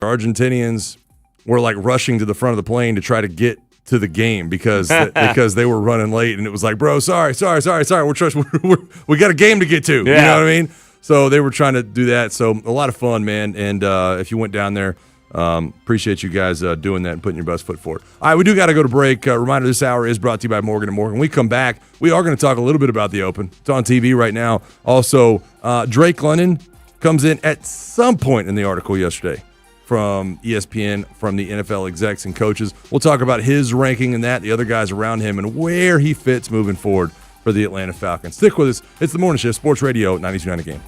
Argentinians were like rushing to the front of the plane to try to get to the game because they were running late, and it was like, bro, sorry, we got a game to get to. Yeah. You know what I mean? So they were trying to do that. So a lot of fun, man. And if you went down there, appreciate you guys doing that and putting your best foot forward. All right, we do got to go to break. Reminder: this hour is brought to you by Morgan & Morgan. When we come back, we are going to talk a little bit about the Open. It's on TV right now. Also, Drake London comes in at some point in the article yesterday from ESPN, from the NFL execs and coaches. We'll talk about his ranking and that, the other guys around him, and where he fits moving forward for the Atlanta Falcons. Stick with us. It's the Morning Shift, Sports Radio 92.9 The Game.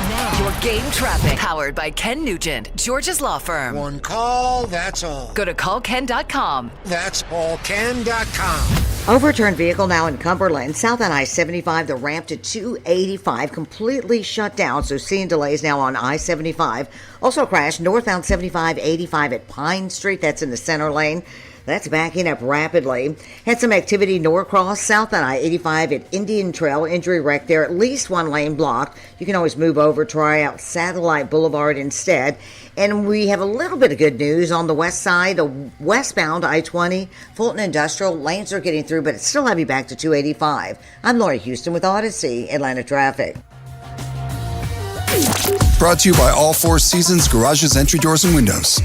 Now, your game traffic. Powered by Ken Nugent, Georgia's law firm. One call, that's all. Go to callken.com. That's allken.com. Overturned vehicle now in Cumberland, south on I-75, the ramp to 285 completely shut down, so seeing delays now on I-75. Also a crash northbound 75-85 at Pine Street, that's in the center lane. That's backing up rapidly. Had some activity Norcross, south on I-85 at Indian Trail. Injury wreck there, at least one lane blocked. You can always move over, try out Satellite Boulevard instead. And we have a little bit of good news on the west side. Westbound I-20, Fulton Industrial, lanes are getting through, but it's still heavy back to 285. I'm Lori Houston with Odyssey, Atlanta Traffic. Brought to you by All Four Seasons Garages, Entry Doors, and Windows.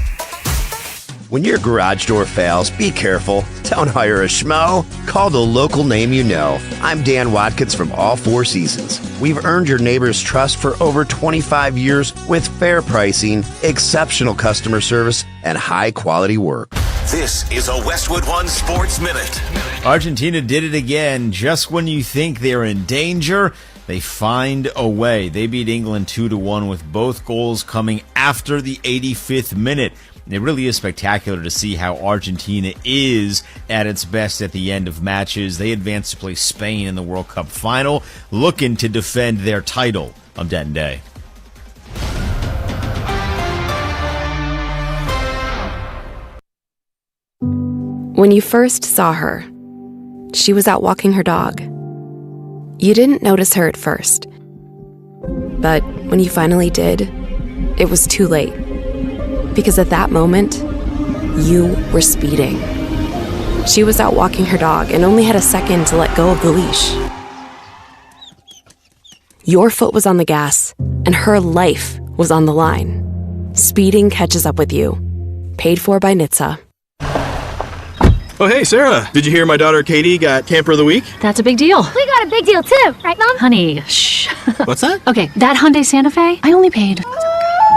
When your garage door fails, be careful. Don't hire a schmo. Call the local name you know. I'm Dan Watkins from All Four Seasons. We've earned your neighbor's trust for over 25 years with fair pricing, exceptional customer service, and high-quality work. This is a Westwood One Sports Minute. Argentina did it again. Just when you think they're in danger, they find a way. They beat England 2-1 with both goals coming after the 85th minute. It really is spectacular to see how Argentina is at its best at the end of matches. They advance to play Spain in the World Cup final, looking to defend their title on Denton Day. When you first saw her, she was out walking her dog. You didn't notice her at first. But when you finally did, it was too late. Because at that moment, you were speeding. She was out walking her dog and only had a second to let go of the leash. Your foot was on the gas, and her life was on the line. Speeding catches up with you. Paid for by NHTSA. Oh, hey, Sarah. Did you hear my daughter Katie got Camper of the Week? That's a big deal. We got a big deal, too. Right, Mom? Honey, shh. What's that? Okay, that Hyundai Santa Fe, I only paid.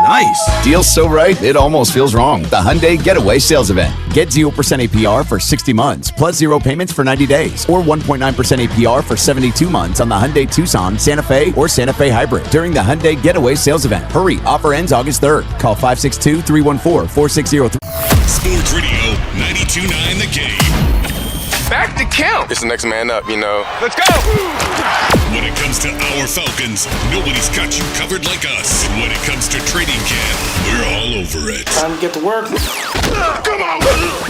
Nice. Deal's so right, it almost feels wrong. The Hyundai Getaway Sales Event. Get 0% APR for 60 months, plus 0 payments for 90 days, or 1.9% APR for 72 months on the Hyundai Tucson, Santa Fe, or Santa Fe Hybrid during the Hyundai Getaway Sales Event. Hurry, offer ends August 3rd. Call 562-314-4603. Sports Radio 92.9 The Game. Back to count. It's the next man up, you know. Let's go. When it comes to our Falcons, nobody's got you covered like us. And when it comes to training camp, we're all over it. Time to get to work. Come on.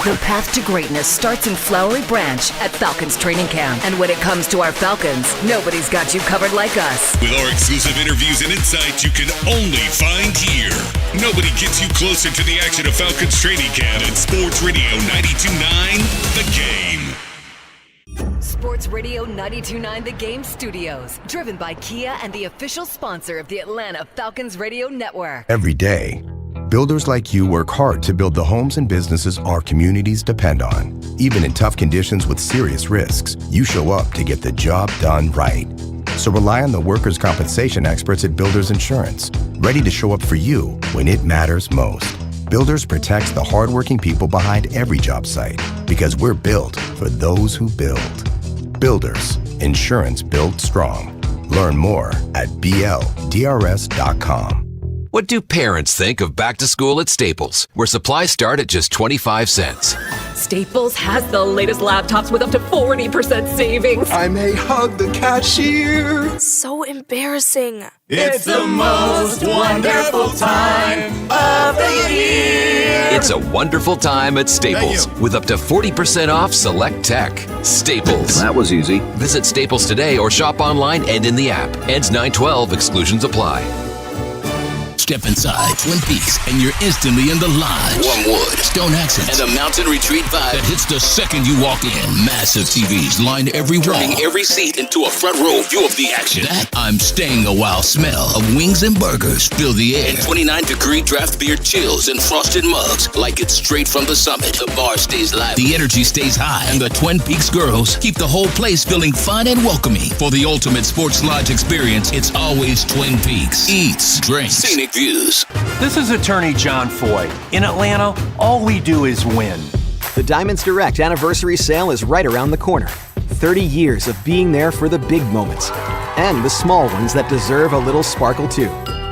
The path to greatness starts in Flowery Branch at Falcons Training Camp. And when it comes to our Falcons, nobody's got you covered like us. With our exclusive interviews and insights you can only find here. Nobody gets you closer to the action of Falcons Training Camp and Sports Radio 92.9 The Game. Sports Radio 92.9 The Game Studios. Driven by Kia and the official sponsor of the Atlanta Falcons Radio Network. Every day, builders like you work hard to build the homes and businesses our communities depend on. Even in tough conditions with serious risks, you show up to get the job done right. So rely on the workers' compensation experts at Builders Insurance, ready to show up for you when it matters most. Builders protects the hardworking people behind every job site because we're built for those who build. Builders, insurance built strong. Learn more at BLDRS.com. What do parents think of back to school at Staples, where supplies start at just 25 cents? Staples has the latest laptops with up to 40% savings. I may hug the cashier. So embarrassing. It's the most wonderful time of the year. It's a wonderful time at Staples with up to 40% off select tech. Staples. That was easy. Visit Staples today or shop online and in the app. Ends 9/12. Exclusions apply. Step inside Twin Peaks and you're instantly in the lodge. Wormwood, Stone Accents, and a mountain retreat vibe that hits the second you walk in. Massive TVs line every wall, turning every seat into a front row view of the action. That I'm staying a while smell of wings and burgers fill the air. And 29-degree draft beer chills in frosted mugs like it's straight from the summit. The bar stays live, the energy stays high, and the Twin Peaks girls keep the whole place feeling fun and welcoming. For the ultimate sports lodge experience, it's always Twin Peaks. Eats, drinks, scenic views. This is attorney John Foy. In Atlanta, all we do is win. The Diamonds Direct anniversary sale is right around the corner. 30 years of being there for the big moments and the small ones that deserve a little sparkle too.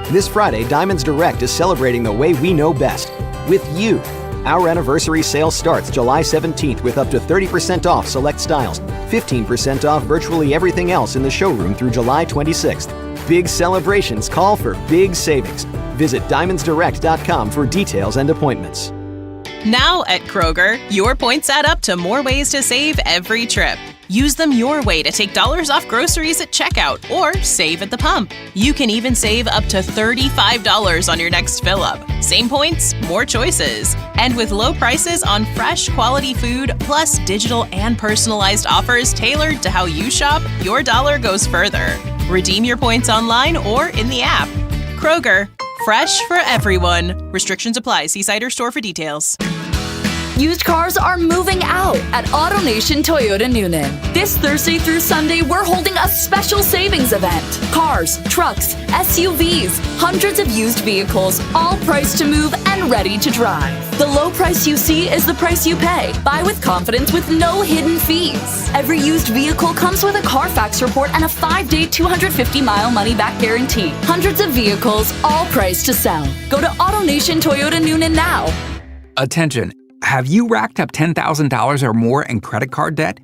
This Friday, Diamonds Direct is celebrating the way we know best, with you. Our anniversary sale starts July 17th with up to 30% off select styles, 15% off virtually everything else in the showroom through July 26th. Big celebrations call for big savings. Visit diamondsdirect.com for details and appointments. Now at Kroger, your points add up to more ways to save every trip. Use them your way to take dollars off groceries at checkout or save at the pump. You can even save up to $35 on your next fill-up. Same points, more choices. And with low prices on fresh, quality food, plus digital and personalized offers tailored to how you shop, your dollar goes further. Redeem your points online or in the app. Kroger, fresh for everyone. Restrictions apply. See site or store for details. Used cars are moving out at AutoNation Toyota Noonan. This Thursday through Sunday, we're holding a special savings event. Cars, trucks, SUVs, hundreds of used vehicles, all priced to move and ready to drive. The low price you see is the price you pay. Buy with confidence with no hidden fees. Every used vehicle comes with a Carfax report and a 5-day, 250-mile money-back guarantee. Hundreds of vehicles, all priced to sell. Go to AutoNation Toyota Noonan now. Attention. Have you racked up $10,000 or more in credit card debt?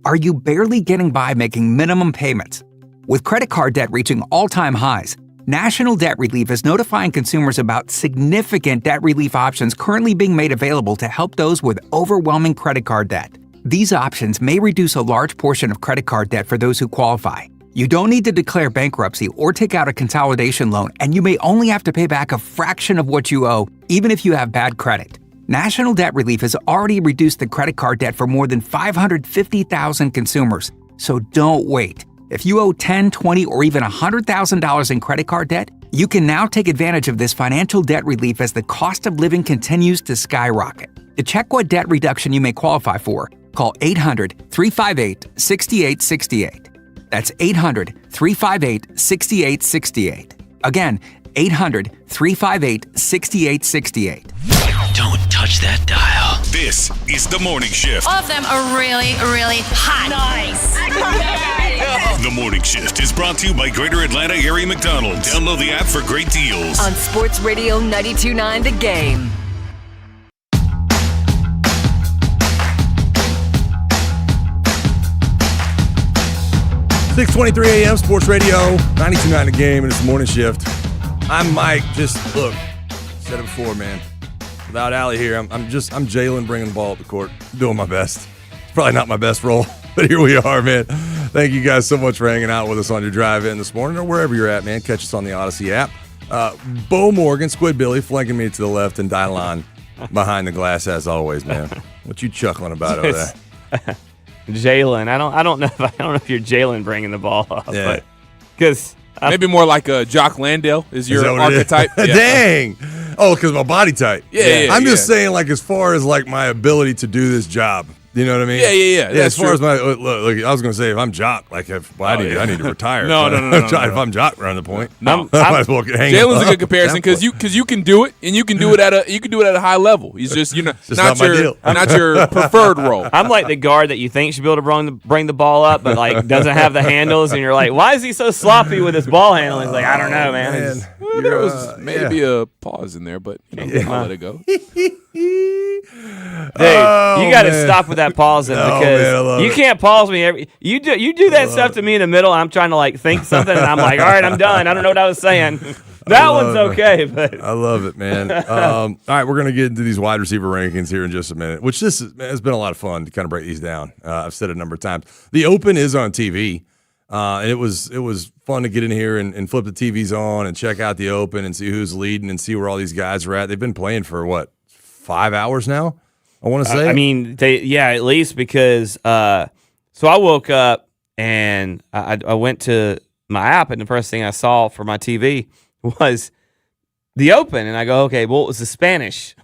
Are you barely getting by making minimum payments? With credit card debt reaching all-time highs, National Debt Relief is notifying consumers about significant debt relief options currently being made available to help those with overwhelming credit card debt. These options may reduce a large portion of credit card debt for those who qualify. You don't need to declare bankruptcy or take out a consolidation loan, and you may only have to pay back a fraction of what you owe, even if you have bad credit. National Debt Relief has already reduced the credit card debt for more than 550,000 consumers, so don't wait. If you owe $10,000, $20,000, or even $100,000 in credit card debt, you can now take advantage of this financial debt relief as the cost of living continues to skyrocket. To check what debt reduction you may qualify for, call 800-358-6868. That's 800-358-6868. Again, 800-358-6868. Don't touch that dial. This is The Morning Shift. All of them are really, really hot. Nice. The Morning Shift is brought to you by Greater Atlanta Area McDonald's. Download the app for great deals. On Sports Radio 92.9 The Game. $6:23 a.m. Sports Radio 92.9 The Game, and it's The Morning Shift. I'm Mike. Just look, said it before, man. Without Allie here, I'm Jalen bringing the ball up the court, doing my best. It's probably not my best role, but here we are, man. Thank you guys so much for hanging out with us on your drive in this morning or wherever you're at, man. Catch us on the Odyssey app. Bo Morgan, Squid Billy, flanking me to the left, and Dylan behind the glass as always, man. What you chuckling about over there? Jalen, I don't know if you're Jalen bringing the ball up, but because maybe more like a Jock Landale is your archetype. Yeah. Dang! Oh, because my body type. Yeah. I'm just saying, like, as far as like my ability to do this job. You know what I mean? Yeah. As far as my look, I was gonna say if I'm Jock, like I need to retire. No. If I'm Jock around the point, no. I might as well hang Jalen's a good comparison because you can do it and you can do it at a high level. He's just not your preferred role. I'm like the guard that you think should be able to bring the ball up, but like doesn't have the handles, and you're like, why is he so sloppy with his ball handling? He's like, I don't know, man. There was maybe a pause in there, but I'll let it go. You got to stop with that pausing because you can't pause me. You do that stuff to me in the middle, and I'm trying to like think something, and I'm like, all right, I'm done. I don't know what I was saying. That one's okay, but I love it, man. All right, we're gonna get into these wide receiver rankings here in just a minute. Which this has been a lot of fun to kind of break these down. I've said it a number of times. The Open is on TV. And it was fun to get in here and flip the TVs on and check out the Open and see who's leading and see where all these guys are at. They've been playing for what, 5 hours now? I want to say. I mean, at least because. So I woke up and I went to my app, and the first thing I saw for my TV was the Open, and I go, okay, well, it was the Spanish.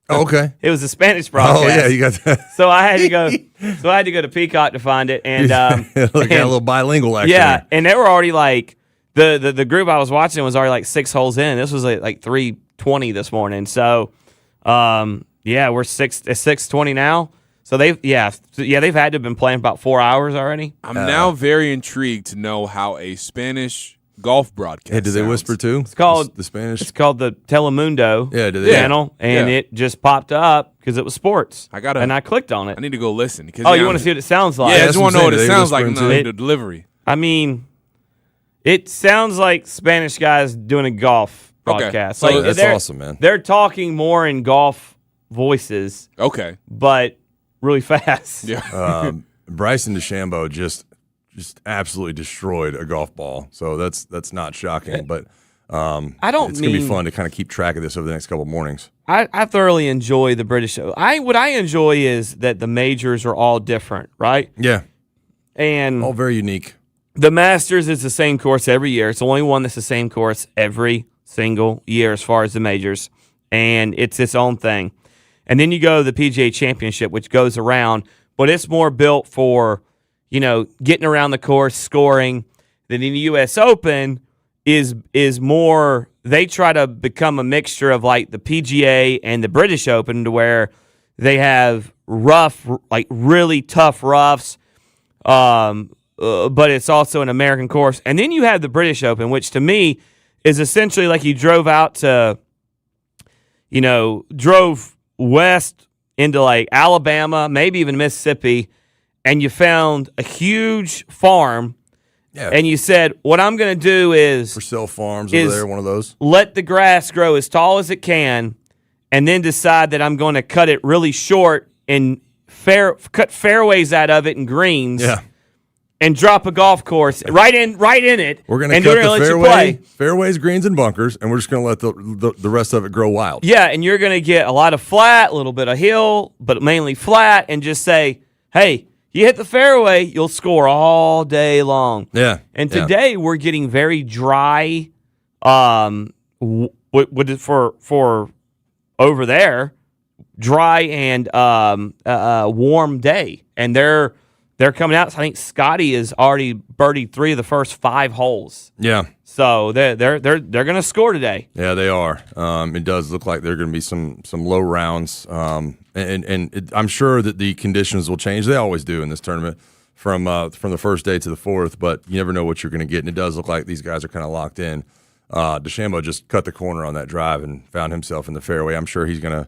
Okay. It was a Spanish broadcast. Oh yeah, you got that. So I had to go. So I had to go to Peacock to find it, and a little bilingual action. Yeah, and they were already like the group I was watching was already like 6 holes in. This was like 3:20 this morning. So, we're 6:20 now. So they've had to have been playing about 4 hours already. I'm now very intrigued to know how a Spanish golf broadcast. Hey, do they sounds. whisper too? It's called the Spanish. It's called the Telemundo channel, and it just popped up because it was sports. And I clicked on it. I need to go listen. Oh, you want to see what it sounds like? Yeah, I just want to know what it sounds like. The delivery. I mean, it sounds like Spanish guys doing a golf broadcast. Okay. That's awesome, man. They're talking more in golf voices. Okay, but really fast. Yeah. Bryson DeChambeau just absolutely destroyed a golf ball. So that's not shocking, but it's going to be fun to kind of keep track of this over the next couple of mornings. I thoroughly enjoy the British show. What I enjoy is that the majors are all different, right? Yeah. And all very unique. The Masters is the same course every year. It's the only one that's the same course every single year as far as the majors. And it's its own thing. And then you go to the PGA Championship, which goes around, but it's more built for getting around the course, scoring. Then in the U.S. Open is more, they try to become a mixture of like the PGA and the British Open to where they have rough, like really tough roughs, but it's also an American course. And then you have the British Open, which to me is essentially like you drove out to, drove west into like Alabama, maybe even Mississippi, and you found a huge farm, and you said, what I'm going to do is... For sale farms over there, one of those. Let the grass grow as tall as it can, and then decide that I'm going to cut it really short and cut fairways out of it and greens, and drop a golf course right in it. We're going to cut the fairways, greens, and bunkers, and we're just going to let the rest of it grow wild. Yeah, and you're going to get a lot of flat, a little bit of hill, but mainly flat, and just say, hey... You hit the fairway, you'll score all day long. Yeah. And today we're getting very dry. For over there, dry and warm day, and they're coming out. So I think Scotty has already birdied 3 of the first 5 holes. Yeah. So they're going to score today. Yeah, they are. It does look like there are going to be some low rounds, and I'm sure that the conditions will change. They always do in this tournament from the first day to the fourth. But you never know what you're going to get, and it does look like these guys are kind of locked in. DeChambeau just cut the corner on that drive and found himself in the fairway. I'm sure he's gonna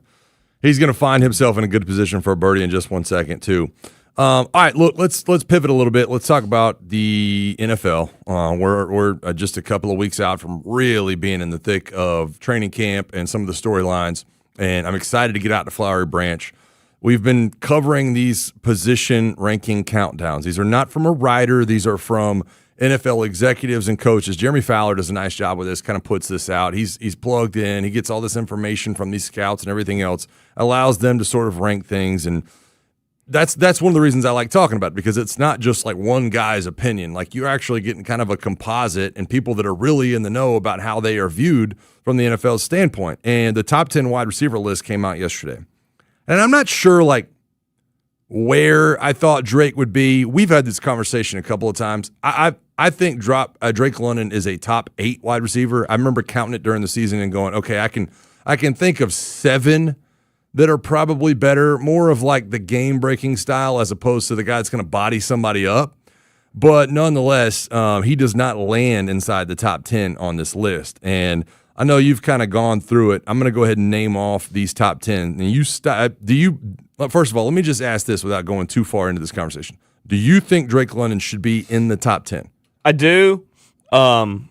find himself in a good position for a birdie in just 1 second too. All right, look, let's pivot a little bit. Let's talk about the NFL. We're just a couple of weeks out from really being in the thick of training camp and some of the storylines, and I'm excited to get out to Flowery Branch. We've been covering these position ranking countdowns. These are not from a writer. These are from NFL executives and coaches. Jeremy Fowler does a nice job with this, kind of puts this out. He's plugged in. He gets all this information from these scouts and everything else, allows them to sort of rank things, and that's one of the reasons I like talking about it, because it's not just like one guy's opinion. Like, you're actually getting kind of a composite and people that are really in the know about how they are viewed from the NFL's standpoint. And the top 10 wide receiver list came out yesterday. And I'm not sure like where I thought Drake would be. We've had this conversation a couple of times. I think Drake London is a top 8 wide receiver. I remember counting it during the season and going, okay, I can think of 7 that are probably better, more of like the game-breaking style as opposed to the guy that's going to body somebody up. But nonetheless, he does not land inside the top 10 on this list. And I know you've kind of gone through it. I'm going to go ahead and name off these top 10. And first of all, let me just ask this without going too far into this conversation. Do you think Drake London should be in the top 10? I do. And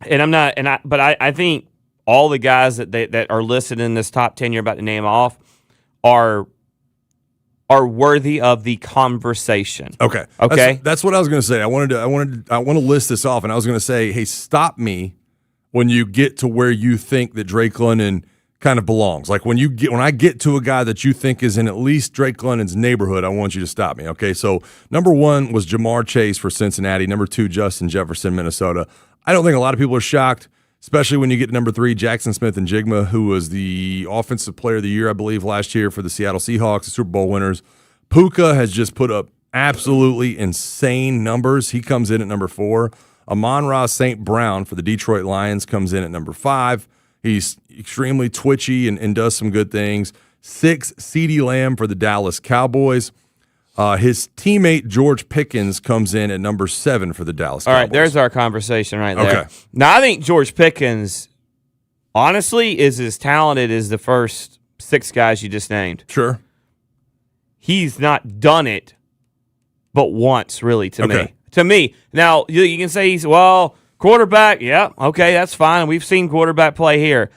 I'm not, but I think all the guys that are listed in this top 10 you're about to name off are worthy of the conversation. Okay. That's what I was going to say. I want to list this off, and I was going to say, hey, stop me when you get to where you think that Drake London kind of belongs. Like when I get to a guy that you think is in at least Drake London's neighborhood, I want you to stop me. Okay. So number 1 was Jamar Chase for Cincinnati. Number 2, Justin Jefferson, Minnesota. I don't think a lot of people are shocked, especially when you get to number 3, Jackson Smith-Njigba, who was the Offensive Player of the Year, I believe, last year for the Seattle Seahawks, the Super Bowl winners. Puka has just put up absolutely insane numbers. He comes in at number 4. Amon-Ra St. Brown for the Detroit Lions comes in at number 5. He's extremely twitchy and does some good things. 6, CeeDee Lamb for the Dallas Cowboys. His teammate George Pickens comes in at number 7 for the Dallas Cowboys. All right, there's our conversation right there. Okay. Now, I think George Pickens, honestly, is as talented as the first 6 guys you just named. Sure. He's not done it but once, really, to me. To me. Now, you can say quarterback, yeah, okay, that's fine. We've seen quarterback play here.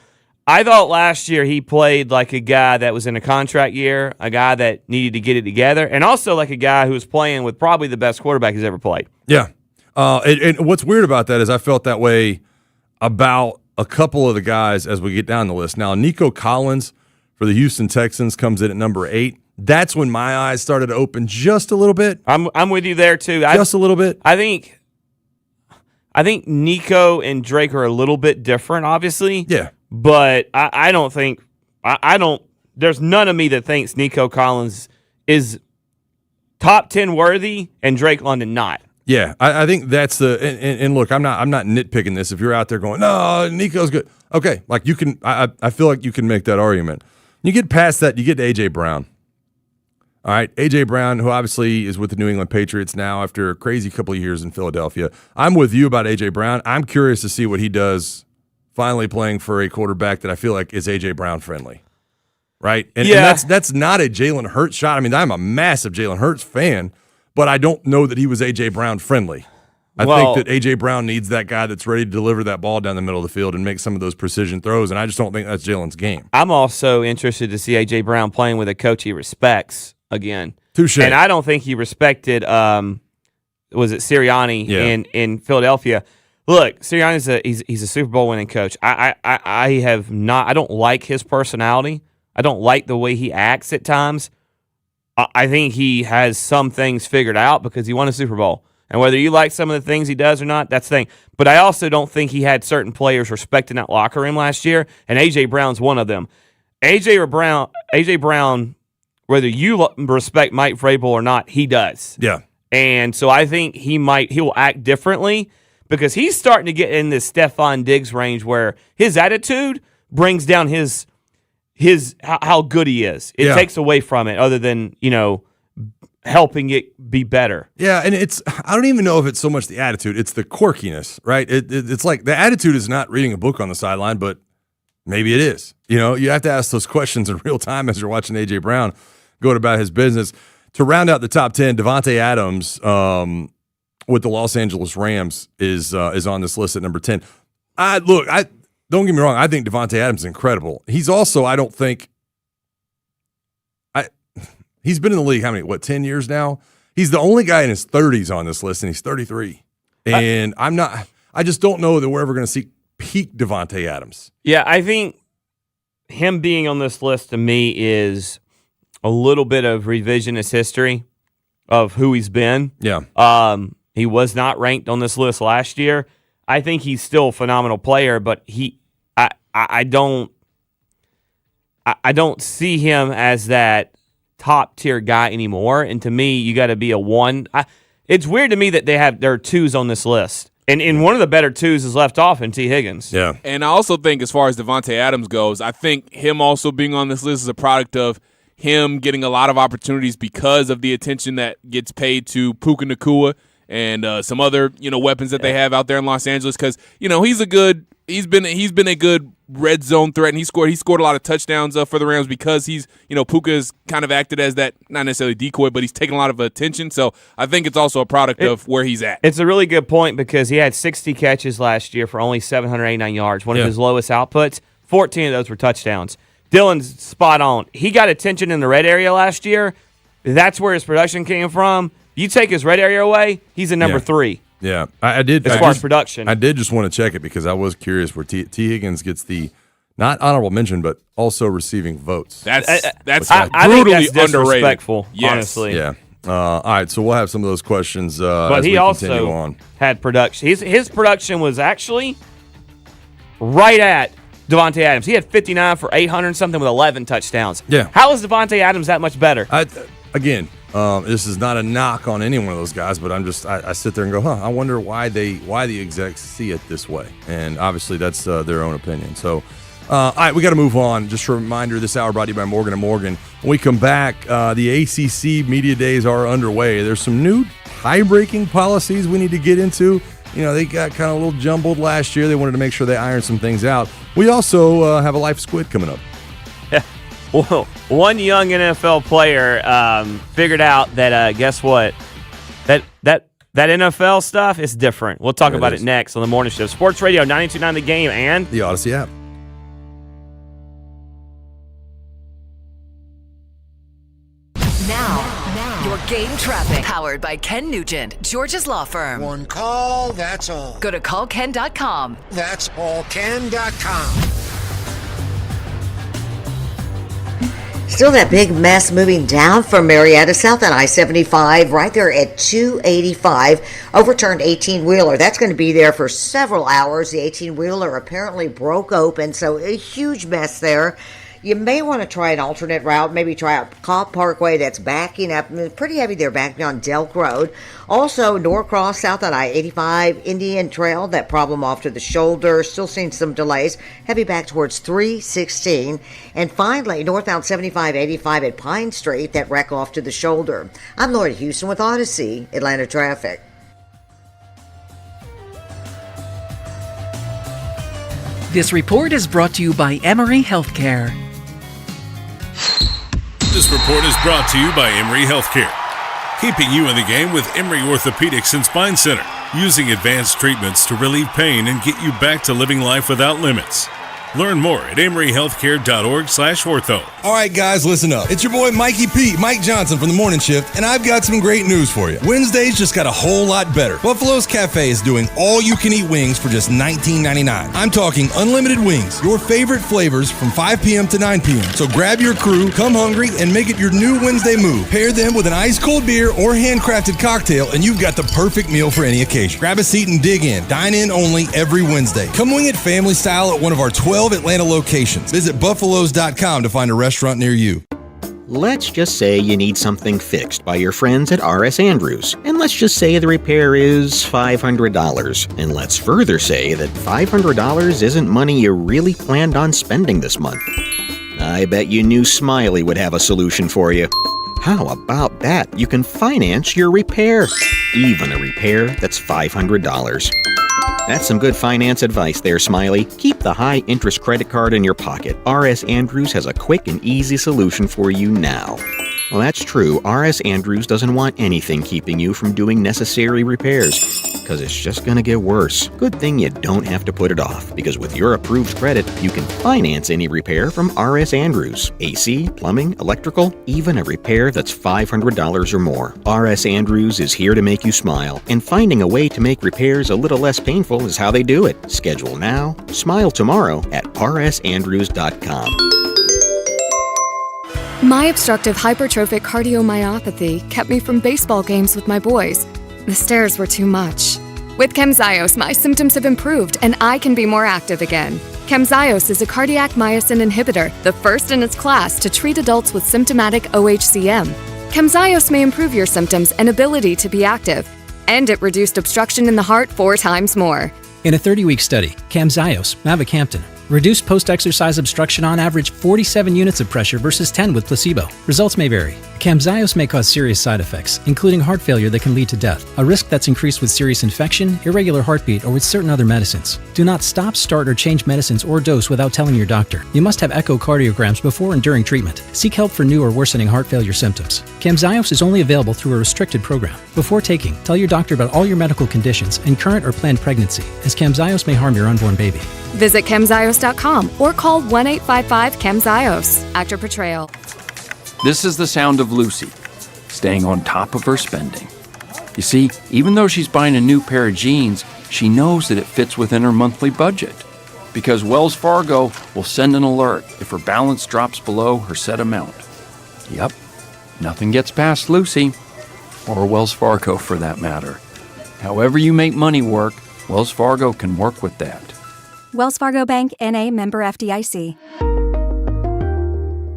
I thought last year he played like a guy that was in a contract year, a guy that needed to get it together, and also like a guy who was playing with probably the best quarterback he's ever played. Yeah. And what's weird about that is I felt that way about a couple of the guys as we get down the list. Now, Nico Collins for the Houston Texans comes in at number 8. That's when my eyes started to open just a little bit. I'm with you there too. Just a little bit. I think Nico and Drake are a little bit different, obviously. Yeah. But I don't think there's none of me that thinks Nico Collins is top 10 worthy and Drake London not. Yeah, I think that's and look, I'm not nitpicking this. If you're out there going, no, Nico's good. Okay, like you can I feel like you can make that argument. You get past that, you get to A.J. Brown. All right, A.J. Brown, who obviously is with the New England Patriots now after a crazy couple of years in Philadelphia. I'm with you about A.J. Brown. I'm curious to see what he does finally playing for a quarterback that I feel like is A.J. Brown friendly, right? And that's not a Jalen Hurts shot. I mean, I'm a massive Jalen Hurts fan, but I don't know that he was A.J. Brown friendly. I think that A.J. Brown needs that guy that's ready to deliver that ball down the middle of the field and make some of those precision throws, and I just don't think that's Jalen's game. I'm also interested to see A.J. Brown playing with a coach he respects again. Touche. And I don't think he respected, was it Sirianni in Philadelphia. Look, Sirianni's he's a Super Bowl winning coach. I don't like his personality. I don't like the way he acts at times. I think he has some things figured out because he won a Super Bowl. And whether you like some of the things he does or not, that's the thing. But I also don't think he had certain players respecting that locker room last year, and A.J. Brown's one of them. A.J. Brown, whether you respect Mike Vrabel or not, he does. Yeah. And so I think he will act differently because he's starting to get in this Stephon Diggs range where his attitude brings down his how good he is. It takes away from it other than, helping it be better. Yeah, and I don't even know if it's so much the attitude, it's the quirkiness, right? It's like the attitude is not reading a book on the sideline, but maybe it is. You have to ask those questions in real time as you're watching A.J. Brown go about his business. To round out the top 10, Davante Adams with the Los Angeles Rams is on this list at number 10. Don't get me wrong, I think Davante Adams is incredible. He's also, I don't think he's been in the league, 10 years now? He's the only guy in his 30s on this list, and he's 33. And I just don't know that we're ever going to see peak Davante Adams. Yeah, I think him being on this list to me is a little bit of revisionist history of who he's been. Yeah. He was not ranked on this list last year. I think he's still a phenomenal player, but I don't see him as that top tier guy anymore. And to me, you got to be a one. It's weird to me that there are twos on this list. And one of the better twos is left off in T. Higgins. Yeah. And I also think as far as Davante Adams goes, I think him also being on this list is a product of him getting a lot of opportunities because of the attention that gets paid to Puka Nacua and some other weapons that they have out there in Los Angeles. Because he's been a good red zone threat, and he scored a lot of touchdowns for the Rams because Puka's kind of acted as that, not necessarily decoy, but he's taken a lot of attention. So I think it's also a product of where he's at. It's a really good point because he had 60 catches last year for only 789 yards, one of his lowest outputs. 14 of those were touchdowns. Dylan's spot on. He got attention in the red area last year. That's where his production came from. You take his red area away, he's a number 3. Yeah, I did. As far as production. I did just want to check it because I was curious where T. Higgins gets the, not honorable mention, but also receiving votes. That's I brutally think that's disrespectful, underrated. honestly. Yeah. All right, so we'll have some of those questions but as he we also continue on. had production. His production was actually right at Devontae Adams. He had 59 for 800 something with 11 touchdowns. Yeah. How is Devontae Adams that much better? Again, this is not a knock on any one of those guys, but I sit there and go, I wonder why the execs see it this way. And obviously that's their own opinion. So, all right, we got to move on. Just a reminder, this hour brought to you by Morgan & Morgan. When we come back, the ACC Media Days are underway. There's some new tie-breaking policies we need to get into. They got kind of a little jumbled last year. They wanted to make sure they ironed some things out. We also have a Life Squid coming up. Yeah. Well, one young NFL player figured out that, guess what? That NFL stuff is different. We'll talk about it next on the morning show. Sports Radio 92.9 The Game and the Odyssey app. Now, your game traffic, powered by Ken Nugent, George's law firm. One call, that's all. Go to callken.com. That's allken.com. Still that big mess moving down from Marietta south on I-75 right there at 285. Overturned 18-wheeler. That's going to be there for several hours. The 18-wheeler apparently broke open, so a huge mess there. You may want to try an alternate route. Maybe try out Cobb Parkway. That's backing up. Pretty heavy there, backing on Delk Road. Also, Norcross south on I-85, Indian Trail. That problem off to the shoulder. Still seeing some delays. Heavy back towards 316. And finally, northbound 75-85 at Pine Street. That wreck off to the shoulder. I'm Lori Houston with Odyssey, Atlanta Traffic. This report is brought to you by Emory Healthcare. This report is brought to you by Emory Healthcare, keeping you in the game with Emory Orthopedics and Spine Center, using advanced treatments to relieve pain and get you back to living life without limits. Learn more at emoryhealthcare.org/ortho. All right, guys, listen up. It's your boy Mikey P, Mike Johnson from the Morning Shift, and I've got some great news for you. Wednesdays just got a whole lot better. Buffalo's Cafe is doing all-you-can-eat wings for just $19.99. I'm talking unlimited wings, your favorite flavors from 5 p.m. to 9 p.m. So grab your crew, come hungry, and make it your new Wednesday move. Pair them with an ice-cold beer or handcrafted cocktail, and you've got the perfect meal for any occasion. Grab a seat and dig in. Dine in only every Wednesday. Come wing it family style at one of our 12 Atlanta locations. Visit buffaloes.com to find a restaurant near you. Let's just say you need something fixed by your friends at R.S. Andrews. And let's just say the repair is $500. And let's further say that $500 isn't money you really planned on spending this month. I bet you knew Smiley would have a solution for you. How about that? You can finance your repair. Even a repair that's $500. That's some good finance advice there, Smiley. Keep the high-interest credit card in your pocket. R.S. Andrews has a quick and easy solution for you now. Well, that's true. R.S. Andrews doesn't want anything keeping you from doing necessary repairs, because it's just going to get worse. Good thing you don't have to put it off, because with your approved credit, you can finance any repair from R.S. Andrews. AC, plumbing, electrical, even a repair that's $500 or more. R.S. Andrews is here to make you smile, and finding a way to make repairs a little less painful is how they do it. Schedule now, smile tomorrow at rsandrews.com. My obstructive hypertrophic cardiomyopathy kept me from baseball games with my boys. The stairs were too much. With Camzyos, my symptoms have improved and I can be more active again. Camzyos is a cardiac myosin inhibitor, the first in its class to treat adults with symptomatic OHCM. Camzyos may improve your symptoms and ability to be active, and it reduced obstruction in the heart 4 times more. In a 30-week study, Camzyos, mavacamten, Reduced post-exercise obstruction on average 47 units of pressure versus 10 with placebo. Results may vary. Camzyos may cause serious side effects, including heart failure that can lead to death, a risk that's increased with serious infection, irregular heartbeat, or with certain other medicines. Do not stop, start, or change medicines or dose without telling your doctor. You must have echocardiograms before and during treatment. Seek help for new or worsening heart failure symptoms. Camzyos is only available through a restricted program. Before taking, tell your doctor about all your medical conditions and current or planned pregnancy, as Camzyos may harm your unborn baby. Visit Camzyos.com or call 1-855-CAMZYOS. Actor Portrayal. This is the sound of Lucy, staying on top of her spending. You see, even though she's buying a new pair of jeans, she knows that it fits within her monthly budget. Because Wells Fargo will send an alert if her balance drops below her set amount. Yep, nothing gets past Lucy, or Wells Fargo for that matter. However you make money work, Wells Fargo can work with that. Wells Fargo Bank, N.A., member FDIC.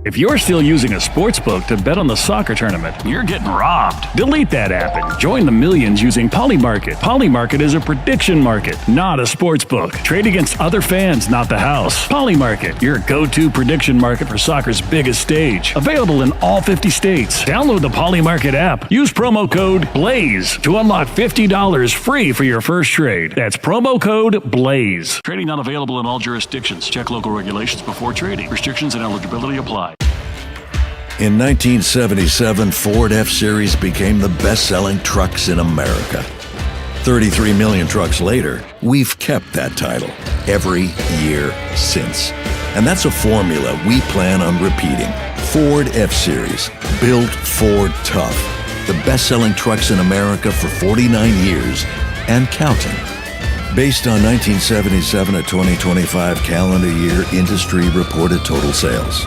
If you're still using a sportsbook to bet on the soccer tournament, you're getting robbed. Delete that app and join the millions using Polymarket. Polymarket is a prediction market, not a sportsbook. Trade against other fans, not the house. Polymarket, your go-to prediction market for soccer's biggest stage. Available in all 50 states. Download the Polymarket app. Use promo code BLAZE to unlock $50 free for your first trade. That's promo code BLAZE. Trading not available in all jurisdictions. Check local regulations before trading. Restrictions and eligibility apply. In 1977, Ford F-Series became the best-selling trucks in America. 33 million trucks later, we've kept that title every year since. And that's a formula we plan on repeating. Ford F-Series, built Ford tough. The best-selling trucks in America for 49 years and counting. Based on 1977 to 2025 calendar year industry reported total sales.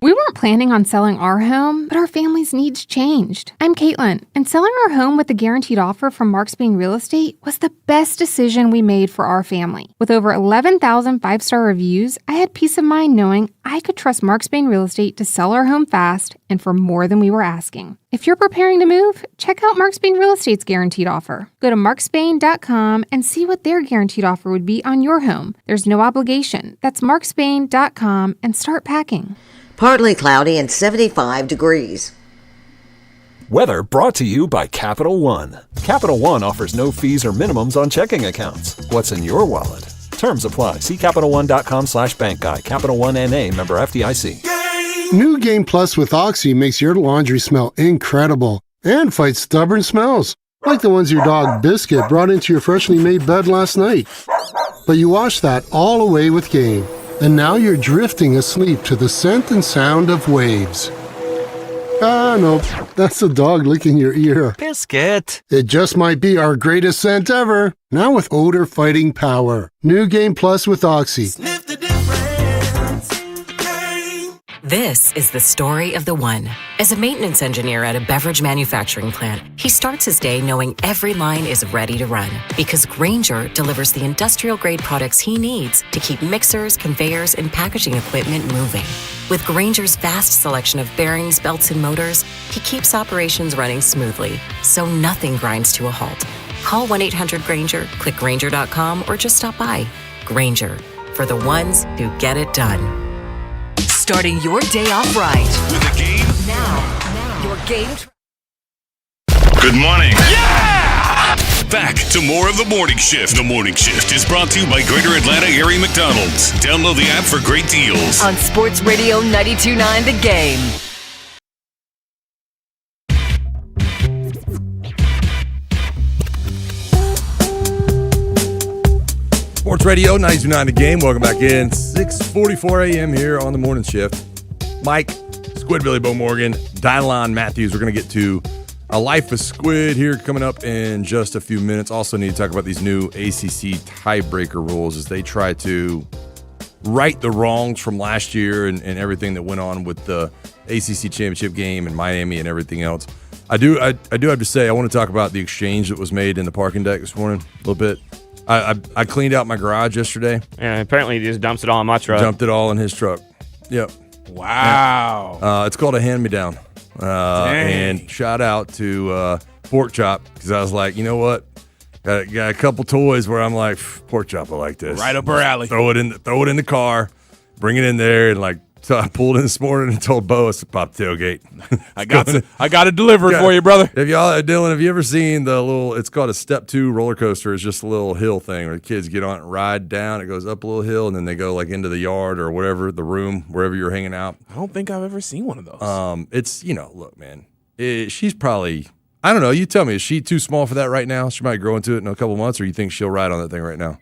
We weren't planning on selling our home, but our family's needs changed. I'm Caitlin, and selling our home with a guaranteed offer from Mark Spain Real Estate was the best decision we made for our family. With over 11,000 five-star reviews, I had peace of mind knowing I could trust Mark Spain Real Estate to sell our home fast and for more than we were asking. If you're preparing to move, check out Mark Spain Real Estate's guaranteed offer. Go to markspain.com and see what their guaranteed offer would be on your home. There's no obligation. That's markspain.com and start packing. Partly cloudy and 75 degrees. Weather brought to you by Capital One. Capital One offers no fees or minimums on checking accounts. What's in your wallet? Terms apply. See CapitalOne.com/bank guide. Capital One N.A. member FDIC. New Game Plus with Oxy makes your laundry smell incredible and fights stubborn smells, like the ones your dog Biscuit brought into your freshly made bed last night. But you wash that all away with Game. And now you're drifting asleep to the scent and sound of waves. Ah, no, that's the dog licking your ear. Biscuit. It just might be our greatest scent ever. Now with odor fighting power. New Game Plus with Oxy. Sniff the difference. This is the story of the one. As a maintenance engineer at a beverage manufacturing plant, he starts his day knowing every line is ready to run because Grainger delivers the industrial-grade products he needs to keep mixers, conveyors, and packaging equipment moving. With Grainger's vast selection of bearings, belts, and motors, he keeps operations running smoothly, so nothing grinds to a halt. Call 1-800-GRAINGER, click Grainger.com, or just stop by. Grainger, for the ones who get it done. Starting your day off right. With a game. Now, your game. Good morning. Yeah! Back to more of The Morning Shift. The Morning Shift is brought to you by Greater Atlanta Area McDonald's. Download the app for great deals. On Sports Radio 92.9 The Game. Sports Radio 92.9 The Game. Welcome back in. 6:44 a.m. here on The Morning Shift. Mike, Squidbilly, Bo Morgan, Dylon Matthews. We're going to get to A Life of Squid here coming up in just a few minutes. Also need to talk about these new ACC tiebreaker rules as they try to right the wrongs from last year and everything that went on with the ACC championship game in Miami and everything else. I do have to say, I want to talk about the exchange that was made in the parking deck this morning a little bit. I cleaned out my garage yesterday. And apparently he just dumps it all in my truck. Dumped it all in his truck. Yep. Wow. Yeah. It's called a hand-me-down. And shout out to Pork Chop because I was like, you know what? Got a couple toys where I'm like, pork chop, I like this. Right up her alley. Throw it in the car, bring it in there, and like. So I pulled in this morning and told Bo to pop the tailgate. I got to deliver it for you, brother. Dylan, have you ever seen the little? It's called a Step 2 roller coaster. It's just a little hill thing where the kids get on it and ride down. It goes up a little hill and then they go like into the yard or whatever, the room, wherever you're hanging out. I don't think I've ever seen one of those. It's look, man, she's probably. I don't know. You tell me, is she too small for that right now? She might grow into it in a couple months, or you think she'll ride on that thing right now?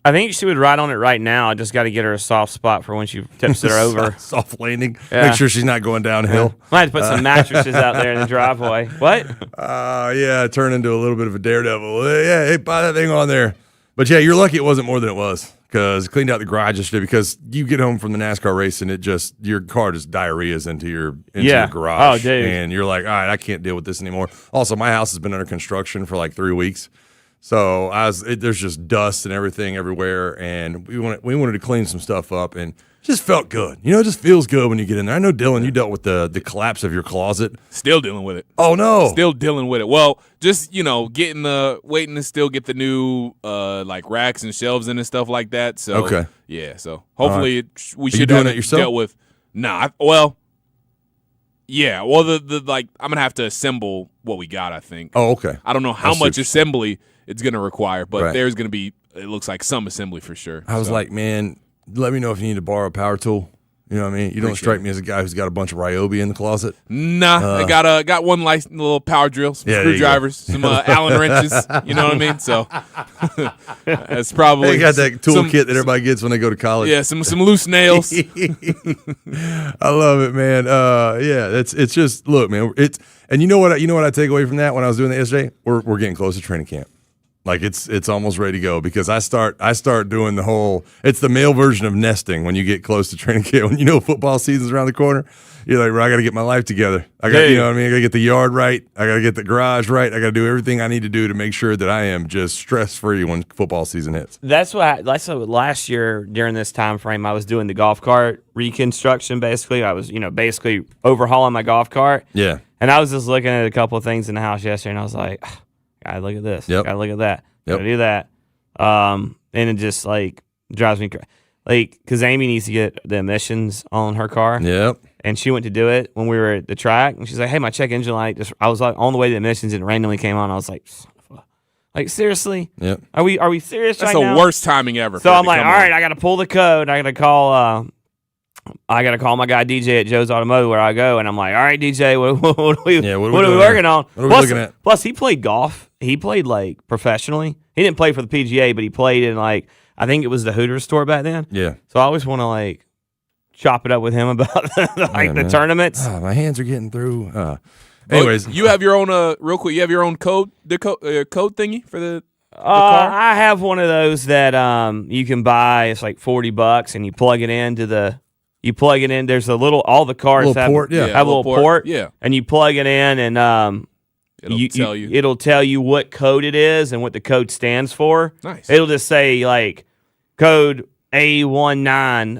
I think she would ride on it right now. I just got to get her a soft spot for when she tips it over. Soft landing. Yeah. Make sure she's not going downhill. Might have to put some mattresses out there in the driveway. What? Yeah, turn into a little bit of a daredevil. Yeah, hey, buy that thing on there. But yeah, you're lucky it wasn't more than it was because cleaned out the garage yesterday because you get home from the NASCAR race and your car just diarrheas into your garage. Oh, dude. And you're like, all right, I can't deal with this anymore. Also, my house has been under construction for like 3 weeks. So there's just dust and everything everywhere, and we wanted to clean some stuff up, and it just felt good. It just feels good when you get in there. I know, Dylan, you dealt with the collapse of your closet. Still dealing with it. Oh, no. Still dealing with it. Well, just, waiting to still get the new, like, racks and shelves in and stuff like that. So, okay. Yeah, so hopefully we Are should you doing have it yourself? dealt with. Yeah. Well, I'm going to have to assemble what we got, I think. Oh, okay. I don't know how much assembly it's going to require, but Right. there's going to be, it looks like, some assembly for sure. I was like, man, let me know if you need to borrow a power tool. You know what I mean? You don't Appreciate strike me as a guy who's got a bunch of Ryobi in the closet. Nah, I got one little power drill, some Yeah, there you go. screwdrivers, some Allen wrenches. You know what I mean? So that's probably They got that toolkit that everybody gets when they go to college. Yeah, some loose nails. I love it, man. Yeah, it's just look, man. And you know what I take away from that when I was doing that yesterday? We're getting close to training camp. Like it's almost ready to go because I start doing the whole. It's the male version of nesting when you get close to training camp. When football season's around the corner, you're like, well, I got to get my life together. I got, you know what I mean. I got to get the yard right. I got to get the garage right. I got to do everything I need to do to make sure that I am just stress free when football season hits. That's what last year during this time frame I was doing the golf cart reconstruction. Basically, I was basically overhauling my golf cart. Yeah, and I was just looking at a couple of things in the house yesterday, and I was like, gotta look at this. Yep. Gotta look at that. Yep. Gotta do that. And it just like drives me crazy. Like, because Amy needs to get the emissions on her car. Yep. And she went to do it when we were at the track, and she's like, "Hey, my check engine light just." I was like on the way to the emissions, and it randomly came on. I was like, seriously? Yep. Are we serious? That's right the now? worst timing ever. So I'm like, all right, I got to pull the code. I got to call. I got to call my guy DJ at Joe's Automotive where I go, and I'm like, all right, DJ, what are we working on? What are we looking at? Plus, he played golf. He played like professionally. He didn't play for the PGA, but he played in like I think it was the Hooters store back then. Yeah. So I always want to like chop it up with him about the tournaments. Oh, my hands are getting through. Anyways, you have your own real quick. You have your own code code thingy for the car? I have one of those that you can buy. It's like $40, and you plug it into the. You plug it in. There's all the cars Little have, port, yeah. have a little port. Yeah. And you plug it in, and it'll tell you what code it is and what the code stands for. Nice. It'll just say like code A19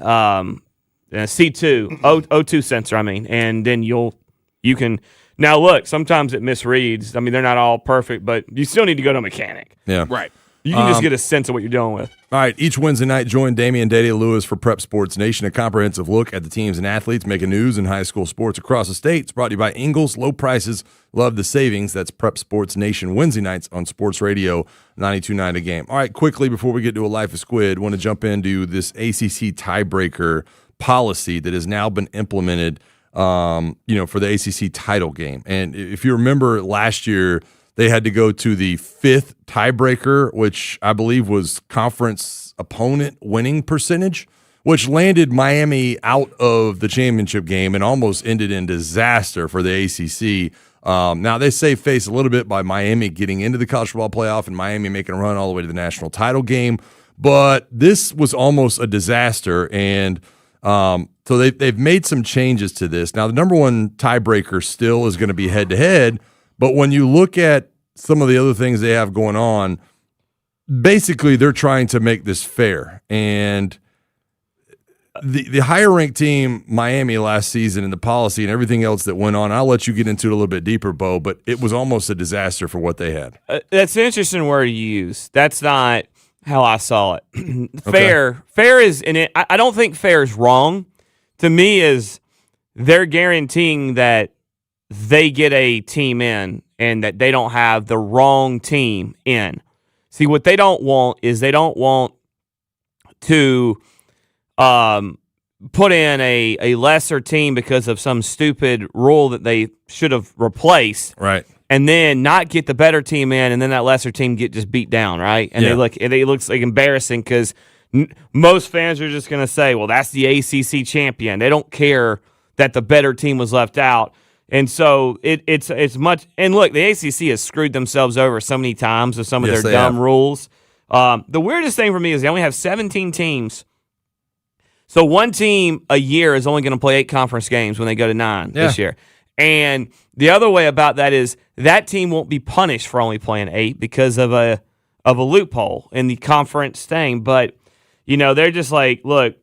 C2 O2 sensor. I mean, and then you can. Now look, sometimes it misreads. I mean, they're not all perfect, but you still need to go to a mechanic. Yeah. Right. You can just get a sense of what you're dealing with. All right, each Wednesday night, join Damian Dede-Lewis for Prep Sports Nation, a comprehensive look at the teams and athletes making news in high school sports across the state. It's brought to you by Ingles. Low prices, love the savings. That's Prep Sports Nation, Wednesday nights on Sports Radio 92.9 The Game. All right, quickly, before we get to a Life of Squid, want to jump into this ACC tiebreaker policy that has now been implemented, for the ACC title game. And if you remember last year, they had to go to the fifth tiebreaker, which I believe was conference opponent winning percentage, which landed Miami out of the championship game and almost ended in disaster for the ACC. Now, they saved face a little bit by Miami getting into the college football playoff and Miami making a run all the way to the national title game. But this was almost a disaster, and so they've made some changes to this. Now, the number one tiebreaker still is going to be head-to-head, but when you look at some of the other things they have going on, basically they're trying to make this fair. And the higher ranked team, Miami, last season, and the policy and everything else that went on, I'll let you get into it a little bit deeper, Bo, but it was almost a disaster for what they had. That's an interesting word to use. That's not how I saw it. Okay. Fair is, and I don't think fair is wrong. To me, is they're guaranteeing that they get a team in and that they don't have the wrong team in. See, what they don't want is they don't want to put in a lesser team because of some stupid rule that they should have replaced. Right. And then not get the better team in, and then that lesser team get just beat down, right? And it looks like embarrassing because most fans are just going to say, well, that's the ACC champion. They don't care that the better team was left out. And so it's much – and look, the ACC has screwed themselves over so many times with some of their dumb rules. The weirdest thing for me is they only have 17 teams. So one team a year is only going to play 8 conference games when they go to 9 this year. And the other way about that is that team won't be punished for only playing 8 because of a loophole in the conference thing. But, they're just like, look,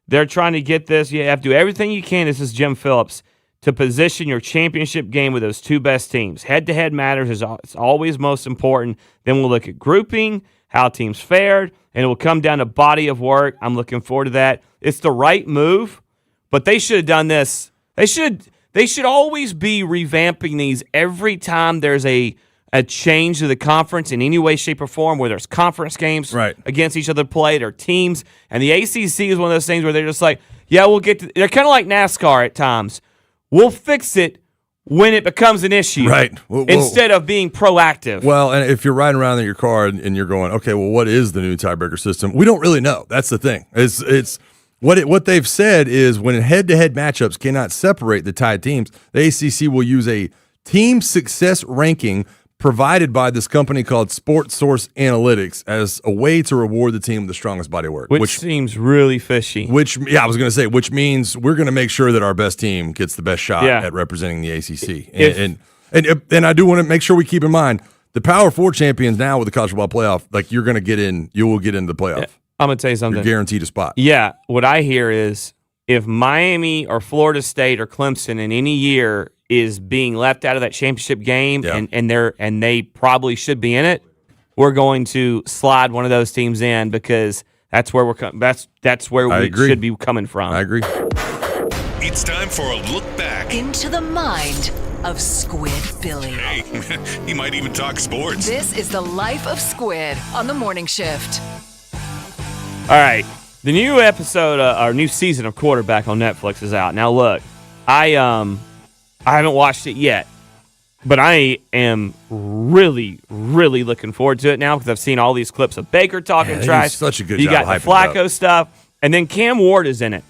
they're trying to get this. You have to do everything you can. This is Jim Phillips. To position your championship game with those 2 best teams. Head-to-head matters. It's always most important. Then we'll look at grouping, how teams fared, and it will come down to body of work. I'm looking forward to that. It's the right move, but they should have done this. They should always be revamping these every time there's a change to the conference in any way, shape, or form, where there's conference games against each other played or teams. And the ACC is one of those things where they're just like, yeah, we'll get to – they're kind of like NASCAR at times. We'll fix it when it becomes an issue, right? Instead of being proactive. Well, and if you're riding around in your car and you're going, okay, well, what is the new tiebreaker system? We don't really know. That's the thing. It's what they've said is when head-to-head matchups cannot separate the tied teams, the ACC will use a team success ranking provided by this company called Sports Source Analytics as a way to reward the team with the strongest body of work. Which seems really fishy. I was going to say, which means we're going to make sure that our best team gets the best shot at representing the ACC. And I do want to make sure we keep in mind, the Power 4 champions now with the college football playoff, like you will get into the playoff. Yeah, I'm going to tell you something. You're guaranteed a spot. Yeah, what I hear is if Miami or Florida State or Clemson in any year is being left out of that championship game and they probably should be in it, we're going to slide one of those teams in because that's where that's where we should be coming from. I agree. It's time for a look back into the mind of Squid Billy. Hey, he might even talk sports. This is the life of Squid on the morning shift. All right, the new episode, our new season of Quarterback on Netflix is out. Now, look, I haven't watched it yet, but I am really, really looking forward to it now because I've seen all these clips of Baker talking trash. Such a good you job. got the Flacco stuff, and then Cam Ward is in it.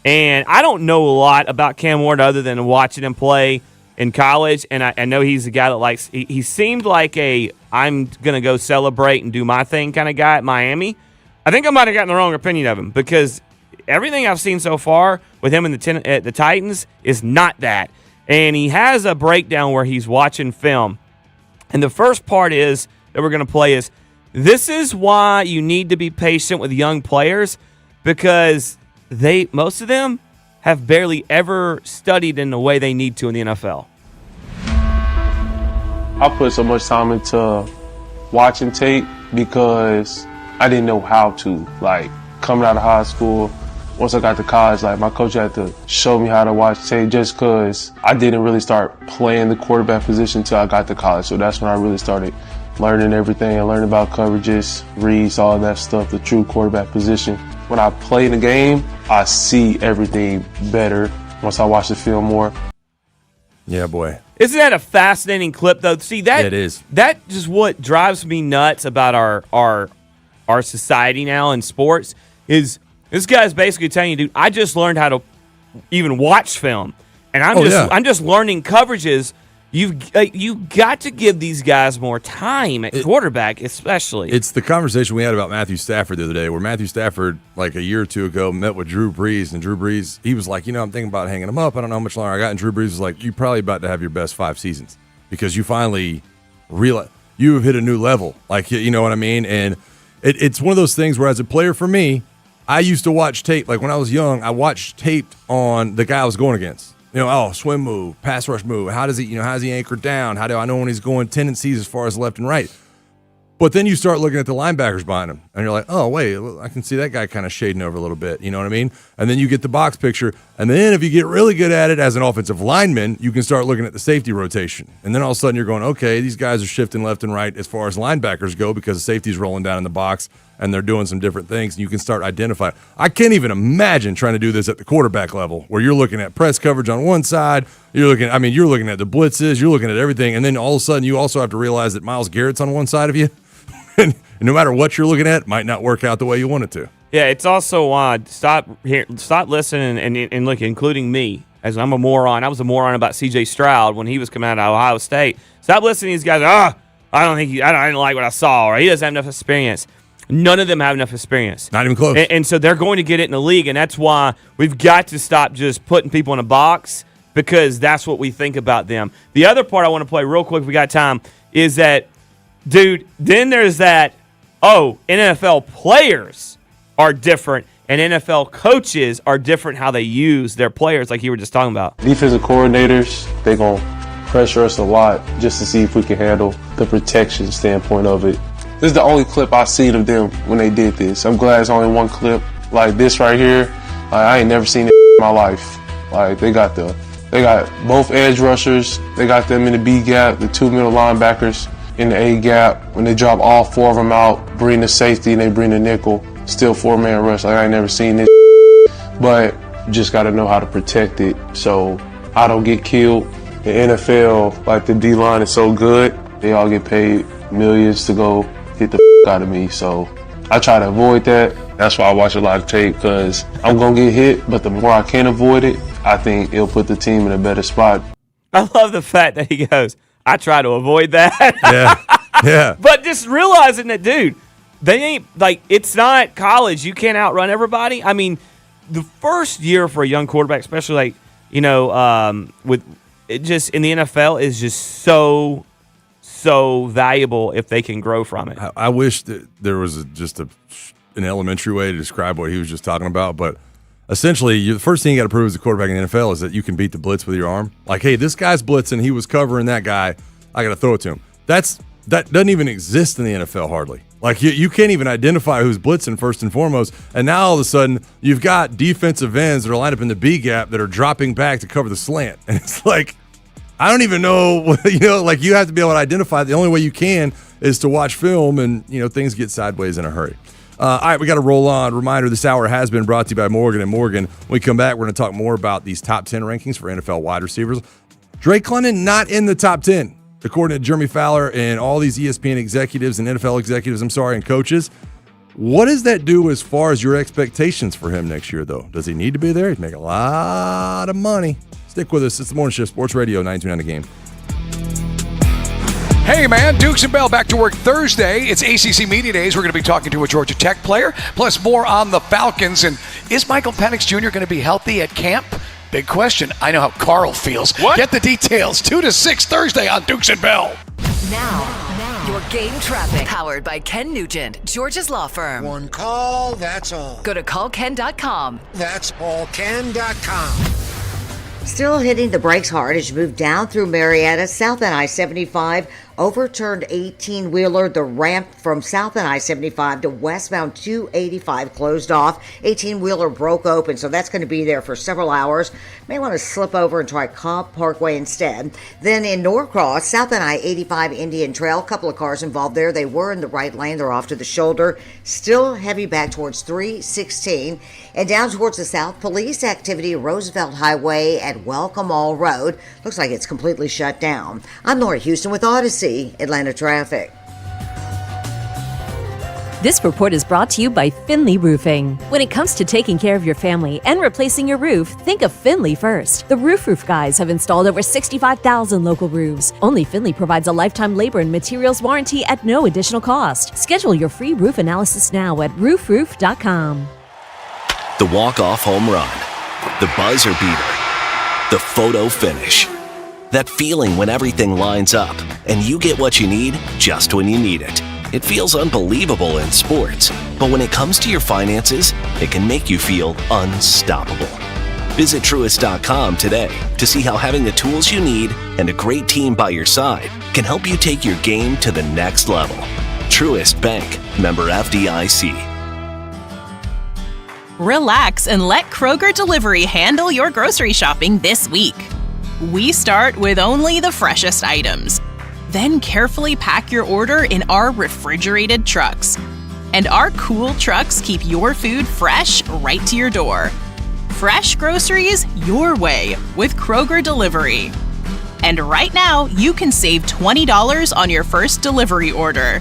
And I don't know a lot about Cam Ward other than watching him play in college, and I know he's a guy that likes – he seemed like I'm going to go celebrate and do my thing kind of guy at Miami. I think I might have gotten the wrong opinion of him because everything I've seen so far with him and the Titans is not that. And he has a breakdown where he's watching film. And the first part is that we're going to play is, this is why you need to be patient with young players because most of them have barely ever studied in the way they need to in the NFL. I put so much time into watching tape because I didn't know how to. Like, coming out of high school, once I got to college, like my coach had to show me how to watch tape just because I didn't really start playing the quarterback position until I got to college. So that's when I really started learning everything and learning about coverages, reads, all that stuff, the true quarterback position. When I play the game, I see everything better once I watch the film more. Yeah, boy. Isn't that a fascinating clip, though? See, it is. That just what drives me nuts about our society now in sports is this guy's basically telling you, dude, I just learned how to even watch film, and I'm just learning coverages. You've got to give these guys more time at quarterback, especially. It's the conversation we had about Matthew Stafford the other day, where Matthew Stafford, like a year or two ago, met with Drew Brees, and Drew Brees, he was like, I'm thinking about hanging him up. I don't know how much longer I got. And Drew Brees was like, you're probably about to have your best 5 seasons because you finally realize you have hit a new level. Like, you know what I mean? And it's one of those things where as a player for me, I used to watch tape. Like when I was young, I watched tape on the guy I was going against. Swim move, pass rush move. How does he anchored down? How do I know when he's going tendencies as far as left and right? But then you start looking at the linebackers behind him, and you're like, oh, wait, I can see that guy kind of shading over a little bit. You know what I mean? And then you get the box picture. And then if you get really good at it as an offensive lineman, you can start looking at the safety rotation. And then all of a sudden you're going, okay, these guys are shifting left and right as far as linebackers go because the safety's rolling down in the box, and they're doing some different things. And you can start identifying. I can't even imagine trying to do this at the quarterback level where you're looking at press coverage on one side. You're looking at the blitzes. You're looking at everything. And then all of a sudden you also have to realize that Myles Garrett's on one side of you. And no matter what you're looking at, it might not work out the way you want it to. Yeah, it's also stop listening and look, including me, as I'm a moron. I was a moron about C.J. Stroud when he was coming out of Ohio State. Stop listening to these guys. I didn't like what I saw, or he doesn't have enough experience. None of them have enough experience. Not even close. And so they're going to get it in the league, and that's why we've got to stop just putting people in a box because that's what we think about them. The other part I want to play real quick, if we got time, is that, dude, then there's that, NFL players are different and NFL coaches are different how they use their players, like you were just talking about. Defensive coordinators, they're going to pressure us a lot just to see if we can handle the protection standpoint of it. This is the only clip I've seen of them when they did this. I'm glad it's only one clip like this right here. I ain't never seen it in my life. Like they got both edge rushers. They got them in the B gap, the two middle linebackers in the A gap. When they drop all four of them out, bring the safety and they bring the nickel, still 4-man rush. Like I ain't never seen this. But just got to know how to protect it so I don't get killed. The NFL, like the D-line is so good, they all get paid millions to go hit the out of me. So I try to avoid that. That's why I watch a lot of tape, because I'm going to get hit, but the more I can avoid it, I think it'll put the team in a better spot. I love the fact that he goes, I try to avoid that. Yeah. But just realizing that, dude, they ain't, like, it's not college. You can't outrun everybody. I mean, the first year for a young quarterback, especially, like, with it just in the NFL is just so valuable if they can grow from it. I wish that there was an elementary way to describe what he was just talking about, but essentially, the first thing you got to prove as a quarterback in the NFL is that you can beat the blitz with your arm. Like, hey, this guy's blitzing, he was covering that guy, I got to throw it to him. That doesn't even exist in the NFL hardly. Like, you can't even identify who's blitzing first and foremost, and now all of a sudden, you've got defensive ends that are lined up in the B gap that are dropping back to cover the slant, and it's like, I don't even know, like you have to be able to identify. The only way you can is to watch film, and things get sideways in a hurry. All right, we got to roll on. Reminder, this hour has been brought to you by Morgan & Morgan. When we come back, we're going to talk more about these top 10 rankings for NFL wide receivers. Drake London not in the top 10, according to Jeremy Fowler and all these ESPN executives and NFL executives, and coaches. What does that do as far as your expectations for him next year, though? Does he need to be there? He'd make a lot of money. Stick with us. It's the Morning Shift, Sports Radio 929 The Game. Hey, man, Dukes and Bell back to work Thursday. It's ACC Media Days. We're going to be talking to a Georgia Tech player, plus more on the Falcons. And is Michael Penix Jr. going to be healthy at camp? Big question. I know how Carl feels. What? Get the details. 2 to 6 Thursday on Dukes and Bell. Now, your game traffic. Powered by Ken Nugent, Georgia's law firm. One call, that's all. Go to callken.com. That's allken.com. Still hitting the brakes hard as you move down through Marietta, south on I-75, overturned 18-wheeler. The ramp from south on I-75 to westbound 285 closed off. 18-wheeler broke open, so that's going to be there for several hours. May want to slip over and try Cobb Parkway instead. Then in Norcross, south on I-85 Indian Trail, a couple of cars involved there. They were in the right lane. They're off to the shoulder. Still heavy back towards 316. And down towards the south, police activity Roosevelt Highway at Welcome All Road. Looks like it's completely shut down. I'm Laura Houston with Odyssey Atlanta Traffic. This report is brought to you by Finley Roofing. When it comes to taking care of your family and replacing your roof, think of Finley first. The Roof Guys have installed over 65,000 local roofs. Only Finley provides a lifetime labor and materials warranty at no additional cost. Schedule your free roof analysis now at roofroof.com. The walk-off home run, the buzzer beater, the photo finish. That feeling when everything lines up and you get what you need just when you need it. It feels unbelievable in sports, but when it comes to your finances, it can make you feel unstoppable. Visit Truist.com today to see how having the tools you need and a great team by your side can help you take your game to the next level. Truist Bank, member FDIC. Relax and let Kroger Delivery handle your grocery shopping this week. We start with only the freshest items. Then carefully pack your order in our refrigerated trucks. And our cool trucks keep your food fresh right to your door. Fresh groceries your way with Kroger Delivery. And right now, you can save $20 on your first delivery order.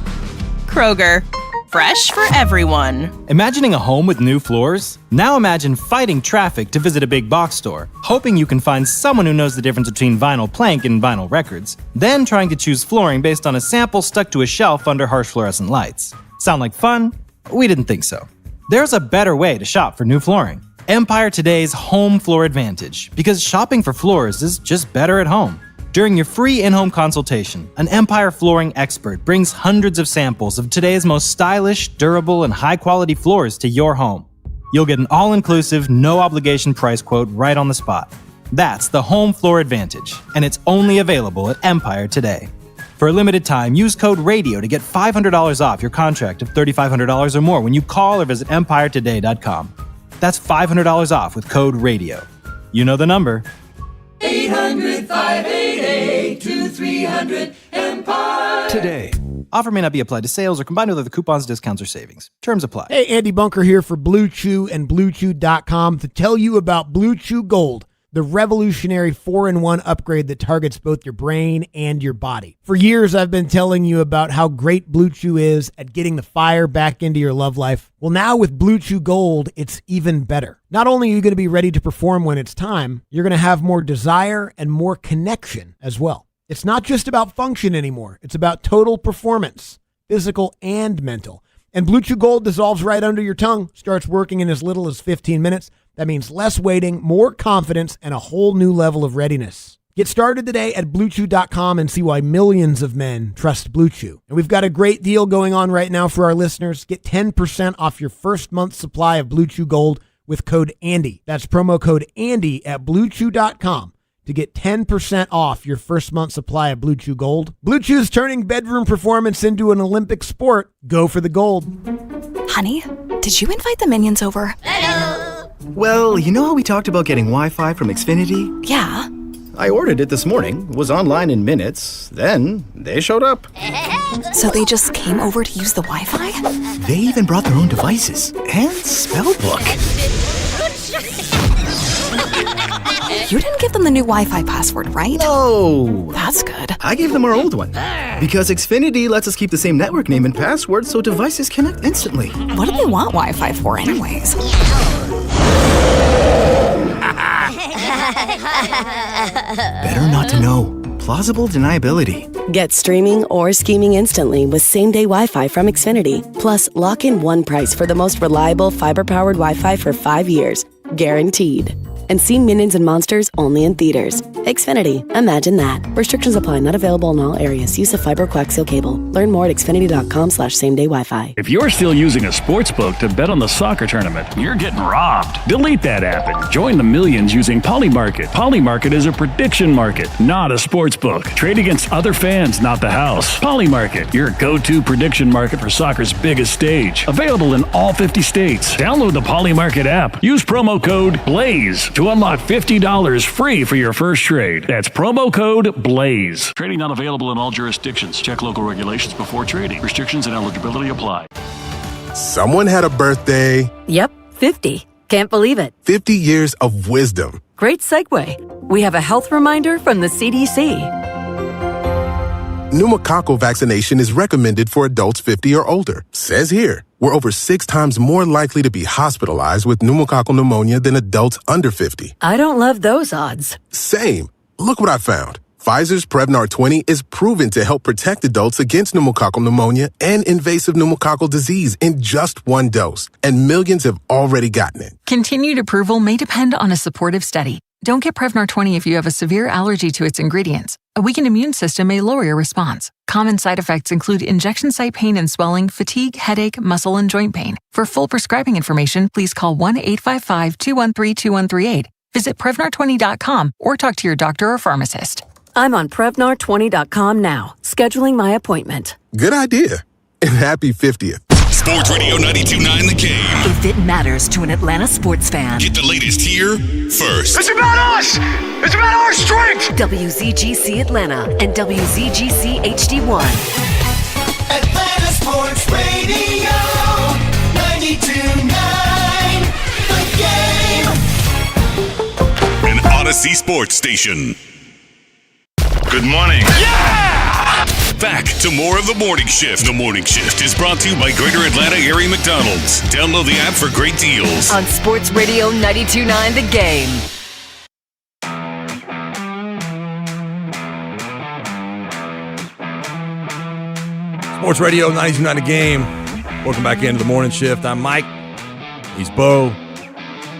Kroger, fresh for everyone. Imagining a home with new floors? Now imagine fighting traffic to visit a big box store, hoping you can find someone who knows the difference between vinyl plank and vinyl records, then trying to choose flooring based on a sample stuck to a shelf under harsh fluorescent lights. Sound like fun? We didn't think so. There's a better way to shop for new flooring. Empire Today's Home Floor Advantage, because shopping for floors is just better at home. During your free in-home consultation, an Empire flooring expert brings hundreds of samples of today's most stylish, durable, and high-quality floors to your home. You'll get an all-inclusive, no-obligation price quote right on the spot. That's the Home Floor Advantage, and it's only available at Empire Today. For a limited time, use code RADIO to get $500 off your contract of $3,500 or more when you call or visit EmpireToday.com. That's $500 off with code RADIO. You know the number. 800-588-2300 Today. Offer may not be applied to sales or combined with other coupons, discounts, or savings. Terms apply. Hey, Andy Bunker here for Blue Chew and BlueChew.com to tell you about Blue Chew Gold, the revolutionary 4-in-1 upgrade that targets both your brain and your body. For years, I've been telling you about how great Blue Chew is at getting the fire back into your love life. Well, now with Blue Chew Gold, it's even better. Not only are you going to be ready to perform when it's time, you're going to have more desire and more connection as well. It's not just about function anymore. It's about total performance, physical and mental. And Blue Chew Gold dissolves right under your tongue, starts working in as little as 15 minutes. That means less waiting, more confidence, and a whole new level of readiness. Get started today at BlueChew.com and see why millions of men trust Blue Chew. And we've got a great deal going on right now for our listeners. Get 10% off your first month's supply of Blue Chew Gold with code ANDY. That's promo code ANDY at BlueChew.com to get 10% off your first month's supply of Blue Chew Gold. Blue Chew's turning bedroom performance into an Olympic sport. Go for the gold. Honey, did you invite the minions over? Well, you know how we talked about getting Wi-Fi from Xfinity? Yeah. I ordered it this morning, was online in minutes, then they showed up. So they just came over to use the Wi-Fi? They even brought their own devices and spellbook. You didn't give them the new Wi-Fi password, right? No. That's good. I gave them our old one. Because Xfinity lets us keep the same network name and password so devices connect instantly. What do they want Wi-Fi for anyways? Better not to know. Plausible deniability. Get streaming or scheming instantly with same-day Wi-Fi from Xfinity. Plus, lock in one price for the most reliable fiber-powered Wi-Fi for 5 years. Guaranteed. And see Minions and Monsters only in theaters. Xfinity. Imagine that. Restrictions apply. Not available in all areas. Use of fiber coaxial cable. Learn more at xfinity.com/same-day Wi-Fi. If you're still using a sportsbook to bet on the soccer tournament, you're getting robbed. Delete that app and join the millions using Polymarket. Polymarket is a prediction market, not a sportsbook. Trade against other fans, not the house. Polymarket, your go-to prediction market for soccer's biggest stage. Available in all 50 states. Download the Polymarket app. Use promo code BLAZE to unlock $50 free for your first trade. That's promo code BLAZE. Trading not available in all jurisdictions. Check local regulations before trading. Restrictions and eligibility apply. Someone had a birthday. Yep, 50. Can't believe it. 50 years of wisdom. Great segue. We have a health reminder from the CDC. Pneumococcal vaccination is recommended for adults 50 or older. Says here, we're over 6 times more likely to be hospitalized with pneumococcal pneumonia than adults under 50. I don't love those odds. Same. Look what I found. Pfizer's Prevnar 20 is proven to help protect adults against pneumococcal pneumonia and invasive pneumococcal disease in just 1 dose. And millions have already gotten it. Continued approval may depend on a supportive study. Don't get Prevnar 20 if you have a severe allergy to its ingredients. A weakened immune system may lower your response. Common side effects include injection site pain and swelling, fatigue, headache, muscle, and joint pain. For full prescribing information, please call 1-855-213-2138. Visit Prevnar20.com or talk to your doctor or pharmacist. I'm on Prevnar20.com now, scheduling my appointment. Good idea. And happy 50th. Sports Radio 92.9 The Game. If it matters to an Atlanta sports fan. Get the latest here first. It's about us! It's about our strength! WZGC Atlanta and WZGC HD1. Atlanta Sports Radio 92.9 The Game. An Odyssey Sports Station. Good morning. Yeah! Back to more of The Morning Shift. The Morning Shift is brought to you by Greater Atlanta Area McDonald's. Download the app for great deals. On Sports Radio 92.9 The Game. Sports Radio 92.9 The Game. Welcome back into The Morning Shift. I'm Mike. He's Bo.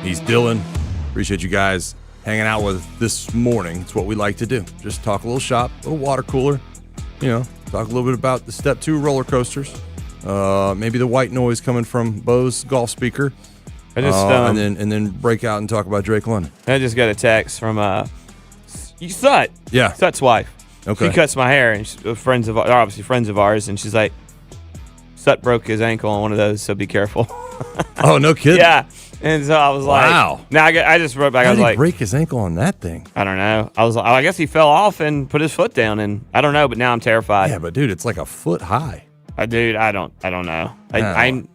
He's Dylan. Appreciate you guys hanging out with us this morning. It's what we like to do. Just talk a little shop, a little water cooler. You know, talk a little bit about the Step 2 roller coasters. Maybe the white noise coming from Bo's golf speaker. I just and then break out and talk about Drake London. I just got a text from Sut. Yeah. Sut's wife. Okay. She cuts my hair, and they're obviously friends of ours, and she's like, Sut broke his ankle on one of those, so be careful. Oh, no kidding. Yeah. And so I was like, wow. Now I just wrote back. How I was did he like, break his ankle on that thing? I don't know. I guess he fell off and put his foot down, and I don't know. But now I'm terrified. Yeah, but dude, it's like a foot high. Dude, I don't know. I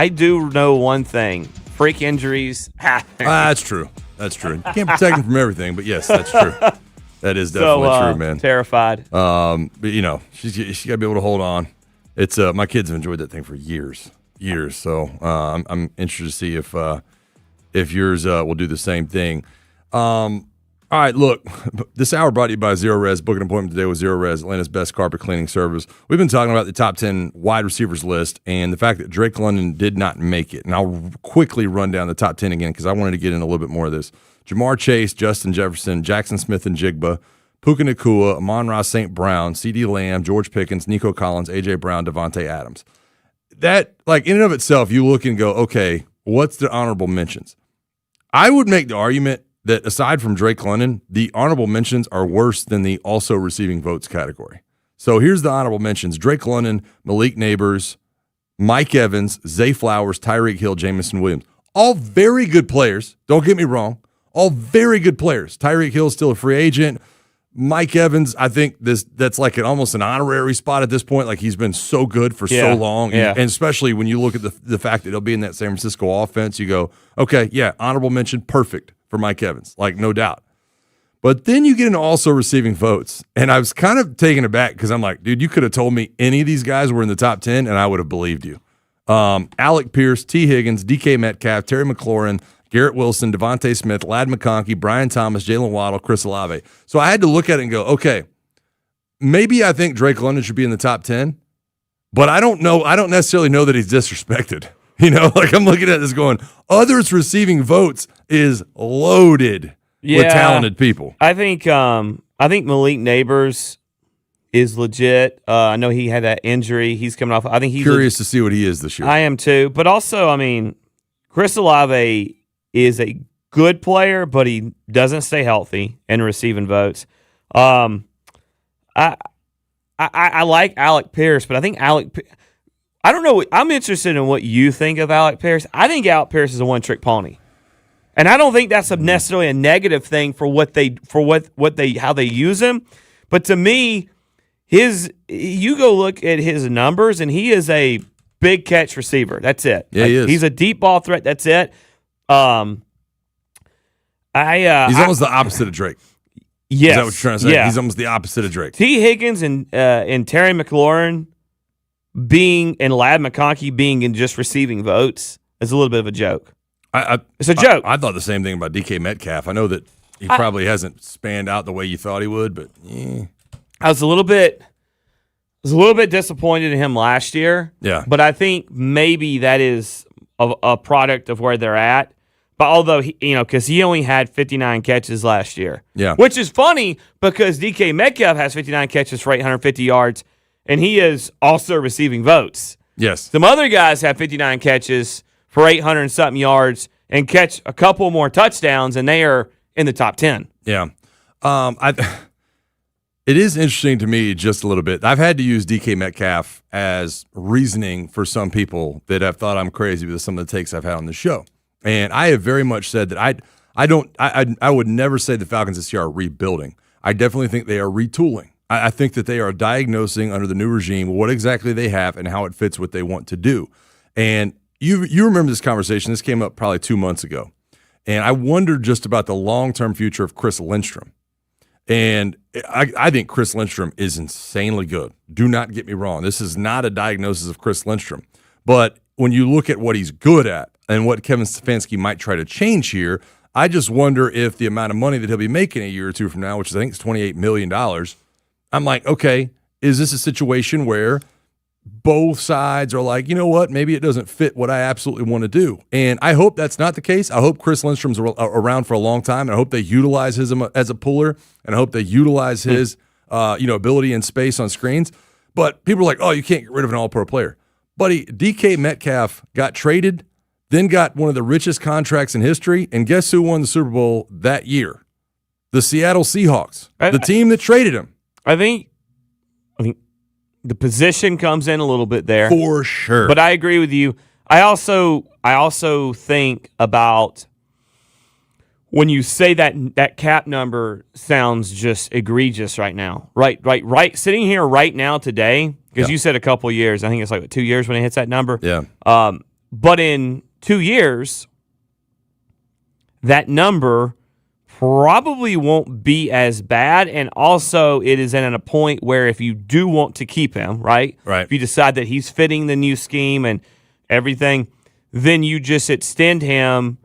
do know one thing: freak injuries happen. That's true. That's true. You can't protect him from everything, but yes, that's true. That is definitely true, man. Terrified. But you know, she's got to be able to hold on. It's my kids have enjoyed that thing for years. So I'm interested to see if yours will do the same thing. All right, look, this hour brought to you by Zero Res. Book an appointment today with Zero Res, Atlanta's best carpet cleaning service. We've been talking about the top 10 wide receivers list and the fact that Drake London did not make it. And I'll quickly run down the top 10 again because I wanted to get in a little bit more of this. Jamar Chase, Justin Jefferson, Jackson Smith and Jigba, Puka Nacua, Amon-Ra St. Brown, CeeDee Lamb, George Pickens, Nico Collins, A.J. Brown, Devontae Adams. That, like, in and of itself, you look and go, okay, what's the honorable mentions? I would make the argument that aside from Drake London, the honorable mentions are worse than the also receiving votes category. So here's the honorable mentions. Drake London, Malik Neighbors, Mike Evans, Zay Flowers, Tyreek Hill, Jameson Williams. All very good players. Don't get me wrong. All very good players. Tyreek Hill is still a free agent. Mike Evans, I think that's like almost an honorary spot at this point. Like he's been so good for so long. Yeah. And especially when you look at the fact that he'll be in that San Francisco offense, you go, okay, yeah, honorable mention, perfect for Mike Evans, like no doubt. But then you get into also receiving votes. And I was kind of taken aback because I'm like, dude, you could have told me any of these guys were in the top 10 and I would have believed you. Alec Pierce, T. Higgins, DK Metcalf, Terry McLaurin, Garrett Wilson, Devontae Smith, Ladd McConkey, Brian Thomas, Jalen Waddle, Chris Olave. So I had to look at it and go, okay, maybe I think Drake London should be in the top 10, but I don't know. I don't necessarily know that he's disrespected. You know, like I'm looking at this going, others receiving votes is loaded with talented people. I think Malik Neighbors is legit. I know he had that injury. He's coming off. I think he's curious to see what he is this year. I am too. But also, I mean, Chris Olave is a good player, but he doesn't stay healthy and receiving votes. I like Alec Pierce, but I think I don't know. I'm interested in what you think of Alec Pierce. I think Alec Pierce is a one-trick pony, and I don't think that's necessarily a negative thing for how they use him. But to me, you go look at his numbers, and he is a big catch receiver. That's it. Yeah, he is. He's a deep ball threat. That's it. He's almost the opposite of Drake. Yes. Is that what you're trying to say? Yeah. He's almost the opposite of Drake. T. Higgins and Terry McLaurin and Ladd McConkey being in just receiving votes is a little bit of a joke. It's a joke. I thought the same thing about DK Metcalf. I know that he probably hasn't spanned out the way you thought he would, but I was a little bit disappointed in him last year. Yeah. But I think maybe that is a product of where they're at. But although because he only had 59 catches last year, Yeah. which is funny because DK Metcalf has 59 catches for 850 yards, and he is also receiving votes. Yes. Some other guys have 59 catches for 800 and something yards and catch a couple more touchdowns, and they are in the top 10. Yeah. It is interesting to me just a little bit. I've had to use DK Metcalf as reasoning for some people that have thought I'm crazy with some of the takes I've had on the show. And I have very much said that I would never say the Falcons this year are rebuilding. I definitely think they are retooling. I think that they are diagnosing under the new regime what exactly they have and how it fits what they want to do. And you remember this conversation. This came up probably 2 months ago. And I wondered just about the long-term future of Chris Lindstrom. And I think Chris Lindstrom is insanely good. Do not get me wrong. This is not a diagnosis of Chris Lindstrom. But when you look at what he's good at and what Kevin Stefanski might try to change here, I just wonder if the amount of money that he'll be making a year or two from now, which I think is $28 million, I'm like, okay, is this a situation where both sides are like, you know what, maybe it doesn't fit what I absolutely want to do? And I hope that's not the case. I hope Chris Lindstrom's around for a long time, and I hope they utilize him as a puller, and I hope they utilize his ability and space on screens. But people are like, oh, you can't get rid of an all-pro player. Buddy, DK Metcalf got traded, then got one of the richest contracts in history, and guess who won the Super Bowl that year? The Seattle Seahawks, the team that traded him. I think the position comes in a little bit there. For sure. But I agree with you. I also think about when you say that cap number sounds just egregious right now. Right. Sitting here right now today, because you said a couple of years. I think it's like 2 years when it hits that number. Yeah. But in 2 years, that number probably won't be as bad, and also it is at a point where if you do want to keep him, right? If you decide that he's fitting the new scheme and everything, then you just extend him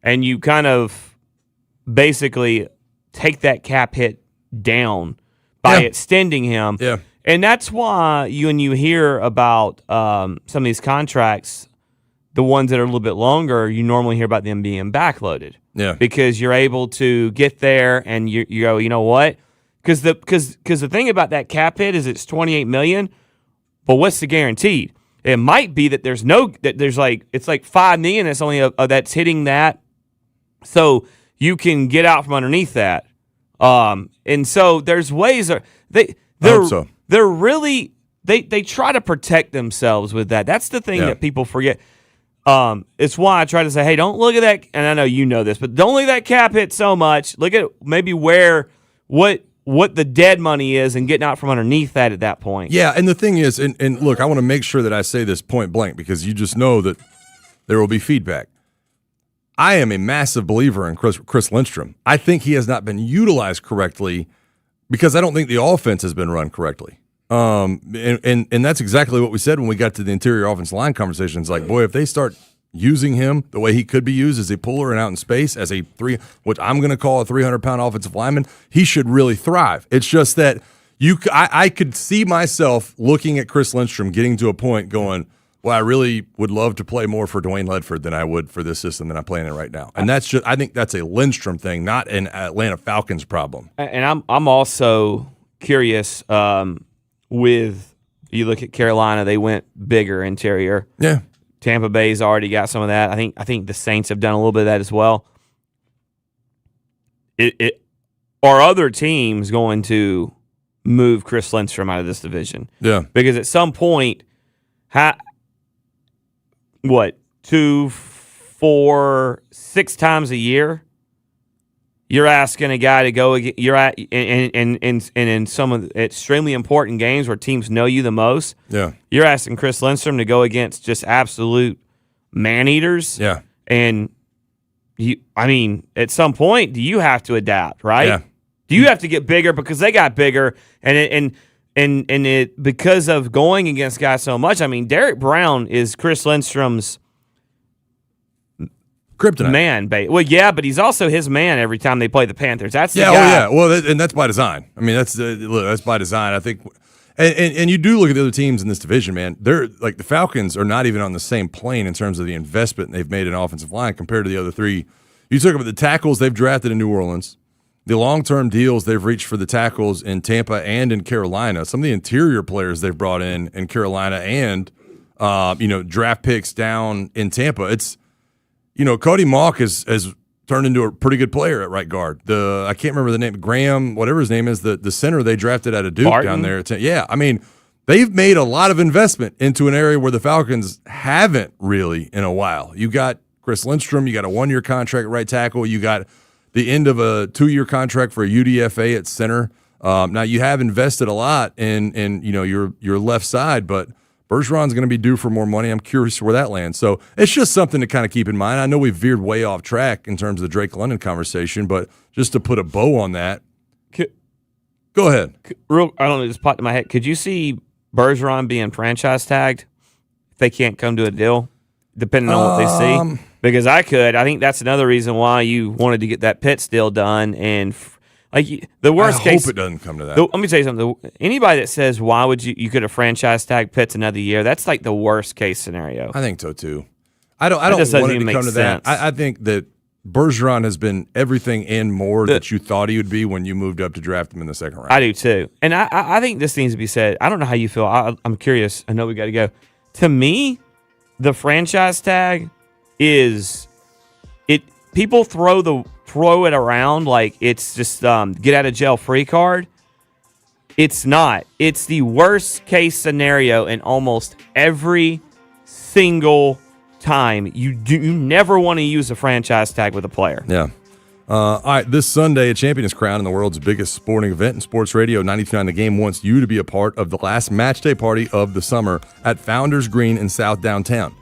and you kind of basically take that cap hit down by extending him. Yeah. And that's why when you hear about some of these contracts, the ones that are a little bit longer, you normally hear about them being backloaded. Yeah. Because you're able to get there and you go, you know what? Because the thing about that cap hit is it's $28 million, but what's the guaranteed? It might be that it's like $5 million that's only that's hitting that, so you can get out from underneath that. And so there's ways they're really they try to protect themselves with that. That's the thing that people forget. It's why I try to say, hey, don't look at that, and I know you know this, but don't look at that cap hit so much. Look at maybe what the dead money is and getting out from underneath that at that point. Yeah, and the thing is, and look, I want to make sure that I say this point blank because you just know that there will be feedback. I am a massive believer in Chris Lindstrom. I think he has not been utilized correctly because I don't think the offense has been run correctly. And that's exactly what we said when we got to the interior offensive line conversations. Like, boy, if they start using him the way he could be used as a puller and out in space as what I'm going to call a 300-pound offensive lineman, he should really thrive. It's just that I could see myself looking at Chris Lindstrom getting to a point going, well, I really would love to play more for Dwayne Ledford than I would for this system that I'm playing in right now. And I think that's a Lindstrom thing, not an Atlanta Falcons problem. And I'm also curious. With you look at Carolina, they went bigger interior. Yeah. Tampa Bay's already got some of that. I think the Saints have done a little bit of that as well. Are other teams going to move Chris Lindstrom out of this division? Yeah. Because at some point, 2, 4, 6 times a year, you're asking a guy to go. You're at in some of the extremely important games where teams know you the most. Yeah, you're asking Chris Lindstrom to go against just absolute man eaters. Yeah, and at some point, do you have to adapt? Right? Yeah. Do you have to get bigger because they got bigger and because of going against guys so much? I mean, Derek Brown is Chris Lindstrom's kryptonite man, well, yeah, but he's also his man every time they play the Panthers. That's the guy. Oh yeah. Well, and that's by design. I mean, that's by design. I think, And you do look at the other teams in this division, man. They're like the Falcons are not even on the same plane in terms of the investment they've made in offensive line compared to the other three. You talk about the tackles they've drafted in New Orleans, the long-term deals they've reached for the tackles in Tampa and in Carolina, some of the interior players they've brought in Carolina, and draft picks down in Tampa. It's Cody Mauch has turned into a pretty good player at right guard. I can't remember the name, Graham, whatever his name is, the center they drafted out of Duke down there. Yeah, I mean, they've made a lot of investment into an area where the Falcons haven't really in a while. You got Chris Lindstrom, you got a 1-year contract at right tackle, you got the end of a 2-year contract for a UDFA at center. Now you have invested a lot in your left side, but Bergeron's going to be due for more money. I'm curious where that lands. So it's just something to kind of keep in mind. I know we veered way off track in terms of the Drake London conversation, but just to put a bow on that. Go ahead. I don't know, just popped in my head. Could you see Bergeron being franchise tagged if they can't come to a deal, depending on what they see? Because I think that's another reason why you wanted to get that Pitts deal done. And the worst case, I hope it doesn't come to that. Let me tell you something. Anybody that says why would you could have franchise tag Pitts another year, that's like the worst case scenario. I think so too. I don't want it to come to that. I think that Bergeron has been everything and more that you thought he would be when you moved up to draft him in the second round. I do too. And I think this needs to be said. I don't know how you feel. I'm curious. I know we got to go. To me, the franchise tag is it. People throw it around like it's just get out of jail free card. It's not. It's the worst case scenario in almost every single time. You never want to use a franchise tag with a player. Yeah. All right, this Sunday, a champion is crowned in the world's biggest sporting event, and Sports Radio 92.9 The Game wants you to be a part of the last match day party of the summer at Founders Green in South Downtown.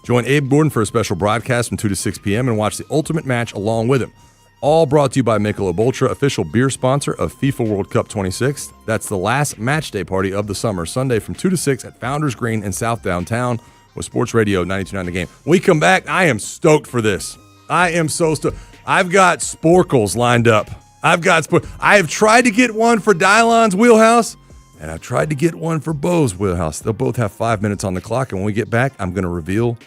Join Abe Gordon for a special broadcast from 2 to 6 p.m. and watch the ultimate match along with him. All brought to you by Michelob Ultra, official beer sponsor of FIFA World Cup 26. That's the last match day party of the summer, Sunday from 2 to 6 at Founders Green in South Downtown with Sports Radio 92.9 The Game. When we come back, I am stoked for this. I am so stoked. I've got sporkles lined up. I have tried to get one for Dylon's wheelhouse, and I've tried to get one for Bo's wheelhouse. They'll both have 5 minutes on the clock, and when we get back, I'm going to reveal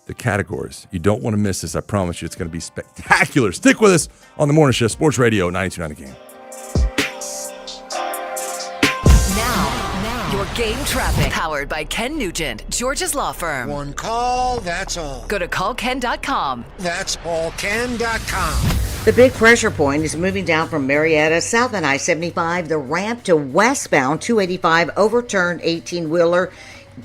the categories. You don't want to miss this. I promise you it's going to be spectacular. Stick with us on the Morning Shift, Sports Radio 92.9 The Game. Now, your game traffic. Powered by Ken Nugent, George's Law Firm. One call, that's all. Go to callken.com. That's allken.com. The big pressure point is moving down from Marietta south on I-75. The ramp to westbound 285 overturned 18-wheeler.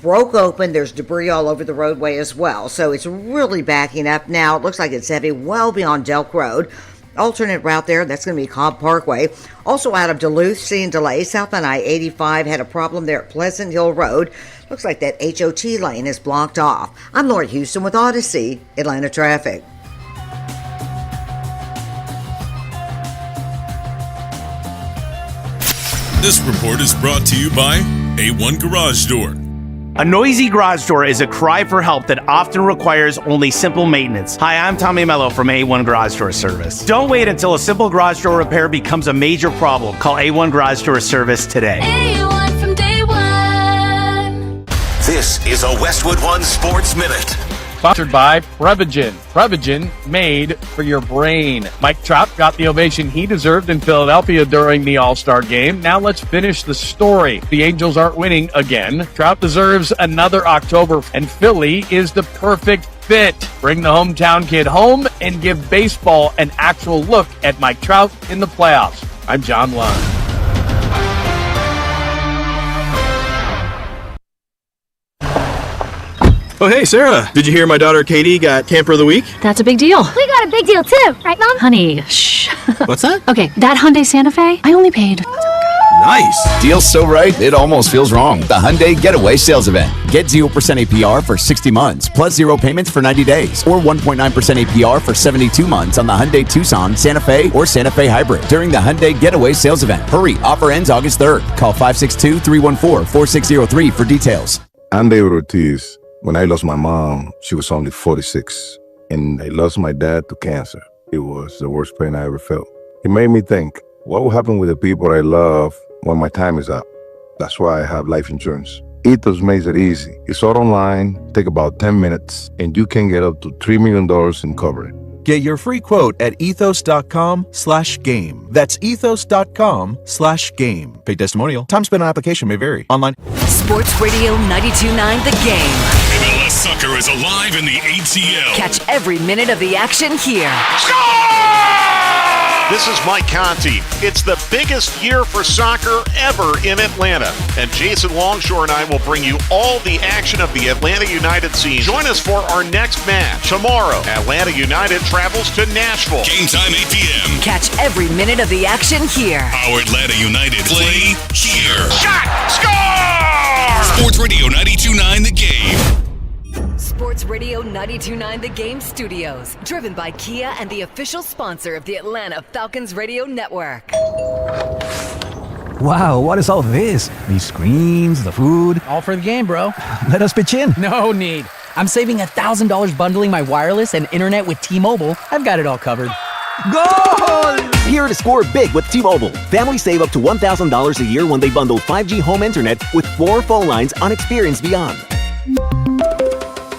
Broke open. There's debris all over the roadway as well. So it's really backing up now. It looks like it's heavy well beyond Delk Road. Alternate route there, that's going to be Cobb Parkway. Also out of Duluth, seeing delays. South on I-85 had a problem there at Pleasant Hill Road. Looks like that HOT lane is blocked off. I'm Lori Houston with Odyssey, Atlanta Traffic. This report is brought to you by A1 Garage Door. A noisy garage door is a cry for help that often requires only simple maintenance. Hi, I'm Tommy Mello from A1 Garage Door Service. Don't wait until a simple garage door repair becomes a major problem. Call A1 Garage Door Service today. A1 from day one. This is a Westwood One Sports Minute. Sponsored by Prevagen. Prevagen made for your brain. Mike Trout got the ovation he deserved in Philadelphia during the All-Star game. Now let's finish the story. The Angels aren't winning again. Trout deserves another October, and Philly is the perfect fit. Bring the hometown kid home and give baseball an actual look at Mike Trout in the playoffs. I'm John Lund. Oh, hey, Sarah. Did you hear my daughter Katie got Camper of the Week? That's a big deal. We got a big deal too, right, Mom? Honey, shh. What's that? Okay, that Hyundai Santa Fe, I only paid. Nice. Deal's so right, it almost feels wrong. The Hyundai Getaway Sales Event. Get 0% APR for 60 months, plus 0 payments for 90 days, or 1.9% APR for 72 months on the Hyundai Tucson, Santa Fe, or Santa Fe Hybrid during the Hyundai Getaway Sales Event. Hurry, offer ends August 3rd. Call 562-314-4603 for details. I'm David Ortiz. When I lost my mom, she was only 46, and I lost my dad to cancer. It was the worst pain I ever felt. It made me think, what will happen with the people I love when my time is up? That's why I have life insurance. Ethos makes it easy. It's all online, take about 10 minutes, and you can get up to $3 million in coverage. Get your free quote at ethos.com/game. That's ethos.com/game. Paid testimonial. Time spent on application may vary. Online. Sports Radio 92.9 The Game. MLS soccer is alive in the ATL. Catch every minute of the action here. This is Mike Conti. It's the biggest year for soccer ever in Atlanta. And Jason Longshore and I will bring you all the action of the Atlanta United scene. Join us for our next match. Tomorrow, Atlanta United travels to Nashville. Game time 8 p.m. Catch every minute of the action here. Our Atlanta United play here. Shot! Score! Sports Radio 92.9 The Game. Sports Radio 92.9 The Game Studios. Driven by Kia and the official sponsor of the Atlanta Falcons Radio Network. Wow, what is all this? These screens, the food. All for the game, bro. Let us pitch in. No need. I'm saving $1,000 bundling my wireless and internet with T-Mobile. I've got it all covered. Goal! Here to score big with T-Mobile. Families save up to $1,000 a year when they bundle 5G home internet with 4 phone lines on Experience Beyond.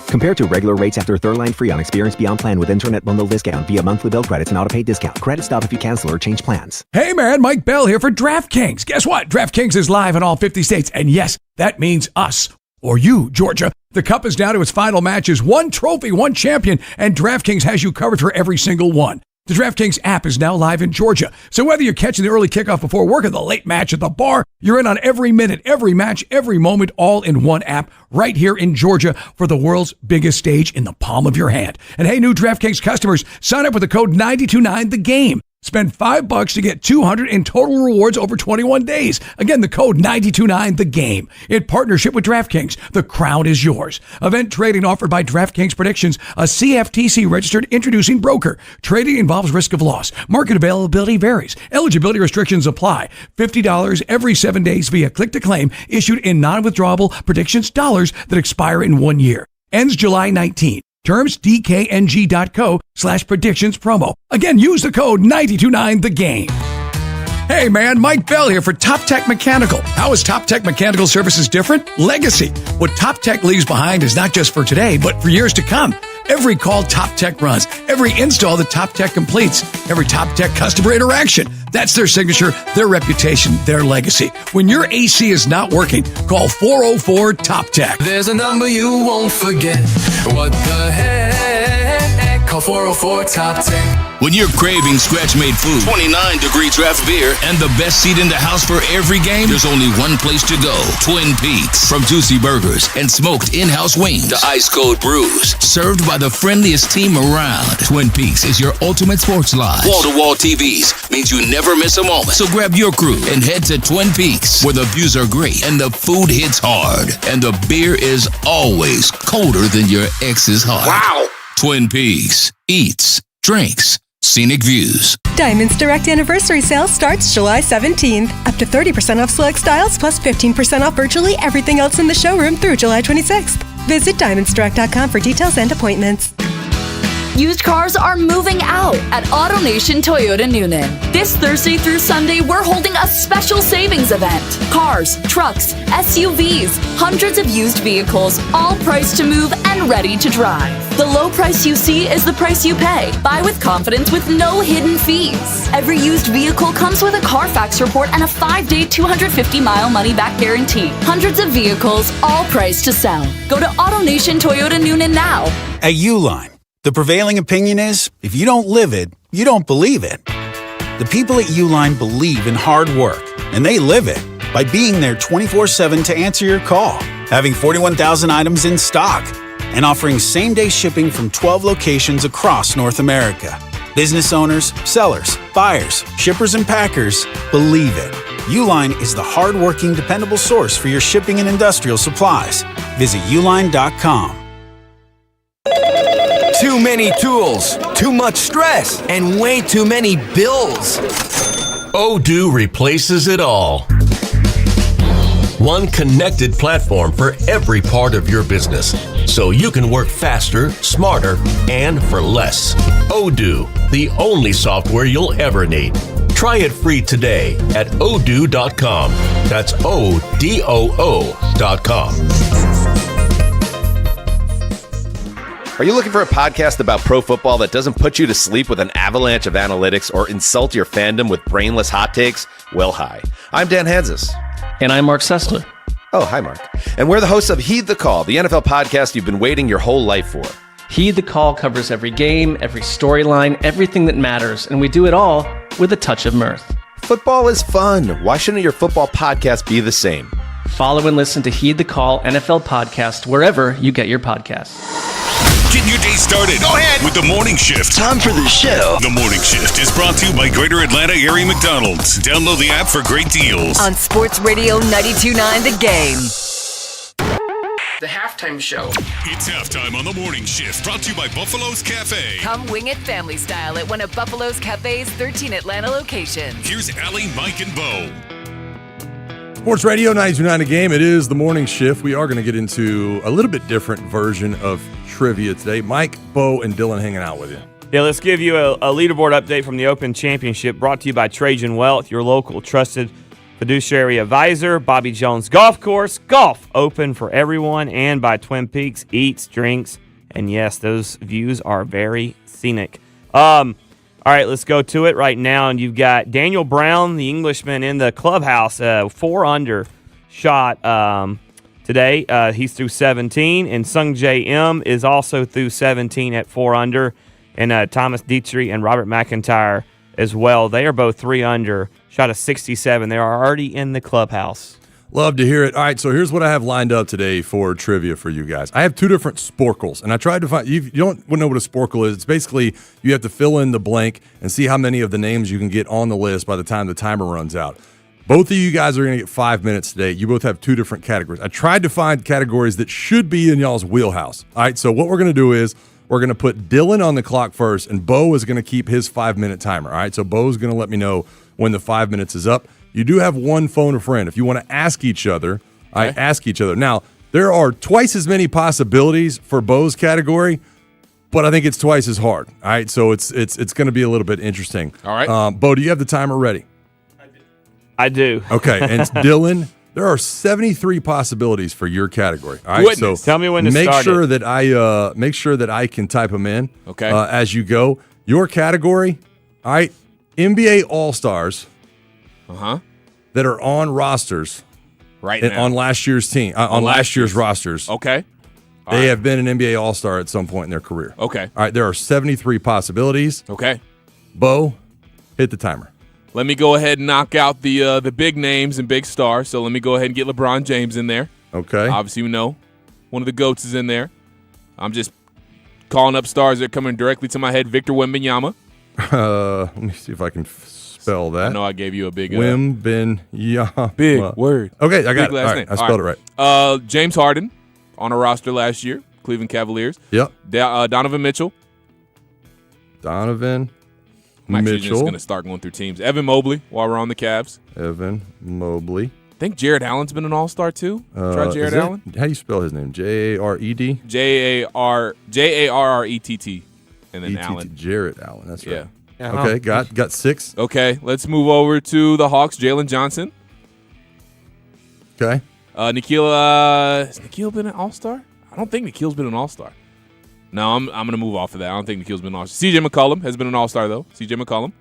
Compared to regular rates after third line free on Experience Beyond plan with internet bundle discount via monthly bill credits and auto-pay discount. Credit stop if you cancel or change plans. Hey man, Mike Bell here for DraftKings. Guess what? DraftKings is live in all 50 states. And yes, that means us. Or you, Georgia. The Cup is down to its final matches. 1 trophy, 1 champion. And DraftKings has you covered for every single one. The DraftKings app is now live in Georgia. So whether you're catching the early kickoff before work or the late match at the bar, you're in on every minute, every match, every moment, all in one app right here in Georgia for the world's biggest stage in the palm of your hand. And hey, new DraftKings customers, sign up with the code 929THEGAME. Spend $5 to get $200 in total rewards over 21 days. Again, the code 929THEGAME. In partnership with DraftKings, the crown is yours. Event trading offered by DraftKings Predictions, a CFTC registered introducing broker. Trading involves risk of loss. Market availability varies. Eligibility restrictions apply. $50 every 7 days via click to claim, issued in non-withdrawable predictions dollars that expire in 1 year. Ends July 19. Terms dkng.co/predictions promo. Again, use the code 929THEGAME. Hey man, Mike Bell here for Top Tech Mechanical. How is Top Tech Mechanical Services different? Legacy. What Top Tech leaves behind is not just for today, but for years to come. Every call Top Tech runs, every install that Top Tech completes, every Top Tech customer interaction. That's their signature, their reputation, their legacy. When your AC is not working, call 404-TOP-TECH. There's a number you won't forget. What the heck? Call 404-TOP-TECH. When you're craving scratch-made food, 29-degree draft beer, and the best seat in the house for every game, there's only one place to go. Twin Peaks. From juicy burgers and smoked in-house wings to ice-cold brews, served by the friendliest team around. Twin Peaks is your ultimate sports lodge. Wall-to-wall TVs means you never miss a moment. So grab your crew and head to Twin Peaks, where the views are great and the food hits hard. And the beer is always colder than your ex's heart. Wow! Twin Peaks. Eats, drinks, scenic views. Diamonds Direct Anniversary Sale starts July 17th. Up to 30% off select styles plus 15% off virtually everything else in the showroom through July 26th. Visit diamondsdirect.com for details and appointments. Used cars are moving out at AutoNation Toyota Noonan. This Thursday through Sunday, we're holding a special savings event. Cars, trucks, SUVs, hundreds of used vehicles, all priced to move and ready to drive. The low price you see is the price you pay. Buy with confidence with no hidden fees. Every used vehicle comes with a Carfax report and a 5-day, 250-mile money-back guarantee. Hundreds of vehicles, all priced to sell. Go to AutoNation Toyota Noonan now. At Uline, the prevailing opinion is, if you don't live it, you don't believe it. The people at Uline believe in hard work, and they live it by being there 24/7 to answer your call, having 41,000 items in stock, and offering same-day shipping from 12 locations across North America. Business owners, sellers, buyers, shippers, and packers believe it. Uline is the hard-working, dependable source for your shipping and industrial supplies. Visit uline.com. Too many tools, too much stress, and way too many bills. Odoo replaces it all. One connected platform for every part of your business, so you can work faster, smarter, and for less. Odoo, the only software you'll ever need. Try it free today at odoo.com. That's ODOO.com. Are you looking for a podcast about pro football that doesn't put you to sleep with an avalanche of analytics or insult your fandom with brainless hot takes? Well, hi. I'm Dan Hansis. And I'm Mark Sessler. Oh, hi, Mark. And we're the hosts of Heed the Call, the NFL podcast you've been waiting your whole life for. Heed the Call covers every game, every storyline, everything that matters, and we do it all with a touch of mirth. Football is fun. Why shouldn't your football podcast be the same? Follow and listen to Heed the Call NFL podcast wherever you get your podcasts. Getting your day started. Go ahead with the Morning Shift. Time for the show. The Morning Shift is brought to you by Greater Atlanta Area McDonald's. Download the app for great deals. On Sports Radio 92.9 The Game. The halftime show. It's halftime on the Morning Shift, brought to you by Buffalo's Cafe. Come wing it family style at one of Buffalo's Cafe's 13 Atlanta locations. Here's Allie, Mike, and Bo. Sports Radio 92.9 The Game. It is the Morning Shift. We are going to get into a little bit different version of trivia today. Mike, Bo, and Dylan hanging out with you. Yeah, let's give you a leaderboard update from the Open Championship, brought to you by Trajan Wealth, your local trusted fiduciary advisor. Bobby Jones Golf Course, golf open for everyone, and by Twin Peaks Eats, Drinks, and yes, those views are very scenic. All right, let's go to it right now, and you've got Daniel Brown, the Englishman, in the clubhouse, 4 under shot today. He's through 17, and Sung J M is also through 17 at 4 under, and Thomas Dietrich and Robert McIntyre as well. They are both 3 under, shot a 67. They are already in the clubhouse. Love to hear it. All right, so here's what I have lined up today for trivia for you guys. I have 2 different sporkles, and I tried to find – you don't know what a sporkle is. It's basically you have to fill in the blank and see how many of the names you can get on the list by the time the timer runs out. Both of you guys are going to get 5 minutes today. You both have 2 different categories. I tried to find categories that should be in y'all's wheelhouse. All right, so what we're going to do is we're going to put Dylan on the clock first, and Bo is going to keep his 5-minute timer. All right, so Bo's going to let me know when the 5 minutes is up. You do have one phone a friend. If you want to ask each other, ask each other. Now, there are twice as many possibilities for Bo's category, but I think it's twice as hard. All right, so it's going to be a little bit interesting. All right. Bo, do you have the timer ready? I do. Okay, and Dylan, there are 73 possibilities for your category. All right, Goodness. So tell me when to make start sure it. that make sure that I can type them in. Okay. As you go, your category. All right, NBA All-Stars. That are on rosters now. on last year's team, on last year's rosters. Okay. They have been an NBA All-Star at some point in their career. Okay. All right, there are 73 possibilities. Okay. Bo, hit the timer. Let me go ahead and knock out the big names and big stars. So let me go ahead and get LeBron James in there. Okay. Obviously, you know, one of the GOATs is in there. I'm just calling up stars that are coming directly to my head. Victor Wembanyama. Let me see if I can spell that. I know I gave you a big Wembanyama. Big word. Okay, I got big it. All right, I spelled it right. James Harden on a roster last year, Cleveland Cavaliers. Yep. Donovan Mitchell. Donovan I'm actually Mitchell. just going to start going through teams. Evan Mobley while we're on the Cavs. Evan Mobley. I think Jared Allen's been an all-star too. Try Jared Allen. How do you spell his name? J-A-R-E-D? J-A-R-E-T-T. And then Allen. Jared Allen. That's right. Yeah. Okay, got 6. Okay, let's move over to the Hawks. Jalen Johnson. Okay. Nikhil, has Nikhil been an all-star? I don't think Nikhil's been an all-star. No, I'm going to move off of that. I don't think Nikhil's been an all-star. CJ McCollum has been an all-star, though. CJ McCollum.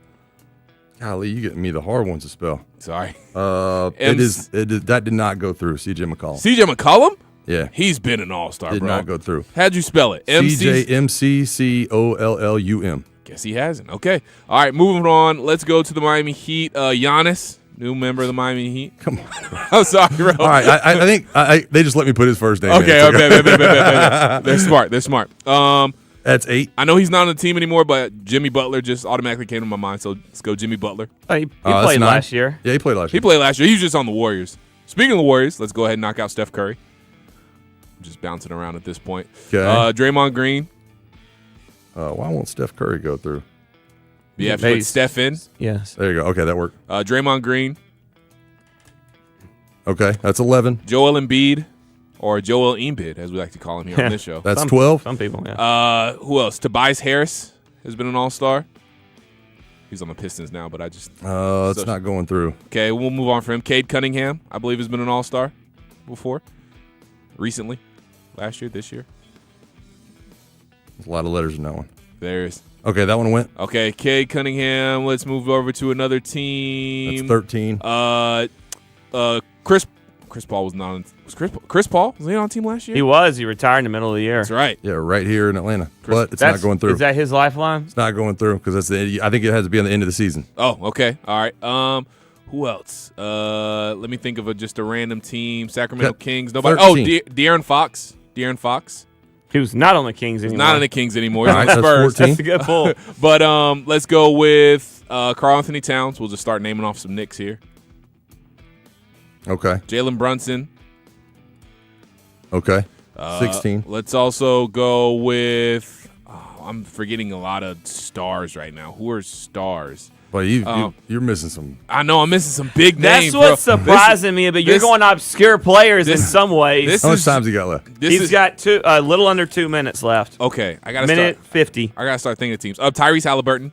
Golly, you getting me the hard ones to spell. Sorry. That did not go through, CJ McCollum. CJ McCollum? Yeah. He's been an all-star, Did bro. not go through. How'd you spell it? CJ-M-C-C-O-L-L-U-M. Guess he hasn't. Okay. All right, moving on. Let's go to the Miami Heat. Giannis, new member of the Miami Heat. Come on. I'm sorry, bro. All right, I think they just let me put his first name Okay, in. okay. They're smart. They're smart. That's 8. I know he's not on the team anymore, but Jimmy Butler just automatically came to my mind, so let's go Jimmy Butler. He played last year. Yeah, he played last year. He played last year. He was just on the Warriors. Speaking of the Warriors, let's go ahead and knock out Steph Curry. I'm just bouncing around at this point. Okay. Draymond Green. Why won't Steph Curry go through? You have to put Steph in. Yes. There you go. Okay, that worked. Draymond Green. Okay, that's 11. Joel Embiid, or Joel Embiid, as we like to call him here on this show. That's 12. Some people, yeah. Who else? Tobias Harris has been an all-star. He's on the Pistons now, but I just. It's not going through. Okay, we'll move on from him. Cade Cunningham, I believe, has been an All-Star before. Recently. Last year, this year. There's a lot of letters in that one. There's. Okay, that one went. Okay, Cade Cunningham. Let's move over to another team. That's 13. Chris Paul was not on. Chris Paul? Was he on the team last year? He was. He retired in the middle of the year. That's right. Yeah, right here in Atlanta. But it's not going through. Is that his lifeline? It's not going through because I think it has to be on the end of the season. Oh, okay. All right. Who else? Let me think of just a random team. Sacramento Kings. Nobody. 13. Oh, De'Aaron Fox. De'Aaron Fox. He was not on the Kings anymore. He's not on the Kings anymore. He's All on right, the that's Spurs. 14. That's a good pull. But let's go with Karl Anthony Towns. We'll just start naming off some Knicks here. Okay. Jalen Brunson. Okay. 16. Let's also go with. I'm forgetting a lot of stars right now. Who are stars? But you're missing some. I know I'm missing some big names. That's what's surprising me, but you're going to obscure players in some ways. How much time's he got left? He's got a little under 2 minutes left. Okay, I got minute 50. I gotta start thinking of teams. Tyrese Halliburton.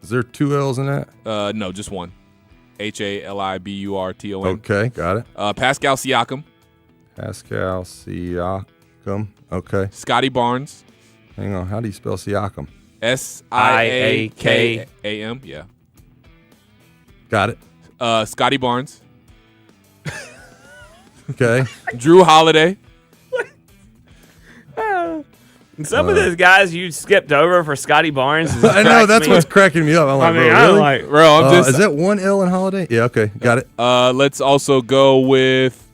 Is there 2 L's in that? No, just one. Haliburton. Okay, got it. Pascal Siakam. Pascal Siakam. Okay. Scotty Barnes. Hang on. How do you spell Siakam? Siakam. Yeah. Got it. Scotty Barnes. Okay. Drew Holiday. Some of those guys you skipped over for Scotty Barnes. I know, that's what's cracking me up. I'm like, bro, really? Is that 1 L in Holiday? Yeah, okay. Got it. Let's also go with.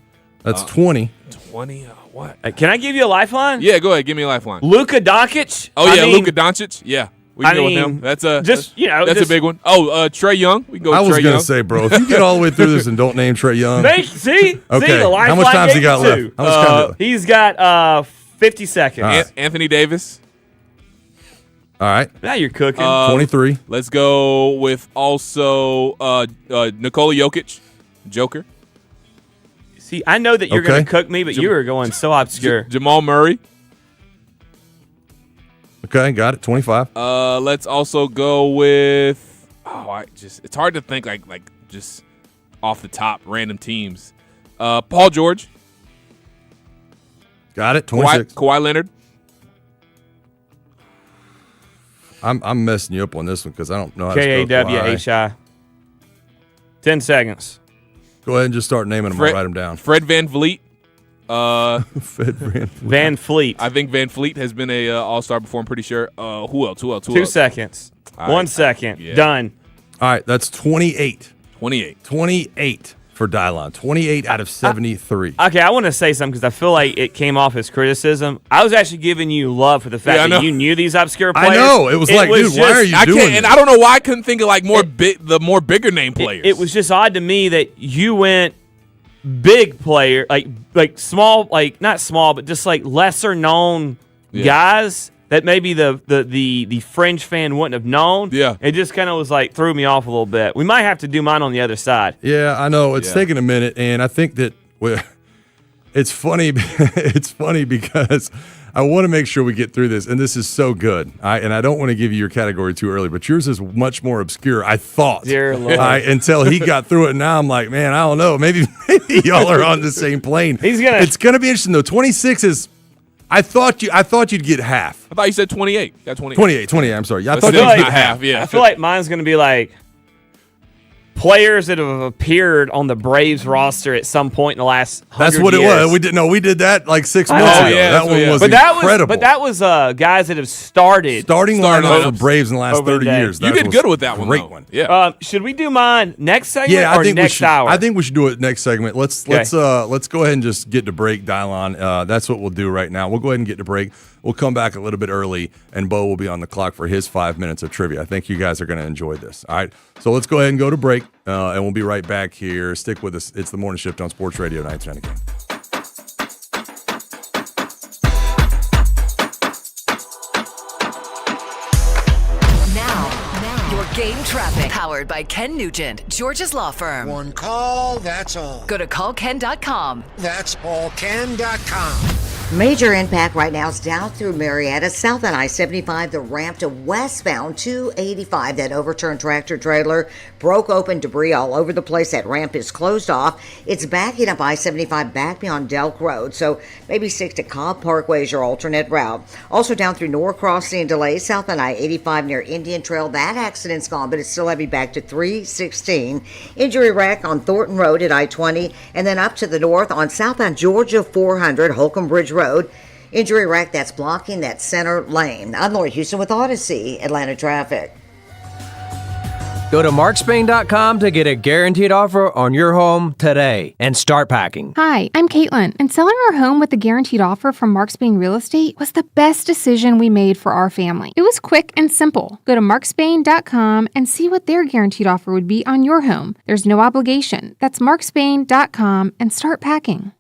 That's 20. 20. What? Can I give you a lifeline? Yeah, go ahead. Give me a lifeline. Luka Doncic. Oh, yeah, Luka Doncic. Yeah. We can go with him. That's a a big one. Oh, Trey Young. We can go with Trey Young. I was going to say, bro, if you get all the way through this and don't name Trey Young. See? Okay. See, the lifeline how much time's he gave got you left? two. How much time left? He's got 50 seconds. Right. Anthony Davis. All right. Now you're cooking. 23. Let's go with also Nikola Jokic. Joker. See, I know that you're going to cook me, but you were going so obscure. Jamal Murray. Okay, got it. 25. Let's also go with. It's hard to think like just off the top random teams. Paul George. Got it. 26. Kawhi Leonard. I'm messing you up on this one because I don't know how to spell Kawhi. 10 seconds. Go ahead and just start naming them. I'll write them down. Fred VanVleet. Van Fleet. I think Van Fleet has been a All-Star before. I'm pretty sure. Who else? 2 seconds. 1 second. Yeah. Done. All right, that's 28. 28 for Dylon. 28 out of 73. Okay, I want to say something because I feel like it came off as criticism. I was actually giving you love for the fact that you knew these obscure players. I know. It was dude, why are you doing this? And I don't know why I couldn't think of like the more bigger name players. It was just odd to me that you went big player, like small, like not small, but just like lesser known guys that maybe the fringe fan wouldn't have known. Yeah. It just kind of was like threw me off a little bit. We might have to do mine on the other side. Yeah, I know. It's taking a minute, and I think that it's funny. It's funny because I want to make sure we get through this, and this is so good. And I don't want to give you your category too early, but yours is much more obscure, I thought. Dear Lord. Until he got through it, and now I'm like, man, I don't know. Maybe y'all are on the same plane. It's gonna be interesting though. 26 is. I thought you'd get half. I thought you said 28. Got 28. I'm sorry. I thought you'd get half. Yeah. I feel like mine's going to be like players that have appeared on the Braves roster at some point in the last 100 That's what years. it was. We did that like 6 months ago. Yeah, that one was incredible. But that was guys that have starting lineup for Braves in the last 30 years. You did good with that one. Great one. Yeah. Should we do mine next segment I or think next hour? I think we should do it next segment. Let's go ahead and just get to break, Dylon. That's what we'll do right now. We'll go ahead and get to break. We'll come back a little bit early, and Bo will be on the clock for his 5 minutes of trivia. I think you guys are going to enjoy this. All right, so let's go ahead and go to break, and we'll be right back here. Stick with us. It's the Morning Shift on Sports Radio 910 again. Now, your game traffic. Powered by Ken Nugent, Georgia's law firm. One call, that's all. Go to callken.com. That's allken.com. Major impact right now is down through Marietta, south on I-75, the ramp to westbound 285. That overturned tractor trailer broke open, debris all over the place. That ramp is closed off. It's backing up I-75 back beyond Delk Road, so maybe stick to Cobb Parkway as your alternate route. Also down through Norcross, seeing delays south on I-85 near Indian Trail. That accident's gone, but it's still heavy back to 316. Injury wreck on Thornton Road at I-20, and then up to the north on southbound Georgia 400, Holcomb Bridge Road. Injury wreck that's blocking that center lane. I'm Lori Houston with Odyssey Atlanta Traffic. Go to markspain.com to get a guaranteed offer on your home today and start packing. Hi, I'm Caitlin, and selling our home with a guaranteed offer from Mark Spain Real Estate was the best decision we made for our family. It was quick and simple. Go to markspain.com and see what their guaranteed offer would be on your home. There's no obligation. That's markspain.com and start packing.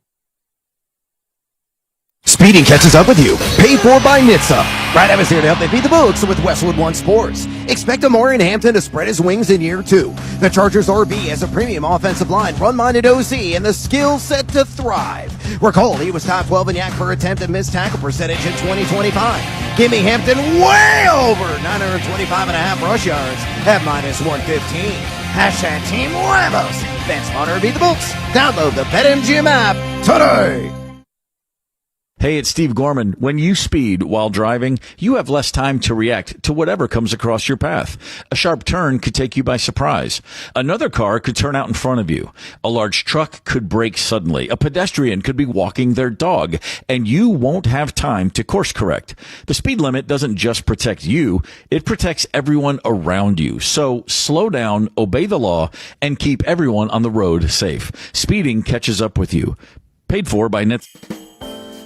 Speeding catches up with you. Paid for by NHTSA. Brad Evans here to help they beat the books with Westwood One Sports. Expect Amari Hampton to spread his wings in year 2. The Chargers RB has a premium offensive line, run-minded OC, and the skill set to thrive. Recall, he was top 12 in YAC per attempt and missed tackle percentage in 2025. Give me Hampton way over 925.5 rush yards at -115. Hashtag Team Huevos. Bet smarter, beat the books. Download the BetMGM app today. Hey, it's Steve Gorman. When you speed while driving, you have less time to react to whatever comes across your path. A sharp turn could take you by surprise. Another car could turn out in front of you. A large truck could brake suddenly. A pedestrian could be walking their dog, and you won't have time to course correct. The speed limit doesn't just protect you, it protects everyone around you. So slow down, obey the law, and keep everyone on the road safe. Speeding catches up with you. Paid for by NHTSA.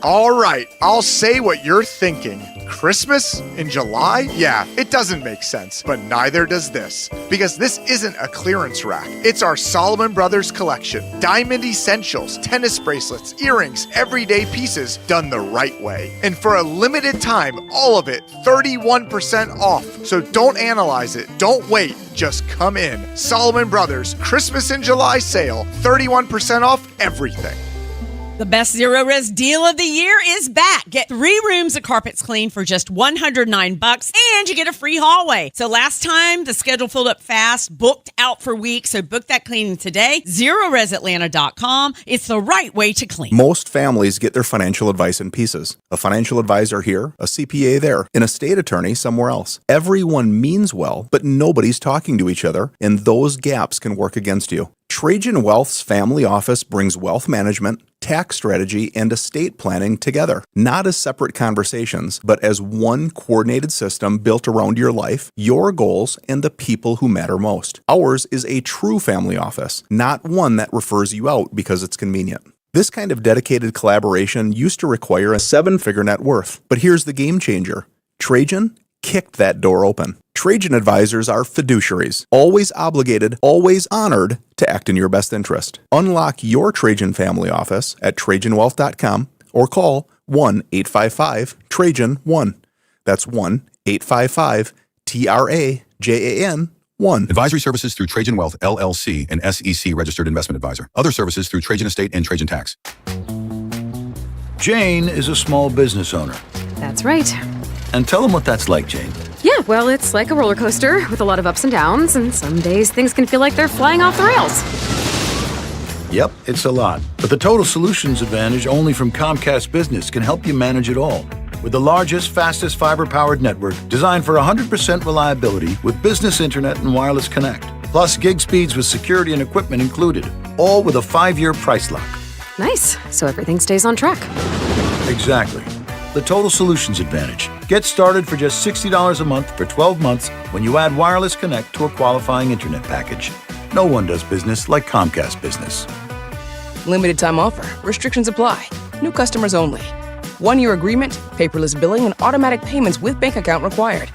All right, I'll say what you're thinking. Christmas in July? Yeah, it doesn't make sense, but neither does this. Because this isn't a clearance rack. It's our Solomon Brothers collection. Diamond essentials, tennis bracelets, earrings, everyday pieces done the right way. And for a limited time, all of it 31% off. So don't analyze it. Don't wait. Just come in. Solomon Brothers Christmas in July sale. 31% off everything. The best Zero Res deal of the year is back. Get 3 rooms of carpets cleaned for just $109 and you get a free hallway. So last time the schedule filled up fast, booked out for weeks. So book that cleaning today. ZeroResAtlanta.com. It's the right way to clean. Most families get their financial advice in pieces. A financial advisor here, a CPA there, an estate attorney somewhere else. Everyone means well, but nobody's talking to each other, and those gaps can work against you. Trajan Wealth's family office brings wealth management, tax strategy, and estate planning together, not as separate conversations, but as one coordinated system built around your life, your goals, and the people who matter most. Ours is a true family office, not one that refers you out because it's convenient. This kind of dedicated collaboration used to require a 7-figure net worth, but here's the game changer. Trajan kicked that door open. Trajan advisors are fiduciaries, always obligated, always honored to act in your best interest. Unlock your Trajan family office at TrajanWealth.com or call 1-855-TRAJAN-1. That's 1-855-TRAJAN-1. Advisory services through Trajan Wealth, LLC, an SEC registered investment advisor. Other services through Trajan Estate and Trajan Tax. Jane is a small business owner. That's right. And tell them what that's like, Jane. Yeah, well, it's like a roller coaster with a lot of ups and downs, and some days things can feel like they're flying off the rails. Yep, it's a lot. But the Total Solutions Advantage only from Comcast Business can help you manage it all. With the largest, fastest fiber-powered network designed for 100% reliability with business internet and wireless connect. Plus gig speeds with security and equipment included. All with a 5-year price lock. Nice. So everything stays on track. Exactly. The Total Solutions Advantage. Get started for just $60 a month for 12 months when you add Wireless Connect to a qualifying internet package. No one does business like Comcast Business. Limited time offer. Restrictions apply. New customers only. 1-year agreement, paperless billing, and automatic payments with bank account required.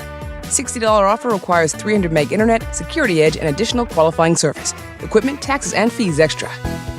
$60 offer requires 300 meg internet, security edge, and additional qualifying service. Equipment, taxes, and fees extra.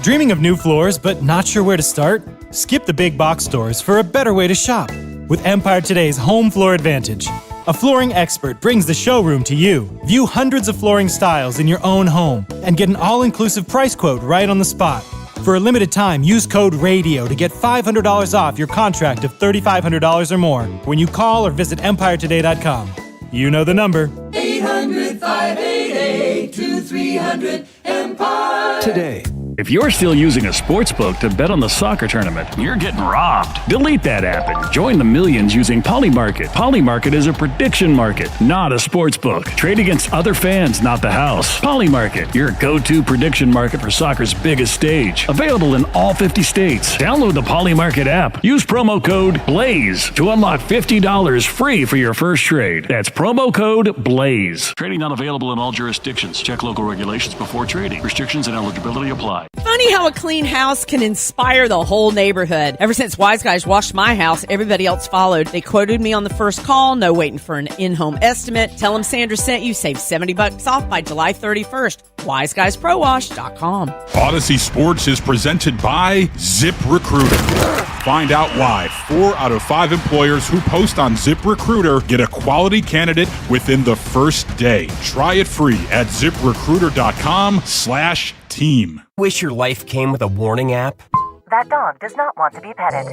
Dreaming of new floors but not sure where to start? Skip the big box stores for a better way to shop with Empire Today's Home Floor Advantage. A flooring expert brings the showroom to you. View hundreds of flooring styles in your own home and get an all-inclusive price quote right on the spot. For a limited time, use code RADIO to get $500 off your contract of $3,500 or more when you call or visit EmpireToday.com. You know the number. 800-588-2300 Empire. If you're still using a sports book to bet on the soccer tournament, you're getting robbed. Delete that app and join the millions using Polymarket. Polymarket is a prediction market, not a sports book. Trade against other fans, not the house. Polymarket, your go-to prediction market for soccer's biggest stage. Available in all 50 states. Download the Polymarket app. Use promo code BLAZE to unlock $50 free for your first trade. That's promo code BLAZE. Trading not available in all jurisdictions. Check local regulations before trading. Restrictions and eligibility apply. Funny how a clean house can inspire the whole neighborhood. Ever since Wise Guys washed my house, everybody else followed. They quoted me on the first call, no waiting for an in-home estimate. Tell them Sandra sent you, save $70 off by July 31st. WiseGuysProWash.com. Odyssey Sports is presented by ZipRecruiter. Find out why 4 out of 5 employers who post on ZipRecruiter get a quality candidate within the first day. Try it free at ZipRecruiter.com/team. Wish your life came with a warning app? That dog does not want to be petted.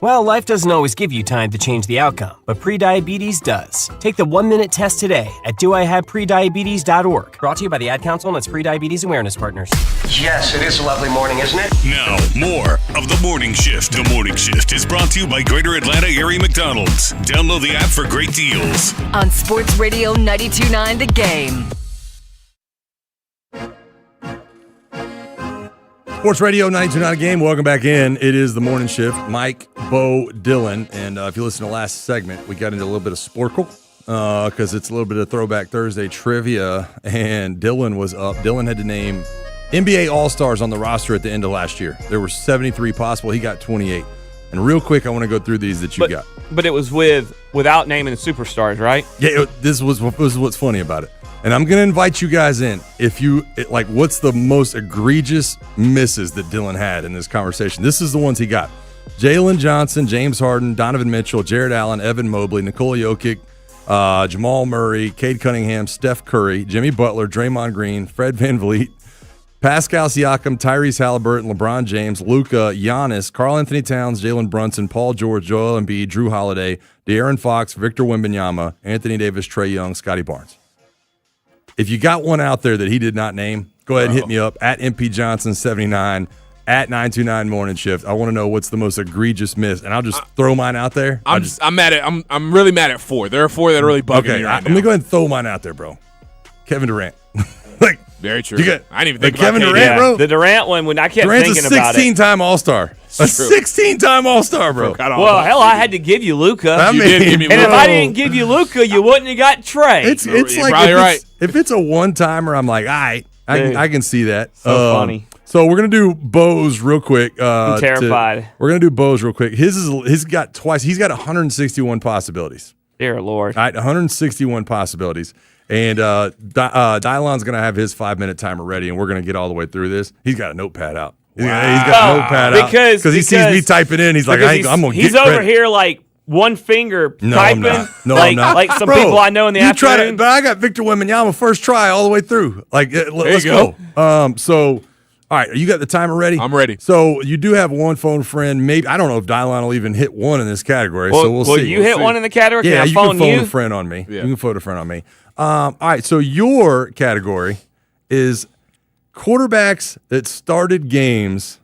Well, life doesn't always give you time to change the outcome, but prediabetes does. Take the 1-minute test today at doihaveprediabetes.org. Brought to you by the Ad Council and its Prediabetes Awareness Partners. Yes, it is a lovely morning, isn't it? Now, more of The Morning Shift. The Morning Shift is brought to you by Greater Atlanta Area McDonald's. Download the app for great deals. On Sports Radio 92.9 The Game. Sports Radio 92.9 Game. Welcome back in. It is the morning shift. Mike, Bo, Dylan. And if you listen to the last segment, we got into a little bit of Sporkle because it's a little bit of Throwback Thursday trivia. And Dylan was up. Dylan had to name NBA All-Stars on the roster at the end of last year. There were 73 possible. He got 28. And real quick, I want to go through these that you got. But it was without naming the superstars, right? Yeah, this was what's funny about it. And I'm going to invite you guys in. What's the most egregious misses that Dylan had in this conversation? This is the ones he got. Jalen Johnson, James Harden, Donovan Mitchell, Jared Allen, Evan Mobley, Nikola Jokic, Jamal Murray, Cade Cunningham, Steph Curry, Jimmy Butler, Draymond Green, Fred VanVleet, Pascal Siakam, Tyrese Halliburton, LeBron James, Luka, Giannis, Karl Anthony Towns, Jalen Brunson, Paul George, Joel Embiid, Drew Holiday, De'Aaron Fox, Victor Wembanyama, Anthony Davis, Trae Young, Scotty Barnes. If you got one out there that he did not name, go ahead and hit me up at MP Johnson 79 at 929 Morning Shift. I want to know what's the most egregious miss, and I'll just throw mine out there. I'm really mad at 4. There are 4 that are really bugging me right now. Let me go ahead and throw mine out there, bro. Kevin Durant. Very true. I didn't even think about Kevin Durant, bro. The Durant one, when I kept Durant's thinking about it. Durant's a 16-time All-Star. A 16-time All-Star, bro. Well, hell, I had to give you Luka. You did give me and Luka. if I didn't give you Luka, you wouldn't have got Trae. It's like if it's a one-timer, I'm like, all right, I can see that. So funny. So we're gonna do Bo's real quick. I'm terrified. We're gonna do Bo's real quick. He's got twice. He's got 161 possibilities. Dear Lord. All right, 161 possibilities. And Dylon's going to have his 5-minute timer ready, and we're going to get all the way through this. He's got a notepad out. He's got a notepad out. Because he sees me typing in. He's like, I'm going to get He's over here like one finger typing. I'm not. Like some people I know in the afternoon. But I got Victor Wembanyama first try all the way through. Let's go. So, all right, you got the timer ready? I'm ready. So you do have one phone friend. Maybe I don't know if Dylon will even hit one in this category. So we'll see. Will you hit one in the category? Yeah, you can phone you? a friend on me. Yeah. You can phone a friend on me. All right, so your category is quarterbacks that started games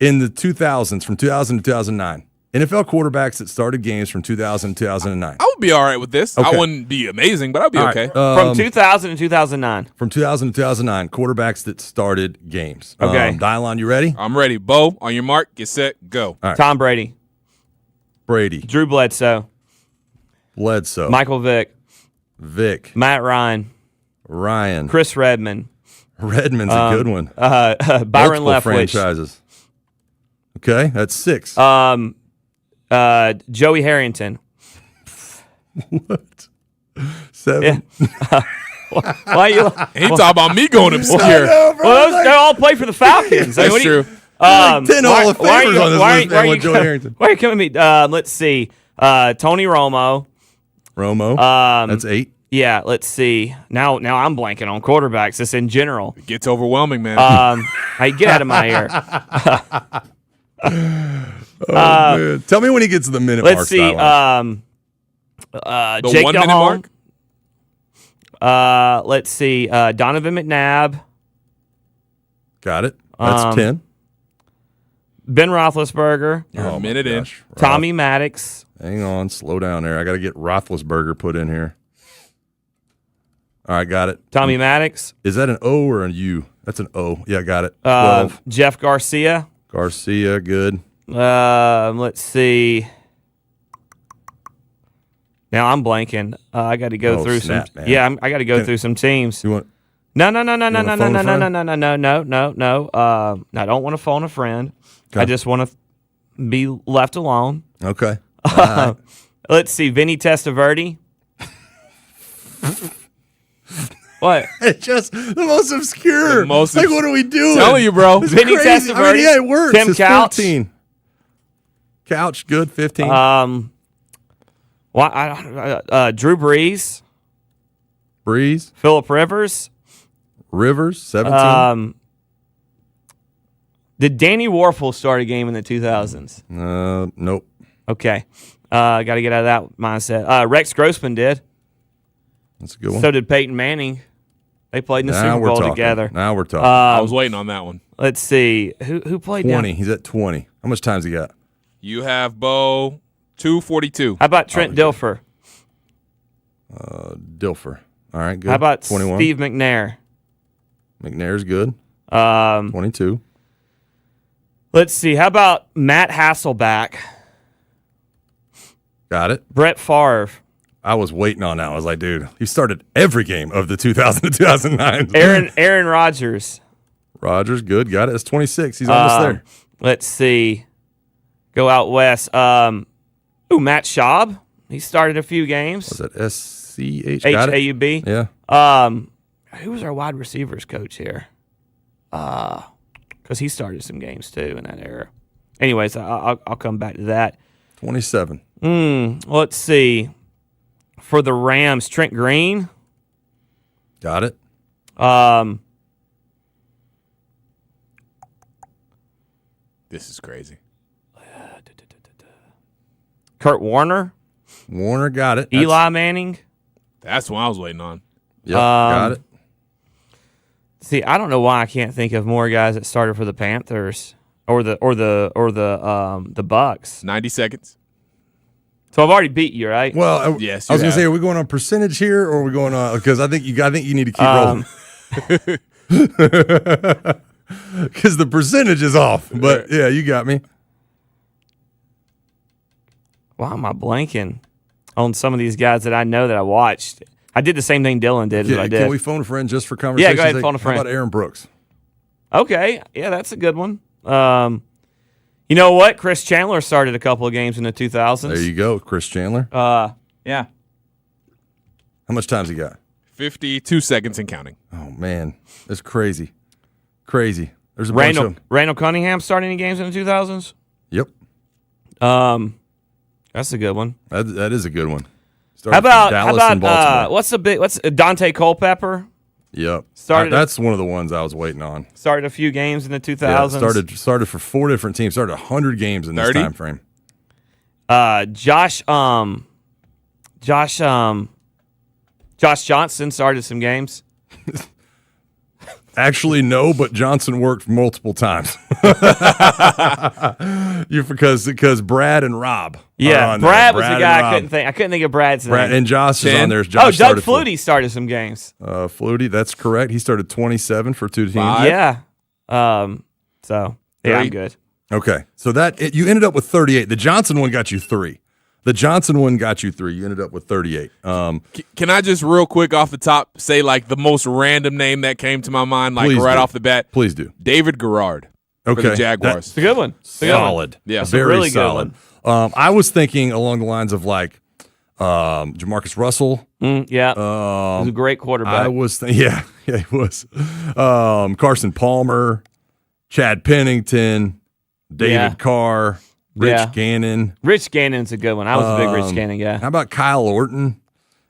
in the 2000s, from 2000 to 2009. NFL quarterbacks that started games from 2000 to 2009. I would be all right with this. Okay. I wouldn't be amazing, but I'd be okay. From 2000 to 2009. From 2000 to 2009, quarterbacks that started games. Okay. Dylon, you ready? I'm ready. Bo, on your mark, get set, go. All right. Tom Brady. Drew Bledsoe. Michael Vick. Matt Ryan. Chris Redmond. Redmond's a good one. Byron Multiple Leftwich. franchises. Okay, that's 6. Joey Harrington. What? 7. Yeah. Why you? He talking about me going obscure. Well, they all play for the Falcons. That's true. 10 Hall of Famers on this list. Why are you coming to me? Let's see. Tony Romo. That's 8. Yeah, let's see. Now I'm blanking on quarterbacks. Just in general. It gets overwhelming, man. Hey, get out of my ear. Man. Tell me when he gets to the minute mark. Let's see. Jake the 1 minute mark? Let's see. Donovan McNabb. Got it. That's 10. Ben Roethlisberger. You're a minute in. Tommy Maddox. Hang on. Slow down there. I got to get Roethlisberger put in here. All right, got it. Tommy Maddox. Is that an O or a U? That's an O. Yeah, got it. 12. Jeff Garcia. Garcia, good. Let's see. Now I'm blanking. I got to go through snap, some. man. Yeah, I got to go through some teams. You want? No. I don't want to phone a friend. Okay. I just want to be left alone. Okay. Right. Let's see. Vinny Testaverde. What? It's just the most obscure. Like, what are we doing? Telling you, bro. Vinny Testaverde. I mean, yeah, it works. Tim It's Couch. 15. Couch, good. 15. Drew Brees. Breeze. Phillip Rivers. 17. Did Danny Warfel start a game in the 2000s? Nope. Okay. Got to get out of that mindset. Rex Grossman did. That's a good one. So did Peyton Manning. They played in the Now Super we're Bowl talking. together. Now we're talking. I was waiting on that one. Let's see. Who played 20. down? He's at 20. How much time's he got? You have Bo 242. How about Trent Dilfer? Dilfer. All right, good. How about 21. Steve McNair? McNair's good. 22. Let's see. How about Matt Hasselbeck? Got it. Brett Favre. I was waiting on that. I was like, dude, he started every game of the 2000 to 2009. Aaron Rodgers. Rodgers, good. Got it. That's 26. He's almost there. Let's see. Go out west. Matt Schaub. He started a few games. Was that SCH? Got it. H-A-U-B. Yeah. Who was our wide receivers coach here? Because he started some games too in that era. Anyways, I'll come back to that. 27. Let's see. For the Rams, Trent Green. Got it. This is crazy. Kurt Warner. Warner, got it. Eli Manning. That's what I was waiting on. Yep, got it. See, I don't know why I can't think of more guys that started for the Panthers or the Bucks. 90 seconds. So I've already beat you, right? Well, yes. I was going to say, are we going on percentage here, or are we going on? Because I think you need to keep rolling. Because the percentage is off. But yeah, you got me. Why am I blanking on some of these guys that I know that I watched? I did the same thing Dylan did. Yeah, I did. Can we phone a friend just for conversation? Yeah, go ahead, phone a friend. How about Aaron Brooks? Okay, yeah, that's a good one. You know what? Chris Chandler started a couple of games in the 2000s. There you go, Chris Chandler. Yeah. How much time's he got? 52 seconds and counting. Oh man, that's crazy. Crazy. There's a Randall bunch of Cunningham starting any games in the 2000s? Yep. That's a good one. That is a good one. How about and Baltimore. what's Dante Culpepper? Yep. Started that's one of the ones I was waiting on. Started a few games in the 2000s. Yeah, started for 4 different teams. Started 100 games in this 30? time frame. Josh Johnson started some games. Actually, no, but Johnson worked multiple times. because Brad and Rob. Yeah, Brad was the guy I couldn't think. I couldn't think of Brad's name. And Josh is on there. Doug Flutie started some games. Flutie, that's correct. He started 27 for 2 teams. 5. Yeah. So yeah, I'm good. Okay, so you ended up with 38. The Johnson one got you 3. You ended up with 38. Can I just real quick off the top say like the most random name that came to my mind, like off the bat? Please do. David Garrard. Okay, for the Jaguars. It's a good one. Solid. Yeah, it's very a really solid. good one. I was thinking along the lines of like Jamarcus Russell. Yeah, he was a great quarterback. I was yeah, he was. Carson Palmer, Chad Pennington, David Carr. Rich Gannon. Rich Gannon's a good one. I was a big Rich Gannon guy. How about Kyle Orton?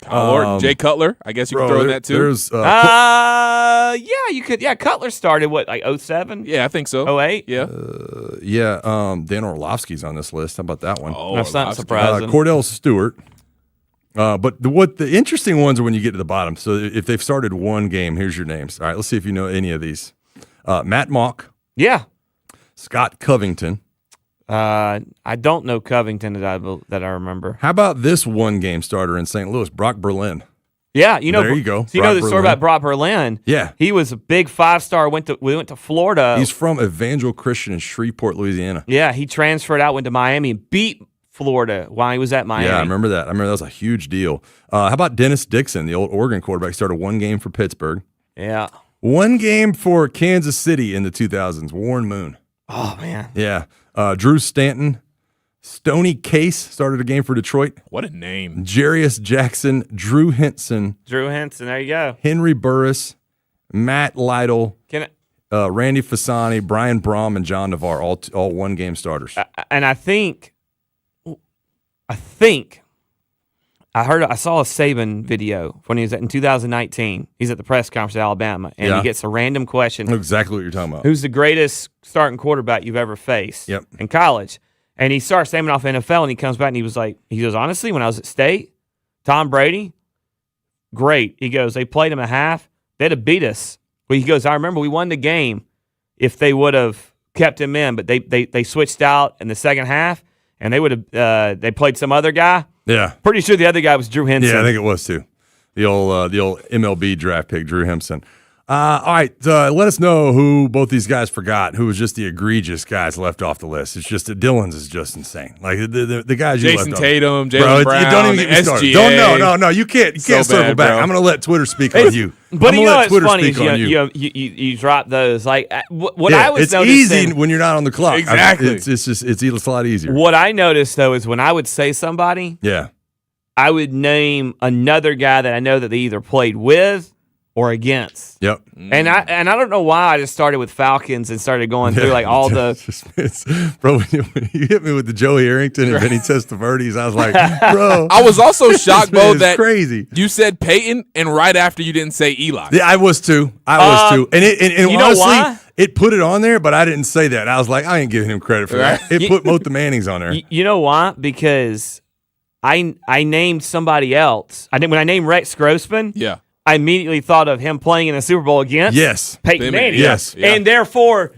Jay Cutler. I guess you can throw in that too. There's yeah, you could. Yeah, Cutler started what, like 07? Yeah, I think so. 08? Yeah. Dan Orlovsky's on this list. How about that one? Oh, That's not surprising. Cordell Stewart. But what the interesting ones are when you get to the bottom. So if they've started one game, here's your names. All right, let's see if you know any of these. Matt Mock. Yeah. Scott Covington. I don't know Covington that I remember. How about this one game starter in St. Louis, Brock Berlin? Yeah, you know. There you go. So you know the story about Brock Berlin? Yeah. He was a big 5-star. We went to Florida. He's from Evangel Christian in Shreveport, Louisiana. Yeah, he transferred out, went to Miami, and beat Florida while he was at Miami. Yeah, I remember that. That was a huge deal. How about Dennis Dixon, the old Oregon quarterback, started one game for Pittsburgh. Yeah. One game for Kansas City in the 2000s, Warren Moon. Oh, man. Yeah. Drew Stanton. Stoney Case started a game for Detroit. What a name. Jarius Jackson, Drew Henson. There you go. Henry Burris, Matt Lytle, Randy Fasani, Brian Brom, and John Navarre, all one-game starters. And I think I saw a Saban video when he was in 2019. He's at the press conference at Alabama, and he gets a random question. Exactly what you're talking about. Who's the greatest starting quarterback you've ever faced in college? And he starts naming off NFL, and he comes back and he goes, honestly, when I was at State, Tom Brady, great. He goes, they played him a half. They'd have beat us. Well, he goes, I remember we won the game if they would have kept him in, but they switched out in the second half, and they would have they played some other guy. Yeah. Pretty sure the other guy was Drew Henson. Yeah, I think it was too. The old MLB draft pick, Drew Henson. All right, let us know who both these guys forgot, who was just the egregious guys left off the list. It's just Dylan's is just insane. Like the guys you Jason left Tatum, off. Jaylen Brown, don't even get me started. SGA. No, you can't So circle bad, back. bro. I'm going to let Twitter speak on you. But I'm you gonna know let what's Twitter funny speak on you. You drop those. Like what I was it's noticing, easy when you're not on the clock. Exactly. It's a lot easier. What I noticed though is when I would say somebody, I would name another guy that I know that they either played with or against. Yep. And I don't know why I just started with Falcons and started going through like all the. Bro, when you hit me with the Joey Arrington and Vinny Testaverdes, I was like, bro. I was also shocked, this man Bo, is that crazy. You said Peyton, and right after you didn't say Eli. Yeah, I was too. And you know honestly, why? it put it on there, but I didn't say that. I was like, I ain't giving him credit for that. It put both the Mannings on there. You know why? Because I named somebody else. When I named Rex Grossman. Yeah. I immediately thought of him playing in the Super Bowl against Peyton Manning. Yes. And therefore,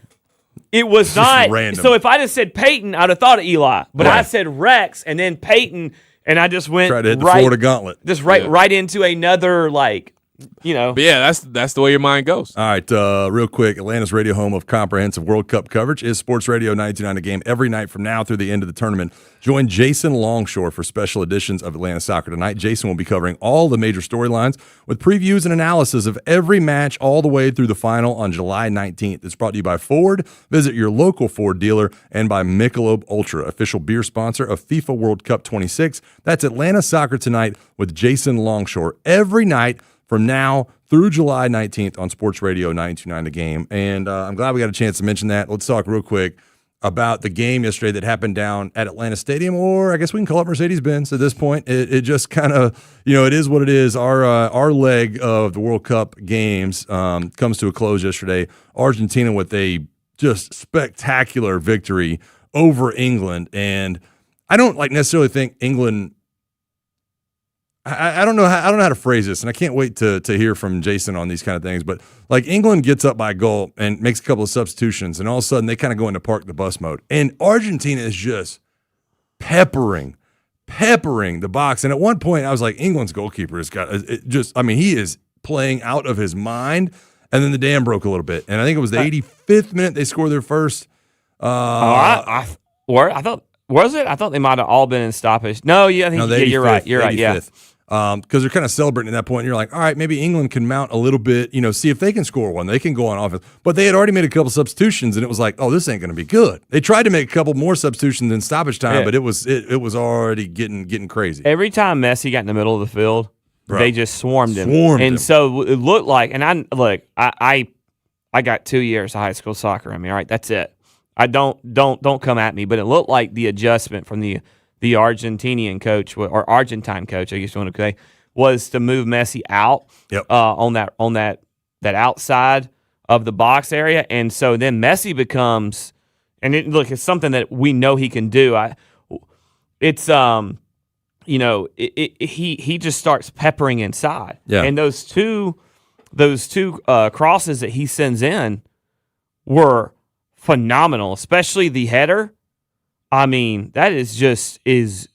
it was not. Random. So if I just said Peyton, I'd have thought of Eli. But I said Rex and then Peyton, and I just went Tried to hit the Florida gauntlet. Just right into another, like, you know. But yeah, that's the way your mind goes. All right, real quick, Atlanta's radio home of comprehensive World Cup coverage is Sports Radio 92.9 The Game every night from now through the end of the tournament. Join Jason Longshore for special editions of Atlanta Soccer Tonight. Jason will be covering all the major storylines with previews and analysis of every match all the way through the final on July 19th. It's brought to you by Ford. Visit your local Ford dealer, and by Michelob Ultra, official beer sponsor of FIFA World Cup 26. That's Atlanta Soccer Tonight with Jason Longshore every night from now through July 19th on Sports Radio 92.9 The Game. And I'm glad we got a chance to mention that. Let's talk real quick about the game yesterday that happened down at Atlanta Stadium, or I guess we can call it Mercedes-Benz at this point. It just kind of, it is what it is. Our leg of the World Cup games comes to a close yesterday. Argentina with a just spectacular victory over England. And I don't necessarily think England – I don't know how to phrase this, and I can't wait to hear from Jason on these kind of things. But England gets up by a goal and makes a couple of substitutions, and all of a sudden they kind of go into park the bus mode. And Argentina is just peppering the box. And at one point I was like, England's goalkeeper has got he is playing out of his mind. And then the dam broke a little bit, and I think it was the 85th minute they scored their first. I thought was it? I thought they might have all been in stoppage. No, I think you're right. You're 85th. Right. Yeah. Because they're kind of celebrating at that point. And you're like, all right, maybe England can mount a little bit, see if they can score one. They can go on offense. But they had already made a couple substitutions, and it was like, oh, this ain't going to be good. They tried to make a couple more substitutions in stoppage time, but it was already getting crazy. Every time Messi got in the middle of the field, they just swarmed him. And so it looked like, and I got 2 years of high school soccer. I mean, all right, that's it. I don't come at me, but it looked like the adjustment from the Argentinian coach, or Argentine coach, I guess you want to say, was to move Messi out on that outside of the box area, and so then Messi becomes, and it's something that we know he can do. He just starts peppering inside, and those two crosses that he sends in were phenomenal, especially the header. I mean, that is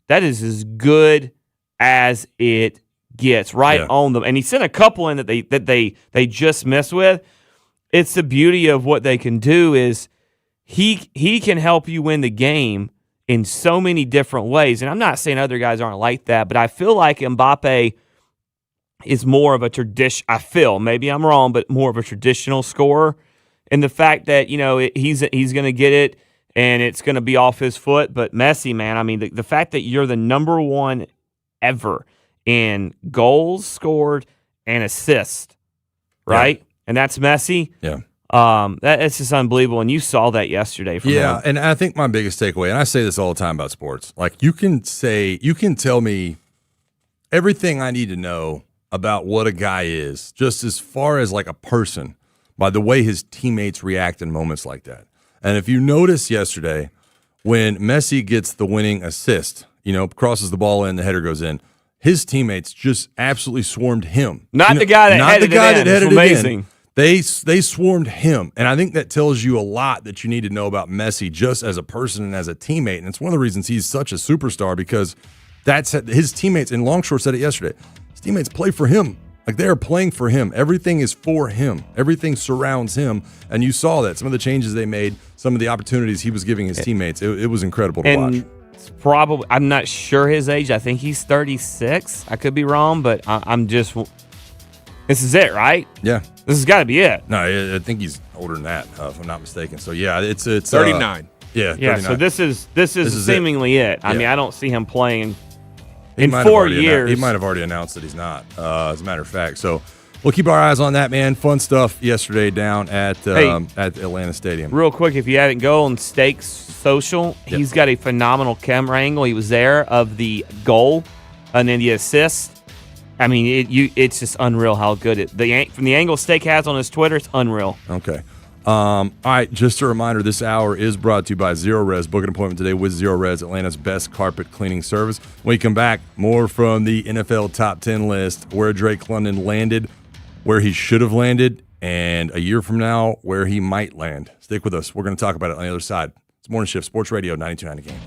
as good as it gets, right on them. And he sent a couple in that they just missed with. It's the beauty of what they can do is he can help you win the game in so many different ways. And I'm not saying other guys aren't like that, but I feel like Mbappe is more of a tradition. I feel, maybe I'm wrong, but more of a traditional scorer. And the fact that, he's going to get it and it's going to be off his foot. But Messi, man, I mean, the fact that you're the number one ever in goals scored and assists, right? Yeah. And that's Messi. Yeah. That's just unbelievable. And you saw that yesterday from him. And I think my biggest takeaway, and I say this all the time about sports, like you can tell me everything I need to know about what a guy is, just as far as like a person, by the way his teammates react in moments like that. And if you notice yesterday, when Messi gets the winning assist, crosses the ball in, the header goes in, his teammates just absolutely swarmed him. Not the guy that headed it in. They swarmed him. And I think that tells you a lot that you need to know about Messi just as a person and as a teammate. And it's one of the reasons he's such a superstar, because that's his teammates, and Longshore said it yesterday, his teammates play for him. Like, they are playing for him. Everything is for him. Everything surrounds him. And you saw that. Some of the changes they made, some of the opportunities he was giving his teammates, it was incredible to watch. It's probably, I'm not sure his age. I think he's 36. I could be wrong, but I'm just, this is it, right? Yeah. This has got to be it. No, I think he's older than that, if I'm not mistaken. So, yeah, it's 39. Yeah, 39. So this is seemingly it. I mean, I don't see him playing in 4 years. He might have already announced that he's not, as a matter of fact. So we'll keep our eyes on that, man. Fun stuff yesterday down at Atlanta Stadium. Real quick, if you haven't go on Stakes Social, he's got a phenomenal camera angle. He was there of the goal and then the assist. I mean, it's just unreal how good it. From the angle Steak has on his Twitter, it's unreal. Okay. All right, just a reminder, this hour is brought to you by Zero Res. Book an appointment today with Zero Res, Atlanta's best carpet cleaning service. When we come back, more from the NFL Top 10 list, where Drake London landed, where he should have landed, and a year from now, where he might land. Stick with us. We're going to talk about it on the other side. It's Morning Shift, Sports Radio 92.9 The Game.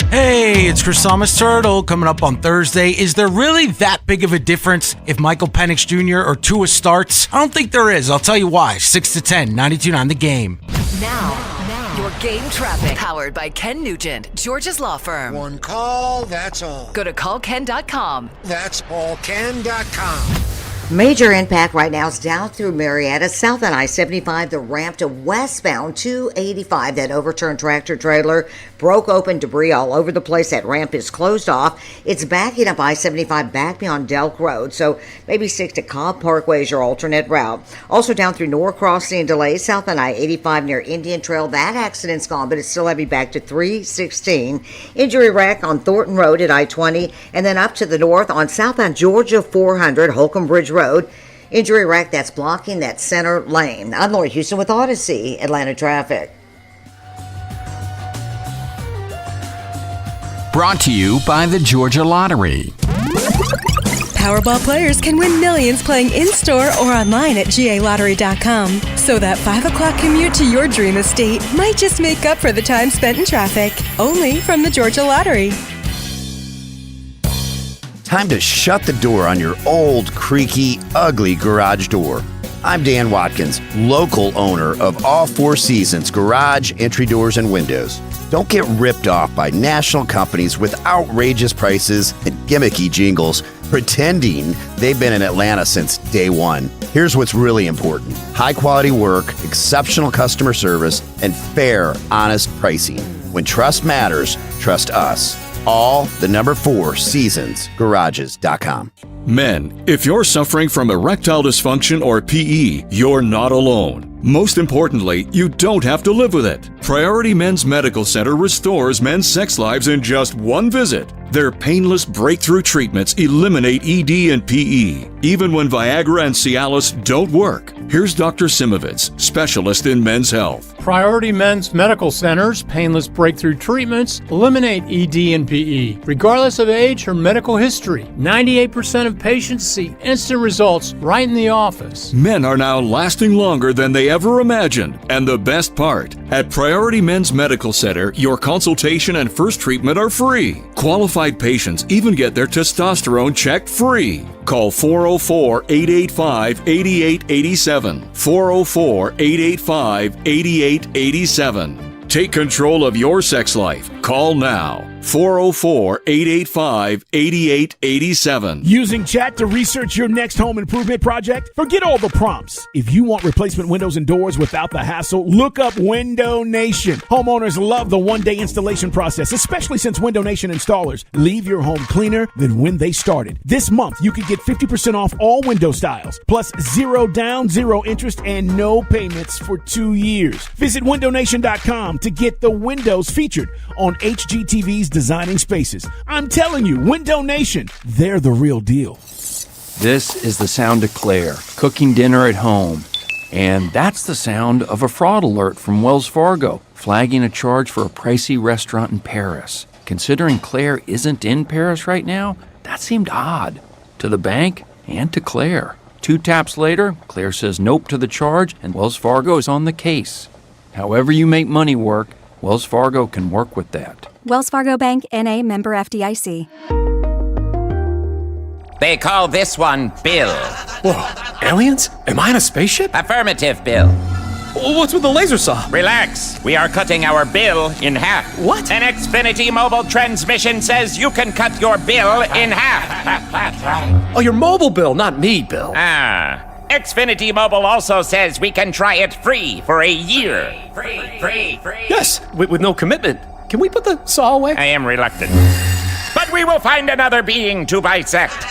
Hey, it's Chris Thomas Turtle coming up on Thursday. Is there really that big of a difference if Michael Penix Jr. or Tua starts? I don't think there is. I'll tell you why. 6 to 10, 92.9 The Game. Now, your game traffic, powered by Ken Nugent, George's Law Firm. One call, that's all. Go to callken.com. That's allken.com. Major impact right now is down through Marietta, south on I-75, the ramp to westbound 285. That overturned tractor trailer broke open, debris all over the place. That ramp is closed off. It's backing up I-75 back beyond Delk Road, so maybe stick to Cobb Parkway as your alternate route. Also down through Norcross, seeing delays south on I-85 near Indian Trail. That accident's gone, but it's still heavy back to 316. Injury wreck on Thornton Road at I-20, and then up to the north on southbound Georgia 400, Holcomb Bridge Road. Injury wreck that's blocking that center lane. I'm Lori Houston with Odyssey Atlanta Traffic. Brought to you by the Georgia Lottery. Powerball players can win millions playing in-store or online at GALottery.com. So that 5 o'clock commute to your dream estate might just make up for the time spent in traffic. Only from the Georgia Lottery. Time to shut the door on your old, creaky, ugly garage door. I'm Dan Watkins, local owner of All Four Seasons Garage, Entry Doors, and Windows. Don't get ripped off by national companies with outrageous prices and gimmicky jingles pretending they've been in Atlanta since day one. Here's what's really important: high-quality work, exceptional customer service, and fair, honest pricing. When trust matters, trust us. All the number 4 Seasons Garages.com. Men, if you're suffering from erectile dysfunction or PE, you're not alone. Most importantly, you don't have to live with it. Priority Men's Medical Center restores men's sex lives in just one visit. Their painless breakthrough treatments eliminate ED and PE, even when Viagra and Cialis don't work. Here's Dr. Simovitz, specialist in men's health. Priority Men's Medical Center's painless breakthrough treatments eliminate ED and PE, regardless of age or medical history. 98% of patients see instant results right in the office. Men are now lasting longer than they ever imagined. And the best part, at Priority Men's Medical Center, your consultation and first treatment are free. Qualified patients even get their testosterone checked free. Call 404-885-8887. 404-885-8887. Take control of your sex life. Call now. 404-885-8887. Using chat to research your next home improvement project? Forget all the prompts. If you want replacement windows and doors without the hassle, look up Window Nation. Homeowners love the one-day installation process, especially since Window Nation installers leave your home cleaner than when they started. This month, you can get 50% off all window styles, plus 0 down, 0 interest, and no payments for 2 years. Visit windownation.com to get the windows featured on HGTV's Designing Spaces. I'm telling you, Window Nation, they're the real deal. This is the sound of Claire, cooking dinner at home. And that's the sound of a fraud alert from Wells Fargo, flagging a charge for a pricey restaurant in Paris. Considering Claire isn't in Paris right now, that seemed odd. To the bank and to Claire. 2 taps later, Claire says nope to the charge, and Wells Fargo is on the case. However you make money work, Wells Fargo can work with that. Wells Fargo Bank, N.A., member FDIC. They call this one Bill. Whoa, aliens? Am I in a spaceship? Affirmative, Bill. What's with the laser saw? Relax. We are cutting our bill in half. What? An Xfinity mobile transmission says you can cut your bill in half. Oh, your mobile bill, not me, Bill. Xfinity Mobile also says we can try it free for a year. Free. Yes, with no commitment. Can we put the saw away? I am reluctant. But we will find another being to bisect.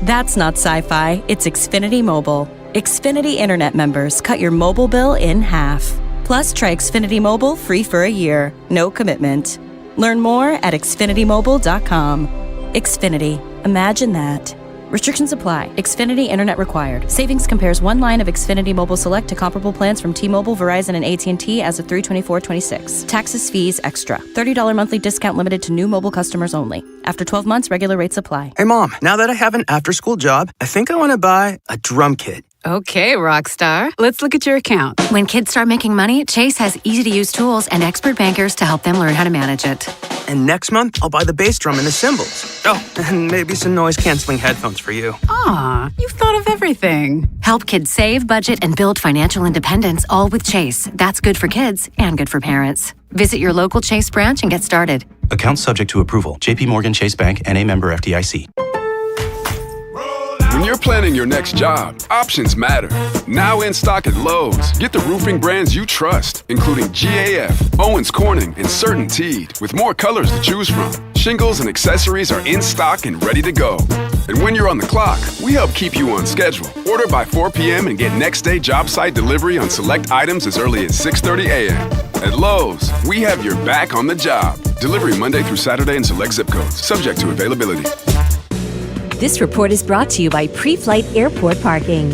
That's not sci-fi, it's Xfinity Mobile. Xfinity Internet members cut your mobile bill in half. Plus, try Xfinity Mobile free for a year. No commitment. Learn more at xfinitymobile.com. Xfinity. Imagine that. Restrictions apply. Xfinity Internet required. Savings compares one line of Xfinity Mobile Select to comparable plans from T-Mobile, Verizon, and AT&T as of 3/24/26. Taxes, fees, extra. $30 monthly discount limited to new mobile customers only. After 12 months, regular rates apply. Hey, Mom, now that I have an after-school job, I think I want to buy a drum kit. Okay, Rockstar. Let's look at your account. When kids start making money, Chase has easy-to-use tools and expert bankers to help them learn how to manage it. And next month, I'll buy the bass drum and the cymbals. Oh, and maybe some noise-canceling headphones for you. Aw, you've thought of everything. Help kids save, budget, and build financial independence, all with Chase. That's good for kids and good for parents. Visit your local Chase branch and get started. Account subject to approval. JP Morgan Chase Bank, N.A. member FDIC. When you're planning your next job, options matter. Now in stock at Lowe's, get the roofing brands you trust, including GAF, Owens Corning, and CertainTeed, with more colors to choose from. Shingles and accessories are in stock and ready to go. And when you're on the clock, we help keep you on schedule. Order by 4 p.m. and get next day job site delivery on select items as early as 6:30 a.m. At Lowe's, we have your back on the job. Delivery Monday through Saturday in select zip codes, subject to availability. This report is brought to you by Pre-Flight Airport Parking.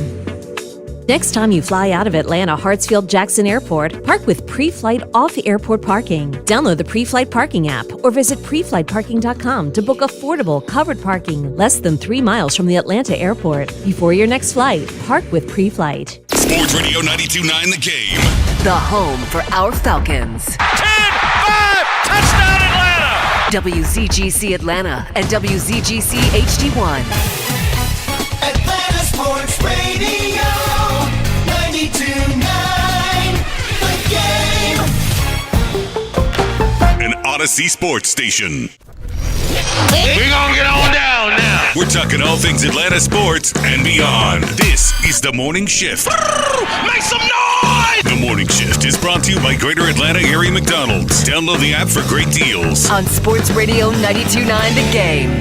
Next time you fly out of Atlanta Hartsfield-Jackson Airport, park with Pre-Flight off-airport parking. Download the Pre-Flight Parking app or visit preflightparking.com to book affordable, covered parking less than 3 miles from the Atlanta airport. Before your next flight, park with Pre-Flight. Sports Radio 92.9 The Game. The home for our Falcons. 10-5! Touchdown Atlanta! WZGC Atlanta and WZGC HD1. Atlanta Sports Radio 92.9 The Game. An Odyssey Sports Station. We're gonna get on down now. We're talking all things Atlanta sports and beyond. This is The Morning Shift. Make some noise! The Morning Shift is brought to you by Greater Atlanta Area McDonald's. Download the app for great deals. On Sports Radio 92.9 The Game.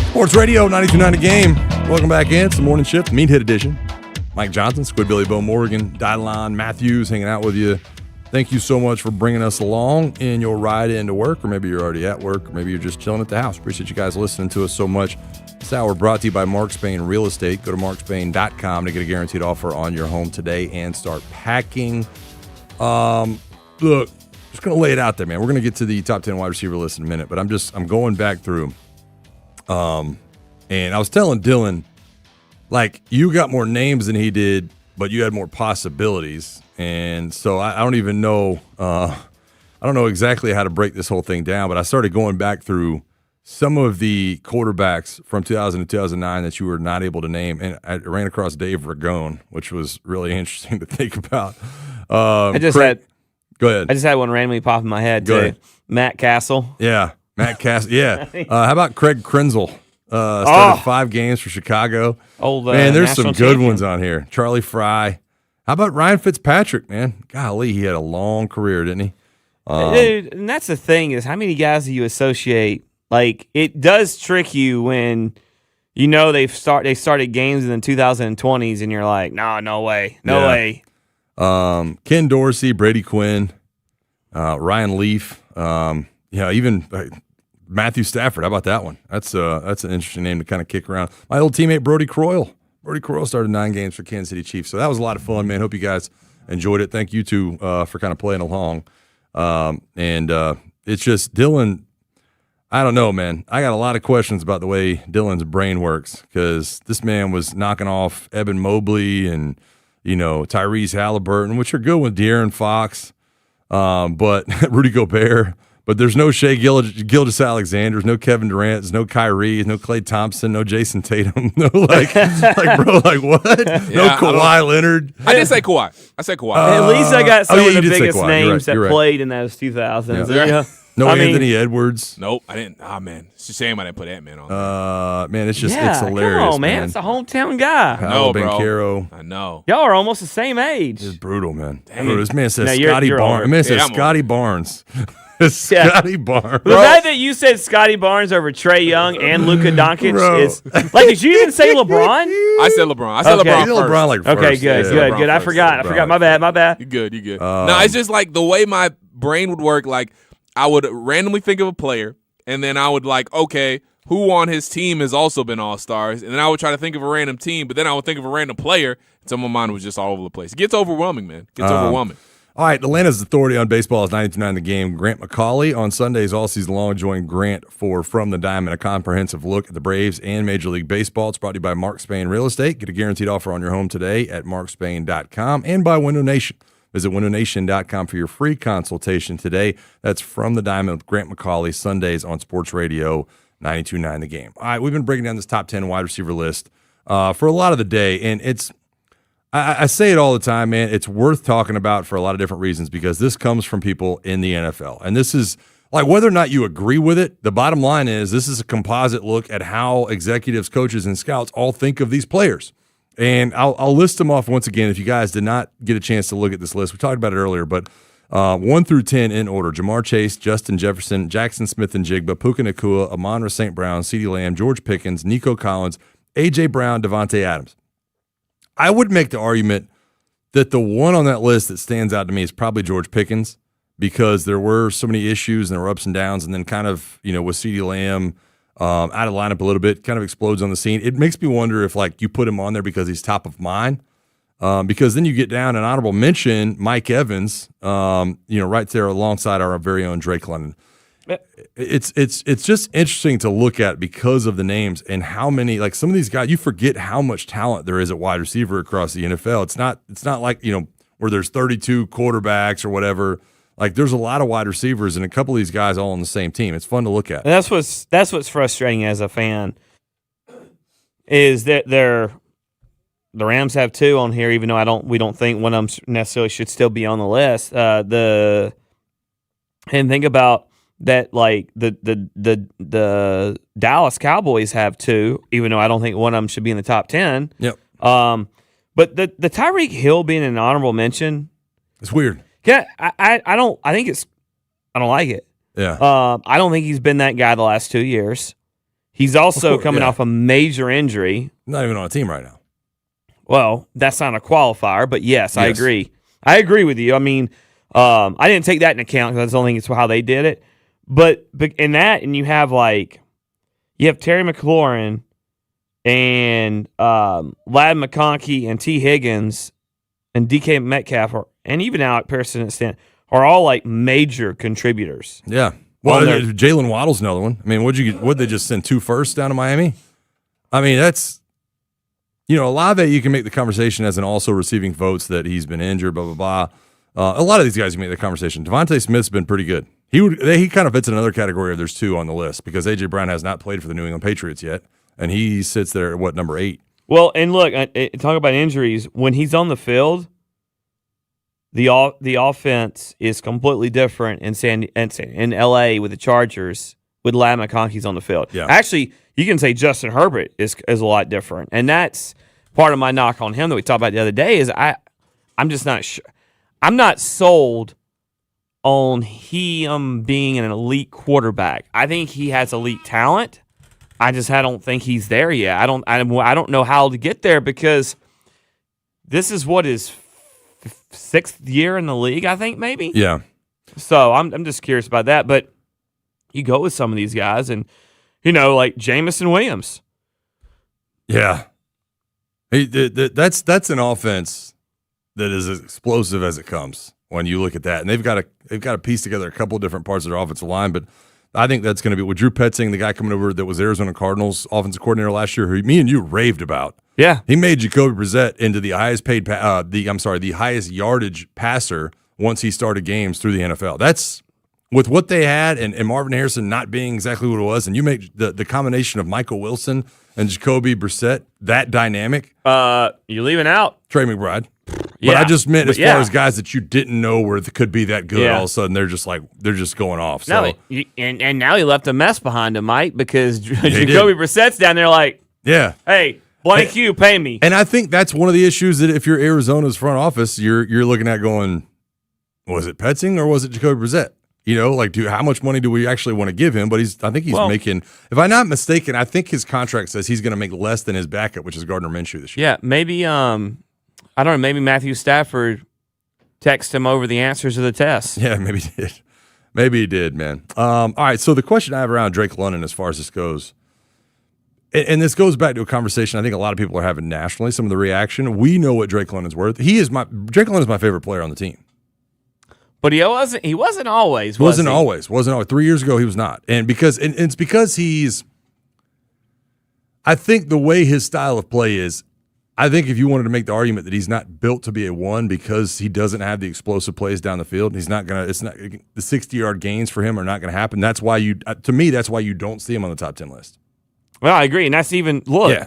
Sports Radio 92.9 The Game. Welcome back in. It's the morning shift, Meathead edition. Mike Johnson, Squidbilly, Bo Morgan, Dylon Matthews hanging out with you. Thank you so much for bringing us along in your ride into work, or maybe you're already at work, or maybe you're just chilling at the house. Appreciate you guys listening to us so much. This hour brought to you by Mark Spain Real Estate. Go to markspain.com to get a guaranteed offer on your home today and start packing. Look, just going to lay it out there, man. We're going to get to the top 10 wide receiver list in a minute, but I'm going back through. And I was telling Dylan, like, you got more names than he did, but you had more possibilities. And so I don't even know. I don't know exactly how to break this whole thing down, but I started going back through some of the quarterbacks from 2000 to 2009 that you were not able to name. And I ran across Dave Ragone, which was really interesting to think about. Go ahead. I just had one randomly pop in my head, too. Ahead. Matt Castle. Yeah, Matt Castle. Yeah. How about Craig Krenzel? Started 5 games for Chicago. Man, there's some good ones on here. Charlie Fry. How about Ryan Fitzpatrick, man? Golly, he had a long career, didn't he? Dude, and that's the thing is how many guys do you associate? Like, it does trick you when you know they started games in the 2020s and you're like, no way. Ken Dorsey, Brady Quinn, Ryan Leaf, even Matthew Stafford. How about that one? That's an interesting name to kind of kick around. My old teammate Brody Croyle. Brody Croyle started 9 games for Kansas City Chiefs, so that was a lot of fun, man. Hope you guys enjoyed it. Thank you two for kind of playing along. It's just Dylan. I don't know, man. I got a lot of questions about the way Dylan's brain works because this man was knocking off Evan Mobley and Tyrese Halliburton, which are good with De'Aaron Fox, but Rudy Gobert. But there's no Shea Gilgeous-Alexander, there's no Kevin Durant, there's no Kyrie, there's no Klay Thompson, no Jason Tatum, no bro, like what? No Kawhi Leonard. I didn't say Kawhi. I said Kawhi. At least I got some of the biggest names that played in those 2000s. Yeah. No Anthony Edwards. Nope, I didn't. Oh, man. It's a shame I didn't put Ant-Man on. Man, it's just it's hilarious. Come on, man. It's a hometown guy. Paolo Banchero. I know. Y'all are almost the same age. It's brutal, man. This man says Scotty Barnes. Man says Scotty Barnes. Scotty Barnes. The fact that you said Scotty Barnes over Trae Young and Luka Doncic is like. Did you even say LeBron? I said LeBron. I said LeBron first. LeBron like first. Okay, good. I forgot. My bad. You good. No, it's just like the way my brain would work. Like I would randomly think of a player, and then I would like, okay, who on his team has also been All-Stars, and then I would try to think of a random team, but then I would think of a random player, and so my mind was just all over the place. It gets overwhelming, man. It gets overwhelming. All right, Atlanta's authority on baseball is 92.9 The Game. Grant McCauley on Sundays all season long. Join Grant for From the Diamond, a comprehensive look at the Braves and Major League Baseball. It's brought to you by Mark Spain Real Estate. Get a guaranteed offer on your home today at markspain.com and by Window Nation. Visit windownation.com for your free consultation today. That's From the Diamond with Grant McCauley, Sundays on Sports Radio 92.9 The Game. All right, we've been breaking down this top 10 wide receiver list for a lot of the day, and it's I say it all the time, man. It's worth talking about for a lot of different reasons because this comes from people in the NFL. And this is, like, whether or not you agree with it, the bottom line is this is a composite look at how executives, coaches, and scouts all think of these players. And I'll list them off once again if you guys did not get a chance to look at this list. We talked about it earlier, but 1 through 10 in order. Jamar Chase, Justin Jefferson, Jackson Smith-Njigba, Puka Nacua, Amon-Ra St. Brown, CeeDee Lamb, George Pickens, Nico Collins, A.J. Brown, Devontae Adams. I would make the argument that the one on that list that stands out to me is probably George Pickens because there were so many issues and there were ups and downs, and then kind of, with CeeDee Lamb out of lineup a little bit, kind of explodes on the scene. It makes me wonder if, like, you put him on there because he's top of mind because then you get down an honorable mention, Mike Evans, right there alongside our very own Drake London. It's just interesting to look at because of the names and how many, like, some of these guys, you forget how much talent there is at wide receiver across the NFL. It's not like, where there's 32 quarterbacks or whatever. Like, there's a lot of wide receivers and a couple of these guys all on the same team. It's fun to look at. And that's what's frustrating as a fan is that the Rams have 2 on here, even though we don't think one of them necessarily should still be on the list. And think about that, like the Dallas Cowboys have 2, even though I don't think one of them should be in the top 10. Yep. But the Tyreek Hill being an honorable mention, it's weird. Yeah, I don't like it. Yeah. I don't think he's been that guy the last 2 years. He's also coming yeah. off a major injury. Not even on a team right now. Well, that's not a qualifier, but yes, I agree. I agree with you. I mean, I didn't take that into account because I don't think it's how they did it. But in that, and you have Terry McLaurin and Ladd McConkey and T. Higgins and DK Metcalf and even Alec Pearson are all like major contributors. Yeah. Well, Jalen Waddle's another one. I mean, would they just send 2 firsts down to Miami? I mean, that's, Olave, you can make the conversation as an also receiving votes that he's been injured, blah, blah, blah. A lot of these guys can make the conversation. Devontae Smith's been pretty good. He kind of fits in another category of there's 2 on the list because A.J. Brown has not played for the New England Patriots yet, and he sits there at, number 8? Well, and look, talk about injuries. When he's on the field, the offense is completely different in L.A. with the Chargers with Ladd McConkey's on the field. Yeah. Actually, you can say Justin Herbert is a lot different, and that's part of my knock on him that we talked about the other day is I'm just not sure. I'm not sold on him being an elite quarterback. I think he has elite talent. I don't think he's there yet. I don't know how to get there because this is what his 6th year in the league, I think maybe. Yeah. So I'm just curious about that. But you go with some of these guys, and like Jamison Williams. Yeah. That's an offense that is as explosive as it comes when you look at that. And they've got to piece together a couple of different parts of their offensive line, but I think that's going to be with Drew Petzing, the guy coming over that was Arizona Cardinals offensive coordinator last year, who me and you raved about. Yeah. He made Jacoby Brissett into the highest paid the highest yardage passer once he started games through the NFL. That's with what they had and Marvin Harrison not being exactly what it was, and you make the combination of Michael Wilson and Jacoby Brissett, that dynamic. You're leaving out Trey McBride. Yeah, but I just meant as yeah. far as guys that you didn't know could be that good, all of a sudden they're just going off. So and now he left a mess behind him, Mike, because He Jacoby Brissett's down there like, yeah, hey, blank you, pay me. And I think that's one of the issues that if you're Arizona's front office, you're looking at going, was it Petzing or was it Jacoby Brissett? How much money do we actually want to give him? But I think he's making, if I'm not mistaken, I think his contract says he's going to make less than his backup, which is Gardner Minshew this year. Yeah, maybe I don't know, maybe Matthew Stafford texted him over the answers of the test. Yeah, maybe he did. Maybe he did, man. All right, so the question I have around Drake London as far as this goes, and this goes back to a conversation I think a lot of people are having nationally, some of the reaction. We know what Drake London's worth. Drake London's my favorite player on the team. But he wasn't always. Wasn't always. 3 years ago he was not. And it's because I think the way his style of play is, I think if you wanted to make the argument that he's not built to be a 1 because he doesn't have the explosive plays down the field, the 60-yard gains for him are not going to happen. That's why to me, that's why you don't see him on the top 10 list. Well, I agree. And that's even, go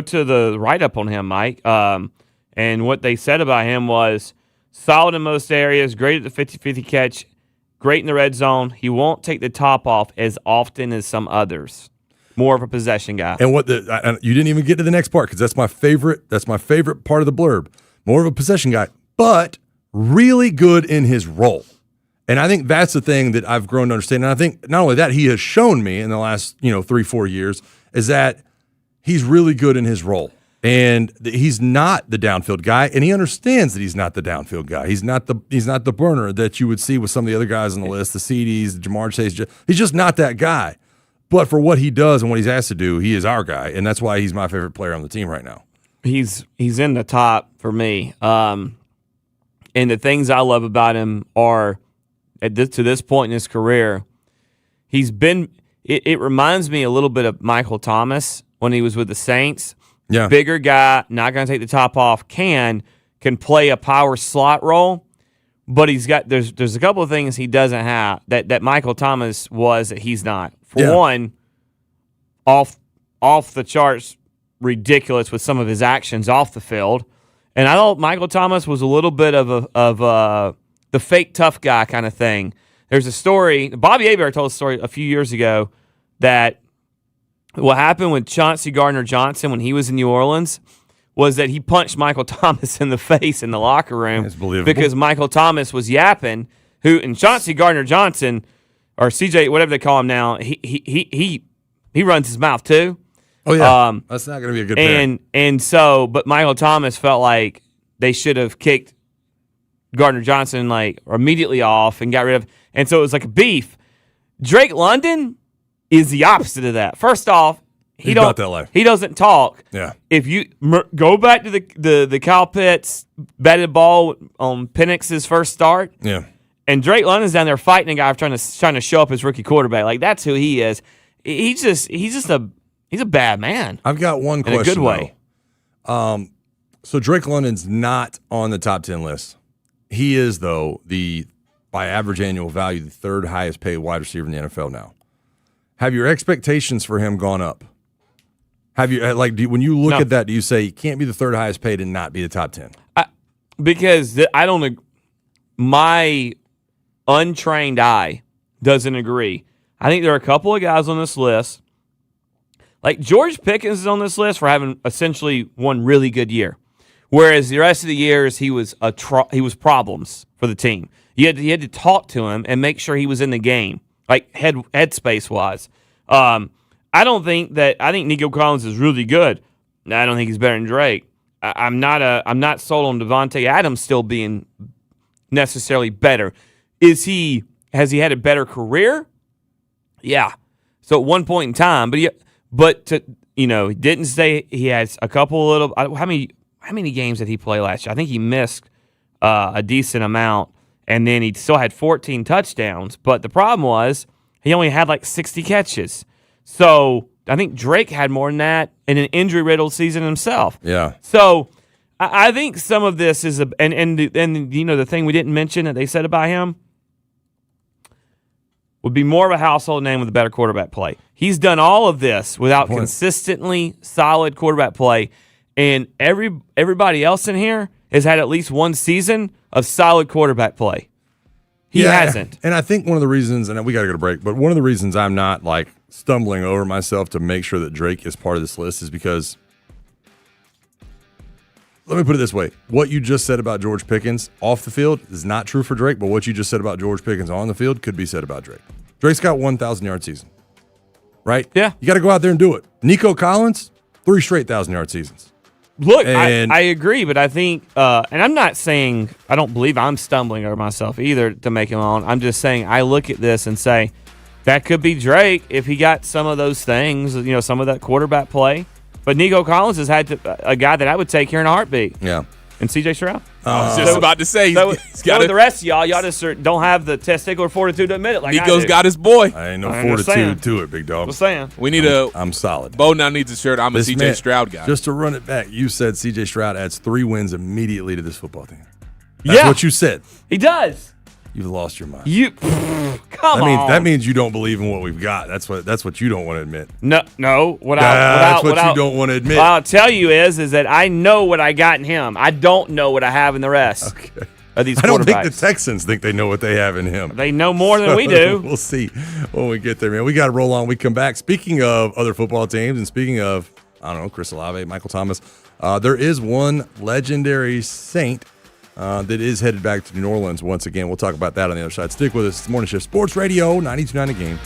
to the write-up on him, Mike. And what they said about him was solid in most areas, great at the 50-50 catch, great in the red zone. He won't take the top off as often as some others. More of a possession guy. And you didn't even get to the next part because that's my favorite part of the blurb. More of a possession guy, but really good in his role. And I think that's the thing that I've grown to understand. And I think not only that, he has shown me in the last 3-4 years is that he's really good in his role. And he's not the downfield guy, and he understands that he's not the downfield guy. He's not the burner that you would see with some of the other guys on the list, the CDs, the Jamar Chase. He's just not that guy. But for what he does and what he's asked to do, he is our guy, and that's why he's my favorite player on the team right now. He's in the top for me. And the things I love about him are, to this point in his career, he's been. It reminds me a little bit of Michael Thomas when he was with the Saints. Yeah, bigger guy, not going to take the top off. Can play a power slot role, but there's a couple of things he doesn't have that Michael Thomas was that he's not. For one, off the charts, ridiculous with some of his actions off the field, and I thought Michael Thomas was a little bit of the fake tough guy kind of thing. There's a story. Bobby Hebert told a story a few years ago that what happened with Chauncey Gardner-Johnson when he was in New Orleans was that he punched Michael Thomas in the face in the locker room. That's believable. Because Michael Thomas was yapping. And Chauncey Gardner-Johnson, or CJ, whatever they call him now, he he runs his mouth too. Oh yeah, that's not going to be a good pair. And so, but Michael Thomas felt like they should have kicked Gardner Johnson like immediately off and got rid of. And so it was like a beef. Drake London is the opposite of that. First off, He's about that life. He doesn't talk. Yeah. If you go back to the Kyle Pitts batted ball on Penix's first start. Yeah. And Drake London's down there fighting a guy trying to show up as rookie quarterback. Like that's who he is. He's a bad man. I've got one question. In a good way. So Drake London's not on the top 10 list. He is, though, by average annual value, the third highest paid wide receiver in the NFL now. Have your expectations for him gone up? Have you when you look at that, do you say he can't be the third highest paid and not be the top 10? Because I don't. My untrained eye doesn't agree. I think there are a couple of guys on this list. Like George Pickens is on this list for having essentially one really good year, whereas the rest of the years he was problems for the team. You had to talk to him and make sure he was in the game, like headspace wise. I think Nico Collins is really good. I don't think he's better than Drake. I'm not sold on Devontae Adams still being necessarily better. Has he had a better career? Yeah. So at one point in time, he didn't say he has a couple little. How many games did he play last year? I think he missed a decent amount, and then he still had 14 touchdowns. But the problem was he only had like 60 catches. So I think Drake had more than that in an injury-riddled season himself. Yeah. So I think some of this is the thing we didn't mention that they said about him would be more of a household name with a better quarterback play. He's done all of this without consistently solid quarterback play, and everybody else in here has had at least one season of solid quarterback play. He hasn't. And I think one of the reasons, and we got to go to break, but one of the reasons I'm not like stumbling over myself to make sure that Drake is part of this list is because, let me put it this way. What you just said about George Pickens off the field is not true for Drake, but what you just said about George Pickens on the field could be said about Drake. Drake's got 1,000-yard season, right? Yeah. You got to go out there and do it. Nico Collins, 3 straight 1,000-yard seasons. Look, I agree, but I think, and I'm not saying, I don't believe I'm stumbling over myself either to make him on. I'm just saying I look at this and say, that could be Drake if he got some of those things, some of that quarterback play. But Nico Collins has had a guy that I would take here in a heartbeat. Yeah. And C.J. Stroud. I was just about to say. He's got the rest of y'all just don't have the testicular fortitude to admit it. Like Nico's got his boy. I ain't no fortitude to it, big dog. Just saying. We need I'm solid. Bo now needs a shirt. I'm a C.J. Stroud guy. Just to run it back, you said C.J. Stroud adds 3 wins immediately to this football team. That's what you said. He does. You've lost your mind. Come on. That means you don't believe in what we've got. That's what you don't want to admit. No. That's what you don't want to admit. What I'll tell you is that I know what I got in him. I don't know what I have in the rest. Okay. Of these I don't think the quarterbacks. Texans think they know what they have in him. They know more than we do. We'll see when we get there, man. We got to roll on. We come back. Speaking of other football teams and speaking of, I don't know, Chris Olave, Michael Thomas, there is one legendary Saint that is headed back to New Orleans once again. We'll talk about that on the other side. Stick with us. It's Morning Shift Sports Radio 92.9 The Game.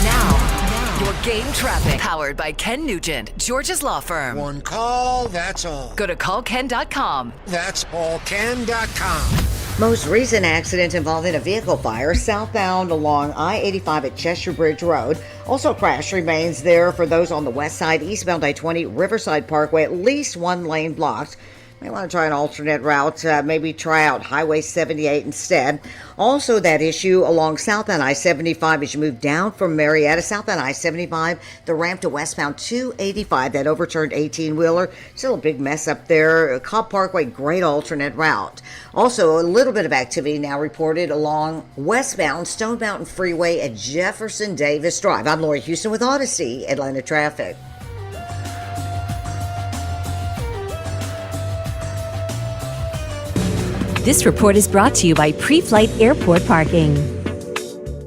Now, your game traffic powered by Ken Nugent, Georgia's law firm. One call, that's all. Go to callken.com. That's allken.com. Most recent accident involving a vehicle fire southbound along I-85 at Cheshire Bridge Road. Also, crash remains there for those on the west side, eastbound I-20 Riverside Parkway, at least one lane blocked. May want to try an alternate route, maybe try out Highway 78 instead. Also, that issue along southbound I-75 as you move down from Marietta, southbound I-75, the ramp to westbound 285, that overturned 18-wheeler. Still a big mess up there. Cobb Parkway, great alternate route. Also, a little bit of activity now reported along westbound Stone Mountain Freeway at Jefferson Davis Drive. I'm Lori Houston with Odyssey Atlanta Traffic. This report is brought to you by Pre-Flight Airport Parking.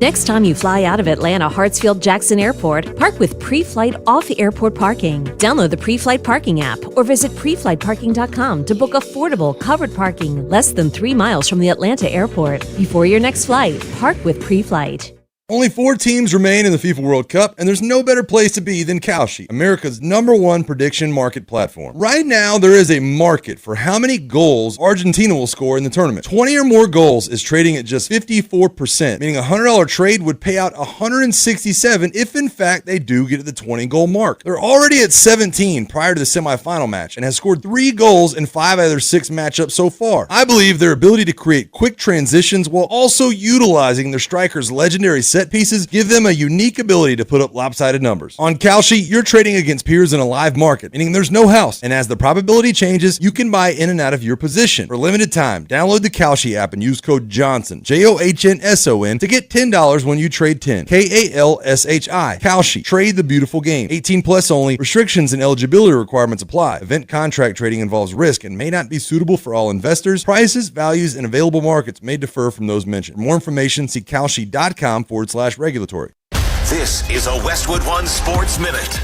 Next time you fly out of Atlanta Hartsfield Jackson Airport, park with pre-flight off-airport parking. Download the pre-flight parking app or visit preflightparking.com to book affordable, covered parking less than 3 miles from the Atlanta airport. Before your next flight, park with pre-flight. Only 4 teams remain in the FIFA World Cup, and there's no better place to be than Kalshi, America's #1 prediction market platform. Right now, there is a market for how many goals Argentina will score in the tournament. 20 or more goals is trading at just 54%, meaning a $100 trade would pay out $167 if, in fact, they do get to the 20-goal mark. They're already at 17 prior to the semifinal match and has scored 3 goals in 5 out of their 6 matchups so far. I believe their ability to create quick transitions while also utilizing their strikers' legendary set pieces give them a unique ability to put up lopsided numbers. On Kalshi, you're trading against peers in a live market, meaning there's no house, and as the probability changes, you can buy in and out of your position. For a limited time, download the Kalshi app and use code JOHNSON, JOHNSON, to get $10 when you trade 10. KALSHI. Kalshi. Trade the beautiful game. 18 plus only. Restrictions and eligibility requirements apply. Event contract trading involves risk and may not be suitable for all investors. Prices, values, and available markets may differ from those mentioned. For more information, see kalshi.com/regulatory. This is a Westwood One Sports Minute.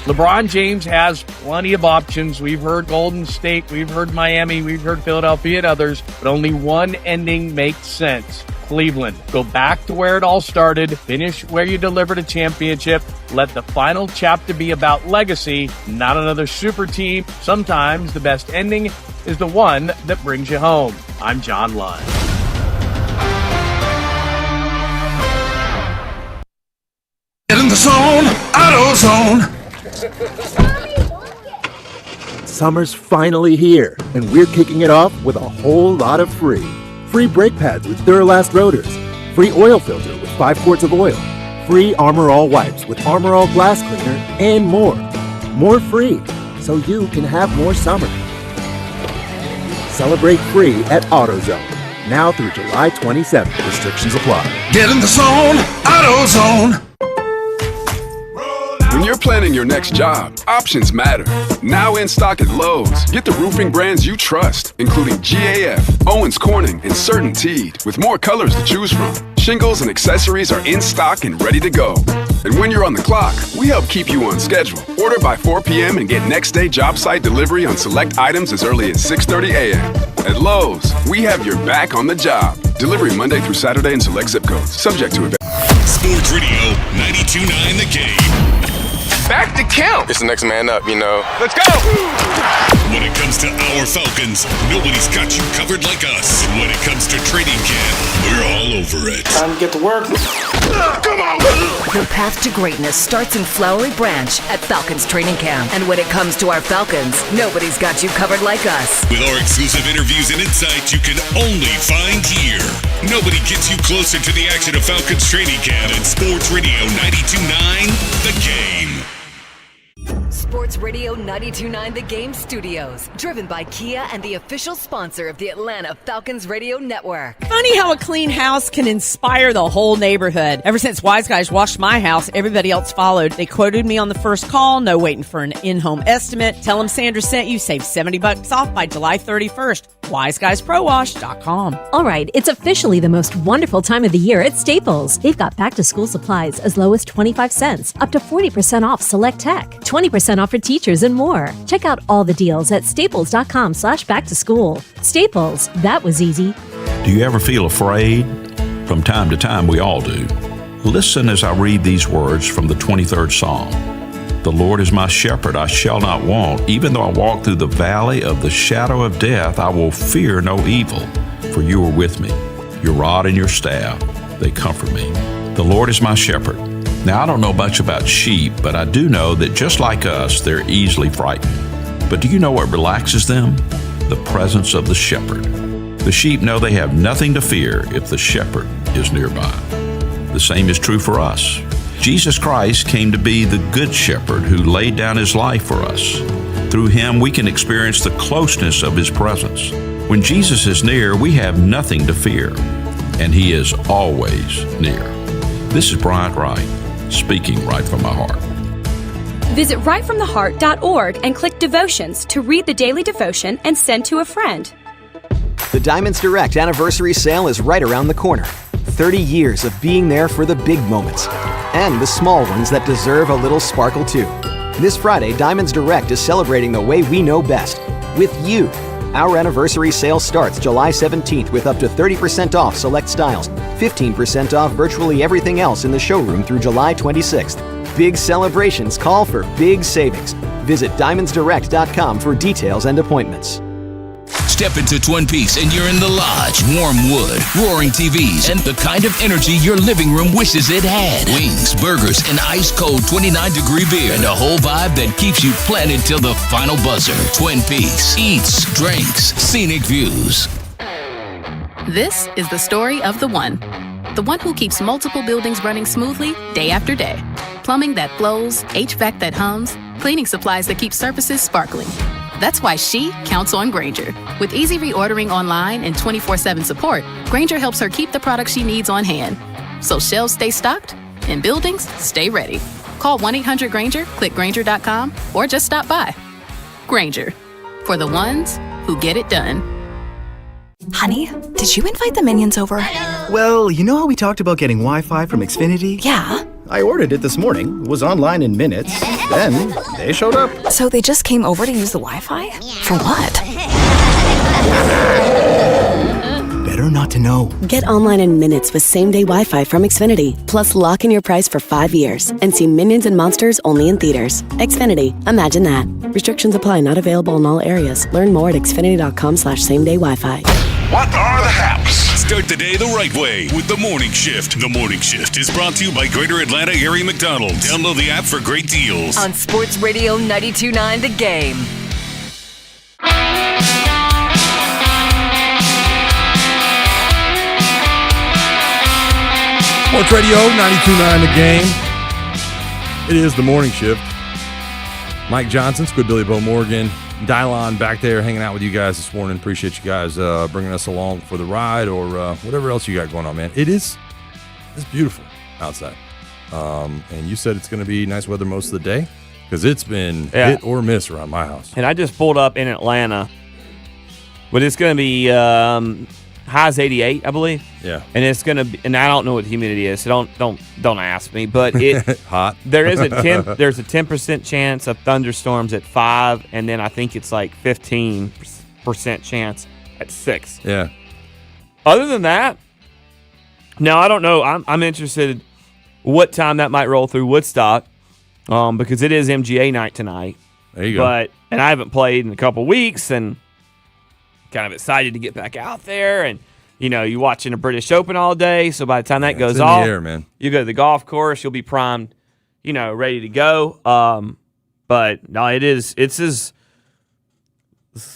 LeBron James has plenty of options. We've heard Golden State, we've heard Miami, we've heard Philadelphia and others, but only one ending makes sense. Cleveland. Go back to where it all started, finish where you delivered a championship, let the final chapter be about legacy, not another super team. Sometimes the best ending is the one that brings you home. I'm John Lund. Get in the zone, AutoZone. Summer's finally here, and we're kicking it off with a whole lot of free. Free brake pads with Duralast rotors. Free oil filter with 5 quarts of oil. Free Armor All wipes with Armor All glass cleaner, and more. More free, so you can have more summer. Celebrate free at AutoZone. Now through July 27th. Restrictions apply. Get in the zone, AutoZone. When you're planning your next job, options matter. Now in stock at Lowe's. Get the roofing brands you trust, including GAF, Owens Corning, and CertainTeed, with more colors to choose from. Shingles and accessories are in stock and ready to go. And when you're on the clock, we help keep you on schedule. Order by 4 p.m. and get next day job site delivery on select items as early as 6:30 a.m. At Lowe's, we have your back on the job. Delivery Monday through Saturday in select zip codes. Subject to event. Sports Radio 92.9 The Game. Back to count. It's the next man up, you know. Let's go. When it comes to our Falcons, nobody's got you covered like us. And when it comes to training camp, we're all over it. Time to get to work. Come on. Your path to greatness starts in Flowery Branch at Falcons Training Camp. And when it comes to our Falcons, nobody's got you covered like us. With our exclusive interviews and insights you can only find here. Nobody gets you closer to the action of Falcons Training Camp than Sports Radio 92.9 The Game. Sports Radio 92.9 The Game Studios, driven by Kia and the official sponsor of the Atlanta Falcons Radio Network. Funny how a clean house can inspire the whole neighborhood. Ever since Wise Guys washed my house, everybody else followed. They quoted me on the first call, no waiting for an in-home estimate. Tell them Sandra sent you, save $70 off by July 31st. WiseGuysProWash.com. All right, it's officially the most wonderful time of the year at Staples. They've got back-to-school supplies as low as 25 cents, up to 40% off select tech, 20% off for teachers, and more. Check out all the deals at staples.com/back-to-school. Staples, that was easy. Do you ever feel afraid? From time to time, we all do. Listen as I read these words from the 23rd Psalm. The Lord is my shepherd, I shall not want. Even though I walk through the valley of the shadow of death, I will fear no evil, for you are with me. Your rod and your staff, they comfort me. The Lord is my shepherd. Now, I don't know much about sheep, but I do know that just like us, they're easily frightened. But do you know what relaxes them? The presence of the shepherd. The sheep know they have nothing to fear if the shepherd is nearby. The same is true for us. Jesus Christ came to be the good shepherd who laid down his life for us. Through him, we can experience the closeness of his presence. When Jesus is near, we have nothing to fear, and he is always near. This is Bryant Wright, speaking right from my heart. Visit rightfromtheheart.org and click Devotions to read the daily devotion and send to a friend. The Diamonds Direct anniversary sale is right around the corner. 30 years of being there for the big moments and the small ones that deserve a little sparkle too. This Friday, Diamonds Direct is celebrating the way we know best, with you. Our anniversary sale starts July 17th with up to 30% off select styles, 15% off virtually everything else in the showroom through July 26th. Big celebrations call for big savings. Visit DiamondsDirect.com for details and appointments. Step into Twin Peaks and you're in the lodge. Warm wood, roaring TVs, and the kind of energy your living room wishes it had. Wings, burgers, and ice-cold 29-degree beer, and a whole vibe that keeps you planted till the final buzzer. Twin Peaks. Eats, drinks, scenic views. This is the story of the one who keeps multiple buildings running smoothly day after day. Plumbing that flows, HVAC that hums, cleaning supplies that keep surfaces sparkling. That's why she counts on Grainger. With easy reordering online and 24/7 support, Grainger helps her keep the products she needs on hand. So shelves stay stocked and buildings stay ready. Call 1-800-GRAINGER, click Grainger.com, or just stop by. Grainger, for the ones who get it done. Honey, did you invite the minions over? Well, you know how we talked about getting Wi-Fi from Xfinity? Yeah. I ordered it this morning, was online in minutes, then they showed up. So they just came over to use the Wi-Fi? For what? Better not to know. Get online in minutes with same-day Wi-Fi from Xfinity. Plus, lock in your price for 5 years and see Minions and Monsters only in theaters. Xfinity. Imagine that. Restrictions apply. Not available in all areas. Learn more at xfinity.com/same-day Wi-Fi. What are the haps? Start the day the right way with The Morning Shift. The Morning Shift is brought to you by Greater Atlanta Area McDonald's. Download the app for great deals. On Sports Radio 92.9 The Game. Sports Radio 92.9 The Game. It is The Morning Shift. Mike Johnson, Squidbilly Bo Morgan, Dylon back there hanging out with you guys this morning. Appreciate you guys bringing us along for the ride or whatever else you got going on, man. It's beautiful outside. And you said it's going to be nice weather most of the day because it's been hit or miss around my house. And I just pulled up in Atlanta, but it's going to be highs 88, I believe. Yeah. And it's going to be, and I don't know what the humidity is, so don't ask me, but it hot. There's a 10% chance of thunderstorms at 5, and then I think it's like 15% chance at 6. Yeah. Other than that, now I don't know. I'm interested what time that might roll through Woodstock, because it is MGA night tonight. There you go. And I haven't played in a couple weeks, and kind of excited to get back out there. And you're watching a British Open all day, so by the time that goes off, the air, man. You go to the golf course, you'll be primed, ready to go. But no, this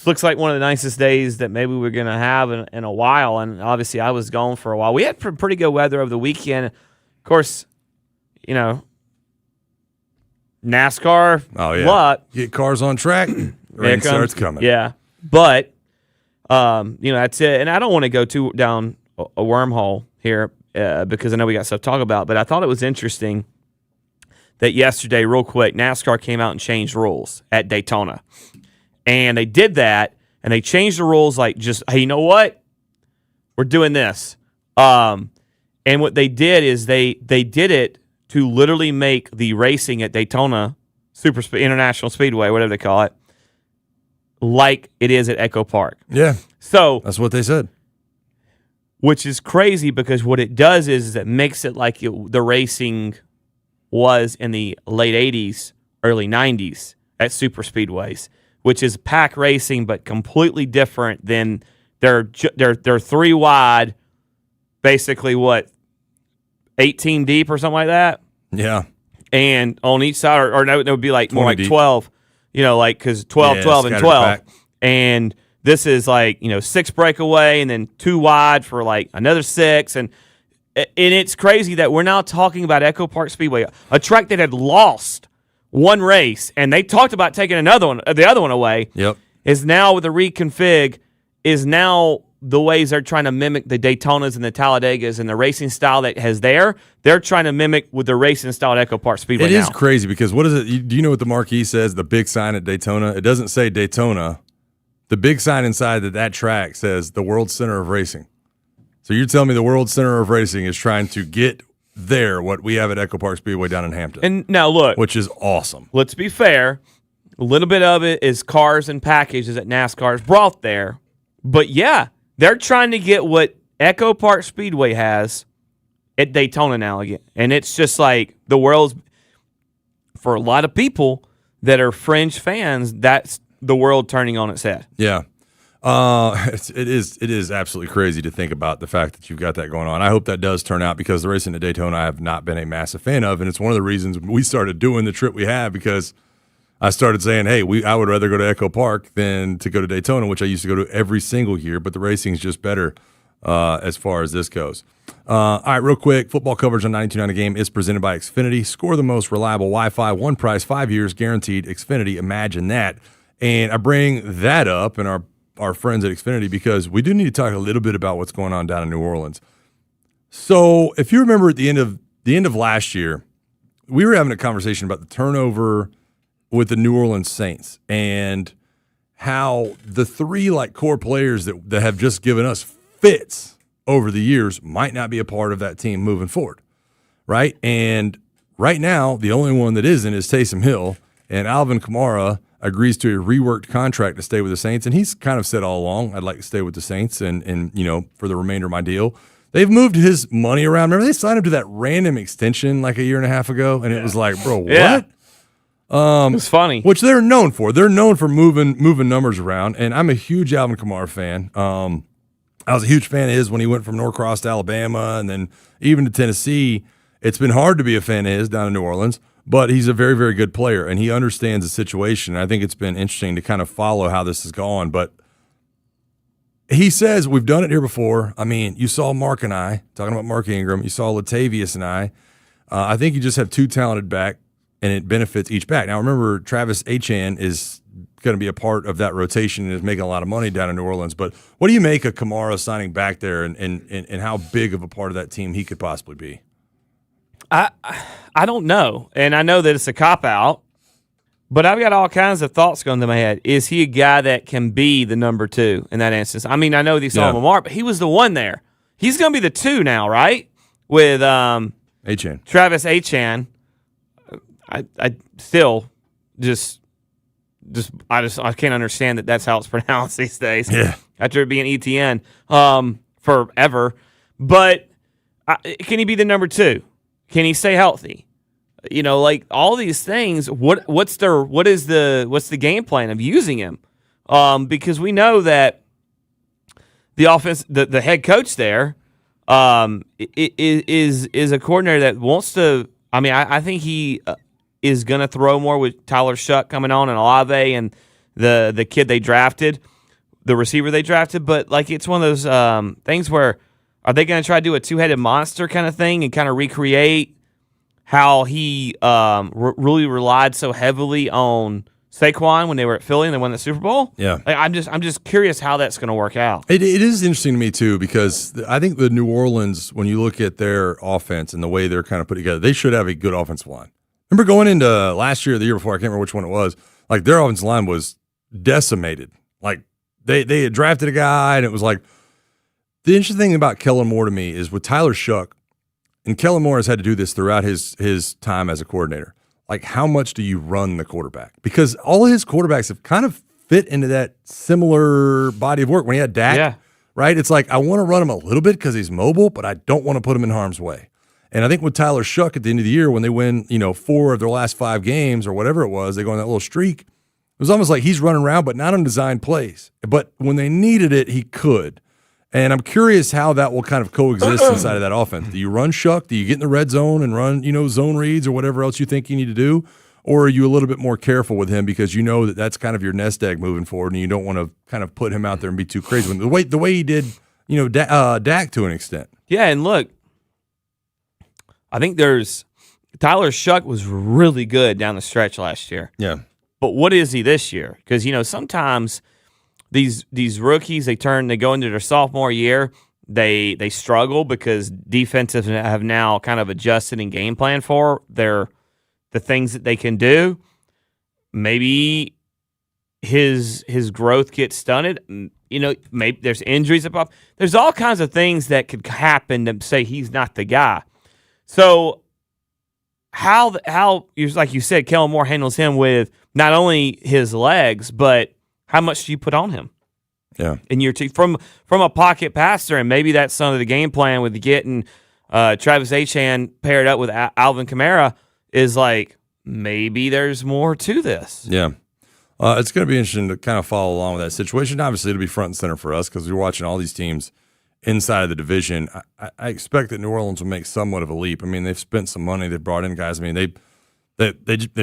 looks like one of the nicest days that maybe we're going to have in a while. And obviously I was gone for a while. We had pretty good weather over the weekend. Of course, NASCAR, luck. Get cars on track, rain starts coming. Yeah. But, that's it. And I don't want to go down a wormhole here because I know we got stuff to talk about, but I thought it was interesting that yesterday, real quick, NASCAR came out and changed rules at Daytona. And they did that, and they changed the rules like just, hey, you know what? We're doing this. And what they did is they did it to literally make the racing at Daytona International Speedway, whatever they call it, like it is at Echo Park. Yeah. So that's what they said. Which is crazy because what it does is it makes it like the racing was in the late 80s, early 90s at super speedways, which is pack racing but completely different than they're 3 wide, basically 18 deep or something like that. Yeah. And on each side, or no, it would be like more like deep. 12, because 12, 12, and 12. Pack. And this is like, 6 breakaway and then 2 wide for like another 6. And it's crazy that we're now talking about Echo Park Speedway, a track that had lost one race, and they talked about taking the other one away. Yep. Is now with the reconfig, is now the ways they're trying to mimic the Daytonas and the Talladegas and the racing style that has there. They're trying to mimic with the racing style at Echo Park Speedway. It is crazy because what is it? Do you know what the marquee says? The big sign at Daytona. It doesn't say Daytona. The big sign inside that track says the World Center of Racing. So you're telling me the World Center of Racing is trying to get there what we have at Echo Park Speedway down in Hampton. And now look, which is awesome. Let's be fair. A little bit of it is cars and packages that NASCAR's brought there. But yeah, they're trying to get what Echo Park Speedway has at Daytona now again. And it's just like the world's, for a lot of people that are fringe fans, that's the world turning on its head. Yeah. It is absolutely crazy to think about the fact that you've got that going on. I hope that does turn out, because the racing at Daytona I have not been a massive fan of, and it's one of the reasons we started doing the trip we have, because I started saying, hey, I would rather go to Echo Park than to go to Daytona, which I used to go to every single year, but the racing's just better as far as this goes. All right, real quick, football coverage on 92.9 The Game is presented by Xfinity. Score the most reliable Wi-Fi, one price, 5 years guaranteed. Xfinity, imagine that. And I bring that up, and our friends at Xfinity, because we do need to talk a little bit about what's going on down in New Orleans. So if you remember at the end of last year, we were having a conversation about the turnover with the New Orleans Saints and how the three core players that have just given us fits over the years might not be a part of that team moving forward, right? And right now, the only one that isn't is Taysom Hill, and Alvin Kamara agrees to a reworked contract to stay with the Saints, and he's kind of said all along, I'd like to stay with the Saints and for the remainder of my deal. They've moved his money around. Remember, they signed him to that random extension like a year and a half ago, and it was like, bro, what? It's funny. Which they're known for. They're known for moving numbers around, and I'm a huge Alvin Kamara fan. I was a huge fan of his when he went from Norcross to Alabama and then even to Tennessee. It's been hard to be a fan of his down in New Orleans, but he's a very, very good player, and he understands the situation. I think it's been interesting to kind of follow how this has gone, but he says, we've done it here before. I mean, you saw Mark and I, talking about Mark Ingram, you saw Latavius and I think you just have two talented back, and it benefits each back. Now, remember, Travis Etienne is going to be a part of that rotation and is making a lot of money down in New Orleans. But what do you make of Kamara signing back there and how big of a part of that team he could possibly be? I don't know. And I know that it's a cop-out, but I've got all kinds of thoughts going through my head. Is he a guy that can be the number two in that instance? I mean, I know they saw Lamar, but he was the one there. He's going to be the two now, right? With Etienne. Travis Etienne. I still I can't understand that that's how it's pronounced these days. Yeah. After it being ETN forever. But can he be the number two? Can he stay healthy? All these things. What's the game plan of using him? Because we know that the offense, the head coach there, is a coordinator that wants to. I mean, I think he is going to throw more with Tyler Shuck coming on and Olave and the kid they drafted, the receiver they drafted. But it's one of those things where, are they going to try to do a two-headed monster kind of thing and kind of recreate how he really relied so heavily on Saquon when they were at Philly and they won the Super Bowl? Yeah. I'm just curious how that's going to work out. It is interesting to me, too, because I think the New Orleans, when you look at their offense and the way they're kind of put together, they should have a good offensive line. Remember going into last year or the year before, I can't remember which one it was, their offensive line was decimated. They had drafted a guy, and it was the interesting thing about Kellen Moore to me is with Tyler Shuck, and Kellen Moore has had to do this throughout his time as a coordinator, how much do you run the quarterback? Because all of his quarterbacks have kind of fit into that similar body of work. When he had Dak, right? It's I want to run him a little bit because he's mobile, but I don't want to put him in harm's way. And I think with Tyler Shuck at the end of the year, when they win, 4 of their last 5 games or whatever it was, they go on that little streak. It was almost like he's running around, but not on designed plays. But when they needed it, he could. And I'm curious how that will kind of coexist inside of that offense. Do you run Shuck? Do you get in the red zone and run, zone reads or whatever else you think you need to do? Or are you a little bit more careful with him because you know that that's kind of your nest egg moving forward, and you don't want to kind of put him out there and be too crazy. The way he did, Dak to an extent. Yeah, and look, I think Tyler Shuck was really good down the stretch last year. Yeah. But what is he this year? Because, sometimes these rookies, they go into their sophomore year, they struggle because defenses have now kind of adjusted and game plan for the things that they can do. Maybe his growth gets stunted. maybe there's injuries above. There's all kinds of things that could happen to say he's not the guy. So how like you said, Kellen Moore handles him with not only his legs, but how much do you put on him? Yeah. In year two from a pocket passer, and maybe that's some of the game plan with getting Travis Etienne paired up with Alvin Kamara is like maybe there's more to this. Yeah. It's going to be interesting to kind of follow along with that situation. Obviously, it'll be front and center for us because we're watching all these teams inside of the division. I expect that New Orleans will make somewhat of a leap. I mean, they've spent some money. They've brought in guys. I mean, they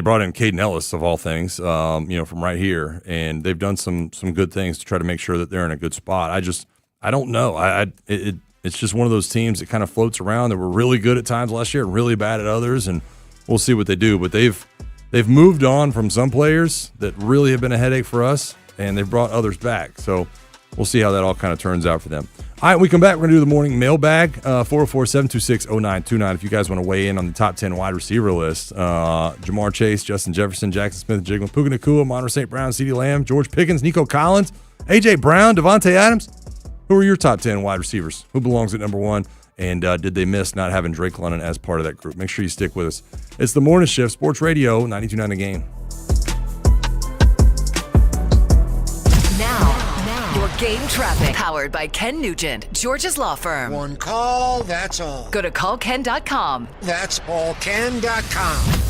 brought in Caden Ellis, of all things, from right here, and they've done some good things to try to make sure that they're in a good spot. I don't know. It's just one of those teams that kind of floats around that were really good at times last year and really bad at others, and we'll see what they do. But they've moved on from some players that really have been a headache for us, and they've brought others back. So we'll see how that all kind of turns out for them. All right, when we come back, we're going to do the morning mailbag, 404-726-0929. If you guys want to weigh in on the top 10 wide receiver list, Jamar Chase, Justin Jefferson, Jackson Smith, Jigma Puka Nacua, Monroe St. Brown, CeeDee Lamb, George Pickens, Nico Collins, A.J. Brown, Devontae Adams. Who are your top 10 wide receivers? Who belongs at number one? And did they miss not having Drake London as part of that group? Make sure you stick with us. It's the Morning Shift, Sports Radio, 92.9 The Game. Now, your game traffic. Powered by Ken Nugent, George's Law Firm. One call, that's all. Go to callken.com. That's allken.com.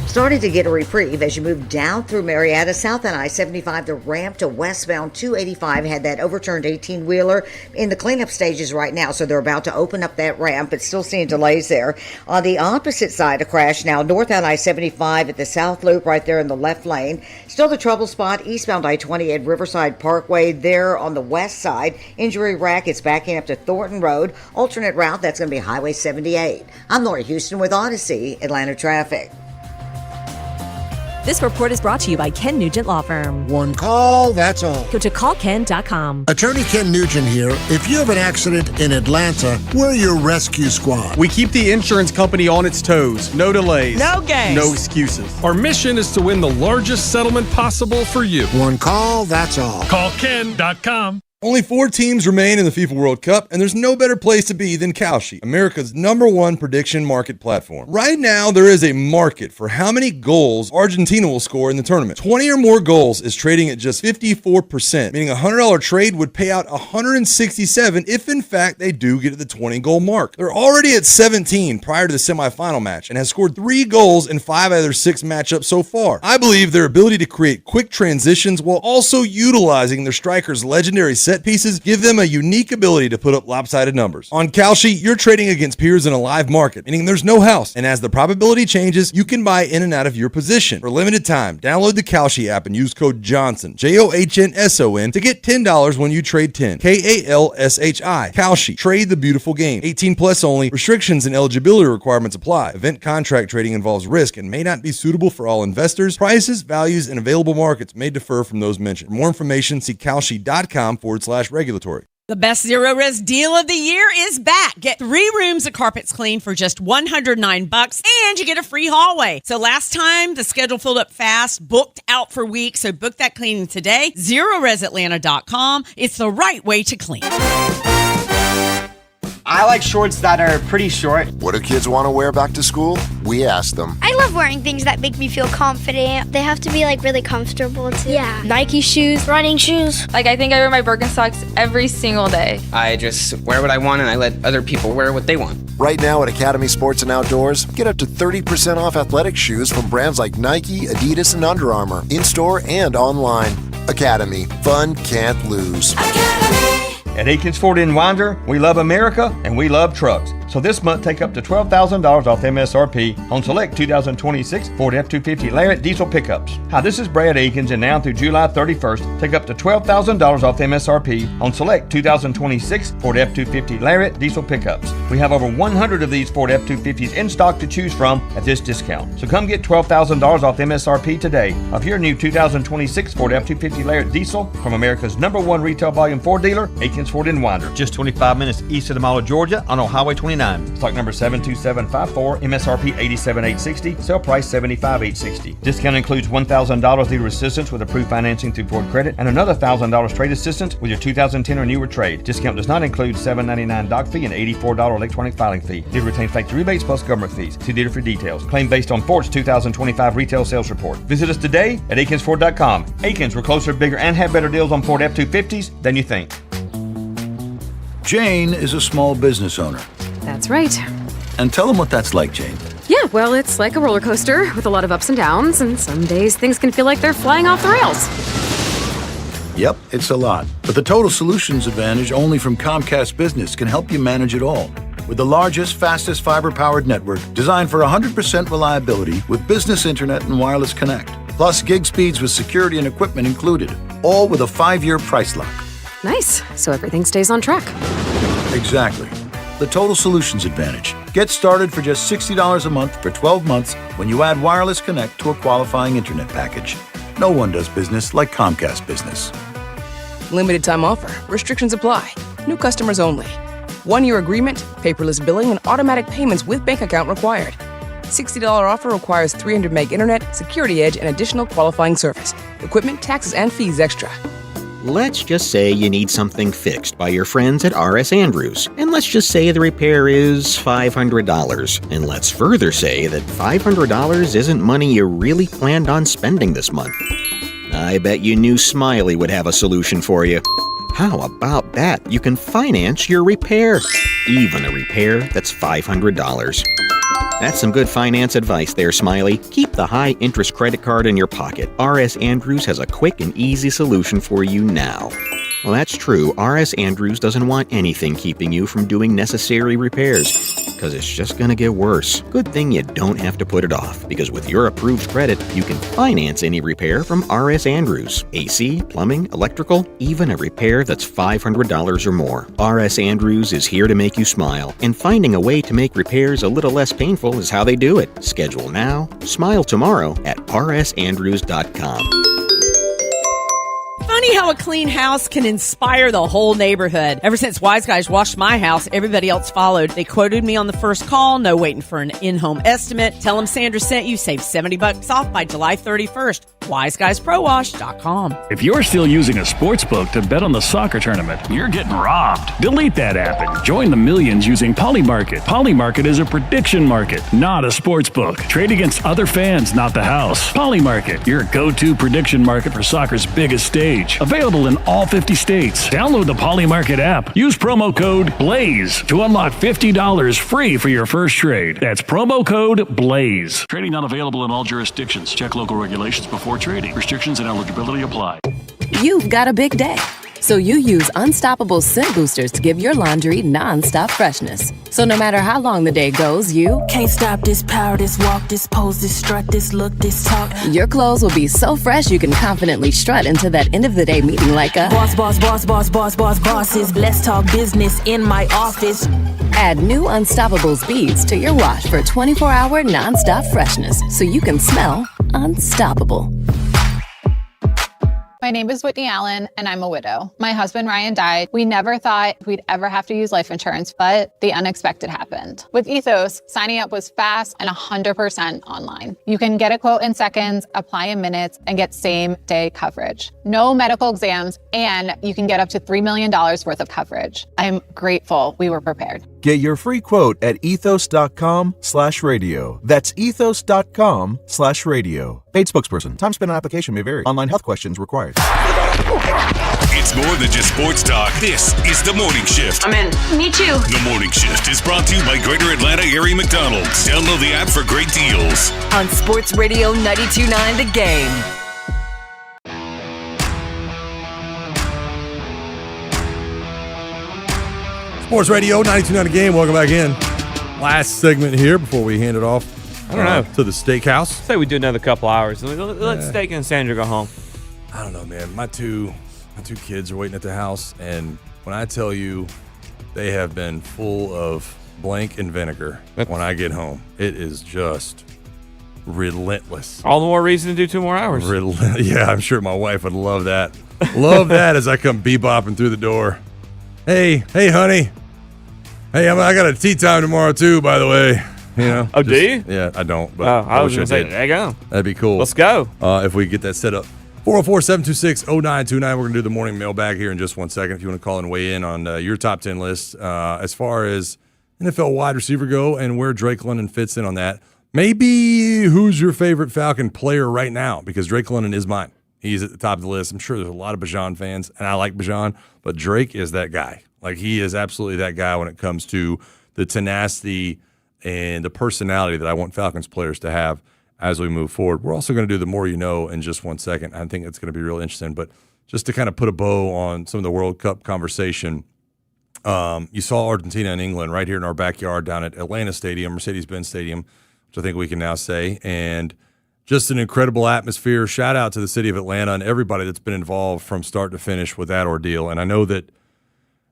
Starting to get a reprieve as you move down through Marietta, south on I-75, the ramp to westbound 285 had that overturned 18-wheeler in the cleanup stages right now, so they're about to open up that ramp, but still seeing delays there. On the opposite side, a crash now northbound I-75 at the South Loop right there in the left lane. Still the trouble spot, eastbound I-20 at Riverside Parkway there on the west side. Injury rackets backing up to Thornton Road. Alternate route, that's going to be Highway 78. I'm Lori Houston with Odyssey, Atlanta Traffic. This report is brought to you by Ken Nugent Law Firm. One call, that's all. Go to callken.com. Attorney Ken Nugent here. If you have an accident in Atlanta, we're your rescue squad. We keep the insurance company on its toes. No delays. No games. No excuses. Our mission is to win the largest settlement possible for you. One call, that's all. Callken.com. Only 4 teams remain in the FIFA World Cup, and there's no better place to be than Kalshi, America's #1 prediction market platform. Right now, there is a market for how many goals Argentina will score in the tournament. 20 or more goals is trading at just 54%, meaning a $100 trade would pay out $167 if, in fact, they do get to the 20-goal mark. They're already at 17 prior to the semifinal match and has scored 3 goals in 5 out of their 6 matchups so far. I believe their ability to create quick transitions while also utilizing their strikers' legendary set pieces give them a unique ability to put up lopsided numbers. On Kalshi, you're trading against peers in a live market, meaning there's no house, and as the probability changes, you can buy in and out of your position. For a limited time, download the Kalshi app and use code JOHNSON, JOHNSON, to get $10 when you trade 10. KALSHI. Kalshi. Trade the beautiful game. 18 plus only. Restrictions and eligibility requirements apply. Event contract trading involves risk and may not be suitable for all investors. Prices, values, and available markets may differ from those mentioned. For more information, see kalshi.com/regulatory. The best Zero Res deal of the year is back. Get 3 rooms of carpets cleaned for just $109, and you get a free hallway. So last time, the schedule filled up fast, booked out for weeks, so book that cleaning today. ZeroResAtlanta.com. It's the right way to clean. I like shorts that are pretty short. What do kids want to wear back to school? We ask them. I love wearing things that make me feel confident. They have to be really comfortable too. Yeah. Nike shoes, running shoes. I think I wear my Birkenstocks every single day. I just wear what I want and I let other people wear what they want. Right now at Academy Sports and Outdoors, get up to 30% off athletic shoes from brands like Nike, Adidas, and Under Armour, in-store and online. Academy. Fun can't lose. Academy. At Aikens Ford in Winder, we love America and we love trucks. So this month, take up to $12,000 off MSRP on select 2026 Ford F-250 Lariat diesel pickups. Hi, this is Brad Aikens, and now through July 31st, take up to $12,000 off MSRP on select 2026 Ford F-250 Lariat diesel pickups. We have over 100 of these Ford F-250s in stock to choose from at this discount. So come get $12,000 off MSRP today of your new 2026 Ford F-250 Lariat diesel from America's #1 retail volume Ford dealer, Aikens Ford in Winder. Just 25 minutes east of the Mall of Georgia on Highway 29. $7,999. Stock number 72754, MSRP $87,860, sale price $75,860. Discount includes $1,000 dealer assistance with approved financing through Ford Credit and another $1,000 trade assistance with your 2010 or newer trade. Discount does not include $7.99 doc fee and $84 electronic filing fee. Dealer retains factory rebates plus government fees. See dealer for details. Claim based on Ford's 2025 retail sales report. Visit us today at AkinsFord.com. Akins, we're closer, bigger, and have better deals on Ford F-250s than you think. Jane is a small business owner. That's right. And tell them what that's like, Jane. Yeah, well, it's like a roller coaster with a lot of ups and downs, and some days things can feel like they're flying off the rails. Yep, it's a lot. But the Total Solutions Advantage only from Comcast Business can help you manage it all. With the largest, fastest fiber-powered network designed for 100% reliability with business internet and wireless connect. Plus gig speeds with security and equipment included. All with a 5-year price lock. Nice. So everything stays on track. Exactly. The Total Solutions Advantage. Get started for just $60 a month for 12 months when you add wireless connect to a qualifying internet package. No one does business like Comcast Business. Limited time offer. Restrictions apply. New customers only. 1-year agreement, paperless billing, and automatic payments with bank account required. $60 offer requires 300 meg internet, security edge, and additional qualifying service. Equipment, taxes, and fees extra. Let's just say you need something fixed by your friends at R.S. Andrews. And let's just say the repair is $500. And let's further say that $500 isn't money you really planned on spending this month. I bet you knew Smiley would have a solution for you. How about that? You can finance your repair. Even a repair that's $500. That's some good finance advice there, Smiley. Keep the high-interest credit card in your pocket. R.S. Andrews has a quick and easy solution for you now. Well, that's true. R.S. Andrews doesn't want anything keeping you from doing necessary repairs, because it's just going to get worse. Good thing you don't have to put it off, because with your approved credit, you can finance any repair from R.S. Andrews. AC, plumbing, electrical, even a repair that's $500 or more. R.S. Andrews is here to make you smile, and finding a way to make repairs a little less painful is how they do it. Schedule now, smile tomorrow at rsandrews.com. Funny how a clean house can inspire the whole neighborhood. Ever since Wise Guys washed my house, everybody else followed. They quoted me on the first call, no waiting for an in-home estimate. Tell them Sandra sent you, save $70 off by July 31st. WiseGuysProWash.com. If you're still using a sportsbook to bet on the soccer tournament, you're getting robbed. Delete that app and join the millions using Polymarket. Polymarket is a prediction market, not a sportsbook. Trade against other fans, not the house. Polymarket, your go-to prediction market for soccer's biggest stage. Available in all 50 states. Download the Polymarket app. Use promo code BLAZE to unlock $50 free for your first trade. That's promo code BLAZE. Trading not available in all jurisdictions. Check local regulations before trading. Restrictions and eligibility apply. You've got a big day, so you use Unstoppable Scent Boosters to give your laundry non-stop freshness. So no matter how long the day goes, you can't stop this power, this walk, this pose, this strut, this look, this talk. Your clothes will be so fresh you can confidently strut into that end of the day meeting like a bosses. Let's talk business in my office. Add new Unstoppable beads to your wash for 24-hour non-stop freshness so you can smell unstoppable. My name is Whitney Allen, and I'm a widow. My husband, Ryan, died. We never thought we'd ever have to use life insurance, but the unexpected happened. With Ethos, signing up was fast and 100% online. You can get a quote in seconds, apply in minutes, and get same-day coverage. No medical exams, and you can get up to $3 million worth of coverage. I'm grateful we were prepared. Get your free quote at ethos.com/radio. That's ethos.com/radio. Paid spokesperson. Time spent on application may vary. Online health questions required. It's more than just sports talk. This is The Morning Shift. I'm in. Me too. The Morning Shift is brought to you by Greater Atlanta Area McDonald's. Download the app for great deals. On Sports Radio 92.9 The Game. Sports Radio 92.9 The Game. Welcome back in. Last segment here before we hand it off. I don't know. To the steakhouse. Say we do another couple hours. Let Steak and Sandra go home. I don't know, man. My two kids are waiting at the house, and when I tell you they have been full of blank and vinegar when I get home, it is just relentless. All the more reason to do 2 more hours. Yeah, I'm sure my wife would love that. Love that as I come bebopping through the door. Hey, honey. Hey, I got a tea time tomorrow too, by the way. You know. Oh, do you? Yeah, I don't. But I was wish going to say, did. there you go. That'd be cool. Let's go. If we get that set up. 404-726-0929. We're going to do the morning mailbag here in just 1 second. If you want to call and weigh in on your top 10 list as far as NFL wide receiver go and where Drake London fits in on that. Maybe who's your favorite Falcon player right now? Because Drake London is mine. He's at the top of the list. I'm sure there's a lot of Bijan fans, and I like Bijan, but Drake is that guy. Like, he is absolutely that guy when it comes to the tenacity and the personality that I want Falcons players to have as we move forward. We're also going to do the more you know in just 1 second. I think it's going to be real interesting. But just to kind of put a bow on some of the World Cup conversation, you saw Argentina and England right here in our backyard down at Atlanta Stadium, Mercedes-Benz Stadium, which I think we can now say. And just an incredible atmosphere. Shout out to the city of Atlanta and everybody that's been involved from start to finish with that ordeal. And I know that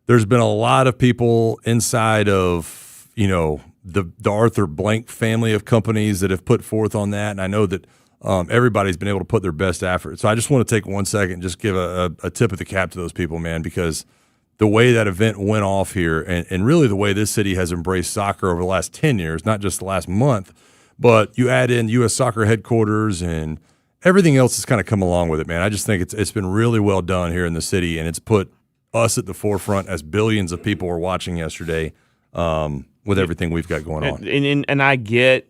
there's been a lot of people inside of, the Arthur Blank family of companies that have put forth on that. And I know that everybody's been able to put their best effort. So I just want to take 1 second and just give a tip of the cap to those people, man, because the way that event went off here and really the way this city has embraced soccer over the last 10 years, not just the last month, but you add in U.S. Soccer headquarters and everything else has kind of come along with it, man. I just think it's been really well done here in the city, and it's put us at the forefront as billions of people were watching yesterday with everything we've got going on. And I get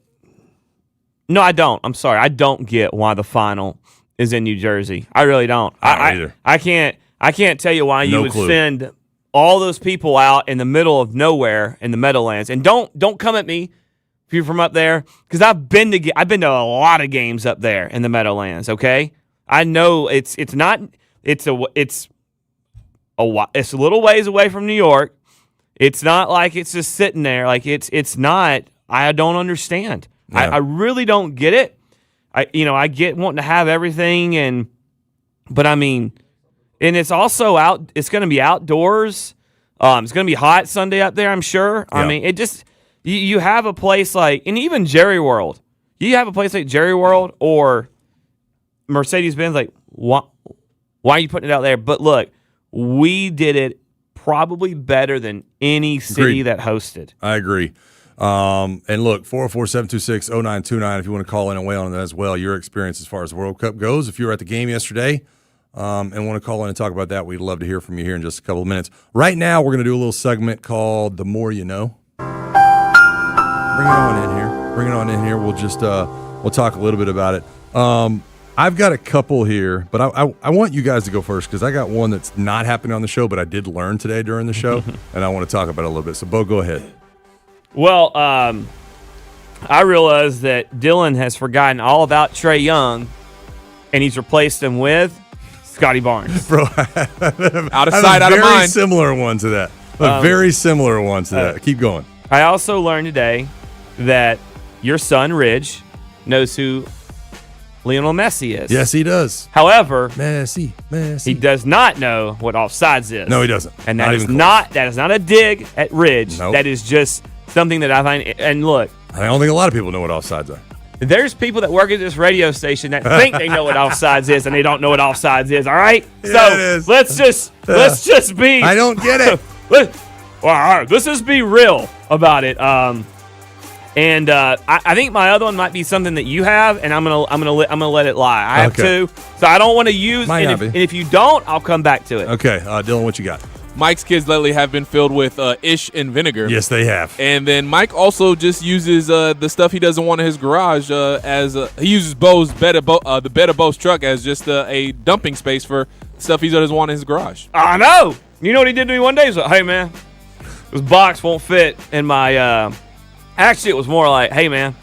– no, I don't. I'm sorry. I don't get why the final is in New Jersey. I really don't. Either. I can't tell you why you would send all those people out in the middle of nowhere in the Meadowlands. And don't come at me if you're from up there, because I've been to a lot of games up there in the Meadowlands. Okay, I know it's a little ways away from New York. It's not like it's just sitting there. Like it's not. I don't understand. Yeah. I really don't get it. I get wanting to have everything, but I mean, and it's also out. It's going to be outdoors. It's going to be hot Sunday up there, I'm sure. Yeah. I mean, it just you have a place like, and even Jerry World. You have a place like Jerry World or Mercedes-Benz. Like, why are you putting it out there? But look, we did it probably better than any city that hosted. I agree. And look, 404-726-0929 if you want to call in and weigh on that as well, your experience as far as the World Cup goes. If you were at the game yesterday and want to call in and talk about that, we'd love to hear from you here in just a couple of minutes. Right now, we're going to do a little segment called The More You Know. Bring it on in here. We'll just we'll talk a little bit about it. I've got a couple here, but I want you guys to go first because I got one that's not happening on the show, but I did learn today during the show, and I want to talk about it a little bit. So, Bo, go ahead. Well, I realize that Dylan has forgotten all about Trey Young, and he's replaced him with Scotty Barnes. Bro, out of sight, out of mind. Very similar one to that. Very similar one to that. Keep going. I also learned today that your son, Ridge, knows who Lionel Messi is. Yes, he does. However, Messi. He does not know what offsides is. No, he doesn't. And that is not a dig at Ridge. Nope. That is just something that I find. And look, I don't think a lot of people know what offsides are. There's people that work at this radio station that think they know what offsides is, and they don't know what offsides is. All right, yeah, so let's just be. I don't get it. All right, let's just be real about it. And I think my other one might be something that you have, and I'm gonna let it lie. I have two, so I don't want to use. And if you don't, I'll come back to it. Okay, Dylan, what you got? Mike's kids lately have been filled with ish and vinegar. Yes, they have. And then Mike also just uses the stuff he doesn't want in his garage as he uses the bed of Bo's truck as just a dumping space for stuff he doesn't want in his garage. I know. You know what he did to me one day? He was like, "Hey man, this box won't fit in my." Actually, it was more like, "Hey man,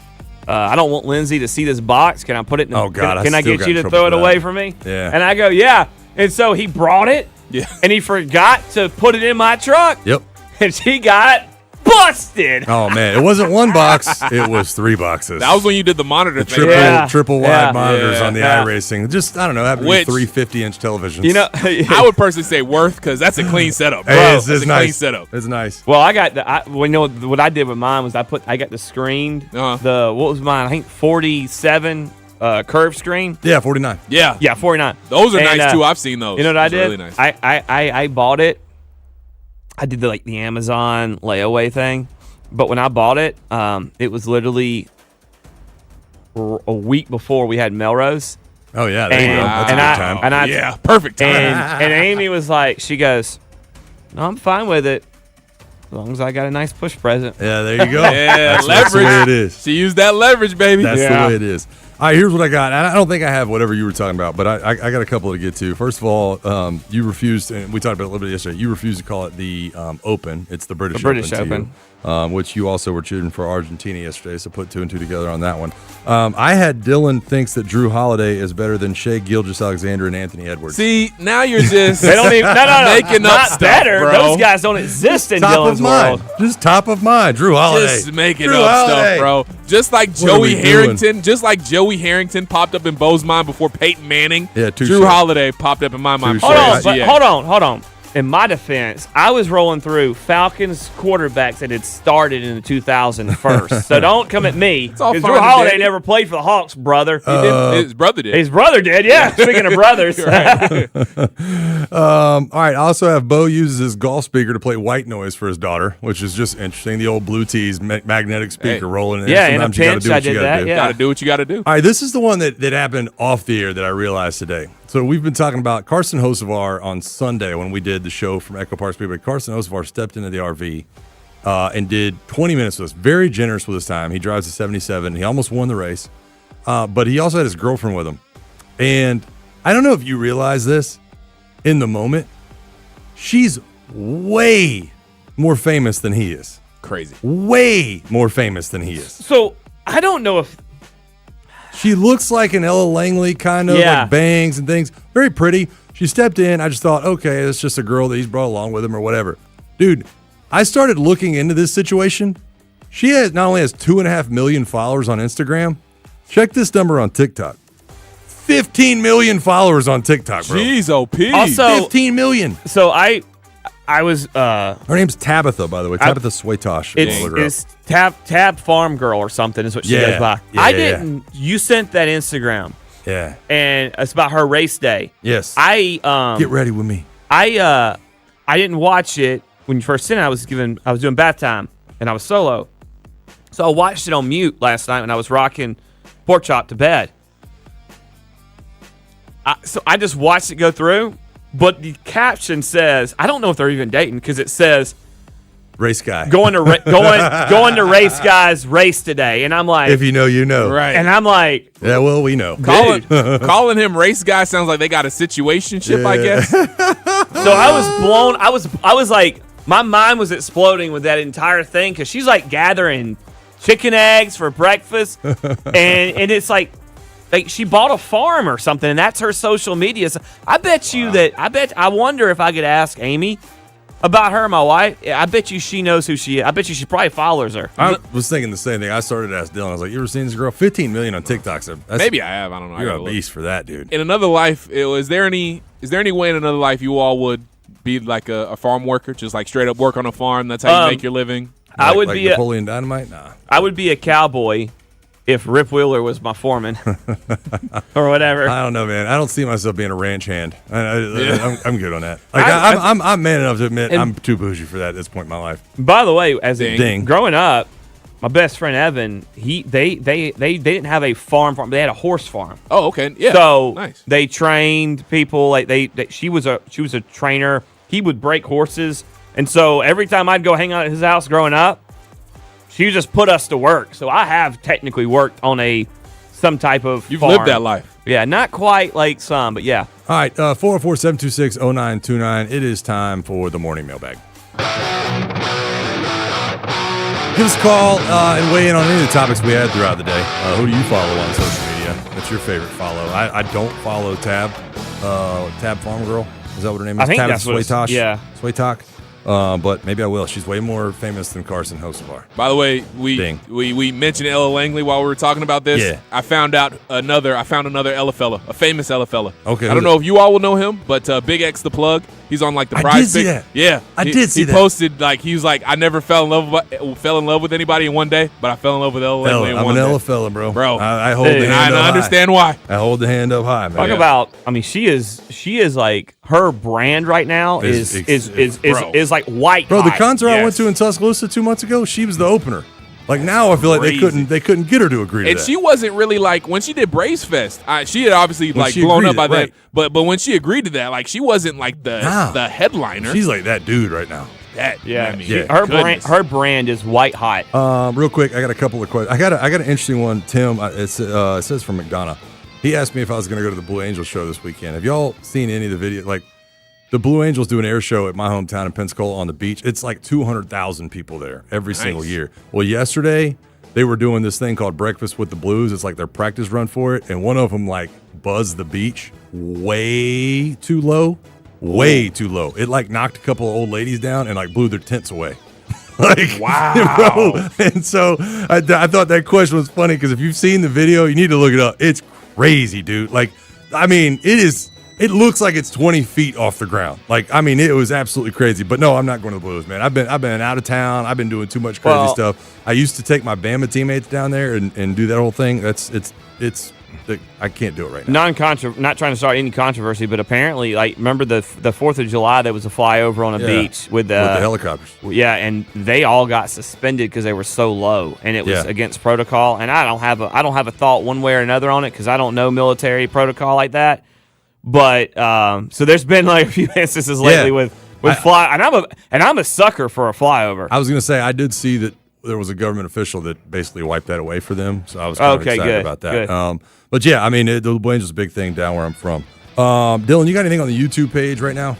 I don't want Lindsay to see this box. Can I put it in? Can I get you to throw it away for me?" Yeah. And I go, "Yeah." And so he brought it. Yeah. And he forgot to put it in my truck. Yep. And she got busted. Oh man, it wasn't one box; it was 3 boxes. That was when you did the monitor thing. Triple wide monitors on the iRacing. Just I don't know, happened to be 3 50-inch televisions. You know, I would personally say worth because that's a clean setup. Bro. It's That's a nice. clean setup. It's nice. Well, I got what I did with mine was I got the screened what was mine? I think 47 curved screen. Yeah, 49. Yeah, 49. Those are nice too. I've seen those. You know what I did? Really nice. I bought it. I did the Amazon layaway thing, but when I bought it, it was literally a week before we had Melrose. Oh yeah, there you go. That's a good time. Yeah, perfect time. And Amy was like, she goes, "No, I'm fine with it as long as I got a nice push present." Yeah, there you go. Yeah, That's leverage. the way it is. She used that leverage, baby. That's the way it is. All right, here's what I got. And I don't think I have whatever you were talking about, but I got a couple to get to. First of all, you refused, and we talked about it a little bit yesterday, you refused to call it the Open. It's the British Open. Which you also were cheering for Argentina yesterday, so put 2 and 2 together on that one. I had Dylan thinks that Drew Holiday is better than Shea Gilgeous-Alexander and Anthony Edwards. See, now you're just they don't even, making up stuff, better. bro. Those guys don't exist in top Dylan's of mind. world. Just top of mind. Drew Holiday. Just making Drew up Holiday. stuff, bro. Just like What are Joey we Harrington. doing? Just like Joey Harrington popped up in Bo's mind before Peyton Manning. Yeah, touche. Drew Holiday popped up in my mind. Hold on, before but hold on. In my defense, I was rolling through Falcons quarterbacks that had started in the 2000 first. So don't come at me. all Because fine Drew and Holiday dandy. never played for the Hawks, brother. His brother did. His brother did, yeah. Speaking of brothers. All right. I also have Bo uses his golf speaker to play white noise for his daughter, which is just interesting. The old Blue Tees magnetic speaker rolling in. Yeah, in a Sometimes you gotta pinch, do what I you did gotta that, do. yeah. Got to do what you got to do. All right, this is the one that happened off the air that I realized today. So we've been talking about Carson Hocevar on Sunday when we did the show from Echo Park Speedway. Carson Hocevar stepped into the RV and did 20 minutes with us. Very generous with his time. He drives a 77. He almost won the race, but he also had his girlfriend with him. And I don't know if you realize this in the moment. She's way more famous than he is. Crazy. Way more famous than he is. So I don't know if she looks like an Ella Langley kind of, Yeah. like bangs and things. Very pretty. She stepped in. I just thought, okay, it's just a girl that he's brought along with him or whatever. Dude, I started looking into this situation. She has not only has 2.5 million followers on Instagram. Check this number on TikTok. 15 million followers on TikTok, bro. Jeez, OP. Also, 15 million. So I was Her name's Tabitha, by the way. Tabitha Swatosh. it's Tab Farm Girl or something is what she goes by. I didn't. You sent that Instagram. Yeah. And it's about her race day. Yes. I Get ready with me. I didn't watch it when you first sent it. I was doing bath time and I was solo. So I watched it on mute last night when I was rocking Pork Chop to bed. So I just watched it go through, but the caption says, I don't know if they're even dating because it says race guy going to race guy's race today, and I'm like, if you know, you know, right? And I'm like, yeah, well, we know. Calling him race guy sounds like they got a situationship, I guess. So I was blown. I was like, my mind was exploding with that entire thing because she's like gathering chicken eggs for breakfast, and it's like she bought a farm or something, and that's her social media. So I bet you I wonder if I could ask Amy about her, my wife. I bet you she knows who she is. I bet you she probably follows her. I was thinking the same thing. I started to ask Dylan. I was like, you ever seen this girl? 15 million on TikTok. So Maybe I have. I don't know. You're a beast for that, dude. In another life, is there any way in another life you all would be like a farm worker, just like straight up work on a farm? That's how you make your living. I would be Napoleon Dynamite. Nah, I would be a cowboy if Rip Wheeler was my foreman or whatever. I don't know, man. I don't see myself being a ranch hand. I'm good on that. Like I'm man enough to admit I'm too bougie for that at this point in my life. By the way, Ding. Growing up, my best friend Evan, they didn't have a farm. They had a horse farm. Oh, okay, yeah. So nice. They trained people. Like she was a trainer. He would break horses, and so every time I'd go hang out at his house growing up, she just put us to work. So I have technically worked on some type of You've farm. lived that life. Yeah, not quite like some, but yeah. All right, 404-726-0929. It is time for the morning mailbag. Give us a call and weigh in on any of the topics we had throughout the day. Who do you follow on social media? What's your favorite follow? I don't follow Tab Farm Girl. Is that what her name is? I think Tab that's what Swatosh. yeah. Swatosh. But maybe I will. She's way more famous than Carson Hocevar. By the way, we mentioned Ella Langley while we were talking about this. Yeah. I found another Ella fella, a famous Ella fella. Okay. I don't know if you all will know him, but Big X the Plug, He's on like the I prize did see pick. that. Yeah, I did see that. He posted like he was like, I never fell in love with anybody in one day, but I fell in love with Ella Langley in I'm one an day. Ella fella, bro. I hold Hey, the hand up I high. understand why. I hold the hand up high, man. Talk about. I mean, she is like her brand right now is like white. Bro, the hot. concert I Yes. went to in Tuscaloosa 2 months ago, she was the opener. Like now, I feel like they couldn't get her to agree to And that. she wasn't really like when she did Braves Fest. She had obviously When like she blown up agreed by it, that, right. but when she agreed to that, like she wasn't like the headliner. She's like that dude right now. Yeah, I mean, her brand is white hot. Real quick, I got a couple of questions. I got an interesting one, Tim. It says from McDonough. He asked me if I was going to go to the Blue Angels show this weekend. Have y'all seen any of the video? Like the Blue Angels do an air show at my hometown in Pensacola on the beach. It's like 200,000 people there every single year. Well, yesterday they were doing this thing called Breakfast with the Blues. It's like their practice run for it, and one of them like buzzed the beach way too low. Way too low. It like knocked a couple of old ladies down and like blew their tents away. Like, wow. Bro. And so I thought that question was funny because if you've seen the video, you need to look it up. It's crazy, dude. Like, I mean, it looks like it's 20 feet off the ground. Like, I mean, it was absolutely crazy. But no, I'm not going to the Blues, man. I've been out of town. I've been doing too much crazy stuff. I used to take my Bama teammates down there and do that whole thing. I can't do it right now. Not trying to start any controversy, but apparently, like, remember the 4th of July, there was a flyover on a beach with the helicopters. Yeah, and they all got suspended because they were so low, and it was against protocol. And I don't have a thought one way or another on it because I don't know military protocol like that. But so there's been like a few instances lately with fly, and I'm a sucker for a flyover. I was going to say I did see that there was a government official that basically wiped that away for them, so I was kind of excited about that. Good. But yeah, I mean, the Blue Angels is a big thing down where I'm from. Dylan, you got anything on the YouTube page right now?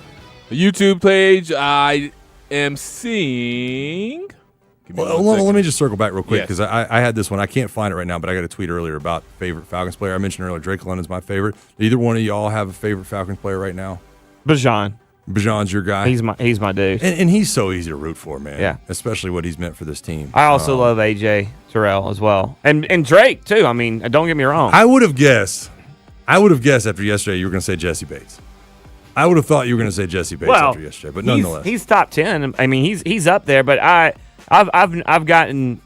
The YouTube page, I am seeing. Let me just circle back real quick because I had this one. I can't find it right now, but I got a tweet earlier about favorite Falcons player. I mentioned earlier Drake London's my favorite. Do either one of y'all have a favorite Falcons player right now? Bajan's your guy. He's my dude, and he's so easy to root for, man. Yeah, especially what he's meant for this team. I also love AJ Terrell as well, and Drake too. I mean, don't get me wrong. I would have guessed after yesterday you were going to say Jesse Bates. I would have thought you were going to say Jesse Bates after yesterday, but nonetheless, he's top 10. I mean, he's up there, but I've gotten.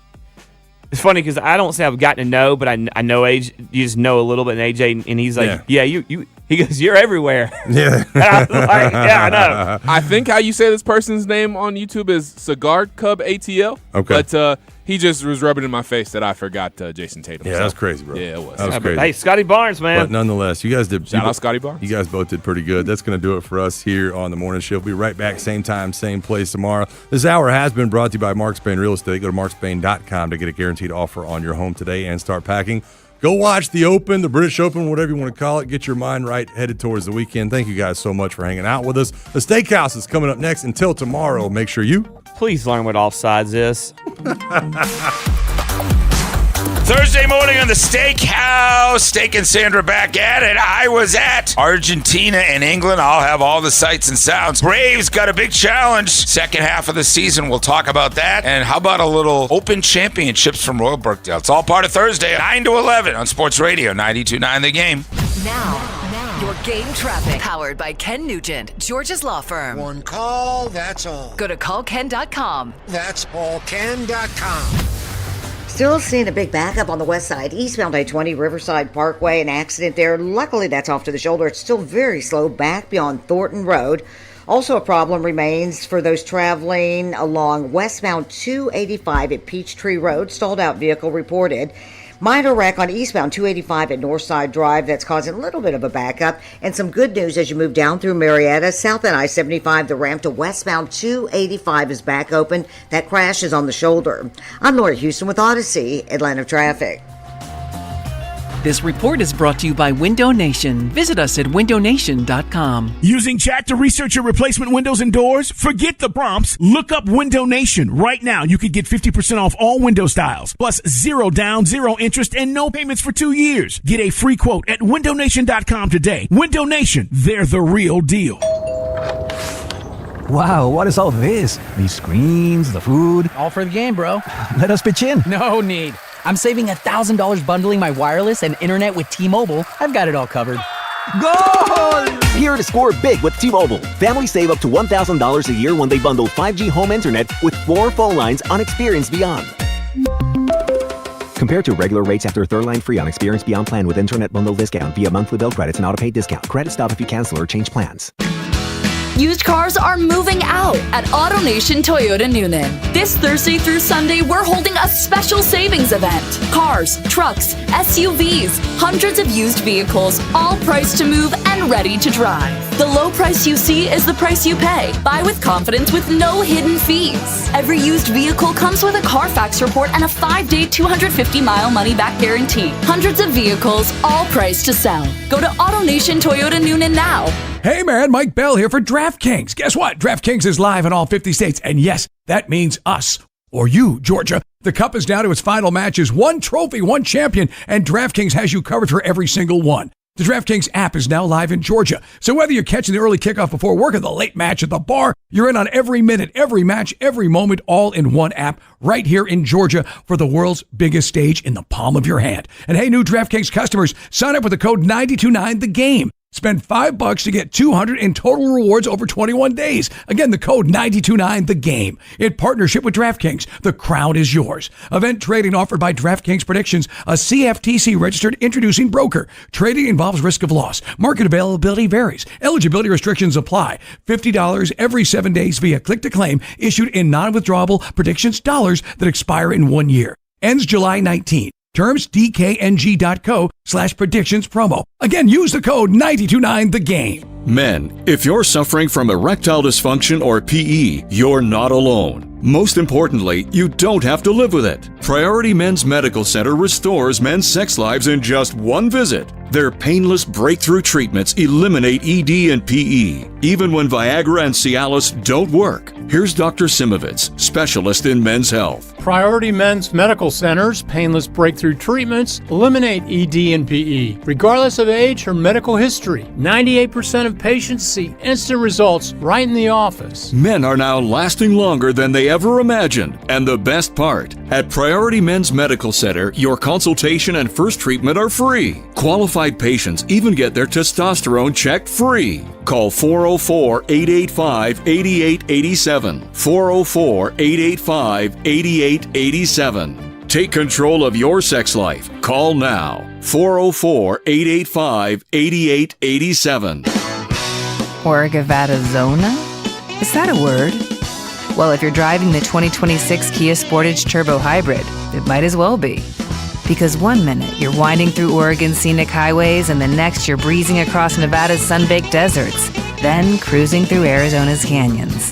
It's funny because I don't say I've gotten to know, but I know AJ. You just know a little bit in AJ, and he's like, you. He goes, you're everywhere. Yeah. And I was like, yeah, I know. I think how you say this person's name on YouTube is Cigar Cub ATL. Okay. But he just was rubbing in my face that I forgot Jason Tatum. Yeah, that's crazy, bro. Yeah, it was. That was crazy. Hey, Scotty Barnes, man. But nonetheless, you guys did. Shout out Scotty Barnes. You guys both did pretty good. That's going to do it for us here on the morning shift. We'll be right back, same time, same place tomorrow. This hour has been brought to you by Mark Spain Real Estate. Go to markspain.com to get a guaranteed offer on your home today and start packing. Go watch the Open, the British Open, whatever you want to call it. Get your mind right, headed towards the weekend. Thank you guys so much for hanging out with us. The Steakhouse is coming up next. Until tomorrow, make sure you please learn what offsides is. Thursday morning on the Steakhouse. Steak and Sandra back at it. I was at Argentina and England. I'll have all the sights and sounds. Braves got a big challenge. Second half of the season. We'll talk about that. And how about a little Open Championships from Royal Birkdale? It's all part of Thursday, 9 to 11 on Sports Radio 92.9 The Game. Now, your game traffic. Powered by Ken Nugent, George's Law Firm. One call, that's all. Go to callken.com. That's allken.com. Still seeing a big backup on the west side, eastbound I-20 Riverside Parkway, an accident there. Luckily, that's off to the shoulder. It's still very slow back beyond Thornton Road. Also, a problem remains for those traveling along westbound 285 at Peachtree Road. Stalled out vehicle reported. Minor wreck on eastbound 285 at Northside Drive. That's causing a little bit of a backup. And some good news as you move down through Marietta. South at I-75, the ramp to westbound 285 is back open. That crash is on the shoulder. I'm Laura Houston with Odyssey, Atlanta Traffic. This report is brought to you by Window Nation. Visit us at windownation.com. Using chat to research your replacement windows and doors? Forget the prompts. Look up Window Nation. Right now, you could get 50% off all window styles, plus 0 down, 0 interest, and no payments for 2 years. Get a free quote at windownation.com today. Window Nation, they're the real deal. Wow, what is all this? These screens, the food. All for the game, bro. Let us pitch in. No need. I'm saving $1,000 bundling my wireless and internet with T-Mobile. I've got it all covered. Goal! Here to score big with T-Mobile. Families save up to $1,000 a year when they bundle 5G home internet with 4 phone lines on Experience Beyond. Compared to regular rates after third line free on Experience Beyond plan with internet bundle discount via monthly bill credits and auto-pay discount. Credit stop if you cancel or change plans. Used cars are moving out at AutoNation Toyota Noonan. This Thursday through Sunday, we're holding a special savings event. Cars, trucks, SUVs, hundreds of used vehicles, all priced to move and ready to drive. The low price you see is the price you pay. Buy with confidence with no hidden fees. Every used vehicle comes with a Carfax report and a 5-day, 250-mile money-back guarantee. Hundreds of vehicles, all priced to sell. Go to AutoNation Toyota Noonan now. Hey man, Mike Bell here for DraftKings. Guess what? DraftKings is live in all 50 states. And yes, that means us. Or you, Georgia. The Cup is down to its final matches. One trophy, one champion. And DraftKings has you covered for every single one. The DraftKings app is now live in Georgia. So whether you're catching the early kickoff before work or the late match at the bar, you're in on every minute, every match, every moment, all in one app right here in Georgia for the world's biggest stage in the palm of your hand. And hey, new DraftKings customers, sign up with the code 929THEGAME. Spend $5 to get $200 in total rewards over 21 days. Again, the code 929THEGAME. In partnership with DraftKings, the crown is yours. Event trading offered by DraftKings Predictions, a CFTC registered introducing broker. Trading involves risk of loss. Market availability varies. Eligibility restrictions apply. $50 every 7 days via click to claim, issued in non-withdrawable predictions dollars that expire in 1 year. Ends July 19. Terms dkng.co/predictions promo. Again, use the code 929THEGAME. Men, if you're suffering from erectile dysfunction or PE, you're not alone. Most importantly, you don't have to live with it. Priority Men's Medical Center restores men's sex lives in just one visit. Their painless breakthrough treatments eliminate ED and PE, even when Viagra and Cialis don't work. Here's Dr. Simovitz, specialist in men's health. Priority Men's Medical Center's painless breakthrough treatments eliminate ED and PE, regardless of age or medical history. 98% of patients see instant results right in the office. Men are now lasting longer than they ever imagined. And the best part, at Priority Men's Medical Center, your consultation and first treatment are free. Qualified patients even get their testosterone checked free. Call 404-885-8887. 404-885-8887. Take control of your sex life. Call now. 404-885-8887. Orgavadazona? Is that a word? Well, if you're driving the 2026 Kia Sportage Turbo Hybrid, it might as well be. Because 1 minute you're winding through Oregon's scenic highways and the next you're breezing across Nevada's sun-baked deserts, then cruising through Arizona's canyons.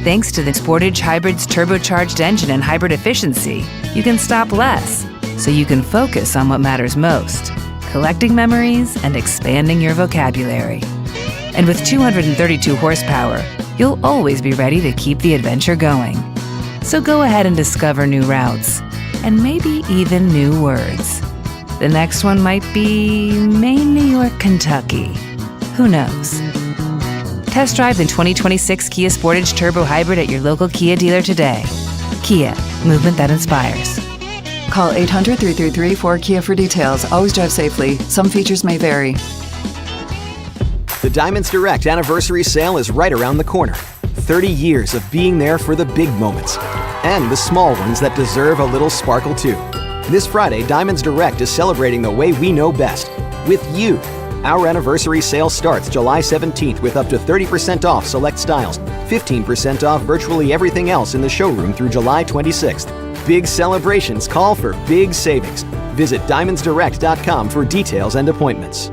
Thanks to the Sportage Hybrid's turbocharged engine and hybrid efficiency, you can stop less, so you can focus on what matters most, collecting memories and expanding your vocabulary. And with 232 horsepower, you'll always be ready to keep the adventure going. So go ahead and discover new routes, and maybe even new words. The next one might be Maine, New York, Kentucky. Who knows? Test drive the 2026 Kia Sportage Turbo Hybrid at your local Kia dealer today. Kia, movement that inspires. Call 800-333-4KIA for details. Always drive safely. Some features may vary. The Diamonds Direct anniversary sale is right around the corner. 30 years of being there for the big moments and the small ones that deserve a little sparkle too. This Friday, Diamonds Direct is celebrating the way we know best, with you. Our anniversary sale starts July 17th with up to 30% off select styles, 15% off virtually everything else in the showroom through July 26th. Big celebrations call for big savings. Visit DiamondsDirect.com for details and appointments.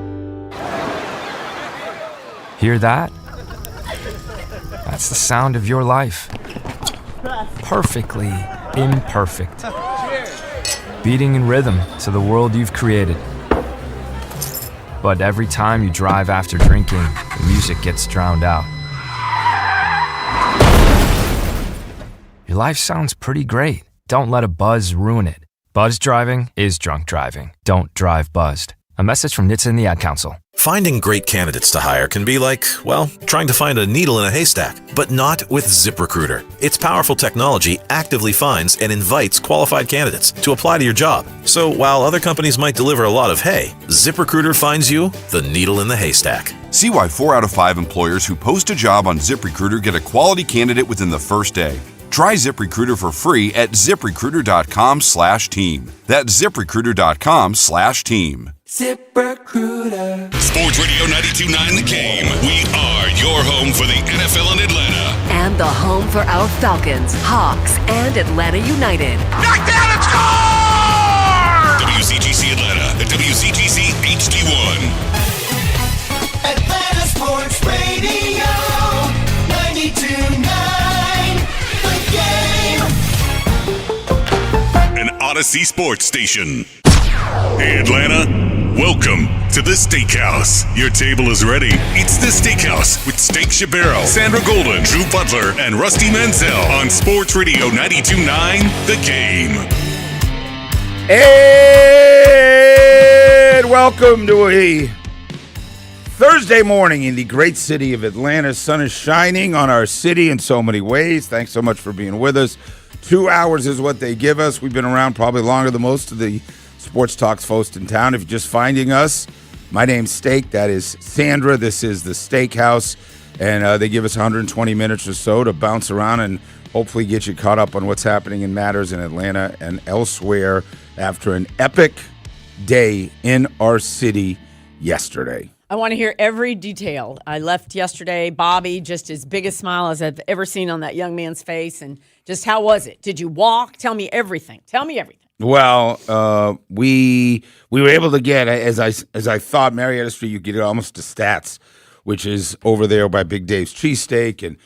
Hear that? That's the sound of your life. Perfectly imperfect. Beating in rhythm to the world you've created. But every time you drive after drinking, the music gets drowned out. Your life sounds pretty great. Don't let a buzz ruin it. Buzz driving is drunk driving. Don't drive buzzed. A message from NHTSA and the Ad Council. Finding great candidates to hire can be like, well, trying to find a needle in a haystack, but not with ZipRecruiter. Its powerful technology actively finds and invites qualified candidates to apply to your job. So while other companies might deliver a lot of hay, ZipRecruiter finds you the needle in the haystack. See why 4 out of 5 employers who post a job on ZipRecruiter get a quality candidate within the first day. Try ZipRecruiter for free at ZipRecruiter.com/team. That's ZipRecruiter.com/team. ZipRecruiter. Sports Radio 92.9 The Game. We are your home for the NFL in Atlanta. And the home for our Falcons, Hawks, and Atlanta United. Knockdown and score! WCGC Atlanta at WCGC HD1. Atlanta Sports Radio 92.9 The Game. An Odyssey Sports Station. Hey Atlanta, welcome to the Steakhouse. Your table is ready. It's the Steakhouse with Steak Shabaro, Sandra Golden, Drew Butler, and Rusty Mansell on Sports Radio 92.9 The Game. And welcome to a Thursday morning in the great city of Atlanta. Sun is shining on our city in so many ways. Thanks so much for being with us. 2 hours is what they give us. We've been around probably longer than most of the Sports Talks folks in town. If you're just finding us, my name's Steak. That is Sandra. This is the Steakhouse. And they give us 120 minutes or so to bounce around and hopefully get you caught up on what's happening in matters in Atlanta and elsewhere after an epic day in our city yesterday. I want to hear every detail. I left yesterday, Bobby, just as big a smile as I've ever seen on that young man's face. And just how was it? Did you walk? Tell me everything. Tell me everything. Well, we were able to get, as I thought, Marietta Street, you get almost to Stats, which is over there by Big Dave's Cheesesteak and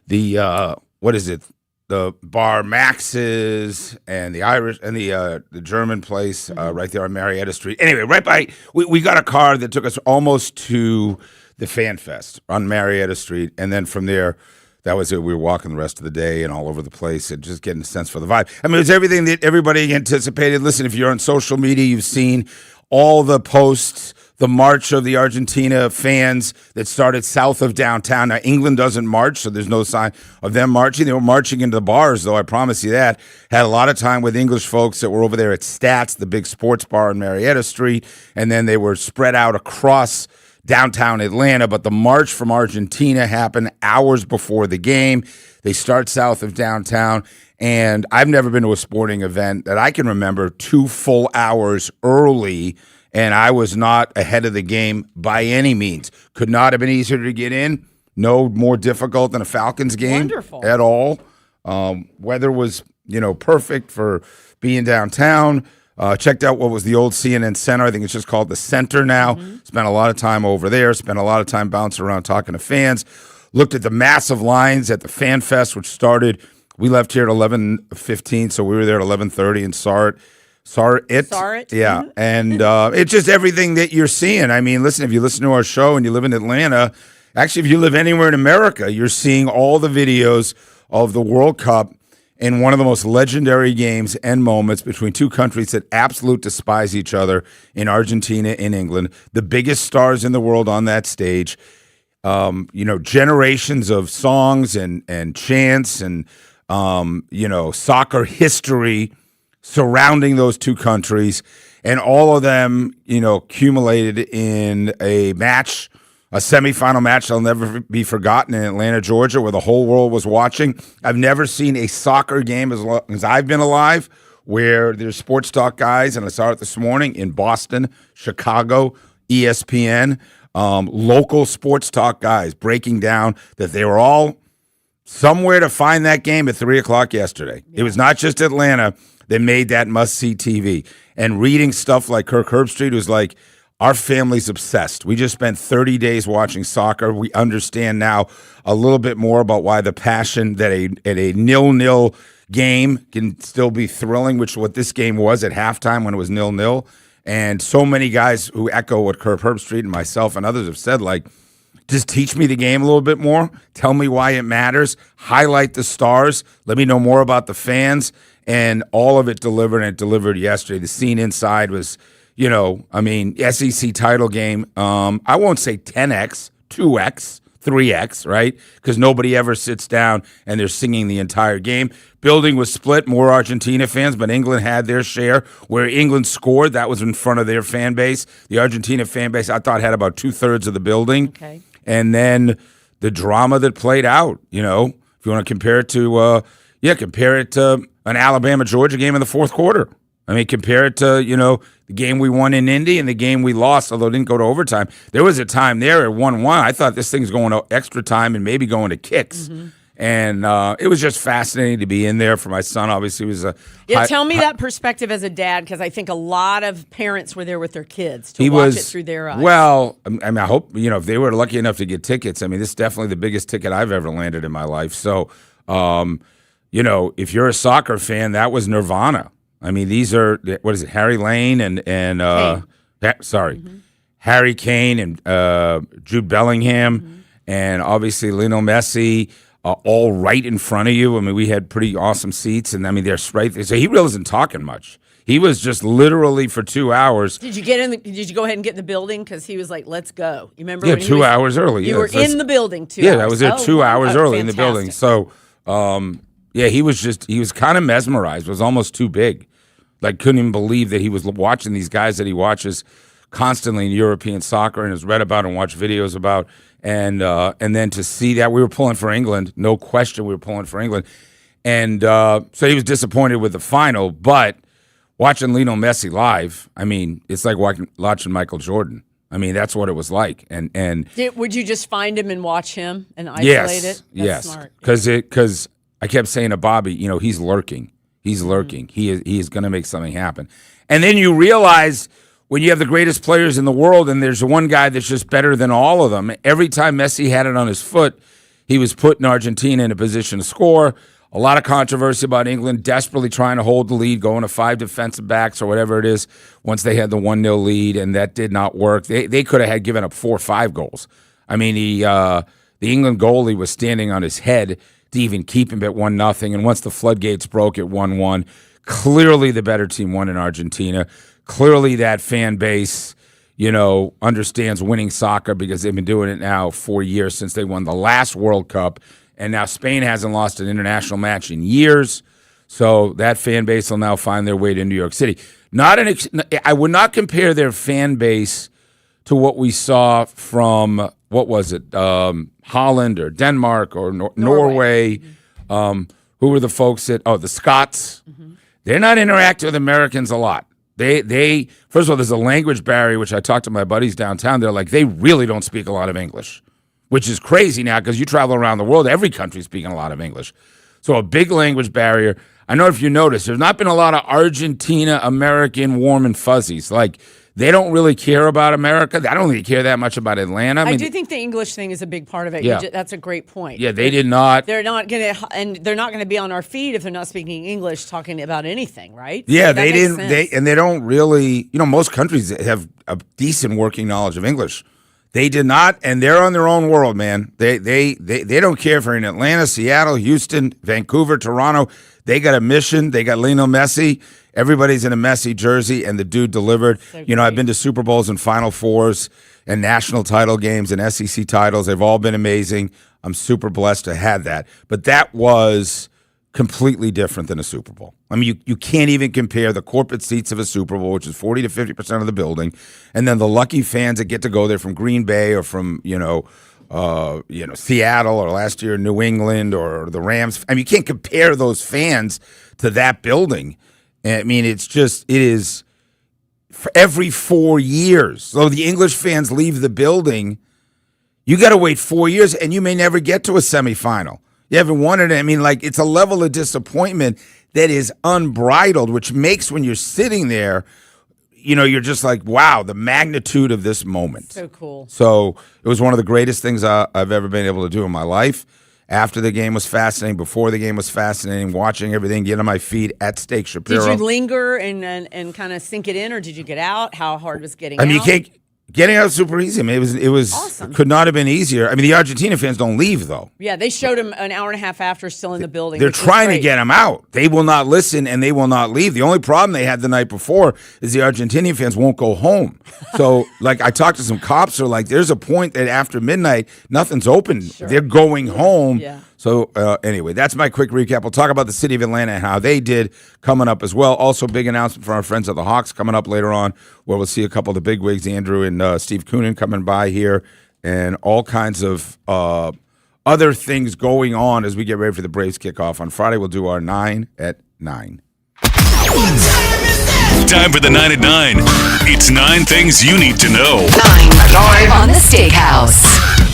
the what is it? The Bar Max's and the Irish and the German place right there on Marietta Street. Anyway, right by we got a car that took us almost to the Fan Fest on Marietta Street, and then from there. That was it. We were walking the rest of the day and all over the place and just getting a sense for the vibe. I mean, it was everything that everybody anticipated. Listen, if you're on social media, you've seen all the posts, the march of the Argentina fans that started south of downtown. Now, England doesn't march, so there's no sign of them marching. They were marching into the bars, though, I promise you that. Had a lot of time with English folks that were over there at Stats, the big sports bar on Marietta Street, and then they were spread out across downtown Atlanta, but the march from Argentina happened hours before the game. They start south of downtown, and I've never been to a sporting event that I can remember 2 full hours early, and I was not ahead of the game by any means. Could not have been easier to get in. No more difficult than a Falcons game at all. Weather was, perfect for being downtown. Checked out what was the old CNN Center. I think it's just called the Center now. Spent a lot of time over there. Spent a lot of time bouncing around talking to fans. Looked at the massive lines at the Fan Fest, which started. We left here at 11:15, so we were there at 11:30 and saw it. Yeah, and it's just everything that you're seeing. I mean, listen, if you listen to our show and you live in Atlanta, actually, if you live anywhere in America, you're seeing all the videos of the World Cup. In one of the most legendary games and moments between two countries that absolutely despise each other in Argentina and England, the biggest stars in the world on that stage, generations of songs and chants and, soccer history surrounding those two countries, and all of them, accumulated in a match, a semifinal match that'll never be forgotten in Atlanta, Georgia, where the whole world was watching. I've never seen a soccer game as long as I've been alive where there's sports talk guys, and I saw it this morning in Boston, Chicago, ESPN, local sports talk guys breaking down that they were all somewhere to find that game at 3 o'clock yesterday. Yeah. It was not just Atlanta that made that must-see TV. And reading stuff like Kirk Herbstreit, who's like, our family's obsessed. We just spent 30 days watching soccer. We understand now a little bit more about why the passion that a 0-0 game can still be thrilling, which is what this game was at halftime when it was 0-0. And so many guys who echo what Kirk Herbstreit and myself and others have said, like, just teach me the game a little bit more. Tell me why it matters. Highlight the stars. Let me know more about the fans. And all of it delivered, and it delivered yesterday. The scene inside was You know, I mean, SEC title game, I won't say 10X, 2X, 3X, right? Because nobody ever sits down and they're singing the entire game. Building was split, more Argentina fans, but England had their share. Where England scored, that was in front of their fan base. The Argentina fan base, I thought, had about 2/3 of the building. Okay. And then the drama that played out, you know, if you want to compare it to, compare it to an Alabama-Georgia game in the fourth quarter. I mean, compare it to, you know, the game we won in Indy and the game we lost, although it didn't go to overtime. There was a time there at 1-1. I thought this thing's going to extra time and maybe going to kicks. Mm-hmm. And it was just fascinating to be in there for my son. Obviously, it was a tell me that perspective as a dad, because I think a lot of parents were there with their kids to watch it through their eyes. Well, I mean, I hope, you know, if they were lucky enough to get tickets, I mean, this is definitely the biggest ticket I've ever landed in my life. So, you know, if you're a soccer fan, that was Nirvana. I mean, these are, what is it, Harry Lane and Harry Kane and Jude Bellingham and obviously Lionel Messi, all right in front of you. I mean, we had pretty awesome seats, and I mean, they're right there. So he really wasn't talking much. He was just literally for 2 hours. Did you get in? Did you go ahead and get in the building? Because he was like, "Let's go." You remember? Yeah, when 2 hours early. You were in the building 2 hours. Yeah, I was there 2 hours early in the building. Fantastic. So, yeah, he was kind of mesmerized. It was almost too big. Like, couldn't even believe that he was watching these guys that he watches constantly in European soccer and has read about and watched videos about. And then to see that we were pulling for England, no question we were pulling for England. And so he was disappointed with the final, but watching Lionel Messi live, I mean, it's like watching Michael Jordan. I mean, that's what it was like. And would you just find him and watch him and isolate it? That's smart. Because I kept saying to Bobby, you know, he's lurking. He's lurking. He is going to make something happen. And then you realize when you have the greatest players in the world and there's one guy that's just better than all of them, every time Messi had it on his foot, he was putting Argentina in a position to score. A lot of controversy about England desperately trying to hold the lead, going to 5 defensive backs or whatever it is once they had the 1-0 lead, and that did not work. They could have given up 4 or 5 goals. I mean, the England goalie was standing on his head to even keep him at 1-0, and once the floodgates broke at 1-1, clearly the better team won in Argentina. Clearly that fan base, you know, understands winning soccer because they've been doing it now 4 years since they won the last World Cup, and now Spain hasn't lost an international match in years, so that fan base will now find their way to New York City. I would not compare their fan base to what we saw from, what was it, Holland or Denmark or Norway. Who were the folks that, the Scots. They're not interacting with Americans a lot. They first of all, there's a language barrier, which I talked to my buddies downtown. They're like, they really don't speak a lot of English, which is crazy now because you travel around the world, every country's speaking a lot of English. So a big language barrier. I know if you notice, there's not been a lot of Argentina American warm and fuzzies. Like, they don't really care about America. I don't really care that much about Atlanta. I mean, I do think the English thing is a big part of it. Yeah. That's a great point. Yeah, they did not. They're not going to be on our feed if they're not speaking English, talking about anything, right? Yeah, That they makes didn't. sense. They don't really. You know, most countries have a decent working knowledge of English. They did not, and they're on their own world, man. They don't care if you're in Atlanta, Seattle, Houston, Vancouver, Toronto. They got a mission. They got Lionel Messi. Everybody's in a Messi jersey, and the dude delivered. You know, I've been to Super Bowls and Final Fours and national title games and SEC titles. They've all been amazing. I'm super blessed to have that. But that was completely different than a Super Bowl. I mean, you can't even compare the corporate seats of a Super Bowl, which is 40 to 50% of the building, and then the lucky fans that get to go there from Green Bay or from, Seattle or last year New England or the Rams. I mean, you can't compare those fans to that building. I mean, it is for every 4 years. So the English fans leave the building, you got to wait 4 years, and you may never get to a semifinal. You haven't won it. I mean, like, it's a level of disappointment that is unbridled, which makes when you're sitting there, you know, you're just like, wow, the magnitude of this moment. So cool. So it was one of the greatest things I've ever been able to do in my life. After the game was fascinating. Before the game was fascinating. Watching everything, get on my feet at Steak Shapiro. Did you linger and kind of sink it in, or did you get out? How hard was getting out? I mean, you Getting out super easy. I mean, it was awesome. Could not have been easier. I mean, the Argentina fans don't leave though. Yeah, they showed him an hour and a half after, still in the building. They're which was trying to great. get him out. They will not listen and they will not leave. The only problem they had the night before is the Argentinian fans won't go home. So, like, I talked to some cops who are like, there's a point that after midnight, nothing's open. Sure. They're going home. Yeah. So, anyway, that's my quick recap. We'll talk about the city of Atlanta and how they did coming up as well. Also, big announcement from our friends at the Hawks coming up later on, where we'll see a couple of the big wigs, Andrew and Steve Koonin coming by here, and all kinds of other things going on as we get ready for the Braves kickoff. On Friday, we'll do our 9 at 9. Time for the 9 at 9. It's 9 things you need to know. 9 on the Steakhouse.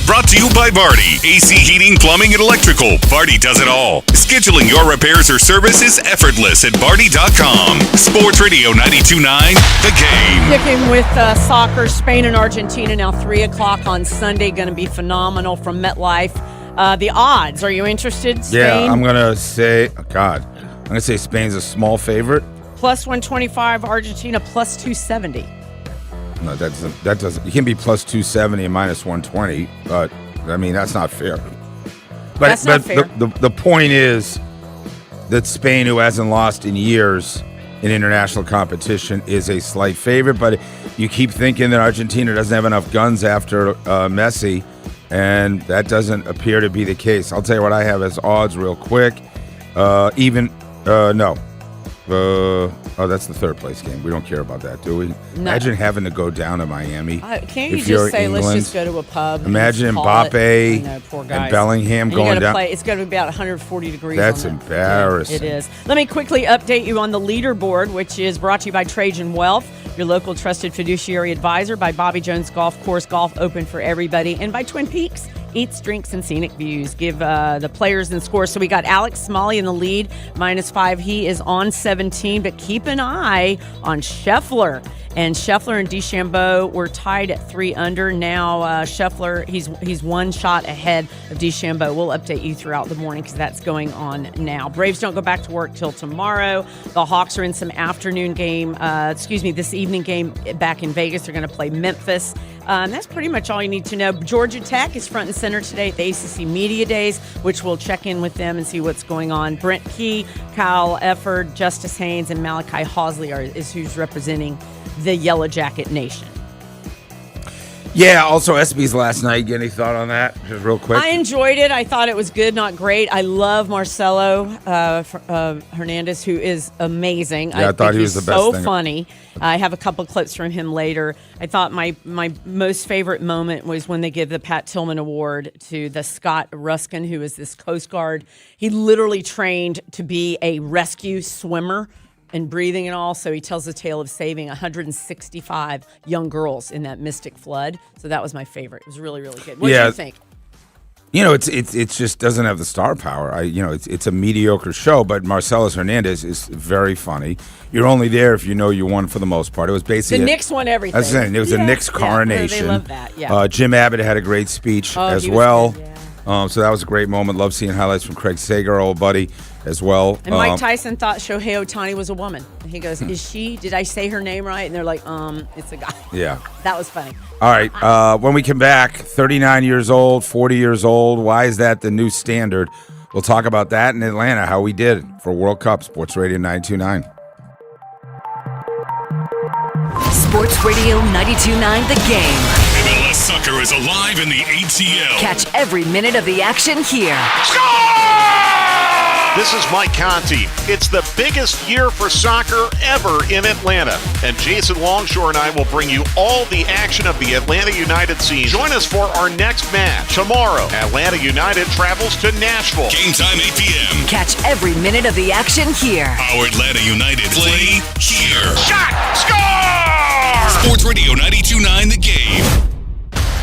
Brought to you by Vardy. AC heating, plumbing, and electrical. Vardy does it all. Scheduling your repairs or service is effortless at Vardy.com. Sports Radio 92.9, The Game. Sticking with soccer, Spain and Argentina now 3 o'clock on Sunday. Going to be phenomenal from MetLife. The odds, are you interested, Spain? Yeah, I'm going to say, I'm going to say Spain's a small favorite. Plus 125, Argentina plus 270. No, that doesn't. You can be plus 270 and minus 120, but I mean that's not fair. But That's not fair. The point is that Spain, who hasn't lost in years in international competition, is a slight favorite. But you keep thinking that Argentina doesn't have enough guns after Messi, and that doesn't appear to be the case. I'll tell you what I have as odds real quick. That's the third place game. We don't care about that, do we? No. Imagine having to go down to Miami. Can't you if you're just say, England. let's just go to a pub? Imagine and call it? Mbappe I know, poor guys. and Bellingham And you going gotta down. It's going to be about 140 degrees. That's on that. embarrassing. Yeah, it is. Let me quickly update you on the leaderboard, which is brought to you by Trajan Wealth, your local trusted fiduciary advisor, by Bobby Jones Golf Course, golf open for everybody, and by Twin Peaks. Eats, drinks, and scenic views. Give the players and scores. So we got Alex Smalley in the lead, -5. He is on 17, but keep an eye on Scheffler. And Scheffler and DeChambeau were tied at 3 under. Now Scheffler, he's one shot ahead of DeChambeau. We'll update you throughout the morning because that's going on now. Braves don't go back to work till tomorrow. The Hawks are in some afternoon game, this evening game back in Vegas. They're going to play Memphis. That's pretty much all you need to know. Georgia Tech is front and center today at the ACC Media Days, which we'll check in with them and see what's going on. Brent Key, Kyle Efford, Justice Haynes, and Malachi Hausley is who's representing the Yellow Jacket Nation. Yeah, also SB's last night. Get any thought on that? Just real quick. I enjoyed it. I thought it was good, not great. I love Marcelo Hernandez, who is amazing. Yeah, I thought he was the best so thing. funny. I have a couple clips from him later. I thought my most favorite moment was when they give the Pat Tillman Award to the Scott Ruskin, who is this Coast Guard. He literally trained to be a rescue swimmer and breathing and all. So he tells the tale of saving 165 young girls in that Mystic flood. So that was my favorite. It was really, really good. What did you think? You know, it's just doesn't have the star power. It's a mediocre show, but Marcellus Hernandez is very funny. You're only there if you know you won for the most part. It was basically The Knicks won everything. That's the thing. It was a Knicks coronation. They love that. Yeah. Jim Abbott had a great speech as he was well. good, So that was a great moment. Love seeing highlights from Craig Sager, our old buddy, as well. And Mike Tyson thought Shohei Ohtani was a woman. He goes, "Is she? Did I say her name right?" And they're like, it's a guy." Yeah. That was funny. All right. When we come back, 39 years old, 40 years old. Why is that the new standard? We'll talk about that in Atlanta, how we did for World Cup. Sports Radio 92.9. Sports Radio 92.9 The Game. MLS soccer is alive in the ATL. Catch every minute of the action here. This is Mike Conti. It's the biggest year for soccer ever in Atlanta. And Jason Longshore and I will bring you all the action of the Atlanta United season. Join us for our next match. Tomorrow, Atlanta United travels to Nashville. Game time 8 p.m. Catch every minute of the action here. Our Atlanta United play here. Shot! Score! Sports Radio 92.9 The Game.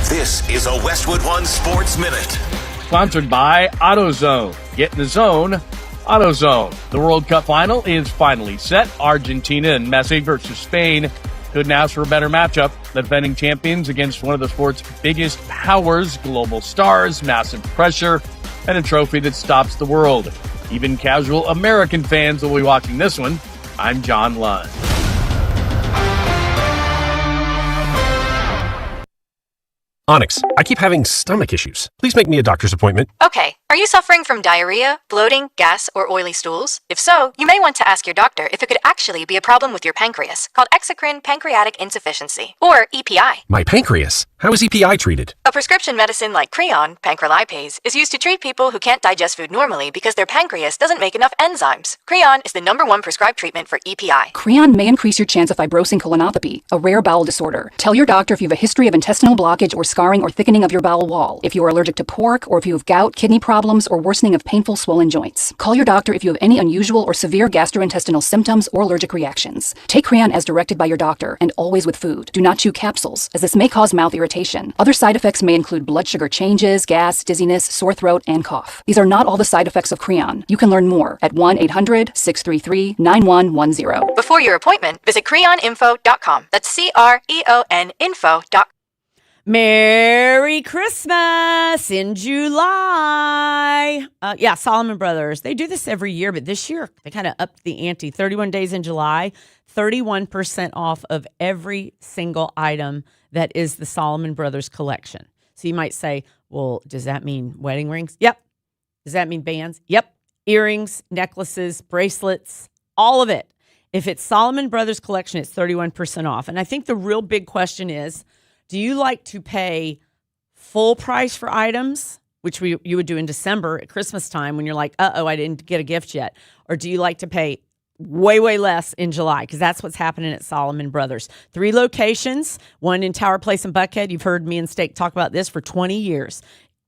This is a Westwood One Sports Minute. Sponsored by AutoZone. Get in the zone, AutoZone. The World Cup final is finally set. Argentina and Messi versus Spain. Couldn't ask for a better matchup. The defending champions against one of the sport's biggest powers, global stars, massive pressure, and a trophy that stops the world. Even casual American fans will be watching this one. I'm John Lund. Onyx, I keep having stomach issues. Please make me a doctor's appointment. Okay, are you suffering from diarrhea, bloating, gas, or oily stools? If so, you may want to ask your doctor if it could actually be a problem with your pancreas, called exocrine pancreatic insufficiency, or EPI. My pancreas? How is EPI treated? A prescription medicine like Creon, pancrelipase, is used to treat people who can't digest food normally because their pancreas doesn't make enough enzymes. Creon is the #1 prescribed treatment for EPI. Creon may increase your chance of fibrosing colonopathy, a rare bowel disorder. Tell your doctor if you have a history of intestinal blockage or scarring or thickening of your bowel wall, if you are allergic to pork, or if you have gout, kidney problems, or worsening of painful swollen joints. Call your doctor if you have any unusual or severe gastrointestinal symptoms or allergic reactions. Take Creon as directed by your doctor, and always with food. Do not chew capsules, as this may cause mouth irritation. Other side effects may include blood sugar changes, gas, dizziness, sore throat, and cough. These are not all the side effects of Creon. You can learn more at 1-800-633-9110. Before your appointment, visit creoninfo.com. That's CREON info.com. Merry Christmas in July. Solomon Brothers. They do this every year, but this year they kind of upped the ante. 31 days in July, 31% off of every single item that is the Solomon Brothers collection. So you might say, well, does that mean wedding rings? Yep. Does that mean bands? Yep. Earrings, necklaces, bracelets, all of it. If it's Solomon Brothers collection, it's 31% off. And I think the real big question is, do you like to pay full price for items, which you would do in December at Christmas time when you're like, I didn't get a gift yet? Or do you like to pay way, way less in July? Because that's what's happening at Solomon Brothers. 3 locations, one in Tower Place in Buckhead. You've heard me and Steak talk about this for 20 years.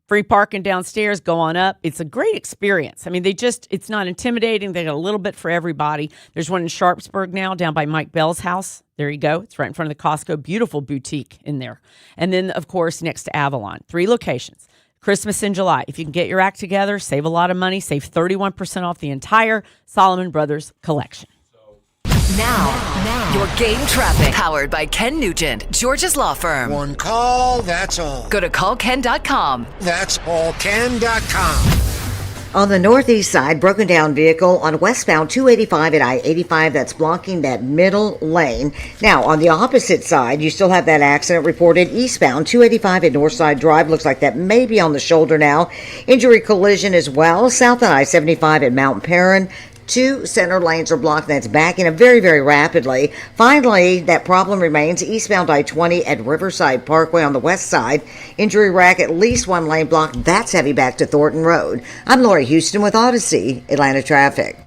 Free parking downstairs, go on up. It's a great experience. I mean, it's not intimidating. They got a little bit for everybody. There's one in Sharpsburg now down by Mike Bell's house. There you go. It's right in front of the Costco. Beautiful boutique in there. And then, of course, next to Avalon. 3 locations. Christmas in July. If you can get your act together, save a lot of money, save 31% off the entire Solomon Brothers collection. Now, your game traffic. Powered by Ken Nugent, Georgia's law firm. One call, that's all. Go to callken.com. That's allken.com. On the northeast side, broken down vehicle on westbound 285 at I-85 that's blocking that middle lane. Now, on the opposite side, you still have that accident reported eastbound 285 at Northside Drive. Looks like that may be on the shoulder now. Injury collision as well. South on I-75 at Mount Perrin. 2 center lanes are blocked. That's backing up very, very rapidly. Finally, that problem remains eastbound I-20 at Riverside Parkway on the west side. Injury rack, at least 1 lane blocked. That's heavy back to Thornton Road. I'm Lori Houston with Odyssey Atlanta Traffic.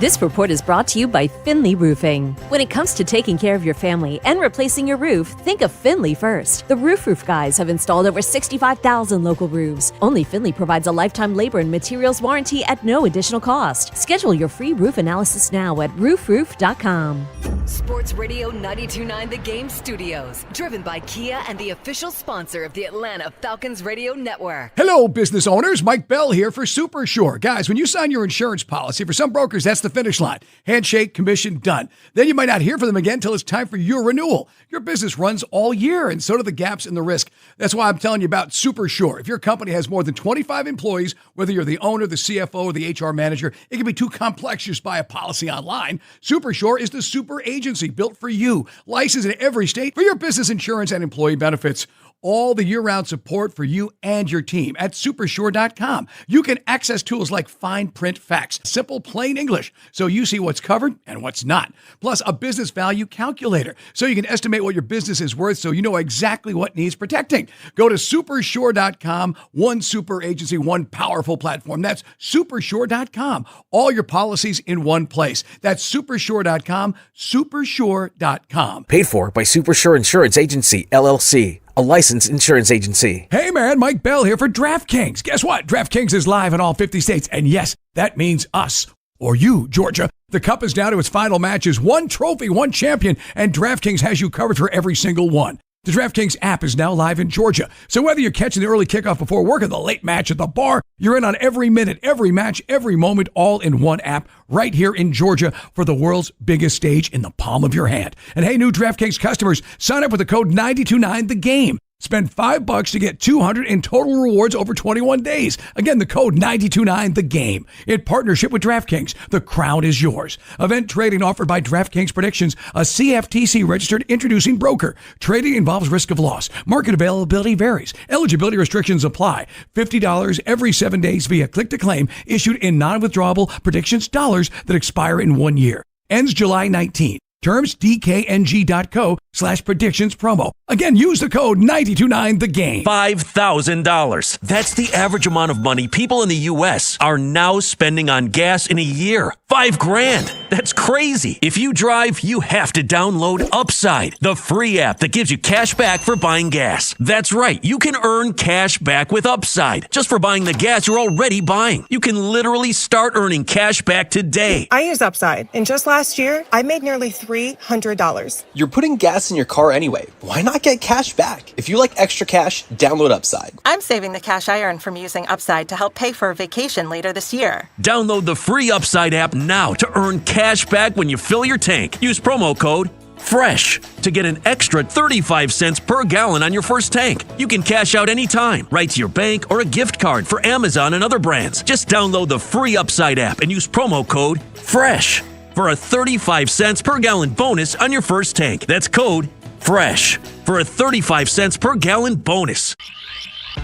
This report is brought to you by Finley Roofing. When it comes to taking care of your family and replacing your roof, think of Finley first. The Roof Guys have installed over 65,000 local roofs. Only Finley provides a lifetime labor and materials warranty at no additional cost. Schedule your free roof analysis now at roofroof.com. Sports Radio 92.9 The Game Studios, driven by Kia and the official sponsor of the Atlanta Falcons Radio Network. Hello, business owners. Mike Bell here for Super Sure. Guys, when you sign your insurance policy, for some brokers, that's the finish line. Handshake, commission, done. Then you might not hear from them again until it's time for your renewal. Your business runs all year, and so do the gaps in the risk. That's why I'm telling you about Super Sure. If your company has more than 25 employees, whether you're the owner, the CFO, or the HR manager, it can be too complex just buy a policy online. Super Sure is the super agency built for you, licensed in every state for your business insurance and employee benefits. All the year-round support for you and your team at supersure.com. You can access tools like fine print facts, simple plain English, so you see what's covered and what's not. Plus a business value calculator, so you can estimate what your business is worth so you know exactly what needs protecting. Go to supersure.com, one super agency, one powerful platform. That's supersure.com. All your policies in one place. That's supersure.com, supersure.com. Paid for by Supersure Insurance Agency, LLC. A licensed insurance agency. Hey man, Mike Bell here for DraftKings. Guess what? DraftKings is live in all 50 states. And yes, that means us. Or you, Georgia. The Cup is down to its final matches. 1 trophy, 1 champion. And DraftKings has you covered for every single one. The DraftKings app is now live in Georgia. So whether you're catching the early kickoff before work or the late match at the bar, you're in on every minute, every match, every moment, all in one app right here in Georgia for the world's biggest stage in the palm of your hand. And hey, new DraftKings customers, sign up with the code 929THEGAME. Spend $5 to get $200 in total rewards over 21 days. Again, the code 929THEGAME. In partnership with DraftKings, the crown is yours. Event trading offered by DraftKings Predictions, a CFTC registered introducing broker. Trading involves risk of loss. Market availability varies. Eligibility restrictions apply. $50 every 7 days via click to claim, issued in non-withdrawable predictions dollars that expire in 1 year. Ends July 19. Terms dkng.co/predictions promo. Again, use the code 929THEGAME. $5,000. That's the average amount of money people in the U.S. are now spending on gas in a year. $5,000. That's crazy. If you drive, you have to download Upside, the free app that gives you cash back for buying gas. That's right. You can earn cash back with Upside just for buying the gas you're already buying. You can literally start earning cash back today. I use Upside, and just last year, I made nearly $300. You're putting gas in your car anyway. Why not get cash back? If you like extra cash, download Upside. I'm saving the cash I earn from using Upside to help pay for a vacation later this year. Download the free Upside app now to earn cash back when you fill your tank. Use promo code FRESH to get an extra 35 cents per gallon on your first tank. You can cash out anytime, right to your bank or a gift card for Amazon and other brands. Just download the free Upside app and use promo code FRESH for a 35 cents per gallon bonus on your first tank. That's code FRESH for a 35 cents per gallon bonus.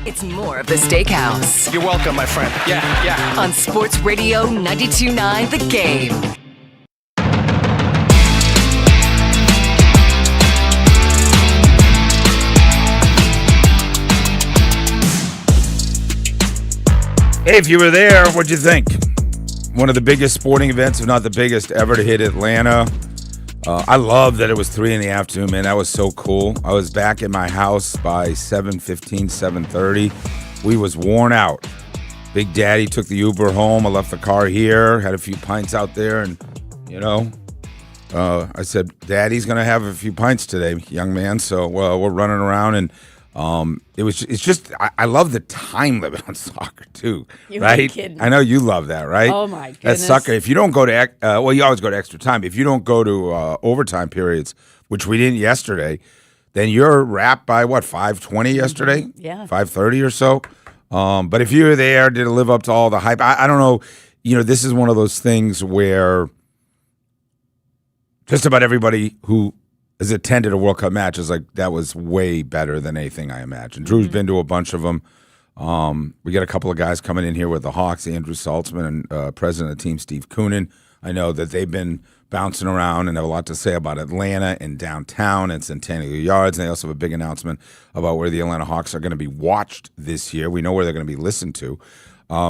It's more of the Steakhouse. You're welcome, my friend. Yeah. On Sports Radio 92.9 The Game. Hey, if you were there, what'd you think? One of the biggest sporting events, if not the biggest ever to hit Atlanta. I love that it was 3 p.m, man. That was so cool. I was back at my house by 7:15, 7:30. We was worn out. Big Daddy took the Uber home. I left the car here, had a few pints out there, and, I said, Daddy's going to have a few pints today, young man. So we're running around, and I love the time limit on soccer too, right? Kidding. I know you love that, right? Oh my goodness. That's soccer. If you don't go to, you always go to extra time. If you don't go to overtime periods, which we didn't yesterday, then you're wrapped by 5:20 yesterday? Yeah. 5:30 or so. But if you were there, did it live up to all the hype? I don't know. This is one of those things where just about everybody who has attended a World Cup match is like, that was way better than anything I imagined. Drew's been to a bunch of them. We got a couple of guys coming in here with the Hawks, Andrew Saltzman and president of the team, Steve Koonin. I know that they've been bouncing around and have a lot to say about Atlanta and downtown and Centennial Yards. And they also have a big announcement about where the Atlanta Hawks are going to be watched this year. We know where they're going to be listened to.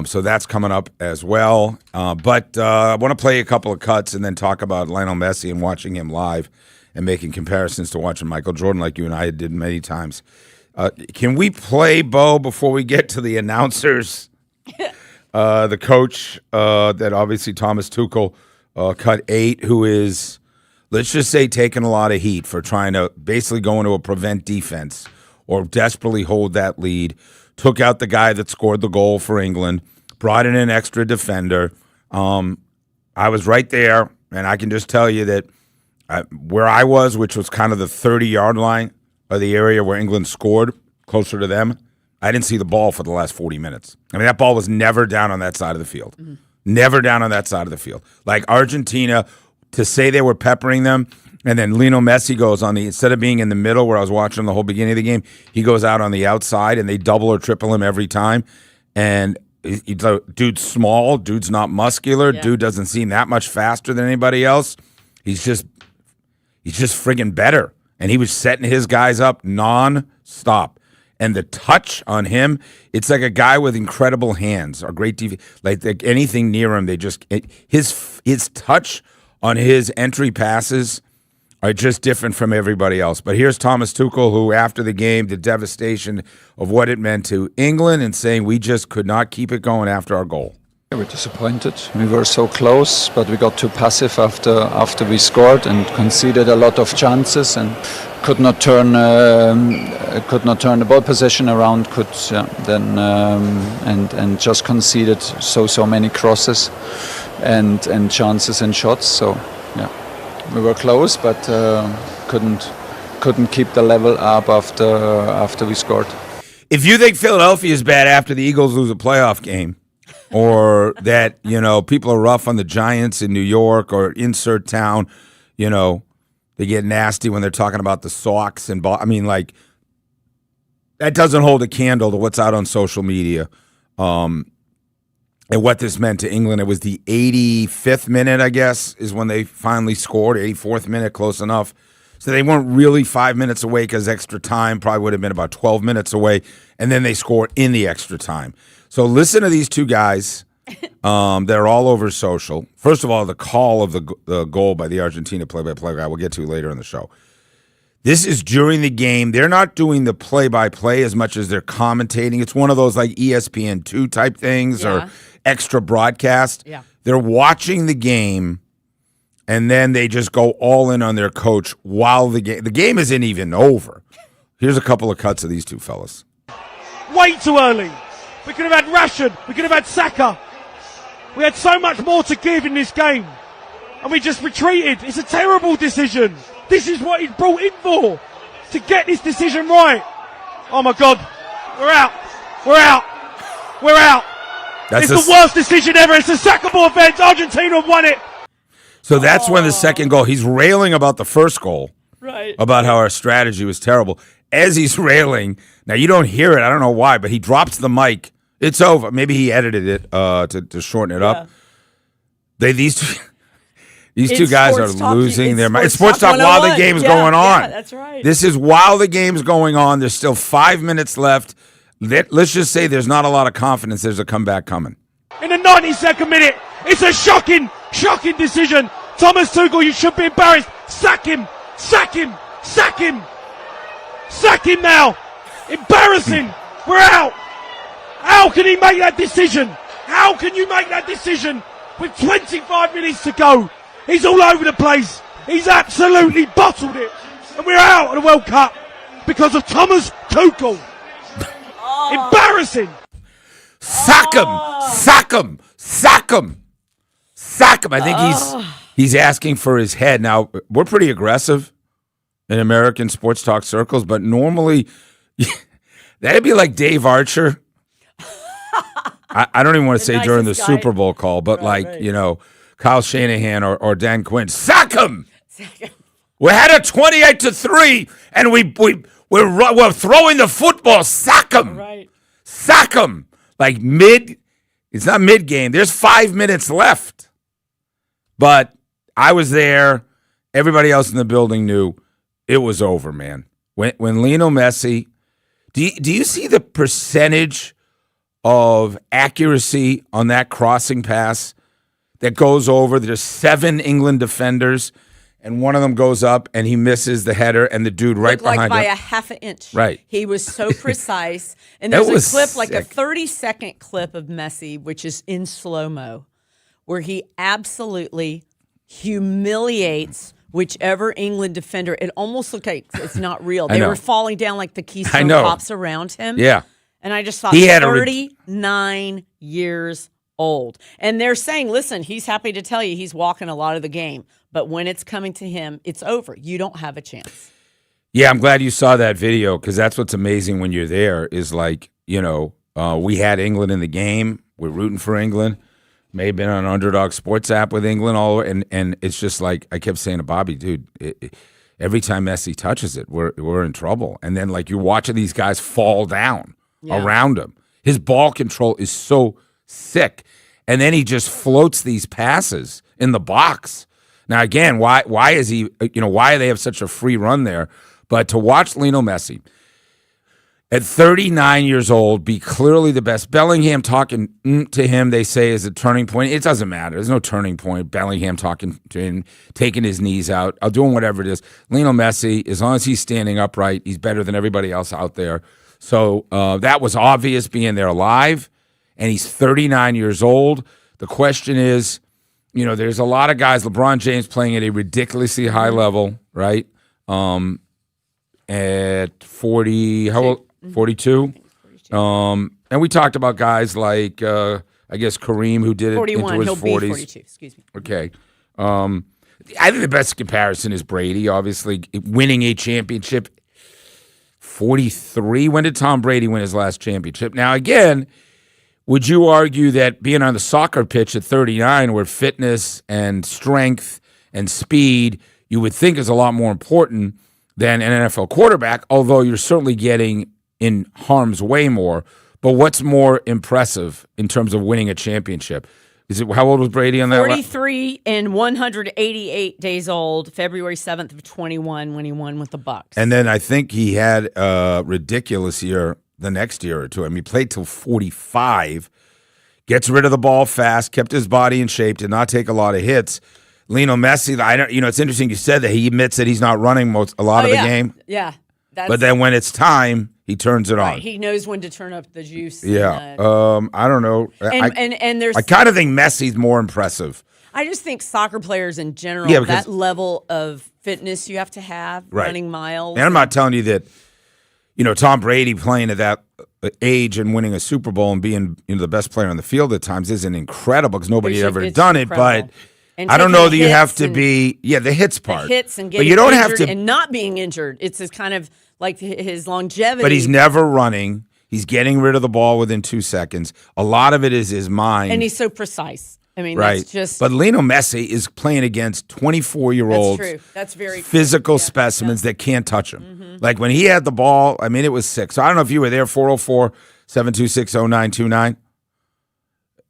So that's coming up as well. But I want to play a couple of cuts and then talk about Lionel Messi and watching him live and making comparisons to watching Michael Jordan like you and I did many times. Can we play, Bo, before we get to the announcers? The coach that obviously Thomas Tuchel cut 8, who is, let's just say, taking a lot of heat for trying to basically go into a prevent defense or desperately hold that lead, took out the guy that scored the goal for England, brought in an extra defender. I was right there, and I can just tell you that where I was, which was kind of the 30-yard line of the area where England scored, closer to them, I didn't see the ball for the last 40 minutes. I mean, that ball was never down on that side of the field. Mm-hmm. Never down on that side of the field. Like Argentina, to say they were peppering them, and then Lionel Messi goes on instead of being in the middle where I was watching the whole beginning of the game, he goes out on the outside, and they double or triple him every time. And dude's small, dude's not muscular, dude doesn't seem that much faster than anybody else. He's just friggin' better. And he was setting his guys up non-stop. And the touch on him, it's like a guy with incredible hands or great defense. Like anything near him, his touch on his entry passes are just different from everybody else. But here's Thomas Tuchel, who after the game, the devastation of what it meant to England and saying we just could not keep it going after our goal. We're disappointed. We were so close, but we got too passive after we scored and conceded a lot of chances and could not turn the ball possession around. And just conceded so many crosses and chances and shots. So yeah, we were close, but couldn't couldn't keep the level up after we scored. If you think Philadelphia is bad after the Eagles lose a playoff game, or that, people are rough on the Giants in New York or insert town, they get nasty when they're talking about the Sox and that doesn't hold a candle to what's out on social media. And what this meant to England. It was the 85th minute, I guess, is when they finally scored. 84th minute, close enough. So they weren't really 5 minutes away because extra time probably would have been about 12 minutes away. And then they scored in the extra time. So listen to these two guys. They're all over social. First of all, the call of the goal by the Argentina play-by-play guy we'll get to later in the show. This is during the game. They're not doing the play-by-play as much as they're commentating. It's one of those like ESPN2 type things or extra broadcast. Yeah. They're watching the game, and then they just go all in on their coach while the game isn't even over. Here's a couple of cuts of these two fellas. Way too early. We could have had Rashford. We could have had Saka. We had so much more to give in this game, and we just retreated. It's a terrible decision. This is what he's brought in for, to get this decision right. Oh my God, we're out. It's the worst decision ever. It's a sackable offense. Argentina won it. So that's when the second goal, he's railing about the first goal, right? About how our strategy was terrible. As he's railing, now you don't hear it, I don't know why, but he drops the mic. It's over. Maybe he edited it to shorten it up. These two guys are losing their mind. It's sports talk while the game's going on. Yeah, that's right. This is while the game's going on. There's still 5 minutes left. Let's just say there's not a lot of confidence there's a comeback coming. In the 92nd minute, it's a shocking decision. Thomas Tuchel, you should be embarrassed. Sack him now. Embarrassing. We're out. How can he make that decision? How can you make that decision with 25 minutes to go? He's all over the place. He's absolutely bottled it. And we're out of the World Cup because of Thomas Tuchel. Embarrassing. Sack him. I think he's asking for his head. Now, we're pretty aggressive in American sports talk circles, but normally that'd be like Dave Archer. I don't even want to say during the Super Bowl call, but Kyle Shanahan or Dan Quinn. Sack him! We had a 28-3, and we're throwing the football. Sack him! Right. Sack him! It's not mid-game. There's 5 minutes left. But I was there. Everybody else in the building knew it was over, man. When Lionel Messi, do you see the percentage of accuracy on that crossing pass that goes over? There's 7 England defenders, and one of them goes up, and he misses the header, and the dude right behind him. Like by a half an inch. Right. He was so precise. And there's a clip, like a 30-second clip of Messi, which is in slow-mo, where he absolutely humiliates whichever England defender. It almost looked like it's not real. They were falling down like the Keystone Cops around him. Yeah. And I just thought, 39 years old. And they're saying, listen, he's happy to tell you he's walking a lot of the game. But when it's coming to him, it's over. You don't have a chance. Yeah, I'm glad you saw that video, because that's what's amazing when you're there is we had England in the game. We're rooting for England. May have been on Underdog Sports app with England and it's just like I kept saying to Bobby, dude, every time Messi touches it, we're in trouble. And then you're watching these guys fall down around him. His ball control is so sick. And then he just floats these passes in the box. Now again, why is he why do they have such a free run there? But to watch Lionel Messi at 39 years old, be clearly the best. Bellingham talking to him, they say, is a turning point. It doesn't matter. There's no turning point. Bellingham talking to him, taking his knees out, doing whatever it is. Lionel Messi, as long as he's standing upright, he's better than everybody else out there. So that was obvious being there live, and he's 39 years old. The question is, there's a lot of guys, LeBron James playing at a ridiculously high level, right? At 40, how old? 42. And we talked about guys like, I guess, Kareem, who did it 41, into his he'll 40s. be 42, excuse me. Okay. I think the best comparison is Brady, obviously, winning a championship. 43. When did Tom Brady win his last championship? Now, again, would you argue that being on the soccer pitch at 39, where fitness and strength and speed you would think is a lot more important than an NFL quarterback, although you're certainly getting in harm's way more. But what's more impressive in terms of winning a championship? Is it, how old was Brady on that? 43 and 188 days old, February 7th of 21 when he won with the Bucks. And then I think he had a ridiculous year the next year or two. I mean, he played till 45, gets rid of the ball fast, kept his body in shape, did not take a lot of hits. Lionel Messi, it's interesting you said that. He admits that he's not running a lot of the game. Yeah. But then when it's time, he turns it on. He knows when to turn up the juice. Yeah. I don't know. And there's, I kind of think Messi's more impressive. I just think soccer players in general, that level of fitness you have to have, running miles. And I'm not telling you that, Tom Brady playing at that age and winning a Super Bowl and being the best player on the field at times isn't incredible because nobody had ever done incredible. It. But I don't know that you have to be, the hits part. The hits and getting injured and not being injured. It's his kind of like his longevity. But he's never running. He's getting rid of the ball within 2 seconds. A lot of it is his mind. And he's so precise. I mean, that's just. But Lionel Messi is playing against 24-year-olds. That's true. That's very physical specimens that can't touch him. Mm-hmm. Like when he had the ball, I mean, it was sick. So I don't know if you were there, 404-726-0929.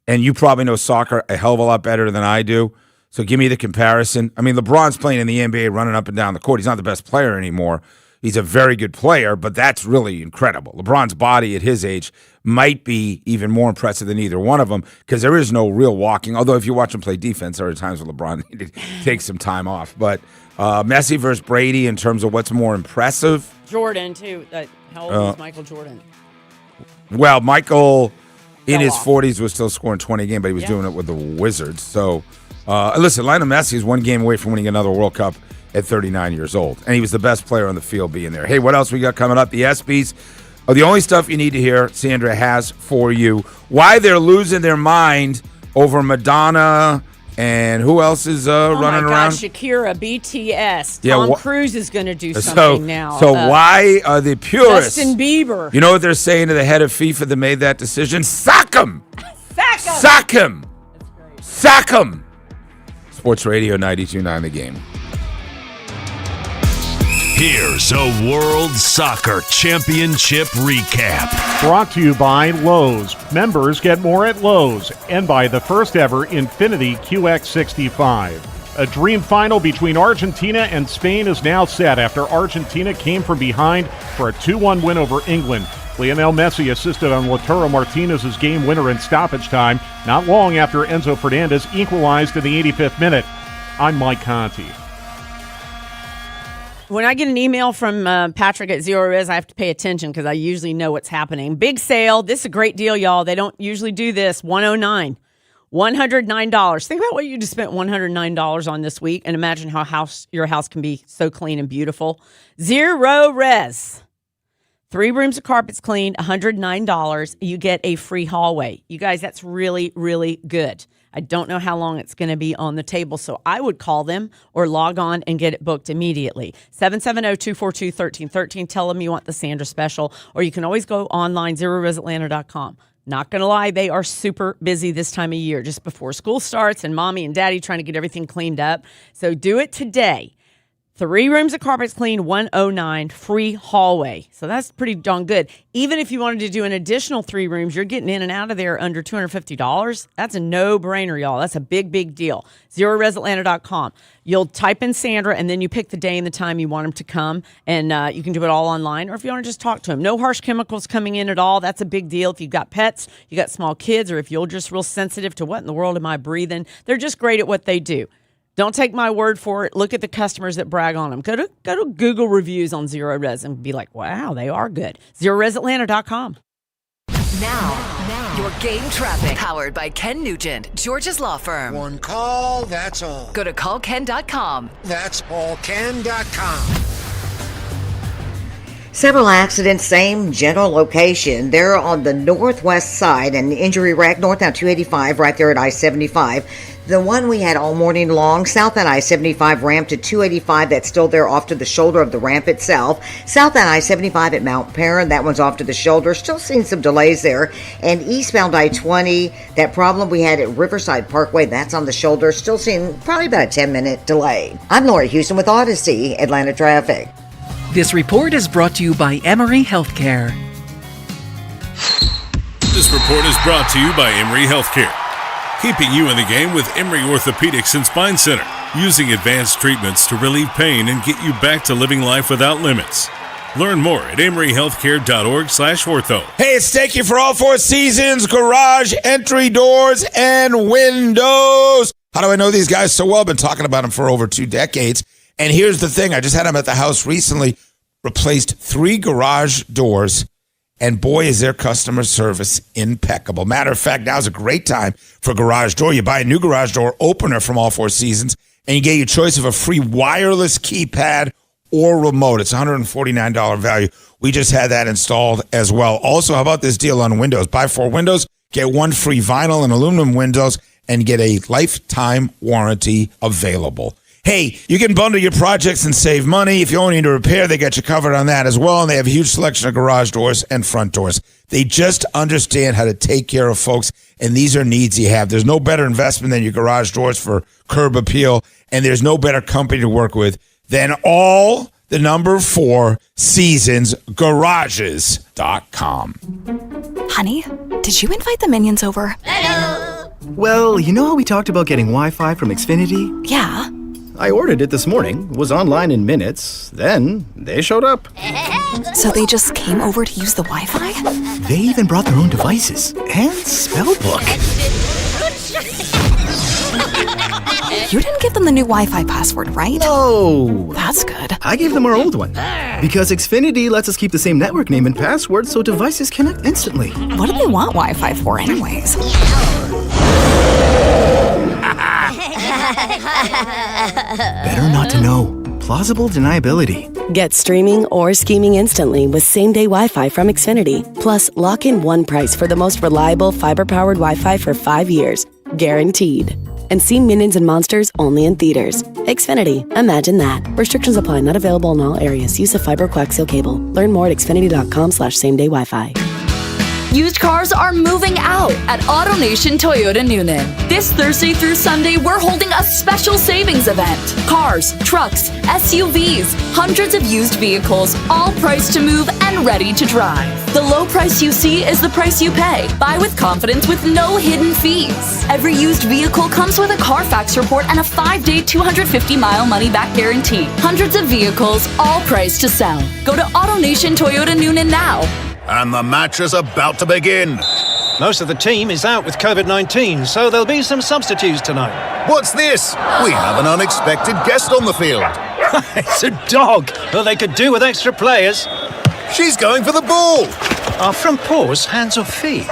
And you probably know soccer a hell of a lot better than I do. So give me the comparison. I mean, LeBron's playing in the NBA, running up and down the court. He's not the best player anymore. He's a very good player, but that's really incredible. LeBron's body at his age might be even more impressive than either one of them because there is no real walking. Although if you watch him play defense, there are times when LeBron needed to take some time off. But Messi versus Brady in terms of what's more impressive. Jordan, too. How old was Michael Jordan? Well, Michael in his 40s was still scoring 20 a game, but he was doing it with the Wizards. So, listen, Lionel Messi is one game away from winning another World Cup at 39 years old. And he was the best player on the field being there. Hey, what else we got coming up? The ESPYs are the only stuff you need to hear Sandra has for you. Why they're losing their mind over Madonna and who else is running around? Shakira, BTS. Tom Cruise is going to do something now. So why are the purists? Justin Bieber. You know what they're saying to the head of FIFA that made that decision? Sack him! Sack him! Sack him! Sports Radio 92.9 The Game. Here's a World Soccer Championship recap. Brought to you by Lowe's. Members get more at Lowe's. And by the first ever Infiniti QX65. A dream final between Argentina and Spain is now set after Argentina came from behind for a 2-1 win over England. Lionel Messi assisted on Lautaro Martinez's game winner in stoppage time, not long after Enzo Fernandez equalized in the 85th minute. I'm Mike Conti. When I get an email from Patrick at Zero Res, I have to pay attention because I usually know what's happening. Big sale. This is a great deal, y'all. They don't usually do this. $109. $109. Think about what you just spent $109 on this week and imagine how your house can be so clean and beautiful. Zero Res. 3 rooms of carpets cleaned, $109. You get a free hallway. You guys, that's really, really good. I don't know how long it's going to be on the table, so I would call them or log on and get it booked immediately. 770-242-1313. Tell them you want the Sandra special, or you can always go online, zeroresatlanta.com. Not going to lie, they are super busy this time of year, just before school starts and mommy and daddy trying to get everything cleaned up. So do it today. 3 rooms of carpets cleaned, $109, free hallway. So that's pretty darn good. Even if you wanted to do an additional 3 rooms, you're getting in and out of there under $250. That's a no-brainer, y'all. That's a big, big deal. ZeroResAtlanta.com. You'll type in Sandra, and then you pick the day and the time you want them to come, and you can do it all online, or if you want to just talk to them. No harsh chemicals coming in at all. That's a big deal. If you've got pets, you got small kids, or if you're just real sensitive to what in the world am I breathing, they're just great at what they do. Don't take my word for it. Look at the customers that brag on them. Go to Google reviews on Zero Res and be like, wow, they are good. ZeroResAtlanta.com. Now, your game traffic. Powered by Ken Nugent, Georgia's law firm. One call, that's all. Go to callken.com. That's allken.com. Several accidents, same general location. They're on the northwest side, an injury wreck north on 285 right there at I-75. The one we had all morning long, south on I-75 ramp to 285, that's still there off to the shoulder of the ramp itself. South on I-75 at Mount Perrin, that one's off to the shoulder, still seeing some delays there. And eastbound I-20, that problem we had at Riverside Parkway, that's on the shoulder, still seeing probably about a 10-minute delay. I'm Lori Houston with Odyssey, Atlanta Traffic. This report is brought to you by Emory Healthcare. This report is brought to you by Emory Healthcare, keeping you in the game with Emory Orthopedics and Spine Center, using advanced treatments to relieve pain and get you back to living life without limits. Learn more at emoryhealthcare.org/ortho. Hey, it's Stakey for all 4 seasons, garage, entry doors, and windows. How do I know these guys so well? I've been talking about them for over 2 decades. And here's the thing. I just had them at the house recently, replaced 3 garage doors. And boy, is their customer service impeccable. Matter of fact, now's a great time for a garage door. You buy a new garage door opener from All 4 Seasons, and you get your choice of a free wireless keypad or remote. It's $149 value. We just had that installed as well. Also, how about this deal on windows? Buy 4 windows, get 1 free vinyl and aluminum windows, and get a lifetime warranty available. Hey, you can bundle your projects and save money. If you only need a repair, they got you covered on that as well. And they have a huge selection of garage doors and front doors. They just understand how to take care of folks, and these are needs you have. There's no better investment than your garage doors for curb appeal, and there's no better company to work with than all the number 4 Seasons Garages.com. Honey, did you invite the minions over? Hello. Well, you know how we talked about getting Wi-Fi from Xfinity? Yeah. I ordered it this morning, was online in minutes, then they showed up. So they just came over to use the Wi-Fi? They even brought their own devices and spellbook. You didn't give them the new Wi-Fi password, right? No. That's good. I gave them our old one. Because Xfinity lets us keep the same network name and password so devices connect instantly. What do they want Wi-Fi for anyways? Better not to know. Plausible deniability. Get streaming or scheming instantly with same-day Wi-Fi from Xfinity. Plus, lock in one price for the most reliable fiber-powered Wi-Fi for 5 years. Guaranteed. And see Minions and Monsters only in theaters. Xfinity. Imagine that. Restrictions apply. Not available in all areas. Use of fiber coaxial cable. Learn more at xfinity.com/same-day Wi-Fi. Used cars are moving out at AutoNation Toyota Noonan. This Thursday through Sunday, we're holding a special savings event. Cars, trucks, SUVs, hundreds of used vehicles, all priced to move and ready to drive. The low price you see is the price you pay. Buy with confidence with no hidden fees. Every used vehicle comes with a Carfax report and a 5-day, 250-mile money-back guarantee. Hundreds of vehicles, all priced to sell. Go to AutoNation Toyota Noonan now. And the match is about to begin. Most of the team is out with COVID-19, so there'll be some substitutes tonight. What's this? We have an unexpected guest on the field. It's a dog. Well, they could do with extra players. She's going for the ball. Are front paws hands or feet?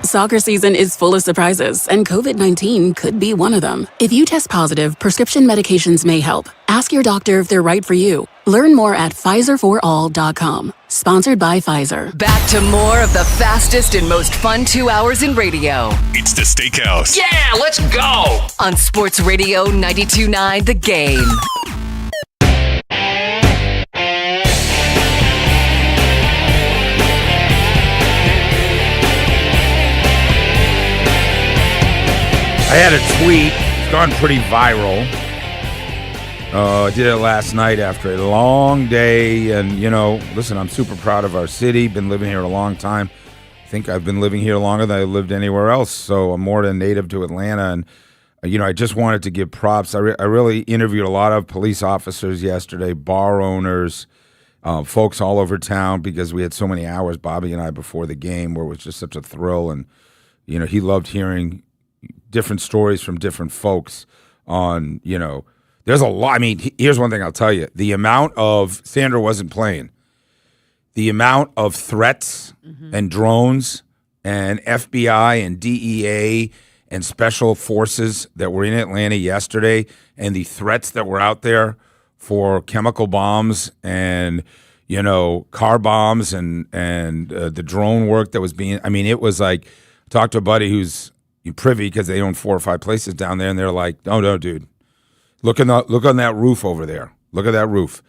Soccer season is full of surprises, and COVID-19 could be one of them. If you test positive, prescription medications may help. Ask your doctor if they're right for you. Learn more at PfizerForAll.com. Sponsored by Pfizer. Back to more of the fastest and most fun 2 hours in radio. It's the Steakhouse. Yeah, let's go! On Sports Radio 92.9 The Game. I had a tweet. It's gone pretty viral. I did it last night after a long day. And, you know, listen, I'm super proud of our city. Been living here a long time. I think I've been living here longer than I lived anywhere else. So I'm more than native to Atlanta. And, you know, I just wanted to give props. I really interviewed a lot of police officers yesterday, bar owners, folks all over town, because we had so many hours, Bobby and I, before the game, where it was just such a thrill. And, you know, he loved hearing different stories from different folks on, you know, there's a lot. I mean, here's one thing I'll tell you. The amount of, Sandra wasn't playing, the amount of threats and drones and FBI and DEA and special forces that were in Atlanta yesterday, and the threats that were out there for chemical bombs and, you know, car bombs and the drone work that was being, I mean, it was like, talk to a buddy who's privy because they own 4 or 5 places down there, and they're like, "Oh no, dude, look on that roof over there. Look at that roof.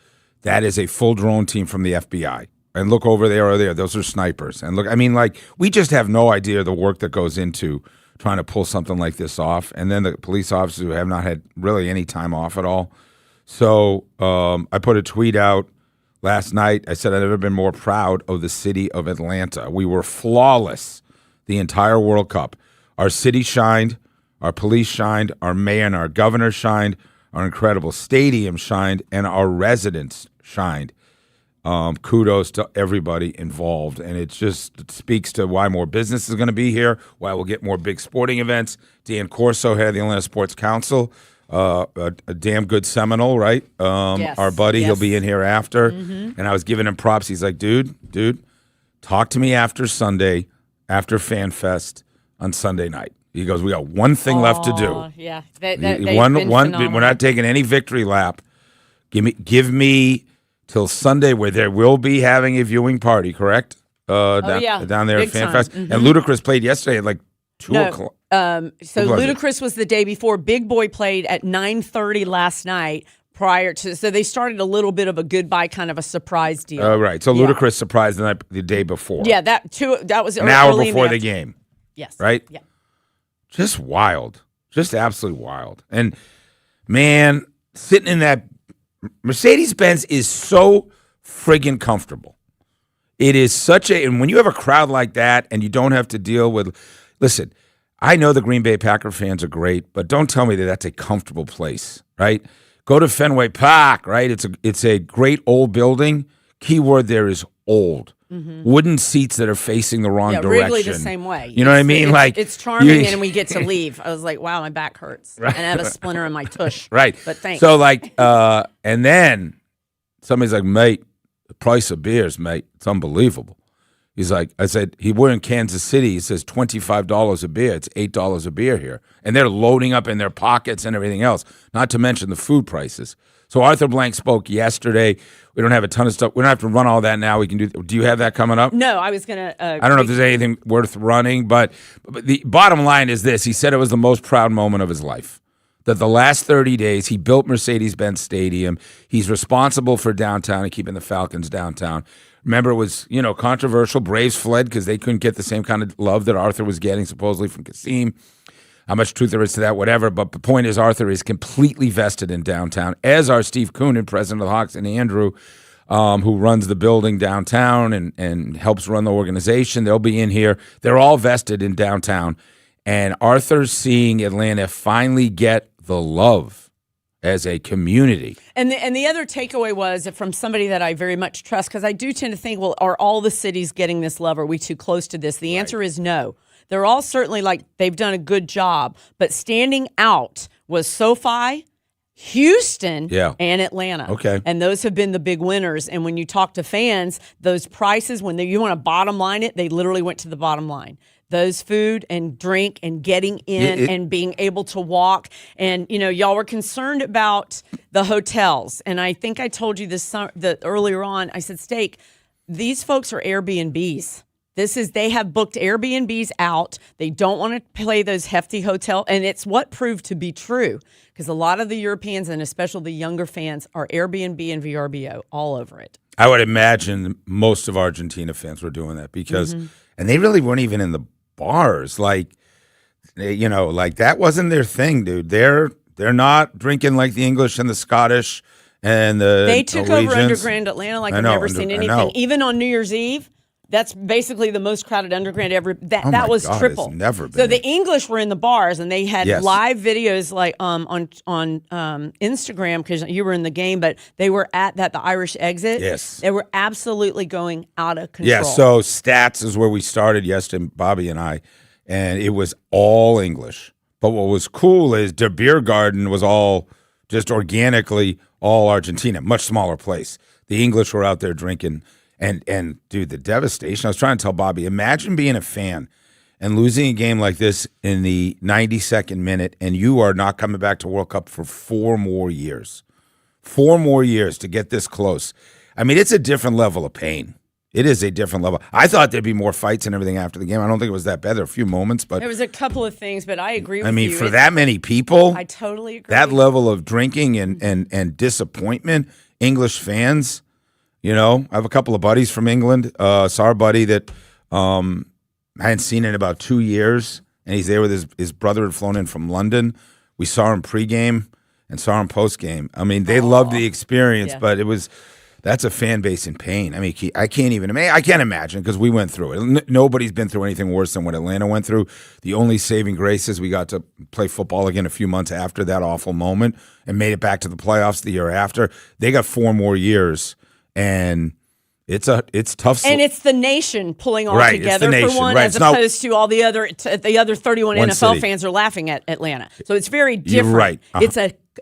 That is a full drone team from the FBI. And look over there. Those are snipers. And look, I mean, like, we just have no idea the work that goes into trying to pull something like this off. And then the police officers who have not had really any time off at all. So I put a tweet out last night. I said I've never been more proud of the city of Atlanta. We were flawless the entire World Cup. Our city shined. Our police shined. Our mayor and our governor shined. Our incredible stadium shined. And our residents shined. Kudos to everybody involved. And it speaks to why more business is going to be here, why we'll get more big sporting events. Dan Corso, head of the Atlanta Sports Council, a damn good Seminole, right? Yes. Our buddy, Yes. he'll be in here after. And I was giving him props. He's like, dude, talk to me after Sunday, after Fan Fest on Sunday night. He goes, we got one thing left to do. Yeah. We're not taking any victory lap. Give me till Sunday, where there will be having a viewing party, correct? Down there Big at Fan time. Fest. Mhm. And Ludacris played yesterday at like 2 o'clock. So Who was it? Ludacris was the day before. Big Boy played at 9:30 last night. So they started a little bit of a goodbye, kind of a surprise deal. Right. So Yeah. Ludacris surprised the day before. Yeah, that was An hour early in before the afternoon. game. Yes. Right? Yeah. Just wild. Just absolutely wild. And, man, sitting in that Mercedes-Benz is so friggin' comfortable. It is and when you have a crowd like that and you don't have to deal with, listen, I know the Green Bay Packer fans are great, but don't tell me that that's a comfortable place, right? Go to Fenway Park, right? It's a great old building. Keyword there is old. Mm-hmm. Wooden seats that are facing the wrong direction. Wrigley the same way. You know what I mean? It's charming, and we get to leave. I was like, wow, my back hurts, Right. and I have a splinter in my tush. Right. But thanks. So and then somebody's like, mate, the price of beers, mate, it's unbelievable. He's like, I said, we're in Kansas City. He says $25 a beer. It's $8 a beer here. And they're loading up in their pockets and everything else, not to mention the food prices. So Arthur Blank spoke yesterday. We don't have a ton of stuff. We don't have to run all that now. We can do you have that coming up? No, I was going to. I don't know if there's anything worth running, but the bottom line is this. He said it was the most proud moment of his life. That the last 30 days, he built Mercedes-Benz Stadium. He's responsible for downtown and keeping the Falcons downtown. Remember, it was, controversial. Braves fled because they couldn't get the same kind of love that Arthur was getting, supposedly, from Kasim. How much truth there is to that, whatever. But the point is, Arthur is completely vested in downtown, as are Steve Koonin, president of the Hawks, and Andrew, who runs the building downtown and helps run the organization. They'll be in here. They're all vested in downtown. And Arthur's seeing Atlanta finally get the love as a community. And the other takeaway was from somebody that I very much trust, because I do tend to think, well, are all the cities getting this love? Are we too close to this? The answer is no. They're all certainly they've done a good job, but standing out was SoFi, Houston, and Atlanta. Okay. And those have been the big winners. And when you talk to fans, those prices, when you want to bottom line it, they literally went to the bottom line. Those food and drink and getting in and being able to walk. And, y'all were concerned about the hotels. And I think I told you this earlier on. I said, Steak, these folks are Airbnbs. They have booked Airbnbs out. They don't want to play those hefty hotel. And it's what proved to be true, because a lot of the Europeans and especially the younger fans are Airbnb and VRBO all over it. I would imagine most of Argentina fans were doing that because, and they really weren't even in the bars. That wasn't their thing, dude. They're not drinking like the English and the Scottish and the They took Norwegians. over Underground Atlanta like I've never seen anything. Even on New Year's Eve, that's basically the most crowded Underground ever. That was God, triple. it's never been. So the English were in the bars, and they had live videos on Instagram, because you were in the game, but they were at the Irish exit. Yes. They were absolutely going out of control. Yeah, so Stats is where we started yesterday, Bobby and I, and it was all English. But what was cool is Der Beer Garden was all just organically all Argentina, much smaller place. The English were out there drinking. And dude, the devastation. I was trying to tell Bobby, imagine being a fan and losing a game like this in the 92nd minute, and you are not coming back to World Cup for 4 more years. 4 more years to get this close. I mean, it's a different level of pain. It is a different level. I thought there'd be more fights and everything after the game. I don't think it was that bad. There were a few moments, but There was a couple of things, but I agree with you. I mean, for that many people, I totally agree. that level of drinking and disappointment, English fans, I have a couple of buddies from England. Saw a buddy that I hadn't seen in about 2 years, and he's there with his brother had flown in from London. We saw him pregame and saw him postgame. I mean, they loved the experience, but that's a fan base in pain. I mean, I can't imagine because we went through it. Nobody's been through anything worse than what Atlanta went through. The only saving grace is we got to play football again a few months after that awful moment and made it back to the playoffs the year after. They got 4 more years, and it's tough. And it's the nation pulling all Right, together it's the for nation, one, right. as It's not- opposed to all the other 31 One NFL city. fans are laughing at Atlanta. So it's very different. You're right.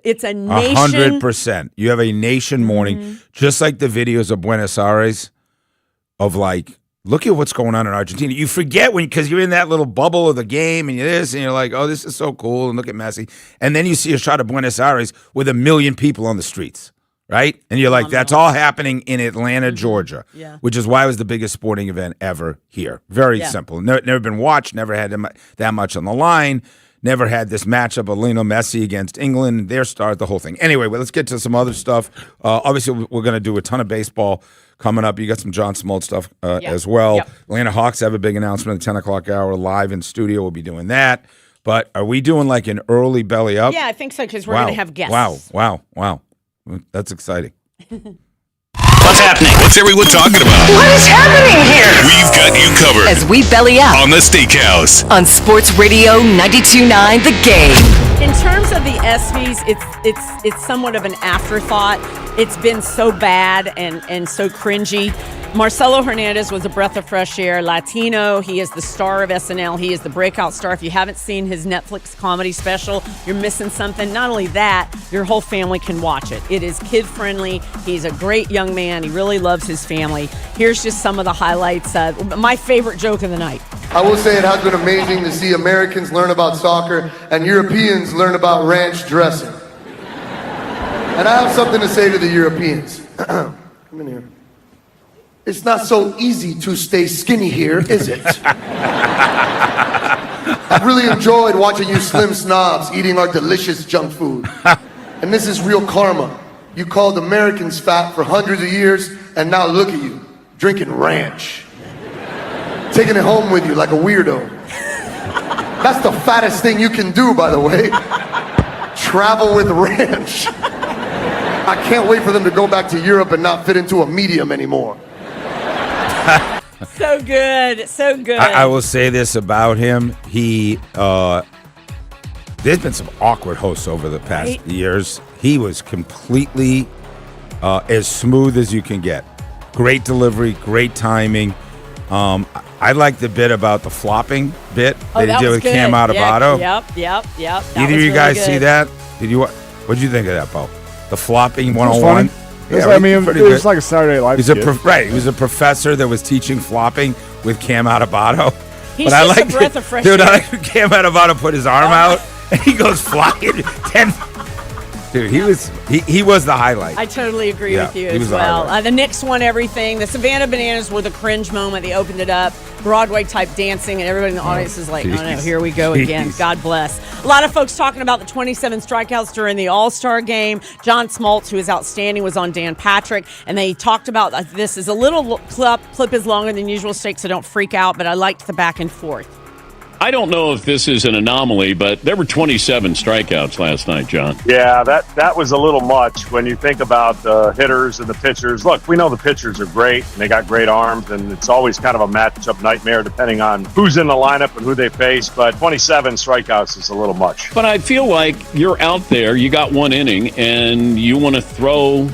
It's a nation. 100%. You have a nation mourning, just like the videos of Buenos Aires of like, look at what's going on in Argentina. You forget because you're in that little bubble of the game and you're like, oh, this is so cool, and look at Messi. And then you see a shot of Buenos Aires with 1 million people on the streets, right? And you're like, that's all happening in Atlanta, Georgia, which is why it was the biggest sporting event ever here. Very simple. Never been watched, never had that much on the line. Never had this matchup of Lionel Messi against England, their start, the whole thing. Anyway, let's get to some other stuff. Obviously, we're going to do a ton of baseball coming up. You got some John Smoltz stuff as well. Yep. Atlanta Hawks have a big announcement at the 10 o'clock hour live in studio. We'll be doing that. But are we doing like an early belly up? Yeah, I think so because we're going to have guests. Wow. That's exciting. What's happening? What's everyone talking about? What is happening here? We've got you covered. As we belly up On the Steakhouse. on Sports Radio 92.9 The Game. In terms of the ESPYs, it's somewhat of an afterthought. It's been so bad and so cringy. Marcelo Hernandez was a breath of fresh air. Latino, he is the star of SNL. He is the breakout star. If you haven't seen his Netflix comedy special, you're missing something. Not only that, your whole family can watch it. It is kid-friendly. He's a great young man. He really loves his family. Here's just some of the highlights. My favorite joke of the night. I will say it has been amazing to see Americans learn about soccer and Europeans learn about ranch dressing. And I have something to say to the Europeans. Come in here. It's not so easy to stay skinny here, is it? I've really enjoyed watching you slim snobs eating our delicious junk food. And this is real karma. You called Americans fat for hundreds of years, and now look at you, drinking ranch. Taking it home with you like a weirdo. That's the fattest thing you can do, by the way. Travel with ranch. I can't wait for them to go back to Europe and not fit into a medium anymore. So good. I will say this about him. There's been some awkward hosts over the past years. He was completely as smooth as you can get. Great delivery, great timing. I like the bit about the flopping bit that he did with Cam Adebato. Yep. Either of you guys see that? What did you think of that, Bo? The flopping 101? It was like a Saturday Night Live skit. He was a professor that was teaching flopping with Cam Adebato. He's just a breath of fresh air. Dude, I like when Cam Adebato put his arm out and he goes flying 10. Dude, he was the highlight. I totally agree with you as well. The Knicks won everything. The Savannah Bananas were the cringe moment. They opened it up. Broadway type dancing, and everybody in the audience is like, oh no, here we go again. God bless. A lot of folks talking about the 27 strikeouts during the All-Star game. John Smoltz, who is outstanding, was on Dan Patrick, and they talked about this is a little clip is longer than usual, Steak, so don't freak out, but I liked the back and forth. I don't know if this is an anomaly, but there were 27 strikeouts last night, John. Yeah, that was a little much when you think about the hitters and the pitchers. Look, we know the pitchers are great, and they got great arms, and it's always kind of a matchup nightmare depending on who's in the lineup and who they face, but 27 strikeouts is a little much. But I feel like you're out there, you got one inning, and you want to throw.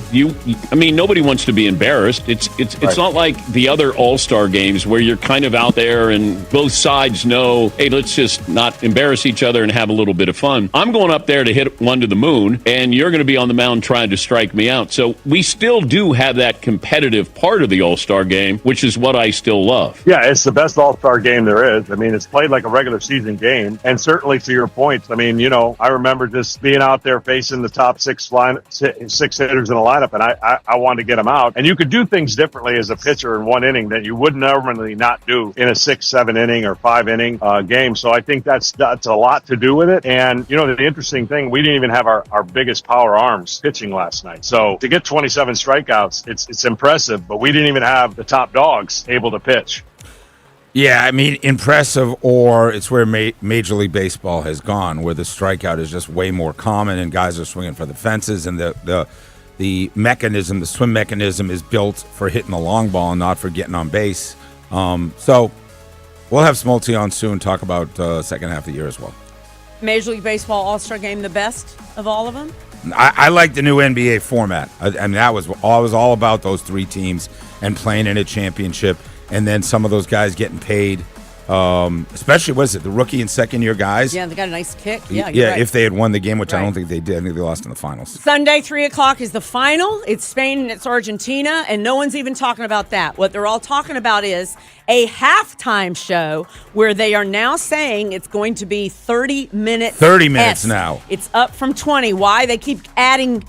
Nobody wants to be embarrassed. It's right. not like the other All-Star games where you're kind of out there and both sides know hey, let's just not embarrass each other and have a little bit of fun. I'm going up there to hit one to the moon, and you're going to be on the mound trying to strike me out. So we still do have that competitive part of the All-Star game, which is what I still love. Yeah, it's the best All-Star game there is. I mean, it's played like a regular season game. And certainly to your point, I mean, I remember just being out there facing the top six hitters in a lineup, and I wanted to get them out. And you could do things differently as a pitcher in one inning that you would normally not do in a 6-7 inning or 5-inning game. So I think that's a lot to do with it. And, the interesting thing, we didn't even have our biggest power arms pitching last night. So to get 27 strikeouts, it's impressive, but we didn't even have the top dogs able to pitch. Yeah, I mean, impressive, or it's where Major League Baseball has gone, where the strikeout is just way more common and guys are swinging for the fences, and the mechanism, the swim mechanism is built for hitting the long ball and not for getting on base. So we'll have Smoltz on soon, talk about second half of the year as well. Major League Baseball All-Star Game, the best of all of them? I like the new NBA format. I mean, that was all about those three teams and playing in a championship. And then some of those guys getting paid, especially, the rookie and second-year guys? Yeah, they got a nice kick. Yeah, right. If they had won the game, which I don't think they did. I think they lost in the finals. Sunday, 3 o'clock is the final. It's Spain and it's Argentina, and no one's even talking about that. What they're all talking about is a halftime show where they are now saying it's going to be 30 minutes. 30 minutes now. It's up from 20. Why? They keep adding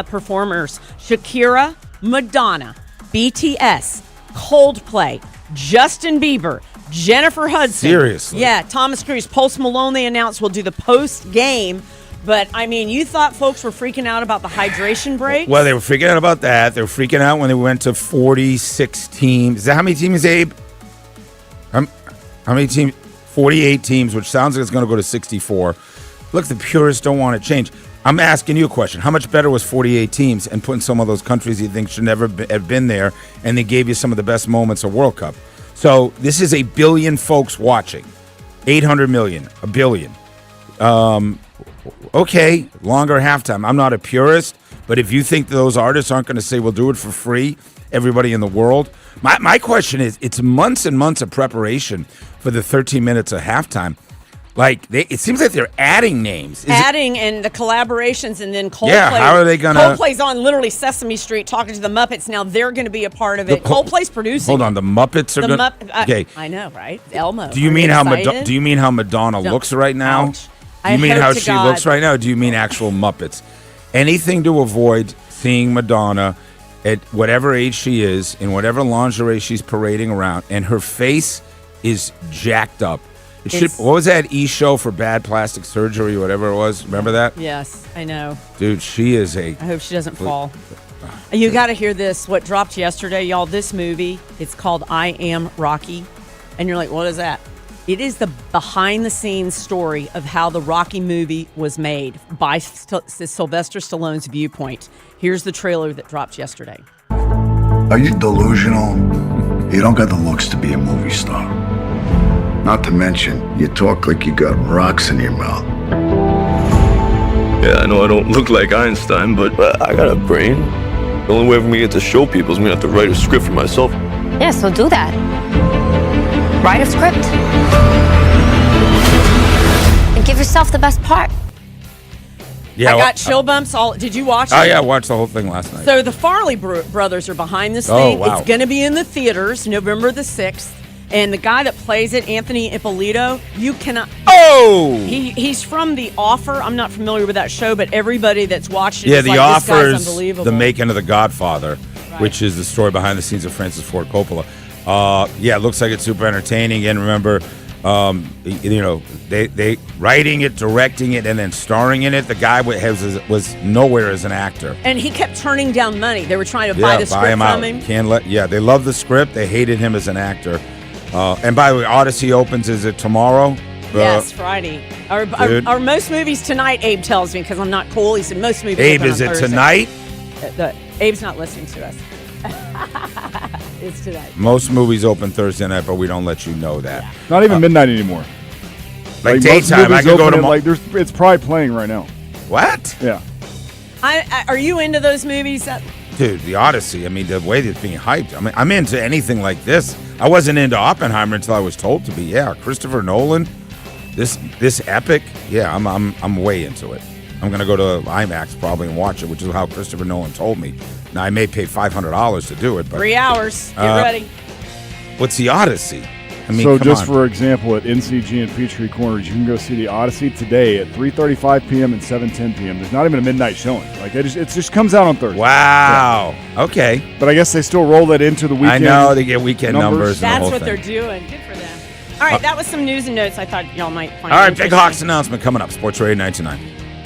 performers. Shakira, Madonna, BTS, Coldplay, Justin Bieber, Jennifer Hudson. Seriously? Yeah, Thomas Cruise, Post Malone, they announced will do the post-game. But, I mean, you thought folks were freaking out about the hydration break? Well, they were freaking out about that. They were freaking out when they went to 46 teams. Is that how many teams, Abe? How many teams? 48 teams, which sounds like it's going to go to 64. Look, the purists don't want to change. I'm asking you a question. How much better was 48 teams and putting some of those countries you think should never have been there, and they gave you some of the best moments of World Cup? So this is 1 billion folks watching. 800 million, 1 billion. Okay, longer halftime. I'm not a purist, but if you think those artists aren't going to say, we'll do it for free, everybody in the world. My question is, it's months and months of preparation for the 13 minutes of halftime. It seems like they're adding names. And the collaborations, and then Coldplay. Yeah, how are they going to? Coldplay's on literally Sesame Street talking to the Muppets. Now they're going to be a part of it. Coldplay's producing. Hold on, the Muppets are going to. Okay, I know, right? Elmo. Do you mean how Madonna looks right now? Ouch. Do you mean how she looks right now? Or do you mean actual Muppets? Anything to avoid seeing Madonna at whatever age she is, in whatever lingerie she's parading around, and her face is jacked up. What was that show for bad plastic surgery or whatever it was? Remember that? Yes, I know. Dude, she is I hope she doesn't fall. You got to hear this. What dropped yesterday, y'all, this movie, it's called I Am Rocky. And you're like, what is that? It is the behind-the-scenes story of how the Rocky movie was made by Sylvester Stallone's viewpoint. Here's the trailer that dropped yesterday. Are you delusional? You don't got the looks to be a movie star. Not to mention, you talk like you got rocks in your mouth. Yeah, I know I don't look like Einstein, but I got a brain. The only way for me to get to show people is I'm going to have to write a script for myself. Yeah, so do that. Write a script. And give yourself the best part. Yeah, I got chill bumps. Did you watch it? Oh, yeah, I watched the whole thing last night. So the Farley brothers are behind this thing. Wow. It's going to be in the theaters November the 6th. And the guy that plays it, Anthony Ippolito, you cannot... Oh! He's from The Offer. I'm not familiar with that show, but everybody that's watched it is The like, Offer this guy's is unbelievable. the making of The Godfather, which is the story behind the scenes of Francis Ford Coppola. It looks like it's super entertaining. And remember, they writing it, directing it, and then starring in it. The guy was nowhere as an actor. And he kept turning down money. They were trying to buy the script from him. They love the script. They hated him as an actor. And by the way, Odyssey opens, is it tomorrow? Yes, Friday. Or most movies tonight, Abe tells me, because I'm not cool. He said most movies Abe, open is on it Thursday. tonight? Abe's not listening to us. It's tonight. Most movies open Thursday night, but we don't let you know that. Yeah. Not even midnight anymore. Like daytime, I can go tomorrow. It's probably playing right now. What? Yeah. Are you into those movies? Dude, the Odyssey, I mean, the way that's being hyped. I mean, I'm into anything like this. I wasn't into Oppenheimer until I was told to be. Yeah, Christopher Nolan, this epic. Yeah, I'm way into it. I'm going to go to IMAX probably and watch it, which is how Christopher Nolan told me. Now, I may pay $500 to do it, but 3 hours. Get ready. What's the Odyssey? I mean, so just for example, at NCG and Peachtree Corners, you can go see the Odyssey today at 3:35 p.m. and 7:10 p.m. There's not even a midnight showing. Like it just comes out on Thursday. Wow. Yeah. Okay. But I guess they still roll that into the weekend. I know they get weekend numbers. That's and the whole what thing. they're doing. Good for them. All right, that was some news and notes I thought y'all might find. All right, big Hawks announcement coming up. Sports Radio 99.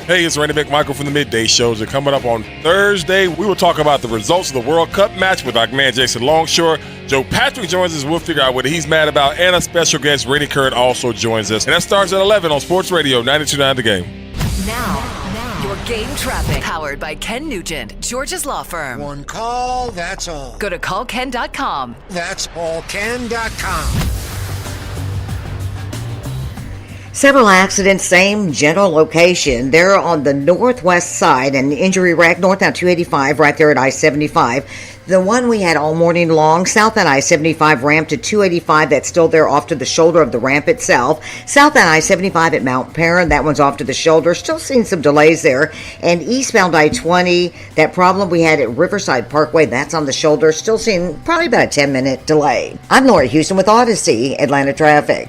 Hey, it's Randy McMichael from the Midday Shows. And coming up on Thursday, we will talk about the results of the World Cup match with our man Jason Longshore. Joe Patrick joins us. We'll figure out what he's mad about. And a special guest, Randy Curran, also joins us. And that starts at 11 on Sports Radio 92.9 The Game. Now, your game traffic. Powered by Ken Nugent, George's Law Firm. One call, that's all. Go to callken.com. That's allken.com. Several accidents, same general location. They're on the northwest side, an injury wreck north on 285 right there at I-75. The one we had all morning long, south on I-75 ramp to 285, that's still there off to the shoulder of the ramp itself. South on I-75 at Mount Perrin, that one's off to the shoulder. Still seeing some delays there. And eastbound I-20, that problem we had at Riverside Parkway, that's on the shoulder. Still seeing probably about a 10-minute delay. I'm Lori Houston with Odyssey, Atlanta Traffic.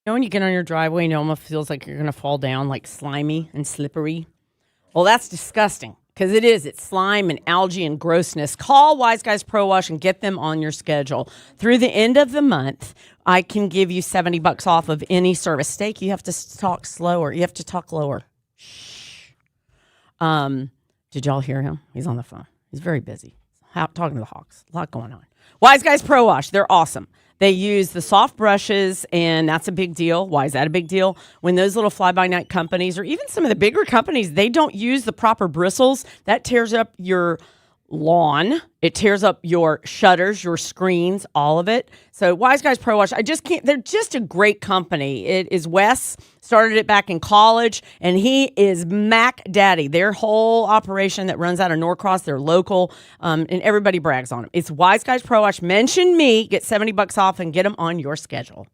You know when you get on your driveway and it almost feels like you're going to fall down, like slimy and slippery? Well, that's disgusting, because it is. It's slime and algae and grossness. Call Wise Guys Pro Wash and get them on your schedule. Through the end of the month, I can give you $70 off of any service. Steak, you have to talk slower. You have to talk lower. Shh. Did y'all hear him? He's on the phone. He's very busy. Talking to the Hawks. A lot going on. Wise Guys Pro Wash. They're awesome. They use the soft brushes, and that's a big deal. Why is that a big deal? When those little fly-by-night companies, or even some of the bigger companies, they don't use the proper bristles, that tears up your lawn. It tears up your shutters, your screens, all of it. So Wise Guys Pro Wash, they're just a great company. It is Wes, started it back in college, and he is Mac Daddy. Their whole operation that runs out of Norcross, they're local, and everybody brags on them. It's Wise Guys Pro Wash. Mention me, get $70 off, and get them on your schedule.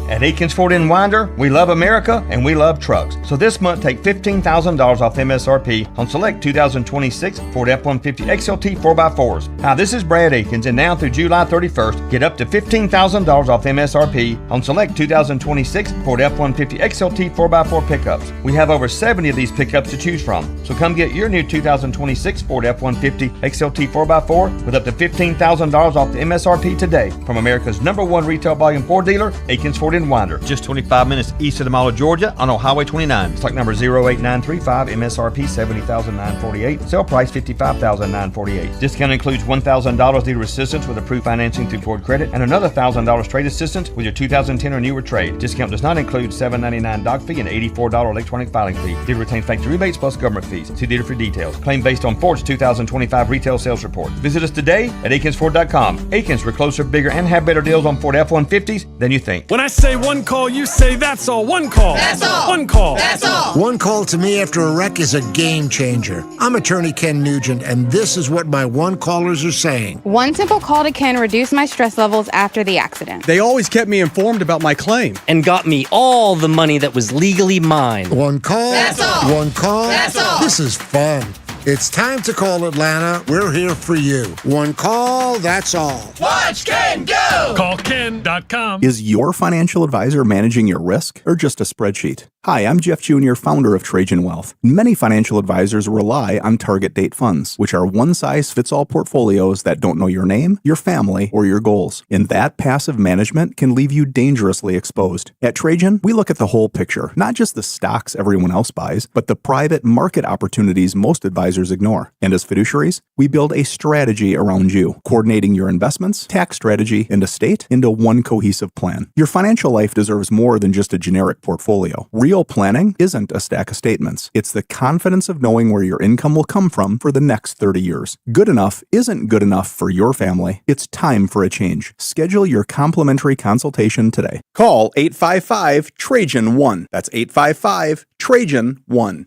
At Akins Ford & Winder, we love America and we love trucks. So this month, take $15,000 off MSRP on select 2026 Ford F-150 XLT 4x4s. Hi, this is Brad Akins, and now through July 31st, get up to $15,000 off MSRP on select 2026 Ford F-150 XLT 4x4 pickups. We have over 70 of these pickups to choose from. So come get your new 2026 Ford F-150 XLT 4x4 with up to $15,000 off the MSRP today from America's #1 retail volume Ford dealer, Akins Ford & Winder, just 25 minutes east of the Mall of Georgia on Highway 29. Stock number 08935, MSRP $70,948, sale price $55,948. Discount includes $1,000 dealer assistance with approved financing through Ford Credit and another $1,000 trade assistance with your 2010 or newer trade. Discount does not include $7.99 doc fee and $84 electronic filing fee. Dealer retains factory rebates plus government fees. See dealer for details. Claim based on Ford's 2025 retail sales report. Visit us today at AkinsFord.com. Akins, we're closer, bigger, and have better deals on Ford F-150s than you think. When I say one call, you say that's all. One call. That's all. One call. That's all. One call to me after a wreck is a game changer. I'm attorney Ken Nugent, and this is what my one callers are saying. One simple call to Ken reduced my stress levels after the accident. They always kept me informed about my claim. And got me all the money that was legally mine. One call. That's all. One call. That's all. This is fun. It's time to call Atlanta. We're here for you. One call, that's all. Watch Ken go! CallKen.com. Is your financial advisor managing your risk or just a spreadsheet? Hi, I'm Jeff Jr., founder of Trajan Wealth. Many financial advisors rely on target date funds, which are one-size-fits-all portfolios that don't know your name, your family, or your goals. And that passive management can leave you dangerously exposed. At Trajan, we look at the whole picture, not just the stocks everyone else buys, but the private market opportunities most advisors ignore. And as fiduciaries, we build a strategy around you, coordinating your investments, tax strategy, and estate into one cohesive plan. Your financial life deserves more than just a generic portfolio. Real planning isn't a stack of statements. It's the confidence of knowing where your income will come from for the next 30 years. Good enough isn't good enough for your family. It's time for a change. Schedule your complimentary consultation today. Call 855-TRAJAN-1. That's 855-TRAJAN-1.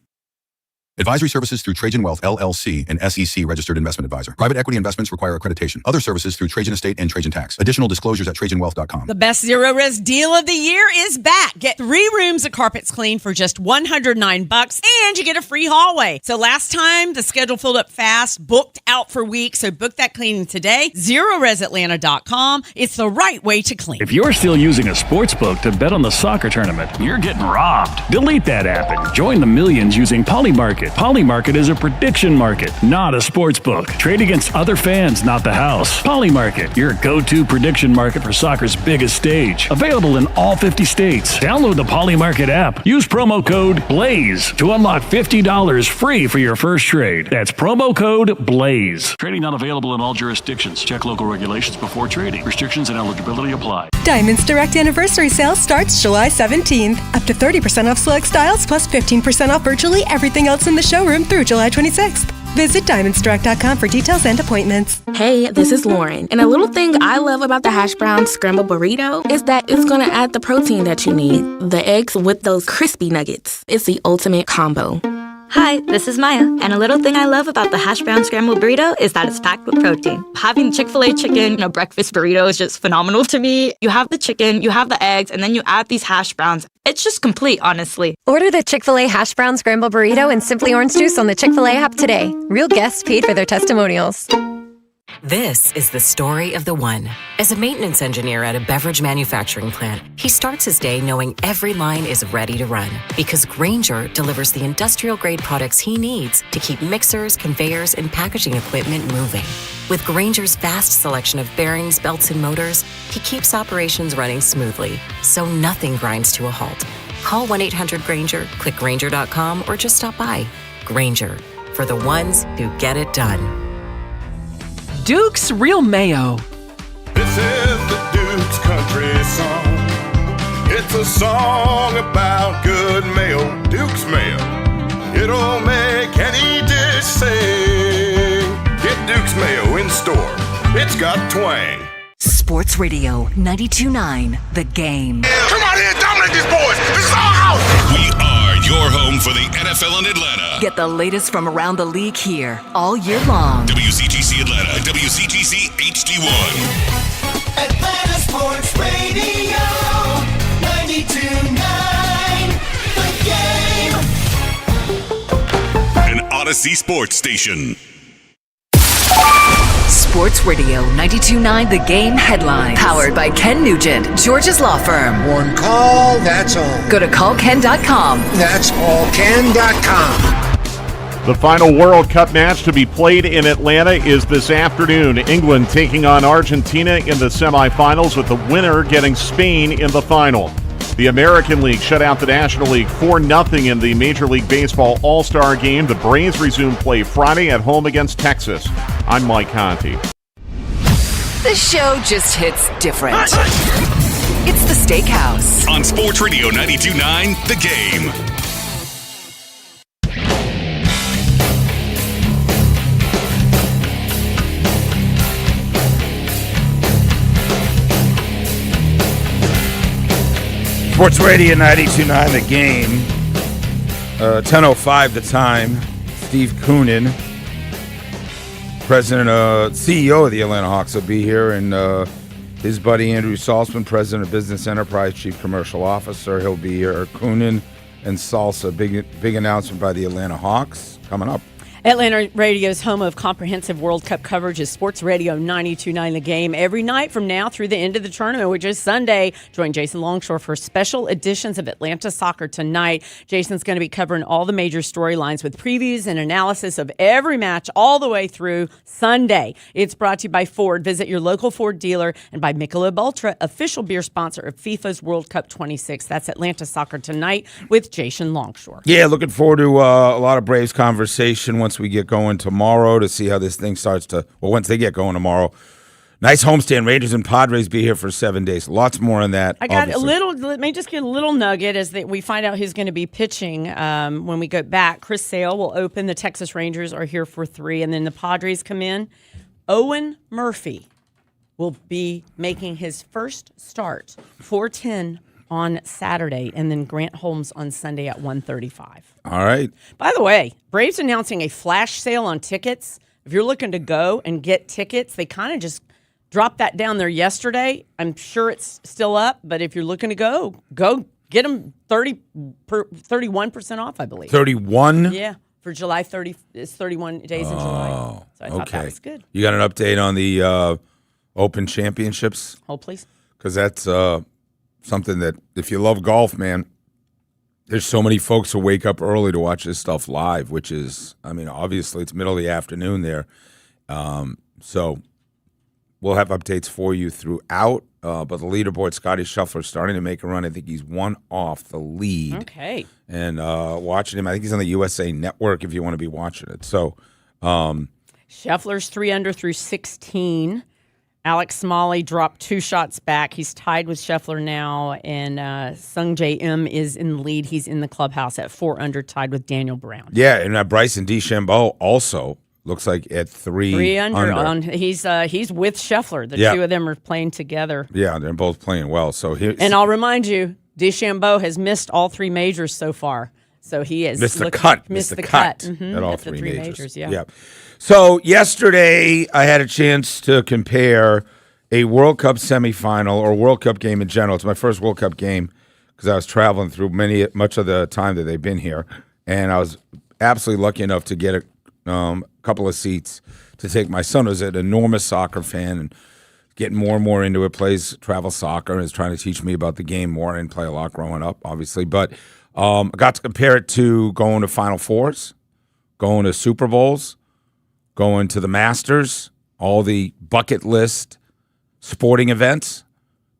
Advisory services through Trajan Wealth, LLC, an SEC registered investment advisor. Private equity investments require accreditation. Other services through Trajan Estate and Trajan Tax. Additional disclosures at TrajanWealth.com. The best zero res deal of the year is back. Get 3 rooms of carpets clean for just $109, and you get a free hallway. So last time, the schedule filled up fast, booked out for weeks. So book that cleaning today. ZeroResAtlanta.com. It's the right way to clean. If you're still using a sports book to bet on the soccer tournament, you're getting robbed. Delete that app and join the millions using Polymarket. Polymarket is a prediction market, not a sports book. Trade against other fans, not the house. Polymarket, your go-to prediction market for soccer's biggest stage. Available in all 50 states. Download the Polymarket app. Use promo code BLAZE to unlock $50 free for your first trade. That's promo code BLAZE. Trading not available in all jurisdictions. Check local regulations before trading. Restrictions and eligibility apply. Diamond's Direct Anniversary Sale starts July 17th. Up to 30% off select styles plus 15% off virtually everything else in the showroom through July 26th. Visit diamondsdirect.com for details and appointments. Hey, this is Lauren. And a little thing I love about the hash brown scrambled burrito is that it's going to add the protein that you need. The eggs with those crispy nuggets. It's the ultimate combo. Hi, this is Maya, and a little thing I love about the hash brown scrambled burrito is that it's packed with protein. Having Chick-fil-A chicken in a breakfast burrito is just phenomenal to me. You have the chicken, you have the eggs, and then you add these hash browns. It's just complete, honestly. Order the Chick-fil-A hash brown scrambled burrito and Simply Orange Juice on the Chick-fil-A app today. Real guests paid for their testimonials. This is the story of the one. As a maintenance engineer at a beverage manufacturing plant, he starts his day knowing every line is ready to run because Grainger delivers the industrial-grade products he needs to keep mixers, conveyors, and packaging equipment moving. With Grainger's vast selection of bearings, belts, and motors, he keeps operations running smoothly, so nothing grinds to a halt. Call 1-800-GRAINGER, click Grainger.com, or just stop by. Grainger, for the ones who get it done. Duke's Real Mayo. This is the Duke's country song. It's a song about good mayo, Duke's mayo. It'll make any dish sing. Get Duke's mayo in store. It's got twang. Sports Radio 92.9 The Game. Come on in, dominate these boys. This is our house. We are your home for the NFL in Atlanta. Get the latest from around the league here all year long. WCTC Atlanta, WCTC HD1. Atlanta Sports Radio 92.9 The Game. An Odyssey Sports Station. Sports Radio 92.9 The Game headlines. Powered by Ken Nugent, George's Law Firm. One call, that's all. Go to callken.com. That's callken.com. The final World Cup match to be played in Atlanta is this afternoon. England taking on Argentina in the semifinals, with the winner getting Spain in the final. The American League shut out the National League 4-0 in the Major League Baseball All-Star Game. The Braves resume play Friday at home against Texas. I'm Mike Conti. The show just hits different. It's the Steakhouse. On Sports Radio 92.9 The Game. Sports Radio 92.9 The Game. 10:05 the time. Steve Koonin, president, CEO of the Atlanta Hawks, will be here, and his buddy Andrew Salzman, president of Business Enterprise, chief commercial officer. He'll be here. Koonin and Salsa, big announcement by the Atlanta Hawks coming up. Atlanta Radio's home of comprehensive World Cup coverage is Sports Radio 92.9 The Game. Every night from now through the end of the tournament, which is Sunday, join Jason Longshore for special editions of Atlanta Soccer Tonight. Jason's going to be covering all the major storylines with previews and analysis of every match all the way through Sunday. It's brought to you by Ford. Visit your local Ford dealer, and by Michelob Ultra, official beer sponsor of FIFA's World Cup 26. That's Atlanta Soccer Tonight with Jason Longshore. Yeah, looking forward to a lot of Braves conversation once we get going tomorrow to see how this thing starts to, well, once they get going tomorrow. Nice homestand. Rangers and Padres be here for 7 days. Lots more on that. I got obviously. Let me just get a little nugget as we find out who's going to be pitching when we go back. Chris Sale will open. The Texas Rangers are here for 3, and then the Padres come in. Owen Murphy will be making his first start, 4:10 on Saturday, and then Grant Holmes on Sunday at 1:35. All right. By the way, Braves announcing a flash sale on tickets. If you're looking to go and get tickets, they kind of just dropped that down there yesterday. I'm sure it's still up, but if you're looking to go get them 31% off, I believe. 31? Yeah, for July 30. It's 31 days in July. So I thought that was good. You got an update on the Open Championships? Hold, please. Because that's something that, if you love golf, man, there's so many folks who wake up early to watch this stuff live, which is, I mean, obviously it's middle of the afternoon there. So we'll have updates for you throughout. But the leaderboard, Scotty Scheffler, starting to make a run. I think he's one off the lead. Okay. And watching him, I think he's on the USA Network if you want to be watching it. So Scheffler's 3 under through 16. Alex Smalley dropped 2 shots back. He's tied with Scheffler now, and Sung J M is in the lead. He's in the clubhouse at 4 under, tied with Daniel Brown. yeah, and Bryson DeChambeau also looks like at 3 under. He's with Scheffler. The two of them are playing together. Yeah, they're both playing well. So And I'll remind you, DeChambeau has missed all 3 majors so far. So he has missed the cut. Mm-hmm. At all at the 3 3 majors. Yeah. So yesterday I had a chance to compare a World Cup semifinal or World Cup game in general. It's my first World Cup game because I was traveling through much of the time that they've been here, and I was absolutely lucky enough to get a couple of seats to take my son, who's an enormous soccer fan and getting more and more into it, plays travel soccer and is trying to teach me about the game more, and play a lot growing up, obviously. But I got to compare it to going to Final Fours, going to Super Bowls, going to the Masters, all the bucket list sporting events.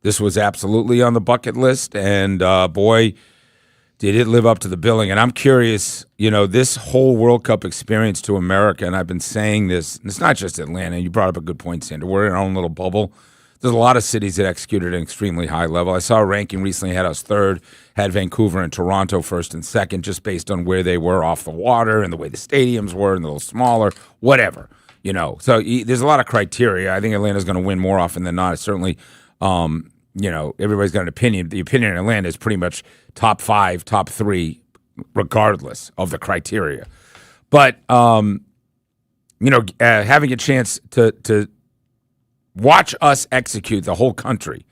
This was absolutely on the bucket list, and boy, did it live up to the billing. And I'm curious, this whole World Cup experience to America, and I've been saying this, and it's not just Atlanta. You brought up a good point, Sandra. We're in our own little bubble. There's a lot of cities that executed at an extremely high level. I saw a ranking recently had us 3rd, had Vancouver and Toronto 1st and 2nd, just based on where they were off the water and the way the stadiums were and a little smaller, whatever. So there's a lot of criteria. I think Atlanta's going to win more often than not. It's certainly, everybody's got an opinion. The opinion in Atlanta is pretty much top 5, top 3, regardless of the criteria. But, having a chance to watch us execute the whole country.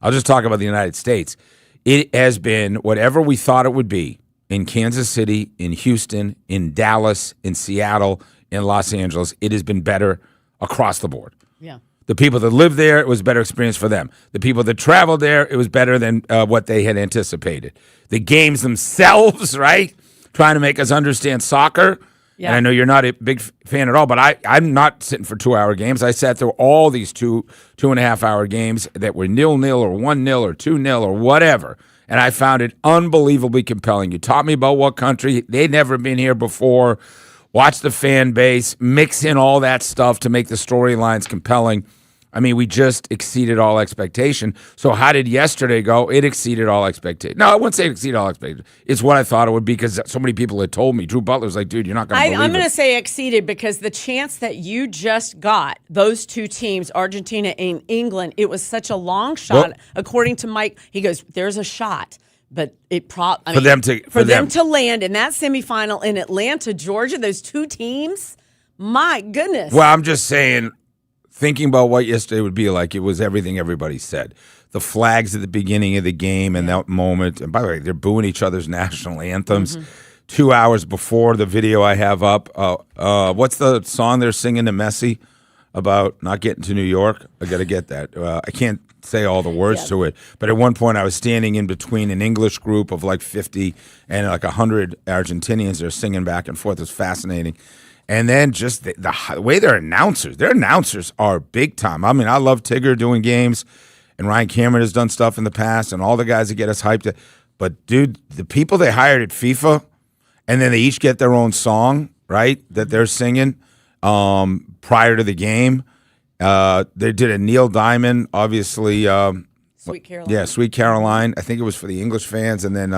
I'll just talk about the United States. It has been whatever we thought it would be in Kansas City, in Houston, in Dallas, in Seattle, in Los Angeles. It has been better across the board. Yeah. The people that live there, it was a better experience for them. The people that traveled there, it was better than what they had anticipated. The games themselves, right? Trying to make us understand soccer. Yeah. And I know you're not a big fan at all, but I'm not sitting for 2-hour games. I sat through all these 2.5-hour games that were 0-0 or 1-0 or 2-0 or whatever, and I found it unbelievably compelling. You taught me about what country. They'd never been here before. Watch the fan base, mix in all that stuff to make the storylines compelling. I mean, we just exceeded all expectation. So how did yesterday go? It exceeded all expectation. No, I wouldn't say it exceeded all expectation. It's what I thought it would be because so many people had told me. Drew Butler's like, dude, you're not going to believe it. I'm going to say exceeded because the chance that you just got, those 2 teams, Argentina and England, it was such a long shot. Well, according to Mike, he goes, there's a shot. But for them to land in that semifinal in Atlanta, Georgia, those 2 teams, my goodness. Well, I'm just saying, thinking about what yesterday would be like, it was everything everybody said. The flags at the beginning of the game and that moment. And by the way, they're booing each other's national anthems. 2 hours before the video I have up. What's the song they're singing to Messi about not getting to New York? I got to get that. I can't say all the words to it. But at one point, I was standing in between an English group of like 50 and like 100 Argentinians. They're singing back and forth. It was fascinating. And then just the way their announcers are big time. I mean, I love Tigger doing games, and Ryan Cameron has done stuff in the past, and all the guys that get us hyped. But, dude, the people they hired at FIFA, and then they each get their own song, right, that they're singing prior to the game. They did a Neil Diamond, obviously. Sweet Caroline. Yeah, Sweet Caroline. I think it was for the English fans, and then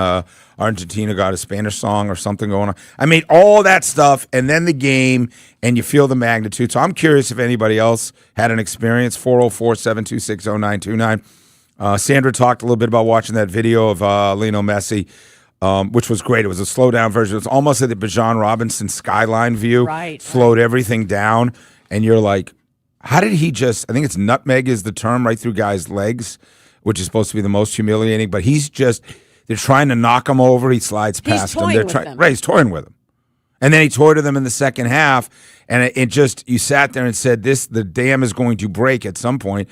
Argentina got a Spanish song or something going on. I mean, all that stuff, and then the game, and you feel the magnitude. So I'm curious if anybody else had an experience. 404-726-0929. Sandra talked a little bit about watching that video of Lionel Messi, which was great. It was a slow-down version. It was almost like the Bijan Robinson skyline view. Right. Slowed everything down, and you're like, how did he just – I think it's nutmeg is the term, right through guys' legs, which is supposed to be the most humiliating. But he's just – they're trying to knock him over. He slides past them. Right, he's toying with them. And then he toyed with them in the second half, and it just – you sat there and said, the dam is going to break at some point.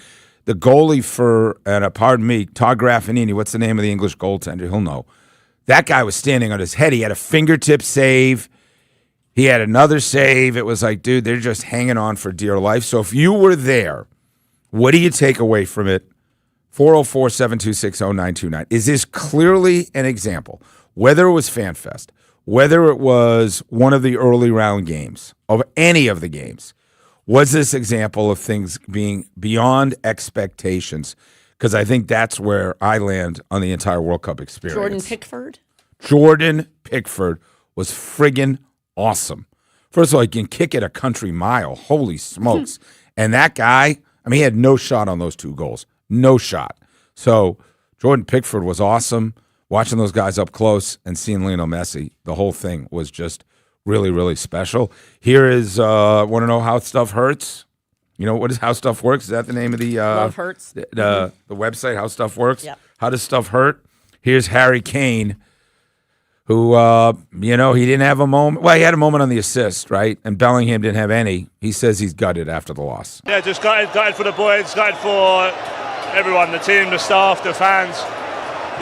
The goalie for pardon me, Todd Graffinini, what's the name of the English goaltender? He'll know. That guy was standing on his head. He had a fingertip save. He had another save. It was like, dude, they're just hanging on for dear life. So if you were there, what do you take away from it? 404-726-0929. Is this clearly an example, whether it was FanFest, whether it was one of the early round games, of any of the games, was this example of things being beyond expectations? Because I think that's where I land on the entire World Cup experience. Jordan Pickford was friggin' awesome. First of all, he can kick it a country mile. Holy smokes. And that guy, I mean, he had no shot on those 2 goals. No shot. So Jordan Pickford was awesome. Watching those guys up close and seeing Lionel Messi, the whole thing was just really, really special. Here is, want to know how stuff hurts? You know, what is How Stuff Works? Is that the name of the Love Hurts. The website, How Stuff Works? Yep. How does stuff hurt? Here's Harry Kane, who, he didn't have a moment. Well, he had a moment on the assist, right? And Bellingham didn't have any. He says he's gutted after the loss. Yeah, just gutted for the boys, gutted for everyone, the team, the staff, the fans.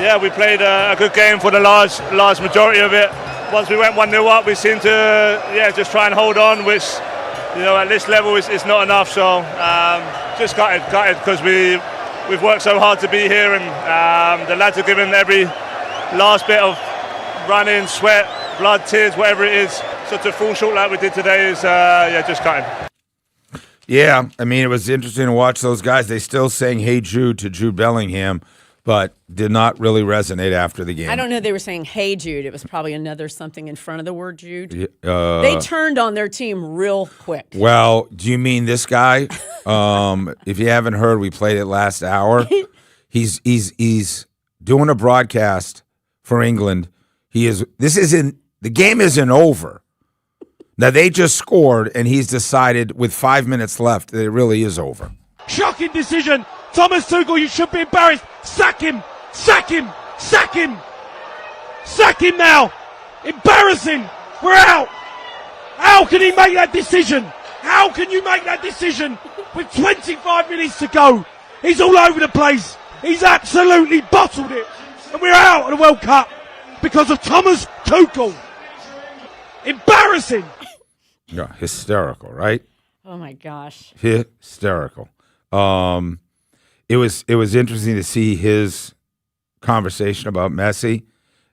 Yeah, we played a good game for the large majority of it. Once we went 1-0 up, we seemed to, just try and hold on, which, at this level is not enough. So just gutted because we've worked so hard to be here, and the lads are giving every last bit of running, sweat, blood, tears, whatever it is. So to fall short like we did today is, just gutted. Yeah, I mean, it was interesting to watch those guys. They still sang "Hey Jude" to Jude Bellingham, but did not really resonate after the game. I don't know. They were saying "Hey Jude." It was probably another something in front of the word Jude. They turned on their team real quick. Well, do you mean this guy? If you haven't heard, we played it last hour. He's doing a broadcast for England. The game isn't over. Now they just scored, and he's decided with 5 minutes left that it really is over. Shocking decision. Thomas Tuchel, you should be embarrassed. Sack him. Sack him. Sack him. Sack him now. Embarrassing. We're out. How can he make that decision? How can you make that decision with 25 minutes to go? He's all over the place. He's absolutely bottled it. And we're out of the World Cup because of Thomas Tuchel. Embarrassing. Yeah, hysterical, right? Oh my gosh. Hysterical. It was interesting to see his conversation about Messi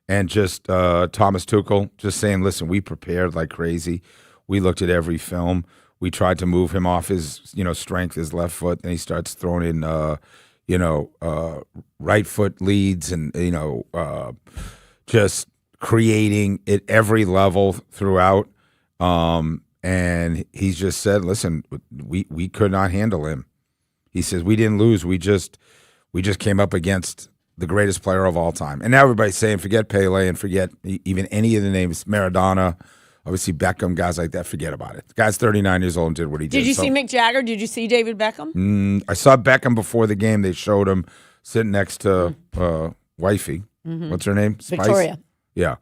and just Thomas Tuchel just saying, listen, we prepared like crazy. We looked at every film. We tried to move him off his, strength, his left foot. Then he starts throwing in, right foot leads and, just creating at every level throughout. And he's just said, listen, we could not handle him. He says, we didn't lose. We just came up against the greatest player of all time. And now everybody's saying, forget Pele and forget even any of the names, Maradona, obviously Beckham, guys like that, forget about it. The guy's 39 years old and did what he did. Did you see Mick Jagger? Did you see David Beckham? I saw Beckham before the game. They showed him sitting next to wifey. Mhm. What's her name? Spice? Victoria. Yeah.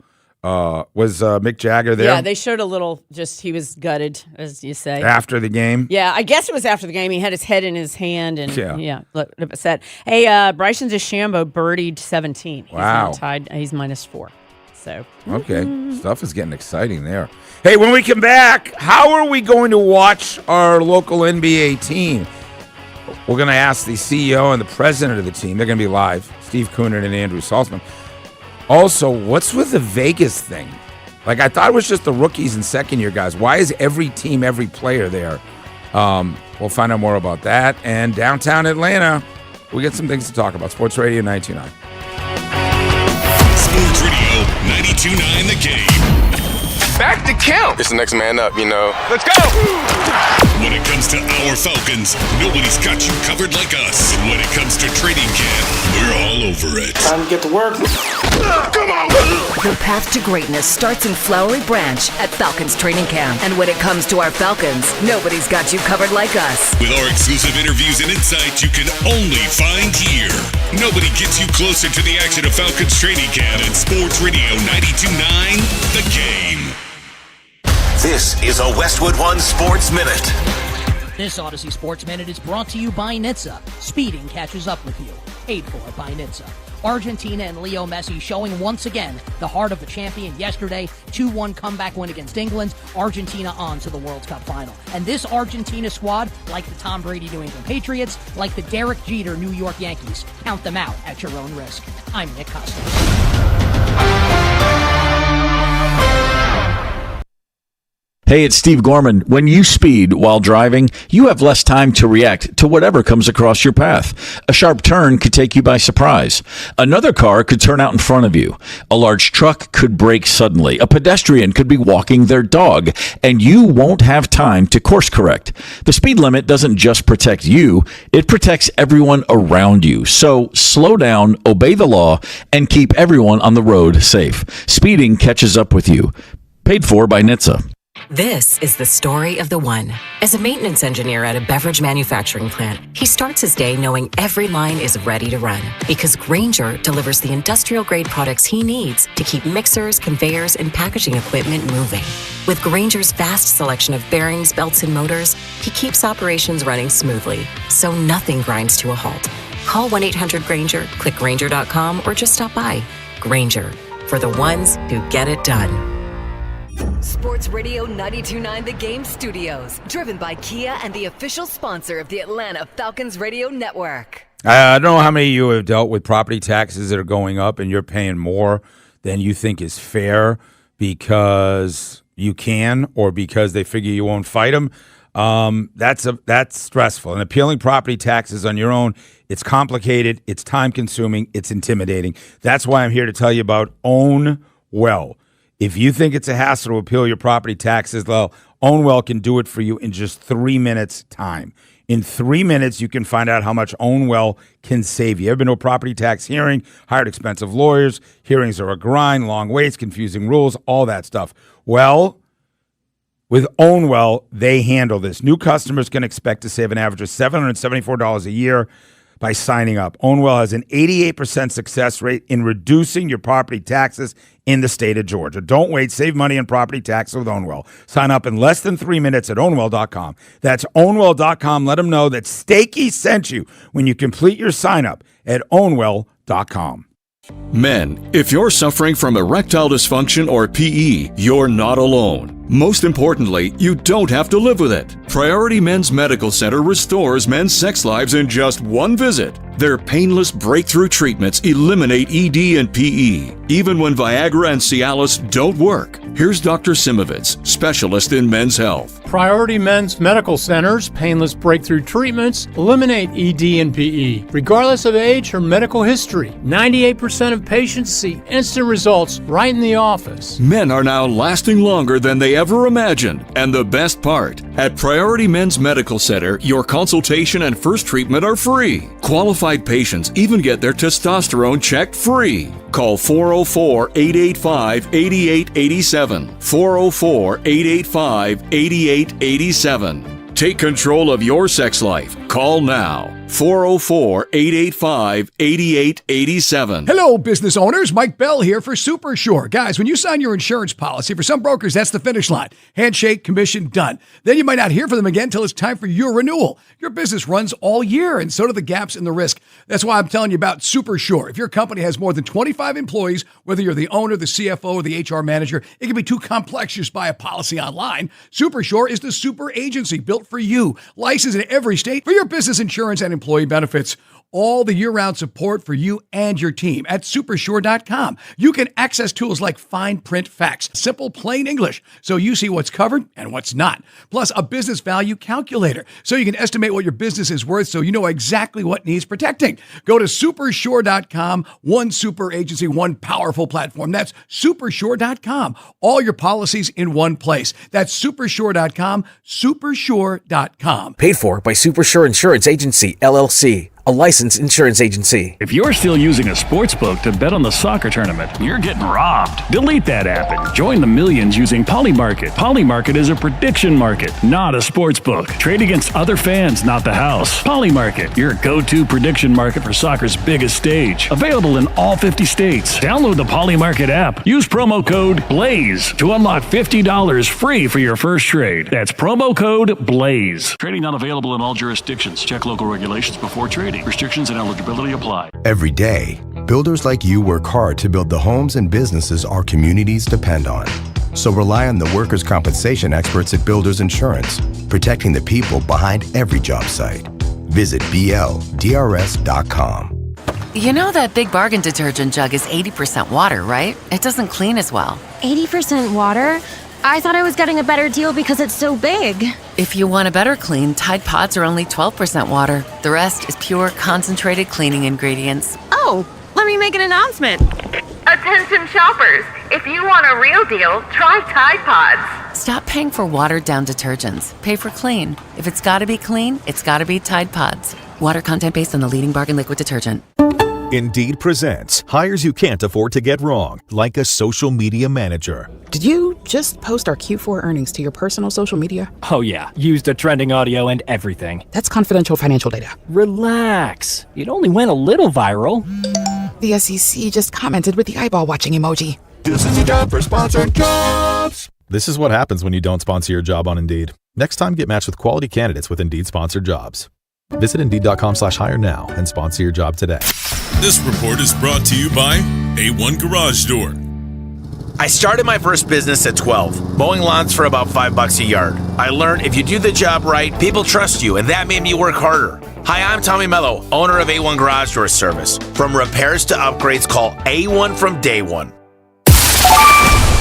Was Mick Jagger there? Yeah, they showed a little, he was gutted, as you say. After the game? Yeah, I guess it was after the game. He had his head in his hand and, looked upset. Hey, Bryson DeChambeau birdied 17. He's Wow. not tied. He's -4. So. Okay. Stuff is getting exciting there. Hey, when we come back, how are we going to watch our local NBA team? We're going to ask the CEO and the president of the team. They're going to be live, Steve Koonin and Andrew Saltzman. Also, what's with the Vegas thing? Like, I thought it was just the rookies and second-year guys. Why is every team, every player there? We'll find out more about that. And downtown Atlanta, we got some things to talk about. Sports Radio 92.9. Sports Radio 92.9 The Game. Back to count. It's the next man up, you know. Let's go. When it comes to our Falcons, nobody's got you covered like us. And when it comes to training camp, we're all over it. Time to get to work. Come on. The path to greatness starts in Flowery Branch at Falcons Training Camp. And when it comes to our Falcons, nobody's got you covered like us. With our exclusive interviews and insights you can only find here. Nobody gets you closer to the action of Falcons Training Camp and Sports Radio 92.9 The Game. This is a Westwood One Sports Minute. This Odyssey Sports Minute is brought to you by NHTSA. Speeding catches up with you. Paid for by NHTSA. Argentina and Leo Messi showing once again the heart of a champion yesterday. 2-1 comeback win against England. Argentina on to the World Cup final. And this Argentina squad, like the Tom Brady New England Patriots, like the Derek Jeter New York Yankees, count them out at your own risk. I'm Nick Costas. Hey, it's Steve Gorman. When you speed while driving, you have less time to react to whatever comes across your path. A sharp turn could take you by surprise. Another car could turn out in front of you. A large truck could brake suddenly. A pedestrian could be walking their dog, and you won't have time to course correct. The speed limit doesn't just protect you, it protects everyone around you. So slow down, obey the law, and keep everyone on the road safe. Speeding catches up with you. Paid for by NHTSA. This is the story of the one. As a maintenance engineer at a beverage manufacturing plant, he starts his day knowing every line is ready to run because Grainger delivers the industrial-grade products he needs to keep mixers, conveyors, and packaging equipment moving. With Grainger's vast selection of bearings, belts, and motors, he keeps operations running smoothly, so nothing grinds to a halt. Call 1-800-GRAINGER, click Grainger.com, or just stop by. Grainger, for the ones who get it done. Sports Radio 92.9 The Game Studios, driven by Kia and the official sponsor of the Atlanta Falcons Radio Network. I don't know how many of you have dealt with property taxes that are going up and you're paying more than you think is fair because you can or because they figure you won't fight them. That's stressful. And appealing property taxes on your own, it's complicated, it's time-consuming, it's intimidating. That's why I'm here to tell you about Own Well. If you think it's a hassle to appeal your property taxes, well, OwnWell can do it for you in just 3 minutes time. In 3 minutes, you can find out how much OwnWell can save you. Ever been to a property tax hearing, hired expensive lawyers, hearings are a grind, long waits, confusing rules, all that stuff. Well, with OwnWell, they handle this. New customers can expect to save an average of $774 a year by signing up. OwnWell has an 88% success rate in reducing your property taxes in the state of Georgia. Don't wait. Save money on property taxes with OwnWell. Sign up in less than 3 minutes at OwnWell.com. That's OwnWell.com. Let them know that Stakey sent you when you complete your sign up at OwnWell.com. Men, if you're suffering from erectile dysfunction or PE, you're not alone. Most importantly, you don't have to live with it. Priority Men's Medical Center restores men's sex lives in just one visit. Their painless breakthrough treatments eliminate ED and PE, even when Viagra and Cialis don't work. Here's Dr. Simovitz, specialist in men's health. Priority Men's Medical Center's painless breakthrough treatments eliminate ED and PE, regardless of age or medical history. 98% of patients see instant results right in the office. Men are now lasting longer than they ever imagined. And the best part, at Priority Men's Medical Center, your consultation and first treatment are free. Qualified patients even get their testosterone checked free. Call 404-885-8887. 404-885-8887. Take control of your sex life. Call now. 404-885-8887. Hello, business owners. Mike Bell here for Super Sure. Guys, when you sign your insurance policy, for some brokers, that's the finish line. Handshake, commission, done. Then you might not hear from them again until it's time for your renewal. Your business runs all year, and so do the gaps in the risk. That's why I'm telling you about Super Sure. If your company has more than 25 employees, whether you're the owner, the CFO, or the HR manager, it can be too complex just buy a policy online. Super Sure is the super agency built for you. Licensed in every state for your business insurance and employee benefits. all the year-round support for you and your team at Supersure.com. You can access tools like fine print facts, simple plain English, so you see what's covered and what's not. Plus, a business value calculator, so you can estimate what your business is worth so you know exactly what needs protecting. Go to Supersure.com, one super agency, one powerful platform. That's Supersure.com. All your policies in one place. That's Supersure.com, Supersure.com. Paid for by Supersure Insurance Agency, LLC, a licensed insurance agency. If you're still using a sportsbook to bet on the soccer tournament, you're getting robbed. Delete that app and join the millions using Polymarket. Polymarket is a prediction market, not a sportsbook. Trade against other fans, not the house. Polymarket, your go-to prediction market for soccer's biggest stage. Available in all 50 states. Download the Polymarket app. Use promo code BLAZE to unlock $50 free for your first trade. That's promo code BLAZE. Trading not available in all jurisdictions. Check local regulations before trading. Restrictions and eligibility apply. Every day, builders like you work hard to build the homes and businesses our communities depend on. So rely on the workers' compensation experts at Builders Insurance, protecting the people behind every job site. Visit BLDRS.com. You know that Big Bargain detergent jug is 80% water, right? It doesn't clean as well. 80% water? I thought I was getting a better deal because it's so big. If you want a better clean, Tide Pods are only 12% water. The rest is pure, concentrated cleaning ingredients. Oh, let me make an announcement. Attention shoppers! If you want a real deal, try Tide Pods. Stop paying for watered-down detergents. Pay for clean. If it's gotta be clean, it's gotta be Tide Pods. Water content based on the leading bargain liquid detergent. Indeed presents hires you can't afford to get wrong, like a social media manager. Did you just post our Q4 earnings to your personal social media? Oh yeah, used the trending audio and everything. That's confidential financial data. Relax. It only went a little viral. The SEC just commented with the eyeball watching emoji. This is your job for sponsored jobs. This is what happens when you don't sponsor your job on Indeed. Next time, get matched with quality candidates with Indeed sponsored jobs. Visit Indeed.com/hire now and sponsor your job today. This report is brought to you by A1 Garage Door. I started my first business at 12, mowing lawns for about $5 a yard. I learned if you do the job right, people trust you, and that made me work harder. Hi, I'm Tommy Mello, owner of A1 Garage Door Service. From repairs to upgrades, call A1 from day one.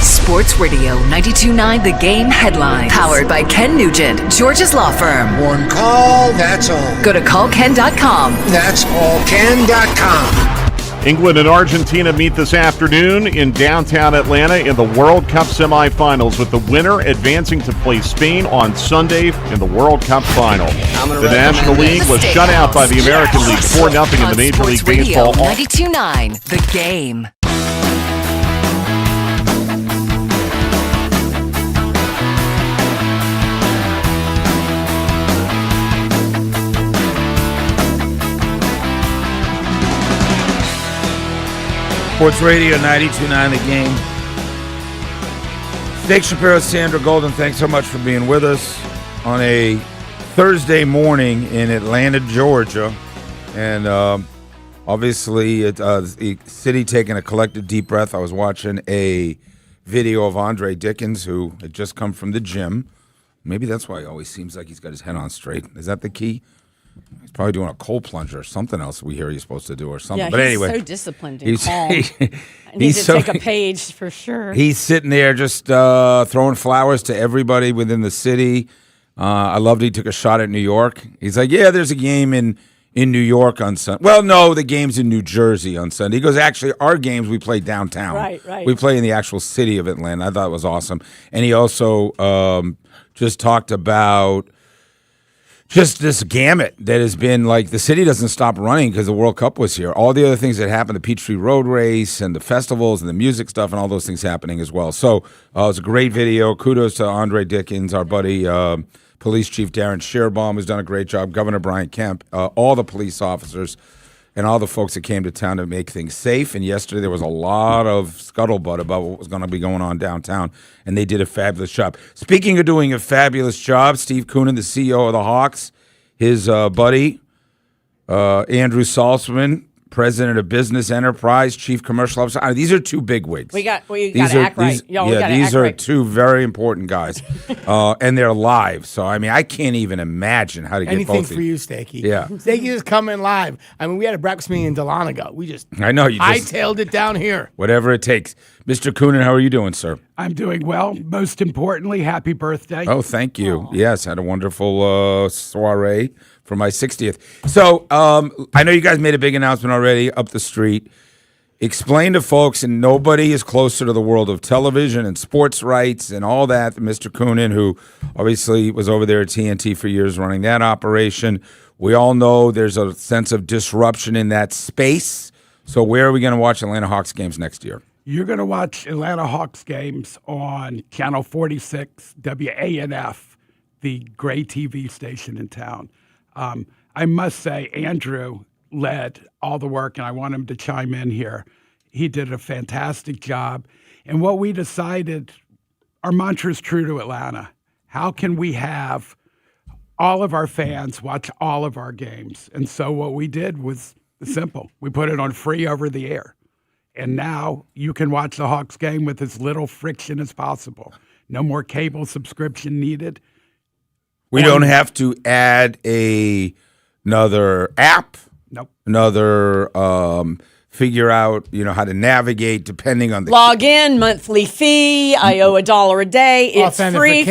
Sports Radio 92.9 The Game headlines. Powered by Ken Nugent, George's Law Firm. One call, that's all. Go to callken.com. That's allken.com. England and Argentina meet this afternoon in downtown Atlanta in the World Cup semifinals, with the winner advancing to play Spain on Sunday in the World Cup final. The National League was shut out by the American League 4-0 in the Major League Baseball. 92.9 The Game. Sports Radio 92.9 The Game. Steak Shapiro, Sandra Golden, thanks so much for being with us on a Thursday morning in Atlanta, Georgia. And obviously, the city taking a collective deep breath. I was watching a video of Andre Dickens, who had just come from the gym. Maybe that's why he always seems like he's got his head on straight. Is that the key? He's probably doing a cold plunge or something else we hear he's supposed to do or something. Yeah, but anyway, he's so disciplined and calm. I need He's to take a page for sure. He's sitting there just throwing flowers to everybody within the city. I loved he took a shot at New York. He's like, yeah, there's a game in New York on Sunday. Well, no, the game's in New Jersey on Sunday. He goes, actually, our games we play downtown. Right. We play in the actual city of Atlanta. I thought it was awesome. And he also just talked about just this gamut that has been like the city doesn't stop running because the World Cup was here. All the other things that happened, the Peachtree Road Race and the festivals and the music stuff and all those things happening as well. So it was a great video. Kudos to Andre Dickens, our buddy, Police Chief Darren Scherbaum, who's done a great job, Governor Brian Kemp, all the police officers, and all the folks that came to town to make things safe. And yesterday there was a lot of scuttlebutt about what was going to be going on downtown, and they did a fabulous job. Speaking of doing a fabulous job, Steve Koonin, the CEO of the Hawks, his buddy, Andrew Saltzman, president of business enterprise, chief commercial officer. These are two big wigs. We got to act right. These are two very important guys, and they're live. So I mean, I can't even imagine how to get anything both for you, Stakey. Yeah, Stakey just come in live. I mean, we had a breakfast meeting in Dahlonega. We just hightailed it down here. Whatever it takes. Mr. Coonan, how are you doing, sir? I'm doing well. Most importantly, happy birthday. Oh, thank you. Yes, had a wonderful soiree for my 60th. So I know you guys made a big announcement already up the street. Explain to folks, and nobody is closer to the world of television and sports rights and all that than Mr. Coonan, who obviously was over there at TNT for years running that operation. We all know there's a sense of disruption in that space. So where are we going to watch Atlanta Hawks games next year? You're going to watch Atlanta Hawks games on Channel 46, WANF, the Gray TV station in town. I must say, Andrew led all the work, and I want him to chime in here. He did a fantastic job. And what we decided, our mantra is true to Atlanta. How can we have all of our fans watch all of our games? And so what we did was simple. We put it on free over the air. And now you can watch the Hawks game with as little friction as possible. No more cable subscription needed. We don't have to add another app. Nope. Another figure out, how to navigate depending on the log in, monthly fee. I owe $1 a day. It's free.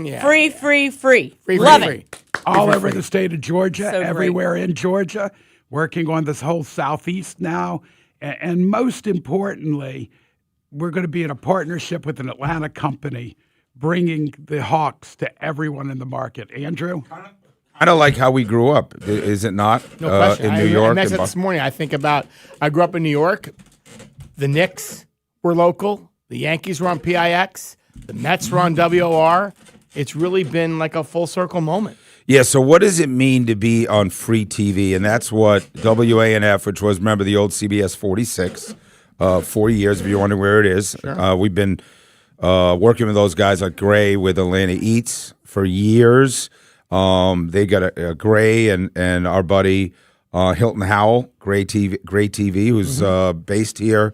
Yeah. Free. Love it. All over the state of Georgia, So everywhere in Georgia, working on this whole Southeast now. And most importantly, we're going to be in a partnership with an Atlanta company, bringing the Hawks to everyone in the market. Andrew? Kind of like how we grew up, is it not? No question. In New York. I mentioned this morning. I grew up in New York. The Knicks were local. The Yankees were on PIX. The Mets were on WOR. It's really been like a full circle moment. Yeah, so what does it mean to be on free TV? And that's what WANF, which was, remember, the old CBS 46, 4 years, if you're wondering where it is. Sure. We've been working with those guys like Gray with Atlanta Eats for years. They got a Gray and our buddy Hilton Howell, Gray TV, who's based here.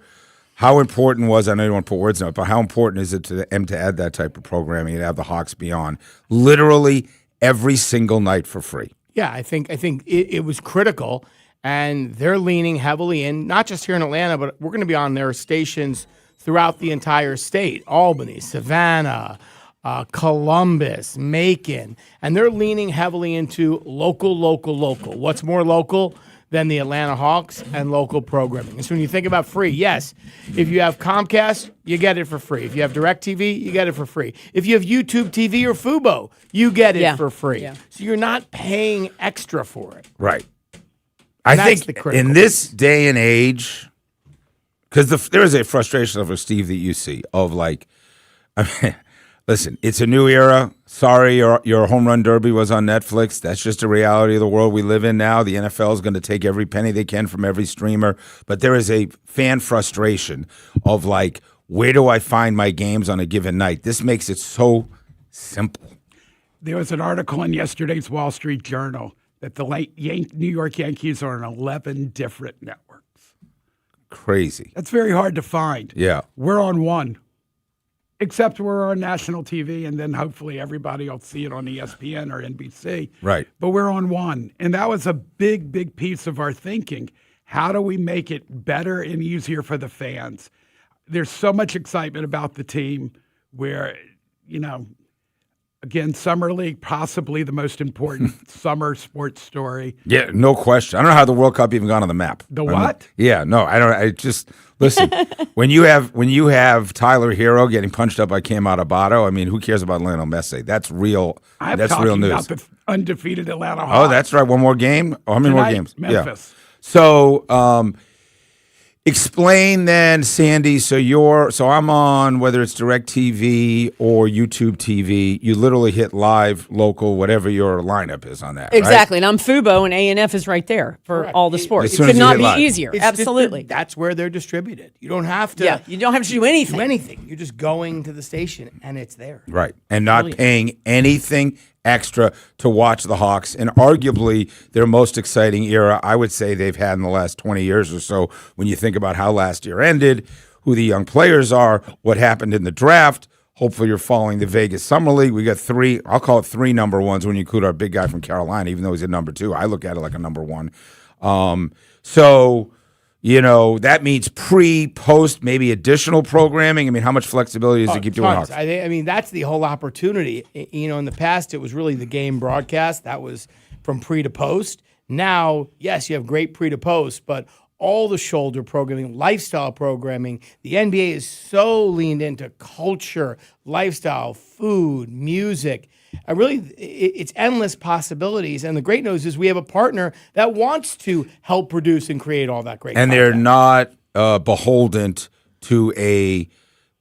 How important was, I know you don't want to put words in it, but how important is it to them to add that type of programming and have the Hawks be on literally every single night for free? Yeah, I think it was critical, and they're leaning heavily in, not just here in Atlanta, but we're going to be on their stations throughout the entire state, Albany, Savannah, Columbus, Macon, and they're leaning heavily into local. What's more local than the Atlanta Hawks and local programming? And so when you think about free, yes, if you have Comcast, you get it for free. If you have DirecTV, you get it for free. If you have YouTube TV or Fubo, you get it for free. Yeah. So you're not paying extra for it. Right. I think in this day and age, because there is a frustration of Steve that you see of like, listen, it's a new era. Sorry, your home run derby was on Netflix. That's just a reality of the world we live in now. The NFL is going to take every penny they can from every streamer. But there is a fan frustration of like, where do I find my games on a given night? This makes it so simple. There was an article in yesterday's Wall Street Journal that the New York Yankees are on 11 different networks. Crazy. That's very hard to find. Yeah. We're on one. Except we're on national TV, and then hopefully everybody will see it on ESPN or NBC. Right. But we're on one. And that was a big piece of our thinking. How do we make it better and easier for the fans? There's so much excitement about the team where, again, Summer League, possibly the most important summer sports story. Yeah, no question. I don't know how the World Cup even got on the map. The what? Yeah, no, I don't. I just listen. when you have Tyler Hero getting punched up by Cam Adebayo, I mean, who cares about Lionel Messi? That's real. That's real news. About the undefeated Atlanta Hawks. Oh, that's right. One more game. Oh, how many more games? Memphis. Yeah. So, explain then, Sandy. So I'm on whether it's DirecTV or YouTube TV. You literally hit live, local, whatever your lineup is on that. Exactly. Right? And I'm Fubo, and ANF is right there for all the sports. As It soon could as you not hit be live. easier. Absolutely. That's where they're distributed. You don't have to. Yeah, you don't have to do anything. You're just going to the station, and it's there. Right. And not paying anything extra to watch the Hawks in arguably their most exciting era I would say they've had in the last 20 years or so when you think about how last year ended, who the young players are, what happened in the draft. Hopefully you're following the Vegas Summer League. We got three, I'll call it three number ones when you include our big guy from Carolina, even though he's a number two. I look at it like a number one. So, you know, that means pre, post, maybe additional programming. I mean, how much flexibility does it keep doing Hawks? I mean, that's the whole opportunity. You know, in the past, it was really the game broadcast. That was from pre to post. Now, yes, you have great pre to post, but all the shoulder programming, lifestyle programming. The NBA is so leaned into culture, lifestyle, food, music. Really, it's endless possibilities. And the great news is we have a partner that wants to help produce and create all that great and content. They're not beholden to a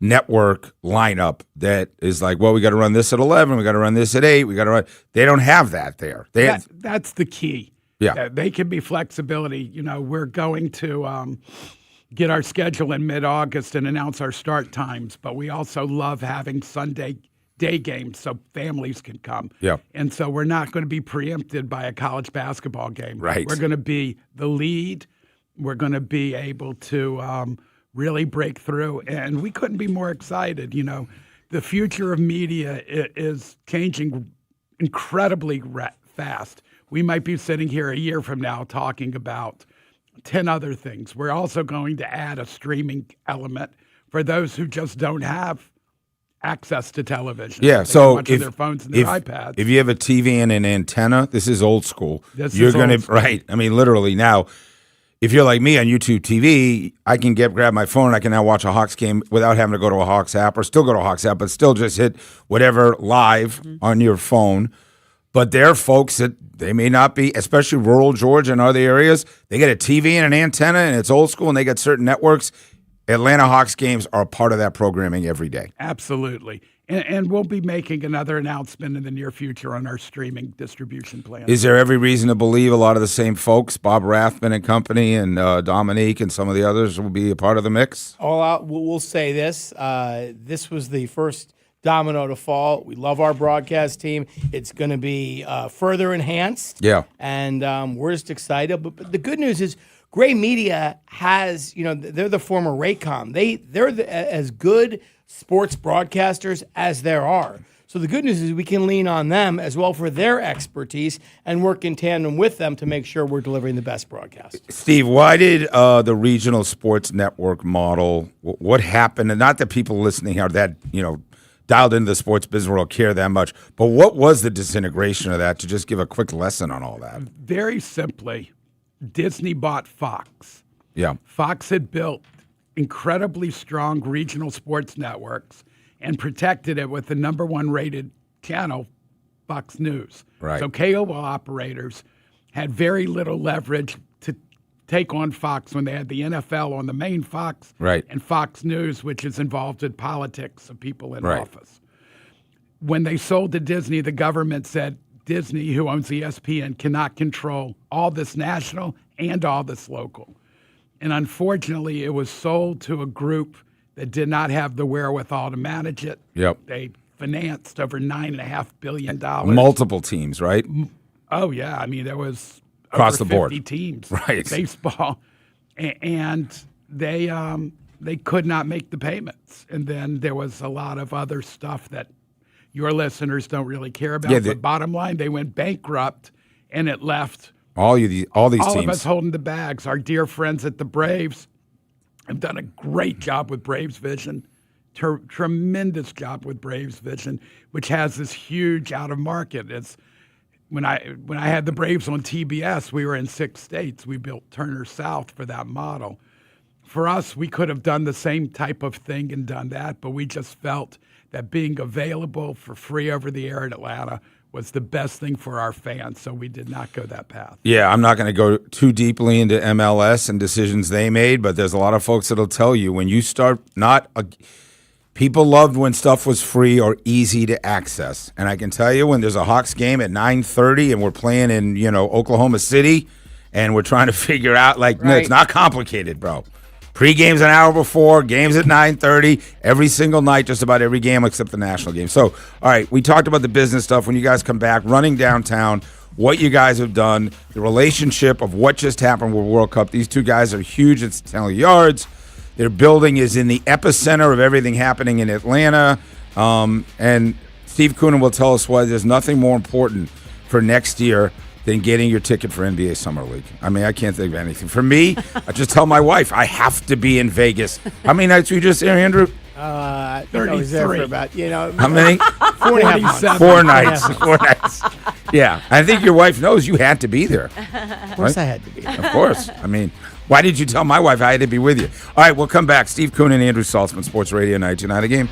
network lineup that is like, well, we got to run this at 11, we got to run this at 8, we got to run. They don't have that there. That's the key. Yeah. They can be flexibility. You know, we're going to get our schedule in mid-August and announce our start times, but we also love having Sunday day games so families can come. Yeah. And so we're not going to be preempted by a college basketball game. Right. We're going to be the lead. We're going to be able to really break through. And we couldn't be more excited. You know, the future of media is changing incredibly fast. We might be sitting here a year from now talking about 10 other things. We're also going to add a streaming element for those who just don't have access to television. Yeah, They so can watch on their phones and their iPads. If you have a TV and an antenna, this is old school. You're going old to school. right. I mean, literally now. If you're like me on YouTube TV, I can grab my phone and I can now watch a Hawks game without having to go to a Hawks app or still go to a Hawks app, but still just hit whatever live on your phone. But there are folks that they may not be, especially rural Georgia and other areas. They get a TV and an antenna, and it's old school, and they got certain networks. Atlanta Hawks games are a part of that programming every day. Absolutely. And we'll be making another announcement in the near future on our streaming distribution plan. Is there every reason to believe a lot of the same folks, Bob Rathman and company, and Dominique and some of the others will be a part of the mix? All out, we'll say this. This was the first domino to fall. We love our broadcast team. It's going to be further enhanced. Yeah. And we're just excited. But the good news is Gray Media has, you know, they're the former Raycom. They're as good sports broadcasters as there are. So the good news is we can lean on them as well for their expertise and work in tandem with them to make sure we're delivering the best broadcast. Steve, why did the regional sports network model, what happened? And not that people listening are that, you know, dialed into the sports business world care that much, but what was the disintegration of that, to just give a quick lesson on all that? Very simply, Disney bought Fox. Yeah. Fox had built incredibly strong regional sports networks and protected it with the number one rated channel, Fox News. Right. So cable operators had very little leverage to take on Fox when they had the NFL on the main Fox, right, and Fox News, which is involved in politics of people in right. office. When they sold to Disney, the government said Disney, who owns ESPN, cannot control all this national and all this local. And unfortunately, it was sold to a group that did not have the wherewithal to manage it. Yep. They financed over $9.5 billion. Multiple teams, right? Oh, yeah. I mean, there was across over the board 50 teams, right? Baseball, and they could not make the payments. And then there was a lot of other stuff that your listeners don't really care about. Yeah, But bottom line, they went bankrupt, and it left all these all teams. of us holding the bags. Our dear friends at the Braves have done a great job with Braves Vision. Tremendous job with Braves Vision, which has this huge out of market. It's when I had the Braves on TBS, we were in 6 states. We built Turner South for that model. For us, we could have done the same type of thing and done that, but we just felt that being available for free over the air in Atlanta was the best thing for our fans, so we did not go that path. Yeah, I'm not going to go too deeply into MLS and decisions they made, but there's a lot of folks that'll tell you when you start people loved when stuff was free or easy to access. And I can tell you when there's a Hawks game at 9:30 and we're playing in, you know, Oklahoma City and we're trying to figure out, like, no, it's not complicated, bro. Pre-game's an hour before, games at 9:30, every single night, just about every game except the national game. So, all right, we talked about the business stuff when you guys come back, running downtown, what you guys have done, the relationship of what just happened with World Cup. These two guys are huge at Stanley Yards. Their building is in the epicenter of everything happening in Atlanta. And Steve Koonin will tell us why there's nothing more important for next year than getting your ticket for NBA Summer League. I mean, I can't think of anything. For me, I just tell my wife, I have to be in Vegas. How many nights were you just there, Andrew? I think I was there for about, How many? 4.5 months. 4 nights. 4 nights. Yeah. I think your wife knows you had to be there. Of course I had to be. Of course. I mean, why did you tell my wife I had to be with you? All right, we'll come back. Steve Koonin and Andrew Saltzman, Sports Radio 92.9 The Game.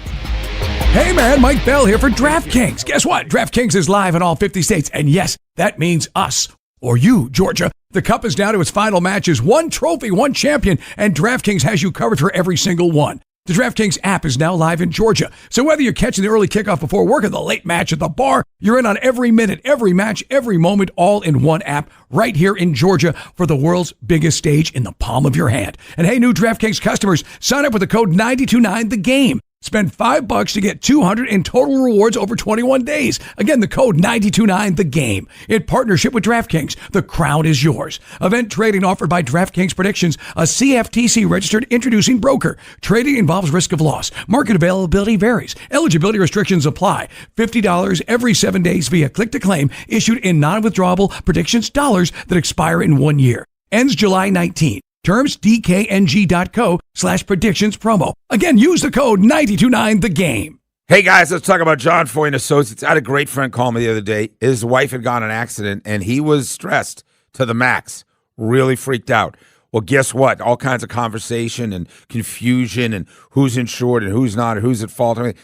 Hey man, Mike Bell here for DraftKings. Guess what? DraftKings is live in all 50 states. And yes, that means us. Or you, Georgia. The Cup is down to its final matches. One trophy, one champion. And DraftKings has you covered for every single one. The DraftKings app is now live in Georgia. So whether you're catching the early kickoff before work or the late match at the bar, you're in on every minute, every match, every moment, all in one app right here in Georgia for the world's biggest stage in the palm of your hand. And hey, new DraftKings customers, sign up with the code 929THEGAME. Spend $5 to get $200 in total rewards over 21 days. Again, the code 929THEGAME. In partnership with DraftKings, the crown is yours. Event trading offered by DraftKings Predictions, a CFTC registered introducing broker. Trading involves risk of loss. Market availability varies. Eligibility restrictions apply. $50 every 7 days via click to claim, issued in non-withdrawable predictions dollars that expire in 1 year. Ends July 19. Terms dkng.co/predictions promo. Again, use the code 929THEGAME. Hey guys, let's talk about John Foy and Associates. I had a great friend call me the other day. His wife had gone in an accident and he was stressed to the max, really freaked out. Well, guess what? All kinds of conversation and confusion and who's insured and who's not, and who's at fault. I mean,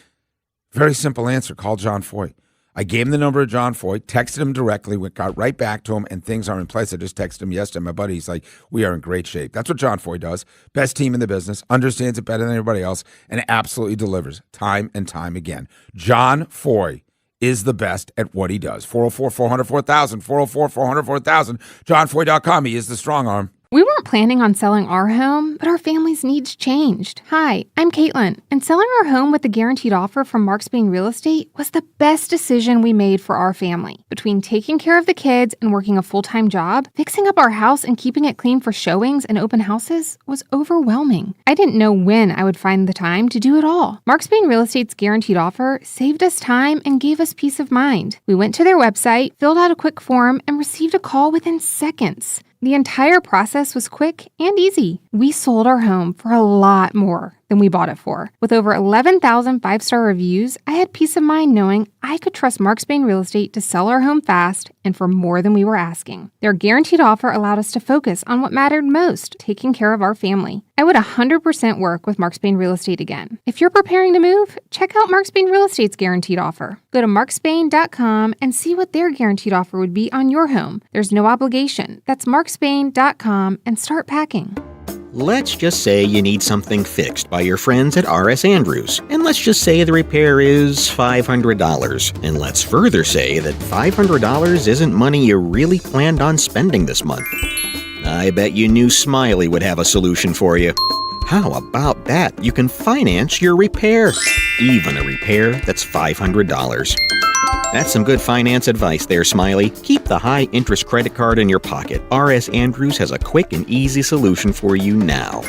very simple answer. Call John Foy. I gave him the number of John Foy, texted him directly, got right back to him, and things are in place. I just texted him yesterday. My buddy, he's like, we are in great shape. That's what John Foy does. Best team in the business, understands it better than everybody else, and absolutely delivers time and time again. John Foy is the best at what he does. 404-400-4000, 404-400-4000, johnfoy.com. He is the strong arm. We weren't planning on selling our home, but our family's needs changed. Hi, I'm Caitlin, and selling our home with the guaranteed offer from Mark Spain Real Estate was the best decision we made for our family. Between taking care of the kids and working a full-time job, fixing up our house and keeping it clean for showings and open houses was overwhelming. I didn't know when I would find the time to do it all. Mark Spain Real Estate's guaranteed offer saved us time and gave us peace of mind. We went to their website, filled out a quick form, and received a call within seconds. The entire process was quick and easy. We sold our home for a lot more than we bought it for. With over 11,000 five-star reviews, I had peace of mind knowing I could trust Mark Spain Real Estate to sell our home fast and for more than we were asking. Their guaranteed offer allowed us to focus on what mattered most, taking care of our family. I would 100% work with Mark Spain Real Estate again. If you're preparing to move, check out Mark Spain Real Estate's guaranteed offer. Go to markspain.com and see what their guaranteed offer would be on your home. There's no obligation. That's markspain.com and start packing. Let's just say you need something fixed by your friends at R.S. Andrews. And let's just say the repair is $500. And let's further say that $500 isn't money you really planned on spending this month. I bet you knew Smiley would have a solution for you. How about that? You can finance your repair. Even a repair that's $500. That's some good finance advice there, Smiley. Keep the high-interest credit card in your pocket. R.S. Andrews has a quick and easy solution for you now.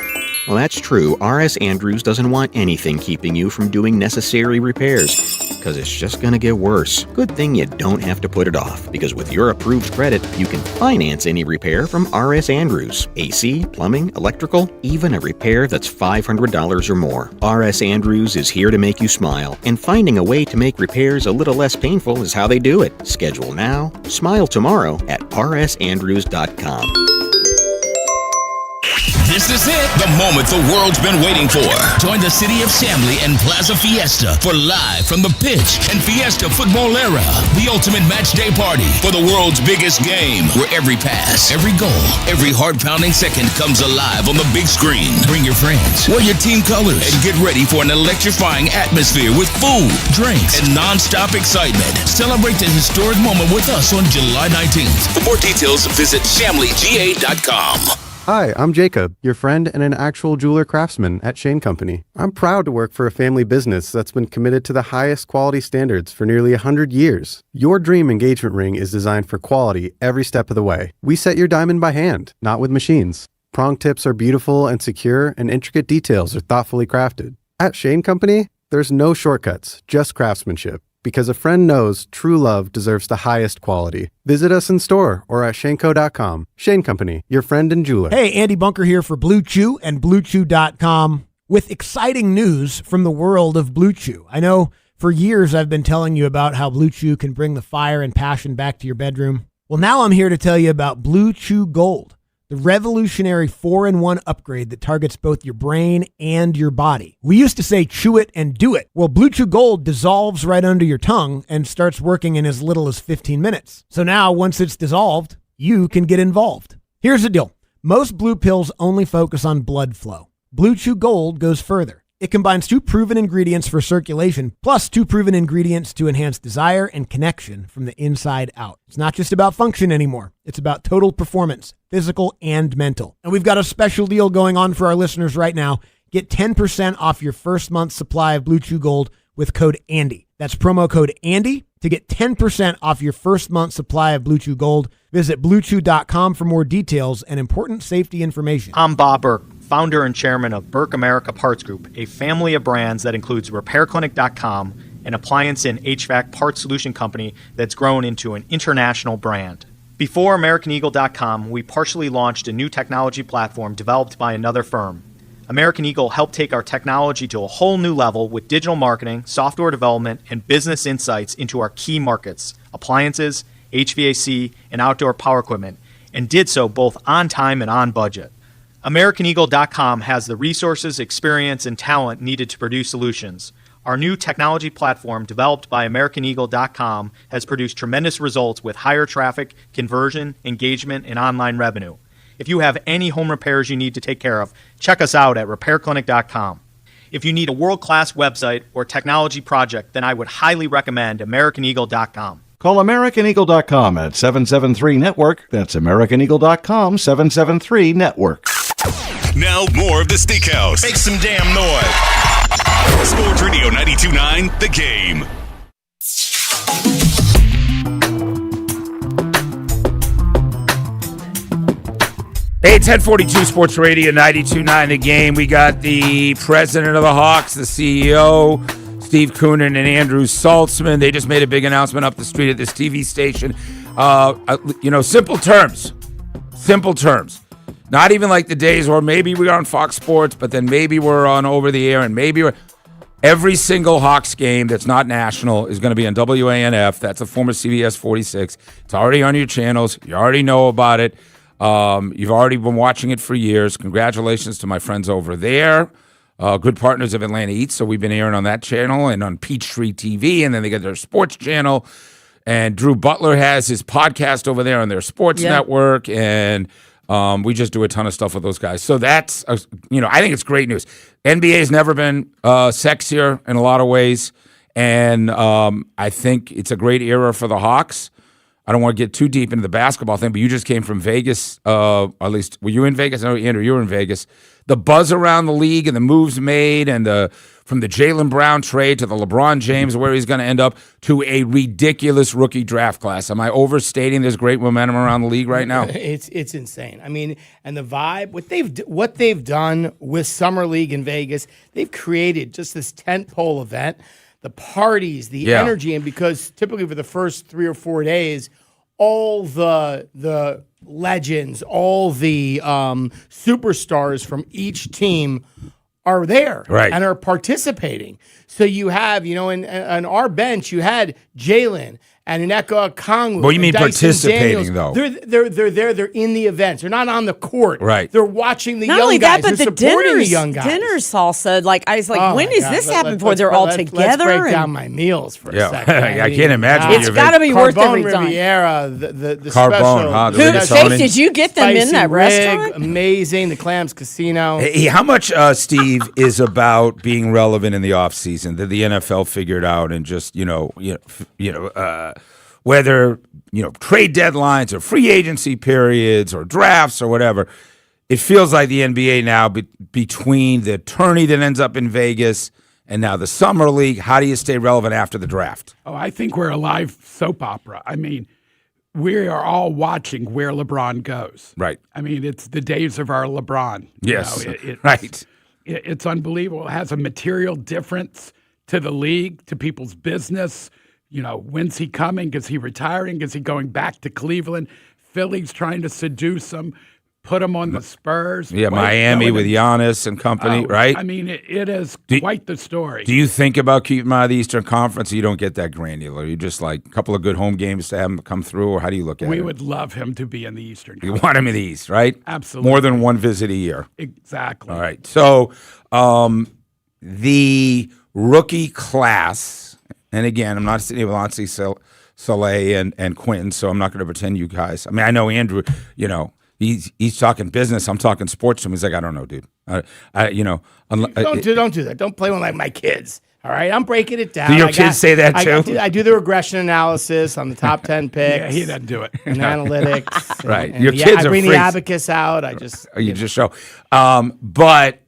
Well, that's true. R.S. Andrews doesn't want anything keeping you from doing necessary repairs, because it's just going to get worse. Good thing you don't have to put it off, because with your approved credit, you can finance any repair from R.S. Andrews. AC, plumbing, electrical, even a repair that's $500 or more. R.S. Andrews is here to make you smile, and finding a way to make repairs a little less painful is how they do it. Schedule now, smile tomorrow at rsandrews.com. This is it, the moment the world's been waiting for. Join the city of Chamblee and Plaza Fiesta for Live from the Pitch and Fiesta Football Era, the ultimate match day party for the world's biggest game, where every pass, every goal, every heart-pounding second comes alive on the big screen. Bring your friends, wear your team colors, and get ready for an electrifying atmosphere with food, drinks, and non-stop excitement. Celebrate the historic moment with us on July 19th. For more details, visit ChambleeGA.com. Hi, I'm Jacob, your friend and an actual jeweler craftsman at Shane Company. I'm proud to work for a family business that's been committed to the highest quality standards for nearly 100 years. Your dream engagement ring is designed for quality every step of the way. We set your diamond by hand, not with machines. Prong tips are beautiful and secure, and intricate details are thoughtfully crafted. At Shane Company, there's no shortcuts, just craftsmanship. Because a friend knows true love deserves the highest quality. Visit us in store or at shaneco.com. Shane Company, your friend and jeweler. Hey, Andy Bunker here for Blue Chew and BlueChew.com with exciting news from the world of Blue Chew. I know for years I've been telling you about how Blue Chew can bring the fire and passion back to your bedroom. Well, now I'm here to tell you about Blue Chew Gold, the revolutionary 4-in-1 upgrade that targets both your brain and your body. We used to say chew it and do it. Well, Blue Chew Gold dissolves right under your tongue and starts working in as little as 15 minutes. So now, once it's dissolved, you can get involved. Here's the deal. Most blue pills only focus on blood flow. Blue Chew Gold goes further. It combines 2 proven ingredients for circulation, plus 2 proven ingredients to enhance desire and connection from the inside out. It's not just about function anymore. It's about total performance, physical and mental. And we've got a special deal going on for our listeners right now. Get 10% off your first month's supply of Blue Chew Gold with code ANDY. That's promo code ANDY to get 10% off your first month's supply of Blue Chew Gold. Visit BlueChew.com for more details and important safety information. I'm Bob Burke, founder and chairman of Burke America Parts Group, a family of brands that includes RepairClinic.com, an appliance and HVAC parts solution company that's grown into an international brand. Before AmericanEagle.com, we partially launched a new technology platform developed by another firm. American Eagle helped take our technology to a whole new level with digital marketing, software development, and business insights into our key markets, appliances, HVAC, and outdoor power equipment, and did so both on time and on budget. AmericanEagle.com has the resources, experience, and talent needed to produce solutions. Our new technology platform, developed by AmericanEagle.com, has produced tremendous results with higher traffic, conversion, engagement, and online revenue. If you have any home repairs you need to take care of, check us out at RepairClinic.com. If you need a world-class website or technology project, then I would highly recommend AmericanEagle.com. Call AmericanEagle.com at 773-NETWORK. That's AmericanEagle.com, 773-NETWORK. Now more of the Steakhouse. Make some damn noise. Sports Radio 92.9, The Game. Hey, 1042 Sports Radio 92.9 The Game. We got the president of the Hawks, the CEO, Steve Koonin and Andrew Saltzman. They just made a big announcement up the street at this TV station. Simple terms. Simple terms. Not even like the days where maybe we're on Fox Sports, but then maybe we're on over the air, and maybe every single Hawks game that's not national is going to be on WANF. That's a former CBS 46. It's already on your channels. You already know about it. You've already been watching it for years. Congratulations to my friends over there. Good partners of Atlanta Eats. So we've been airing on that channel and on Peachtree TV, and then they got their sports channel. And Drew Butler has his podcast over there on their sports network. And we just do a ton of stuff with those guys. So that's, I think it's great news. NBA's never been sexier in a lot of ways. And I think it's a great era for the Hawks. I don't want to get too deep into the basketball thing, but you just came from Vegas. At least, were you in Vegas? No, Andrew, you were in Vegas. The buzz around the league and the moves made, and from the Jaylen Brown trade to the LeBron James, where he's going to end up, to a ridiculous rookie draft class. Am I overstating? There's great momentum around the league right now. It's insane. I mean, and the vibe, what they've done with Summer League in Vegas, they've created just this tentpole event. The parties, the energy, and because typically for the first 3 or 4 days, all the legends, all the superstars from each team are there and are participating. So you have, in our bench, you had Jaylen and Nneka Okongwu. Well, you mean Dyson participating, Daniels. though? They're there. They're in the events. They're not on the court. Right. They're watching the Not young only guys. that, but They're the supporting the young guys. dinner salsa. Like I was like, Oh when my does God. this happen before Let's- they're all let's together? break down my meals for a second. I can't imagine. It's got to be worth every Carbone dime. Riviera, the Carbone, huh? The Who did you get them in spicy that rig, restaurant? Amazing. The Clams Casino. Hey, how much, Steve, is about being relevant in the offseason that the NFL figured out, and just whether trade deadlines or free agency periods or drafts or whatever, it feels like the NBA now between the tourney that ends up in Vegas and now the summer league. How do you stay relevant after the draft? Oh, I think we're a live soap opera. I mean, we are all watching where LeBron goes. Right. I mean, it's the days of our LeBron. Yes. It's, right. It's unbelievable. It has a material difference to the league, to people's business. When's he coming? Is he retiring? Is he going back to Cleveland? Philly's trying to seduce him, put him on the Spurs. Yeah, Miami with Giannis and company, right? I mean, it is quite the story. Do you think about keeping him out of the Eastern Conference, or you don't get that granular? You just like a couple of good home games to have him come through, or how do you look at it? We would love him to be in the Eastern Conference. You want him in the East, right? Absolutely. More than one visit a year. Exactly. All right. So the rookie class, and again, I'm not sitting here with Ansi Soleil and Quentin, so I'm not going to pretend you guys. I mean, I know Andrew, he's talking business. I'm talking sports to him. He's like, I don't know, dude. Don't do that. Don't play one like my kids. All right, I'm breaking it down. Do your kids say that too? I do the regression analysis on the top 10 picks. Yeah, he doesn't do it. And analytics. Right. And Your kids I are bring the freaks. abacus out. I just you just show. But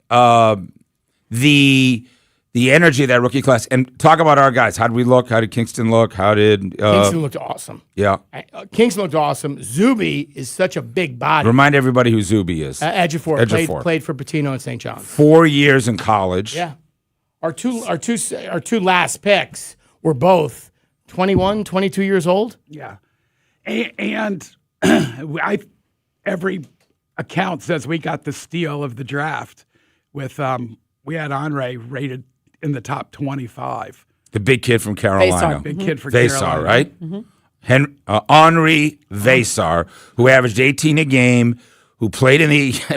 the energy of that rookie class, and talk about our guys. How did we look? How did Kingston look? How did Kingston looked awesome. Yeah. Kingston looked awesome. Zuby is such a big body. Remind everybody who Zuby is. Ejiofor played for Patino and St. John's. 4 years in college. Yeah. Our two last picks were both 21, 22 years old. Yeah. And every account says we got the steal of the draft with we had Henri rated in the top 25. The big kid from Carolina. Big kid for Vesar, Carolina. right? Mm-hmm. Henri Vesar, who averaged 18 a game, who played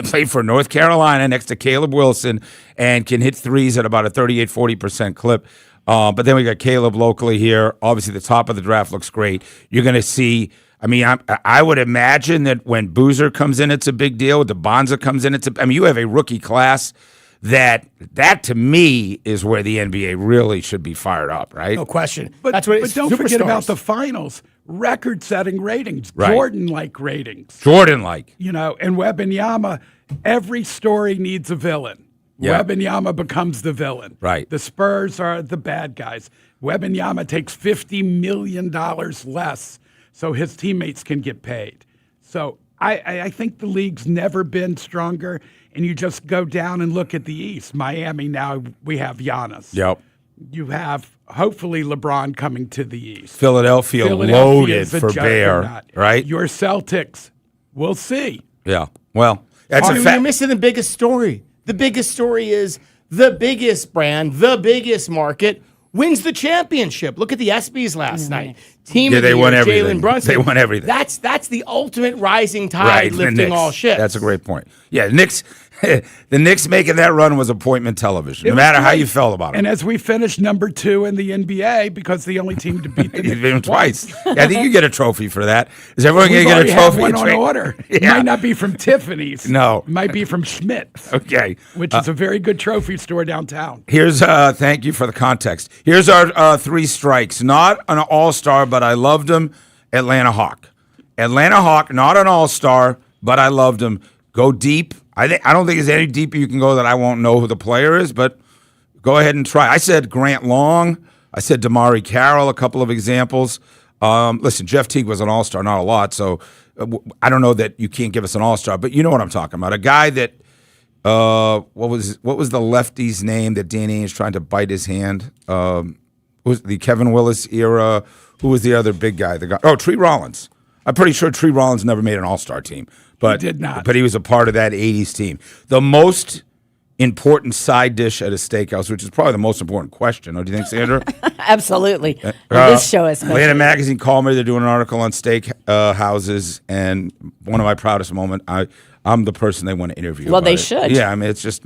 played for North Carolina next to Caleb Wilson and can hit threes at about a 38-40% clip. But then we got Caleb locally here. Obviously, the top of the draft looks great. You're going to see. I mean, I would imagine that when Boozer comes in, it's a big deal. When DeBonza comes in, you have a rookie class that to me is where the NBA really should be fired up, right? No question. But don't forget superstars. about the finals. Record-setting ratings. Right. Jordan-like ratings. Jordan-like. And Wembanyama, every story needs a villain. Yeah. Wembanyama becomes the villain. Right. The Spurs are the bad guys. Wembanyama takes $50 million less so his teammates can get paid. So I think the league's never been stronger, and you just go down and look at the East. Miami, now we have Giannis. Yep. You have, hopefully, LeBron coming to the East. Philadelphia loaded is a for Bear, juggernaut. right? Your Celtics, we'll see. Yeah. Well, that's a You're fact. missing the biggest story. The biggest story is the biggest brand, the biggest market wins the championship. Look at the ESPYs last night. Team of they the won year, everything. Jalen Brunson. They won everything. That's the ultimate rising tide Right, the lifting Knicks. all ships. That's a great point. Yeah, the Knicks making that run was appointment television, no It was matter how great. you felt about it. And as we finished number 2 in the NBA, because the only team to beat the You beat Knicks them twice. Yeah, I think you get a trophy for that. Is everyone We've going to get a already trophy? have one on Trade- order. It Yeah. might not be from Tiffany's. No. It might be from Schmidt's, Okay. which is a very good trophy store downtown. Here's thank you for the context. Here's our 3 strikes. Not an all-star, but I loved him. Atlanta Hawk. Atlanta Hawk, not an all-star, but I loved him. Go deep. I don't think there's any deeper you can go that I won't know who the player is, but go ahead and try. I said Grant Long. I said Damari Carroll, a couple of examples. Listen, Jeff Teague was an all-star, not a lot, so I don't know that you can't give us an all-star, but you know what I'm talking about. A guy that what was the lefty's name that Danny Ainge trying to bite his hand? Was the Kevin Willis era? Who was the other big guy? Tree Rollins. I'm pretty sure Tree Rollins never made an all-star team. But, He did not. But he was a part of that 80s team. The most important side dish at a steakhouse, which is probably the most important question. Don't you think, Sandra? Absolutely. This show especially. Atlanta Magazine called me. They're doing an article on steak houses, and one of my proudest moments, I'm the person they want to interview. Well, about they it. should. Yeah, I mean, it's just,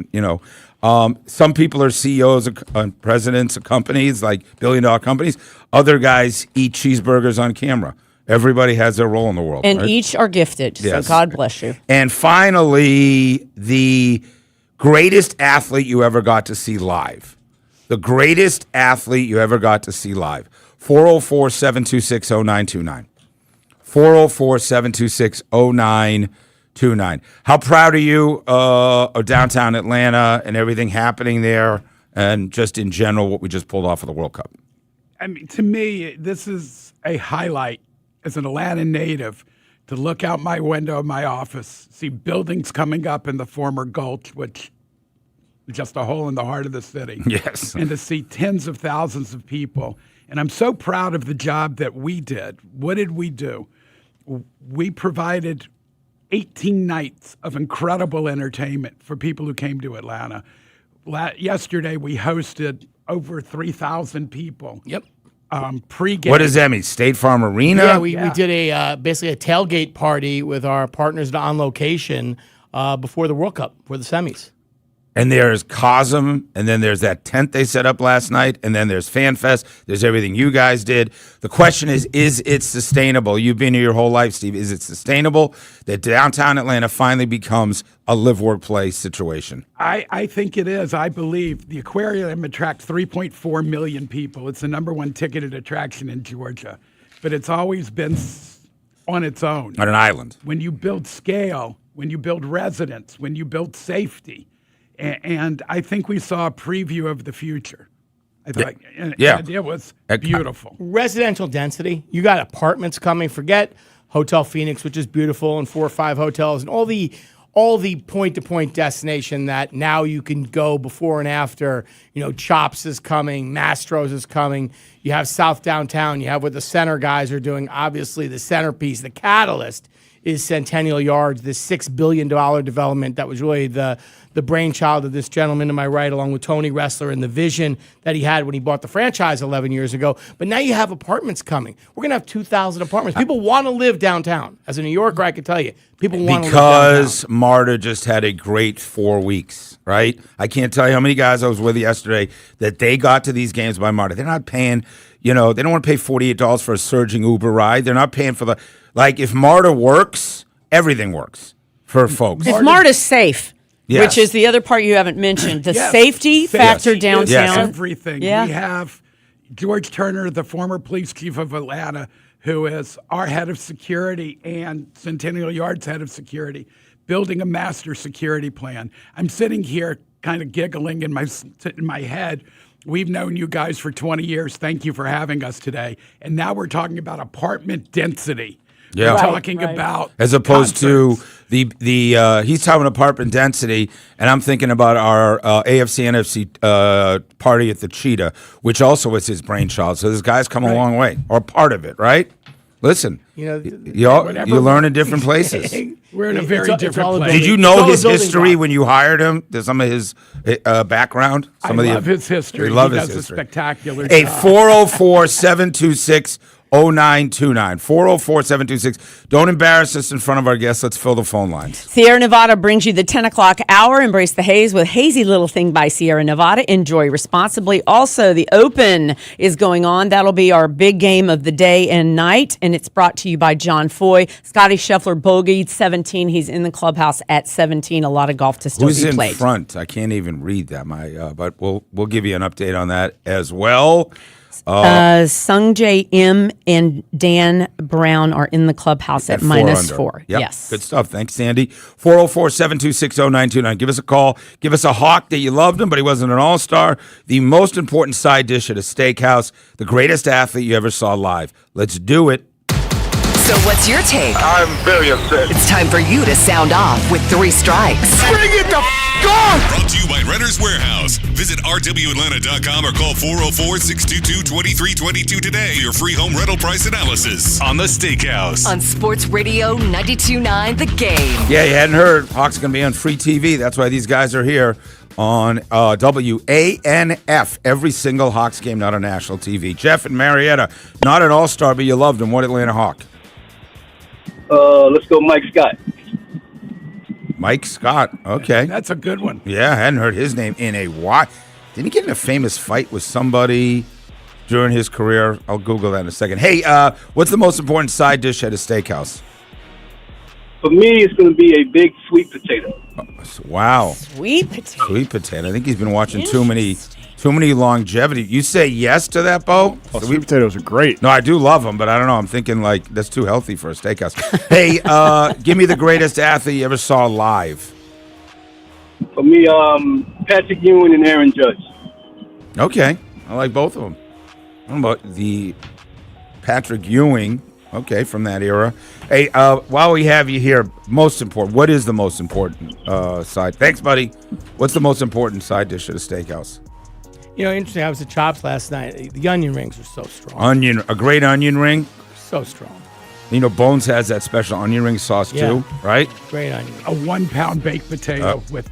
some people are CEOs and presidents of companies, like billion-dollar companies. Other guys eat cheeseburgers on camera. Everybody has their role in the world. And right? each are gifted. Yes. So God bless you. And finally, the greatest athlete you ever got to see live. The greatest athlete you ever got to see live. 404-726-0929. 404-726-0929. 1029. How proud are you of downtown Atlanta and everything happening there, and just in general what we just pulled off of the World Cup? I mean, to me, this is a highlight as an Atlanta native to look out my window of my office, see buildings coming up in the former Gulch, which is just a hole in the heart of the city. Yes. And to see tens of thousands of people. And I'm so proud of the job that we did. What did we do? We provided 18 nights of incredible entertainment for people who came to Atlanta. Yesterday, we hosted over 3,000 people. Yep. Pre-game. What does that mean? State Farm Arena? Yeah, we did a basically a tailgate party with our partners on location before the World Cup, for the semis. And there's Cosm, and then there's that tent they set up last night, and then there's FanFest. There's everything you guys did. The question is it sustainable? You've been here your whole life, Steve. Is it sustainable that downtown Atlanta finally becomes a live-work-play situation? I think it is. I believe the aquarium attracts 3.4 million people. It's the number one ticketed attraction in Georgia. But it's always been on its own. On an island. When you build scale, when you build residents, when you build safety. And I think we saw a preview of the future. I thought it was beautiful. Residential density. You got apartments coming. Forget Hotel Phoenix, which is beautiful, and 4 or 5 hotels, and all the point-to-point destination that now you can go before and after. You know, Chops is coming, Mastro's is coming. You have South Downtown. You have what the center guys are doing. Obviously, the centerpiece, the catalyst, is Centennial Yards, this $6 billion development that was really the brainchild of this gentleman to my right, along with Tony Ressler, and the vision that he had when he bought the franchise 11 years ago. But now you have apartments coming. We're going to have 2,000 apartments. People want to live downtown. As a New Yorker, I can tell you, people want to live downtown. Because Marta just had a great 4 weeks, right? I can't tell you how many guys I was with yesterday that they got to these games by Marta. They're not paying, they don't want to pay $48 for a surging Uber ride. They're not paying for the... Like, if Marta works, everything works for folks. If Marta's safe, Yes. which is the other part you haven't mentioned, the safety factor downtown. Yes. Everything. Yeah. We have George Turner, the former police chief of Atlanta, who is our head of security and Centennial Yards head of security, building a master security plan. I'm sitting here kind of giggling in my head. We've known you guys for 20 years. Thank you for having us today. And now we're talking about apartment density. Yeah. We're talking about as opposed to the he's talking apartment density, and I'm thinking about our AFC NFC party at the Cheetah, which also was his brainchild. So this guy's come a long way, or part of it, right? Listen, you learn in different places. We're in a very different place. Did you know his history when you hired him? Some of his background? I love his history. He loves he his does history. a spectacular Hey, job. 404-726 0929. 404-726. Don't embarrass us in front of our guests. Let's fill the phone lines. Sierra Nevada brings you the 10 o'clock hour. Embrace the haze with Hazy Little Thing by Sierra Nevada. Enjoy responsibly. Also, the Open is going on. That'll be our big game of the day and night, and it's brought to you by John Foy. Scotty Scheffler bogeyed 17. He's in the clubhouse at 17. A lot of golf to still Who's be in played. front? I can't even read that. But we'll give you an update on that as well. Sungjae M and Dan Brown are in the clubhouse at -4. Yep. Yes. Good stuff. Thanks, Sandy. 404-726-0929. Give us a call. Give us a hawk that you loved him, but he wasn't an all-star. The most important side dish at a steakhouse. The greatest athlete you ever saw live. Let's do it. So what's your take? I'm very upset. It's time for you to sound off with 3 strikes. Bring it the Brought to you by Renter's Warehouse. Visit rwatlanta.com or call 404-622-2322 today for your free home rental price analysis on The Steakhouse. On Sports Radio 92.9 The Game. Yeah, you hadn't heard. Hawks going to be on free TV. That's why these guys are here on WANF. Every single Hawks game, not on national TV. Jeff and Marietta, not an all-star, but you loved him. What Atlanta Hawk? Let's go Mike Scott. Mike Scott. Okay. That's a good one. Yeah, I hadn't heard his name in a while. Didn't he get in a famous fight with somebody during his career? I'll Google that in a second. Hey, what's the most important side dish at a steakhouse? For me, it's going to be a big sweet potato. Wow. Sweet potato. Sweet potato. I think he's been watching too many longevity. You say yes to that, Bo? Oh, sweet potatoes are great. No, I do love them, but I don't know. I'm thinking like that's too healthy for a steakhouse. Hey, give me the greatest athlete you ever saw live. For me, Patrick Ewing and Aaron Judge. Okay, I like both of them. What about the Patrick Ewing? Okay, from that era. Hey, while we have you here, most important. What is the most important side? Thanks, buddy. What's the most important side dish at a steakhouse? You know, interesting. I was at Chops last night. The onion rings are so strong. A great onion ring. So strong. You know, Bones has that special onion ring sauce too, right? Great onion. A 1 pound baked potato with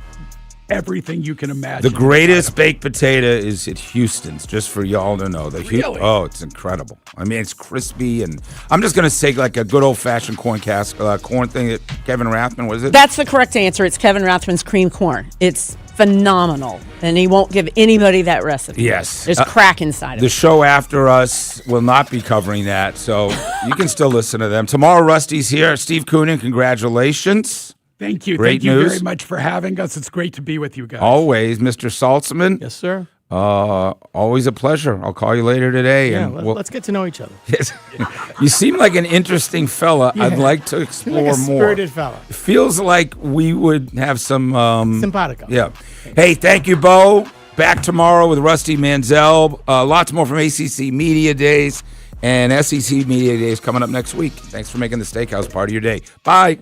everything you can imagine. The greatest baked potato is at Houston's, just for y'all to know. Really? Oh, it's incredible. I mean, it's crispy, and I'm just going to say like a good old-fashioned corn thing that Kevin Rathman, what is it? That's the correct answer. It's Kevin Rathman's cream corn. It's phenomenal, and he won't give anybody that recipe. Yes. There's crack inside of The it. show after us will not be covering that, so you can still listen to them. Tomorrow, Rusty's here. Steve Koonin, congratulations. Thank you. Great Thank you news. very much for having us. It's great to be with you guys. Always, Mr. Saltzman. Yes, sir. Always a pleasure. I'll call you later today. Yeah, and let's get to know each other. Yes. You seem like an interesting fella. Yeah. I'd like to explore Like a more. spirited fella. It feels like we would have some Simpatico. Yeah. Hey, thank you, Bo. Back tomorrow with Rusty Manziel. Lots more from ACC Media Days and SEC Media Days coming up next week. Thanks for making the Steakhouse part of your day. Bye.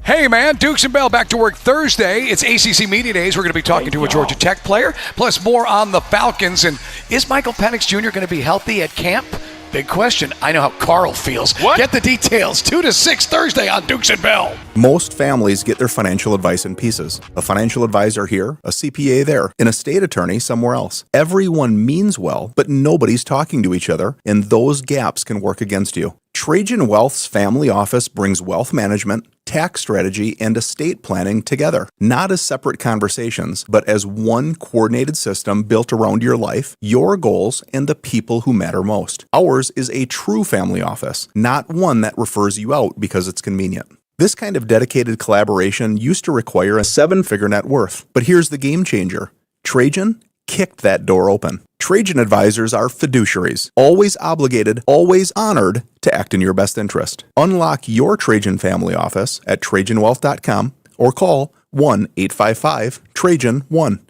Hey, man, Dukes and Bell back to work Thursday. It's ACC Media Days. We're going to be talking to a Georgia Tech player, plus more on the Falcons. And is Michael Penix Jr. going to be healthy at camp? Big question. I know how Carl feels. What? Get the details. 2 to 6 Thursday on Dukes and Bell. Most families get their financial advice in pieces. A financial advisor here, a CPA there, an estate attorney somewhere else. Everyone means well, but nobody's talking to each other, and those gaps can work against you. Trajan Wealth's family office brings wealth management, tax strategy, and estate planning together, not as separate conversations, but as one coordinated system built around your life, your goals, and the people who matter most. Ours is a true family office, not one that refers you out because it's convenient. This kind of dedicated collaboration used to require a 7-figure net worth, but here's the game changer. Trajan kicked that door open. Trajan advisors are fiduciaries, always obligated, always honored to act in your best interest. Unlock your Trajan family office at TrajanWealth.com or call 1-855-TRAJAN-1.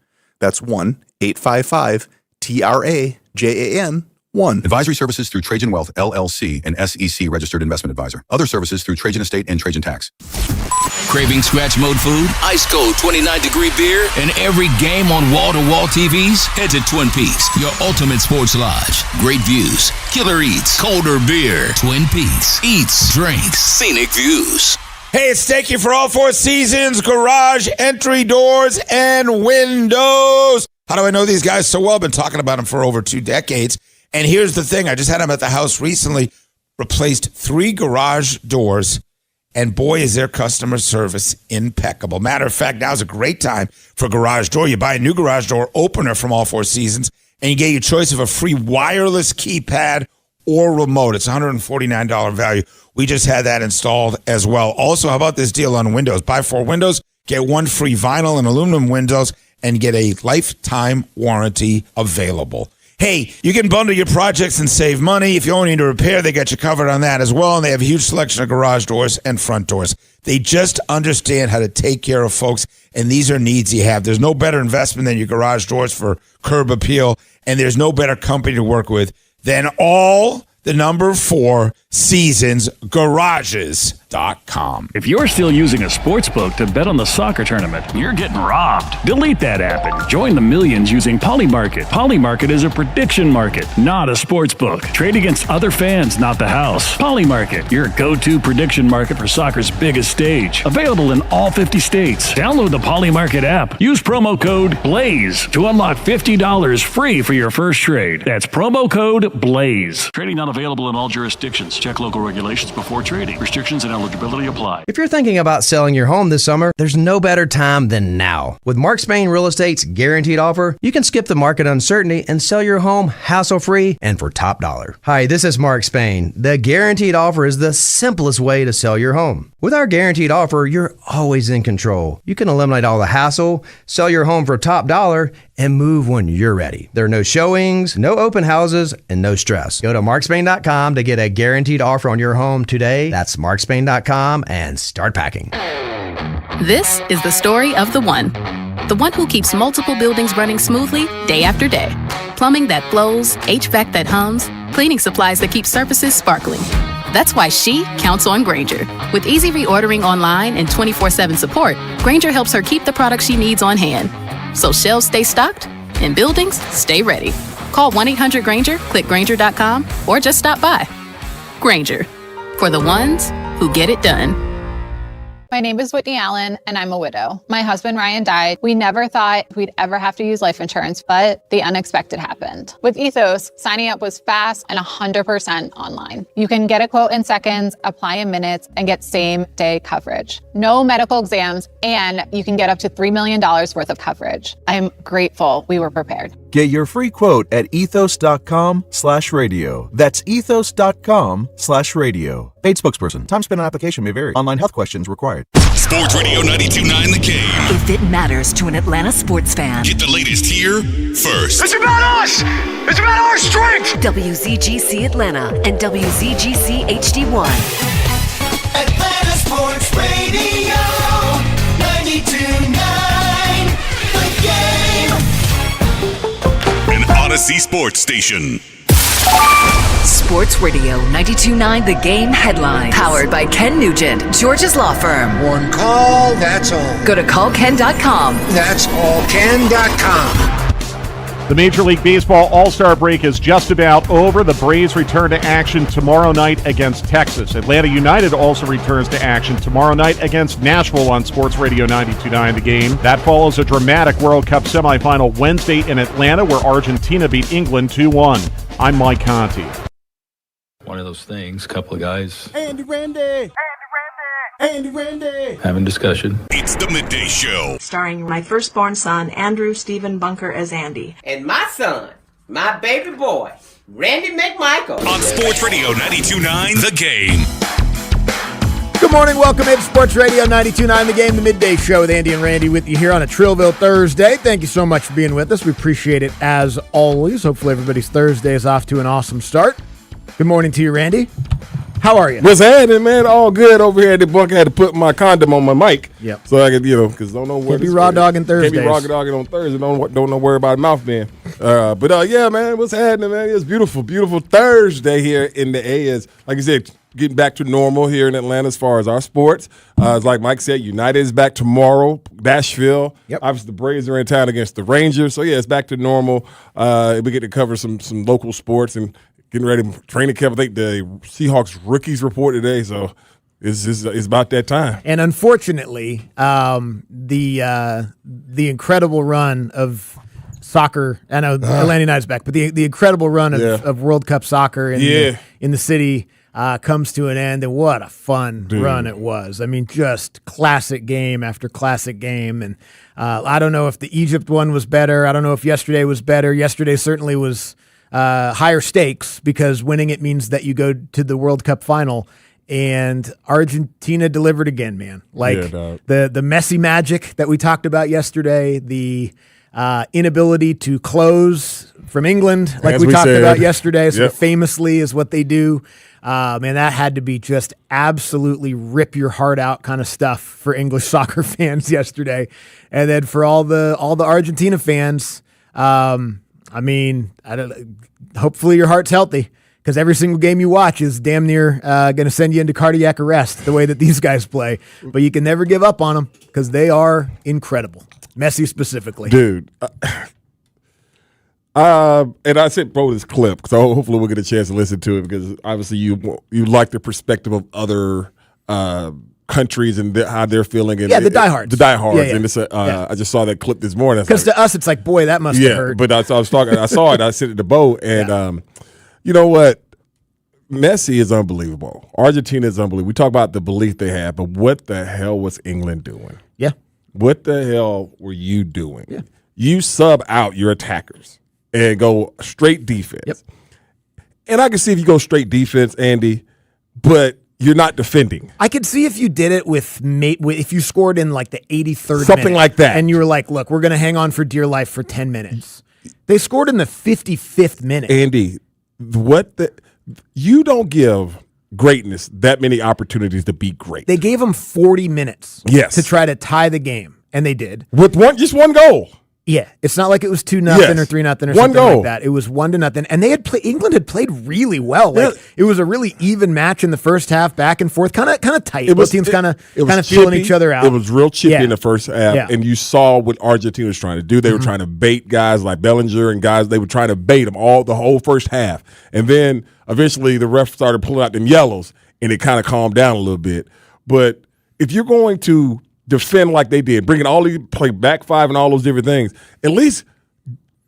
That's 1-855-TRAJAN-1. Advisory services through Trajan Wealth, LLC, an SEC registered investment advisor. Other services through Trajan Estate and Trajan Tax. Craving scratch mode food, ice cold 29-degree beer, and every game on wall-to-wall TVs? Head to Twin Peaks, your ultimate sports lodge. Great views, killer eats, colder beer. Twin Peaks, eats, drinks, scenic views. Hey, it's Steaky for all 4 seasons, garage, entry doors, and windows. How do I know these guys so well? I've been talking about them for over 2 decades. And here's the thing. I just had them at the house recently, replaced 3 garage doors, and boy, is their customer service impeccable. Matter of fact, now's a great time for a garage door. You buy a new garage door opener from all 4 seasons, and you get your choice of a free wireless keypad or remote. It's $149 value. We just had that installed as well. Also, how about this deal on windows? Buy 4 windows, get 1 free vinyl and aluminum windows, and get a lifetime warranty available. Hey, you can bundle your projects and save money. If you only need a repair, they got you covered on that as well. And they have a huge selection of garage doors and front doors. They just understand how to take care of folks, and these are needs you have. There's no better investment than your garage doors for curb appeal, and there's no better company to work with than all the number 4 seasons garages.com. If you're still using a sports book to bet on the soccer tournament, you're getting robbed. Delete that app and join the millions using Polymarket. Polymarket is a prediction market, not a sports book. Trade against other fans, not the house. Polymarket, your go-to prediction market for soccer's biggest stage. Available in all 50 states. Download the Polymarket app. Use promo code BLAZE to unlock $50 free for your first trade. That's promo code BLAZE. Trading not available in all jurisdictions. Check local regulations before trading. Restrictions and eligibility apply. If you're thinking about selling your home this summer, there's no better time than now. With Mark Spain Real Estate's guaranteed offer, you can skip the market uncertainty and sell your home hassle-free and for top dollar. Hi, this is Mark Spain. The guaranteed offer is the simplest way to sell your home. With our guaranteed offer, you're always in control. You can eliminate all the hassle, sell your home for top dollar, and move when you're ready. There are no showings, no open houses, and no stress. Go to markspain.com to get a guaranteed offer on your home today. That's markspain.com and start packing. This is the story of the one who keeps multiple buildings running smoothly day after day. Plumbing that flows, HVAC that hums, cleaning supplies that keep surfaces sparkling. That's why she counts on Grainger. With easy reordering online and 24/7 support, Grainger helps her keep the products she needs on hand. So shelves stay stocked and buildings stay ready. Call 1-800-GRAINGER, click Grainger.com, or just stop by. Grainger, for the ones who get it done. My name is Whitney Allen, and I'm a widow. My husband, Ryan, died. We never thought we'd ever have to use life insurance, but the unexpected happened. With Ethos, signing up was fast and 100% online. You can get a quote in seconds, apply in minutes, and get same-day coverage. No medical exams, and you can get up to $3 million worth of coverage. I'm grateful we were prepared. Get your free quote at ethos.com/radio. That's ethos.com/radio. Paid spokesperson. Time spent on application may vary. Online health questions required. Sports Radio 92.9 The Game. If it matters to an Atlanta sports fan. Get the latest here first. It's about us! It's about our strength! WZGC Atlanta and WZGC HD1. Atlanta Sports Radio 92.9 The Game. An Odyssey Sports Station. Sports Radio 92.9 The Game headlines. Powered by Ken Nugent, George's Law Firm. One call, that's all. Go to callken.com. That's allken.com. The Major League Baseball All-Star break is just about over. The Braves return to action tomorrow night against Texas. Atlanta United also returns to action tomorrow night against Nashville on Sports Radio 92.9 The Game. That follows a dramatic World Cup semifinal Wednesday in Atlanta where Argentina beat England 2-1. I'm Mike Conti. One of those things, a couple of guys Andy Randy. having discussion. It's the Midday Show. Starring my firstborn son, Andrew Stephen Bunker, as Andy. And my son, my baby boy, Randy McMichael. On Sports Radio 92.9 The Game. Good morning. Welcome into Sports Radio 92.9 The Game, the midday show with Andy and Randy with you here on a Trillville Thursday. Thank you so much for being with us. We appreciate it as always. Hopefully everybody's Thursday is off to an awesome start. Good morning to you, Randy. How are you? What's happening, man? All good over here at the bunker. I had to put my condom on my mic. Yep. So I could, because don't know what. Can't be raw dogging Thursdays. Can't be raw dogging on Thursday. Don't know where about mouth being. But yeah, man, what's happening, man? It's beautiful, beautiful Thursday here in the A. Is like you said, getting back to normal here in Atlanta as far as our sports. It's like Mike said, United is back tomorrow. Nashville. Yep. Obviously, the Braves are in town against the Rangers. So yeah, it's back to normal. We get to cover some local sports and getting ready for training camp. I think the Seahawks rookies report today, so it's about that time. And unfortunately, the incredible run of soccer, I know Atlanta United's back, but the incredible run of World Cup soccer in the city comes to an end, and what a fun run it was. I mean, just classic game after classic game, and I don't know if the Egypt one was better. I don't know if yesterday was better. Yesterday certainly was higher stakes because winning it means that you go to the World Cup final, and Argentina delivered again, man. The Messi magic that we talked about yesterday, the inability to close from England, like we talked about yesterday, so famously is what they do. Man, that had to be just absolutely rip your heart out kind of stuff for English soccer fans yesterday. And then for all the Argentina fans, I mean, hopefully your heart's healthy because every single game you watch is damn near going to send you into cardiac arrest the way that these guys play. But you can never give up on them because they are incredible. Messi specifically. Dude. And I sent bro this clip, so hopefully we'll get a chance to listen to it because obviously you like the perspective of other countries and how they're feeling. And the diehards. The diehards. Yeah. And it's I just saw that clip this morning. Because to us, it's like, boy, that must have hurt. But I was talking. I saw it. I sent it to Bo, and you know what? Messi is unbelievable. Argentina is unbelievable. We talk about the belief they have, but what the hell was England doing? Yeah. What the hell were you doing? Yeah. You sub out your attackers and go straight defense. Yep. And I can see if you go straight defense, Andy, but you're not defending. I could see if you did it with if you scored in like the 83rd Something minute, like that. and you were like, look, we're going to hang on for dear life for 10 minutes. They scored in the 55th minute. Andy, you don't give greatness that many opportunities to be great. They gave them 40 minutes to try to tie the game, and they did. With just one goal. Yeah, it's not like it was 2-0 or 3-0 or One something goal. like that. It was 1-0, and they had England had played really well. Like it was a really even match in the first half, back and forth, kind of tight. Both teams kind of feeling chippy. each other out. It was real chippy Yeah. in the first half, Yeah. and you saw what Argentina was trying to do. They were trying to bait guys like Bellinger and guys. They were trying to bait them the whole first half, and then eventually the ref started pulling out them yellows, and it kind of calmed down a little bit. But if you're going to defend like they did, bringing all these play back five and all those different things, at least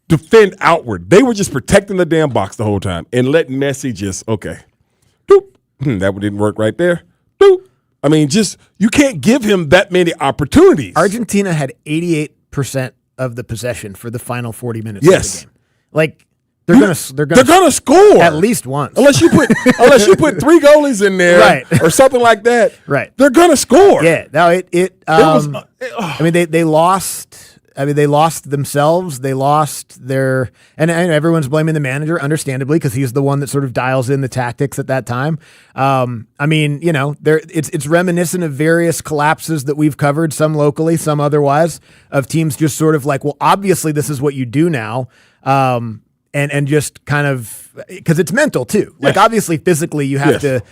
defend outward. They were just protecting the damn box the whole time and letting Messi just, doop. That one didn't work right there. Doop. I mean, you can't give him that many opportunities. Argentina had 88% of the possession for the final 40 minutes of the game. Like they're gonna score at least once. Unless you put 3 goalies in there, Right. or something like that. Right. They're gonna score. Yeah. No, I mean, they lost. I mean, they lost themselves. They lost their, and everyone's blaming the manager, understandably, because he's the one that sort of dials in the tactics at that time. I mean, it's reminiscent of various collapses that we've covered, some locally, some otherwise, of teams just sort of like, well, obviously this is what you do now. And just kind of, because it's mental too. Like obviously physically you have to,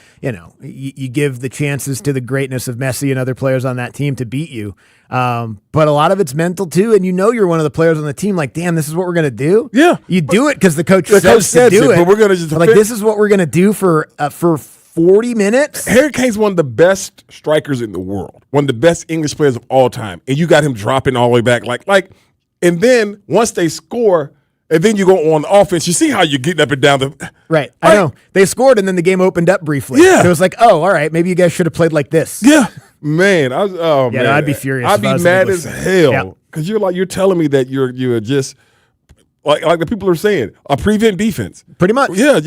you give the chances to the greatness of Messi and other players on that team to beat you. But a lot of it's mental too. And you're one of the players on the team like, damn, this is what we're going to do. Yeah. You do it because the coach says to do it. But we're going to just like, this is what we're going to do for 40 minutes. Harry Kane's one of the best strikers in the world. One of the best English players of all time. And you got him dropping all the way back. Like, and then once they score, and then you go on the offense. You see how you're getting up and down the right. I know they scored, and then the game opened up briefly. Yeah, and it was like, oh, all right, maybe you guys should have played like this. Yeah, man. Man, I'd be furious. I'd be mad as hell Yeah. because you're telling me that you're just like the people are saying a prevent defense. Pretty much. Yeah,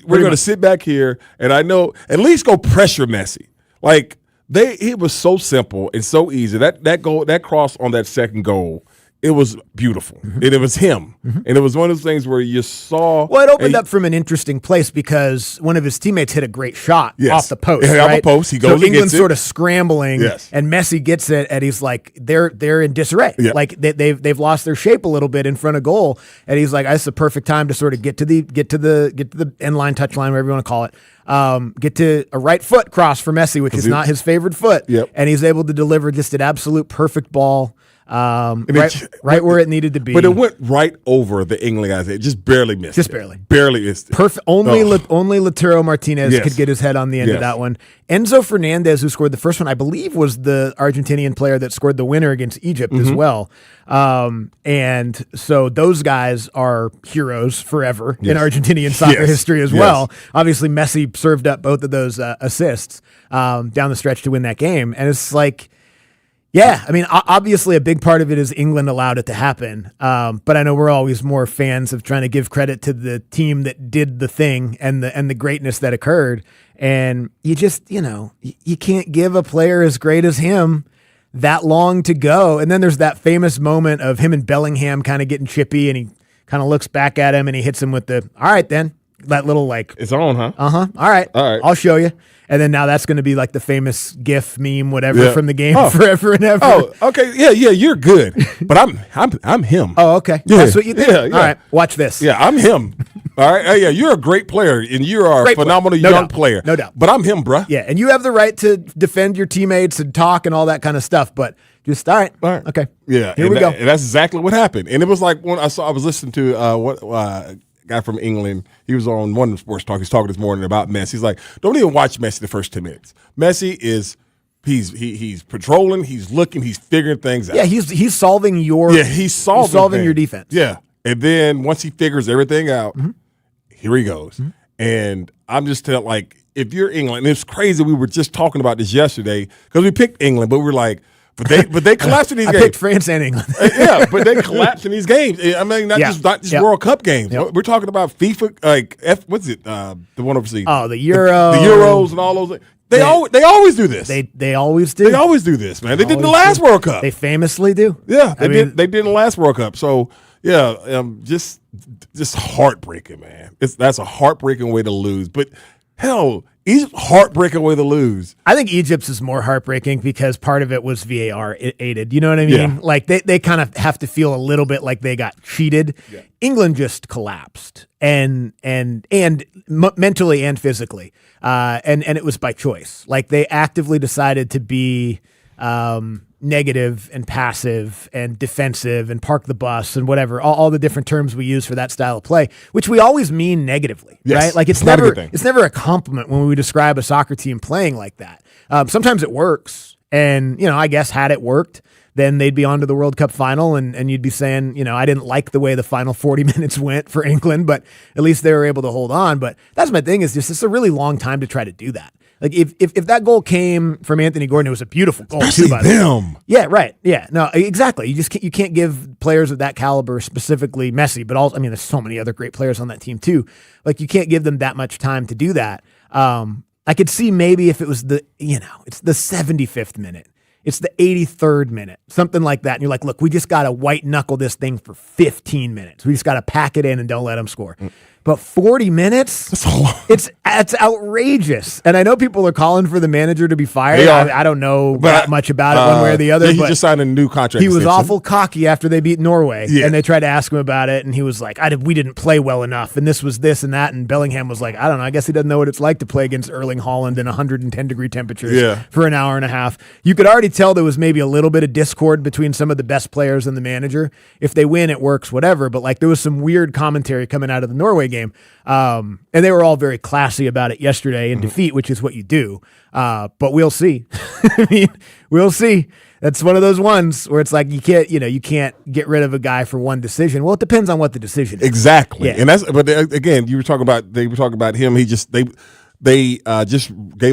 we're going to sit back here, and I know at least go pressure Messi. Like it was so simple and so easy. That goal, that cross on that second goal. It was beautiful, and it was him, and it was one of those things where you saw. Well, it opened up from an interesting place because one of his teammates hit a great shot off the post. Yeah, right? off the post, he goes. So and England's gets sort it. of scrambling, and Messi gets it, and he's like, they're in disarray. Yeah. Like they've lost their shape a little bit in front of goal, and he's like, it's the perfect time to sort of get to the end line, touch line, whatever you want to call it. Get to a right foot cross for Messi, which is not his favorite foot, and he's able to deliver just an absolute perfect ball. Right where it needed to be, but it went right over the England guys. It just barely missed. Barely missed. Perfect. Only Lautaro Martinez could get his head on the end of that one. Enzo Fernandez, who scored the first one, I believe, was the Argentinian player that scored the winner against Egypt as well. And so those guys are heroes forever in Argentinian soccer history as well. Obviously, Messi served up both of those assists down the stretch to win that game, and it's like. Yeah, I mean, obviously a big part of it is England allowed it to happen. But I know we're always more fans of trying to give credit to the team that did the thing and the greatness that occurred. And you just, you can't give a player as great as him that long to go. And then there's that famous moment of him and Bellingham kind of getting chippy, and he kind of looks back at him and he hits him with the, all right, then. That little it's on, huh? All right. I'll show you. And then now that's going to be like the famous GIF meme, whatever, from the game forever and ever. Oh, okay. Yeah, you're good. But I'm him. Oh, okay. Yeah. That's what you think? Yeah. All right. Watch this. Yeah, I'm him. All right. Yeah, you're a great player, and you are a phenomenal young player. No doubt. But I'm him, bruh. Yeah, and you have the right to defend your teammates and talk and all that kind of stuff, but just, all right. Okay. Yeah. Here we go. And that's exactly what happened. And it was like when I was listening to guy from England. He was on one of the sports talk. He's talking this morning about Messi. He's like, don't even watch Messi the first 10 minutes. Messi is he's patrolling, he's looking, he's figuring things out. Yeah, he's solving your he's solving your defense. Yeah. And then once he figures everything out, here he goes. And I'm just telling, like, if you're England, and it's crazy. We were just talking about this yesterday because we picked England, but we were like, but they collapsed in these games. I picked France and England. Yeah, but they collapsed in these games. I mean, not just World Cup games. We're talking about FIFA, like what's it? The one overseas. Oh, the Euro, the Euros, and all those. They always do this. They always do. They always do this, man. They did in the last World Cup. They famously do. Yeah, they did in the last World Cup. So yeah, just heartbreaking, man. That's a heartbreaking way to lose. But hell, Egypt heartbreaking way to lose. I think Egypt's is more heartbreaking because part of it was VAR aided. You know what I mean? Yeah. Like they kind of have to feel a little bit like they got cheated. Yeah. England just collapsed and mentally and physically, and it was by choice. Like they actively decided to be negative and passive and defensive and park the bus and whatever, all the different terms we use for that style of play, which we always mean negatively, right? Like it's never a compliment when we describe a soccer team playing like that. Sometimes it works, and I guess had it worked, then they'd be on to the World Cup final, and you'd be saying, I didn't like the way the final 40 minutes went for England, but at least they were able to hold on. But that's my thing, is just it's a really long time to try to do that. Like if that goal came from Anthony Gordon, it was a beautiful goal too. By the way. Yeah, right. Yeah, no, exactly. You can't give players of that caliber, specifically Messi, but also there's so many other great players on that team too. Like you can't give them that much time to do that. I could see maybe if it was it's the 75th minute, it's the 83rd minute, something like that, and you're like, look, we just got to white knuckle this thing for 15 minutes. We just got to pack it in and don't let them score. But 40 minutes? It's outrageous. And I know people are calling for the manager to be fired. I don't know that much about it one way or the other. He just signed a new contract. He was awful cocky after they beat Norway. Yeah. And they tried to ask him about it. And he was like, we didn't play well enough. And this was this and that. And Bellingham was like, I don't know. I guess he doesn't know what it's like to play against Erling Haaland in 110-degree temperatures for an hour and a half. You could already tell there was maybe a little bit of discord between some of the best players and the manager. If they win, it works, whatever. But there was some weird commentary coming out of the Norway game. And they were all very classy about it yesterday in defeat, which is what you do. But we'll see. We'll see. That's one of those ones where it's like you can't get rid of a guy for one decision. Well, it depends on what the decision is. Exactly. Yeah. And but again, they were talking about him. They just gave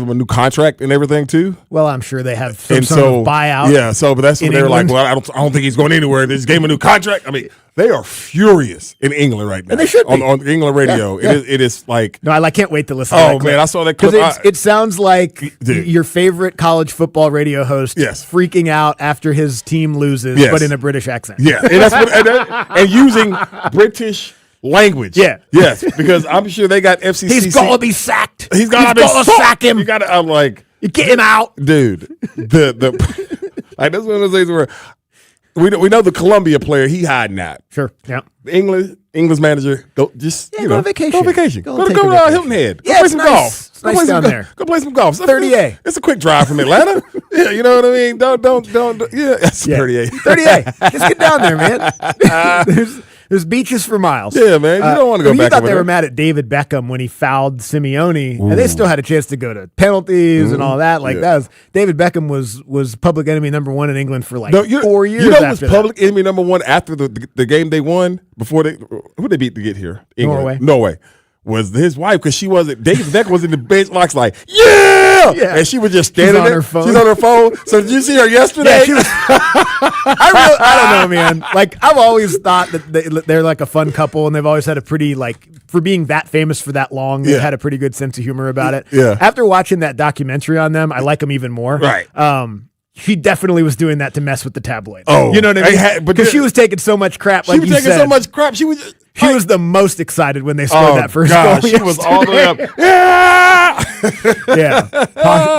him a new contract and everything too. Well, I'm sure they have some sort of buyout. Yeah. So, but that's when they were like, well, I don't think he's going anywhere. They just gave him a new contract. They are furious in England right now. And they should be. On England radio. Yeah. It is like. No, I can't wait to listen to that clip. Man, I saw that clip. It sounds like your favorite college football radio host freaking out after his team loses, but in a British accent. Yeah. And using British language. Yeah. Yes. Because I'm sure they got FCC. He's going to be sacked. He's got to sack him. I'm like. You get him out. Dude. That's one of those things where. We know the Columbia player. He hiding out. Sure. Yeah. English manager. Go on vacation. Go on vacation. Go to Hilton Head. Go play some golf. It's nice down there. Go play some golf. 30A. It's a quick drive from Atlanta. Yeah, you know what I mean. Don't. Yeah, that's 30A. 30A. Just get down there, man. There's beaches for miles. Yeah, man. You don't want to go back. You thought they were mad at David Beckham when he fouled Simeone, and they still had a chance to go to penalties and all that. That was David Beckham was public enemy number one in England for 4 years. You know, was public enemy number one after the game they won before who they beat to get here? England. Norway. Was his wife, because she wasn't. David Beckham was in the bench box yeah, and she was just standing there. She's on her phone. So did you see her yesterday? Yeah, she was. I don't know, man. I've always thought that they're like a fun couple, and they've always had a pretty for being that famous for that long. They've had a pretty good sense of humor about it. Yeah. After watching that documentary on them, I like them even more. Right. She definitely was doing that to mess with the tabloids. Oh, you know what I mean? Because she was taking so much crap. She was taking so much crap. She was the most excited when they scored that first goal. She was all the way up. Yeah.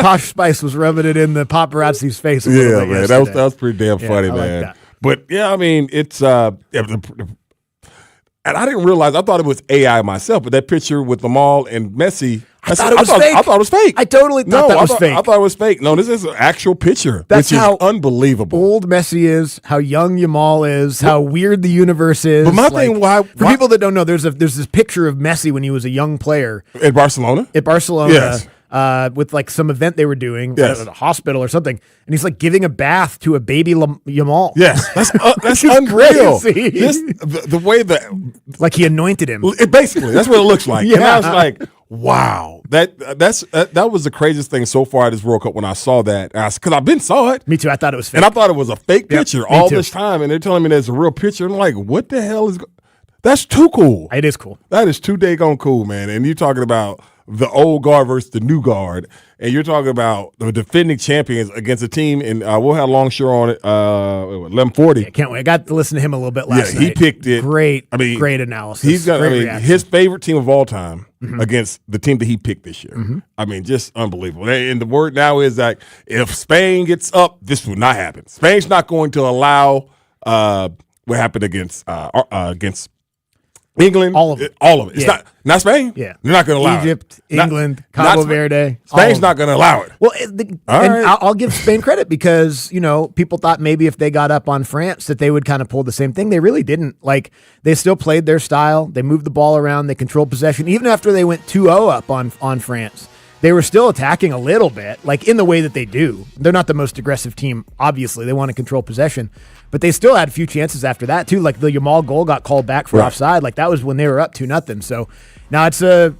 Posh Spice was rubbing it in the paparazzi's face. Yeah, man. That was pretty damn funny, man. Like but yeah, it's and I didn't realize. I thought it was AI myself, but that picture with them all and Messi. I thought it was fake. I thought it was fake. I totally thought that was fake. I thought it was fake. No, this is an actual picture. That's which how is unbelievable. Old Messi is, how young Yamal is, how weird the universe is. But my thing, for people that don't know, there's this picture of Messi when he was a young player at Barcelona. Yes. With some event they were doing at a hospital or something, and he's giving a bath to a baby Yamal. Yes, that's unreal. Crazy. The way that he anointed him. Basically, that's what it looks like. Yeah. And I was like, wow, that was the craziest thing so far at this World Cup when I saw that. Because I've been saw it. Me too. I thought it was fake, and I thought it was a fake picture all too. This time, and they're telling me there's a real picture. I'm like, what the hell is? That's too cool. It is cool. That is too daggone cool, man. And you're talking about the old guard versus the new guard, and you're talking about the defending champions against a team, and we'll have Longshore on it, 1140. I can't wait. I got to listen to him a little bit last night. He picked it. Great analysis. He's got Great reaction. his favorite team of all time against the team that he picked this year. I mean, just unbelievable. And the word now is that if Spain gets up, this will not happen. Spain's not going to allow what happened against England. All of it. It's not Spain. Yeah. They're not going to allow Egypt, it. England, Cabo Verde. Spain's not going to allow it. Well, I'll give Spain credit because, people thought maybe if they got up on France that they would kind of pull the same thing. They really didn't. Like, they still played their style. They moved the ball around. They controlled possession. Even after they went 2-0 up on France, they were still attacking a little bit, like in the way that they do. They're not the most aggressive team, obviously. They want to control possession. But they still had a few chances after that, too. Like the Yamal goal got called back for offside. Like that was when they were up 2-0. So now it's a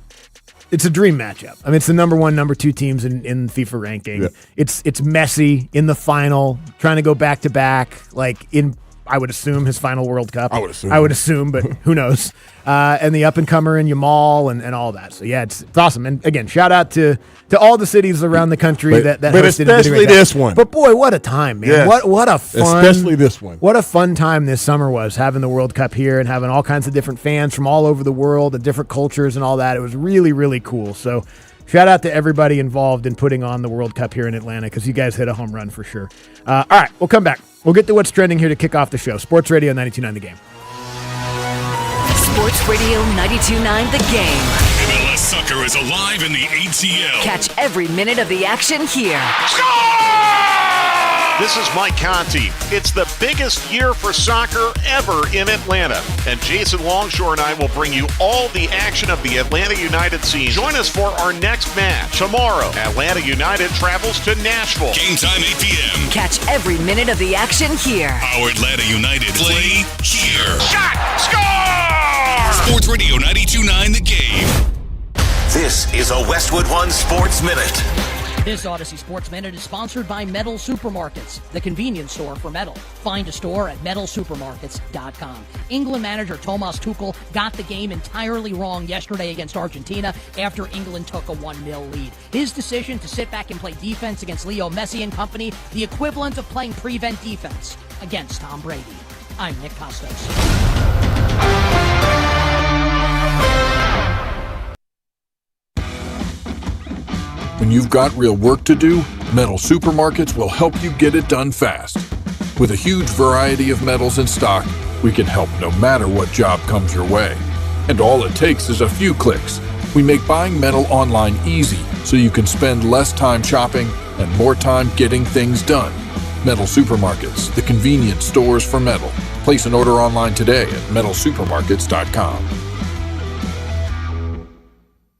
dream matchup. I mean, it's the number 1, number 2 teams in FIFA ranking. Yeah. It's Messi in the final, trying to go back-to-back, like in, I would assume, his final World Cup. I would assume, but who knows? And the up-and-comer in Yamal and all that. So, yeah, it's awesome. And, again, shout out to all the cities around the country that hosted but especially this one. But, boy, what a time, man. Yes. What a fun. Especially this one. What a fun time this summer was, having the World Cup here and having all kinds of different fans from all over the world and different cultures and all that. It was really, really cool. So, shout out to everybody involved in putting on the World Cup here in Atlanta because you guys hit a home run for sure. All right, we'll come back. We'll get to what's trending here to kick off the show. Sports Radio 92.9 The Game. Sports Radio 92.9 The Game. MLS soccer is alive in the ATL. Catch every minute of the action here. This is Mike Conti. It's the biggest year for soccer ever in Atlanta. And Jason Longshore and I will bring you all the action of the Atlanta United season. Join us for our next match. Tomorrow, Atlanta United travels to Nashville. Game time 8 p.m. Catch every minute of the action here. Our Atlanta United play here. Shot! Score! Sports Radio 92.9 The Game. This is a Westwood One Sports Minute. This Odyssey Sports Minute is sponsored by Metal Supermarkets, the convenience store for metal. Find a store at metalsupermarkets.com. England manager Thomas Tuchel got the game entirely wrong yesterday against Argentina after England took a 1-0 lead. His decision to sit back and play defense against Leo Messi and company, the equivalent of playing prevent defense against Tom Brady. I'm Nick Costos. When you've got real work to do, Metal Supermarkets will help you get it done fast. With a huge variety of metals in stock, we can help no matter what job comes your way. And all it takes is a few clicks. We make buying metal online easy so you can spend less time shopping and more time getting things done. Metal Supermarkets, the convenience stores for metal. Place an order online today at metalsupermarkets.com.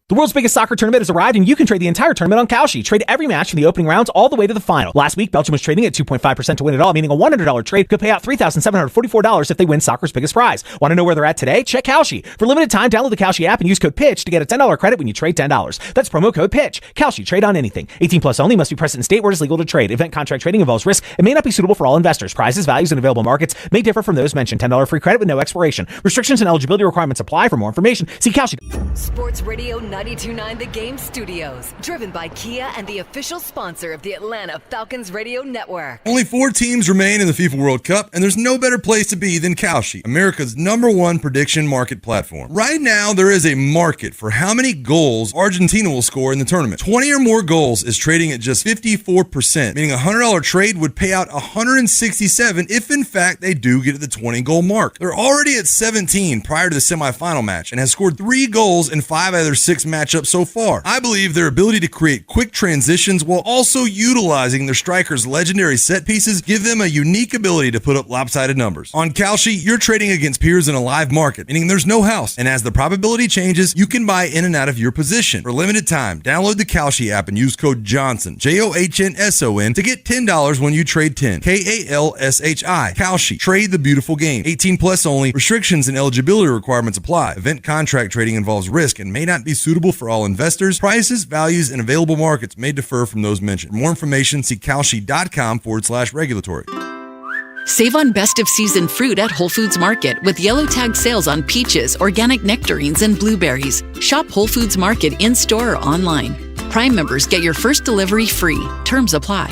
The world's biggest soccer tournament has arrived, and you can trade the entire tournament on Kalshi. Trade every match from the opening rounds all the way to the final. Last week, Belgium was trading at 2.5% to win it all, meaning a $100 trade could pay out $3,744 if they win soccer's biggest prize. Want to know where they're at today? Check Kalshi. For limited time, download the Kalshi app and use code PITCH to get a $10 credit when you trade $10. That's promo code PITCH. Kalshi. Trade on anything. 18 plus only. Must be present in state where it is legal to trade. Event contract trading involves risk and may not be suitable for all investors. Prizes, values, and available markets may differ from those mentioned. $10 free credit with no expiration. Restrictions and eligibility requirements apply. For more information, see Kalshi. Sports Radio 92.9 The Game Studios, driven by Kia and the official sponsor of the Atlanta Falcons Radio Network. Only 4 teams remain in the FIFA World Cup, and there's no better place to be than Kalshi, America's #1 prediction market platform. Right now, there is a market for how many goals Argentina will score in the tournament. 20 or more goals is trading at just 54%, meaning a $100 trade would pay out $167 if, in fact, they do get to the 20-goal mark. They're already at 17 prior to the semifinal match and has scored 3 goals in 5 out of their 6 matchups so far. I believe their ability to create quick transitions while also utilizing their strikers' legendary set pieces give them a unique ability to put up lopsided numbers. On Kalshi, you're trading against peers in a live market, meaning there's no house, and as the probability changes, you can buy in and out of your position. For limited time, download the Kalshi app and use code JOHNSON, JOHNSON, to get $10 when you trade 10. KALSHI. Kalshi. Trade the beautiful game. 18 plus only. Restrictions and eligibility requirements apply. Event contract trading involves risk and may not be suitable for all investors. Prices, values, and available markets may differ from those mentioned. For more information, see kalshi.com/regulatory. Save on best of season fruit at Whole Foods Market with yellow tag sales on peaches, organic nectarines, and blueberries. Shop Whole Foods Market in-store or online. Prime members get your first delivery free. Terms apply.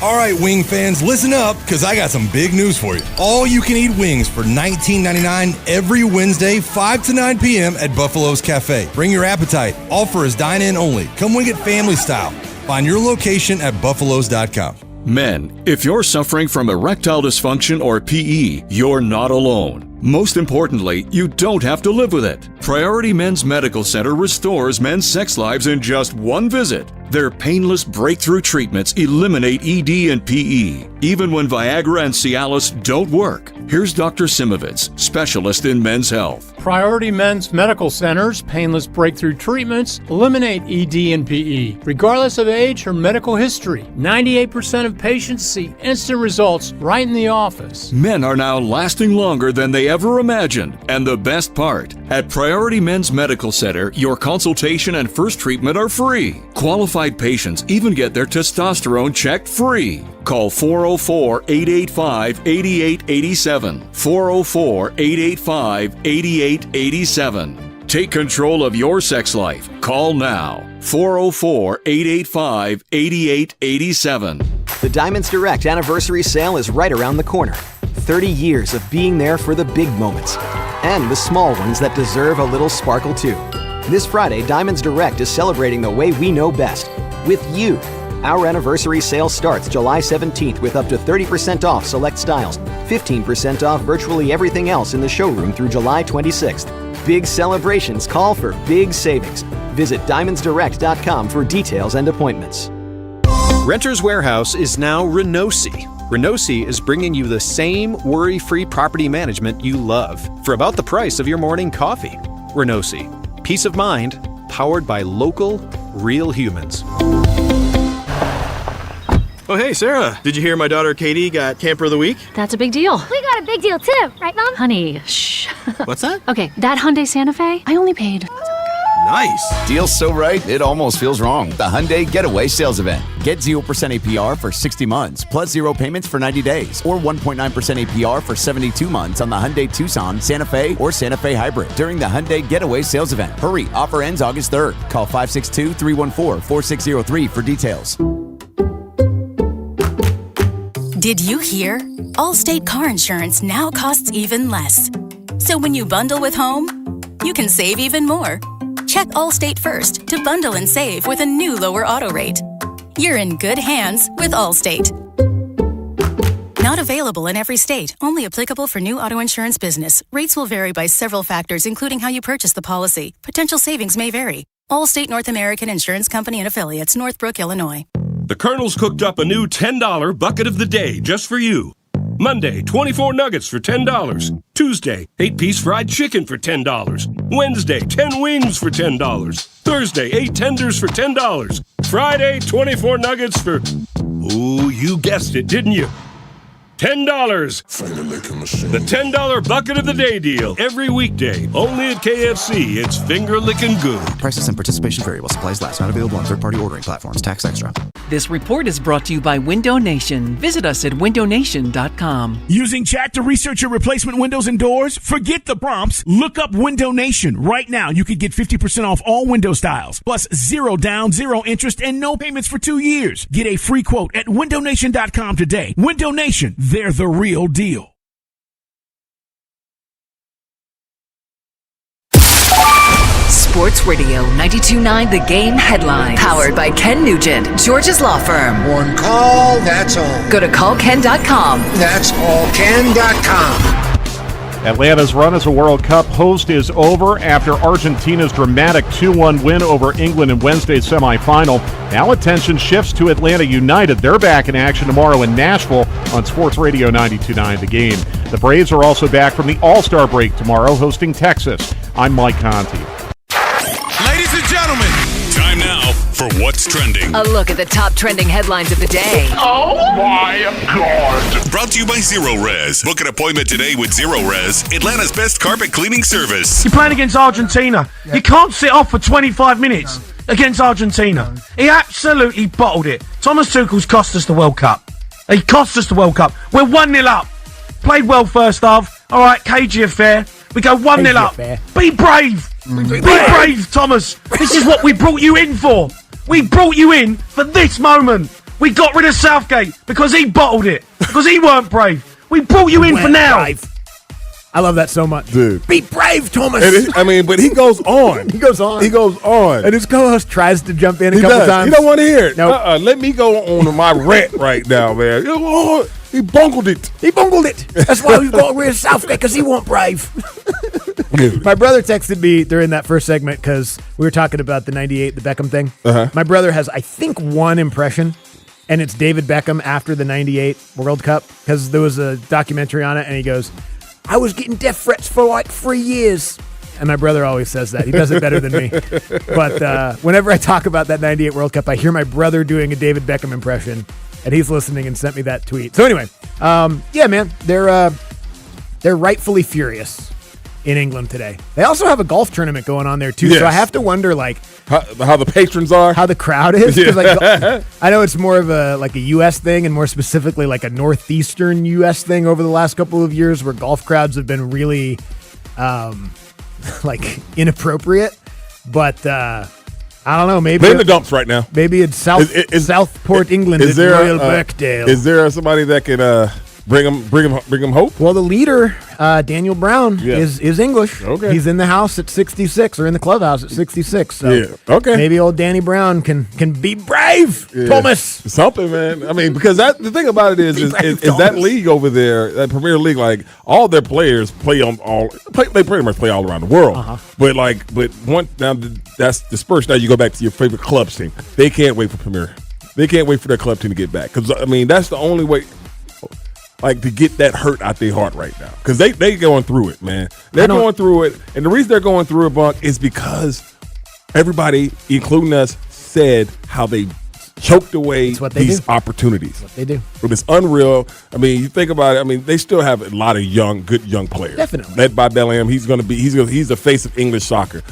All right, wing fans, listen up, because I got some big news for you. All you can eat wings for $19.99 every Wednesday, 5 to 9 p.m. at Buffalo's Cafe. Bring your appetite. Offer is dine-in only. Come wing it family style. Find your location at buffaloes.com. Men, if you're suffering from erectile dysfunction or PE, you're not alone. Most importantly, you don't have to live with it. Priority Men's Medical Center restores men's sex lives in just one visit. Their painless breakthrough treatments eliminate ED and PE, even when Viagra and Cialis don't work. Here's Dr. Simovitz, specialist in men's health. Priority Men's Medical Center's painless breakthrough treatments eliminate ED and PE, regardless of age or medical history. 98% of patients see instant results right in the office. Men are now lasting longer than they ever imagined. And the best part, at Priority Men's Medical Center, your consultation and first treatment are free. Qualified patients even get their testosterone checked free. Call 404-885-8887. 404-885-8887. Take control of your sex life. Call now. 404-885-8887. The Diamonds Direct anniversary sale is right around the corner. 30 years of being there for the big moments and the small ones that deserve a little sparkle too. This Friday, Diamonds Direct is celebrating the way we know best, with you. Our anniversary sale starts July 17th with up to 30% off select styles, 15% off virtually everything else in the showroom through July 26th. Big celebrations call for big savings. Visit diamondsdirect.com for details and appointments. Renters Warehouse is now Renosi. Renosi is bringing you the same worry-free property management you love for about the price of your morning coffee. Renosi. Peace of mind, powered by local, real humans. Oh, hey, Sarah. Did you hear my daughter Katie got Camper of the Week? That's a big deal. We got a big deal too, right, Mom? Honey, shh. What's that? Okay, that Hyundai Santa Fe, I only paid. Nice. Deal's so right, it almost feels wrong. The Hyundai Getaway Sales Event. Get 0% APR for 60 months, plus 0 payments for 90 days, or 1.9% APR for 72 months on the Hyundai Tucson, Santa Fe, or Santa Fe Hybrid during the Hyundai Getaway Sales Event. Hurry, offer ends August 3rd. Call 562-314-4603 for details. Did you hear? Allstate car insurance now costs even less. So when you bundle with home, you can save even more. Check Allstate first to bundle and save with a new lower auto rate. You're in good hands with Allstate. Not available in every state. Only applicable for new auto insurance business. Rates will vary by several factors, including how you purchase the policy. Potential savings may vary. Allstate North American Insurance Company and Affiliates, Northbrook, Illinois. The Colonel's cooked up a new $10 bucket of the day just for you. Monday, 24 nuggets for $10. Tuesday, 8-piece fried chicken for $10. Wednesday, 10 wings for $10. Thursday, 8 tenders for $10. Friday, 24 nuggets for... Ooh, you guessed it, didn't you? $10. The $10 bucket of the day deal. Every weekday, only at KFC. It's finger-licking good. Prices and participation vary while supplies last. Not available on third-party ordering platforms. Tax extra. This report is brought to you by Window Nation. Visit us at windownation.com. Using chat to research your replacement windows and doors? Forget the prompts. Look up Window Nation. Right now, you could get 50% off all window styles, plus 0 down, 0 interest, and no payments for 2 years. Get a free quote at windownation.com today. Window Nation. They're the real deal. Sports Radio 92.9 The Game headlines. Powered by Ken Nugent, George's Law Firm. One call, that's all. Go to callken.com. That's callken.com. Atlanta's run as a World Cup host is over after Argentina's dramatic 2-1 win over England in Wednesday's semifinal. Now attention shifts to Atlanta United. They're back in action tomorrow in Nashville on Sports Radio 92.9 The Game. The Braves are also back from the All-Star break tomorrow, hosting Texas. I'm Mike Conti. Ladies and gentlemen, time now for What's Trending. A look at the top trending headlines of the day. Oh my God. Brought to you by Zero Res. Book an appointment today with Zero Res, Atlanta's best carpet cleaning service. You're playing against Argentina. You can't sit off for 25 minutes against Argentina. He absolutely bottled it. Thomas Tuchel's cost us the World Cup. He cost us the World Cup. We're 1-0 up. Played well first half. All right, cagey affair. We go 1-0 up. Be brave. Be brave, Thomas. This is what we brought you in for. We brought you in for this moment. We got rid of Southgate because he bottled it. Because he weren't brave. We brought you in for now. Brave. I love that so much. Dude. Be brave, Thomas. But he goes on. He goes on. He goes on. And his co-host tries to jump in a He couple does. times. He don't want to hear it. Nope. Let me go on my rant right now, man. He bungled it. He bungled it. That's why we got rid of Southgate, because he wasn't brave. My brother texted me during that first segment because we were talking about the 98, the Beckham thing. My brother has, I think, one impression, and it's David Beckham after the 98 World Cup, because there was a documentary on it, and he goes, I was getting death threats for like 3 years. And my brother always says that. He does it better than me. But whenever I talk about that 98 World Cup, I hear my brother doing a David Beckham impression, and he's listening and sent me that tweet. So anyway, yeah, man, they're rightfully furious in England today. They also have a golf tournament going on there too. Yes. So I have to wonder, like, how the patrons are, how the crowd is. 'Cause, like, I know it's more of a U.S. thing, and more specifically like a northeastern U.S. thing over the last couple of years, where golf crowds have been really, inappropriate. But I don't know. Maybe they're in the dumps right now. Maybe it's Southport, England. Is there Royal Birkdale? Is there somebody that can bring him hope? Well, the leader, Daniel Brown, is English. Okay. He's in the house at 66, or in the clubhouse at 66. So okay. Maybe old Danny Brown can be brave, Thomas. Something, man. I mean, because the thing about it is that league over there, that Premier League, like all their players they pretty much play all around the world. But once now that's dispersed. Now you go back to your favorite club's team. They can't wait for Premier. They can't wait for their club team to get back, because I mean that's the only way. Like, to get that hurt out their heart right now, because they going through it, man. They're going through it, and the reason they're going through it, Bunk, is because everybody, including us, said how they choked away these opportunities. That's what they do. But it's unreal. I mean, you think about it. I mean, they still have a lot of good young players. Definitely. Led by Bellingham, he's the face of English soccer.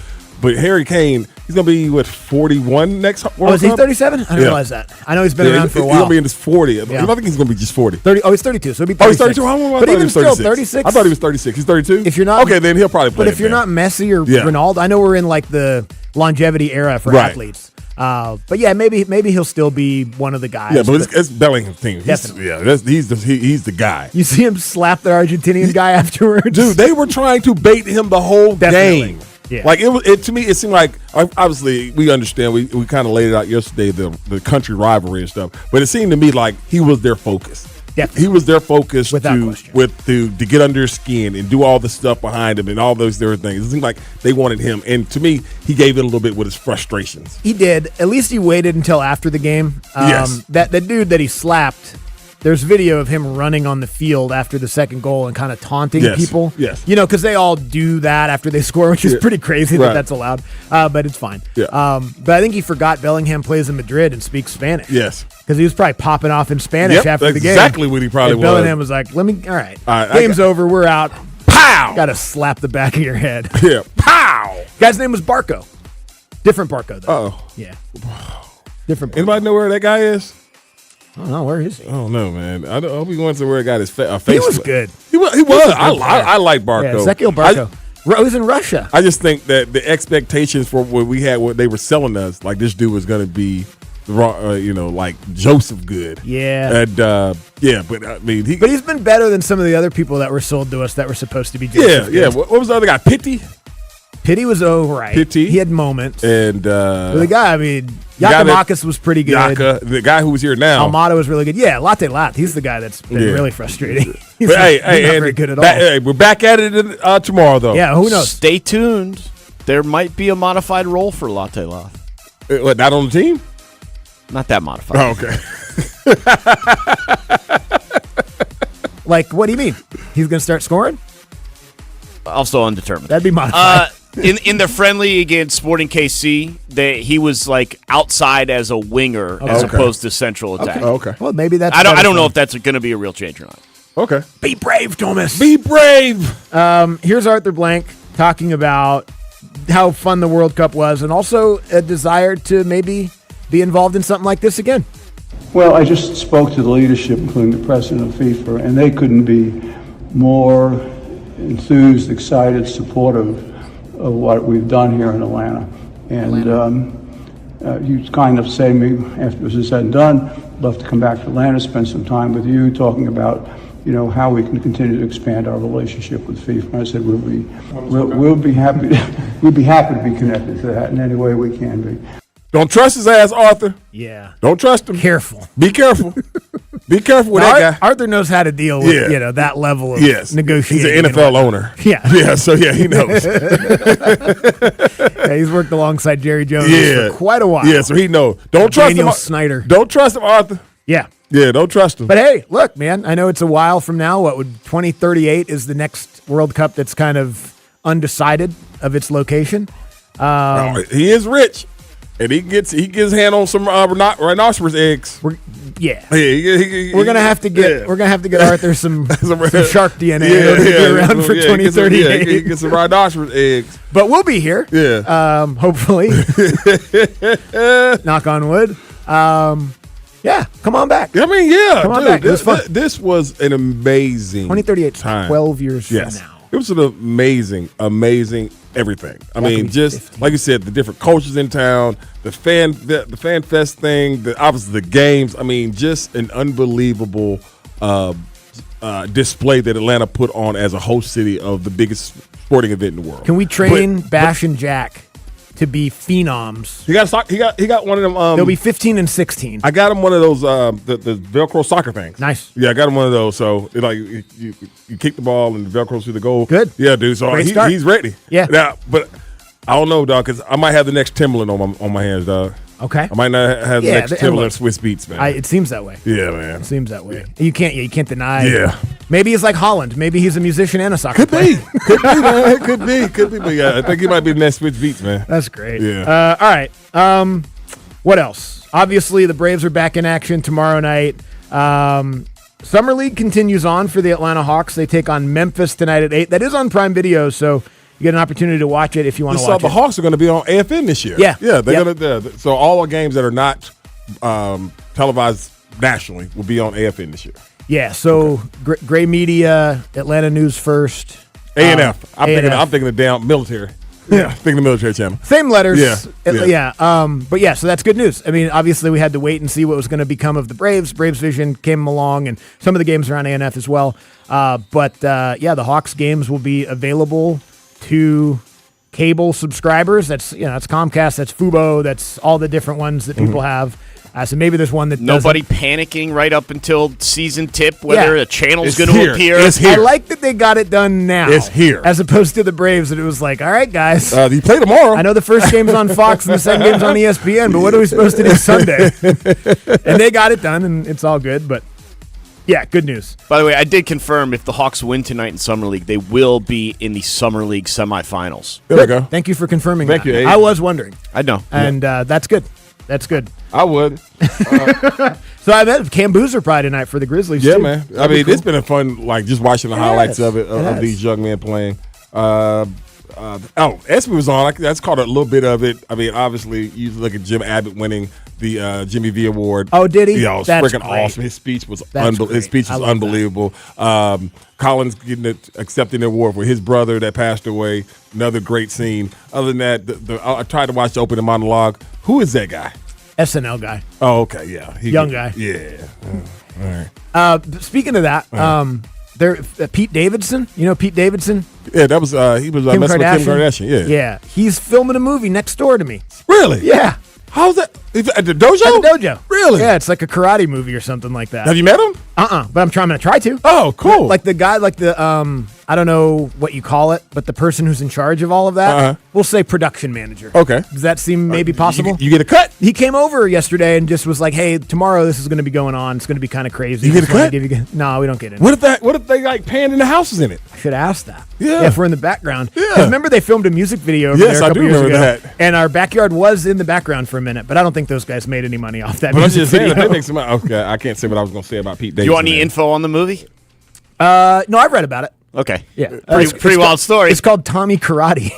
But Harry Kane, he's going to be, 41 next World Cup? Oh, is he 37? I didn't realize that. I know he's been around for a while. He's going to be in his 40. I think he's going to be just 40. 30. Oh, he's 32, so he'll be 36. Oh, he's 32? But even still, 36. I thought he was 36. He's 32? If you're not, okay, then he'll probably play. But if you're not Messi or Ronaldo, I know we're in the longevity era for athletes. But yeah, maybe he'll still be one of the guys. Yeah, but it's Bellingham's team. He's the guy. You see him slap the Argentinian guy afterwards? Dude, they were trying to bait him the whole game. Yeah. Like it to me, it seemed like, obviously we understand. We kind of laid it out yesterday, the country rivalry and stuff. But it seemed to me like he was their focus. Definitely. He was their focus to get under his skin and do all the stuff behind him and all those different things. It seemed like they wanted him, and to me, he gave it a little bit with his frustrations. He did. At least he waited until after the game. Yes. That dude that he slapped. There's video of him running on the field after the second goal and kind of taunting people. Yes. You know, because they all do that after they score, which is pretty crazy that that's allowed. But it's fine. Yeah. But I think he forgot Bellingham plays in Madrid and speaks Spanish. Yes. Because he was probably popping off in Spanish after the game. Exactly what he probably was. Bellingham was like, all right, game's over, we're out. Pow! Got to slap the back of your head. Yeah. Pow! Guy's name was Barco. Different Barco, though. Oh. Yeah. Different Barco. Anybody know where that guy is? I don't know. Where is he? I don't know, man. I hope he went to where he got his face. He was good. He was. I like Barco. Yeah, Ezequiel Barco. He was in Russia. I just think that the expectations for what we had, what they were selling us, like this dude was going to be, like Joseph Good. Yeah. And but I mean, he's been better than some of the other people that were sold to us that were supposed to be Joseph. Yeah. What was the other guy? Pitti was all right. He had moments. And the guy, I mean, Giakoumakis was pretty good. The guy who was here now. Almada was really good. Yeah, Latte Lat. He's the guy that's been really frustrating. He's not very good at all. Hey, we're back at it tomorrow, though. Yeah, who knows? Stay tuned. There might be a modified role for Latte Lat. What, not on the team? Not that modified. Oh, okay. Like, what do you mean? He's going to start scoring? Also undetermined. That'd be modified. In the friendly against Sporting KC, he was outside as a winger as opposed to central attack. Okay. Well, maybe that's. I don't know if that's going to be a real change or not. Okay. Be brave, Thomas. Be brave. Here's Arthur Blank talking about how fun the World Cup was, and also a desire to maybe be involved in something like this again. Well, I just spoke to the leadership, including the president of FIFA, and they couldn't be more enthused, excited, supportive of what we've done here in Atlanta. And you kind of say to me, after this is said and done, I'd love to come back to Atlanta, spend some time with you, talking about, how we can continue to expand our relationship with FIFA. And I said we'll be happy. We'd be happy to be connected to that in any way we can be. Don't trust his ass, Arthur. Yeah. Don't trust him. Careful. Be careful. Be careful with that guy. Arthur knows how to deal with that level of negotiating. He's an NFL owner. Yeah. Yeah, so he knows. He's worked alongside Jerry Jones for quite a while. Yeah, so he knows. Don't trust Daniel him. Snyder. Don't trust him, Arthur. Yeah. Yeah, don't trust him. But hey, look, man, I know it's a while from now. 2038 is the next World Cup that's kind of undecided of its location. He is rich. And he gets his hand on some rhinoceros eggs. We're gonna have to get Arthur some shark DNA to be around for 2038. Get some rhinoceros eggs. But we'll be here. Yeah. Hopefully. Knock on wood. Yeah, come on back. I mean, yeah, come on back. It was fun. This was an amazing 2038 time. 12 years from now. It was an amazing everything. I mean, just 50. Like you said, the different cultures in town, the fan fest thing, obviously the games. I mean, just an unbelievable display that Atlanta put on as a host city of the biggest sporting event in the world. Can we train Bash and Jack to be phenoms? He got one of them. They'll be 15 and 16. I got him one of those the Velcro soccer things. Nice. Yeah, I got him one of those. So you kick the ball and the Velcro through the goal. Good. Yeah, dude. So he's ready. Yeah. Now, but I don't know, dog, because I might have the next Timberland on my hands, dog. Okay. I might not have the next Timberland Swiss Beats, man. It seems that way. Yeah, man. It seems that way. You can't deny. Yeah. Maybe he's like Holland. Maybe he's a musician and a soccer player. Could be, man. Could be. But yeah, I think he might be the next Swiss Beats, man. That's great. Yeah. All right. What else? Obviously, the Braves are back in action tomorrow night. Summer League continues on for the Atlanta Hawks. They take on Memphis tonight at 8. That is on Prime Video, so you get an opportunity to watch it if you want to watch it. The Hawks are going to be on AFN this year. Yeah. Yeah, they're going to. So all our games that are not televised nationally will be on AFN this year. Yeah, so Gray Media, Atlanta News First. A&F. I'm thinking of damn military. Yeah, thinking the military channel. Same letters. Yeah. But yeah, so that's good news. I mean, obviously we had to wait and see what was going to become of the Braves. Braves Vision came along, and some of the games are on A&F as well. But the Hawks games will be available to cable subscribers. That's Comcast, that's Fubo, that's all the different ones that people have. So maybe there's one that nobody panicking right up until season tip whether a channel's going to appear. It's here. I like that they got it done now. It's here. As opposed to the Braves that it was like, all right, guys. You play tomorrow. I know the first game's on Fox and the second game's on ESPN, but what are we supposed to do Sunday? And they got it done, and it's all good, but yeah, good news. By the way, I did confirm if the Hawks win tonight in Summer League, they will be in the Summer League semifinals. There we go. Thank you for confirming Thank that. you, I was wondering. I know. And that's good. That's good. I would. So I bet Cam Boozer probably tonight for the Grizzlies. Yeah, too. man. I mean, it's been a fun, just watching the highlights of these young men playing. Espy was on. That's caught a little bit of it. I mean, obviously, you look at Jim Abbott winning the Jimmy V Award. Oh, did he? Yeah, it was freaking awesome. His speech was unbelievable. Collins accepting the award for his brother that passed away. Another great scene. Other than that, I tried to watch the opening monologue. Who is that guy? SNL guy. Oh, okay, yeah. Young guy. Yeah. All right. Speaking of that, Pete Davidson. You know Pete Davidson? Yeah, that was he was messing with Kim Kardashian. Yeah. Yeah. He's filming a movie next door to me. Really? Yeah. How's that? At the dojo? At the dojo. Really? Yeah, it's like a karate movie or something like that. Have you met him? But I'm going to try to. Oh, cool. Like the guy, I don't know what you call it, but the person who's in charge of all of that, we'll say production manager. Okay. Does that seem maybe possible? You get a cut? He came over yesterday and just was like, hey, tomorrow this is going to be going on. It's going to be kind of crazy. You get a cut? No, we don't get it. What if they like panning the houses in it? I should ask that. Yeah. If we're in the background. Yeah. 'Cause remember they filmed a music video over there a couple years ago. That. And our backyard was in the background for a minute, but I don't think those guys made any money off that but music I'm just saying, video. if they make some money, okay, I can't say what I was going to say about Pete Davidson. Do you want any info on the movie? No, I've read about it. Okay. Yeah. Pretty wild story. It's called Tommy Karate.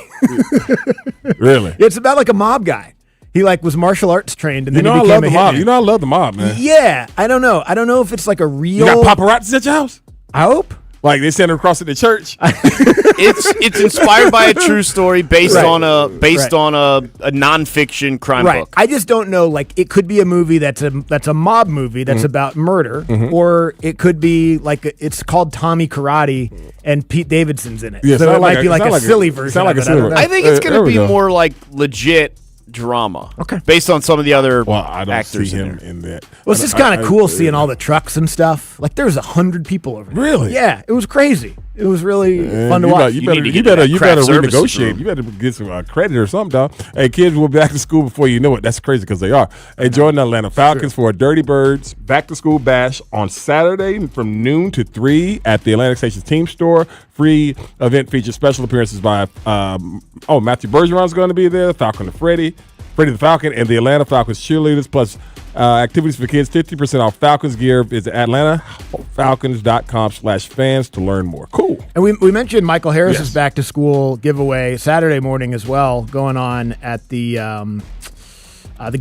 Really? It's about like a mob guy. He was martial arts trained, and You then know he I became love a the mob. hitman. You know I love the mob, man. Yeah, I don't know. I don't know if it's like a real. You got paparazzi at your house? I hope. Like they send them across to the church. It's inspired by a true story based Right. on a Right. nonfiction crime Right. book. I just don't know. It could be a movie that's a mob movie that's about murder, or it could be it's called Tommy Karate and Pete Davidson's in it. Yeah, so sound it might like be a- like sound a like a- silly version. sound like of a it. I silly don't know. I think it's going there to we be go. more like legit drama. Okay. Based on some of the other Well, I don't actors see in him there. in that. Well, it's just kind of cool seeing all the trucks and stuff. There was 100 people over there. Really? Yeah, it was crazy. It was really fun to you watch. You You better need to get to that craft services renegotiate. room. You better get some credit or something, dog. Hey, kids will be back to school before you know it. That's crazy because they are. Hey, join the Atlanta Falcons for a Dirty Birds back to school bash on Saturday from noon to 3 at the Atlantic Station Team Store. Free event features special appearances by Matthew Bergeron's going to be there. Falcon and Freddie the Falcon, and the Atlanta Falcons cheerleaders, plus activities for kids. 50% off Falcons gear. Visit AtlantaFalcons.com/fans to learn more. Cool. And we mentioned Michael Harris's Yes. back to school giveaway Saturday morning as well, going on at the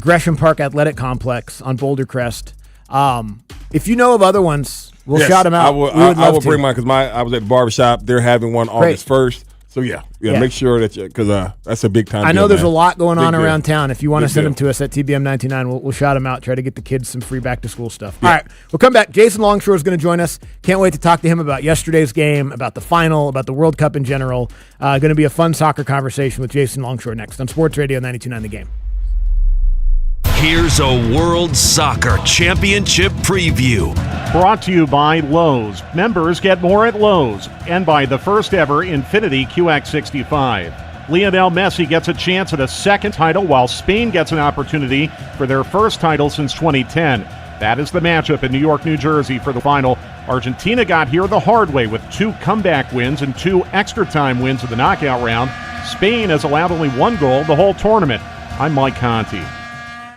Gresham Park Athletic Complex on Boulder Crest. If you know of other ones, we'll Yes, shout them out. I will, We would I love will to. bring mine because I was at the barbershop. They're having one August 1st. So, yeah. Make sure that because that's a big time. I know deal, there's man. a lot going on Big deal. around town. If you want to Big send deal. them to us at TBM99, we'll shout them out. Try to get the kids some free back to school stuff. All right, we'll come back. Jason Longshore is going to join us. Can't wait to talk to him about yesterday's game, about the final, about the World Cup in general. Going to be a fun soccer conversation with Jason Longshore next on Sports Radio 92.9 The Game. Here's a World Soccer Championship preview. Brought to you by Lowe's. Members get more at Lowe's. And by the first ever Infiniti QX65. Lionel Messi gets a chance at a second title, while Spain gets an opportunity for their first title since 2010. That is the matchup in New York, New Jersey for the final. Argentina got here the hard way with 2 comeback wins and 2 extra time wins in the knockout round. Spain has allowed only 1 goal the whole tournament. I'm Mike Conti.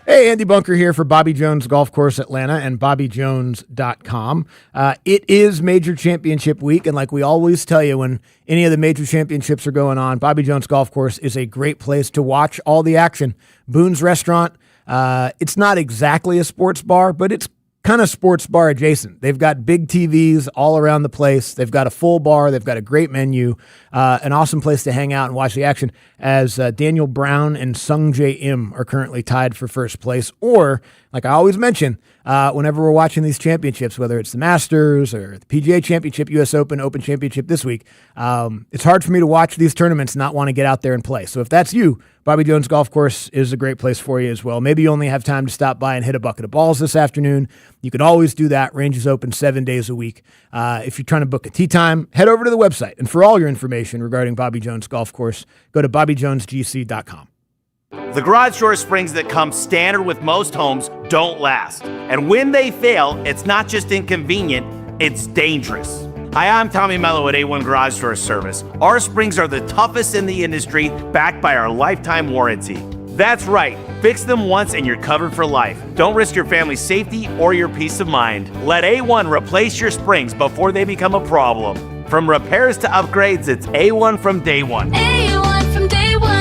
Hey, Andy Bunker here for Bobby Jones Golf Course Atlanta and BobbyJones.com. It is Major Championship Week, and like we always tell you when any of the major championships are going on, Bobby Jones Golf Course is a great place to watch all the action. Boone's Restaurant, it's not exactly a sports bar, but it's kind of sports bar adjacent. They've got big TVs all around the place. They've got a full bar. They've got a great menu, an awesome place to hang out and watch the action, as Daniel Brown and Sung Jae Im are currently tied for first place. Or, like I always mention, whenever we're watching these championships, whether it's the Masters or the PGA Championship, US Open Championship this week, it's hard for me to watch these tournaments and not want to get out there and play. So if that's you, Bobby Jones Golf Course is a great place for you as well. Maybe you only have time to stop by and hit a bucket of balls this afternoon. You can always do that. Range is open 7 days a week. If you're trying to book a tee time, head over to the website. And for all your information regarding Bobby Jones Golf Course, go to BobbyJonesGC.com. The garage door springs that come standard with most homes don't last. And when they fail, it's not just inconvenient, it's dangerous. Hi, I'm Tommy Mello at A1 Garage Door Service. Our springs are the toughest in the industry, backed by our lifetime warranty. That's right, fix them once and you're covered for life. Don't risk your family's safety or your peace of mind. Let A1 replace your springs before they become a problem. From repairs to upgrades, it's A1 from day one. A1 from day one.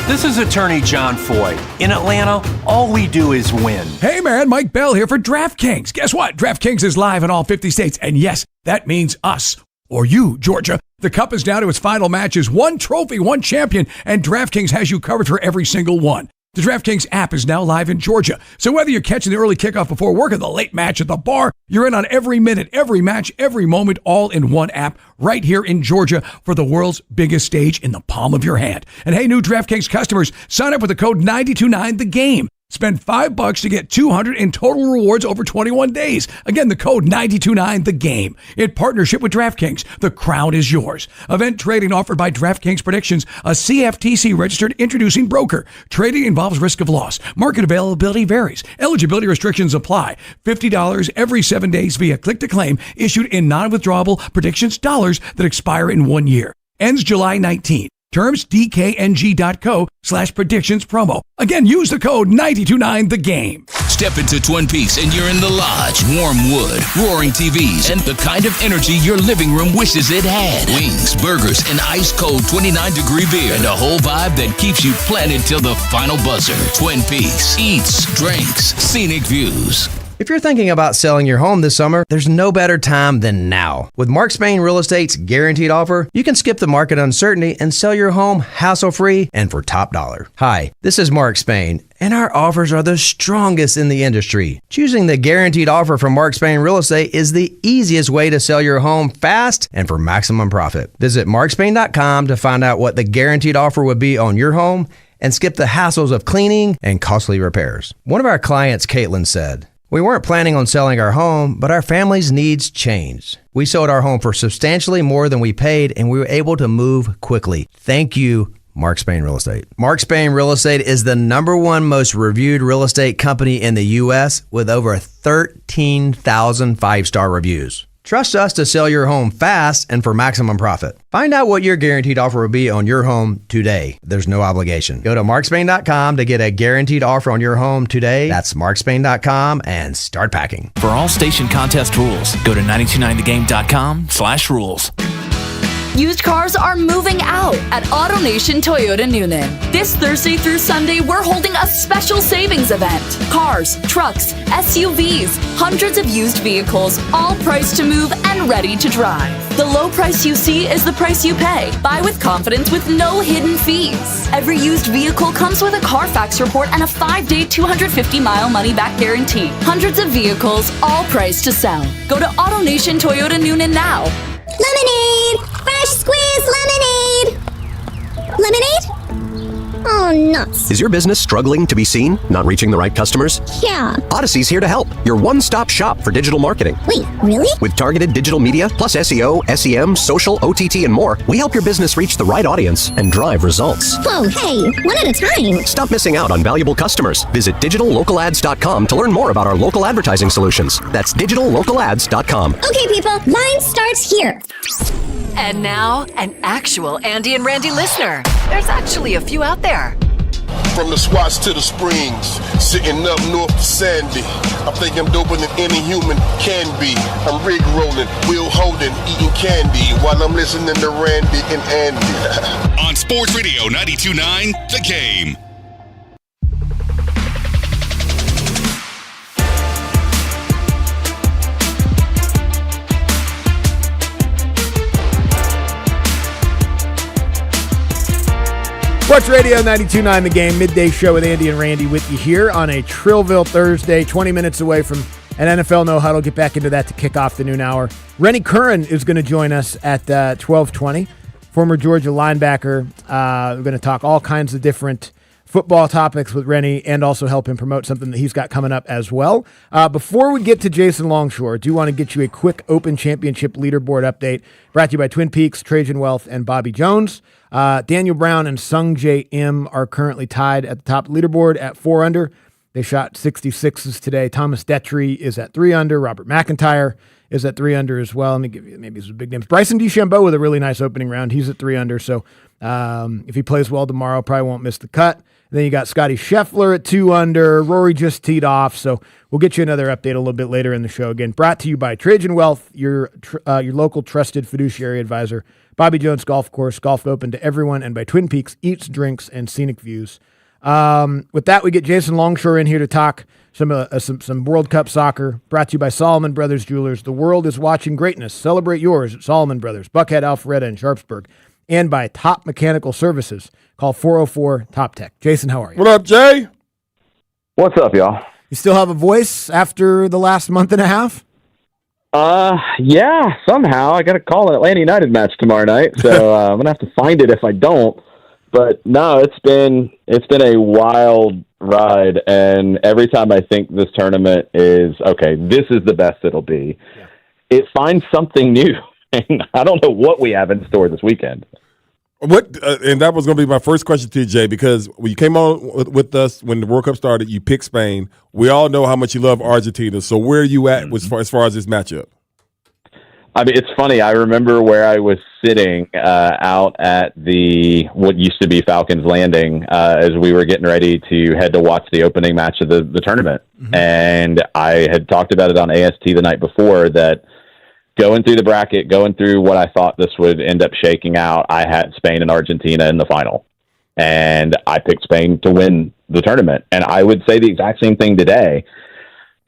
This is attorney John Foy. In Atlanta, all we do is win. Hey man, Mike Bell here for DraftKings. Guess what? DraftKings is live in all 50 states. And yes, that means us. Or you, Georgia. The Cup is down to its final matches. 1 trophy, 1 champion. And DraftKings has you covered for every single one. The DraftKings app is now live in Georgia. So whether you're catching the early kickoff before work or the late match at the bar, you're in on every minute, every match, every moment, all in one app right here in Georgia for the world's biggest stage in the palm of your hand. And hey, new DraftKings customers, sign up with the code 929THEGAME. Spend $5 to get $200 in total rewards over 21 days. Again, the code 929THEGAME. In partnership with DraftKings, the crown is yours. Event trading offered by DraftKings Predictions, a CFTC registered introducing broker. Trading involves risk of loss. Market availability varies. Eligibility restrictions apply. $50 every 7 days via click to claim, issued in non-withdrawable predictions dollars that expire in 1 year. Ends July 19. Terms DKNG.co/predictions promo. Again, use the code 929THEGAME. Step into Twin Peaks and you're in the lodge. Warm wood, roaring TVs, and the kind of energy your living room wishes it had. Wings, burgers, and ice-cold 29-degree beer. And a whole vibe that keeps you planted till the final buzzer. Twin Peaks. Eats, drinks, scenic views. If you're thinking about selling your home this summer, there's no better time than now. With Mark Spain Real Estate's guaranteed offer, you can skip the market uncertainty and sell your home hassle-free and for top dollar. Hi, this is Mark Spain, and our offers are the strongest in the industry. Choosing the guaranteed offer from Mark Spain Real Estate is the easiest way to sell your home fast and for maximum profit. Visit markspain.com to find out what the guaranteed offer would be on your home and skip the hassles of cleaning and costly repairs. One of our clients, Caitlin, said, "We weren't planning on selling our home, but our family's needs changed. We sold our home for substantially more than we paid, and we were able to move quickly. Thank you, Mark Spain Real Estate." Mark Spain Real Estate is the #1 most reviewed real estate company in the U.S. with over 13,000 5-star reviews. Trust us to sell your home fast and for maximum profit. Find out what your guaranteed offer will be on your home today. There's no obligation. Go to markspain.com to get a guaranteed offer on your home today. That's markspain.com and start packing. For all station contest rules, go to 929thegame.com/rules. Used cars are moving out at AutoNation Toyota Noonan. This Thursday through Sunday, we're holding a special savings event. Cars, trucks, SUVs, hundreds of used vehicles, all priced to move and ready to drive. The low price you see is the price you pay. Buy with confidence with no hidden fees. Every used vehicle comes with a Carfax report and a 5-day, 250-mile money-back guarantee. Hundreds of vehicles, all priced to sell. Go to AutoNation Toyota Noonan now. Lemonade! Fresh squeezed lemonade! Lemonade? Oh, nuts. Is your business struggling to be seen? Not reaching the right customers? Yeah. Odyssey's here to help. Your one-stop shop for digital marketing. Wait, really? With targeted digital media, plus SEO, SEM, social, OTT, and more, we help your business reach the right audience and drive results. Whoa, hey, one at a time. Stop missing out on valuable customers. Visit digitallocalads.com to learn more about our local advertising solutions. That's digitallocalads.com. Okay, people, line starts here. And now, an actual Andy and Randy listener. There's actually a few out there. From the Swats to the Springs, sitting up north to Sandy. I think I'm doper than any human can be. I'm rig rolling, wheel holding, eating candy while I'm listening to Randy and Andy. On Sports Radio 92.9, The Game. Sports Radio 92.9 The Game, midday show with Andy and Randy with you here on a Trillville Thursday, 20 minutes away from an NFL No Huddle. Get back into that to kick off the noon hour. Rennie Curran is going to join us at 12:20, former Georgia linebacker. We're going to talk all kinds of different football topics with Rennie and also help him promote something that he's got coming up as well. Before we get to Jason Longshore, I do want to get you a quick Open Championship leaderboard update brought to you by Twin Peaks, Trajan Wealth, and Bobby Jones. Daniel Brown and Sung J M are currently tied at the top of the leaderboard at 4 under. They shot 66s today. Thomas Detry is at 3 under. Robert McIntyre is at 3 under as well. Let me give you maybe some big names. Bryson DeChambeau with a really nice opening round. He's at 3 under. So if he plays well tomorrow, probably won't miss the cut. And then you got Scotty Scheffler at 2 under. Rory just teed off. So we'll get you another update a little bit later in the show. Again, brought to you by Trajan Wealth, your local trusted fiduciary advisor. Bobby Jones Golf Course, golf open to everyone, and by Twin Peaks Eats, Drinks, and Scenic Views. With that, we get Jason Longshore in here to talk some World Cup soccer, brought to you by Solomon Brothers Jewelers. The world is watching greatness. Celebrate yours at Solomon Brothers, Buckhead, Alpharetta, and Sharpsburg. And by Top Mechanical Services. Call 404-TOP-TECH. Jason, how are you? What up, Jay? What's up, y'all? You still have a voice after the last month and a half? Yeah, somehow. I got to call an Atlanta United match tomorrow night, so I'm going to have to find it if I don't. But no, it's been a wild ride, and every time I think this tournament is, okay, this is the best it'll be, it finds something new, and I don't know what we have in store this weekend. What and that was going to be my first question to you, Jay, because when you came on with us when the World Cup started, you picked Spain. We all know how much you love Argentina. So where are you at as far as this matchup? I mean, it's funny. I remember where I was sitting out at what used to be Falcons Landing as we were getting ready to head to watch the opening match of the tournament. Mm-hmm. And I had talked about it on AST the night before that going through the bracket, going through what I thought this would end up shaking out, I had Spain and Argentina in the final. And I picked Spain to win the tournament. And I would say the exact same thing today.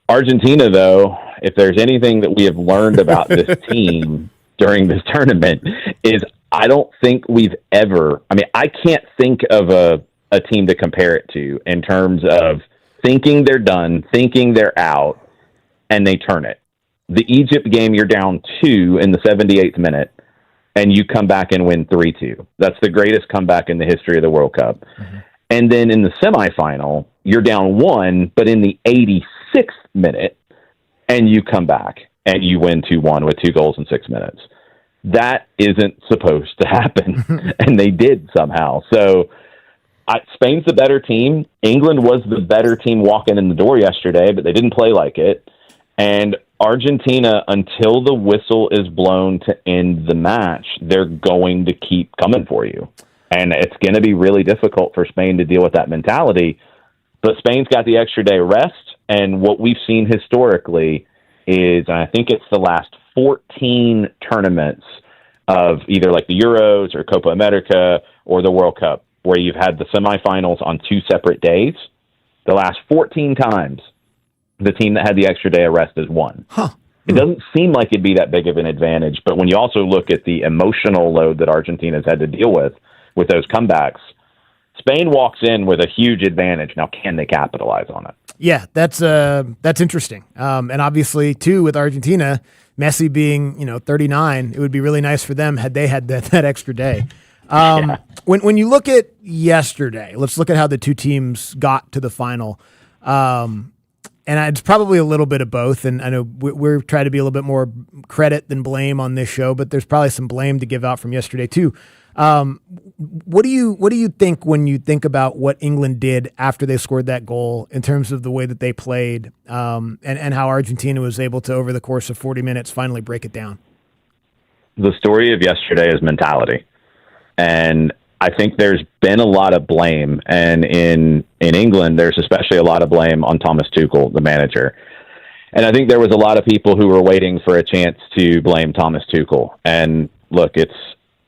Argentina, though, if there's anything that we have learned about this team during this tournament, is I don't think we've ever, I can't think of a team to compare it to in terms of thinking they're done, thinking they're out, and they turn it. The Egypt game, you're down 2 in the 78th minute, and you come back and win 3-2. That's the greatest comeback in the history of the World Cup. Mm-hmm. And then in the semifinal, you're down 1, but in the 86th minute, and you come back and you win 2-1 with 2 goals in 6 minutes. That isn't supposed to happen, and they did somehow. So Spain's the better team. England was the better team walking in the door yesterday, but they didn't play like it. And Argentina, until the whistle is blown to end the match, they're going to keep coming for you. And it's going to be really difficult for Spain to deal with that mentality. But Spain's got the extra day rest. And what we've seen historically is, and I think it's the last 14 tournaments of either like the Euros or Copa America or the World Cup, where you've had the semifinals on 2 separate days. The last 14 times, the team that had the extra day of rest has won. It doesn't seem like it'd be that big of an advantage, but when you also look at the emotional load that Argentina's had to deal with those comebacks, Spain walks in with a huge advantage. Now, can they capitalize on it? Yeah, that's interesting. And obviously, too, with Argentina, Messi being 39, it would be really nice for them had they had that extra day. When you look at yesterday, let's look at how the two teams got to the final. And it's probably a little bit of both. And I know we're trying to be a little bit more credit than blame on this show, but there's probably some blame to give out from yesterday too. What do you think when you think about what England did after they scored that goal in terms of the way that they played, and how Argentina was able to, over the course of 40 minutes, finally break it down? The story of yesterday is mentality. And I think there's been a lot of blame, and in England, there's especially a lot of blame on Thomas Tuchel, the manager. And I think there was a lot of people who were waiting for a chance to blame Thomas Tuchel. And look, it's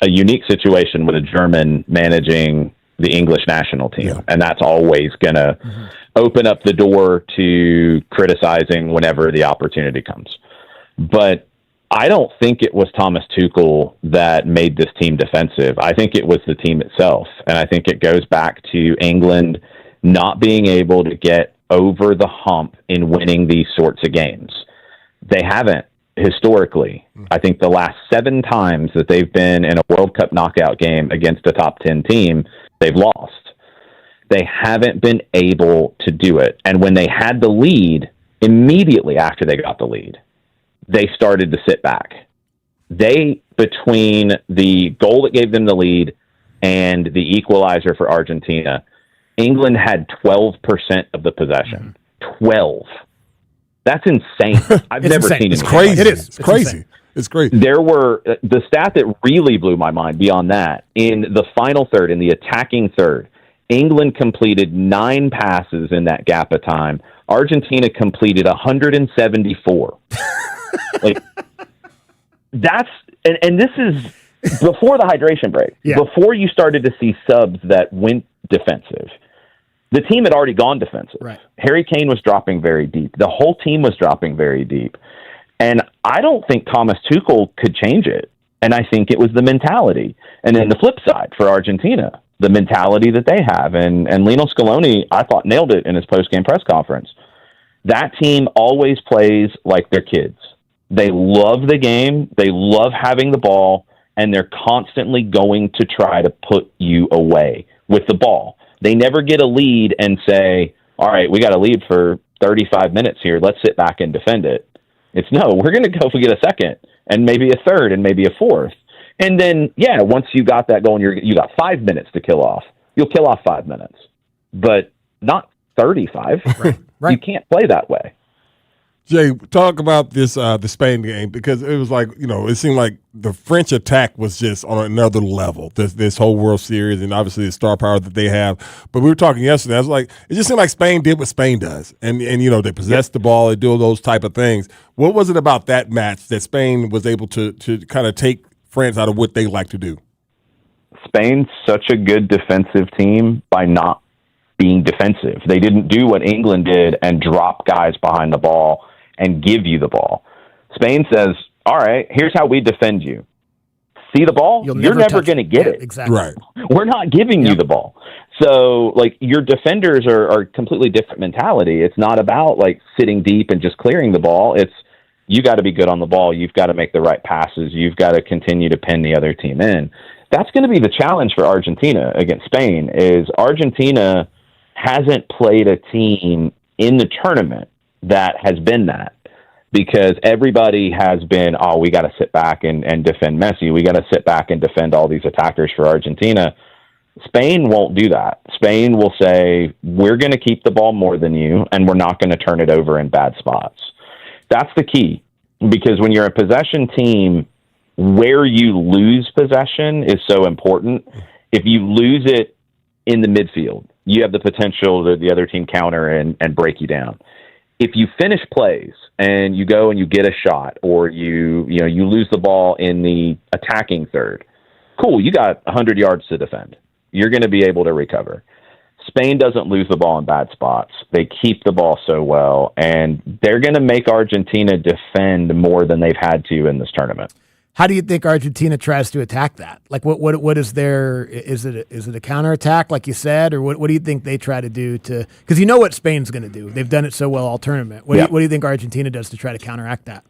a unique situation with a German managing the English national team, and that's always going to open up the door to criticizing whenever the opportunity comes. But I don't think it was Thomas Tuchel that made this team defensive. I think it was the team itself. And I think it goes back to England not being able to get over the hump in winning these sorts of games. They haven't historically. I think the last 7 times that they've been in a World Cup knockout game against a top 10 team, they've lost. They haven't been able to do it. And when they had the lead, immediately after they got the lead, they started to sit back. Between the goal that gave them the lead and the equalizer for Argentina, England had 12% of the possession. 12. That's insane. I've never seen it. It's crazy. It is. It's crazy. It's crazy. There were the stat that really blew my mind beyond that. In the final third, in the attacking third, England completed 9 passes in that gap of time. Argentina completed 174. That's and this is before the hydration break. Before you started to see subs that went defensive. The team had already gone defensive. Right. Harry Kane was dropping very deep. The whole team was dropping very deep. And I don't think Thomas Tuchel could change it. And I think it was the mentality. And then the flip side for Argentina, the mentality that they have. And Lionel Scaloni, I thought, nailed it in his post-game press conference. That team always plays like they're kids. They love the game. They love having the ball. And they're constantly going to try to put you away with the ball. They never get a lead and say, all right, we got a lead for 35 minutes here. Let's sit back and defend it. It's no, we're going to go if we get a second and maybe a third and maybe a fourth. And then, once you got that going, you got 5 minutes to kill off. You'll kill off 5 minutes, but not 35. Right. You can't play that way. Jay, talk about this the Spain game, because it was like, it seemed like the French attack was just on another level. This whole World Series, and obviously the star power that they have. But we were talking yesterday. I was like, it just seemed like Spain did what Spain does, and they possess the ball, they do those type of things. What was it about that match that Spain was able to kind of take France out of what they like to do? Spain's such a good defensive team by not being defensive. They didn't do what England did and drop guys behind the ball and give you the ball. Spain says, all right, here's how we defend you. See the ball? You're never going to get it. Exactly. Right. We're not giving you the ball. So, your defenders are completely different mentality. It's not about, sitting deep and just clearing the ball. It's you got to be good on the ball. You've got to make the right passes. You've got to continue to pin the other team in. That's going to be the challenge for Argentina against Spain, is Argentina hasn't played a team in the tournament that has been that, because everybody has been, we got to sit back and defend Messi. We got to sit back and defend all these attackers for Argentina. Spain won't do that. Spain will say, we're going to keep the ball more than you, and we're not going to turn it over in bad spots. That's the key, because when you're a possession team, where you lose possession is so important. If you lose it in the midfield, you have the potential that the other team counter and break you down. If you finish plays and you go and you get a shot, or you lose the ball in the attacking third, cool, you got 100 yards to defend. You're going to be able to recover. Spain doesn't lose the ball in bad spots. They keep the ball so well, and they're going to make Argentina defend more than they've had to in this tournament. How do you think Argentina tries to attack that? What is their, is it a counterattack, like you said, or what do you think they try to do to, because you know what Spain's going to do. They've done it so well all tournament. What do you think Argentina does to try to counteract that?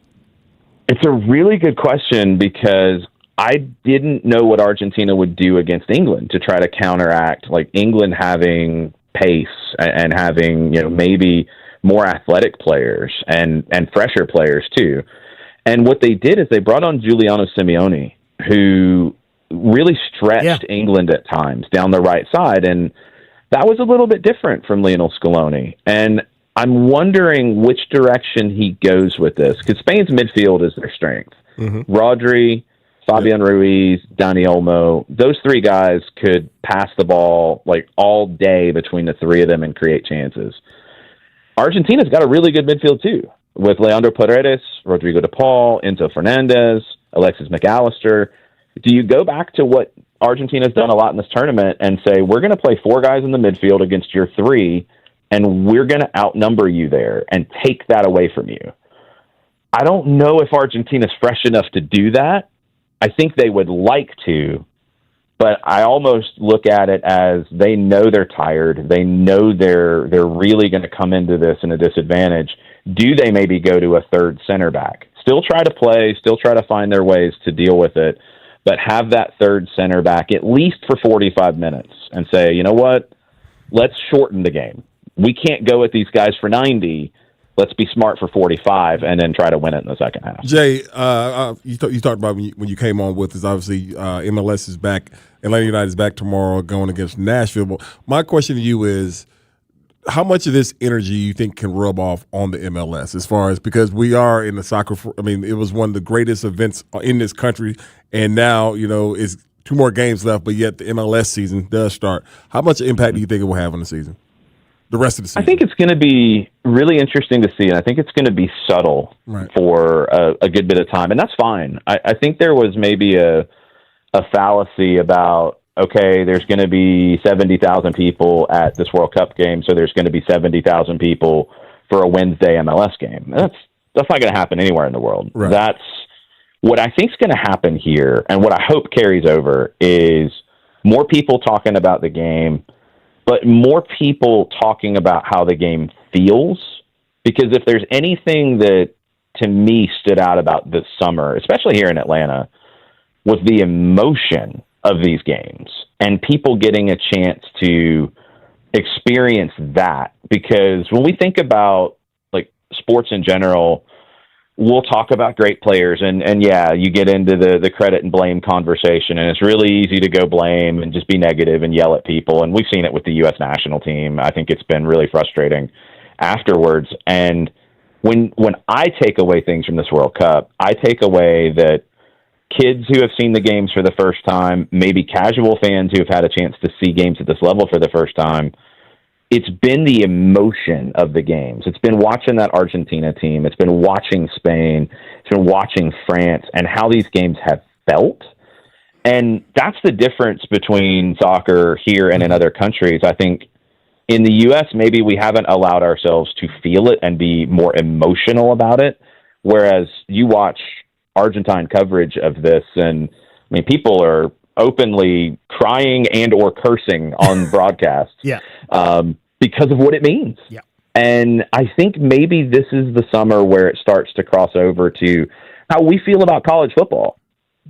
It's a really good question, because I didn't know what Argentina would do against England to try to counteract, England having pace and having, maybe more athletic players and fresher players too. And what they did is they brought on Giuliano Simeone, who really stretched England at times down the right side. And that was a little bit different from Lionel Scaloni. And I'm wondering which direction he goes with this, because Spain's midfield is their strength. Mm-hmm. Rodri, Fabian Ruiz, Dani Olmo, those three guys could pass the ball all day between the three of them and create chances. Argentina's got a really good midfield too, with Leandro Paredes, Rodrigo de Paul, Enzo Fernandez, Alexis McAllister. Do you go back to what Argentina's done a lot in this tournament and say, we're going to play four guys in the midfield against your three, and we're going to outnumber you there and take that away from you? I don't know if Argentina's fresh enough to do that. I think they would like to, but I almost look at it as they know they're tired. They know they're really going to come into this in a disadvantage. Do they maybe go to a third center back? Still try to play, still try to find their ways to deal with it, but have that third center back at least for 45 minutes and say, you know what, let's shorten the game. We can't go at these guys for 90. Let's be smart for 45 and then try to win it in the second half. Jay, you talked about when you came on with us, obviously MLS is back, Atlanta United is back tomorrow going against Nashville. But my question to you is, how much of this energy you think can rub off on the MLS, as far as, because we are in the soccer, it was one of the greatest events in this country, and now, it's 2 more games left, but yet the MLS season does start. How much impact do you think it will have on the season? The rest of the season? I think it's going to be really interesting to see, and I think it's going to be subtle for a good bit of time, and that's fine. I think there was maybe a fallacy about, okay, there's going to be 70,000 people at this World Cup game, so there's going to be 70,000 people for a Wednesday MLS game. That's not going to happen anywhere in the world. Right. That's what I think is going to happen here, and what I hope carries over is more people talking about the game, but more people talking about how the game feels. Because if there's anything that, to me, stood out about this summer, especially here in Atlanta, was the emotion of these games and people getting a chance to experience that. Because when we think about sports in general, we'll talk about great players and you get into the credit and blame conversation, and it's really easy to go blame and just be negative and yell at people. And we've seen it with the U.S. national team. I think it's been really frustrating afterwards. And when I take away things from this World Cup, I take away that kids who have seen the games for the first time, maybe casual fans who have had a chance to see games at this level for the first time, it's been the emotion of the games. It's been watching that Argentina team. It's been watching Spain. It's been watching France and how these games have felt. And that's the difference between soccer here and in other countries. I think in the U.S., maybe we haven't allowed ourselves to feel it and be more emotional about it. Whereas you watch Argentine coverage of this, and I mean, people are openly crying and or cursing on broadcasts because of what it means. Yeah. And I think maybe this is the summer where it starts to cross over to how we feel about college football,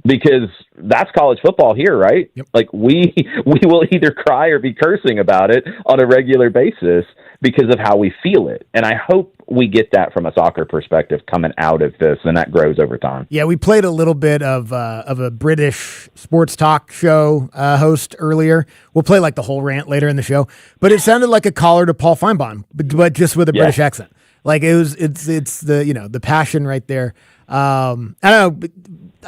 because that's college football here, right? Yep. Like we will either cry or be cursing about it on a regular basis because of how we feel it. And I hope we get that from a soccer perspective coming out of this, and that grows over time. Yeah, we played a little bit of a British sports talk show host earlier. We'll play like the whole rant later in the show, but it sounded like a caller to Paul Feinbaum, but just with a British accent. Like it's the, you know, the passion right there. I don't know, but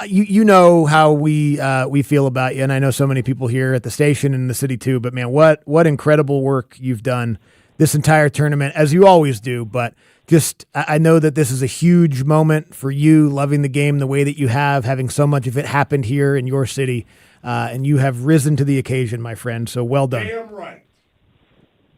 you know how we feel about you, and I know so many people here at the station and in the city too. But man, what incredible work you've done this entire tournament, as you always do. But just, I know that this is a huge moment for you, loving the game the way that you have, having so much of it happened here in your city, and you have risen to the occasion, my friend. So well done. Damn right.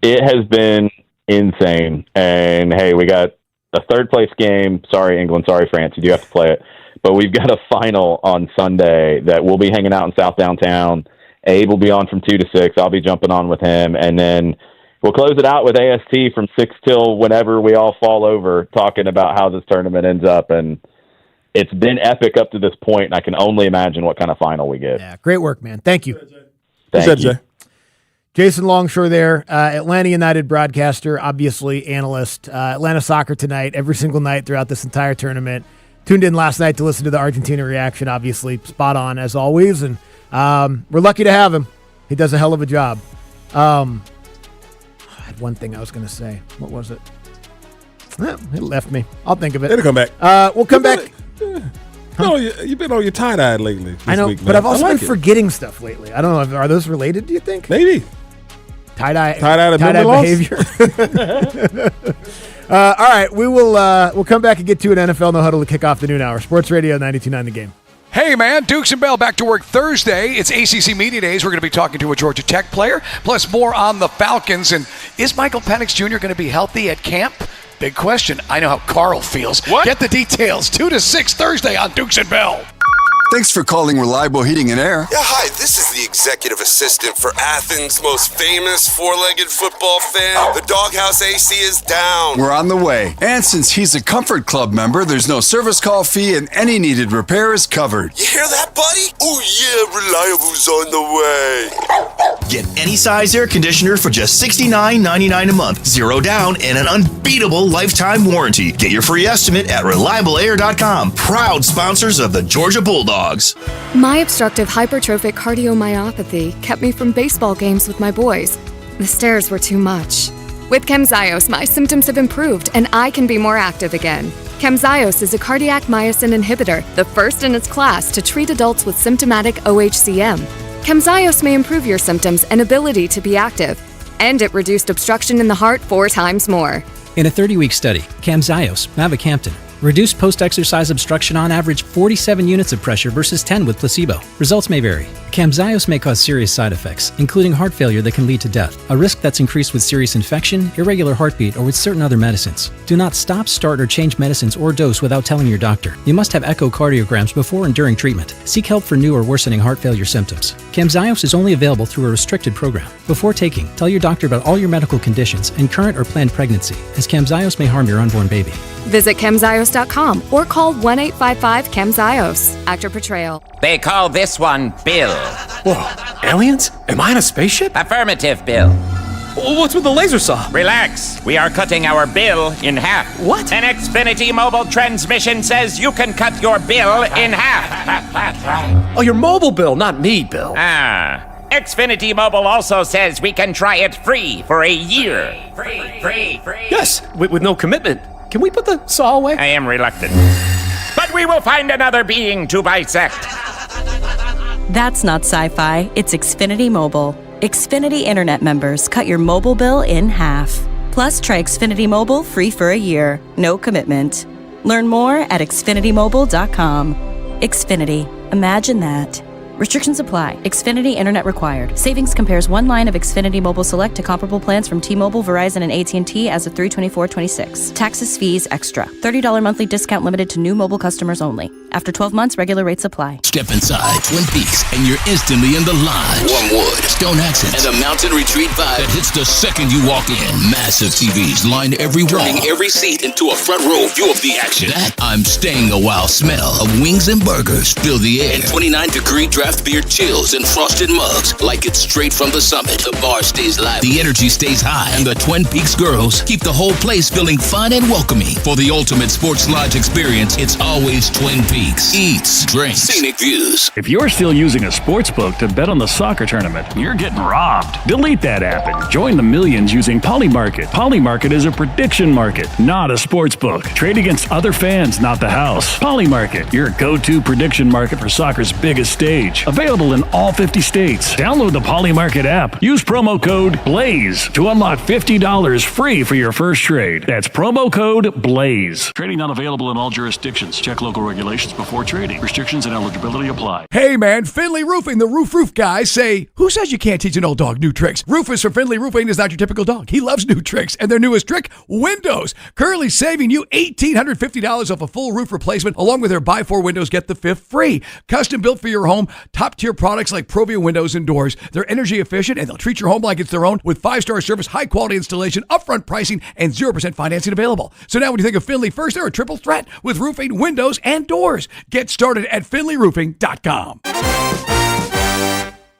It has been insane. And hey, we got a third place game. Sorry, England. Sorry, France. You do have to play it. But we've got a final on Sunday that we'll be hanging out in South Downtown. Abe will be on from 2 to 6. I'll be jumping on with him. And then we'll close it out with AST from 6 till whenever we all fall over, talking about how this tournament ends up. And it's been epic up to this point, and I can only imagine what kind of final we get. Yeah, great work, man. Thank you. Thank you. Jason Longshore there, Atlanta United broadcaster, obviously analyst, Atlanta Soccer Tonight, every single night throughout this entire tournament. Tuned in last night to listen to the Argentina reaction, obviously spot on as always, and we're lucky to have him. He does a hell of a job. I had one thing I was going to say. What was it? It left me. I'll think of it. It'll come back. We'll come back. You've been on your tie-dye lately this I know, week, man. but I've also been it. forgetting stuff lately. I don't know. Are those related, do you think? Maybe. Tie-dye to behavior. All right, we'll come back and get to an NFL No Huddle to kick off the noon hour. Sports Radio 92.9 The Game. Hey, man, Dukes and Bell back to work Thursday. It's ACC Media Days. We're going to be talking to a Georgia Tech player, plus more on the Falcons. And is Michael Penix Jr. going to be healthy at camp? Big question. I know how Carl feels. What? Get the details. 2 to 6 Thursday on Dukes and Bell. Thanks for calling Reliable Heating and Air. Yeah, hi, this is the executive assistant for Athens' most famous four-legged football fan. The Doghouse AC is down. We're on the way. And since he's a Comfort Club member, there's no service call fee and any needed repair is covered. You hear that, buddy? Oh, yeah, Reliable's on the way. Get any size air conditioner for just $69.99 a month. 0 down and an unbeatable lifetime warranty. Get your free estimate at ReliableAir.com. Proud sponsors of the Georgia Bulldogs. My obstructive hypertrophic cardiomyopathy kept me from baseball games with my boys. The stairs were too much. With Camzyos, my symptoms have improved and I can be more active again. Camzyos is a cardiac myosin inhibitor, the first in its class to treat adults with symptomatic OHCM. Camzyos may improve your symptoms and ability to be active, and it reduced obstruction in the heart 4 times more. In a 30-week study, Camzyos, mavacamten, reduced post-exercise obstruction on average 47 units of pressure versus 10 with placebo. Results may vary. Camzyos may cause serious side effects, including heart failure that can lead to death, a risk that's increased with serious infection, irregular heartbeat, or with certain other medicines. Do not stop, start, or change medicines or dose without telling your doctor. You must have echocardiograms before and during treatment. Seek help for new or worsening heart failure symptoms. Camzyos is only available through a restricted program. Before taking, tell your doctor about all your medical conditions and current or planned pregnancy, as Camzyos may harm your unborn baby. Visit Camzyos.com or call 1-855-CAMZYOS. Actor portrayal. They call this one Bill. Whoa, aliens? Am I in a spaceship? Affirmative, Bill. What's with the laser saw? Relax. We are cutting our bill in half. What? An Xfinity mobile transmission says you can cut your bill in half. Oh, your mobile bill, not me, Bill. Xfinity Mobile also says we can try it free for a year. Free. Yes, with no commitment. can we put the saw away? I am reluctant. But we will find another being to bisect. That's not sci-fi, it's Xfinity Mobile. Xfinity Internet members cut your mobile bill in half. Plus, try Xfinity Mobile free for a year. No commitment. Learn more at xfinitymobile.com. Xfinity. Imagine that. Restrictions apply. Xfinity Internet required. Savings compares one line of Xfinity Mobile Select to comparable plans from T-Mobile, Verizon, and AT&T as of 3/24/26. Taxes, fees, extra. $30 monthly discount limited to new mobile customers only. After 12 months, regular rates apply. Step inside Twin Peaks and you're instantly in the lodge. Wormwood, Stone Accents, and a mountain retreat vibe that hits the second you walk in. Massive TVs line every wall, turning every seat into a front row view of the action. That I'm staying a while smell of wings and burgers fill the air. And 29-degree draft beer chills in frosted mugs like it's straight from the summit. The bar stays live, the energy stays high, and the Twin Peaks girls keep the whole place feeling fun and welcoming. For the ultimate sports lodge experience, it's always Twin Peaks. Eats, drinks, scenic views. If you're still using a sports book to bet on the soccer tournament, you're getting robbed. Delete that app and join the millions using Polymarket. Polymarket is a prediction market, not a sports book. Trade against other fans, not the house. Polymarket, your go-to prediction market for soccer's biggest stage. Available in all 50 states. Download the Polymarket app. Use promo code BLAZE to unlock $50 free for your first trade. That's promo code BLAZE. Trading not available in all jurisdictions. Check local regulations before trading. Restrictions and eligibility apply. Hey man, Finley Roofing, the roof guys say, who says you can't teach an old dog new tricks? Rufus from Finley Roofing is not your typical dog. He loves new tricks, and their newest trick, windows. Currently saving you $1,850 off a full roof replacement, along with their buy 4 windows, get the 5th free. Custom built for your home, top-tier products like Provia windows and doors. They're energy efficient, and they'll treat your home like it's their own with 5-star service, high-quality installation, upfront pricing, and 0% financing available. So now when you think of Finley first, they're a triple threat with roofing, windows, and doors. Get started at finleyroofing.com.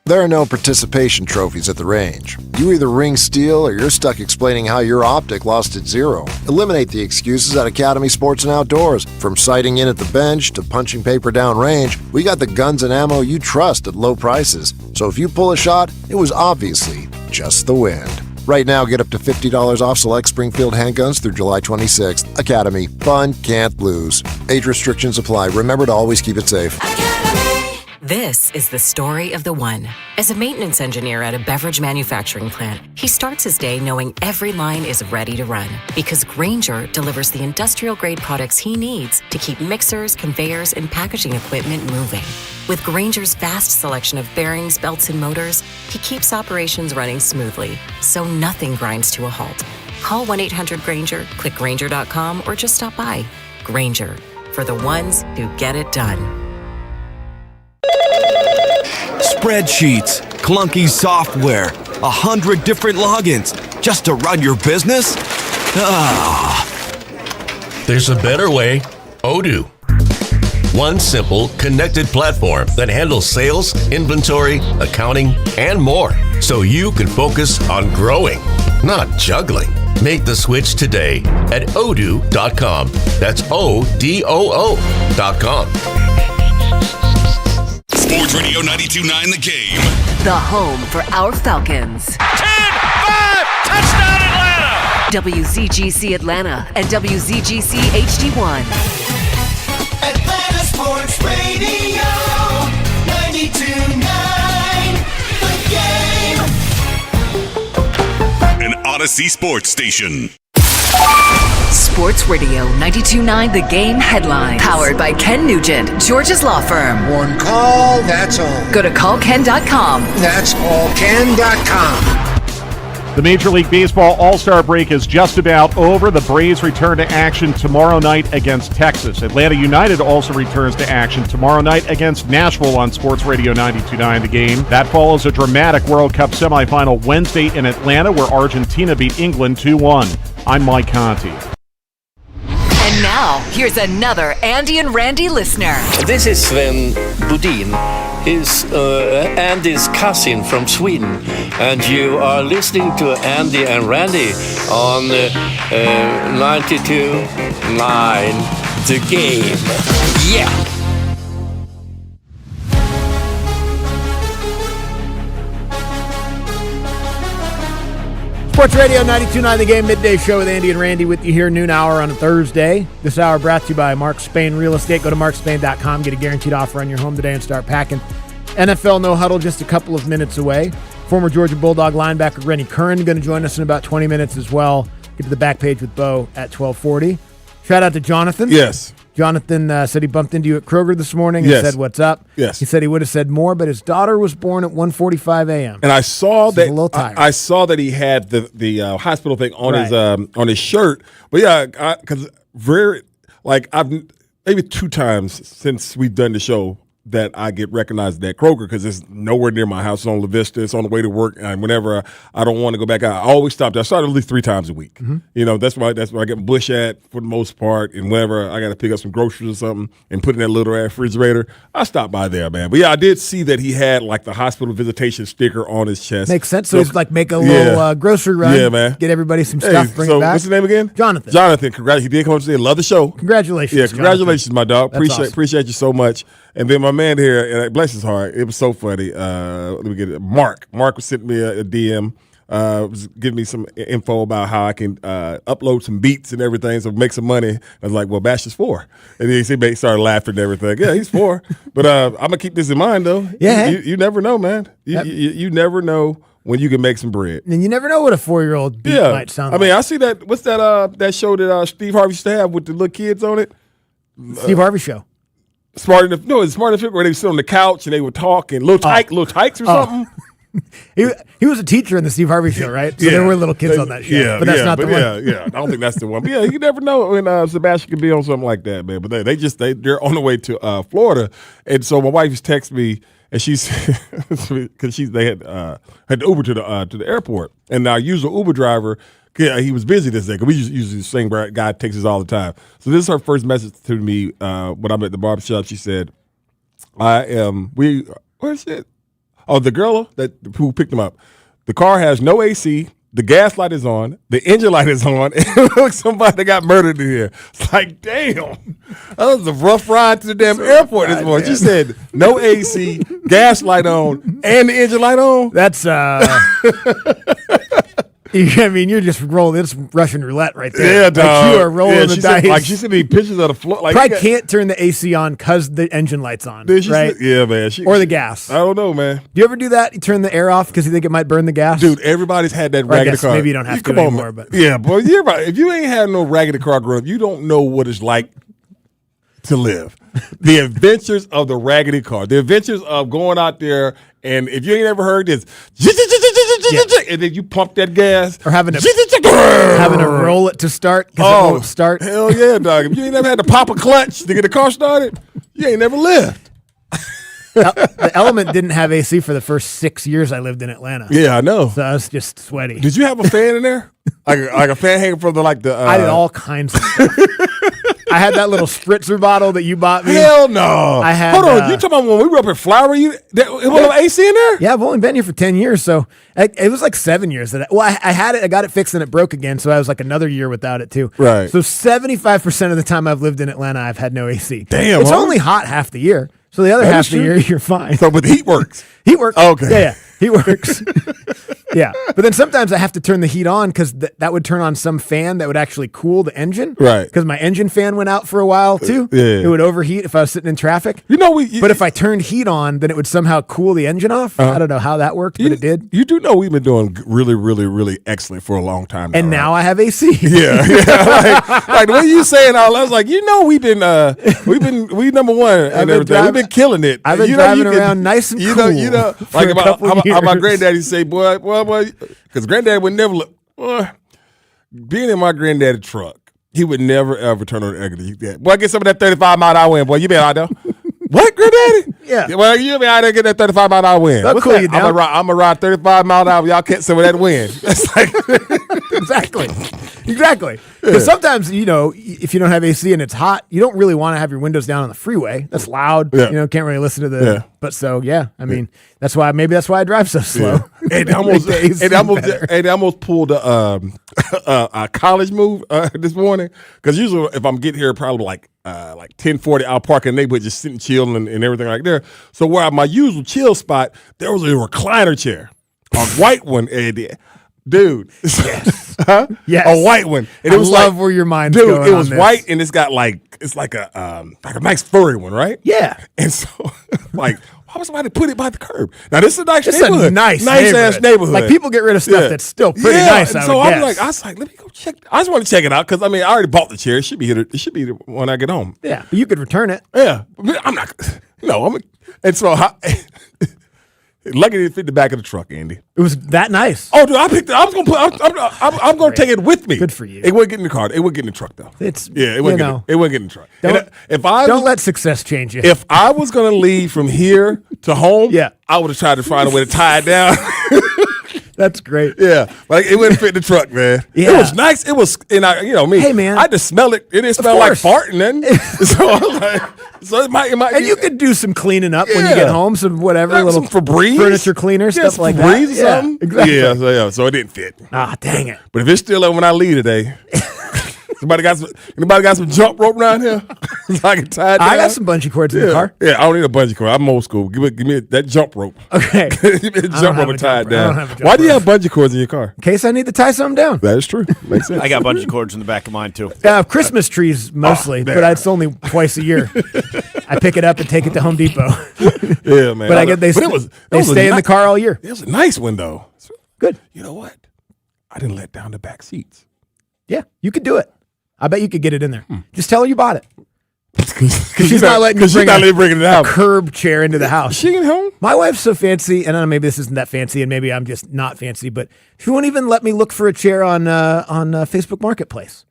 There are no participation trophies at the range. You either ring steel or you're stuck explaining how your optic lost its zero. Eliminate the excuses at Academy Sports and Outdoors. From sighting in at the bench to punching paper down range, we got the guns and ammo you trust at low prices. So if you pull a shot, it was obviously just the wind. Right now, get up to $50 off select Springfield handguns through July 26th. Academy. Fun can't lose. Age restrictions apply. Remember to always keep it safe. This is the story of the one. As a maintenance engineer at a beverage manufacturing plant, he starts his day knowing every line is ready to run because Grainger delivers the industrial-grade products he needs to keep mixers, conveyors, and packaging equipment moving. With Grainger's vast selection of bearings, belts, and motors, he keeps operations running smoothly, so nothing grinds to a halt. Call 1-800-GRAINGER, click Grainger.com, or just stop by. Grainger, for the ones who get it done. Spreadsheets, clunky software, 100 different logins just to run your business? There's a better way. Odoo. One simple, connected platform that handles sales, inventory, accounting, and more, so you can focus on growing, not juggling. Make the switch today at odoo.com. That's ODOO.com. Sports Radio 92.9 The Game. The home for our Falcons. 10-5! Touchdown Atlanta! WZGC Atlanta and WZGC HD1. Atlanta Sports Radio 92.9 The Game. An Odyssey Sports Station. Sports Radio 92.9 The Game headlines. Powered by Ken Nugent, George's law firm. One call, that's all. Go to callken.com. That's allken.com. The Major League Baseball All-Star break is just about over. The Braves return to action tomorrow night against Texas. Atlanta United also returns to action tomorrow night against Nashville on Sports Radio 92.9 The Game. That follows a dramatic World Cup semifinal Wednesday in Atlanta where Argentina beat England 2-1. I'm Mike Conti. And now, here's another Andy and Randy listener. This is Sven Budin. He's Andy's cousin from Sweden. And you are listening to Andy and Randy on 92.9 The Game. Yeah! Sports Radio 92.9 The Game Midday Show with Andy and Randy with you here, noon hour on a Thursday. This hour brought to you by Mark Spain Real Estate. Go to markspain.com, get a guaranteed offer on your home today and start packing. NFL No Huddle just a couple of minutes away. Former Georgia Bulldog linebacker Rennie Curran going to join us in about 20 minutes as well. Get to the back page with Bo at 12:40. Shout out to Jonathan. Yes. Jonathan said he bumped into you at Kroger this morning and said, "What's up?" Yes. He said he would have said more, but his daughter was born at 1:45 a.m. And I saw that. A little tired. I saw that he had the hospital thing on his shirt. But yeah, because I've maybe 2 times since we've done the show that I get recognized at Kroger because it's nowhere near my house. It's on La Vista. It's on the way to work. And whenever I don't want to go back out, I always stop there. I start at least 3 times a week. Mm-hmm. You know, that's where I get Bush at for the most part. And whenever I got to pick up some groceries or something and put in that little refrigerator, I stop by there, man. But yeah, I did see that he had like the hospital visitation sticker on his chest. Makes sense. So he's like make a little grocery run. Yeah, man. Get everybody some stuff. Bring it back. What's his name again? Jonathan. Jonathan. Congrats. He did come up today. Love the show. Congratulations. Yeah, congratulations, my dog. That's Appreciate you so much. And then my man here, bless his heart, it was so funny. Let me get it. Mark was sending me a DM, was giving me some info about how I can upload some beats and everything, so make some money. I was like, well, Bash is 4. And then he started laughing and everything. Yeah, he's 4. But I'm going to keep this in mind, though. Yeah. You never know, man. You never know when you can make some bread. And you never know what a 4-year-old beat might sound like. I mean, I see that. What's that show that Steve Harvey used to have with the little kids on it? Steve Harvey Show. It's Smart Enough where they would sit on the couch and they would talk and little tykes or something. He was a teacher in the Steve Harvey Show, right? So there were little kids on that show. Yeah, but that's not the one. Yeah, I don't think that's the one. But yeah, you never know when Sebastian could be on something like that, man. But they're on the way to Florida, and so my wife just texted me, and she's because they had Uber to the airport, and our usual Uber driver. Yeah, he was busy this day because we usually the same guy takes us all the time. So this is her first message to me when I'm at the barbershop. She said, where's it? Oh, the girl who picked him up. The car has no AC. The gas light is on. The engine light is on. And it looks like somebody got murdered in here. It's like, damn. That was a rough ride to the damn airport this morning. She said, no AC, gas light on, and the engine light on. That's I mean, you're just rolling. It's Russian roulette right there. Yeah, dog. Like you are rolling the dice. She sent me pictures of the floor. Like, probably can't turn the AC on because the engine light's on, right? Yeah, man. Or the gas. I don't know, man. Do you ever do that? You turn the air off because you think it might burn the gas? Dude, everybody's had that raggedy car. Maybe you don't have to anymore. But yeah, boy, you're right. If you ain't had no raggedy car growing up, you don't know what it's like to live. The adventures of the raggedy car. The adventures of going out there, and if you ain't ever heard this, and then you pump that gas. Or having to roll it to start because it won't start. Hell yeah, dog. If you ain't never had to pop a clutch to get the car started, you ain't never lived. The Element didn't have AC for the first 6 years I lived in Atlanta. Yeah, I know. So I was just sweaty. Did you have a fan in there? like a fan hanging from the I did all kinds of stuff. I had that little spritzer bottle that you bought me. Hell no. I had. Hold on, you talking about when we were up at Flower? It was AC in there? Yeah, I've only been here for 10 years, so it was like 7 years that I had it. I got it fixed and it broke again, so I was like another year without it too. Right. So 75% of the time I've lived in Atlanta, I've had no AC. Damn, it's only hot half the year. So the other half of the year, you're fine. So, but the heat works. Heat works. Oh, okay. Yeah, heat works. Yeah. But then sometimes I have to turn the heat on because that would turn on some fan that would actually cool the engine. Right. Because my engine fan went out for a while too. Yeah. It would overheat if I was sitting in traffic. But if I turned heat on, then it would somehow cool the engine off. I don't know how that worked, but it did. You do know we've been doing really, really, really excellent for a long time now. And now I have AC. Yeah. Like the way you saying all that, I was like, we number one and everything. We've been killing it. I've been driving around nice and cool. Like how my granddaddy say, boy, because granddad would never being in my granddaddy truck, he would never ever turn on the air conditioner. Boy, get some of that 35 mile an hour wind. Boy, you been out there. What, granddaddy? Yeah. Well, you been out there getting that 35 mile an hour wind. That'll cool you down. I'm gonna ride 35 mile an hour. Y'all catch some of that wind. That's like Exactly. Because sometimes, if you don't have AC and it's hot, you don't really want to have your windows down on the freeway. That's loud. Yeah. Can't really listen to the. But so I mean, that's why I drive so slow. Yeah. And I almost pulled a college move this morning because usually if I'm getting here probably like 10:40, I'll park in the neighborhood just sitting chill and everything like there. So where my usual chill spot, there was a recliner chair, a white one, and dude. Yes. Huh? Yes. A white one. And I love where your mind's dude, going it on was this. white and it's got it's like a nice furry one, right? Yeah. And so like, why would somebody put it by the curb? Now this is a nice It's neighborhood. a nice ass neighborhood. Like people get rid of stuff that's still pretty nice. And I so would guess. I was like, let me go check. I just want to check it out because I already bought the chair. It should be here. It should be when I get home. Yeah, but you could return it. Yeah, but I'm not. No, and so lucky it fit the back of the truck, Andy. It was that nice. Oh, dude, I picked it. I was gonna put. I'm gonna take it with me. Good for you. It wouldn't get in the car. It wouldn't get in the truck though. It's it wouldn't. It wouldn't get in the truck. Don't let success change you. If I was gonna leave from here to home, yeah, I would have tried to find a way to tie it down. That's great. Yeah, like it wouldn't fit in the truck, man. Yeah. It was nice. It was, and me. Hey, man. I just smell it. It didn't smell like farting, then. So I was like, so it might. And you could do some cleaning up when you get home, some whatever, Like little some Febreze, furniture cleaner, stuff some like Febreze that. or something. Yeah, exactly. So it didn't fit. Ah, dang it. But if it's still there when I leave today, anybody got some jump rope around here? So I can tie it down? I got some bungee cords in the car. Yeah, I don't need a bungee cord. I'm old school. Give me that jump rope. Okay. Give me the jump rope and tie it down. Why Why do you have bungee cords in your car? In case I need to tie something down. That is true. Makes sense. I got bungee cords in the back of mine too. Christmas trees mostly, but it's only twice a year. I pick it up and take it to Home Depot. Yeah, man. But I get they stay in the car all year. It was a nice one though. Good. You know what? I didn't let down the back seats. Yeah, you could do it. I bet you could get it in there. Just tell her you bought it. Because she's not letting you bring it out. A curb chair into the house. Is she at home? My wife's so fancy, and I don't know, maybe this isn't that fancy, and maybe I'm just not fancy, but she won't even let me look for a chair on Facebook Marketplace.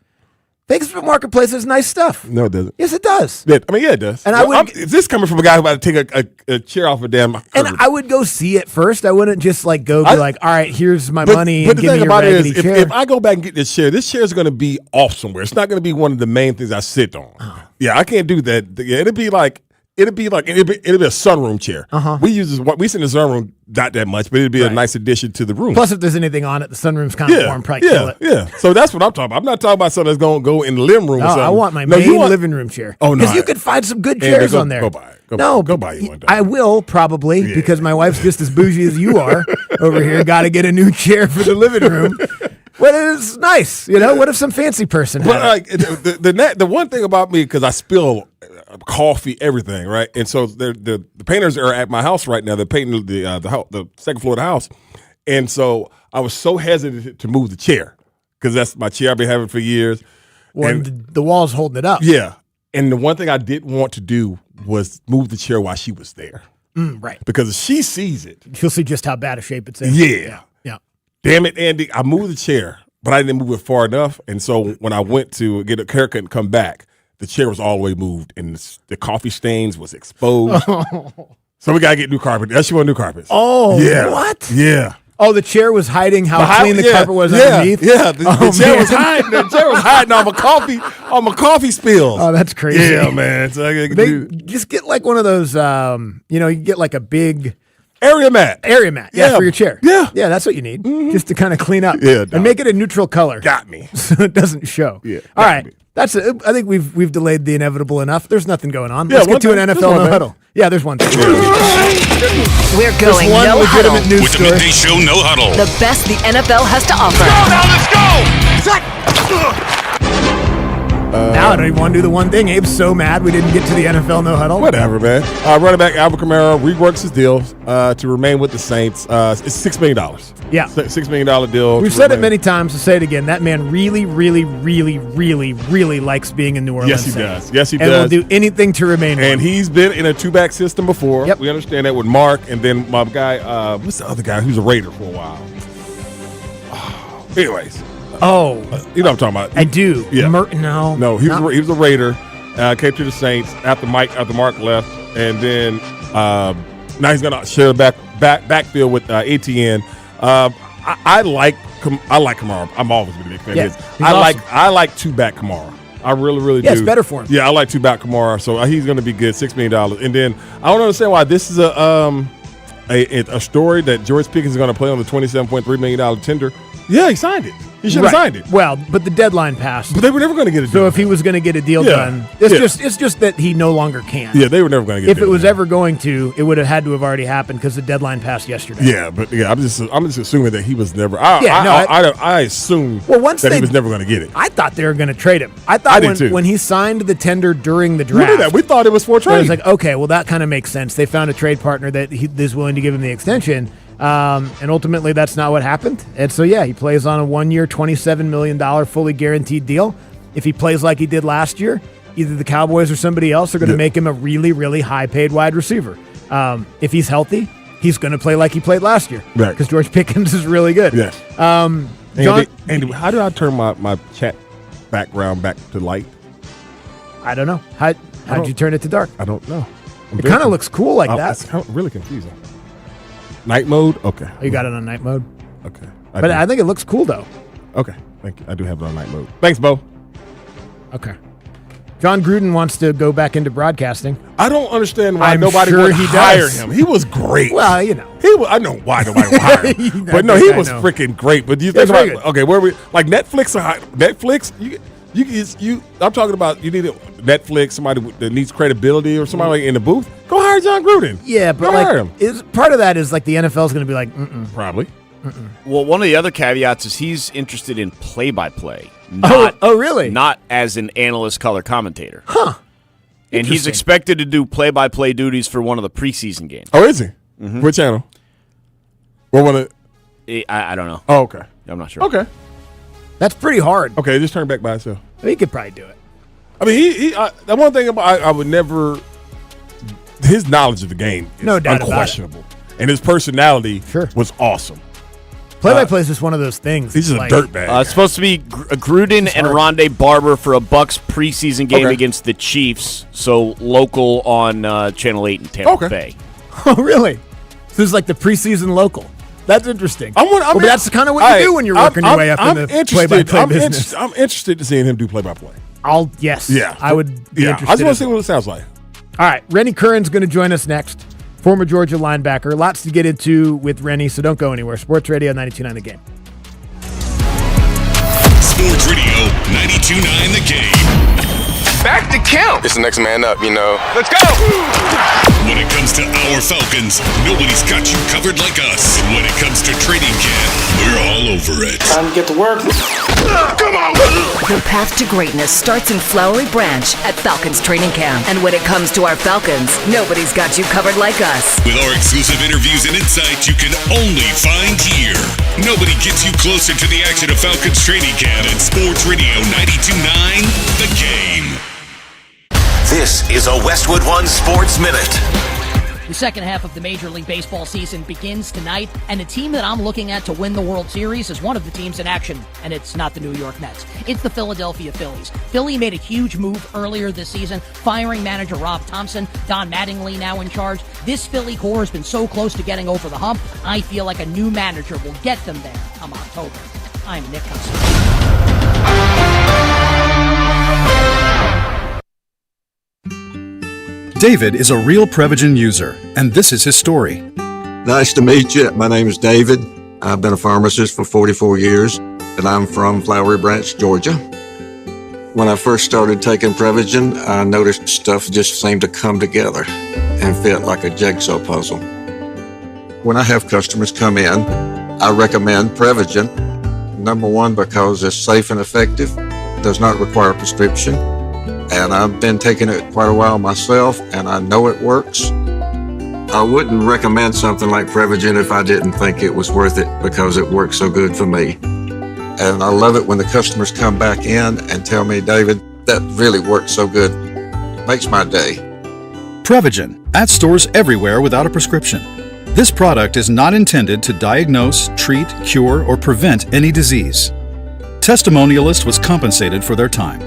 Facebook Marketplace has nice stuff. No, it doesn't. Yes, it does. Yeah, it does. And is this coming from a guy who about to take a chair off a damn curb? And I would go see it first. I wouldn't just be like, all right, here's my money But and the give me thing your about it raggedy is, chair. if I go back and get this chair is going to be off somewhere. It's not going to be one of the main things I sit on. Yeah, I can't do that. Yeah, it'd be a sunroom chair. We sit in the sunroom not that much, but it'd be a nice addition to the room. Plus, if there's anything on it, the sunroom's kind of warm, probably kill it. Yeah. So that's what I'm talking about. I'm not talking about something that's going to go in the living room. No, or something. I want my main living room chair. Oh no, because you could find some good chairs on there. Go buy it. Go buy you one. I will probably because my wife's just as bougie as you are over here. Got to get a new chair for the living room. But it's nice, What if some fancy person had it? But the one thing about me, because I spill coffee, everything, right? And so the painters are at my house right now. They're painting the second floor of the house, and so I was so hesitant to move the chair because that's my chair I've been having for years. Well, and the wall's holding it up. Yeah, and the one thing I didn't want to do was move the chair while she was there. Right. Because if she sees it, she'll see just how bad a shape it's in. Yeah. Yeah. Damn it, Andy! I moved the chair, but I didn't move it far enough, and so when I went to get a haircut and come back, the chair was all the way moved, and the coffee stains was exposed. So we gotta get new carpet. That's you want new carpets. Oh, yeah. What? Yeah. Oh, the chair was hiding how clean the carpet was underneath. Yeah, the chair was hiding. The chair was hiding on my coffee spills. Oh, that's crazy. Yeah, man. So just get like one of those. You get like a big area mat. Yeah, for your chair. Yeah, that's what you need, just to kind of clean up. Yeah, and make it a neutral color. Got me. So it doesn't show. Yeah. All right. That's it. I think we've delayed the inevitable enough. There's nothing going on. Yeah, Let's get to an thing. NFL no huddle. Yeah, there's one thing. We're going one no legitimate huddle. news With the story. Midday Show No Huddle. The best the NFL has to offer. Now I don't even want to do the one thing. Abe's so mad we didn't get to the NFL no huddle. Whatever, man. Running back Alvin Kamara reworks his deal to remain with the Saints. It's $6 million. Yeah. $6 million deal. We've said it many times. To say it again, that man really, really, really, really, really likes being in New Orleans. Yes, he does. Yes, he and does. will do anything to remain. And he's been in a two-back system before. Yep. We understand that with Mark, and then my guy, what's the other guy who's a Raider for a while? Anyways. Oh. You know what I'm talking about. I do. Yeah. No, he was a Raider. Came to the Saints after Mark left, and then now he's gonna share the backfield with ATN. I like Kamara. I'm always been a big fan of his. I like two-back Kamara. I really, really do. Yeah, it's better for him. Yeah, I like two-back Kamara, so he's going to be good. $6 million, and then I don't understand why this is a story that George Pickens is going to play on the $27.3 million tender. Yeah, he signed it. He should have signed it. Well, but the deadline passed. But they were never going to get a deal. So if he was going to get a deal done, it's just that he no longer can. Yeah, they were never going to get If a deal it was done. ever going to, it would have had to have already happened because the deadline passed yesterday. Yeah, but I'm just assuming that he was never. I assumed once that he they- was never going to get it. I thought they were going to trade him. I I thought did too. when he signed the tender during the We draft. knew that. We thought it was for a So I trade. was like, okay, well, that kind of makes sense. They found a trade partner that is willing to give him the extension. And ultimately, that's not what happened. And so, yeah, he plays on a 1-year, $27 million fully guaranteed deal. If he plays like he did last year, either the Cowboys or somebody else are going to make him a really, really high-paid wide receiver. If he's healthy, he's going to play like he played last year. Right. Because George Pickens is really good. Yeah. John, Andy, how do I turn my chat background back to light? I don't know. How'd you turn it to dark? I don't know. It kind of looks cool like that. That's kind of really confusing. Night mode? Okay. You got it on night mode? Okay. But I think it looks cool, though. Okay. Thank you. I do have it on night mode. Thanks, Bo. Okay. John Gruden wants to go back into broadcasting. I don't understand why I'm nobody sure would he hire does. him. He was great. Well, you know. I know why nobody would hire him. But no, he was freaking great. But do you think That's about, very okay, where we, like Netflix, I'm talking about you need a Netflix, somebody that needs credibility or somebody in the booth. Go hire John Gruden. Yeah, but Go hire him. part of that is like the NFL is going to be like, Probably. Well, one of the other caveats is he's interested in play-by-play. Oh, really? Not as an analyst color commentator. Huh. And he's Interesting. expected to do play-by-play duties for one of the preseason games. Oh, is he? What channel? What one of? I don't know. Oh, okay. I'm not sure. Okay. That's pretty hard. Okay, just turn back by itself. He could probably do it. I mean, that one thing about I would never. His knowledge of the game is No doubt about it. unquestionable, and his personality was awesome. Play-by-play is just one of those things. He's just like, a dirtbag. It's supposed to be Gruden and Rondé Barber for a Bucks preseason game Okay. against the Chiefs. So local on Channel 8 in Tampa Bay. Oh, really? So it's like the preseason local. That's interesting. I mean, but that's kind of what you do when you're working your way up in the play-by-play business. I'm interested to seeing him do play-by-play. Yes. Yeah. I would be Yeah, interested. I just want to as see well. what it sounds like. All right, Rennie Curran's going to join us next. Former Georgia linebacker. Lots to get into with Rennie, so don't go anywhere. Sports Radio 92.9 The Game. Sports Radio 92.9 The Game. Back to count. It's the next man up, you know. Let's go. When it comes to our Falcons, nobody's got you covered like us. When it comes to training camp, we're all over it. Time to get to work. Come on. Your path to greatness starts in Flowery Branch at Falcons Training Camp. And when it comes to our Falcons, nobody's got you covered like us. With our exclusive interviews and insights you can only find here. Nobody gets you closer to the action of Falcons Training Camp and Sports Radio 92.9 The Game. This is a Westwood One Sports Minute. The second half of the Major League Baseball season begins tonight, and the team that I'm looking at to win the World Series is one of the teams in action, and it's not the New York Mets. It's the Philadelphia Phillies. Philly made a huge move earlier this season, firing manager Rob Thompson, Don Mattingly now in charge. This Philly core has been so close to getting over the hump, I feel like a new manager will get them there come October. I'm Nick Custon. David is a real Prevagen user, and this is his story. Nice to meet you. My name is David. I've been a pharmacist for 44 years, and I'm from Flowery Branch, Georgia. When I first started taking Prevagen, I noticed stuff just seemed to come together and fit like a jigsaw puzzle. When I have customers come in, I recommend Prevagen. Number one, because it's safe and effective, does not require a prescription, and I've been taking it quite a while myself, and I know it works. I wouldn't recommend something like Prevagen if I didn't think it was worth it because it works so good for me. And I love it when the customers come back in and tell me, David, that really works so good. Makes my day. Prevagen, at stores everywhere without a prescription. This product is not intended to diagnose, treat, cure, or prevent any disease. Testimonialist was compensated for their time.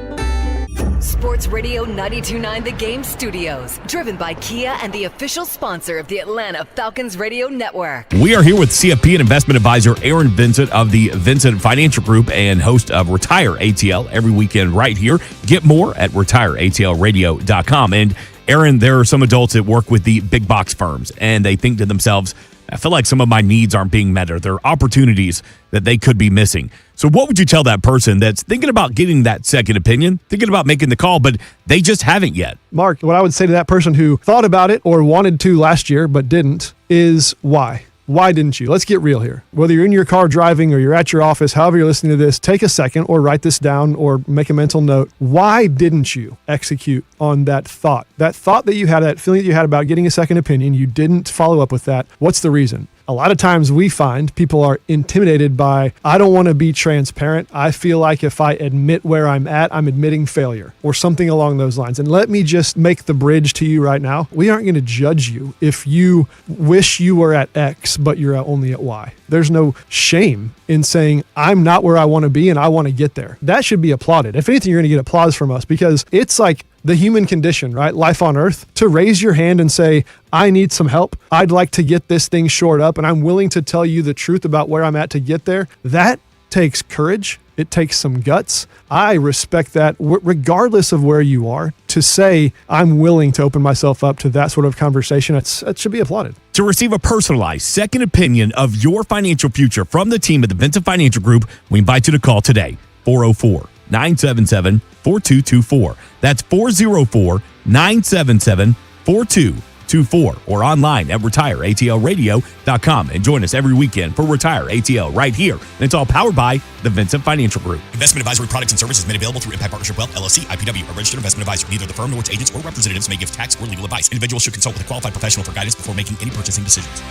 Sports Radio 92.9 The Game Studios. Driven by Kia and the official sponsor of the Atlanta Falcons Radio Network. We are here with CFP and investment advisor Aaron Vincent of the Vincent Financial Group and host of Retire ATL every weekend right here. Get more at retireatlradio.com. And Aaron, there are some adults that work with the big box firms, and they think to themselves, I feel like some of my needs aren't being met, or there are opportunities that they could be missing. So what would you tell that person that's thinking about getting that second opinion, thinking about making the call, but they just haven't yet? Mark, what I would say to that person who thought about it or wanted to last year but didn't is why? Why didn't you? Let's get real here. Whether you're in your car driving or you're at your office, however you're listening to this, take a second or write this down or make a mental note. Why didn't you execute on that thought? That thought that you had, that feeling that you had about getting a second opinion, you didn't follow up with that. What's the reason? A lot of times we find people are intimidated by, I don't want to be transparent. I feel like if I admit where I'm at, I'm admitting failure or something along those lines. And let me just make the bridge to you right now. We aren't going to judge you if you wish you were at X, but you're only at Y. There's no shame in saying, I'm not where I want to be and I want to get there. That should be applauded. If anything, you're going to get applause from us because it's like the human condition, right? Life on earth, to raise your hand and say, I need some help. I'd like to get this thing shored up and I'm willing to tell you the truth about where I'm at to get there. That takes courage. It takes some guts. I respect that regardless of where you are. To say, I'm willing to open myself up to that sort of conversation, that should be applauded. To receive a personalized second opinion of your financial future from the team at the Vincent Financial Group, we invite you to call today, 404-977-4224. That's 404-977-4224. Or online at retireatlradio.com and join us every weekend for Retire ATL right here. And it's all powered by the Vincent Financial Group. Investment advisory products and services made available through Impact Partnership Wealth, LLC, IPW, a registered investment advisor. Neither the firm nor its agents or representatives may give tax or legal advice. Individuals should consult with a qualified professional for guidance before making any purchasing decisions.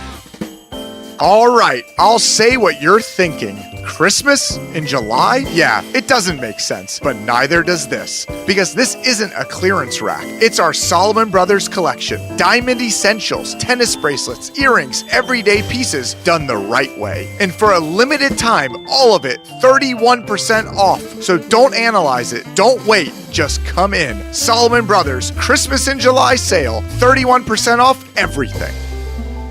All right, I'll say what you're thinking. Christmas in July? Yeah, it doesn't make sense, but neither does this. Because this isn't a clearance rack. It's our Solomon Brothers collection. Diamond essentials, tennis bracelets, earrings, everyday pieces done the right way. And for a limited time, all of it 31% off. So don't analyze it, don't wait, just come in. Solomon Brothers Christmas in July sale, 31% off everything.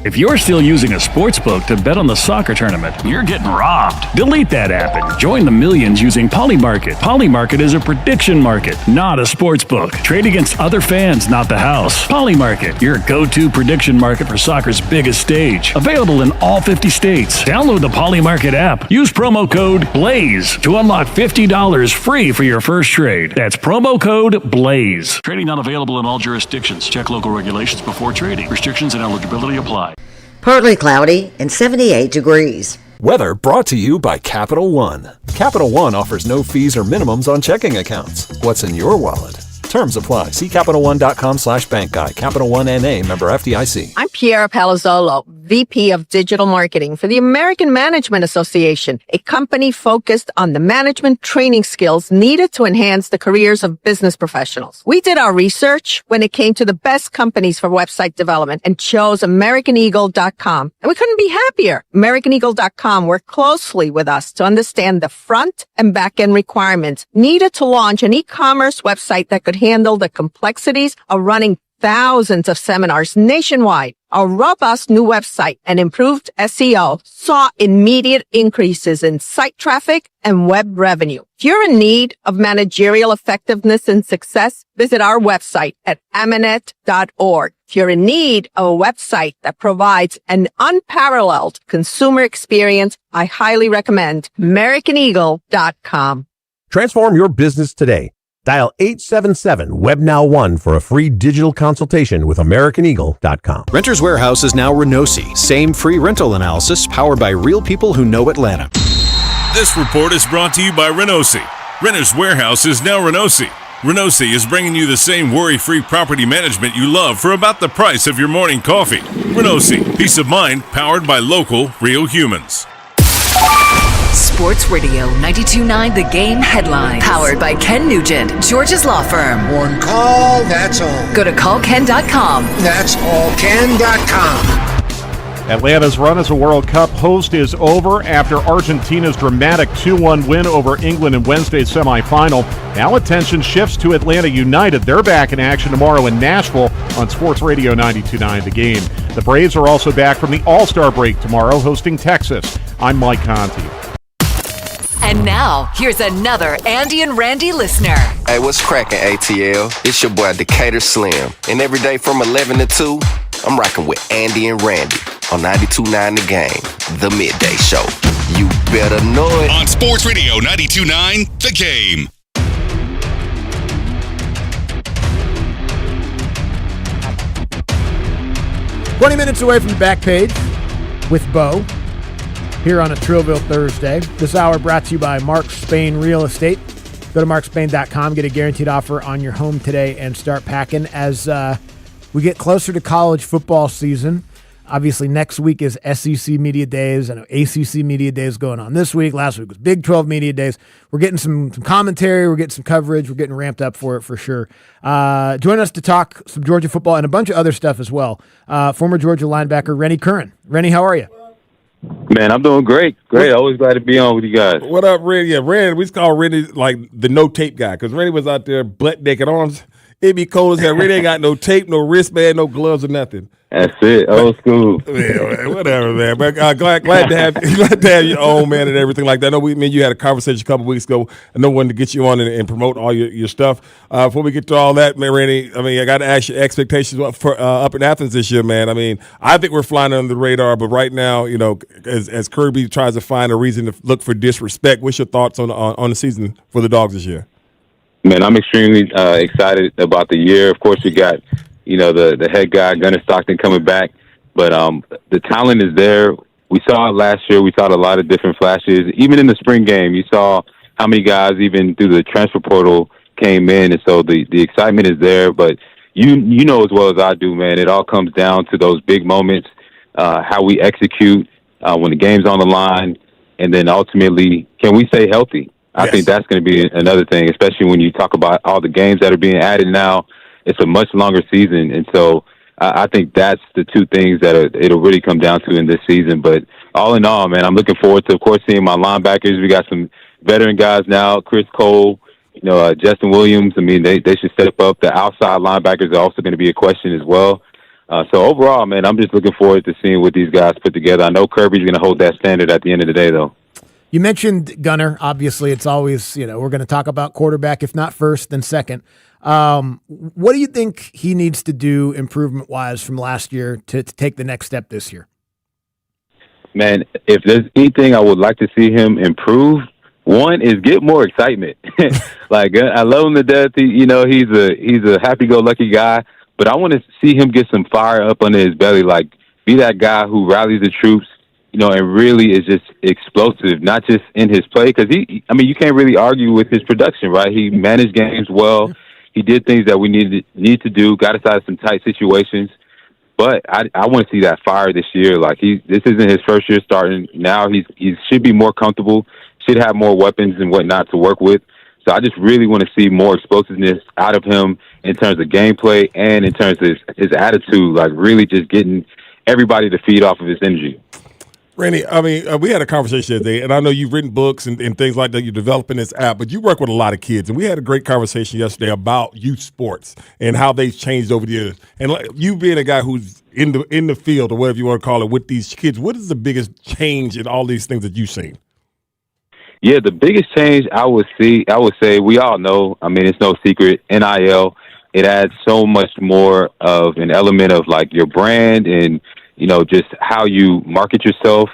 If you're still using a sportsbook to bet on the soccer tournament, you're getting robbed. Delete that app and join the millions using Polymarket. Polymarket is a prediction market, not a sportsbook. Trade against other fans, not the house. Polymarket, your go-to prediction market for soccer's biggest stage. Available in all 50 states. Download the Polymarket app. Use promo code BLAZE to unlock $50 free for your first trade. That's promo code BLAZE. Trading not available in all jurisdictions. Check local regulations before trading. Restrictions and eligibility apply. Partly cloudy and 78 degrees. Weather brought to you by Capital One. Capital One offers no fees or minimums on checking accounts. What's in your wallet? Terms apply. See CapitalOne.com/bank guide. Capital One NA, member FDIC. I'm Piera Palazzolo, VP of Digital Marketing for the American Management Association, a company focused on the management training skills needed to enhance the careers of business professionals. We did our research when it came to the best companies for website development and chose AmericanEagle.com. And we couldn't be happier. AmericanEagle.com worked closely with us to understand the front and back end requirements needed to launch an e-commerce website that could handle the complexities of running thousands of seminars nationwide. Our robust new website and improved SEO saw immediate increases in site traffic and web revenue. If you're in need of managerial effectiveness and success, visit our website at Amanet.org. If you're in need of a website that provides an unparalleled consumer experience, I highly recommend AmericanEagle.com. Transform your business today. Dial 877-WebNow1 for a free digital consultation with AmericanEagle.com. Renters Warehouse is now Renosi. Same free rental analysis powered by real people who know Atlanta. This report is brought to you by Renosi. Renters Warehouse is now Renosi. Renosi is bringing you the same worry-free property management you love for about the price of your morning coffee. Renosi, peace of mind powered by local, real humans. Sports Radio 92.9 The Game headlines. Powered by Ken Nugent, George's Law Firm. One call, that's all. Go to callken.com. That's allken.com. Atlanta's run as a World Cup host is over after Argentina's dramatic 2-1 win over England in Wednesday's semifinal. Now attention shifts to Atlanta United. They're back in action tomorrow in Nashville on Sports Radio 92.9 The Game. The Braves are also back from the All-Star break tomorrow, hosting Texas. I'm Mike Conti. And now, here's another Andy and Randy listener. Hey, what's cracking, ATL? It's your boy, Decatur Slim. And every day from 11 to 2, I'm rocking with Andy and Randy on 92.9 The Game, the midday show. You better know it. On Sports Radio 92.9 The Game. "20 minutes away from the back page with Bo here on a Trillville Thursday. This hour brought to you by Mark Spain Real Estate. Go to markspain.com, get a guaranteed offer on your home today, and start packing as we get closer to college football season. Obviously, next week is SEC Media Days and ACC Media Days going on this week. Last week was Big 12 Media Days. We're getting some commentary. We're getting some coverage. We're getting ramped up for it for sure. Join us to talk some Georgia football and a bunch of other stuff as well. Former Georgia linebacker Rennie Curran. Rennie, how are you? Man, I'm doing great. Great. Always glad to be on with you guys. What up, Randy? Yeah, Randy, we just call Randy like the no tape guy because Randy was out there butt naked arms. It'd be cold as hell. Randy ain't got no tape, no wristband, no gloves or nothing. That's it. Old school. Yeah, whatever, man. But glad to have your own, man, and everything like that. I know you had a conversation a couple weeks ago. I know wanted to get you on and promote all your stuff. Before we get to all that, man, Randy, I got to ask your expectations for up in Athens this year, man. I mean, I think we're flying under the radar, but right now, as Kirby tries to find a reason to look for disrespect, what's your thoughts on the season for the Dogs this year? Man, I'm extremely excited about the year. Of course, we got the head guy, Gunnar Stockton, coming back. But the talent is there. We saw it last year. We saw a lot of different flashes. Even in the spring game, you saw how many guys, even through the transfer portal, came in. And so the excitement is there. But you know as well as I do, man, it all comes down to those big moments, how we execute when the game's on the line. And then ultimately, can we stay healthy? I think that's going to be another thing, especially when you talk about all the games that are being added now. It's a much longer season, and so I think that's the two things that it'll really come down to in this season. But all in all, man, I'm looking forward to, of course, seeing my linebackers. We got some veteran guys now, Chris Cole, Justin Williams. I mean, they should step up. The outside linebackers are also going to be a question as well. So overall, man, I'm just looking forward to seeing what these guys put together. I know Kirby's going to hold that standard at the end of the day, though. You mentioned Gunnar. Obviously, it's always, we're going to talk about quarterback, if not first, then second. What do you think he needs to do improvement-wise from last year to take the next step this year? Man, if there's anything I would like to see him improve, one is get more excitement. Like, I love him to death. He's a happy-go-lucky guy, but I want to see him get some fire up under his belly, like be that guy who rallies the troops, and really is just explosive, not just in his play. Because you can't really argue with his production, right? He managed games well. He did things that we need to do, got us out of some tight situations. But I want to see that fire this year. Like, this isn't his first year starting. Now he should be more comfortable, should have more weapons and whatnot to work with. So I just really want to see more explosiveness out of him in terms of gameplay and in terms of his attitude, like really just getting everybody to feed off of his energy. Randy, we had a conversation today, and I know you've written books and things like that. You're developing this app, but you work with a lot of kids, and we had a great conversation yesterday about youth sports and how they've changed over the years. And you being a guy who's in the field, or whatever you want to call it, with these kids, what is the biggest change in all these things that you've seen? Yeah, the biggest change I would say, we all know, it's no secret, NIL, it adds so much more of an element of like your brand and just how you market yourself.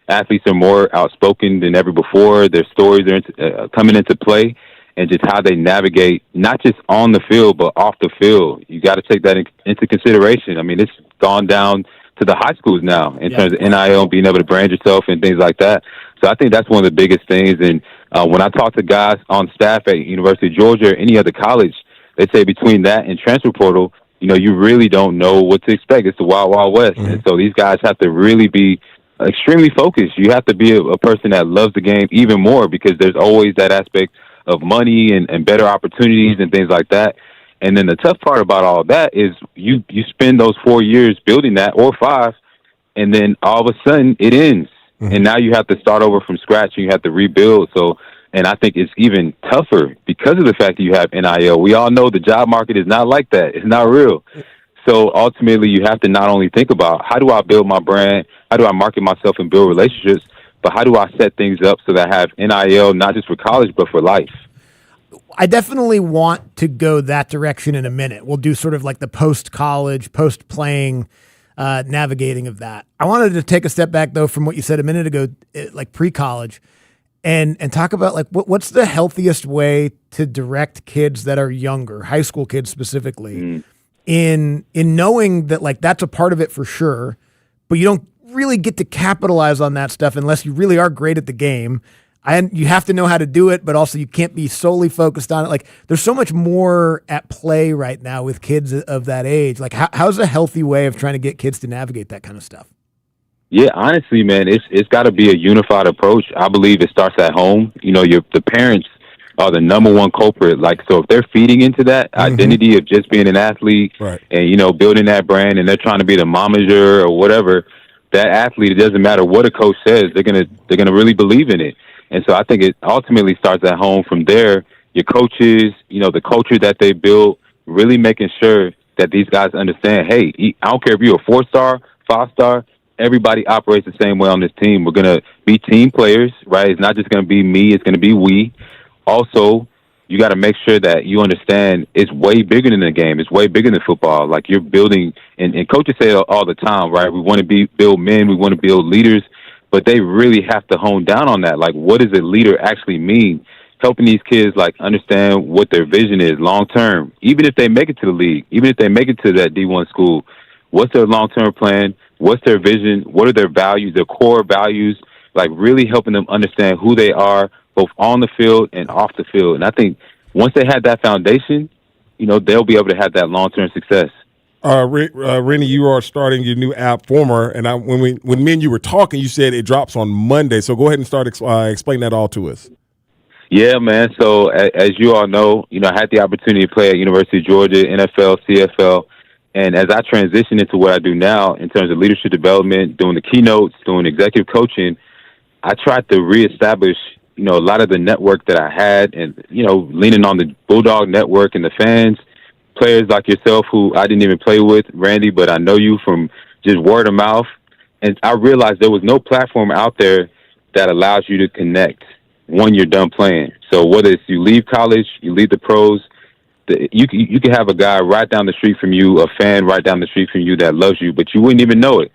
Athletes are more outspoken than ever before. Their stories are coming into play, and just how they navigate, not just on the field, but off the field. You got to take that into consideration. It's gone down to the high schools now in terms of NIL and being able to brand yourself and things like that. So I think that's one of the biggest things. And when I talk to guys on staff at University of Georgia or any other college, they say between that and transfer portal, you really don't know what to expect. It's the wild, wild west. Mm-hmm. And so these guys have to really be extremely focused. You have to be a person that loves the game even more, because there's always that aspect of money and better opportunities and things like that. And then the tough part about all of that is you spend those 4 years building that, or 5, and then all of a sudden it ends. Mm-hmm. And now you have to start over from scratch and you have to rebuild. And I think it's even tougher because of the fact that you have NIL. We all know the job market is not like that. It's not real. So ultimately, you have to not only think about how do I build my brand, how do I market myself and build relationships, but how do I set things up so that I have NIL not just for college but for life? I definitely want to go that direction in a minute. We'll do sort of like the post-college, post-playing navigating of that. I wanted to take a step back, though, from what you said a minute ago, like pre-college, and talk about like what's the healthiest way to direct kids that are younger, high school kids specifically, in knowing that like that's a part of it for sure, but you don't really get to capitalize on that stuff unless you really are great at the game. And you have to know how to do it, but also you can't be solely focused on it. Like there's so much more at play right now with kids of that age. Like how's a healthy way of trying to get kids to navigate that kind of stuff? Yeah, honestly, man, it's got to be a unified approach. I believe it starts at home. You know, the parents are the number one culprit. Like, so if they're feeding into that identity of just being an athlete and, you know, building that brand, and they're trying to be the momager or whatever, that athlete, it doesn't matter what a coach says, they're gonna really believe in it. And so I think it ultimately starts at home. From there, your coaches, you know, the culture that they build, really making sure that these guys understand, hey, I don't care if you're a 4-star, 5-star, everybody operates the same way on this team. We're going to be team players, right? It's not just going to be me, it's going to be we. Also, you got to make sure that you understand it's way bigger than the game. It's way bigger than football. Like you're building, and coaches say it all the time, right? We want to build men, we want to build leaders. But they really have to hone down on that. Like, what does a leader actually mean? Helping these kids, like, understand what their vision is long-term. Even if they make it to the league, even if they make it to that D1 school, what's their long-term plan? What's their vision? What are their values, their core values? Like, really helping them understand who they are, both on the field and off the field. And I think once they have that foundation, you know, they'll be able to have that long-term success. Rennie, you are starting your new app, Former, and when me and you were talking, you said it drops on Monday. So go ahead and start explain that all to us. Yeah, man. So as you all know, you know, I had the opportunity to play at University of Georgia, NFL, CFL, and as I transition into what I do now in terms of leadership development, doing the keynotes, doing executive coaching, I tried to reestablish, you know, a lot of the network that I had, and you know, leaning on the Bulldog Network and the fans. Players like yourself who I didn't even play with, Randy, but I know you from just word of mouth. And I realized there was no platform out there that allows you to connect when you're done playing. So whether it's you leave college, you leave the pros, you can have a guy right down the street from you, a fan right down the street from you that loves you, but you wouldn't even know it.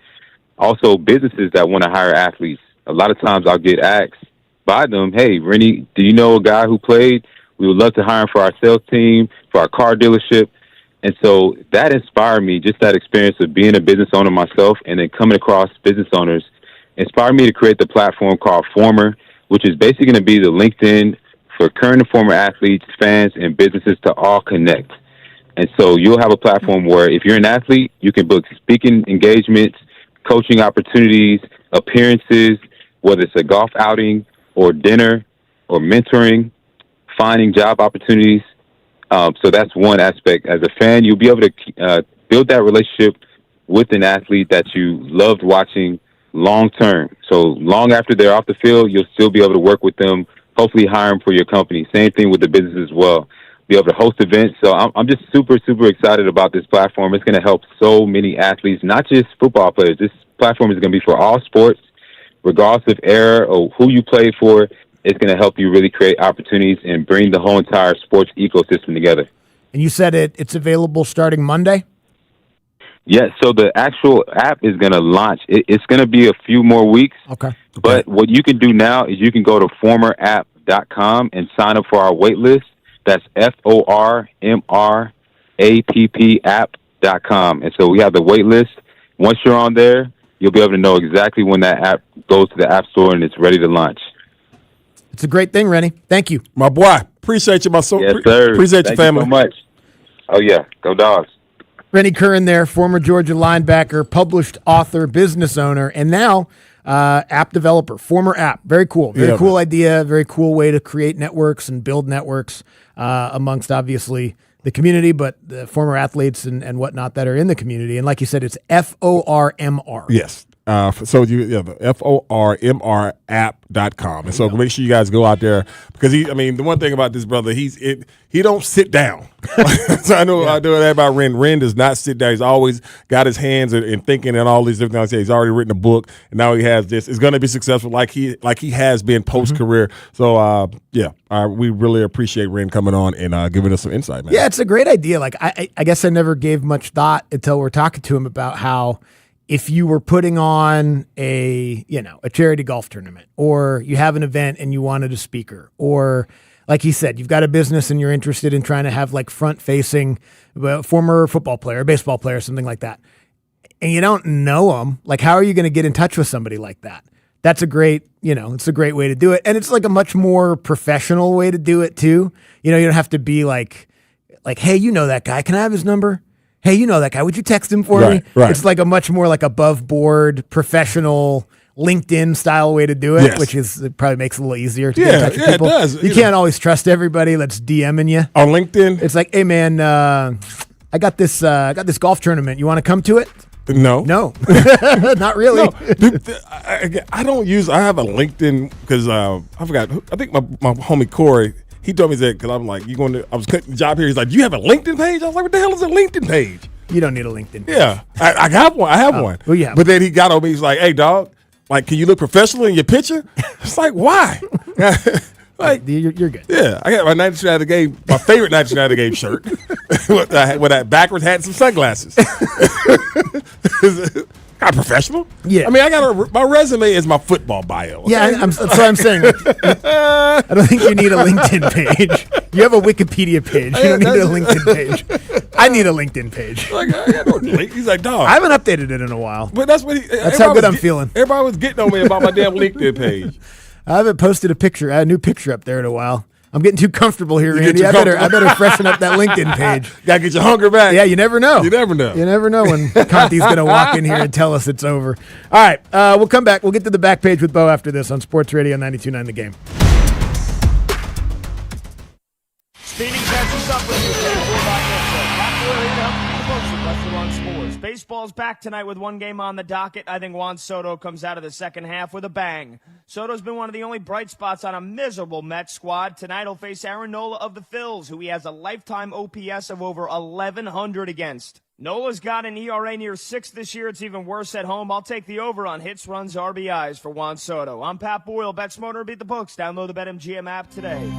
Also, businesses that want to hire athletes. A lot of times I'll get asked by them, hey, Rennie, do you know a guy who played? We would love to hire him for our sales team, for our car dealership. And so that inspired me, just that experience of being a business owner myself and then coming across business owners, inspired me to create the platform called Former, which is basically going to be the LinkedIn for current and former athletes, fans, and businesses to all connect. And so you'll have a platform where if you're an athlete, you can book speaking engagements, coaching opportunities, appearances, whether it's a golf outing or dinner or mentoring, finding job opportunities. So that's one aspect. As a fan, you'll be able to build that relationship with an athlete that you loved watching long term. So long after they're off the field, you'll still be able to work with them, hopefully hire them for your company. Same thing with the business as well. Be able to host events. So I'm just super, super excited about this platform. It's going to help so many athletes, not just football players. This platform is going to be for all sports, regardless of era or who you play for. It's going to help you really create opportunities and bring the whole entire sports ecosystem together. And you said it's available starting Monday? Yeah, so the actual app is going to launch. It's going to be a few more weeks. Okay. But what you can do now is you can go to formerapp.com and sign up for our wait list. That's FORMRAPP app.com. And so we have the wait list. Once you're on there, you'll be able to know exactly when that app goes to the App Store and it's ready to launch. It's a great thing, Rennie. Thank you. My boy. Appreciate you, my soul. Yes, sir. Appreciate Thank your family. You so much. Oh, yeah. Go Dogs. Rennie Curran there, former Georgia linebacker, published author, business owner, and now app developer, Former App. Very cool. Very cool idea. Very cool way to create networks and build networks amongst, obviously, the community, but the former athletes and whatnot that are in the community. And like you said, it's FORMR. Yes. So the FORMR app.com. And so make sure you guys go out there because the one thing about this brother, he don't sit down. So I know that about Ren. Ren does not sit down. He's always got his hands and thinking and all these different things. He's already written a book and now he has this. It's going to be successful like he has been post-career. So we really appreciate Ren coming on and giving us some insight, man. Yeah, it's a great idea. Like I guess I never gave much thought until we're talking to him about how if you were putting on a charity golf tournament or you have an event and you wanted a speaker or like he said, you've got a business and you're interested in trying to have like front facing former football player, baseball player, something like that. And you don't know them. Like, how are you going to get in touch with somebody like that? That's a great, it's a great way to do it. And it's like a much more professional way to do it too. You don't have to be like, hey, that guy, can I have his number? Hey, that guy, would you text him for me? Right. It's like a much more like above board, professional, LinkedIn style way to do it, which it probably makes it a little easier to get in touch with people. It does. You can't always trust everybody that's DMing you. On LinkedIn? It's like, hey man, I got this golf tournament. You want to come to it? No, not really. No. I have a LinkedIn because I forgot. I think my homie Corey, he told me that because I'm like, I was cutting the job here. He's like, do you have a LinkedIn page? I was like, what the hell is a LinkedIn page? You don't need a LinkedIn page. Yeah, I have one. I have one. Well, yeah. But then he got on me. He's like, hey, dog, like, can you look professional in your picture? It's like, why? Like, you're good. Yeah, I got my 1990 the game, my favorite 1990 game shirt with that backwards hat and some sunglasses. Kind of professional. Yeah. I mean, my resume is my football bio. Okay? Yeah, that's what I'm saying. I don't think you need a LinkedIn page. You have a Wikipedia page. You don't need a LinkedIn page. I need a LinkedIn page. Like, I got no link. He's like, dog. I haven't updated it in a while. But that's what that's how good I'm feeling. Everybody was getting on me about my damn LinkedIn page. I haven't posted a new picture up there in a while. I'm getting too comfortable here, Randy. I better freshen up that LinkedIn page. Gotta get your hunger back. Yeah, you never know. You never know. You never know when Conti's going to walk in here and tell us it's over. All right, we'll come back. We'll get to the back page with Bo after this on Sports Radio 92.9 The Game. Speeding catches up with you. Baseball's back tonight with one game on the docket. I think Juan Soto comes out of the second half with a bang. Soto's been one of the only bright spots on a miserable Mets squad. Tonight he'll face Aaron Nola of the Phils, who he has a lifetime OPS of over 1,100 against. Nola's got an ERA near 6 this year. It's even worse at home. I'll take the over on hits, runs, RBIs for Juan Soto. I'm Pat Boyle. Bet Smarter, beat the books. Download the BetMGM app today.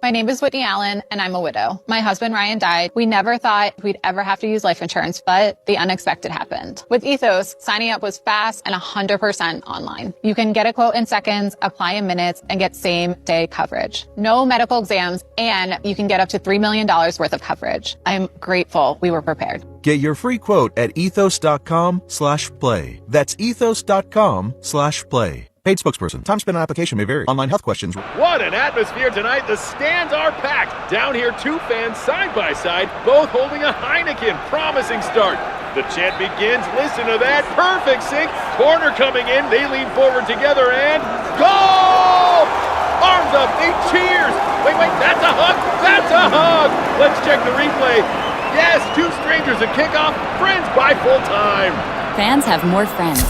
My name is Whitney Allen, and I'm a widow. My husband, Ryan, died. We never thought we'd ever have to use life insurance, but the unexpected happened. With Ethos, signing up was fast and 100% online. You can get a quote in seconds, apply in minutes, and get same-day coverage. No medical exams, and you can get up to $3 million worth of coverage. I'm grateful we were prepared. Get your free quote at ethos.com/play. That's ethos.com/play. Paid spokesperson. Time spent on application may vary. Online health questions. What an atmosphere tonight. The stands are packed. Down here, two fans side by side, both holding a Heineken. Promising start. The chant begins. Listen to that. Perfect sync. Corner coming in. They lean forward together and goal! Arms up. They cheers. Wait. That's a hug. That's a hug. Let's check the replay. Yes, two strangers at kickoff. Friends by full time. Fans have more friends.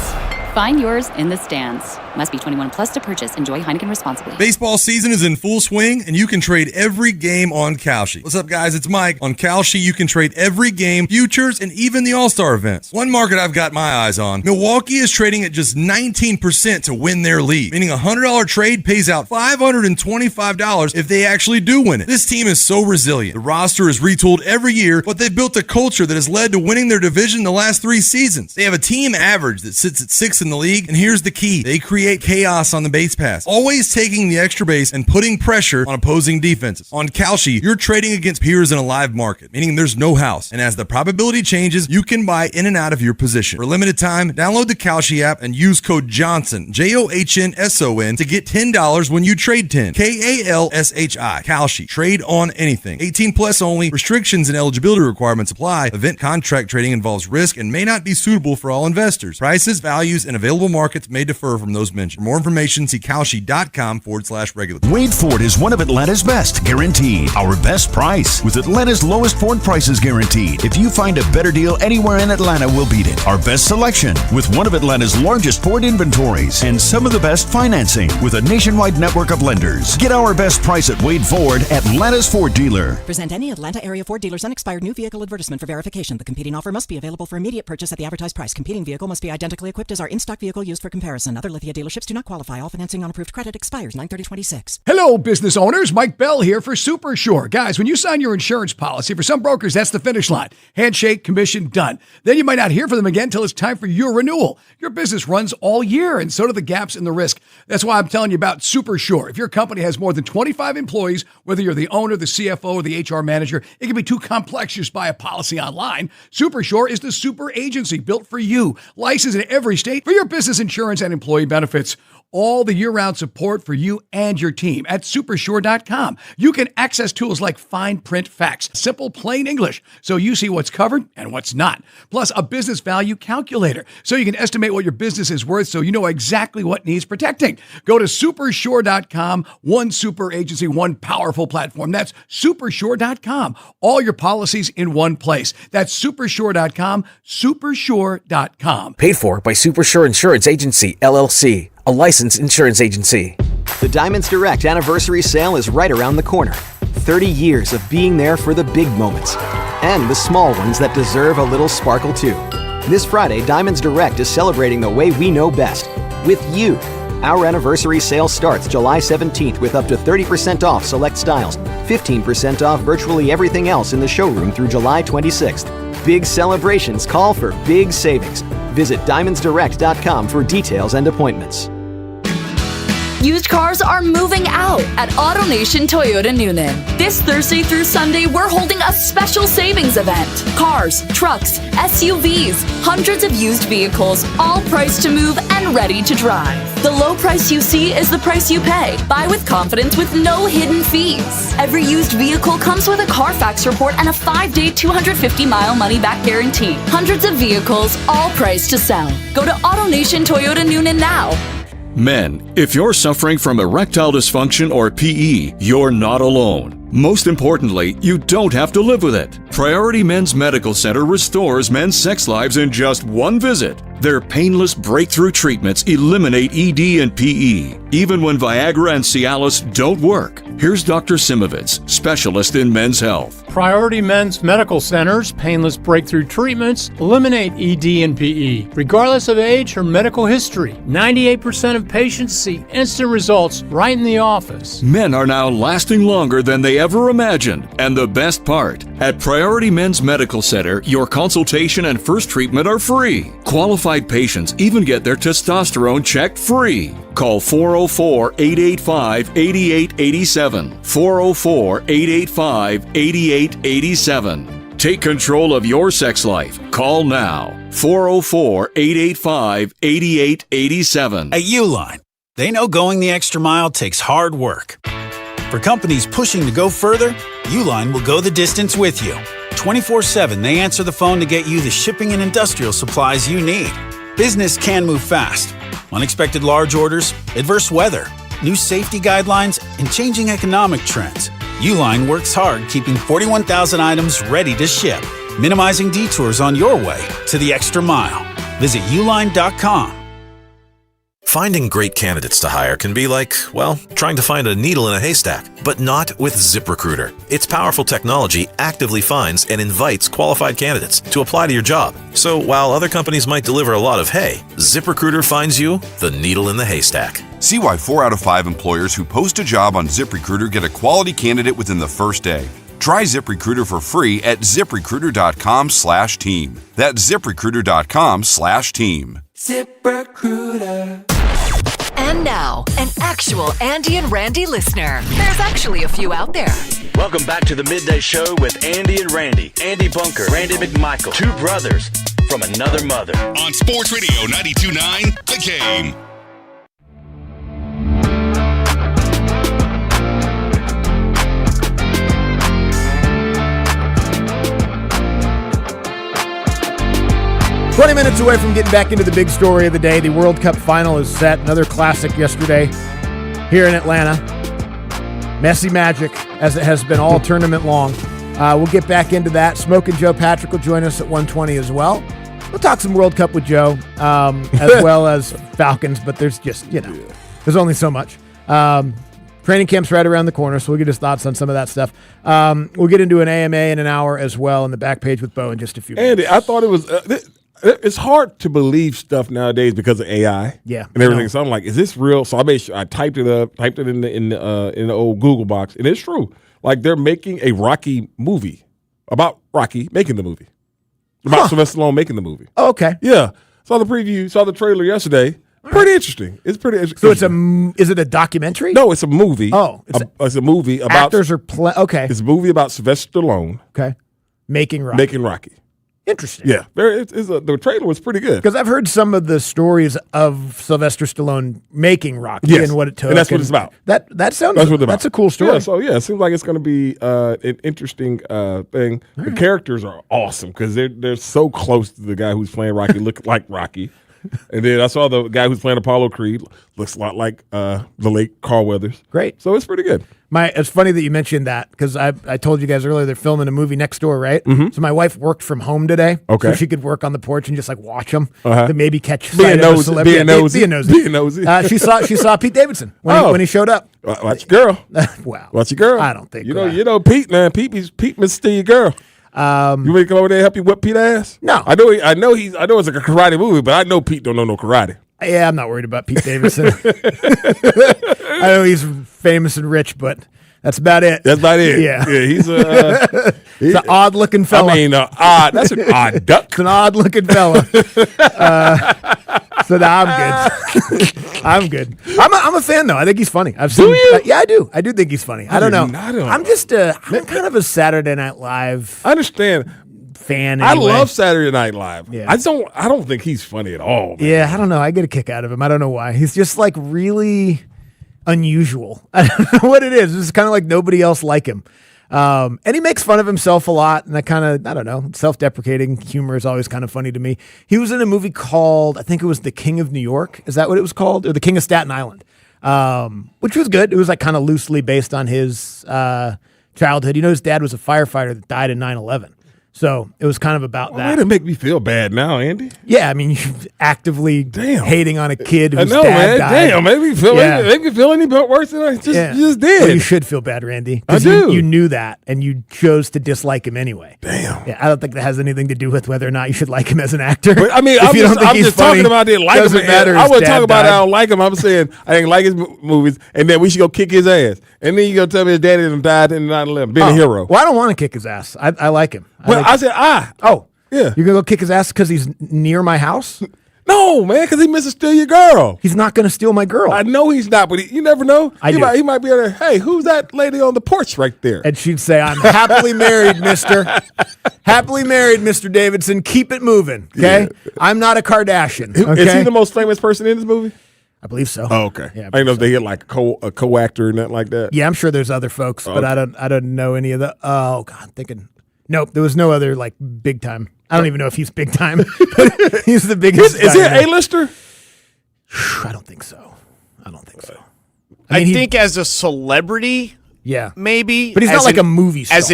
Find yours in the stands. Must be 21 plus to purchase. Enjoy Heineken responsibly. Baseball season is in full swing, and you can trade every game on Kalshi. What's up, guys? It's Mike. On Kalshi, you can trade every game, futures, and even the All-Star events. One market I've got my eyes on. Milwaukee is trading at just 19% to win their lead, meaning a $100 trade pays out $525 if they actually do win it. This team is so resilient. The roster is retooled every year, but they've built a culture that has led to winning their division the last 3 seasons. They have a team average that sits at 6th in the league, and here's the key. They create chaos on the base pass, always taking the extra base and putting pressure on opposing defenses. On Kalshi, you're trading against peers in a live market, meaning there's no house, and as the probability changes, you can buy in and out of your position. For a limited time, download the Kalshi app and use code JOHNSON, JOHNSON, to get $10 when you trade 10. KALSHI. Kalshi. Trade on anything. 18 plus only. Restrictions and eligibility requirements apply. Event contract trading involves risk and may not be suitable for all investors. Prices, values, and and available markets may differ from those mentioned. For more information, see Kalshi.com/regulatory. Wade Ford is one of Atlanta's best, guaranteed. Our best price with Atlanta's lowest Ford prices guaranteed. If you find a better deal anywhere in Atlanta, we'll beat it. Our best selection with one of Atlanta's largest Ford inventories and some of the best financing with a nationwide network of lenders. Get our best price at Wade Ford, Atlanta's Ford dealer. Present any Atlanta area Ford dealer's unexpired new vehicle advertisement for verification. The competing offer must be available for immediate purchase at the advertised price. Competing vehicle must be identically equipped as our in-stock vehicle used for comparison. Other Lithia dealerships do not qualify. All financing on approved credit expires 9/30/26. Hello, business owners. Mike Bell here for Super Sure. Guys, when you sign your insurance policy, for some brokers, that's the finish line. Handshake, commission, done. Then you might not hear from them again until it's time for your renewal. Your business runs all year, and so do the gaps in the risk. That's why I'm telling you about Super Sure. If your company has more than 25 employees, whether you're the owner, the CFO, or the HR manager, it can be too complex just buy a policy online. Super Sure is the super agency built for you, licensed in every state for your business insurance and employee benefits. All the year-round support for you and your team at Supersure.com. You can access tools like fine print facts, simple plain English, so you see what's covered and what's not. Plus a business value calculator, so you can estimate what your business is worth so you know exactly what needs protecting. Go to Supersure.com, one super agency, one powerful platform. That's Supersure.com. All your policies in one place. That's Supersure.com, Supersure.com. Paid for by Supersure Insurance Agency, LLC. A licensed insurance agency. The Diamonds Direct anniversary sale is right around the corner. 30 years of being there for the big moments and the small ones that deserve a little sparkle too. This Friday, Diamonds Direct is celebrating the way we know best, with you. Our anniversary sale starts July 17th with up to 30% off select styles, 15% off virtually everything else in the showroom through July 26th. Big celebrations call for big savings. Visit DiamondsDirect.com for details and appointments. Used cars are moving out at AutoNation Toyota Noonan. This Thursday through Sunday, we're holding a special savings event. Cars, trucks, SUVs, hundreds of used vehicles, all priced to move and ready to drive. The low price you see is the price you pay. Buy with confidence with no hidden fees. Every used vehicle comes with a Carfax report and a 5-day, 250-mile money-back guarantee. Hundreds of vehicles, all priced to sell. Go to AutoNation Toyota Noonan now. Men, if you're suffering from erectile dysfunction or PE, you're not alone. Most importantly, you don't have to live with it. Priority Men's Medical Center restores men's sex lives in just one visit. Their painless breakthrough treatments eliminate ED and PE, even when Viagra and Cialis don't work. Here's Dr. Simovitz, specialist in men's health. Priority Men's Medical Center's painless breakthrough treatments eliminate ED and PE, regardless of age or medical history. 98% of patients see instant results right in the office. Men are now lasting longer than they ever imagined. And the best part, at Priority Men's Medical Center, your consultation and first treatment are free. Qualified patients even get their testosterone checked free. Call 404-885-8887. 404-885-8887. Take control of your sex life. Call now. 404-885-8887. At Uline, they know going the extra mile takes hard work. For companies pushing to go further, Uline will go the distance with you. 24/7, they answer the phone to get you the shipping and industrial supplies you need. Business can move fast. Unexpected large orders, adverse weather, new safety guidelines, and changing economic trends. Uline works hard keeping 41,000 items ready to ship, minimizing detours on your way to the extra mile. Visit uline.com. Finding great candidates to hire can be like, well, trying to find a needle in a haystack, but not with ZipRecruiter. Its powerful technology actively finds and invites qualified candidates to apply to your job. So while other companies might deliver a lot of hay, ZipRecruiter finds you the needle in the haystack. See why 4 out of 5 employers who post a job on ZipRecruiter get a quality candidate within the first day. Try ZipRecruiter for free at ZipRecruiter.com/team. That's ZipRecruiter.com/team. ZipRecruiter. And now, an actual Andy and Randy listener. There's actually a few out there. Welcome back to the Midday Show with Andy and Randy. Andy Bunker, Randy McMichael, two brothers from another mother. On Sports Radio 92.9, The Game. 20 minutes away from getting back into the big story of the day. The World Cup final is set. Another classic yesterday here in Atlanta. Messy magic, as it has been all tournament long. We'll get back into that. Smoke and Joe Patrick will join us at 1:20 as well. We'll talk some World Cup with Joe, as well as Falcons, but there's just, there's only so much. Training camp's right around the corner, so we'll get his thoughts on some of that stuff. We'll get into an AMA in an hour as well in the back page with Bo in just a few minutes. Andy, I thought it was it's hard to believe stuff nowadays because of AI. Yeah. And everything. So I'm like, is this real? So I made sure I typed it in the old Google box, and it's true. Like, they're making a Rocky movie about Rocky making the movie. About Sylvester Stallone making the movie. Oh, okay. Yeah. Saw the preview, saw the trailer yesterday. Pretty interesting. It's pretty interesting. So is it a documentary? No, it's a movie. Oh. It's a movie about... Actors are okay. It's a movie about Sylvester Stallone. Okay. Making Rocky. Interesting. Yeah. The trailer was pretty good. Because I've heard some of the stories of Sylvester Stallone making Rocky and what it took. And that's what it's about. That's what it's about. That's a cool story. Yeah, it seems like it's going to be an interesting thing. The characters are awesome because they're so close to the guy who's playing Rocky, look like Rocky. And then I saw the guy who's playing Apollo Creed, looks a lot like the late Carl Weathers. Great. So it's pretty good. It's funny that you mentioned that because I told you guys earlier they're filming a movie next door, right? Mm-hmm. So my wife worked from home today, so she could work on the porch and just like watch them, to maybe catch sight of a celebrity. Being nosy. She saw Pete Davidson when he showed up. Watch your girl. Wow. Watch your girl. I don't think you know Pete, man. Pete must steal your girl. You want me to come over there and help you whip Pete ass? No. I know it's like a karate movie, but I know Pete don't know no karate. Yeah, I'm not worried about Pete Davidson. I know he's famous and rich, but that's about it. Yeah. He's an odd-looking fella. I mean, that's an odd duck. It's an odd-looking fella. So now I'm good. I'm good. I'm a fan, though. I think he's funny. Do you? Yeah, I do. I do think he's funny. I don't know. I'm just I'm kind of a Saturday Night Live. I understand. Fan. Anyway. I love Saturday Night Live. Yeah. I don't think he's funny at all. Man. Yeah, I don't know. I get a kick out of him. I don't know why. He's just like really unusual. I don't know what it is. It's kind of like nobody else like him. And he makes fun of himself a lot, and I don't know, self-deprecating humor is always kind of funny to me. He was in a movie called, I think it was The King of New York. Is that what it was called? Or The King of Staten Island, which was good. It was like kind of loosely based on his childhood. His dad was a firefighter that died in 9/11. So it was kind of about that. Way to make me feel bad now, Andy. Yeah, I mean, you're actively hating on a kid whose dad died. Damn, make me feel any bit worse than I just did. Well, you should feel bad, Randy. I do. You knew that, and you chose to dislike him anyway. Damn. Yeah, I don't think that has anything to do with whether or not you should like him as an actor. But, I mean, I'm just talking about I didn't like him. I wasn't talking about I don't like him. I'm saying I didn't like his movies, and then we should go kick his ass. And then you go tell me his daddy died in 9/11, being a hero. Well, I don't want to kick his ass. I like him. I said, Oh, yeah. You're going to go kick his ass because he's near my house? No, man, because he missed to steal your girl. He's not going to steal my girl. I know he's not, but you never know. He might be there. Hey, who's that lady on the porch right there? And she'd say, I'm happily married, mister. Happily married, Mr. Davidson. Keep it moving, okay? Yeah. I'm not a Kardashian, okay? Is he the most famous person in this movie? I believe so. Oh, okay. Yeah, I don't know if they hit like a co-actor or nothing like that. Yeah, I'm sure there's other folks, but I don't know any of the. Oh God, I'm thinking. Nope, there was no other like big time. I don't even know if he's big time. He's the biggest. Is he an A-lister? I don't think so. I think as a celebrity, yeah, maybe. But he's not like a movie star. As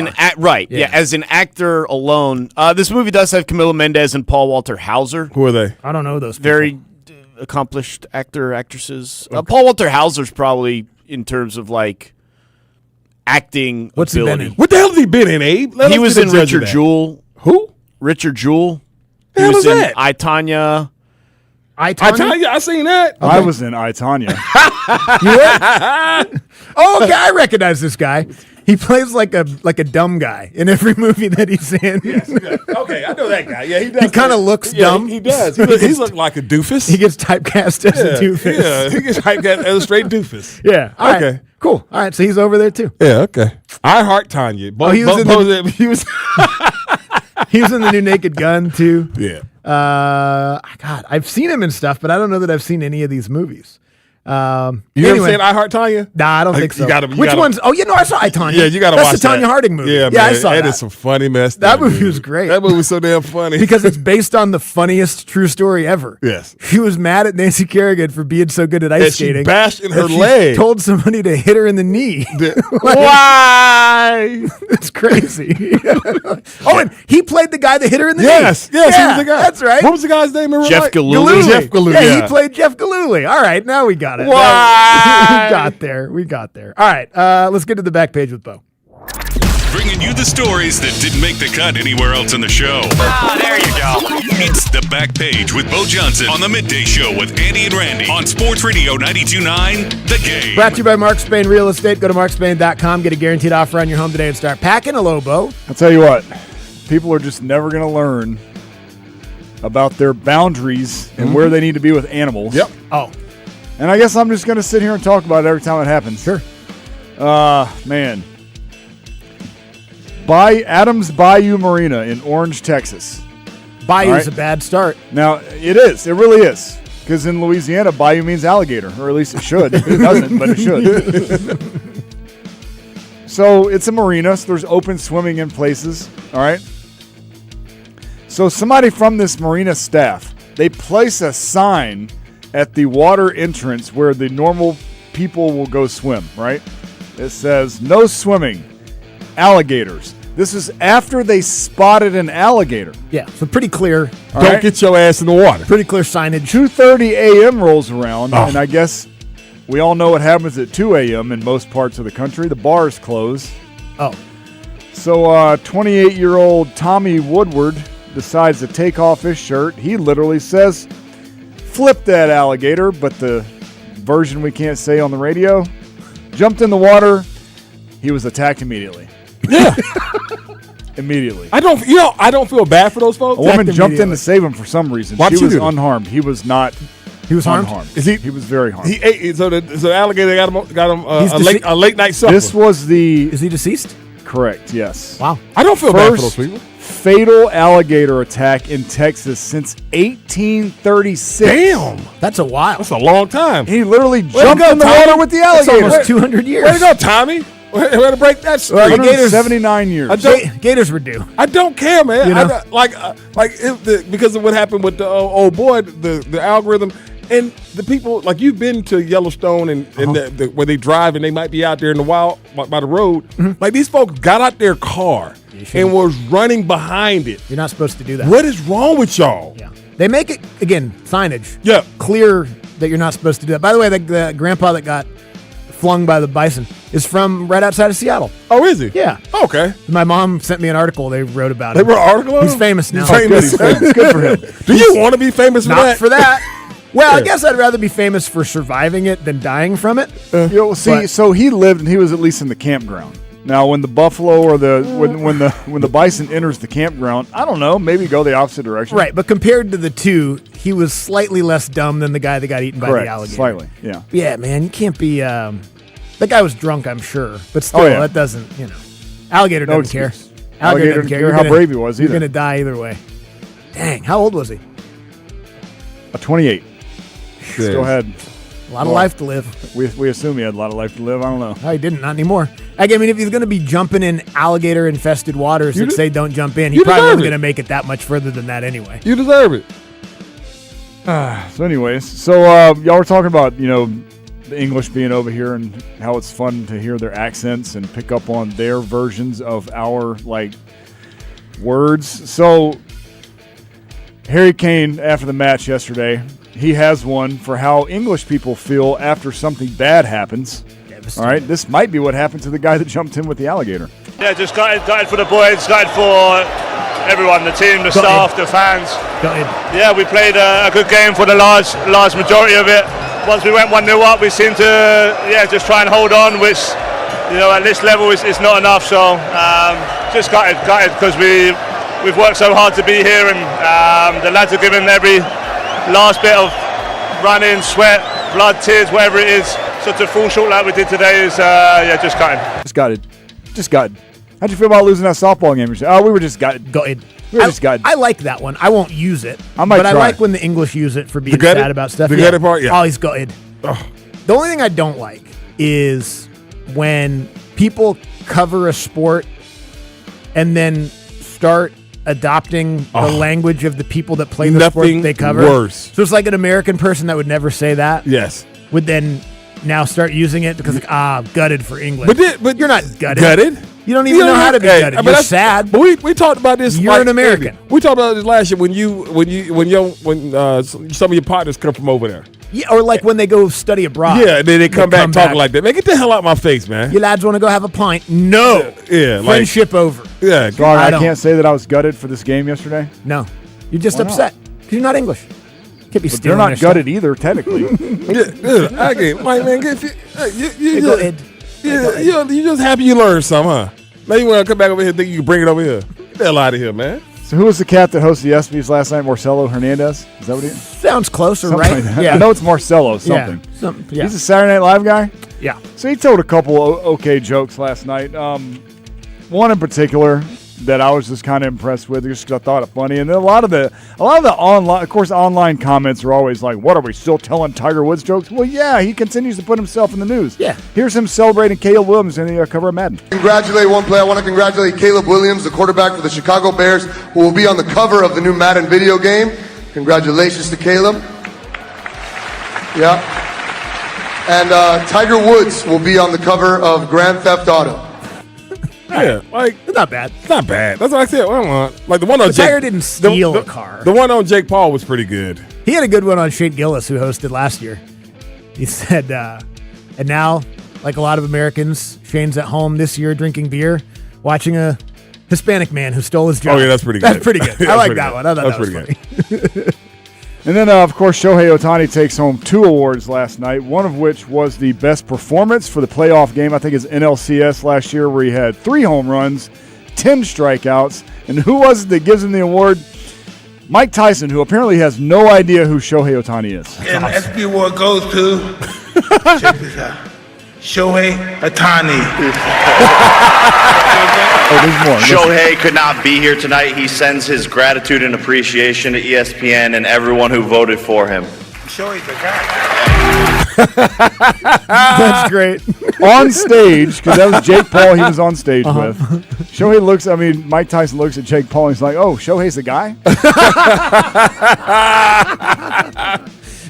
an actor alone. This movie does have Camila Mendes and Paul Walter Hauser. Who are they? I don't know those people. Very accomplished actresses. Okay. Paul Walter Hauser's probably in terms of like acting What's ability. he been in? What the hell has he been in, Abe? He was in Richard Jewell. Who? Richard Jewell. He was in I, Tonya. I seen that. Okay. I was in I, Tonya. You were? Oh, okay, I recognize this guy. He plays like a dumb guy in every movie that he's in. Yes, okay, I know that guy. Yeah, he does. He kind of looks dumb. He does. He looks like a doofus. He gets typecast as a doofus. Yeah, he gets typecast as a straight doofus. Yeah. All okay. Right. Cool. All right, so he's over there too. Yeah. Okay. I heart Tanya. He was in the new Naked Gun too. Yeah. God, I've seen him in stuff, but I don't know that I've seen any of these movies. You ever Anyway. seen I Heart Tanya? Nah, I don't think so. You Which gotta, ones? Oh, I saw I, Tanya. Yeah, you got to watch that. That's the Tanya Harding movie. Yeah, man. I saw that. That is some funny mess. That movie was great. That movie was so damn funny. Because it's based on the funniest true story ever. Yes. She was mad at Nancy Kerrigan for being so good at ice And she skating. bashed in her that she leg. Told somebody to hit her in the knee. Why? It's crazy. Oh, and he played the guy that hit her in the knee. Yes, he was the guy. That's right. What was the guy's name? Jeff Gillooly. Jeff Gillooly. Yeah, he played Jeff Gillooly. All right, now we got it. Why? We got there. All right, let's get to the back page with Bo. Bringing you the stories that didn't make the cut anywhere else in the show. There you go. It's the back page with Bo Johnson on the Midday Show with Andy and Randy on Sports Radio 92.9 The Game. Brought to you by Mark Spain Real Estate. Go to markspain.com. Get a guaranteed offer on your home today and start packing. Hello, Bo. I'll tell you what, people are just never going to learn about their boundaries and where they need to be with animals. Yep. Oh. And I guess I'm just going to sit here and talk about it every time it happens. Sure. Man. Adams Bayou Marina in Orange, Texas. Bayou's a bad start. Now, it is. It really is. Because in Louisiana, bayou means alligator, or at least it should. It doesn't, but it should. So it's a marina, so there's open swimming in places, all right? So somebody from this marina staff, they place a sign at the water entrance where the normal people will go swim, right? It says, no swimming, alligators. This is after they spotted an alligator. Yeah, so pretty clear. Don't get your ass in the water. Pretty clear signage. 2:30 a.m. rolls around, and I guess we all know what happens at 2 a.m. in most parts of the country. The bars close. Oh. So 28-year-old Tommy Woodward decides to take off his shirt. He literally says, flip that alligator, but the version we can't say on the radio, jumped in the water. He was attacked immediately. Yeah. Immediately. I don't feel bad for those folks. A woman jumped in to save him for some reason. Why'd she she was do that? unharmed. He was not. He was harmed? unharmed. He was very harmed. He ate. So the alligator got him a late night supper. This was the. Is he deceased? Correct. Yes. Wow. I don't feel bad for those people. Fatal alligator attack in Texas since 1836. Damn, that's a while. That's a long time. He literally Way to jumped go, in the Tommy. water with the alligator. That's almost 200 years. Way to go, Tommy. Way to break that streak. 179 years. Gators were due. I don't care, man. You know? Because of what happened with the old boy, the algorithm, and the people. Like you've been to Yellowstone and where they drive and they might be out there in the wild by the road. Like these folks got out their car and was running behind it. You're not supposed to do that. What is wrong with y'all? Yeah. They make it, again, signage. Yeah. Clear that you're not supposed to do that. By the way, the grandpa that got flung by the bison is from right outside of Seattle. Oh, is he? Yeah. Okay. My mom sent me an article they wrote about They him. wrote an article on He's him? famous now. He's famous. He's famous. Good for him. Do you want to be famous for Not that? for that. Well, I Yeah. guess I'd rather be famous for surviving it than dying from it. So he lived and he was at least in the campground. Now, when the buffalo or when the bison enters the campground, I don't know, maybe go the opposite direction. Right, but compared to the two, he was slightly less dumb than the guy that got eaten by Correct, the alligator. slightly, yeah. Yeah, man, you can't be. That guy was drunk, I'm sure, but still, yeah. that doesn't. Alligator No doesn't care. excuse. Alligator didn't care You're how gonna- brave he was You're either. going to die either way. Dang, how old was he? 28. Still had A lot of life to live. We assume he had a lot of life to live. I don't know. No, he didn't. Not anymore. I mean, if he's going to be jumping in alligator-infested waters that say don't jump in, he you probably deserve wasn't it. going to make it that much further than that anyway. You deserve it. So anyways, y'all were talking about, the English being over here and how it's fun to hear their accents and pick up on their versions of our, words. So Harry Kane, after the match yesterday, he has one for how English people feel after something bad happens. All right, this might be what happened to the guy that jumped in with the alligator. Yeah, just gutted for the boys, gutted for everyone, the team, the staff, the fans. Yeah, we played a good game for the large majority of it. Once we went 1-0 up, we seemed to just try and hold on, which at this level is not enough. So just gutted because we've worked so hard to be here, and the lads are giving every last bit of running, sweat, blood, tears, whatever it is. So to fall short like we did today is just gutted. Just gutted. How'd you feel about losing that softball game? We were just gutted. We were just gutted. I like that one. I won't use it. I might but I try. like when the English use it for being The gutted? sad about stuff. The gutted part, yeah. Oh, he's gutted. The only thing I don't like is when people cover a sport and then start adopting the language of the people that play the sport they cover. Worse. So it's like an American person that would never say that. Yes. Would then now start using it because gutted for English. But you're not gutted. Gutted? You don't even know how to be gutted. But You're that's sad. But we talked about this. You're an American. We talked about this last year when some of your partners come from over there. Yeah, or like when they go study abroad. Yeah, and then they come back talking like that. Man, get the hell out of my face, man. You lads want to go have a pint? No. Yeah, Friendship over. Yeah. I can't say that I was gutted for this game yesterday. No. You're just Why not? upset because you're not English. Can't be But stealing they're not their stuff. gutted either, technically. I get, like, man, Go Ed. you just happy you learned something, huh? Now you want to come back over here and think you can bring it over here. Get the hell out of here, man. So who was the cat that hosted the ESPYs last night? Marcelo Hernandez? Is that what he is? Sounds closer, Something right? like that. Yeah. I know it's Marcelo something. Yeah. He's a Saturday Night Live guy? Yeah. So he told a couple okay jokes last night. One in particular that I was just kind of impressed with, just 'cause I thought it funny. And then a lot of the online, of course, online comments are always like, "What are we still telling Tiger Woods jokes?" Well, yeah, he continues to put himself in the news. Yeah. Here's him celebrating Caleb Williams in the cover of Madden. Congratulate one player. I want to congratulate Caleb Williams, the quarterback for the Chicago Bears, who will be on the cover of the new Madden video game. Congratulations to Caleb. Yeah. And Tiger Woods will be on the cover of Grand Theft Auto. Yeah, like it's not bad. It's not bad. That's what I said. What I want. Like the one on But Jake. Tiger didn't steal a car. The one on Jake Paul was pretty good. He had a good one on Shane Gillis, who hosted last year. He said, and now, like a lot of Americans, Shane's at home this year drinking beer, watching a Hispanic man who stole his job. Oh, yeah, that's pretty good. That's pretty good. I like that one. I thought that was funny. And then, of course, Shohei Ohtani takes home 2 awards last night, one of which was the best performance for the playoff game. I think it's NLCS last year, where he had 3 home runs, 10 strikeouts. And who was it that gives him the award? Mike Tyson, who apparently has no idea who Shohei Ohtani is. And the ESPY award goes to, check this out, Shohei Ohtani. There's more. Shohei could not be here tonight. He sends his gratitude and appreciation to ESPN and everyone who voted for him. Shohei's the guy. That's great. On stage, because that was Jake Paul he was on stage with. Shohei Mike Tyson looks at Jake Paul and he's like, "Oh, Shohei's the guy?"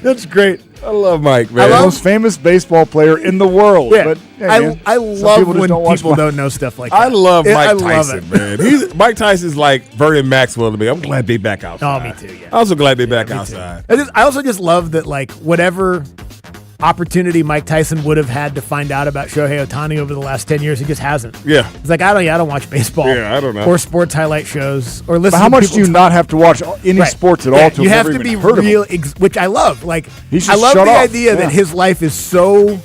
That's great. I love Mike, man. The most famous baseball player in the world. Yeah. But, hey, man, I some love people just when don't watch people don't know stuff like that. I love Mike I love Tyson, it. man. Mike Tyson's like Vernon Maxwell to me. I'm glad they back outside. Oh, me too, yeah. I'm also glad they back outside. I also just love that, like, whatever opportunity Mike Tyson would have had to find out about Shohei Ohtani over the last 10 years, he just hasn't. Yeah. It's like, I don't watch baseball. Yeah, I don't know. Or sports highlight shows. Or listen But how to much people do you talk. not have to watch any Right. sports at Yeah, all to you have ever to be even heard of real, him? which I love. Like, He should I love shut the off. idea that Yeah. his life is so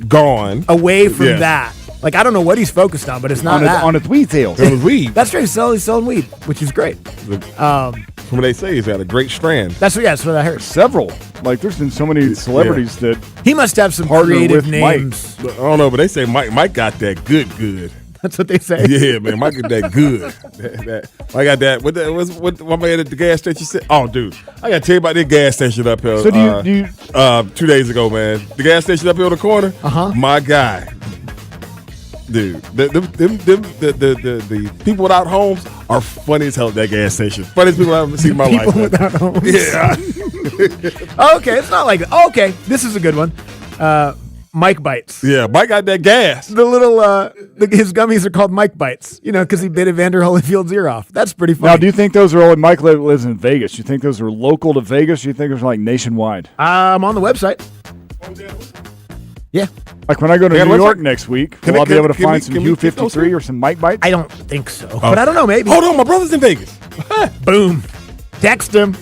gone away from Yeah. that. Like, I don't know what he's focused on, but it's not that. On its weed tails. It was weed. That's true. He's selling weed, which is great. What they say, he's got a great strand. That's what I heard. Several. Like, there's been so many celebrities that He must have some partner creative with Mike. names. I don't know, but they say Mike got that good. That's what they say. Yeah, man, Mike got that good. I got that. What my man at the gas station said? Oh, dude, I got to tell you about this gas station up here. So do you 2 days ago, man, the gas station up here on the corner. My guy, dude, the people without homes are funny as hell at that gas station. Funniest people I've ever seen in my life. People without homes. Yeah. Okay, it's not like that. Oh, okay, this is a good one. Mike Bites. Yeah, Mike got that gas. The little his gummies are called Mike Bites. You know, because he bit Evander Holyfield's ear off. That's pretty funny. Now, do you think those are all? Mike lives in Vegas. Do you think those are local to Vegas? Or do you think those are like nationwide? I'm on the website. Yeah. Like when I go to Yeah, New what's York that? next week, Can will I we- be able to can find we- some can we get those U53 or some Mike Bites? I don't think so, but I don't know. Maybe. Hold on, my brother's in Vegas. Boom. Text him.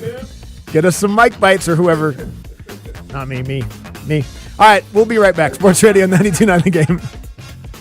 Get us some Mike Bites or whoever. Not me. All right, we'll be right back. Sports Radio 92.9 The Game.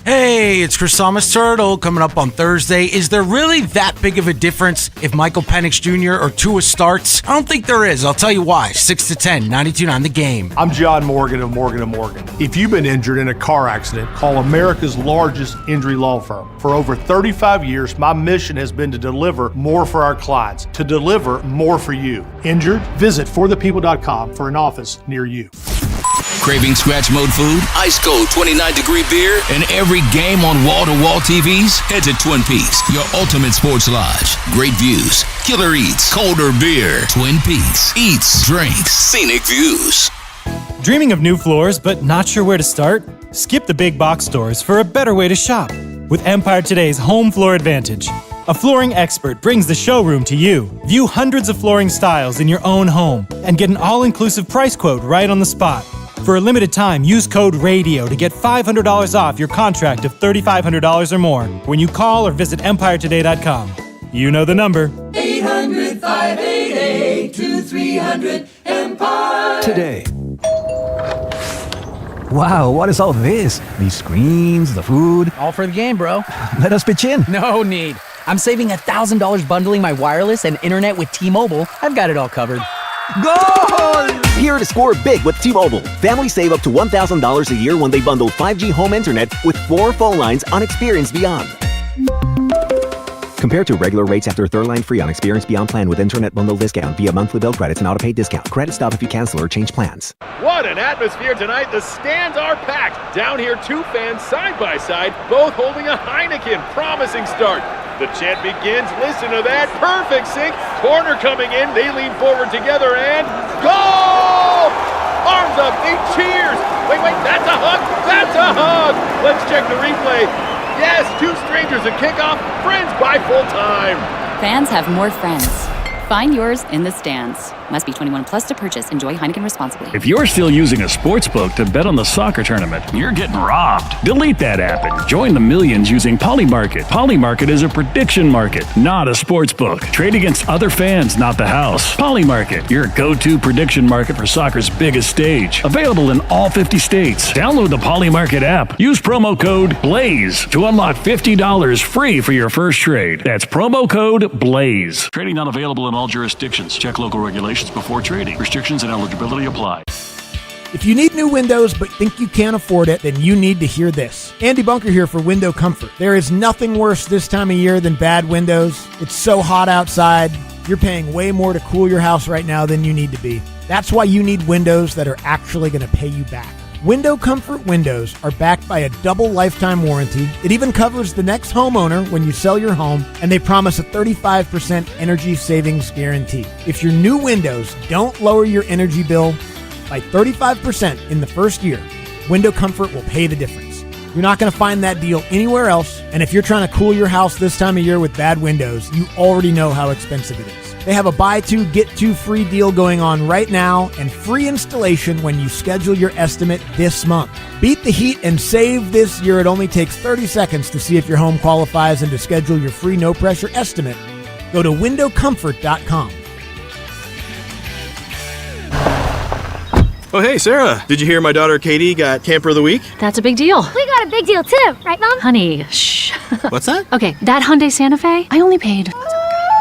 Hey, it's Chris Thomas Turtle coming up on Thursday. Is there really that big of a difference if Michael Penix Jr. or Tua starts? I don't think there is. I'll tell you why. 6 to 10, 92.9 The Game. I'm John Morgan of Morgan & Morgan. If you've been injured in a car accident, call America's largest injury law firm. For over 35 years, my mission has been to deliver more for our clients, to deliver more for you. Injured? Visit forthepeople.com for an office near you. Craving scratch mode food, ice cold 29-degree beer, and every game on wall-to-wall TVs? Head to Twin Peaks, your ultimate sports lodge. Great views, killer eats, colder beer. Twin Peaks, eats, drinks, scenic views. Dreaming of new floors but not sure where to start? Skip the big box stores for a better way to shop with Empire Today's Home Floor Advantage. A flooring expert brings the showroom to you. View hundreds of flooring styles in your own home and get an all-inclusive price quote right on the spot. For a limited time, use code RADIO to get $500 off your contract of $3,500 or more when you call or visit EmpireToday.com. You know the number. 800-588-2300 Empire. Today. Wow, what is all this? These screens, the food. All for the game, bro. Let us pitch in. No need. I'm saving $1,000 bundling my wireless and internet with T-Mobile. I've got it all covered. Goal! Here to score big with T-Mobile. Families save up to $1,000 a year when they bundle 5G home internet with 4 phone lines on Experience Beyond. Compared to regular rates after third line free on Experience Beyond plan with internet bundle discount via monthly bill credits and auto-pay discount. Credit stop if you cancel or change plans. What an atmosphere tonight. The stands are packed. Down here, 2 fans side by side, both holding a Heineken. Promising start. The chant begins. Listen to that. Perfect sync. Corner coming in. They lean forward together and goal! Arms up. They cheers. Wait. That's a hug. That's a hug. Let's check the replay. Yes, 2 strangers at kickoff, friends by full time. Fans have more friends. Find yours in the stands. Must be 21 plus to purchase. Enjoy Heineken responsibly. If you're still using a sportsbook to bet on the soccer tournament, you're getting robbed. Delete that app and join the millions using Polymarket. Polymarket is a prediction market, not a sportsbook. Trade against other fans, not the house. Polymarket, your go-to prediction market for soccer's biggest stage. Available in all 50 states. Download the Polymarket app. Use promo code BLAZE to unlock $50 free for your first trade. That's promo code BLAZE. Trading not available in all jurisdictions. Check local regulations before trading. Restrictions and eligibility apply. If you need new windows but think you can't afford it, then you need to hear this. Andy Bunker here for Window Comfort. There is nothing worse this time of year than bad windows. It's so hot outside. You're paying way more to cool your house right now than you need to be. That's why you need windows that are actually going to pay you back. Window Comfort windows are backed by a double lifetime warranty. It even covers the next homeowner when you sell your home, and they promise a 35% energy savings guarantee. If your new windows don't lower your energy bill by 35% in the first year, Window Comfort will pay the difference. You're not going to find that deal anywhere else, and if you're trying to cool your house this time of year with bad windows, you already know how expensive it is. They have a buy 2, get 2 free deal going on right now and free installation when you schedule your estimate this month. Beat the heat and save this year. It only takes 30 seconds to see if your home qualifies and to schedule your free no-pressure estimate. Go to windowcomfort.com. Oh, hey, Sarah. Did you hear my daughter Katie got Camper of the Week? That's a big deal. We got a big deal too, right, Mom? Honey, shh. What's that? Okay, that Hyundai Santa Fe, I only paid...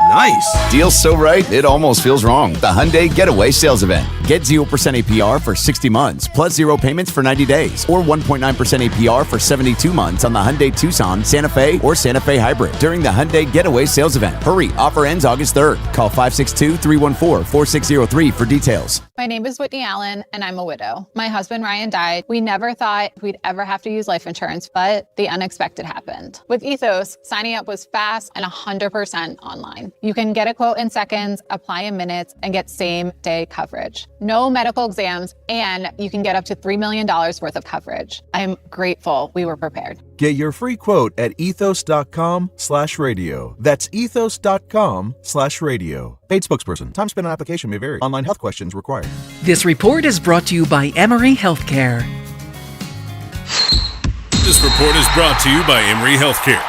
Nice. Deal's so right, it almost feels wrong. The Hyundai Getaway Sales Event. Get 0% APR for 60 months, plus 0 payments for 90 days, or 1.9% APR for 72 months on the Hyundai Tucson, Santa Fe, or Santa Fe Hybrid during the Hyundai Getaway Sales Event. Hurry, offer ends August 3rd. Call 562-314-4603 for details. My name is Whitney Allen, and I'm a widow. My husband, Ryan, died. We never thought we'd ever have to use life insurance, but the unexpected happened. With Ethos, signing up was fast and 100% online. You can get a quote in seconds, apply in minutes, and get same-day coverage. No medical exams, and you can get up to $3 million worth of coverage. I'm grateful we were prepared. Get your free quote at ethos.com/radio. That's ethos.com/radio. Paid spokesperson. Time spent on application may vary. Online health questions required. This report is brought to you by Emory Healthcare. This report is brought to you by Emory Healthcare,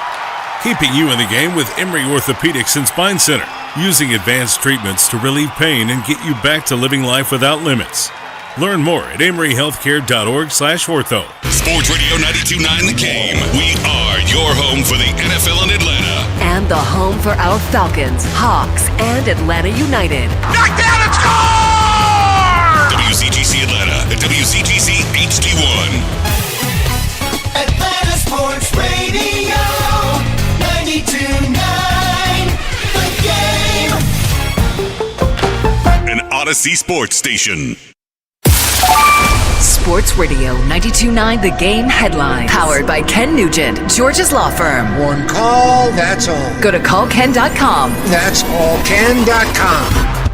keeping you in the game with Emory Orthopedics and Spine Center, using advanced treatments to relieve pain and get you back to living life without limits. Learn more at emoryhealthcare.org/ortho. Sports Radio 92.9 The Game. We are your home for the NFL in Atlanta. And the home for our Falcons, Hawks, and Atlanta United. Knockdown and score! WCGC Atlanta at WCGC HD1. Atlanta Sports Radio 92.9 The Game. An Odyssey Sports Station. Sports Radio 92.9 The Game headlines. Powered by Ken Nugent, George's Law Firm. One call, that's all. Go to callken.com. That's all. Ken.com.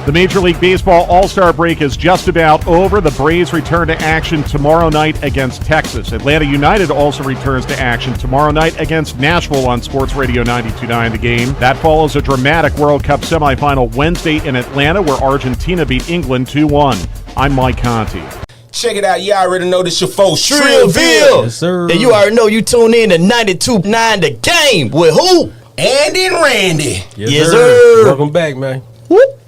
The Major League Baseball All-Star break is just about over. The Braves return to action tomorrow night against Texas. Atlanta United also returns to action tomorrow night against Nashville on Sports Radio 92.9 The Game. That follows a dramatic World Cup semifinal Wednesday in Atlanta where Argentina beat England 2-1. I'm Mike Conti. Check it out. You already know this your folks, Shrillville. Yes, sir. And you already know you tune in to 92.9 The Game with who? Andy and Randy. Yes, sir. Welcome back, man. Whoop.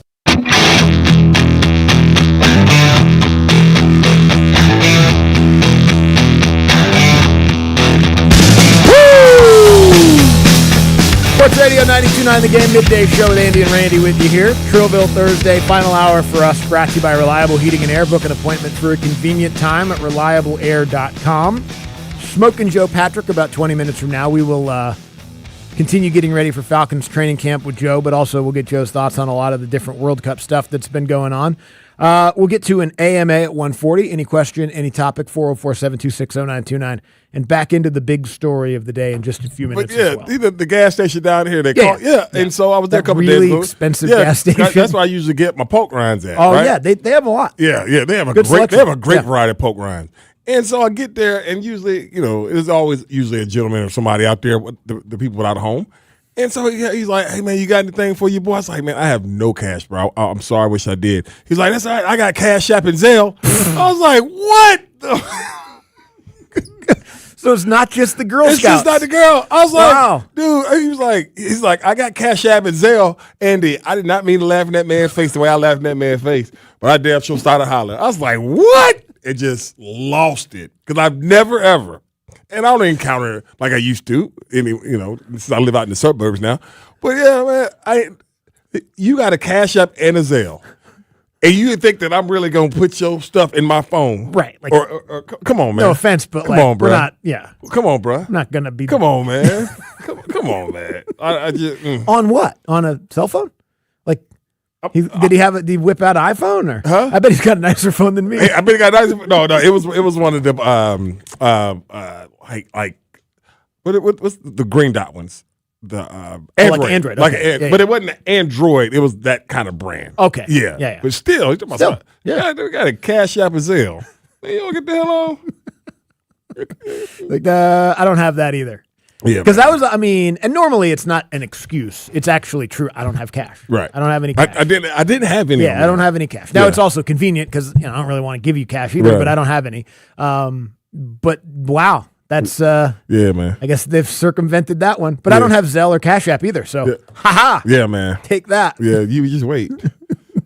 Sports Radio 92.9 The Game midday show with Andy and Randy with you here. Trillville Thursday, final hour for us, brought to you by Reliable Heating and Air. Book an appointment for a convenient time at reliableair.com. Smoking Joe Patrick about 20 minutes from now. We will continue getting ready for Falcons training camp with Joe, but also we'll get Joe's thoughts on a lot of the different World Cup stuff that's been going on. We'll get to an AMA at 1:40. Any question, any topic, 404-726-0929. And back into the big story of the day in just a few minutes. But yeah, as well. the gas station down here, they call. Yeah, and so I was there a couple really days ago. Expensive gas station. That's where I usually get my poke rinds at. Oh right? yeah, they have a lot. Yeah, they have a Good great selection. variety of poke rinds. And so I get there, and usually, there's always usually a gentleman or somebody out there, the people without a home. And so he's like, "Hey man, you got anything for your boy?" I was like, "Man, I have no cash, bro. I'm sorry, I wish I did." He's like, "That's all right. I got Cash App and Zelle." I was like, "What?" So it's not just the Girl It's Scouts. just not the girl. I was like, Wow. dude, he's like, I got Cash App and Zelle. Andy, I did not mean to laugh in that man's face the way I laughed in that man's face. But I damn sure started hollering. I was like, what? It just lost it. Because I've never, ever, and I don't encounter it like I used to, since I live out in the suburbs now. But yeah, man, you got a Cash App and a Zelle. And you think that I'm really gonna put your stuff in my phone, right? Like, or come on, man. No offense, but come like, on, bro. we're not. Yeah, come on, bro. I'm not gonna be. Come on, man. come on, man. I just On what? On a cell phone? Like, did he whip out an iPhone or? Huh? I bet he's got a nicer phone than me. I bet he got a nicer. No. It was one of them. What's the green dot ones? The Android, like Android, okay. Yeah, but it wasn't Android. It was that kind of brand. Okay, yeah. But still, we got a Cash App and Zelle. Man, you don't get the hell on. Like, I don't have that either. Yeah, because that was, and normally it's not an excuse. It's actually true. I don't have cash. Right. I don't have any cash. I didn't have any. Yeah, I don't have any cash. Now it's also convenient because I don't really want to give you cash either, but I don't have any. But wow. That's yeah, man. I guess they've circumvented that one, but I don't have Zelle or Cash App either. So, haha. Yeah, man. Take that. Yeah, you just wait.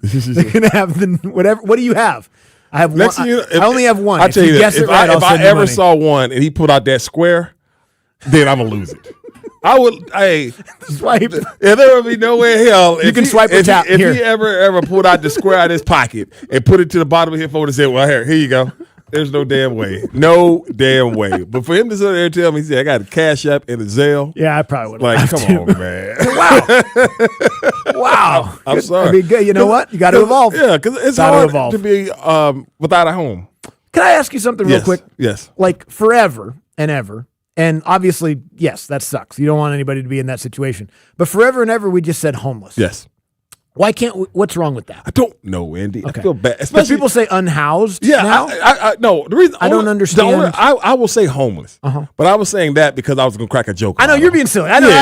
They're gonna have the whatever. What do you have? I have one. I only have one. I tell you, guess if right, if I ever saw one and he put out that square, then I'm gonna lose it. I would. Hey, swipe. Yeah, there would be no way in hell. You can swipe or tap. If he ever pulled out the square out of his pocket and put it to the bottom of his phone and said, "Well, here you go." There's no damn way. No damn way. But for him to sit there and tell me, he said, I got a Cash App and a Zelle. Yeah, I probably would. Like, come on, man. Wow. I'm sorry. I mean, good. You know what? You got to evolve. Yeah, because it's hard to be without a home. Can I ask you something real quick? Yes. Like forever and ever, and obviously, yes, that sucks. You don't want anybody to be in that situation. But forever and ever, we just said homeless. Yes. Why can't we, what's wrong with that? I don't know, Andy. Okay. I feel bad. But people say unhoused. Yeah, now? I no. The reason I don't understand. I will say homeless, but I was saying that because I was going to crack a joke. I know you're being silly. I know.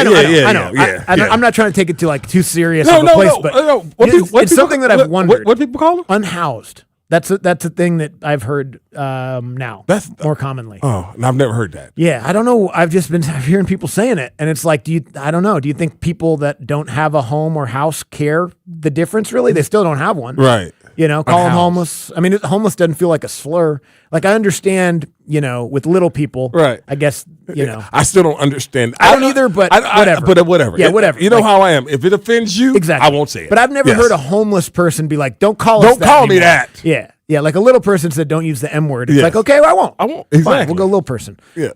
I'm not trying to take it to like too serious of a place, but it's something that I've wondered. What people call them? Unhoused. That's a thing that I've heard now. That's more commonly. Oh, and I've never heard that. Yeah, I don't know. I've just been hearing people saying it, and it's like, I don't know. Do you think people that don't have a home or house care the difference? Really, they still don't have one, right? Call them homeless. I mean, homeless doesn't feel like a slur. Like I understand, with little people, right? I guess I still don't understand. I don't either, but whatever. But whatever. Yeah, whatever. You know how I am. If it offends you, exactly, I won't say it. But I've never heard a homeless person be like, "Don't call us. Don't call me that." Yeah. Like a little person said, "Don't use the M word." It's Yes. like, okay, well, I won't. Exactly. Fine, we'll go little person. Yeah.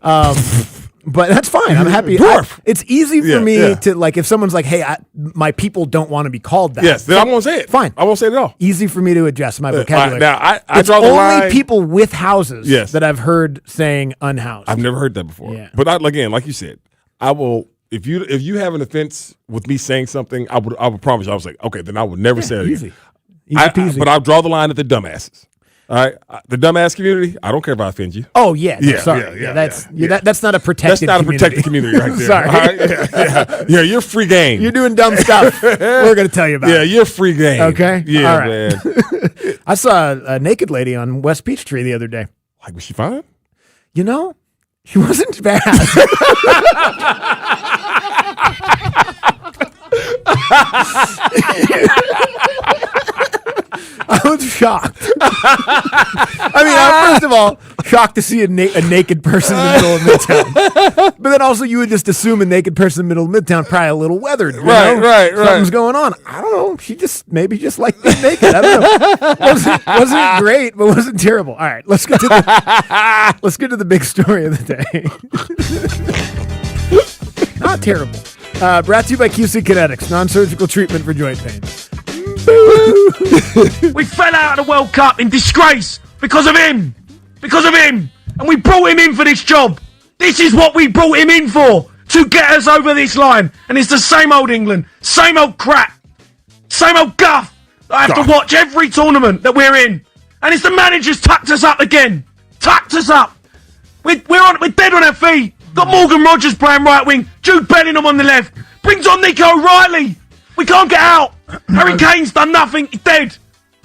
But that's fine. I'm happy. Dwarf. It's easy for Yeah, me yeah. to, like, if someone's like, hey, my people don't want to be called that. Yes, then I won't say it. Fine. I won't say it at all. Easy for me to adjust my vocabulary. Now, I it's draw the only line. people with houses Yes. that I've heard saying unhoused. I've never heard that before. Yeah. But again, like you said, I will. If you have an offense with me saying something, I would promise you. I was like, okay, then I would never say it easy. again. Easy peasy. But I'll draw the line at the dumbasses. All right, the dumbass community. I don't care if I offend you. Oh yeah, Yeah, sorry. yeah, That's yeah. that's not a protected. That's not community. a protected community right there. Sorry. All right? Yeah, you're free game. You're doing dumb stuff. We're going to tell you about Yeah, it. you're free game. Okay? Yeah, All right. man. I saw a naked lady on West Peachtree the other day. Like, was she fine? You know, she wasn't bad. I was shocked. I mean, I'm first of all shocked to see a naked person in the middle of Midtown. But then also you would just assume a naked person in the middle of Midtown probably a little weathered. You know? Right. Something's going on. I don't know. She maybe just liked being naked. I don't know. Wasn't great, but wasn't terrible. All right, let's get to the big story of the day. Not terrible. Brought to you by QC Kinetics, non-surgical treatment for joint pain. We fell out of the World Cup in disgrace because of him. And we brought him in for this job. This is what we brought him in for, to get us over this line. And it's the same old England, same old crap, same old guff that I have to watch every tournament that we're in. And it's the manager's tucked us up again. Tucked us up. We're dead on our feet. Got Morgan Rogers playing right wing, Jude Bellingham on the left. Brings on Nico O'Reilly. We can't get out. Harry Kane's done nothing. He's dead.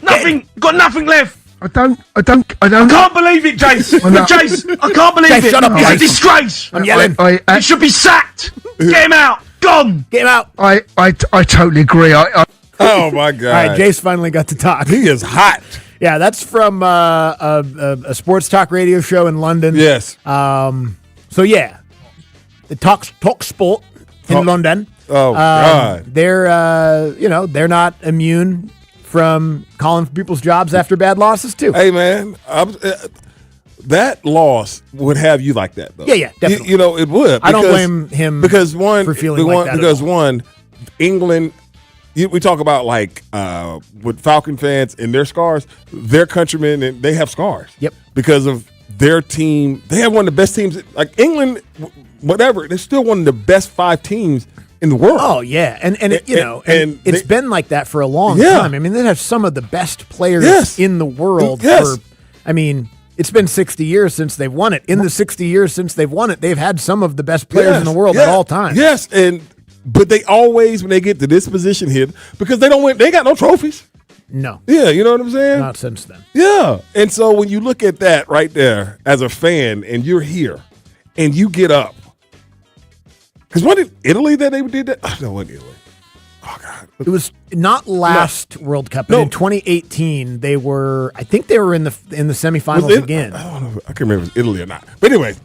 Nothing. Got nothing left. I don't. I can't believe it, Jace. Jace, I can't believe Jace, it. shut up, It's Jace. a disgrace. I'm yelling. He should be sacked. Get him out. Gone. Get him out. I totally agree. Oh my God! All right, Jace finally got to talk. He is hot. Yeah, that's from a sports talk radio show in London. Yes. So yeah, the talk sport in London. Oh God! They're they're not immune from calling for people's jobs after bad losses too. Hey man, that loss would have you like that though. Yeah, definitely. You know it would. I don't blame him because for feeling like that. Because England. We talk about like with Falcon fans and their scars, their countrymen, and they have scars. Yep. Because of their team, they have one of the best teams. Like England, whatever, they're still one of the best 5 teams in the world. Oh yeah, and it's been like that for a long Yeah. time. I mean, they have some of the best players Yes. in the world. Yes. It's been 60 years since they've won it. In the 60 years since they've won it, they've had some of the best players in the world at all times. Yes, but they always, when they get to this position here, because they don't win, they got no trophies. No. Yeah, you know what I'm saying? Not since then. Yeah. And so when you look at that right there as a fan and you're here and you get up, because what in Italy that they did that? Oh, no, it wasn't Italy. Oh, God. It was not last World Cup, but in 2018 they were. I think they were in the semifinals again. I don't know. I can't remember if it was Italy or not. But anyway,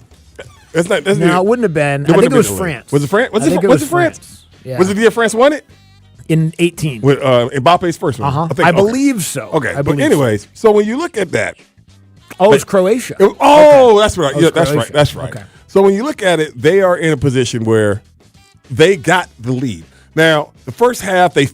that's not. That's No, it wouldn't have been. I think it was France. Was it France? Was it France? Yeah. Was it the year France won it? In 18. With Mbappe's first one. Uh-huh. I I believe so. Okay. I But believe anyways, so when you look at that. Oh, it's Croatia. That's right. Oh, Yeah, it's that's right. Croatia. That's right. Okay. So when you look at it, they are in a position where they got the lead. Now, the first half, they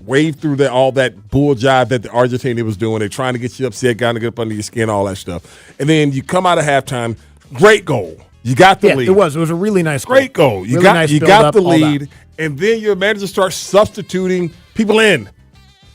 waved through all that bull jive that the Argentina was doing. They're trying to get you upset, trying to get up under your skin, all that stuff. And then you come out of halftime, great goal. You got the lead. It was a really nice goal. Great goal. You Really got nice you build-up, got the all that. lead, and then your manager starts substituting people in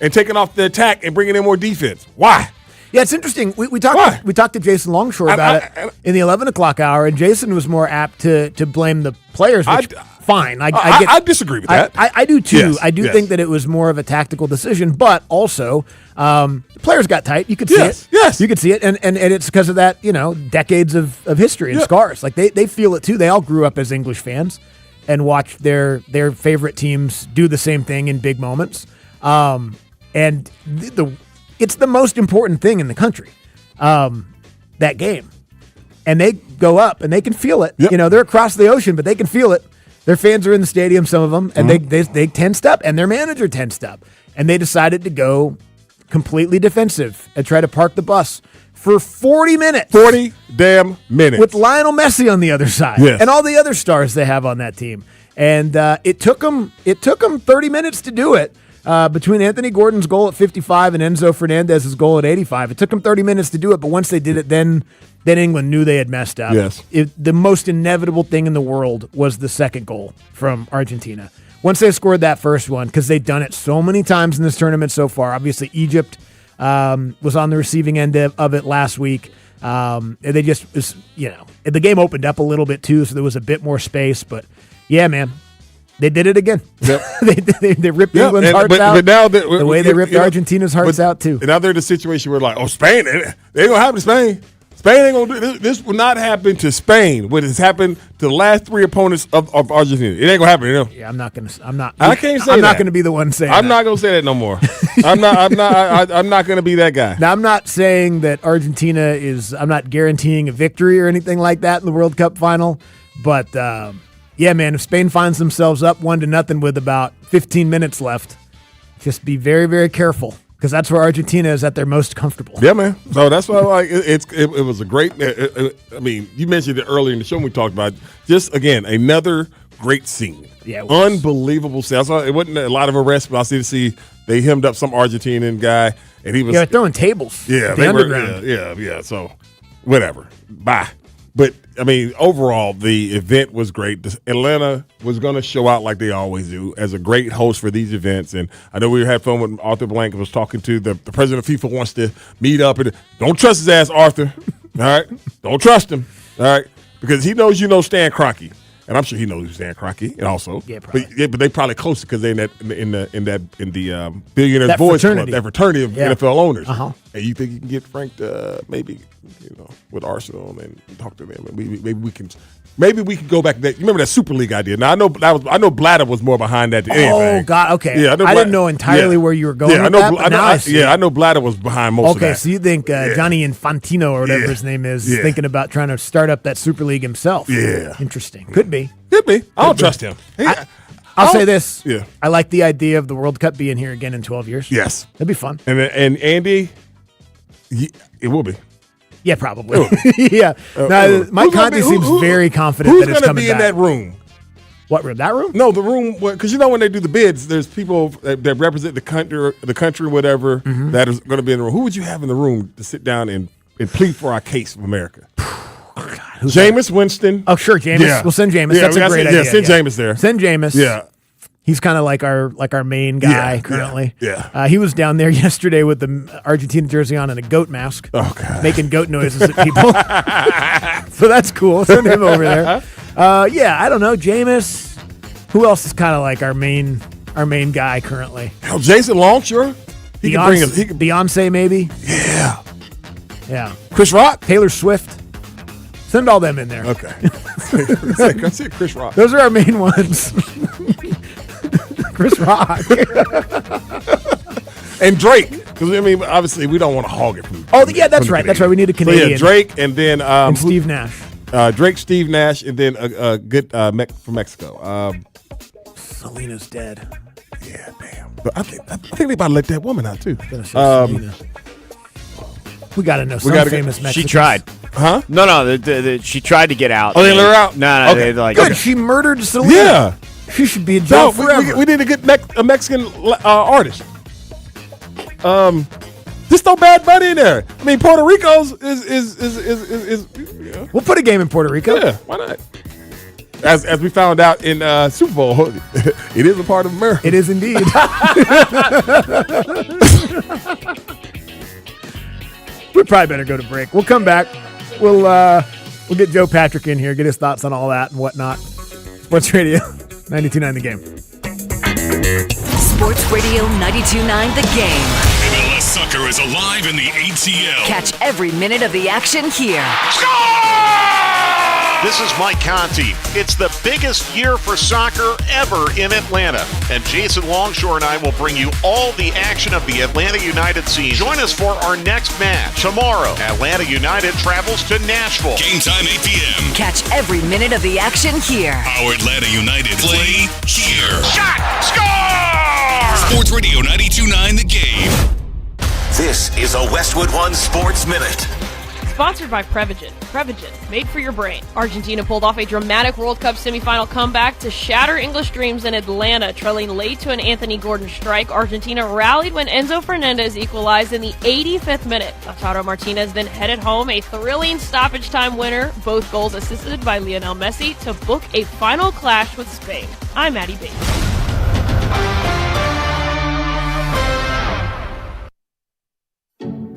and taking off the attack and bringing in more defense. Why? Yeah, it's interesting. We talked to Jason Longshore about it in the 11 o'clock hour, and Jason was more apt to blame the players, which fine. I disagree with that. I do too. Yes, I do yes. think that it was more of a tactical decision, but also the players got tight. You could see it. Yes. You could see it, and it's because of that, decades of history and scars. Like they feel it too. They all grew up as English fans and watched their favorite teams do the same thing in big moments. And it's the most important thing in the country, that game. And they go up and they can feel it. Yep. They're across the ocean, but they can feel it. Their fans are in the stadium, some of them, and they tensed up, and their manager tensed up. And they decided to go completely defensive and try to park the bus for 40 minutes. 40 damn minutes. With Lionel Messi on the other side. Yes. And all the other stars they have on that team. And it took them 30 minutes to do it. Between Anthony Gordon's goal at 55 and Enzo Fernandez's goal at 85. It took them 30 minutes to do it, but once they did it, then England knew they had messed up. Yes. The most inevitable thing in the world was the second goal from Argentina. Once they scored that first one, because they've done it so many times in this tournament so far. Obviously, Egypt was on the receiving end of it last week. They just, the game opened up a little bit too, so there was a bit more space. But yeah, man. They did it again. Yep. they ripped England's hearts out. But now the way they ripped Argentina's hearts out too. And now they're in a situation where like, Spain, they ain't gonna happen to Spain. Spain ain't gonna do this. Will not happen to Spain. What has happened to the last three opponents of Argentina? It ain't gonna happen. Yeah, I'm not gonna. I'm not. I can't say. I'm that. not gonna be the one saying. I'm not gonna say that no more. I'm not gonna be that guy. Now I'm not saying that Argentina is. I'm not guaranteeing a victory or anything like that in the World Cup final, but. Yeah, man, if Spain finds themselves up 1-0 with about 15 minutes left, just be very, very careful because that's where Argentina is at their most comfortable. Yeah, man. So that's why it was a great I mean, you mentioned it earlier in the show when we talked about it. Just, again, another great scene. Yeah, it was. Unbelievable scene. It wasn't a lot of arrests, but I see they hemmed up some Argentinian guy, and he was throwing tables. Yeah, the underground. Yeah. So, whatever. Bye. But, I mean, overall, the event was great. Atlanta was going to show out like they always do as a great host for these events. And I know we had fun when Arthur Blank was talking to the president of FIFA wants to meet up. And don't trust his ass, Arthur. All right? Don't trust him. All right? Because he knows you know Stan Kroenke. And I'm sure he knows Stan Kroenke, and also, but they probably closer because they in the Billionaires that Boys fraternity. Club, that fraternity of NFL owners. Uh-huh. And you think you can get Frank maybe with Arsenal and talk to them, and maybe we can go back to that. You remember that Super League idea? Now I know Blatter was more behind that than anything. Oh God, okay. Yeah, I didn't know entirely where you were going. Yeah, with that, I know Blatter was behind most of that. Okay, so you think Johnny Infantino or whatever his name is thinking about trying to start up that Super League himself? Yeah, interesting. Could be. I don't trust him. I'll say this. Yeah, I like the idea of the World Cup being here again in 12 years. Yes, that'd be fun. And Andy, it will be. Yeah, probably. Yeah. Mike Conte seems very confident that it's coming back. Who's going to be in that room? What room? That room? No, the room. Because when they do the bids, there's people that represent the country, whatever, that is going to be in the room. Who would you have in the room to sit down and plead for our case of America? Jameis Winston. Oh, sure, Jameis. Yeah. We'll send Jameis. That's a great idea. Yeah, send Jameis there. Send Jameis. Yeah. He's kind of like our main guy currently. Yeah. He was down there yesterday with the Argentina jersey on and a goat mask. Oh, God. Making goat noises at people. So that's cool. Send him over there. I don't know. Jameis. Who else is kind of like our main guy currently? Hell, Jason Long, sure. He can bring him. Beyonce, maybe. Yeah. Yeah. Chris Rock. Taylor Swift. Send all them in there. Okay. I see Chris Rock. Those are our main ones. Chris Rock. And Drake. Because, I mean, obviously, we don't want to hog it from that's right. That's right. We need a Canadian. So, yeah, Drake and then... and Steve Nash. Drake, Steve Nash, and then a good from Mexico. Selena's dead. Yeah, damn. But I think they about to let that woman out, too. We got to know some famous Mexicans. She tried. Huh? No. She tried to get out. Oh, they let her out? No. Okay. They She murdered Selena. Yeah. She should be in jail forever. We need to get a Mexican artist. Just throw Bad Bunny in there. I mean, Puerto Rico's is We'll put a game in Puerto Rico. Yeah, why not? As we found out in Super Bowl, it is a part of America. It is indeed. We probably better go to break. We'll come back. We'll get Joe Patrick in here, get his thoughts on all that and whatnot. Sports Radio 92.9 The Game. Sports Radio 92.9 The Game. MLS soccer is alive in the ATL. Catch every minute of the action here. This is Mike Conti. It's the biggest year for soccer ever in Atlanta. And Jason Longshore and I will bring you all the action of the Atlanta United season. Join us for our next match. Tomorrow, Atlanta United travels to Nashville. Game time 8 p.m. Catch every minute of the action here. Our Atlanta United play here. Shot! Score! Sports Radio 92.9 The Game. This is a Westwood One Sports Minute. Sponsored by Prevagen. Prevagen, made for your brain. Argentina pulled off a dramatic World Cup semifinal comeback to shatter English dreams in Atlanta, trailing late to an Anthony Gordon strike. Argentina rallied when Enzo Fernandez equalized in the 85th minute. Lautaro Martinez then headed home a thrilling stoppage time winner, both goals assisted by Lionel Messi, to book a final clash with Spain. I'm Maddie Bates.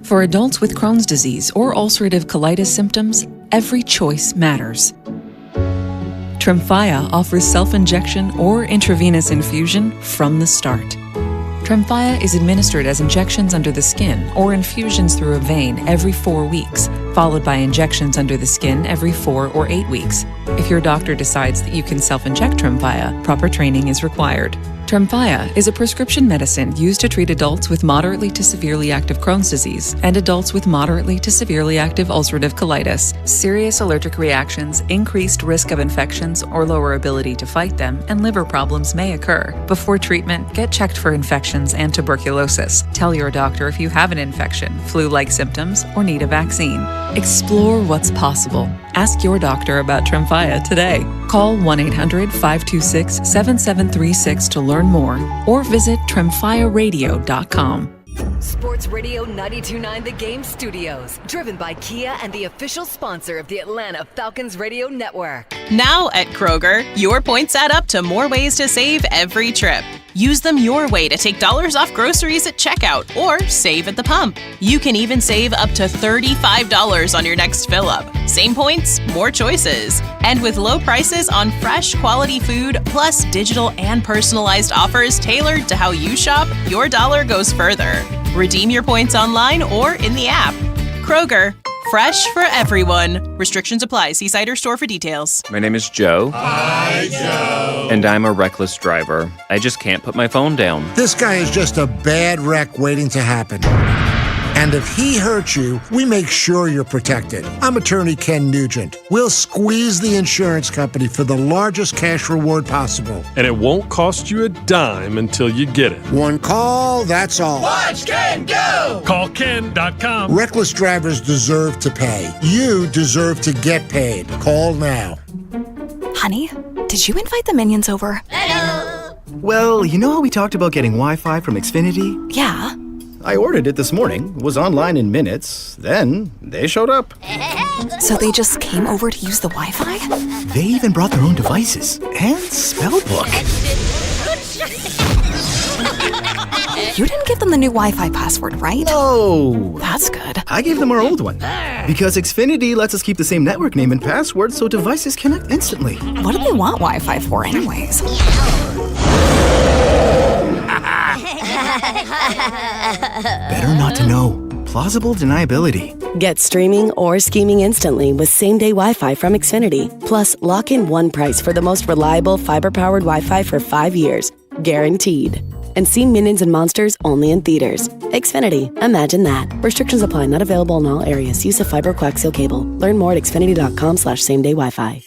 For adults with Crohn's disease or ulcerative colitis symptoms, every choice matters. Tremfya offers self-injection or intravenous infusion from the start. Tremfya is administered as injections under the skin or infusions through a vein every 4 weeks, followed by injections under the skin every 4 or 8 weeks. If your doctor decides that you can self-inject Tremfya, proper training is required. Tremfya is a prescription medicine used to treat adults with moderately to severely active Crohn's disease and adults with moderately to severely active ulcerative colitis. Serious allergic reactions, increased risk of infections or lower ability to fight them, and liver problems may occur. Before treatment, get checked for infections and tuberculosis. Tell your doctor if you have an infection, flu-like symptoms, or need a vaccine. Explore what's possible. Ask your doctor about Tremfya today. Call 1-800-526-7736 to learn more or visit tremfyaradio.com. Sports Radio 92.9 The Game Studios, driven by Kia and the official sponsor of the Atlanta Falcons Radio Network. Now at Kroger, your points add up to more ways to save every trip. Use them your way to take dollars off groceries at checkout or save at the pump. You can even save up to $35 on your next fill-up. Same points, more choices. And with low prices on fresh, quality food, plus digital and personalized offers tailored to how you shop, your dollar goes further. Redeem your points online or in the app. Kroger, fresh for everyone. Restrictions apply. See site or store for details. My name is Joe. Hi, Joe. And I'm a reckless driver. I just can't put my phone down. This guy is just a bad wreck waiting to happen. And if he hurts you, we make sure you're protected. I'm attorney Ken Nugent. We'll squeeze the insurance company for the largest cash reward possible. And it won't cost you a dime until you get it. One call, that's all. Watch Ken go! Call Ken.com. Reckless drivers deserve to pay. You deserve to get paid. Call now. Honey, did you invite the minions over? Hello! Well, you know how we talked about getting Wi-Fi from Xfinity? Yeah. I ordered it this morning, was online in minutes, then they showed up. So they just came over to use the Wi-Fi? They even brought their own devices and spellbook. You didn't give them the new Wi-Fi password, right? No. That's good. I gave them our old one. Because Xfinity lets us keep the same network name and password so devices connect instantly. What do they want Wi-Fi for anyways? Better not to know. Plausible deniability. Get streaming or scheming instantly with same-day Wi-Fi from Xfinity. Plus, lock in one price for the most reliable fiber-powered Wi-Fi for 5 years. Guaranteed. And see Minions and Monsters only in theaters. Xfinity. Imagine that. Restrictions apply. Not available in all areas. Use of fiber coaxial cable. Learn more at xfinity.com/same-day Wi-Fi.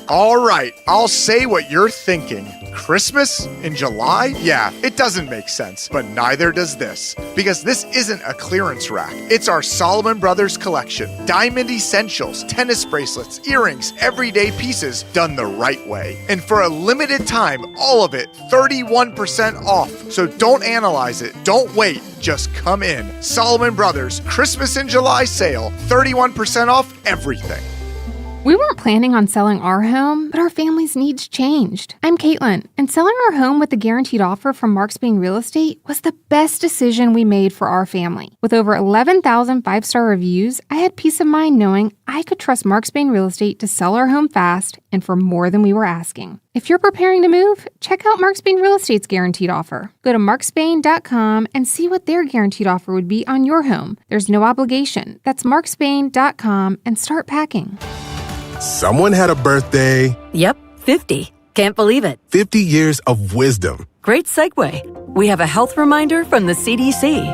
All right, I'll say what you're thinking. Christmas in July? Yeah, it doesn't make sense, but neither does this. Because this isn't a clearance rack. It's our Solomon Brothers collection. Diamond essentials, tennis bracelets, earrings, everyday pieces done the right way. And for a limited time, all of it 31% off. So don't analyze it. Don't wait. Just come in. Solomon Brothers Christmas in July sale. 31% off everything. We weren't planning on selling our home, but our family's needs changed. I'm Caitlin, and selling our home with the guaranteed offer from Mark Spain Real Estate was the best decision we made for our family. With over 11,000 five-star reviews, I had peace of mind knowing I could trust Mark Spain Real Estate to sell our home fast and for more than we were asking. If you're preparing to move, check out Mark Spain Real Estate's guaranteed offer. Go to markspain.com and see what their guaranteed offer would be on your home. There's no obligation. That's markspain.com and start packing. Someone had a birthday. Yep, 50. Can't believe it. 50 years of wisdom. Great segue. We have a health reminder from the CDC.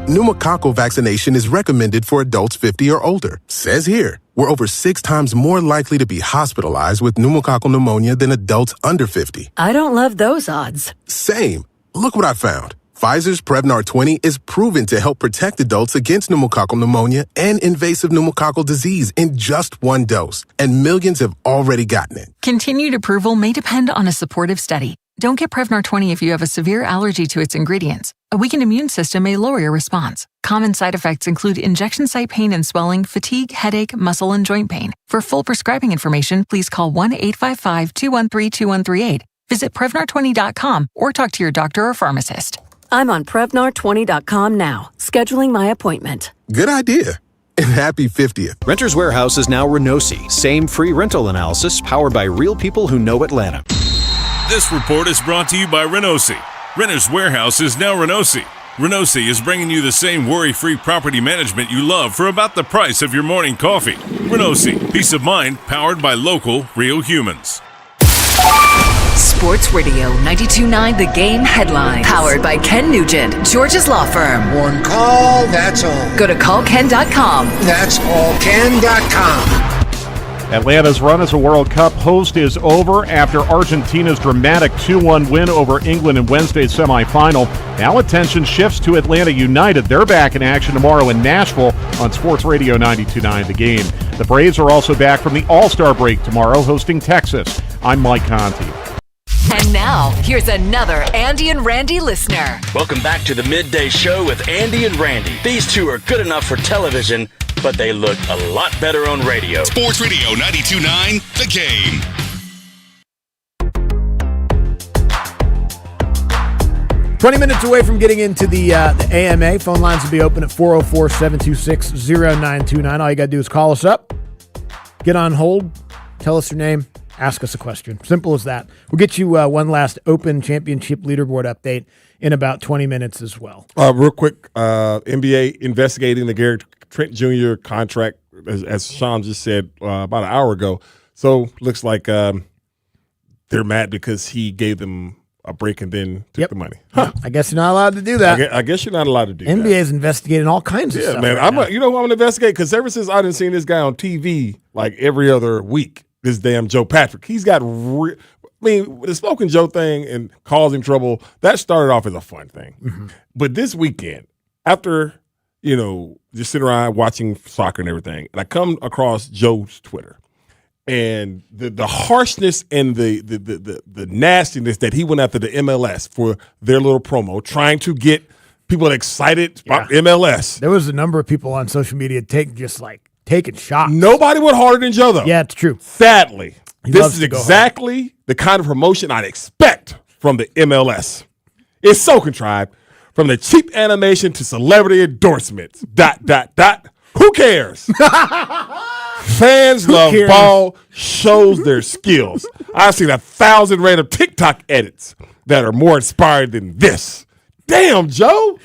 Pneumococcal vaccination is recommended for adults 50 or older. Says here, we're over 6 times more likely to be hospitalized with pneumococcal pneumonia than adults under 50. I don't love those odds. Same. Look what I found. Pfizer's Prevnar 20 is proven to help protect adults against pneumococcal pneumonia and invasive pneumococcal disease in just one dose, and millions have already gotten it. Continued approval may depend on a supportive study. Don't get Prevnar 20 if you have a severe allergy to its ingredients. A weakened immune system may lower your response. Common side effects include injection site pain and swelling, fatigue, headache, muscle, and joint pain. For full prescribing information, please call 1-855-213-2138. Visit Prevnar20.com or talk to your doctor or pharmacist. I'm on Prevnar20.com now, scheduling my appointment. Good idea. And happy 50th. Renters Warehouse is now Renosi. Same free rental analysis powered by real people who know Atlanta. This report is brought to you by Renosi. Renters Warehouse is now Renosi. Renosi is bringing you the same worry-free property management you love for about the price of your morning coffee. Renosi, peace of mind powered by local, real humans. Sports Radio 92.9 The Game headlines. Powered by Ken Nugent, George's law firm. One call, that's all. Go to callken.com. That's callken.com. Atlanta's run as a World Cup host is over after Argentina's dramatic 2-1 win over England in Wednesday's semifinal. Now attention shifts to Atlanta United. They're back in action tomorrow in Nashville on Sports Radio 92.9 The Game. The Braves are also back from the All-Star break tomorrow, hosting Texas. I'm Mike Conti. And now, here's another Andy and Randy listener. Welcome back to the Midday Show with Andy and Randy. These two are good enough for television, but they look a lot better on radio. Sports Radio 92.9 The Game. "20 minutes away from getting into the AMA. Phone lines will be open at 404-726-0929. All you got to do is call us up, get on hold, tell us your name, ask us a question. Simple as that. We'll get you one last Open Championship leaderboard update in about 20 minutes as well. Real quick, NBA investigating the Gary Trent Jr. contract, as Sean just said about an hour ago. So looks like they're mad because he gave them a break and then took the money. Huh. I guess you're not allowed to do that. I guess you're not allowed to do that. NBA is investigating all kinds of stuff. Man. Right you know who I'm going to investigate? Because ever since I didn't see this guy on TV like every other week, this damn Joe Patrick, he's got the Smoking Joe thing and causing trouble, that started off as a fun thing. Mm-hmm. But this weekend, after, just sitting around watching soccer and everything, and I come across Joe's Twitter. And the harshness and the nastiness that he went after the MLS for their little promo, trying to get people excited about MLS. There was a number of people on social media taking shots. Nobody went harder than Joe, though. Yeah, it's true. Sadly, this is exactly the kind of promotion I'd expect from the MLS. It's so contrived. From the cheap animation to celebrity endorsements. ... Who cares? Fans love ball, shows their skills. I've seen 1,000 random TikTok edits that are more inspired than this. Damn, Joe.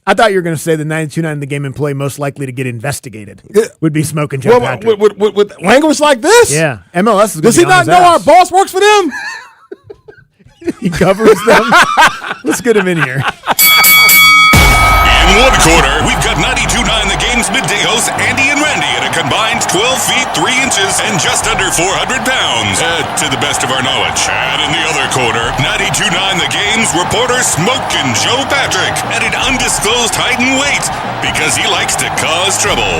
I thought you were going to say the 92.9 The Game employee most likely to get investigated would be Smoking Joe Patrick. With language like this? Yeah. MLS is going to be Does he not know our boss works for them? He covers them. Let's get him in here. In one corner, we've got 92.9 The Game's midday hosts Andy and Randy at a combined 12 feet 3 inches and just under 400 pounds, to the best of our knowledge. And in the other corner, 92.9 The Game's reporter Smoking Joe Patrick at an undisclosed height and weight because he likes to cause trouble.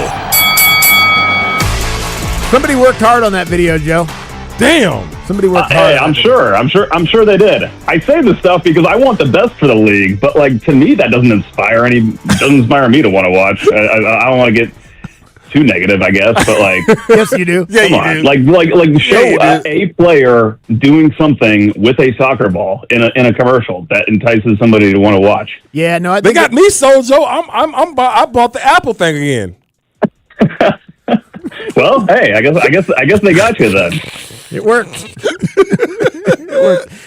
Somebody worked hard on that video, Joe. Damn. Somebody worked hard. Hey, I'm sure they did. I say this stuff because I want the best for the league, but to me that doesn't inspire me to want to watch. I don't want to get too negative, I guess, but yes, you do. Yeah, come on. Show a player doing something with a soccer ball in a commercial that entices somebody to want to watch. Yeah, no, they got me sold, Joe. I bought the Apple thing again. Well, hey, I guess they got you then. It worked.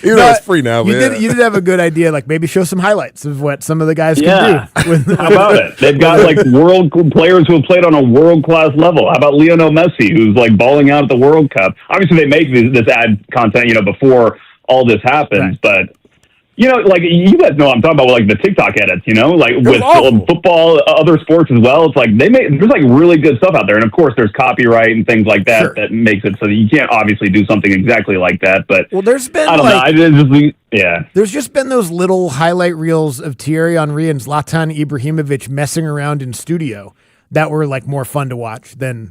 It's free now. You did have a good idea. Maybe show some highlights of what some of the guys can do. How about it? They've got world players who have played on a world-class level. How about Lionel Messi, who's balling out at the World Cup? Obviously, they make this ad content, before all this happens, but You know, like, you guys know what I'm talking about, like the TikTok edits, you know, like with football, other sports as well. It's like there's like really good stuff out there. And of course there's copyright and things like that that makes it so that you can't obviously do something exactly like that. But there's been there's just been those little highlight reels of Thierry Henry and Zlatan Ibrahimovic messing around in studio that were like more fun to watch than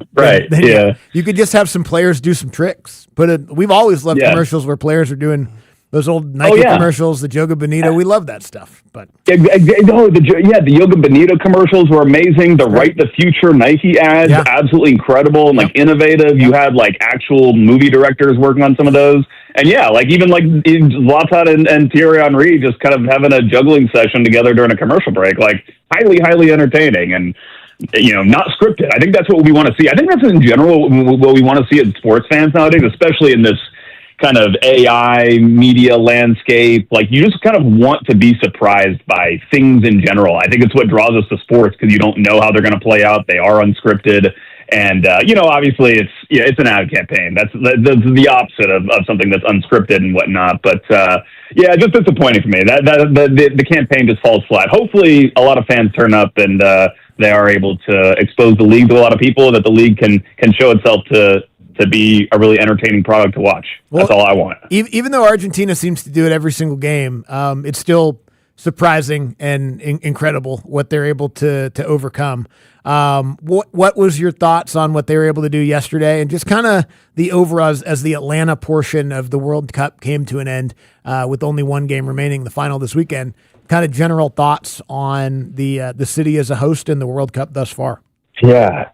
you could just have some players do some tricks. We've always loved commercials where players are doing those old Nike commercials, the Yoga Bonito. We love that stuff. But the Yoga Bonito commercials were amazing. The Right the Future Nike ads, absolutely incredible and like innovative. You had like actual movie directors working on some of those. And like even like Zlatan and Thierry Henry just kind of having a juggling session together during a commercial break, like highly, highly entertaining and, you know, not scripted. I think that's what we want to see. I think that's in general what we want to see as sports fans nowadays, especially in this kind of AI media landscape. Like, you just kind of want to be surprised by things in general. I think it's what draws us to sports, because you don't know how they're going to play out. They are unscripted. And, you know, obviously it's an ad campaign. That's the opposite of something that's unscripted and whatnot. But, just disappointing for me. The campaign just falls flat. Hopefully a lot of fans turn up and they are able to expose the league to a lot of people, that the league can show itself to be a really entertaining product to watch. That's all I want. Even though Argentina seems to do it every single game, it's still surprising and incredible what they're able to overcome. What was your thoughts on what they were able to do yesterday, and just kind of the overall as the Atlanta portion of the World Cup came to an end with only one game remaining, the final this weekend? Kind of general thoughts on the city as a host in the World Cup thus far. Yeah,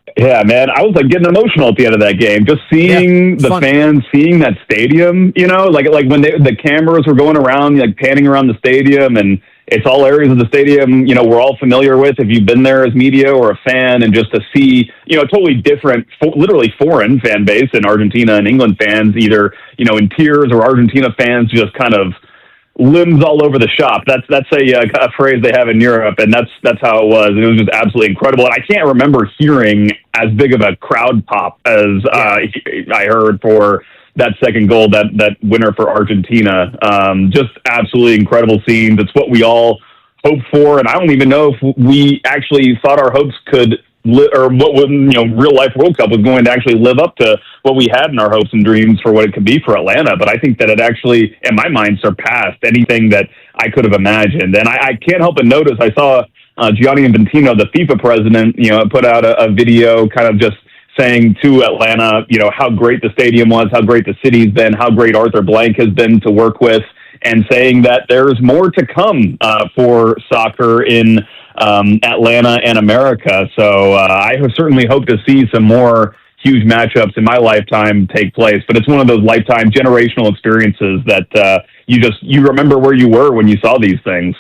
man. I was like getting emotional at the end of that game, just seeing the fans, seeing that stadium. You know, like when the cameras were going around, like panning around the stadium, and it's all areas of the stadium, you know, we're all familiar with if you've been there as media or a fan, and just to see, you know, a totally different, literally foreign fan base in Argentina and England fans, either, you know, in tears, or Argentina fans just kind of limbs all over the shop. That's a phrase they have in Europe, and that's how it was. And it was just absolutely incredible. And I can't remember hearing as big of a crowd pop as I heard for that second goal, that winner for Argentina. Just absolutely incredible scenes. It's what we all hoped for, and I don't even know if we actually thought our hopes could or what was, you know, real life World Cup was going to actually live up to what we had in our hopes and dreams for what it could be for Atlanta. But I think that it actually, in my mind, surpassed anything that I could have imagined. And I can't help but notice, I saw Gianni Infantino, the FIFA president, you know, put out a video kind of just saying to Atlanta, you know, how great the stadium was, how great the city's been, how great Arthur Blank has been to work with, and saying that there's more to come for soccer in Atlanta and America. So I certainly hope to see some more huge matchups in my lifetime take place. But it's one of those lifetime generational experiences that you remember where you were when you saw these things.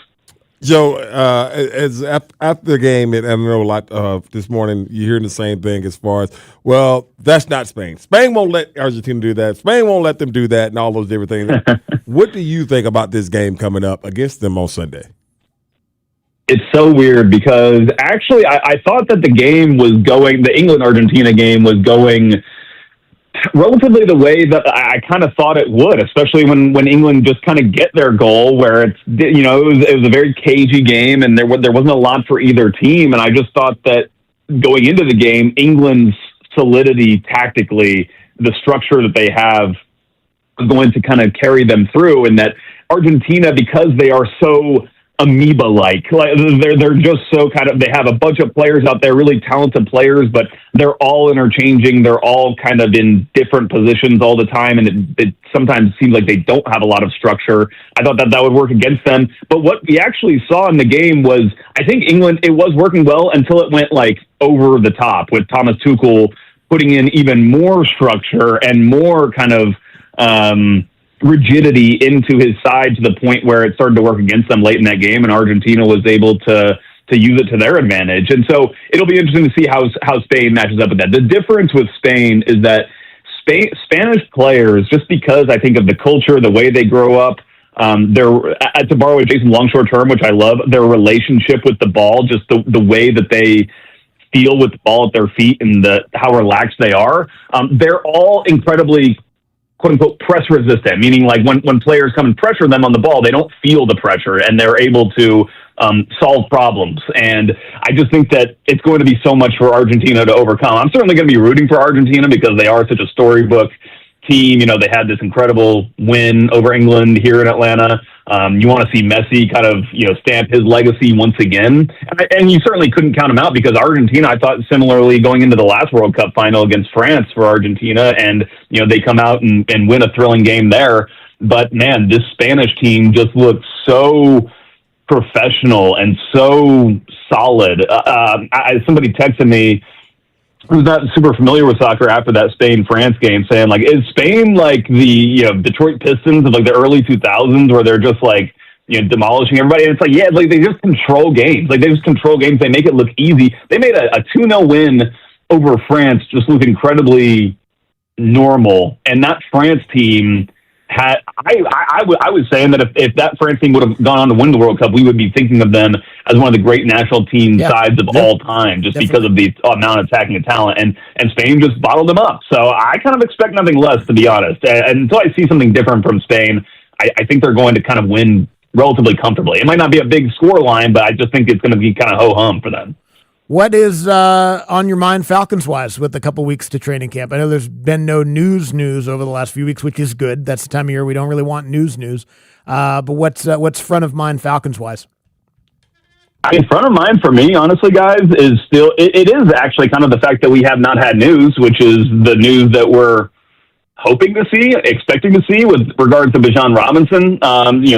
Joe, as after the game, and I know a lot this morning, you're hearing the same thing as far as, well, that's not Spain. Spain won't let Argentina do that. Spain won't let them do that, and all those different things. What do you think about this game coming up against them on Sunday? It's so weird, because actually I thought that the England-Argentina game was going relatively the way that I kind of thought it would, especially when England just kind of get their goal, where it's, you know, it was a very cagey game, and there wasn't a lot for either team. And I just thought that going into the game, England's solidity tactically, the structure that they have, was going to kind of carry them through, and that Argentina, because they are so amoeba-like, they're just so kind of, they have a bunch of players out there, really talented players, but they're all interchanging. They're all kind of in different positions all the time, and it sometimes seems like they don't have a lot of structure. I thought that would work against them. But what we actually saw in the game was, I think England, it was working well until it went like over the top, with Thomas Tuchel putting in even more structure and more kind of rigidity into his side, to the point where it started to work against them late in that game, and Argentina was able to use it to their advantage. And so it'll be interesting to see how Spain matches up with that. The difference with Spain is that Spanish players, just because I think of the culture, the way they grow up, to borrow a Jason Longshore term, which I love, their relationship with the ball, just the way that they feel with the ball at their feet, and how relaxed they are. They're all incredibly quote unquote press resistant, meaning like when players come and pressure them on the ball, they don't feel the pressure and they're able to solve problems. And I just think that it's going to be so much for Argentina to overcome. I'm certainly going to be rooting for Argentina because they are such a storybook team. You know, they had this incredible win over England here in Atlanta. You want to see Messi kind of, you know, stamp his legacy once again. And you certainly couldn't count him out because Argentina, I thought similarly going into the last World Cup final against France for Argentina, and, you know, they come out and win a thrilling game there. But, man, this Spanish team just looks so professional and so solid. Somebody texted me who's not super familiar with soccer after that Spain-France game saying, like, is Spain like the, you know, Detroit Pistons of like the early 2000s where they're just like, you know, demolishing everybody? And it's like, yeah, like they just control games. Like they just control games. They make it look easy. They made a 2-0 win over France just look incredibly normal. And that France team had, I was saying that if that France team would have gone on to win the World Cup, we would be thinking of them as one of the great national team sides of all time, just because of the amount of attacking talent. And Spain just bottled them up. So I kind of expect nothing less, to be honest. And until I see something different from Spain, I think they're going to kind of win relatively comfortably. It might not be a big score line, but I just think it's going to be kind of ho-hum for them. What is on your mind Falcons-wise with a couple weeks to training camp? I know there's been no news over the last few weeks, which is good. That's the time of year we don't really want news. But what's front of mind Falcons-wise? I mean, front of mind for me, honestly, guys, is still it is actually kind of the fact that we have not had news, which is the news that we're hoping to see, expecting to see with regards to Bijan Robinson,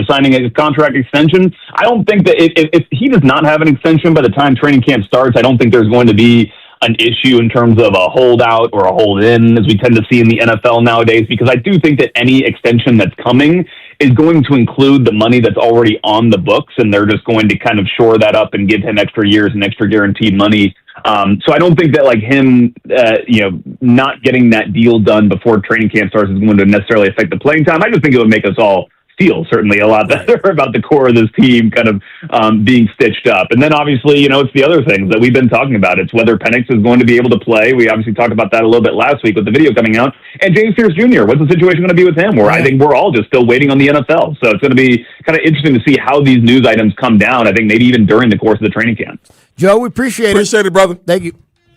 signing a contract extension. I don't think that if he does not have an extension by the time training camp starts, I don't think there's going to be an issue in terms of a holdout or a hold-in, as we tend to see in the NFL nowadays, because I do think that any extension that's coming is going to include the money that's already on the books, and they're just going to kind of shore that up and give him extra years and extra guaranteed money. So I don't think that like him, not getting that deal done before training camp starts is going to necessarily affect the playing time. I just think it would make us all feel certainly a lot better about the core of this team kind of being stitched up. And then obviously, it's the other things that we've been talking about. It's whether Penix is going to be able to play. We obviously talked about that a little bit last week with the video coming out. And James Pierce Jr., what's the situation going to be with him? Where I think we're all just still waiting on the NFL. So it's going to be kind of interesting to see how these news items come down, I think maybe even during the course of the training camp. Joe, we appreciate it, brother. Thank you.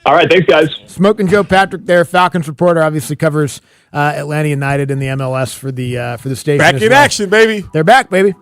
All right, thanks, guys. Smoking Joe Patrick there, Falcons reporter, obviously covers Atlanta United in the MLS for the station. Back in action, baby. They're back, baby.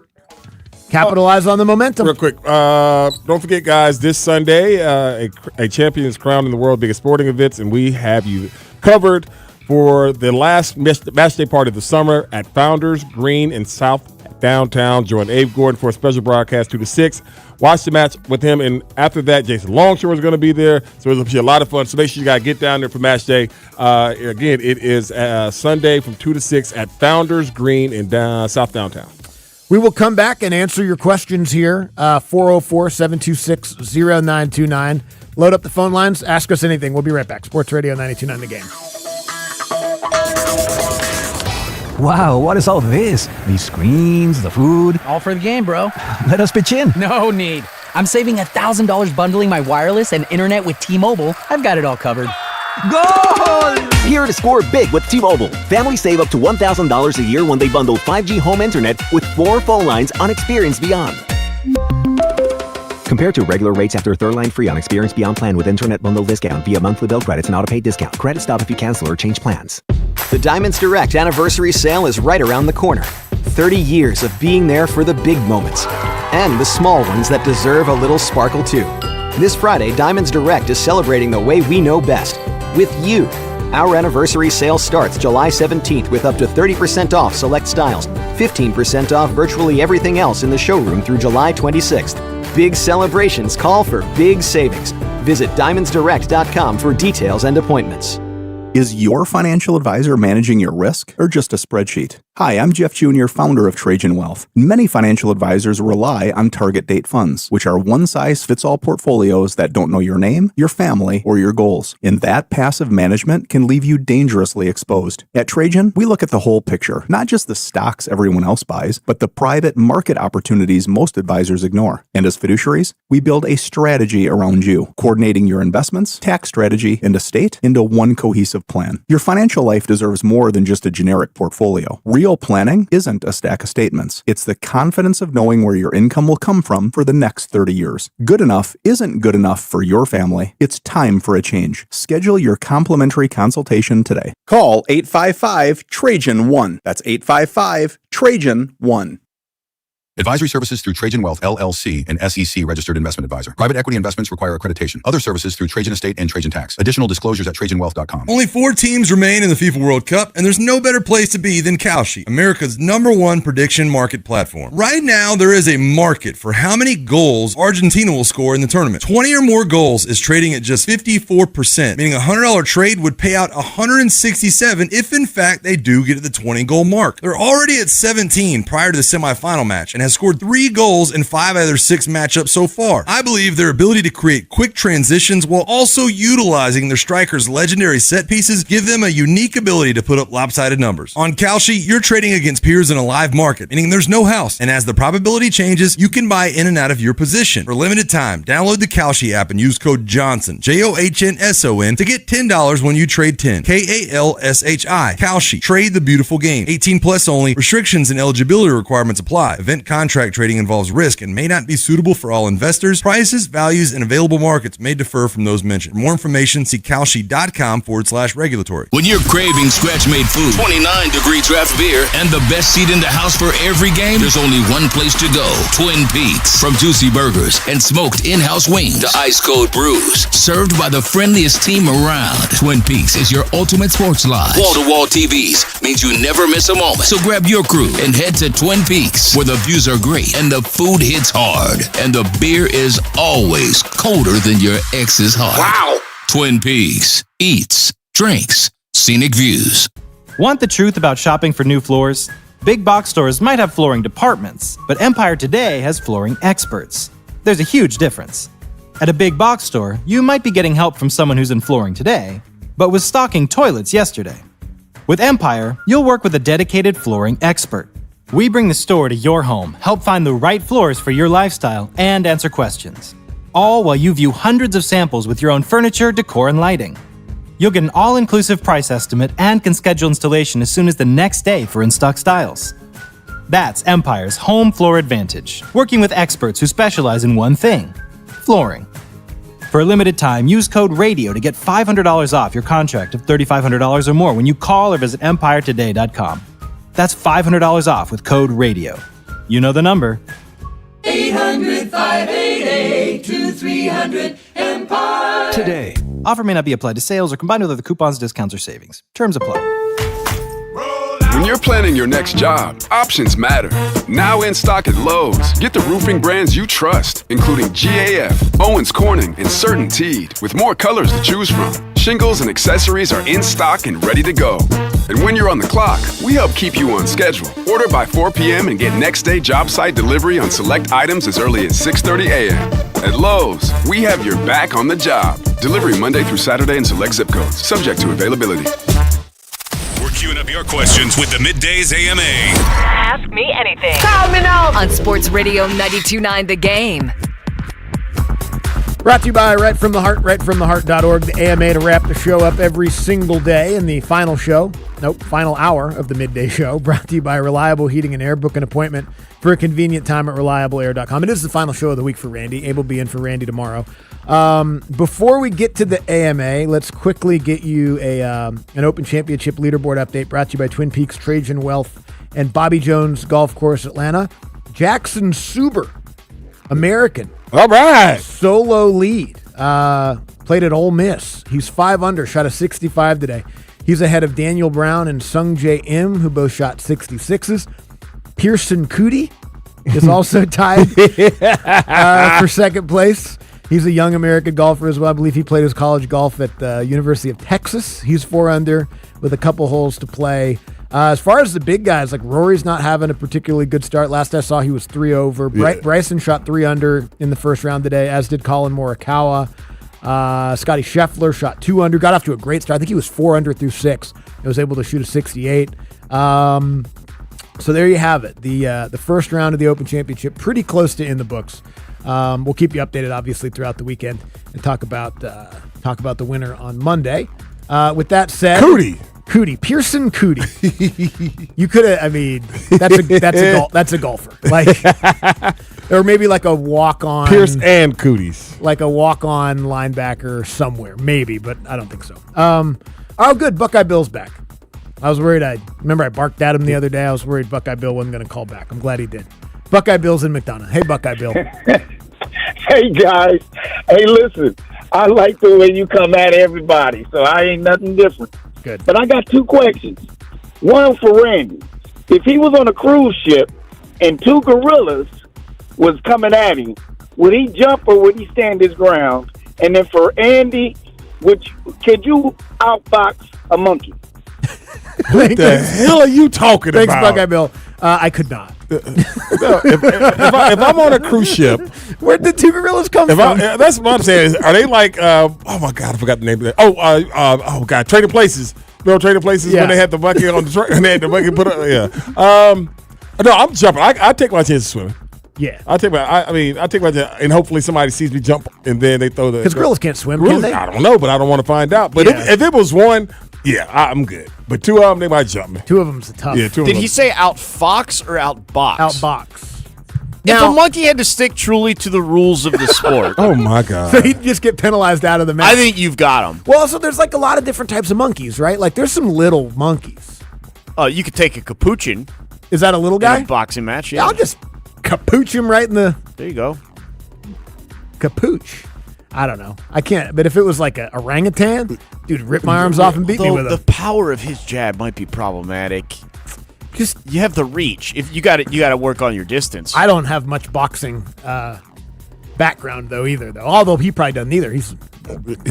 Capitalize on the momentum. Real quick, don't forget, guys, this Sunday, a champion is crowned in the world's biggest sporting events, and we have you covered for the last match day party of the summer at Founders Green in South Downtown. Join Abe Gordon for a special broadcast 2 to 6. Watch the match with him, and after that, Jason Longshore is going to be there, so it'll be a lot of fun. So make sure you got to get down there for match day. Again, it is Sunday from 2 to 6 at Founders Green in South Downtown. We will come back and answer your questions here, 404-726-0929. Load up the phone lines. Ask us anything. We'll be right back. Sports Radio 92.9 The Game. Wow, what is all this? These screens, the food. All for the game, bro. Let us pitch in. No need. I'm saving $1,000 bundling my wireless and internet with T-Mobile. I've got it all covered. Goal! Here to score big with T-Mobile. Families save up to $1,000 a year when they bundle 5G home internet with 4 phone lines on Experience Beyond. Compared to regular rates after third line free on Experience Beyond plan with internet bundle discount via monthly bill credits and auto-pay discount. Credit stop if you cancel or change plans. The Diamonds Direct anniversary sale is right around the corner. 30 years of being there for the big moments and the small ones that deserve a little sparkle too. This Friday, Diamonds Direct is celebrating the way we know best, with you. Our anniversary sale starts July 17th with up to 30% off select styles, 15% off virtually everything else in the showroom through July 26th. Big celebrations call for big savings. Visit DiamondsDirect.com for details and appointments. Is your financial advisor managing your risk or just a spreadsheet? Hi, I'm Jeff Jr., founder of Trajan Wealth. Many financial advisors rely on target date funds, which are one-size-fits-all portfolios that don't know your name, your family, or your goals. And that passive management can leave you dangerously exposed. At Trajan, we look at the whole picture, not just the stocks everyone else buys, but the private market opportunities most advisors ignore. And as fiduciaries, we build a strategy around you, coordinating your investments, tax strategy, and estate into one cohesive plan. Your financial life deserves more than just a generic portfolio. Real planning isn't a stack of statements. It's the confidence of knowing where your income will come from for the next 30 years. Good enough isn't good enough for your family. It's time for a change. Schedule your complimentary consultation today. Call 855-TRAJAN-1. That's 855-TRAJAN-1. Advisory services through Trajan Wealth, LLC, an SEC registered investment advisor. Private equity investments require accreditation. Other services through Trajan Estate and Trajan Tax. Additional disclosures at TrajanWealth.com. Only 4 teams remain in the FIFA World Cup, and there's no better place to be than Kalshi, America's #1 prediction market platform. Right now, there is a market for how many goals Argentina will score in the tournament. 20 or more goals is trading at just 54%, meaning a $100 trade would pay out $167 if, in fact, they do get to the 20-goal mark. They're already at 17 prior to the semifinal match, and has scored 3 goals in 5 out of their 6 matchups so far. I believe their ability to create quick transitions while also utilizing their strikers' legendary set pieces give them a unique ability to put up lopsided numbers. On Kalshi, you're trading against peers in a live market, meaning there's no house, and as the probability changes, you can buy in and out of your position. For limited time, download the Kalshi app and use code JOHNSON, JOHNSON, to get $10 when you trade 10. KALSHI. Kalshi. Trade the beautiful game. 18 plus only. Restrictions and eligibility requirements apply. Event contract trading involves risk and may not be suitable for all investors. Prices, values, and available markets may differ from those mentioned. For more information, see kalshi.com/regulatory. When you're craving scratch-made food, 29-degree draft beer, and the best seat in the house for every game, there's only one place to go. Twin Peaks. From juicy burgers and smoked in-house wings to ice-cold brews, served by the friendliest team around. Twin Peaks is your ultimate sports lodge. Wall-to-wall TVs means you never miss a moment. So grab your crew and head to Twin Peaks, where the views are great and the food hits hard and the beer is always colder than your ex's heart. Wow! Twin Peaks. Eats, drinks, scenic views. Want the truth about shopping for new floors? Big box stores might have flooring departments, but Empire today has flooring experts. There's a huge difference. At a big box store, you might be getting help from someone who's in flooring today, but was stocking toilets yesterday. With Empire, you'll work with a dedicated flooring expert. We bring the store to your home, help find the right floors for your lifestyle, and answer questions. All while you view hundreds of samples with your own furniture, decor, and lighting. You'll get an all-inclusive price estimate and can schedule installation as soon as the next day for in-stock styles. That's Empire's Home Floor Advantage, working with experts who specialize in one thing: flooring. For a limited time, use code RADIO to get $500 off your contract of $3,500 or more when you call or visit EmpireToday.com. That's $500 off with code RADIO. You know the number. 800-588-2300 Today. Offer may not be applied to sales or combined with other coupons, discounts, or savings. Terms apply. When you're planning your next job, options matter. Now in stock at Lowe's, get the roofing brands you trust, including GAF, Owens Corning, and CertainTeed, with more colors to choose from. Shingles and accessories are in stock and ready to go. And when you're on the clock, we help keep you on schedule. Order by 4 p.m. and get next day job site delivery on select items as early as 6:30 a.m. At Lowe's, we have your back on the job. Delivery Monday through Saturday in select zip codes, subject to availability. We're queuing up your questions with the Middays AMA. Ask me anything. Call me now. On Sports Radio 92.9 The Game. Brought to you by Right From the Heart, rightfromtheheart.org, the AMA, to wrap the show up every single day. And the final hour of the midday show, brought to you by Reliable Heating and Air. Book an appointment for a convenient time at reliableair.com. It is the final show of the week for Randy. Abe will be in for Randy tomorrow. Before we get to the AMA, let's quickly get you an Open Championship leaderboard update brought to you by Twin Peaks, Trajan Wealth, and Bobby Jones Golf Course Atlanta. Jackson Suber, American. All right. Solo lead. Played at Ole Miss. He's 5 under, shot a 65 today. He's ahead of Daniel Brown and Sung Jae Im, who both shot 66s. Pearson Cootie is also tied for second place. He's a young American golfer as well. I believe he played his college golf at the University of Texas. He's 4 under with a couple holes to play. As far as the big guys, like Rory's not having a particularly good start. Last I saw, he was 3 over. Bryson shot 3 under in the first round today, as did Colin Morikawa. Scotty Scheffler shot 2 under, got off to a great start. I think he was 4 under through 6. He was able to shoot a 68. So there you have it. The first round of the Open Championship, pretty close to in the books. We'll keep you updated, obviously, throughout the weekend and talk about the winner on Monday. With that said, Pearson Cootie. You could have. I mean, that's a golfer. Like, or maybe like a walk-on. Pierce and Cooties. Like a walk-on linebacker somewhere, maybe, but I don't think so. Oh, good. Buckeye Bill's back. I was worried. I barked at him the other day. I was worried Buckeye Bill wasn't going to call back. I'm glad he did. Buckeye Bill's in McDonough. Hey, Buckeye Bill. Hey, guys. Hey, listen. I like the way you come at everybody, so I ain't nothing different. Good. But I got 2 questions. One for Randy. If he was on a cruise ship and 2 gorillas was coming at him, would he jump or would he stand his ground? And then for Andy, could you outbox a monkey? What the hell are you talking about? Thanks, Buckeye Bill. I could not. If I'm on a cruise ship, where'd the 2 gorillas come from? That's what I'm saying. Are they like? Oh my God, I forgot the name of that. Oh God, Trading Places. You know, Trading Places when they had the bucket on the truck and they had the bucket put up. Yeah. No, I'm jumping. I take my chances swimming. Yeah. I take my chance, and hopefully somebody sees me jump and then they throw the. Because gorillas can't swim, gorillas, can they? I don't know, but I don't want to find out. But if it was one. Yeah, I'm good. But 2 of them, they might jump me. 2 of them's tough. Yeah, 2 of Did them. he say outfox or outbox? Outbox. If a monkey had to stick truly to the rules of the sport. Oh, my God. So he'd just get penalized out of the match. I think you've got him. Well, so there's like a lot of different types of monkeys, right? Like there's some little monkeys. You could take a capuchin. Is that a little guy? In a boxing match, yeah. I'll just capooch him right in the... There you go. Capooch. I don't know. I can't. But if it was like a orangutan, dude, rip my arms off and beat me with the him. power of his jab might be problematic. Just you have the reach. If you got it, you got to work on your distance. I don't have much boxing background though either. Although he probably doesn't either. He's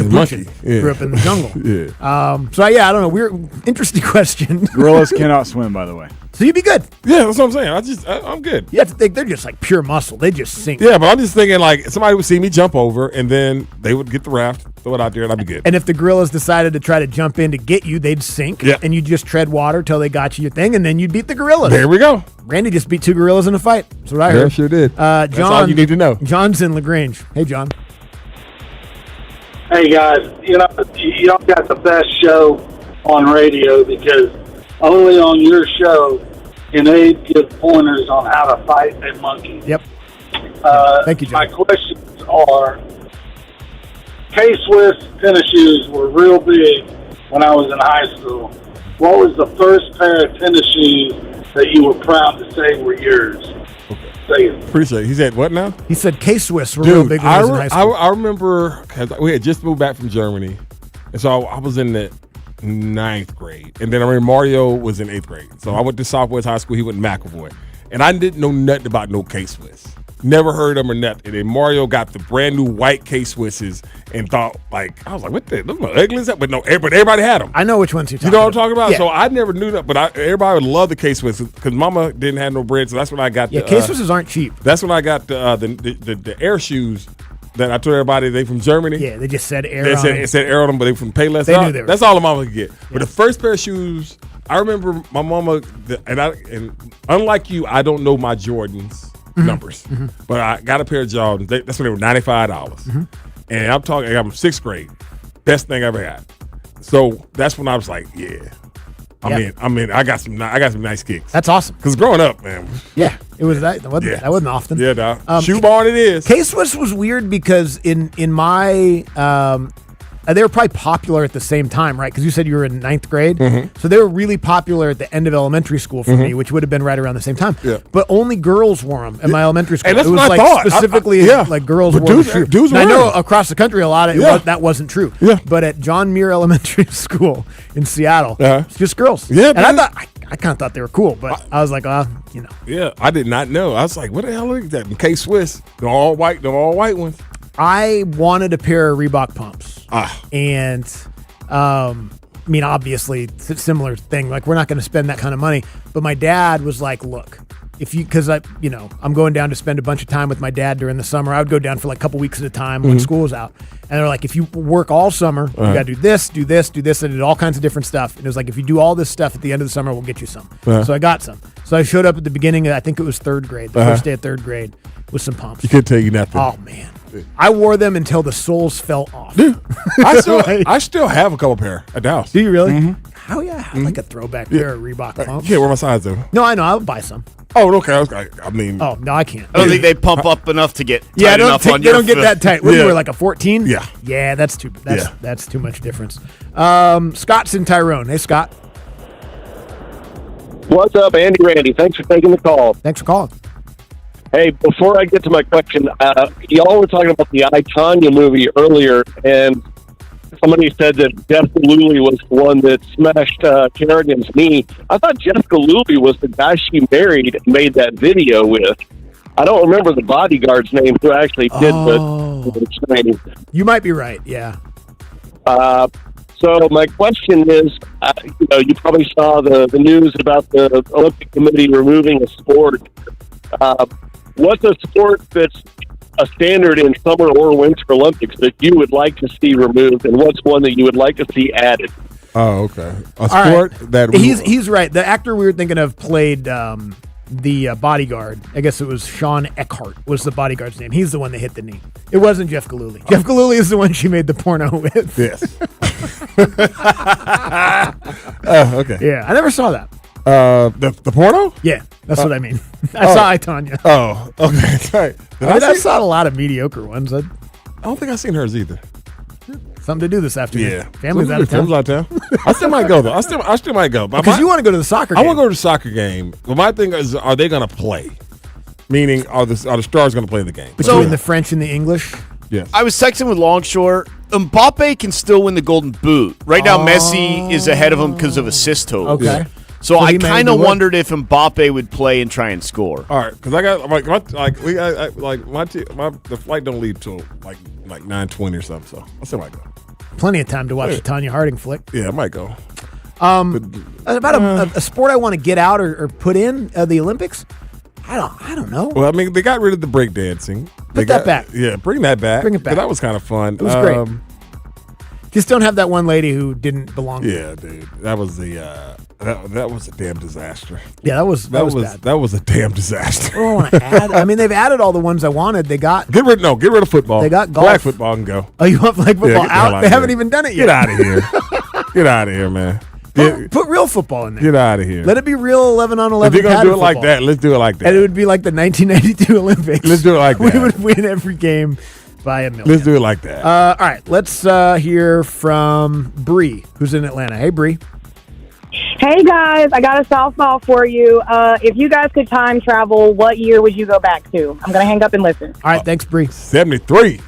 monkey. Yeah. Grew up in the jungle. Yeah. So I don't know. Weird, interesting question. Gorillas cannot swim, by the way. So you'd be good. Yeah, that's what I'm saying. I'm good. You have to think they're just like pure muscle. They just sink. Yeah, but I'm just thinking like somebody would see me jump over and then they would get the raft, throw it out there, and I'd be good. And if the gorillas decided to try to jump in to get you, they'd sink. Yeah. And you'd just tread water till they got you your thing, and then you'd beat the gorillas. There we go. Randy just beat 2 gorillas in a fight. That's what I heard. Yeah, sure did. John, that's all you need to know. John's in LaGrange. Hey, John. Hey, guys. Y'all got the best show on radio because only on your show can Abe give pointers on how to fight a monkey. Yep. Thank you, John. My questions are, K-Swiss tennis shoes were real big when I was in high school. What was the first pair of tennis shoes that you were proud to say were yours? Say it. Appreciate it. He said what now? He said K-Swiss were real big when I was in high school. I remember because we had just moved back from Germany, and so I was in the 9th grade. And then I remember Mario was in 8th grade. So I went to Southwest High School. He went to McAvoy. And I didn't know nothing about no K-Swiss. Never heard of them or nothing. And then Mario got the brand new white K-Swisses and thought, like, I was like, what the? Those are ugly as that. But no, everybody had them. I know which ones you're talking about. You know what I'm talking about? Yeah. So I never knew that. But everybody would love the K-Swisses because Mama didn't have no bread. So that's when I got the K-Swisses aren't cheap. That's when I got the air shoes. That I told everybody they from Germany. Yeah, they just said air. It said air on them, but they from Payless. They knew they were. That's all the mama could get. Yeah. But the first pair of shoes, I remember my mama, and unlike you, I don't know my Jordans numbers, but I got a pair of Jordans. That's when they were $95, and I'm talking. I'm 6th grade, best thing I ever had. So that's when I was like, yeah. I mean, I got some nice kicks. That's awesome. Because growing up, man. Yeah, it was that. That wasn't often. Yeah, no. Shoe barn it is. K-Swiss was weird because in my they were probably popular at the same time, right? Because you said you were in 9th grade, so they were really popular at the end of elementary school for me, which would have been right around the same time. Yeah. But only girls wore them in my elementary school. And that's it was what I like thought. specifically like girls but wore the shoe. dudes I know were. across the country a lot of that wasn't true. Yeah. But at John Muir Elementary School in Seattle, it's just girls. Yeah. And I kind of thought they were cool, but I was like, Yeah, I did not know. I was like, what the hell is that? K-Swiss, they're all white ones. I wanted a pair of Reebok pumps. Ah. And I mean, obviously, it's a similar thing. Like, we're not going to spend that kind of money. But my dad was like, look, because I'm going down to spend a bunch of time with my dad during the summer. I would go down for like a couple weeks at a time when school was out. And they're like, if you work all summer, you got to do this. And I did all kinds of different stuff. And it was like, if you do all this stuff at the end of the summer, we'll get you some. So I got some. So I showed up at the beginning of, I think it was third grade, the first day of third grade, with some pumps. You couldn't tell you nothing. Oh, man. I wore them until the soles fell off. Dude, I still have a couple pair at the house. Do you really? How I have like a throwback pair of Reebok pumps. You can't wear my size though. No, I know. I'll buy some. Oh, okay. I mean, oh no, I can't. I don't think they pump up enough to get tight they enough on your don't get foot. that tight. What do you wear, like a 14? Yeah. Yeah, that's too much difference. Scott's in Tyrone. Hey, Scott. What's up, Andy Randy? Thanks for taking the call. Thanks for calling. Hey, before I get to my question, y'all were talking about the I, Tonya movie earlier, and somebody said that Jeff Gillooly was the one that smashed Kerrigan's knee. I thought Jeff Gillooly was the guy she married and made that video with. I don't remember the bodyguard's name who actually did the training. You might be right, yeah. So my question is, you probably saw the news about the Olympic Committee removing a sport. What's a sport that's a standard in Summer or Winter Olympics that you would like to see removed, and what's one that you would like to see added? Oh, okay. A sport that he's right. The actor we were thinking of played the bodyguard. I guess it was Sean Eckhart was the bodyguard's name. He's the one that hit the knee. It wasn't Jeff Gillooly. Jeff Gillooly is the one she made the porno with. Yes. Oh, okay. Yeah, I never saw that. The porno? Yeah, that's what I mean. I saw I, Tonya. Oh, okay. Sorry. I saw a lot of mediocre ones. I don't think I've seen hers either. Something to do this afternoon. Yeah. Family's out of town. I still might go though. I still might go. Because you want to go to the soccer game. I want to go to the soccer game. But my thing is, are they going to play? Meaning, are the Stars going to play the game? Between the French and the English? Yes. I was texting with Longshore. Mbappe can still win the Golden Boot. Right now, Messi is ahead of him because of assist totals. Okay. So I kind of wondered if Mbappe would play and try and score. All right, because I got the flight don't leave till like 9:20 or something. So I still might go. Plenty of time to watch the Tonya Harding flick. Yeah, I might go. About a sport I want to get out or put in the Olympics. I don't know. Well, I mean, they got rid of the breakdancing. Put that back. Yeah, bring that back. Bring it back. That was kind of fun. It was great. Just don't have that one lady who didn't belong. Yeah, dude, that was that was a damn disaster. Yeah, that was bad. That was a damn disaster. What do I want to add? I mean, they've added all the ones I wanted. They got get rid of football. They got golf. Flag football can go. Oh, you want flag football out? They haven't even done it yet. Get out of here. Get out of here, man. Put real football in there. Get out of here. Let it be real 11-on-11. If you're gonna do it like that, let's do it like that. And it would be like the 1992 Olympics. Let's do it like that. We would win every game by $1 million. Let's do it like that. All right, let's hear from Bree, who's in Atlanta. Hey, Bree. Hey, guys. I got a softball for you. If you guys could time travel, what year would you go back to? I'm going to hang up and listen. All right, thanks, Bree. 73.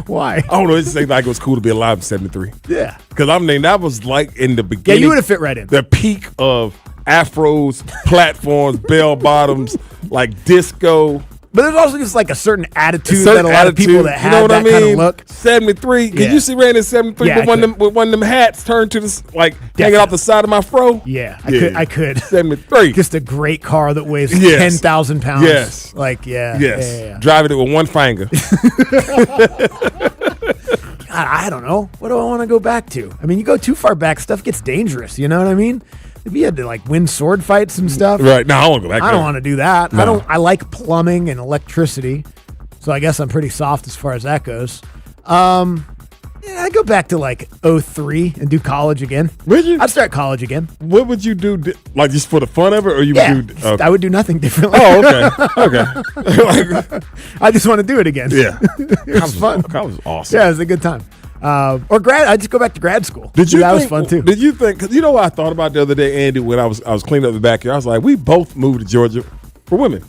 Why? I don't know. It seemed like it was cool to be alive in 73. Yeah. Because I mean, that was like in the beginning. Yeah, you would have fit right in. The peak of afros, platforms, bell bottoms, like disco. But there's also just like a certain attitude that a lot of people that had that kind of look. 73. Can you see Randy in 73 with one of them hats turned to this, like hanging off the side of my fro? Yeah, I could. 73. Just a great car that weighs 10,000 pounds. Yes. Like, yeah. Yes. Yeah. Driving it with one finger. God, I don't know. What do I want to go back to? I mean, you go too far back, stuff gets dangerous. You know what I mean? If you had to like win sword fights and stuff, right? No, I want to go back. I don't want to do that. No. I like plumbing and electricity, so I guess I'm pretty soft as far as that goes. Yeah, I go back to like 2003 and do college again. Would you? I'd start college again. What would you do? Like just for the fun of it, or you would do? I would do nothing differently. Oh, okay. I just want to do it again. Yeah, it was fun. That was awesome. Yeah, it was a good time. Or I just go back to grad school. That was fun too. Did you think? Because you know what I thought about the other day, Andy, when I was cleaning up the backyard. I was like, we both moved to Georgia for women.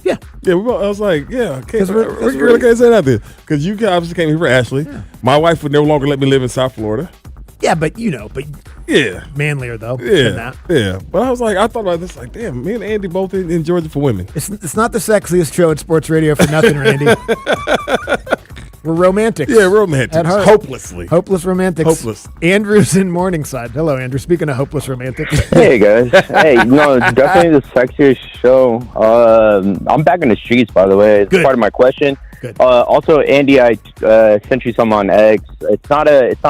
Yeah. I was like, yeah, we really can't say nothing because you obviously came here for Ashley. Yeah. My wife would no longer let me live in South Florida. Yeah, but yeah, manlier though. Yeah, than that. Yeah. But I was like, I thought about this, like, damn, me and Andy both in Georgia for women. It's not the sexiest show at sports radio for nothing, Randy. We're romantics. Yeah, romantics. At heart. Hopelessly. Hopeless romantics. Hopeless. Andrew's in Morningside. Hello, Andrew. Speaking of hopeless romantics. Hey guys. Hey, no, definitely the sexiest show. I'm back in the streets, by the way. It's part of my question. Good. Also, Andy, I sent you some on X. It's not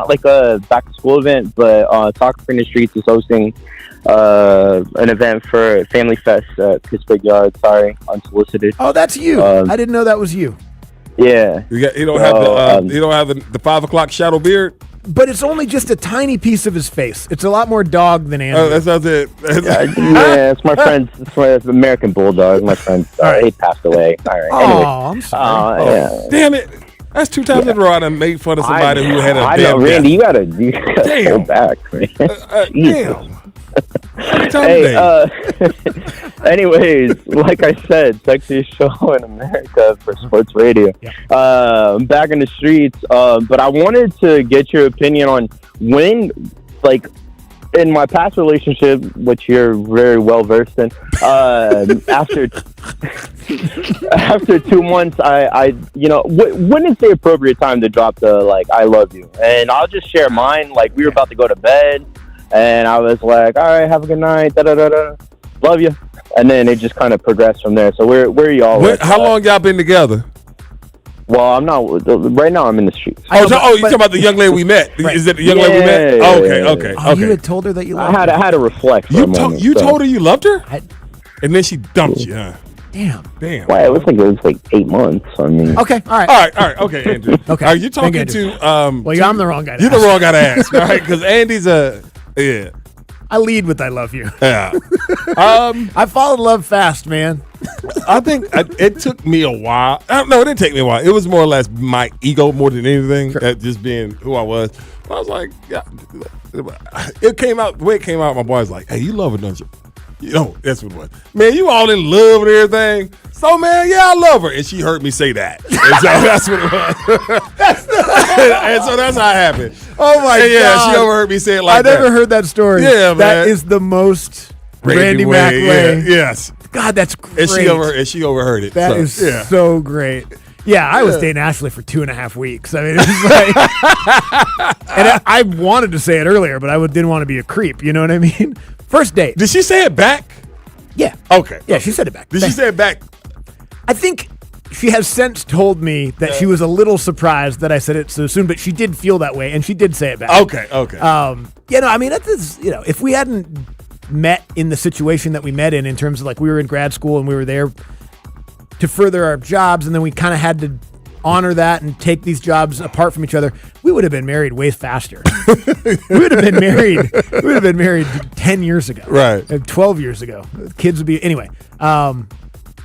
like a back to school event, but Soccer in the Streets is hosting an event for Family Fest at Pittsburgh Yard. Sorry, unsolicited. Oh, that's you. I didn't know that was you. Yeah. You don't have the 5 o'clock shadow beard. But it's only just a tiny piece of his face. It's a lot more dog than Andrew. Oh, that's it. Yeah, it's my friend's. It's my American Bulldog. My friend. He passed away. All right. Anyway. I'm sorry. Yeah. Damn it. That's 2 times in a row I done made fun of somebody who had a I know, Randy, you gotta Damn. go back, man. Damn. Hey, anyways, like I said, sexiest show in America for sports radio. I'm back in the streets, but I wanted to get your opinion on when, like, in my past relationship, which you're very well versed in, after 2 months, I when is the appropriate time to drop the, like, I love you? And I'll just share mine. Like, we were about to go to bed, and I was like, all right, have a good night, love you. And then it just kind of progressed from there. So where are y'all? How long y'all been together? Well, I'm not. Right now, I'm in the streets. You talking about the young lady we met? Right. Is it the young lady we met? Oh, okay. You had told her that you loved her? I had to reflect for a moment. You told her you loved her? And then she dumped you, huh? Damn. Well, it was like 8 months. I mean. Okay. All right. Okay, Andrew. Okay. Are you talking Thank you, to? Well, I'm the wrong guy. You're the wrong guy to ask, all right? Because Andy's yeah. I lead with I love you. Yeah. I fall in love fast, man. I think it took me a while. No, it didn't take me a while. It was more or less my ego more than anything, just being who I was. I was like, yeah. It came out, the way it came out, my boy was like, hey, you love her, don't you? You know, that's what it was. Man, you all in love and everything. So, man, yeah, I love her. And she heard me say that. And so that's what it was. And so that's how it happened. Oh, my God. Yeah, she overheard me say it like I that. never heard that story. Yeah, man. That is the most Randy Mack way. Yeah, yes. God, that's great. And she overheard it. That is so great. Yeah, I was dating Ashley for 2.5 weeks. I mean, it was like, and I wanted to say it earlier, but I didn't want to be a creep. You know what I mean? First date. Did she say it back? Yeah. Okay. Yeah, she said it back. Did she say it back? I think she has since told me that she was a little surprised that I said it so soon, but she did feel that way, and she did say it back. Okay. I mean, that's, if we hadn't met in the situation that we met in terms of, like, we were in grad school and we were there to further our jobs, and then we kind of had to honor that and take these jobs apart from each other, we would have been married way faster. we would have been married 10 years ago. Right. 12 years ago. Kids would be, anyway. But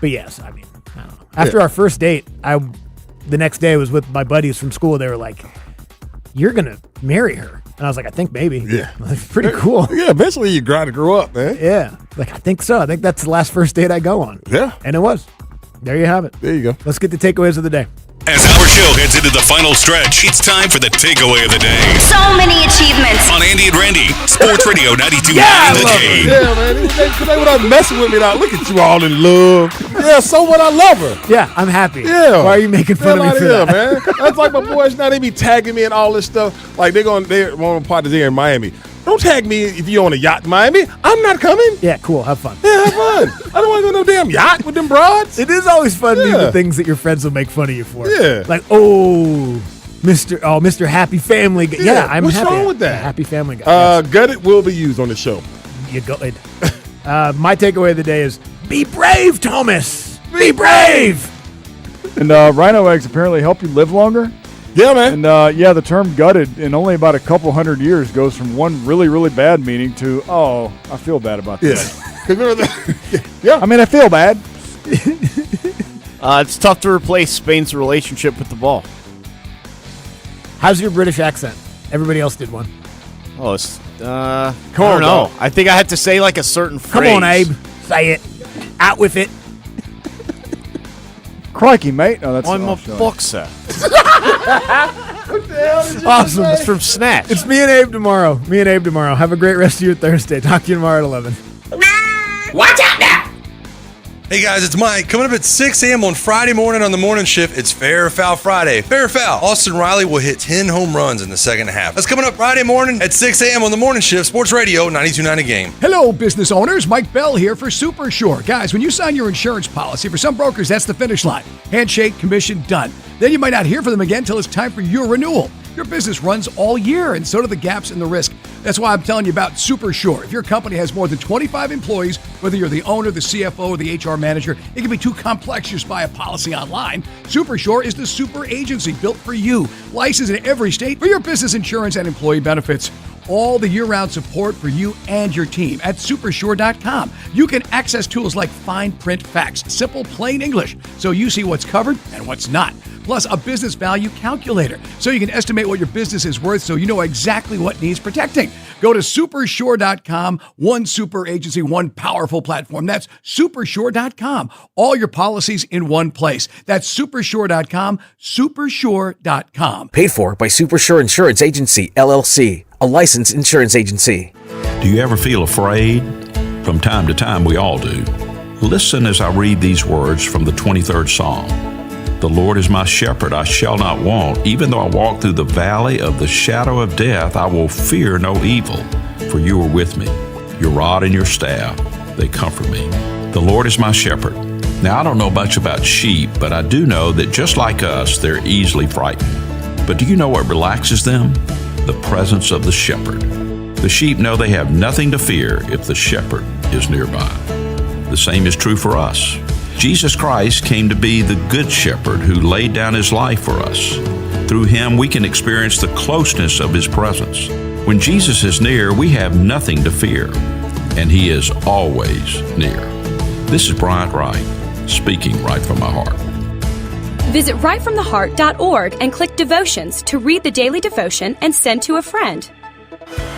yes, I mean, I don't know. After our first date, the next day I was with my buddies from school. They were like, you're going to marry her. And I was like, I think maybe. Yeah. Like, pretty cool. Yeah, eventually you got to grow up, man. Yeah. Like, I think so. I think that's the last first date I go on. Yeah. And it was. There you have it. There you go. Let's get the takeaways of the day. As our show heads into the final stretch, it's time for the takeaway of the day. So many achievements. On Andy and Randy, Sports Radio 92.9 The Game. Yeah, man. They were not messing with me now. Look at you all in love. Yeah, so what? I love her. Yeah, I'm happy. Yeah. Why are you making fun of me for that? man. That's like my boys now. They be tagging me and all this stuff. Like they're one of my partners here in Miami. Don't tag me if you're on a yacht in Miami. I'm not coming. Yeah, cool. Have fun. Yeah, have fun. I don't want to go on no damn yacht with them broads. It is always fun to do the things that your friends will make fun of you for. Yeah. Like, Mr. Happy Family Guy. Yeah, I'm what's happy. wrong with that? Happy Family Guy. Yes. Gutted will be used on the show. You go. My takeaway of the day is be brave, Thomas. Be brave. And rhino eggs apparently help you live longer. Yeah, man. And the term gutted in only about a couple 100 years goes from one really, really bad meaning to, I feel bad about this. Yeah. I mean, I feel bad. It's tough to replace Spain's relationship with the ball. How's your British accent? Everybody else did one. Oh, it's, I don't know. I think I had to say like a certain phrase. Come on, Abe. Say it. Out with it. Crikey, mate. Oh, that's I'm a boxer. Awesome. It's from Snatch. It's me and Abe tomorrow. Have a great rest of your Thursday. Talk to you tomorrow at 11. Watch out now. Hey guys, it's Mike. Coming up at 6 a.m. on Friday morning on the morning shift, it's Fair or Foul Friday. Fair or Foul. Austin Riley will hit 10 home runs in the second half. That's coming up Friday morning at 6 a.m. on the morning shift. Sports Radio 92.9 The Game. Hello, business owners. Mike Bell here for Super Sure. Guys, when you sign your insurance policy, for some brokers, that's the finish line. Handshake, commission, done. Then you might not hear from them again until it's time for your renewal. Your business runs all year, and so do the gaps in the risk. That's why I'm telling you about Super Sure. If your company has more than 25 employees, whether you're the owner, the CFO, or the HR manager, it can be too complex just buy a policy online. Super Sure is the super agency built for you, licensed in every state for your business insurance and employee benefits. All the year-round support for you and your team at supersure.com. You can access tools like fine print facts, simple plain English, so you see what's covered and what's not. Plus a business value calculator, so you can estimate what your business is worth so you know exactly what needs protecting. Go to supersure.com, one super agency, one powerful platform. That's supersure.com. All your policies in one place. That's supersure.com, supersure.com. Paid for by Supersure Insurance Agency, LLC, a licensed insurance agency. Do you ever feel afraid? From time to time, we all do. Listen as I read these words from the 23rd Psalm. The Lord is my shepherd, I shall not want. Even though I walk through the valley of the shadow of death, I will fear no evil, for you are with me. Your rod and your staff, they comfort me. The Lord is my shepherd. Now, I don't know much about sheep, but I do know that just like us, they're easily frightened. But do you know what relaxes them? The presence of the shepherd. The sheep know they have nothing to fear if the shepherd is nearby. The same is true for us. Jesus Christ came to be the good shepherd who laid down his life for us. Through him, we can experience the closeness of his presence. When Jesus is near, we have nothing to fear, and he is always near. This is Bryant Wright, speaking right from my heart. Visit rightfromtheheart.org and click Devotions to read the daily devotion and send to a friend.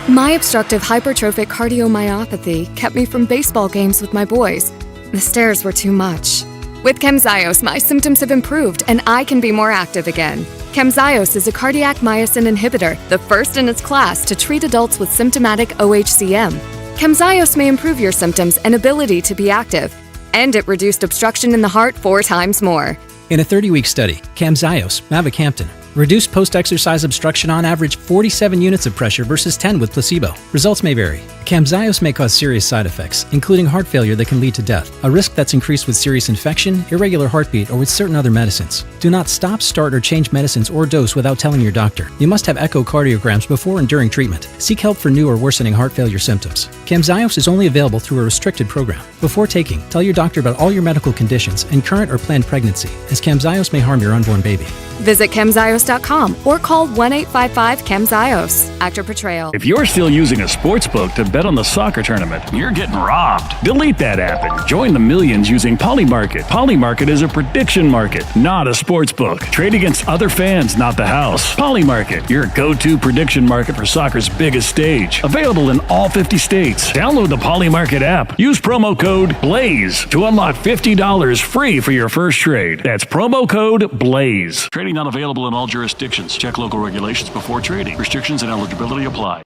My obstructive hypertrophic cardiomyopathy kept me from baseball games with my boys. The stairs were too much. With Camzyos, my symptoms have improved and I can be more active again. Camzyos is a cardiac myosin inhibitor, the first in its class to treat adults with symptomatic OHCM. Camzyos may improve your symptoms and ability to be active, and it reduced obstruction in the heart 4 times more. In a 30-week study, Camzyos, mavacamten, reduced post-exercise obstruction on average 47 units of pressure versus 10 with placebo. Results may vary. Camzyos may cause serious side effects, including heart failure that can lead to death, a risk that's increased with serious infection, irregular heartbeat, or with certain other medicines. Do not stop, start, or change medicines or dose without telling your doctor. You must have echocardiograms before and during treatment. Seek help for new or worsening heart failure symptoms. Camzyos is only available through a restricted program. Before taking, tell your doctor about all your medical conditions and current or planned pregnancy, as Camzyos may harm your unborn baby. Visit Camzyos.com or call 1-855-CAMZYOS. Actor Portrayal. If you're still using a sports book to bet on the soccer tournament, you're getting robbed. Delete that app and join the millions using Polymarket. Polymarket is a prediction market, not a sports book. Trade against other fans, not the house. Polymarket, your go-to prediction market for soccer's biggest stage. Available in all 50 states. Download the Polymarket app. Use promo code BLAZE to unlock $50 free for your first trade. That's promo code BLAZE. Trading not available in all jurisdictions. Check local regulations before trading. Restrictions and eligibility apply.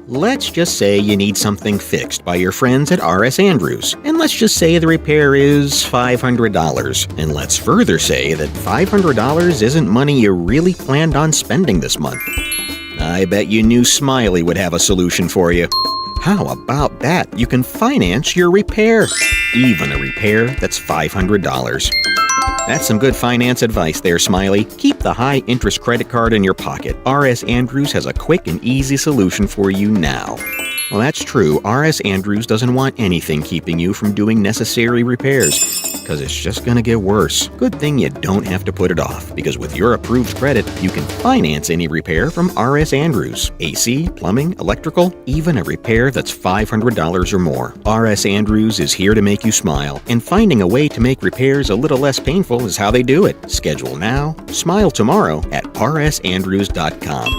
Let's just say you need something fixed by your friends at R.S. Andrews. And let's just say the repair is $500. And let's further say that $500 isn't money you really planned on spending this month. I bet you knew Smiley would have a solution for you. How about that? You can finance your repair. Even a repair that's $500. That's some good finance advice there, Smiley. Keep the high-interest credit card in your pocket. R.S. Andrews has a quick and easy solution for you now. Well, that's true. R.S. Andrews doesn't want anything keeping you from doing necessary repairs, because it's just going to get worse. Good thing you don't have to put it off, because with your approved credit, you can finance any repair from R.S. Andrews. AC, plumbing, electrical, even a repair that's $500 or more. R.S. Andrews is here to make you smile, and finding a way to make repairs a little less painful is how they do it. Schedule now, smile tomorrow at rsandrews.com.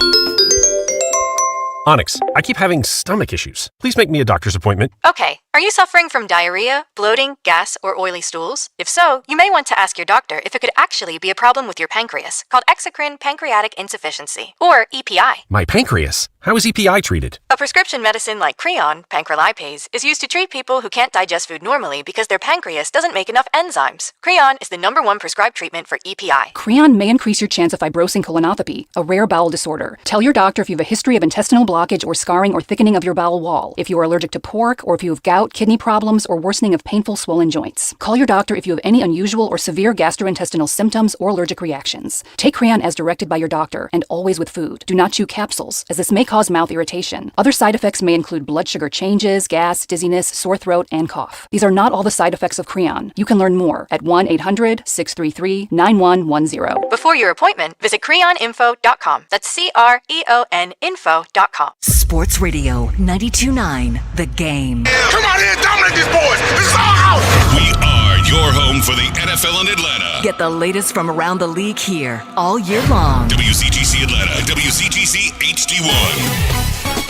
Onyx, I keep having stomach issues. Please make me a doctor's appointment. Okay, are you suffering from diarrhea, bloating, gas, or oily stools? If so, you may want to ask your doctor if it could actually be a problem with your pancreas, called exocrine pancreatic insufficiency, or EPI. My pancreas? How is EPI treated? A prescription medicine like Creon, pancrelipase, is used to treat people who can't digest food normally because their pancreas doesn't make enough enzymes. Creon is the #1 prescribed treatment for EPI. Creon may increase your chance of fibrosing colonopathy, a rare bowel disorder. Tell your doctor if you have a history of intestinal blockage or scarring or thickening of your bowel wall, if you are allergic to pork, or if you have gout, kidney problems, or worsening of painful swollen joints. Call your doctor if you have any unusual or severe gastrointestinal symptoms or allergic reactions. Take Creon as directed by your doctor, and always with food. Do not chew capsules, as this may cause mouth irritation. Other side effects may include blood sugar changes, gas, dizziness, sore throat, and cough. These are not all the side effects of Creon. You can learn more at 1-800-633-9110. Before your appointment, visit creoninfo.com. That's CREON info.com. Sports Radio 92.9 The Game. Come on in, dominate these boys. This is our house. We are your home for the NFL in Atlanta. Get the latest from around the league here all year long. WCGC Atlanta, WCGC HD1.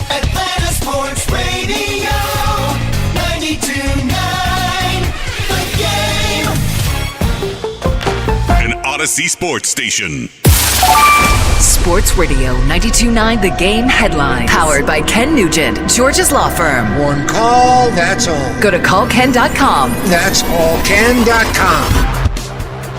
Atlanta Sports Radio 92.9 The Game. An Odyssey Sports Station. Sports Radio 92.9 The Game headlines. Powered by Ken Nugent, George's Law Firm. One call, that's all. Go to callken.com. That's callken.com.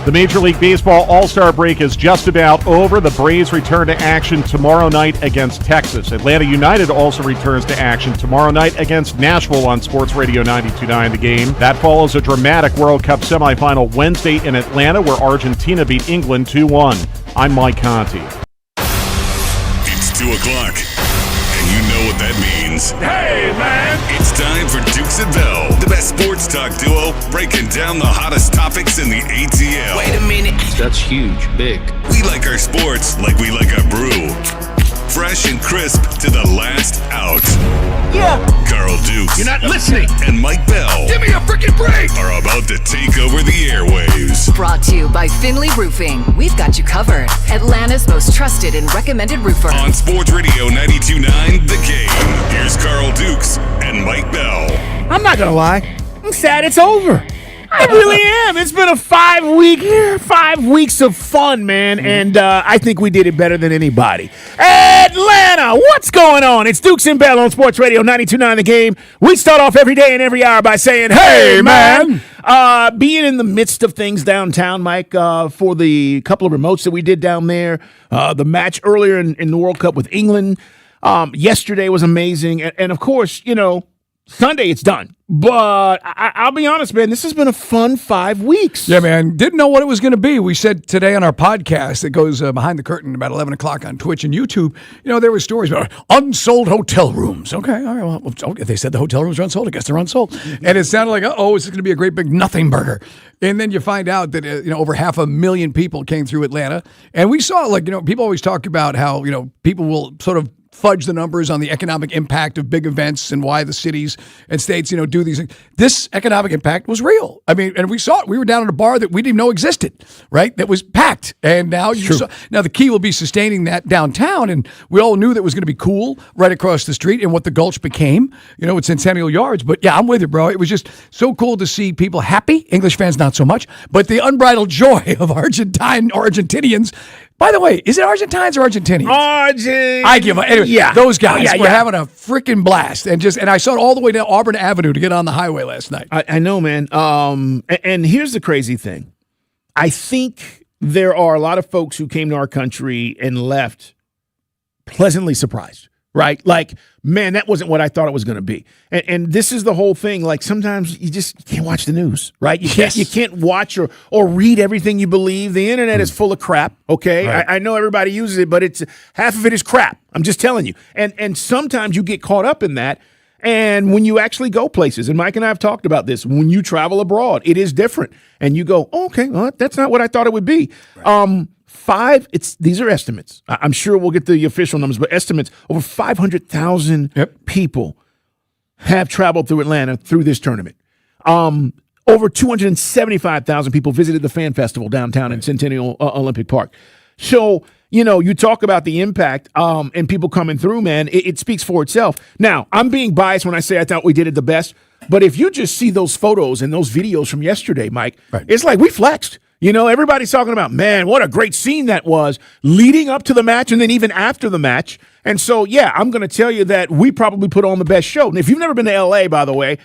The Major League Baseball All-Star break is just about over. The Braves return to action tomorrow night against Texas. Atlanta United also returns to action tomorrow night against Nashville on Sports Radio 92.9 The Game. That follows a dramatic World Cup semifinal Wednesday in Atlanta where Argentina beat England 2-1. I'm Mike Conti. It's 2 o'clock, and you know what that means. Hey, man! It's time for Dukes and Bell, the best sports talk duo breaking down the hottest topics in the ATL. Wait a minute. That's huge, big. We like our sports like we like our brew. Fresh and crisp to the last out. Yeah. Carl Dukes. You're not listening. And Mike Bell. Give me a freaking break. Are about to take over the airwaves. Brought to you by Finley Roofing. We've got you covered. Atlanta's most trusted and recommended roofer. On Sports Radio 92.9 The Game. Here's Carl Dukes and Mike Bell. I'm not going to lie. I'm sad it's over. I really am. It's been a 5 weeks of fun, man, and I think we did it better than anybody. Atlanta, what's going on? It's Dukes and Bell on Sports Radio 92.9 The Game. We start off every day and every hour by saying, hey, man. Being in the midst of things downtown, Mike, for the couple of remotes that we did down there, the match earlier in the World Cup with England, yesterday was amazing, and of course, you know, Sunday it's done. But I'll be honest, man, this has been a fun 5 weeks. Yeah, man. Didn't know what it was going to be. We said today on our podcast that goes behind the curtain about 11 o'clock on Twitch and YouTube, you know, there were stories about unsold hotel rooms. Okay, all right, well, okay, they said the hotel rooms are unsold. I guess they're unsold. And it sounded like, it's going to be a great big nothing burger. And then you find out that, over 500,000 people came through Atlanta. And we saw, people always talk about how, people will sort of fudge the numbers on the economic impact of big events and why the cities and states, do these things. This economic impact was real. I mean, and we saw it. We were down at a bar that we didn't even know existed, right? That was packed. And now now the key will be sustaining that downtown. And we all knew that it was going to be cool right across the street and what the Gulch became, with Centennial Yards. But yeah, I'm with you, bro. It was just so cool to see people happy. English fans, not so much, but the unbridled joy of Argentinians. By the way, is it Argentines or Argentinians? I give up. Anyway, those guys were having a freaking blast. And I saw it all the way down Auburn Avenue to get on the highway last night. I know, man. And here's the crazy thing. I think there are a lot of folks who came to our country and left pleasantly surprised, right? Like, man, that wasn't what I thought it was going to be. And this is the whole thing. Like, sometimes you just can't watch the news, right? You can't watch or read everything you believe. The internet is full of crap, okay? Right. I know everybody uses it, but half of it is crap. I'm just telling you. And sometimes you get caught up in that. And when you actually go places, and Mike and I have talked about this, when you travel abroad, it is different. And you go, okay, well, that's not what I thought it would be. Right. These are estimates. I'm sure we'll get the official numbers, but estimates, over 500,000 people have traveled through Atlanta through this tournament. Over 275,000 people visited the Fan Festival downtown in Centennial Olympic Park. So, you talk about the impact and people coming through, man, it speaks for itself. Now, I'm being biased when I say I thought we did it the best, but if you just see those photos and those videos from yesterday, Mike, it's like we flexed. You know, everybody's talking about, man, what a great scene that was leading up to the match and then even after the match. And so, yeah, I'm going to tell you that we probably put on the best show. And if you've never been to L.A., by the way,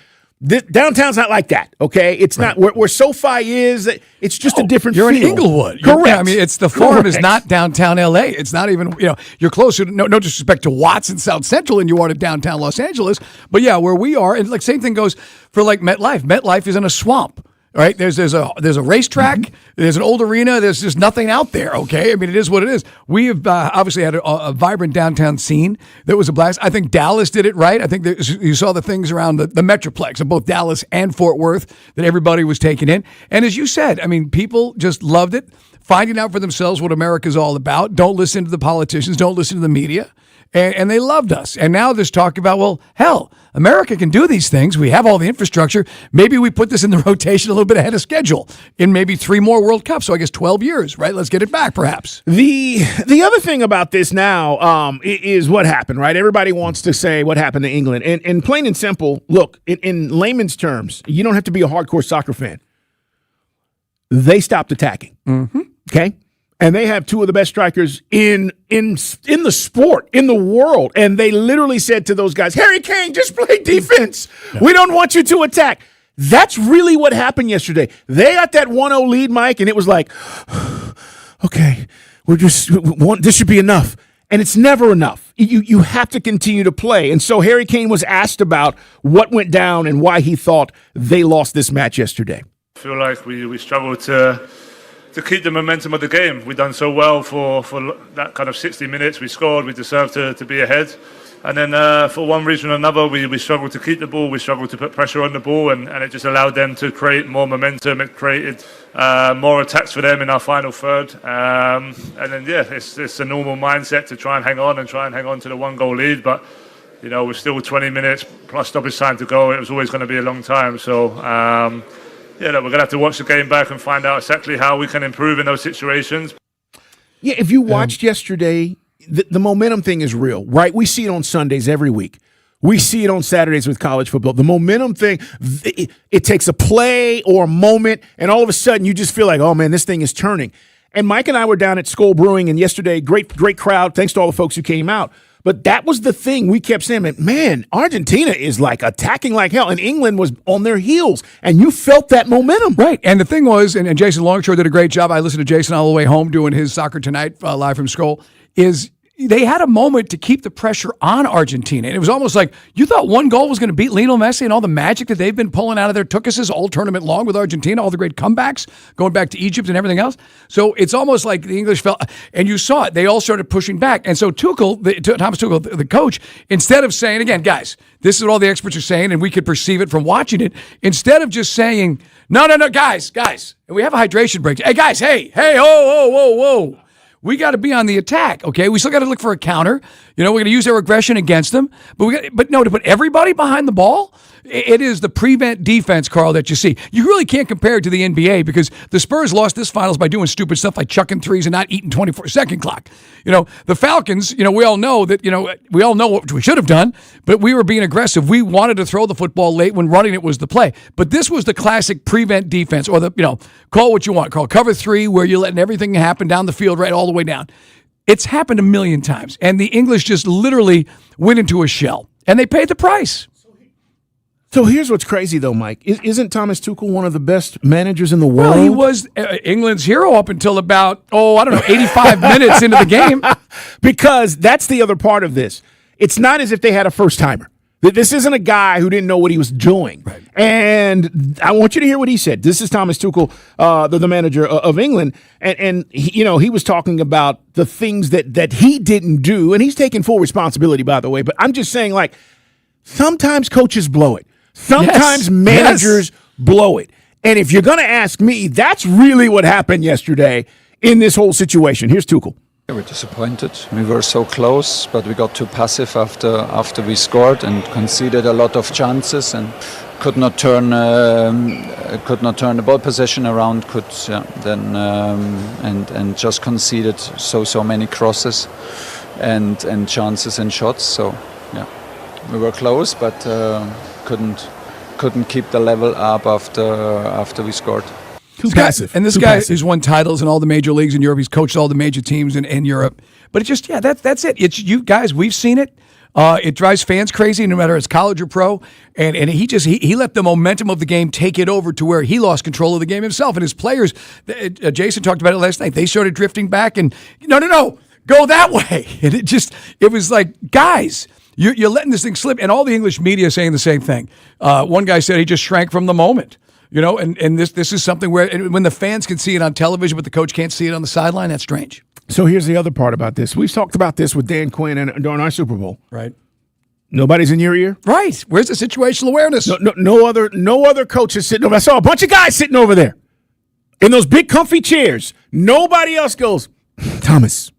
downtown's not like that, okay? It's not where SoFi is. It's just a different You're feel. in Inglewood. Correct. I mean, it's the Forum is not downtown L.A. It's not even, you're closer to, no disrespect to Watts and South Central than you are to downtown Los Angeles. But yeah, where we are, and like same thing goes for like MetLife. MetLife is in a swamp. Right, there's a racetrack, there's an old arena, there's just nothing out there. Okay, I mean it is what it is. We have obviously had a vibrant downtown scene that was a blast. I think Dallas did it right. I think you saw the things around the Metroplex of both Dallas and Fort Worth that everybody was taking in. And as you said, I mean people just loved it, finding out for themselves what America's all about. Don't listen to the politicians, don't listen to the media. And they loved us. And now there's talk about, well, hell, America can do these things. We have all the infrastructure. Maybe we put this in the rotation a little bit ahead of schedule in maybe 3 more World Cups. So I guess 12 years, right? Let's get it back, perhaps. The other thing about this now is what happened, right? Everybody wants to say what happened to England. And plain and simple, look, in layman's terms, you don't have to be a hardcore soccer fan. They stopped attacking, okay? And they have 2 of the best strikers in the sport, in the world. And they literally said to those guys, Harry Kane, just play defense. Yeah. We don't want you to attack. That's really what happened yesterday. They got that 1-0 lead, Mike, and it was like, okay, this should be enough. And it's never enough. You have to continue to play. And so Harry Kane was asked about what went down and why he thought they lost this match yesterday. I feel like we struggled to keep the momentum of the game. We've done so well for that kind of 60 minutes. We scored, we deserved to be ahead. And then for one reason or another, we struggled to keep the ball, we struggled to put pressure on the ball, and it just allowed them to create more momentum. It created more attacks for them in our final third. And then, yeah, it's a normal mindset to try and hang on to the 1-goal lead. But, we're still 20 minutes plus stoppage time to go. It was always going to be a long time. So, we're going to have to watch the game back and find out exactly how we can improve in those situations. Yeah, if you watched yesterday, the momentum thing is real, right? We see it on Sundays every week. We see it on Saturdays with college football. The momentum thing, it takes a play or a moment, and all of a sudden you just feel like, oh, man, this thing is turning. And Mike and I were down at Skull Brewing, and yesterday, great crowd. Thanks to all the folks who came out. But that was the thing we kept saying, man, Argentina is like attacking like hell, and England was on their heels, and you felt that momentum. Right, and the thing was, and Jason Longshore did a great job. I listened to Jason all the way home doing his Soccer Tonight live from Skull, is they had a moment to keep the pressure on Argentina. And it was almost like you thought 1 goal was going to beat Lionel Messi and all the magic that they've been pulling out of their tuchuses all tournament long with Argentina, all the great comebacks, going back to Egypt and everything else. So it's almost like the English felt, and you saw it, they all started pushing back. And so Thomas Tuchel, the coach, instead of saying, again, guys, this is what all the experts are saying, and we could perceive it from watching it, instead of just saying, no, guys, and we have a hydration break. Hey, guys, hey, whoa. We got to be on the attack, okay? We still got to look for a counter. We're going to use our aggression against them. But no, to put everybody behind the ball, it is the prevent defense, Carl, that you see. You really can't compare it to the NBA because the Spurs lost this finals by doing stupid stuff like chucking threes and not eating 24-second clock. The Falcons, we all know that, we all know what we should have done, but we were being aggressive. We wanted to throw the football late when running it was the play. But this was the classic prevent defense, or call it what you want, Carl. Cover 3 where you're letting everything happen down the field right all the way down. It's happened a million times, and the English just literally went into a shell, and they paid the price. So here's what's crazy, though, Mike. Isn't Thomas Tuchel one of the best managers in the world? Well, he was England's hero up until about, 85 minutes into the game. Because that's the other part of this. It's not as if they had a first-timer. This isn't a guy who didn't know what he was doing. Right. And I want you to hear what he said. This is Thomas Tuchel, the manager of England. And he was talking about the things that he didn't do. And he's taking full responsibility, by the way. But I'm just saying, sometimes coaches blow it. Sometimes managers blow it. And if you're going to ask me, that's really what happened yesterday in this whole situation. Here's Tuchel. We were disappointed. We were so close, but we got too passive after we scored and conceded a lot of chances and could not turn the ball possession around. And just conceded so many crosses and chances and shots. So we were close, but couldn't keep the level up after we scored. This passive. And this guy has won titles in all the major leagues in Europe. He's coached all the major teams in Europe. But it's just, that's it. It's you guys. We've seen it. It drives fans crazy, no matter it's college or pro. And he let the momentum of the game take it over to where he lost control of the game himself. And his players, Jason talked about it last night. They started drifting back and no, go that way. And it was like, guys, you're letting this thing slip. And all the English media saying the same thing. One guy said he just shrank from the moment. And this is something where when the fans can see it on television, but the coach can't see it on the sideline, that's strange. So here's the other part about this. We've talked about this with Dan Quinn and during our Super Bowl. Right. Nobody's in your ear. Right. Where's the situational awareness? No other coach is sitting over. I saw a bunch of guys sitting over there in those big comfy chairs. Nobody else goes, Thomas,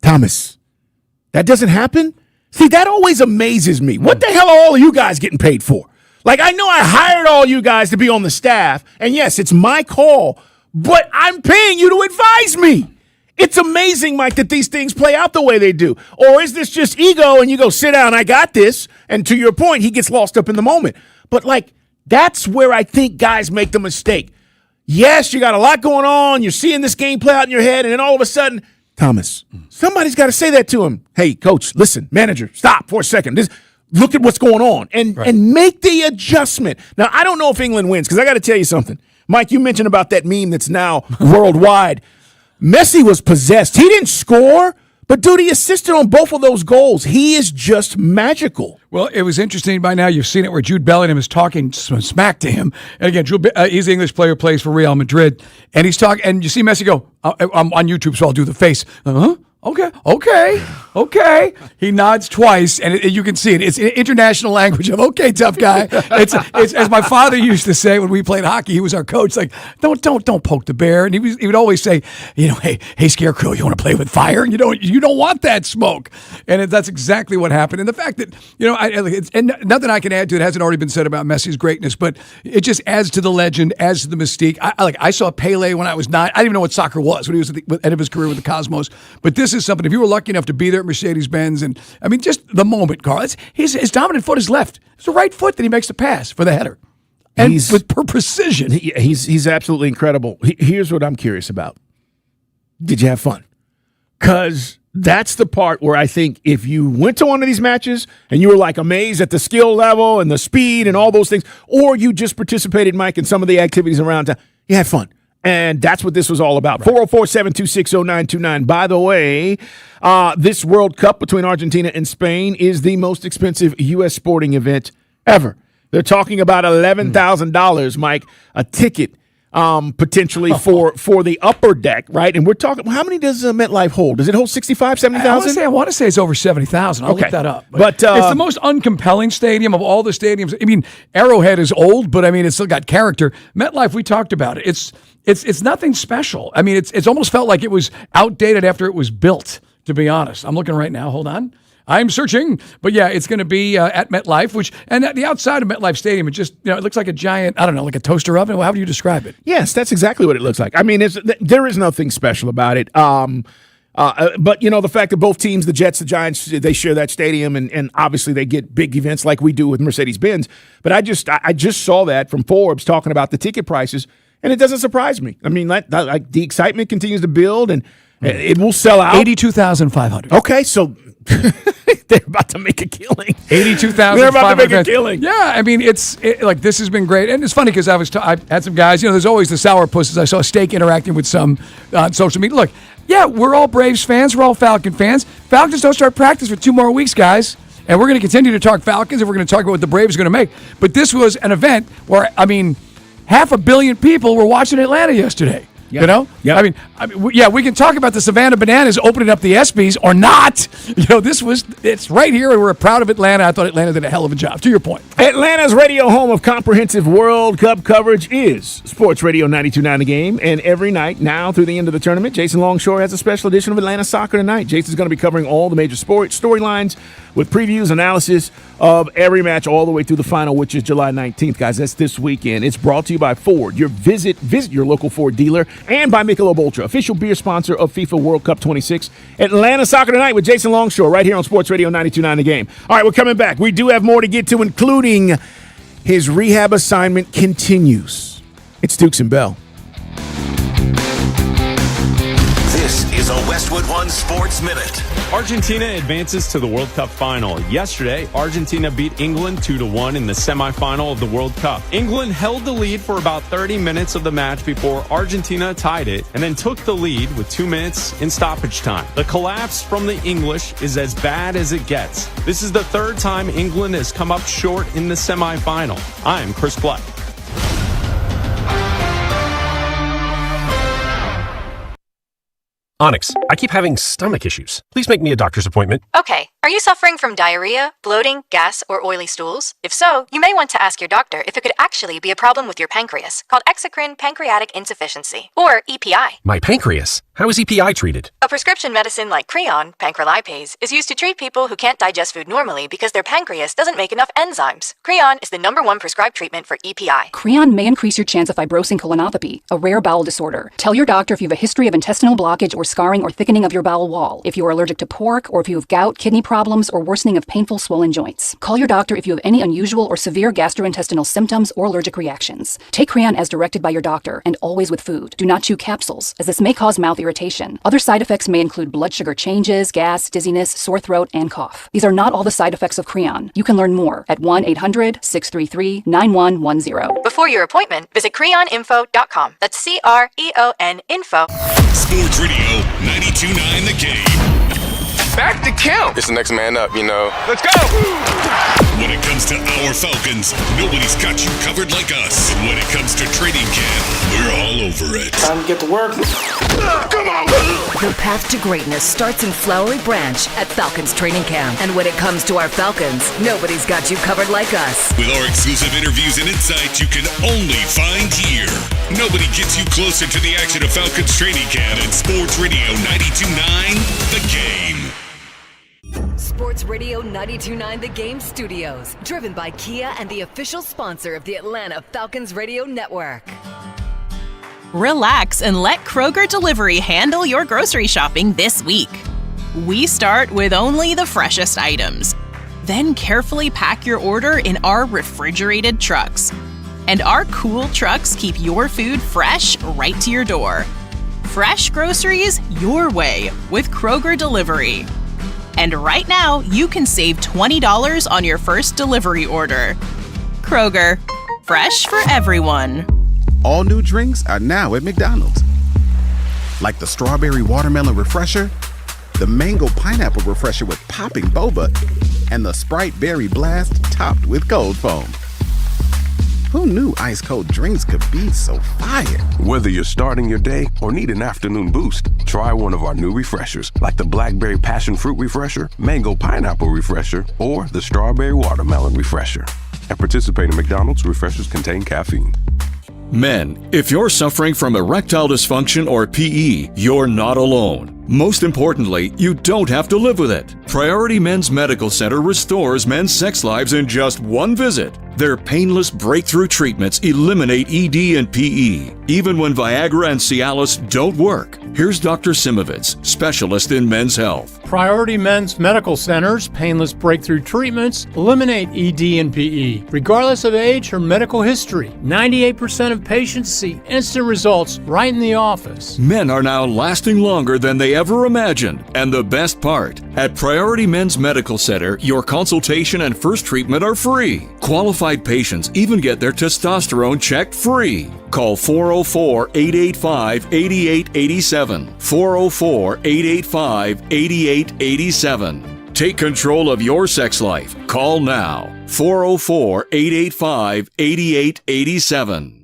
that doesn't happen? See, that always amazes me. What the hell are all of you guys getting paid for? Like, I know I hired all you guys to be on the staff, and yes, it's my call, but I'm paying you to advise me. It's amazing, Mike, that these things play out the way they do. Or is this just ego and you go, sit down, I got this, and to your point, he gets lost up in the moment. But, like, that's where I think guys make the mistake. Yes, you got a lot going on, you're seeing this game play out in your head, and then all of a sudden, Thomas, somebody's got to say that to him. Hey, coach, listen, manager, stop for a second. Look at what's going on and make the adjustment. Now, I don't know if England wins because I got to tell you something. Mike, you mentioned about that meme that's now worldwide. Messi was possessed. He didn't score, but dude, he assisted on both of those goals. He is just magical. Well, it was interesting by now. You've seen it where Jude Bellingham is talking smack to him. And again, he's the English player, plays for Real Madrid. And he's talking, and you see Messi go, I'm on YouTube, so I'll do the face. Okay. He nods twice, and you can see it. It's international language of okay, tough guy. It's as my father used to say when we played hockey. He was our coach. Like, don't poke the bear. And he would always say, hey, Scarecrow, you want to play with fire? You don't want that smoke. And that's exactly what happened. And the fact that and nothing I can add to it hasn't already been said about Messi's greatness, but it just adds to the legend, adds to the mystique. I saw Pele when I was 9. I didn't even know what soccer was when he was at the end of his career with the Cosmos. But this is something, if you were lucky enough to be there at Mercedes-Benz, and I mean, just the moment, Carl. His dominant foot is left. It's the right foot that he makes the pass for the header. And with precision. He's absolutely incredible. Here's what I'm curious about. Did you have fun? Because that's the part where I think if you went to one of these matches and you were like amazed at the skill level and the speed and all those things, or you just participated, Mike, in some of the activities around town, you had fun. And that's what this was all about. 404-726-0929. By the way, this World Cup between Argentina and Spain is the most expensive U.S. sporting event ever. They're talking about $11,000, Mike, a ticket potentially for the upper deck, right? And we're talking, how many does MetLife hold? Does it hold 65, 70,000? I want to say it's over 70,000. I'll look that up. But it's the most uncompelling stadium of all the stadiums. I mean, Arrowhead is old, but I mean, it's still got character. MetLife, we talked about it. It's nothing special. I mean, it's almost felt like it was outdated after it was built, to be honest. I'm looking right now. Hold on. I'm searching, but yeah, it's going to be at MetLife, and at the outside of MetLife Stadium, it just, it looks like a giant, I don't know, like a toaster oven. How would you describe it? Yes, that's exactly what it looks like. I mean, there is nothing special about it. But the fact that both teams, the Jets, the Giants, they share that stadium, and obviously they get big events like we do with Mercedes-Benz. But I just saw that from Forbes talking about the ticket prices, and it doesn't surprise me. I mean, like the excitement continues to build, and it will sell out. 82,500. Okay, so they're about to make a killing. 82,000. They're about to make a killing. Yeah, I mean, this has been great, and it's funny because I had some guys. There's always the sourpusses. I saw Steak interacting with some on social media. Look, yeah, we're all Braves fans. We're all Falcon fans. Falcons don't start practice for 2 more weeks, guys. And we're going to continue to talk Falcons, and we're going to talk about what the Braves are going to make. But this was an event where, I mean, 500 million people were watching Atlanta yesterday. Yep. Yep. I mean, yeah, we can talk about the Savannah Bananas opening up the ESPYs or not. It's right here, and we're proud of Atlanta. I thought Atlanta did a hell of a job, to your point. Atlanta's radio home of comprehensive World Cup coverage is Sports Radio 92.9 The Game, and every night now through the end of the tournament, Jason Longshore has a special edition of Atlanta Soccer Tonight. Jason's going to be covering all the major sports storylines with previews, analysis of every match all the way through the final, which is July 19th, guys. That's this weekend. It's brought to you by Ford. Visit your local Ford dealer, and by Michelob Ultra, official beer sponsor of FIFA World Cup 26. Atlanta Soccer Tonight with Jason Longshore right here on Sports Radio 92.9 The Game. All right, we're coming back. We do have more to get to, including his rehab assignment continues. It's Dukes and Bell. Westwood One Sports Minute. Argentina advances to the World Cup final. Yesterday, Argentina beat England 2-1 in the semifinal of the World Cup. England held the lead for about 30 minutes of the match before Argentina tied it and then took the lead with 2 minutes in stoppage time. The collapse from the English is as bad as it gets. This is the third time England has come up short in the semifinal. I'm Chris Black. Onyx, I keep having stomach issues. Please make me a doctor's appointment. Okay, are you suffering from diarrhea, bloating, gas, or oily stools? If so, you may want to ask your doctor if it could actually be a problem with your pancreas, called exocrine pancreatic insufficiency, or EPI. My pancreas? How is EPI treated? A prescription medicine like Creon, pancrelipase, is used to treat people who can't digest food normally because their pancreas doesn't make enough enzymes. Creon is the #1 prescribed treatment for EPI. Creon may increase your chance of fibrosing colonopathy, a rare bowel disorder. Tell your doctor if you have a history of intestinal blockage or scarring or thickening of your bowel wall, if you are allergic to pork, or if you have gout, kidney problems, or worsening of painful swollen joints. Call your doctor if you have any unusual or severe gastrointestinal symptoms or allergic reactions. Take Creon as directed by your doctor and always with food. Do not chew capsules, as this may cause mouth irritation. Other side effects may include blood sugar changes, gas, dizziness, sore throat, and cough. These are not all the side effects of Creon. You can learn more at 1-800-633-9110. Before your appointment, visit creoninfo.com. That's CREON info. Sports Radio 92.9 The Game. Back to count. It's the next man up, you know. Let's go. When it comes to our Falcons, nobody's got you covered like us. And when it comes to training camp, we're all over it. Time to get to work. Come on. The path to greatness starts in Flowery Branch at Falcons Training Camp. And when it comes to our Falcons, nobody's got you covered like us. With our exclusive interviews and insights you can only find here. Nobody gets you closer to the action of Falcons Training Camp and Sports Radio 92.9 The Game. Sports Radio 92.9 The Game Studios, driven by Kia and the official sponsor of the Atlanta Falcons Radio Network. Relax and let Kroger Delivery handle your grocery shopping this week. We start with only the freshest items. Then carefully pack your order in our refrigerated trucks. And our cool trucks keep your food fresh right to your door. Fresh groceries your way with Kroger Delivery. And right now, you can save $20 on your first delivery order. Kroger, fresh for everyone. All new drinks are now at McDonald's. Like the strawberry watermelon refresher, the mango pineapple refresher with popping boba, and the Sprite berry blast topped with cold foam. Who knew ice cold drinks could be so fire? Whether you're starting your day or need an afternoon boost, try one of our new refreshers, like the Blackberry Passion Fruit Refresher, Mango Pineapple Refresher, or the Strawberry Watermelon Refresher. At participating McDonald's, refreshers contain caffeine. Men, if you're suffering from erectile dysfunction or PE, you're not alone. Most importantly, you don't have to live with it. Priority Men's Medical Center restores men's sex lives in just one visit. Their painless breakthrough treatments eliminate ED and PE, even when Viagra and Cialis don't work. Here's Dr. Simovitz, specialist in men's health. Priority Men's Medical Center's painless breakthrough treatments eliminate ED and PE, regardless of age or medical history. 98% of patients see instant results right in the office. Men are now lasting longer than they ever imagined. And the best part, at Priority Men's Medical Center, your consultation and first treatment are free. Qualified patients even get their testosterone checked free. Call 404-885-8887. 404-885-8887. Take control of your sex life. Call now. 404-885-8887.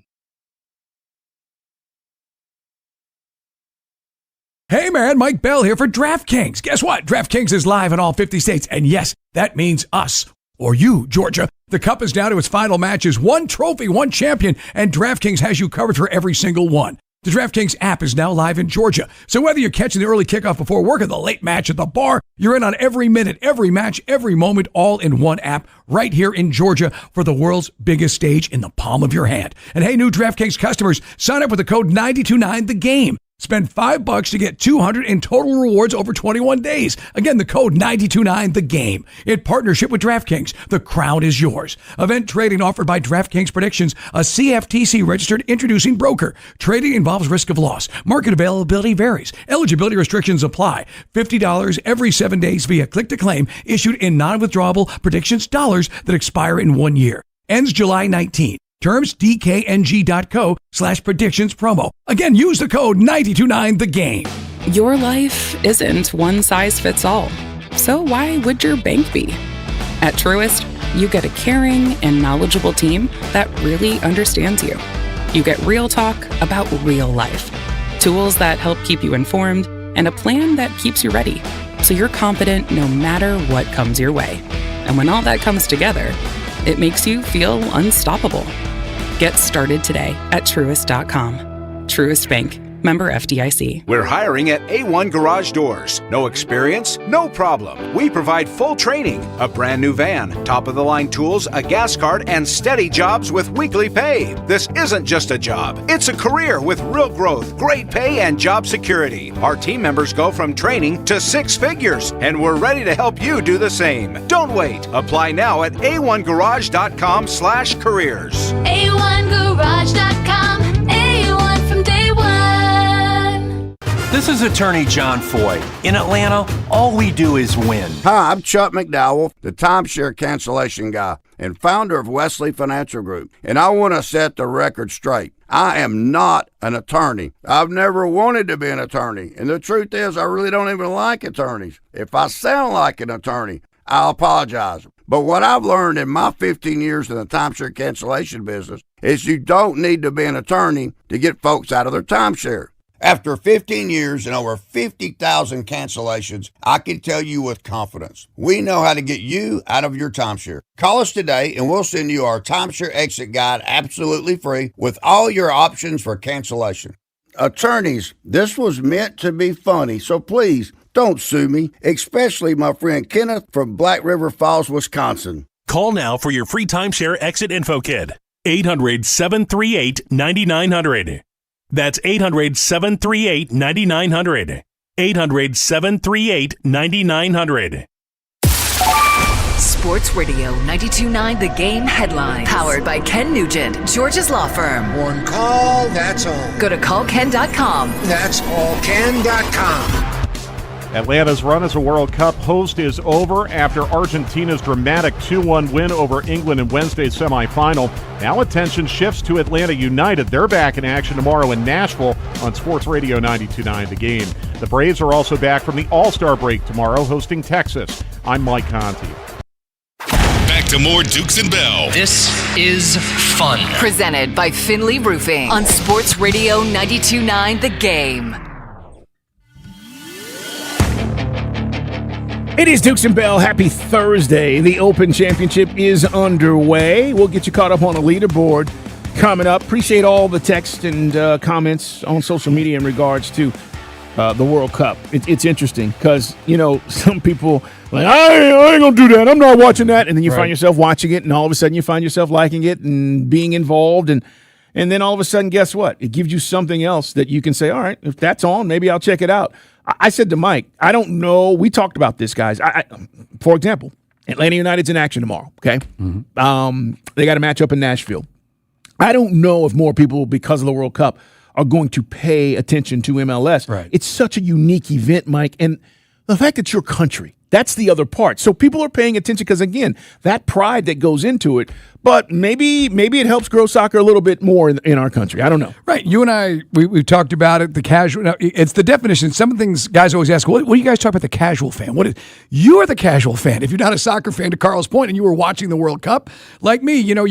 Hey man, Mike Bell here for DraftKings. Guess what? DraftKings is live in all 50 states. And yes, that means us. Or you, Georgia. The Cup is down to its final matches. One trophy, one champion, and DraftKings has you covered for every single one. The DraftKings app is now live in Georgia. So whether you're catching the early kickoff before work or the late match at the bar, you're in on every minute, every match, every moment, all in one app right here in Georgia for the world's biggest stage in the palm of your hand. And hey, new DraftKings customers, sign up with the code 929THEGAME. Spend $5 to get $200 in total rewards over 21 days. Again, the code 929THEGAME. In partnership with DraftKings, the crown is yours. Event trading offered by DraftKings Predictions, a CFTC registered introducing broker. Trading involves risk of loss. Market availability varies. Eligibility restrictions apply. $50 every 7 days via click to claim, issued in non-withdrawable predictions dollars that expire in 1 year. Ends July 19. Terms dkng.co/predictions promo. Again, use the code 929THEGAME. Your life isn't one size fits all. So why would your bank be? At Truist, you get a caring and knowledgeable team that really understands you. You get real talk about real life, tools that help keep you informed, and a plan that keeps you ready, so you're confident no matter what comes your way. And when all that comes together, it makes you feel unstoppable. Get started today at Truist.com. Truist Bank. Member FDIC. We're hiring at A1 Garage Doors. No experience? No problem. We provide full training, a brand new van, top-of-the-line tools, a gas card, and steady jobs with weekly pay. This isn't just a job. It's a career with real growth, great pay, and job security. Our team members go from training to 6 figures, and we're ready to help you do the same. Don't wait. Apply now at a1garage.com/careers. A1Garage.com. A1 from day one. This is Attorney John Foy. In Atlanta, all we do is win. Hi, I'm Chuck McDowell, the timeshare cancellation guy and founder of Wesley Financial Group. And I want to set the record straight. I am not an attorney. I've never wanted to be an attorney. And the truth is, I really don't even like attorneys. If I sound like an attorney, I'll apologize. But what I've learned in my 15 years in the timeshare cancellation business is you don't need to be an attorney to get folks out of their timeshare. After 15 years and over 50,000 cancellations, I can tell you with confidence, we know how to get you out of your timeshare. Call us today and we'll send you our timeshare exit guide absolutely free with all your options for cancellation. Attorneys, this was meant to be funny, so please don't sue me, especially my friend Kenneth from Black River Falls, Wisconsin. Call now for your free timeshare exit info kit. 800-738-9900. That's 800-738-9900. 800-738-9900. Sports Radio 92.9 The Game headlines. Powered by Ken Nugent, George's Law Firm. One call, that's all. Go to callken.com. That's allken.com. Atlanta's run as a World Cup host is over after Argentina's dramatic 2-1 win over England in Wednesday's semifinal. Now attention shifts to Atlanta United. They're back in action tomorrow in Nashville on Sports Radio 92.9 The Game. The Braves are also back from the All-Star break tomorrow, hosting Texas. I'm Mike Conti. Back to more Dukes and Bell. This is fun. Presented by Finley Roofing on Sports Radio 92.9 The Game. It is Dukes and Bell. Happy Thursday. The Open Championship is underway. We'll get you caught up on the leaderboard coming up. Appreciate all the text and comments on social media in regards to the World Cup. It's interesting because, you know, some people like, I ain't going to do that. I'm not watching that. And then you find yourself watching it, and all of a sudden you find yourself liking it and being involved. And then all of a sudden, guess what? It gives you something else that you can say, all right, if that's on, maybe I'll check it out. I said to Mike, I don't know. We talked about this, guys. For example, Atlanta United's in action tomorrow, okay? Mm-hmm. They got a matchup in Nashville. I don't know if more people, because of the World Cup, are going to pay attention to MLS. Right. It's such a unique event, Mike, and the fact that your country, that's the other part. So people are paying attention because, again, that pride that goes into it. But maybe it helps grow soccer a little bit more in our country. I don't know. Right. You and I, we've talked about it, the casual. Now, it's the definition. Some things guys always ask, what do you guys talk about the casual fan? You are the casual fan. If you're not a soccer fan, to Carl's point, and you were watching the World Cup, like me, you know,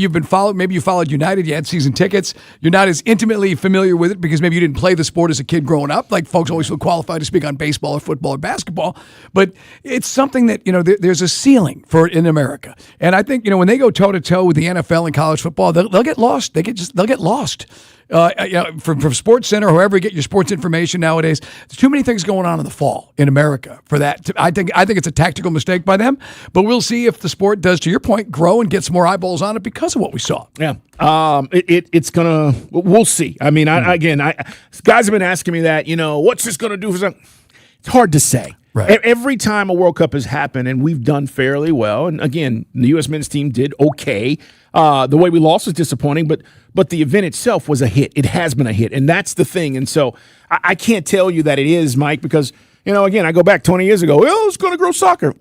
maybe you followed United, you had season tickets. You're not as intimately familiar with it because maybe you didn't play the sport as a kid growing up. Like folks always feel qualified to speak on baseball or football or basketball. But it's something that, there's a ceiling for it in America. And I think, when they go toe-to-toe with the NFL and college football, they'll get lost. They'll get lost. From Sports Center, whoever you get your sports information nowadays, there's too many things going on in the fall in America for that. I think it's a tactical mistake by them, but we'll see if the sport does, to your point, grow and gets more eyeballs on it because of what we saw. Yeah. It's gonna. We'll see. I mean, guys have been asking me that. What's this gonna do for something? It's hard to say. Right. Every time a World Cup has happened, and we've done fairly well, and again, the U.S. men's team did okay. The way we lost was disappointing, but the event itself was a hit. It has been a hit, and that's the thing. And so I can't tell you that it is, Mike, because, again, I go back 20 years ago. Oh, it's going to grow soccer.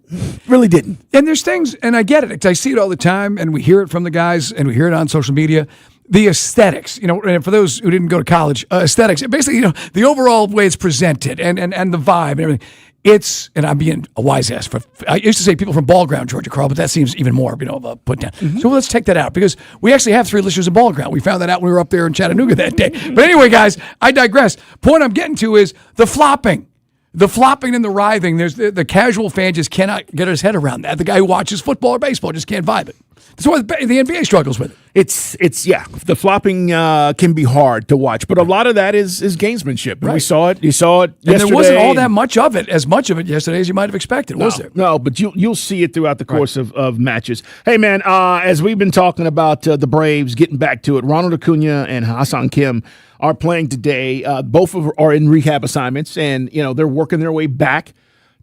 Really didn't. And there's things, and I get it. I see it all the time, and we hear it from the guys, and we hear it on social media. The aesthetics, and for those who didn't go to college, aesthetics, basically, the overall way it's presented and the vibe and everything. And I'm being a wise ass. I used to say people from Ball Ground, Georgia, Carl, but that seems even more, of a put down. Mm-hmm. So let's take that out because we actually have 3 listeners of Ball Ground. We found that out when we were up there in Chattanooga that day. But anyway, guys, I digress. Point I'm getting to is the flopping. The flopping and the writhing. There's the casual fan just cannot get his head around that. The guy who watches football or baseball just can't vibe it. That's why the NBA struggles with it. It's the flopping can be hard to watch, but a lot of that is gamesmanship. And we saw it. You saw it yesterday. And there wasn't all that much of it yesterday as you might have expected, was there? No, but you'll see it throughout the course of matches. Hey, man, as we've been talking about the Braves, getting back to it, Ronald Acuna and Ha-Seong Kim are playing today. Both are in rehab assignments, and they're working their way back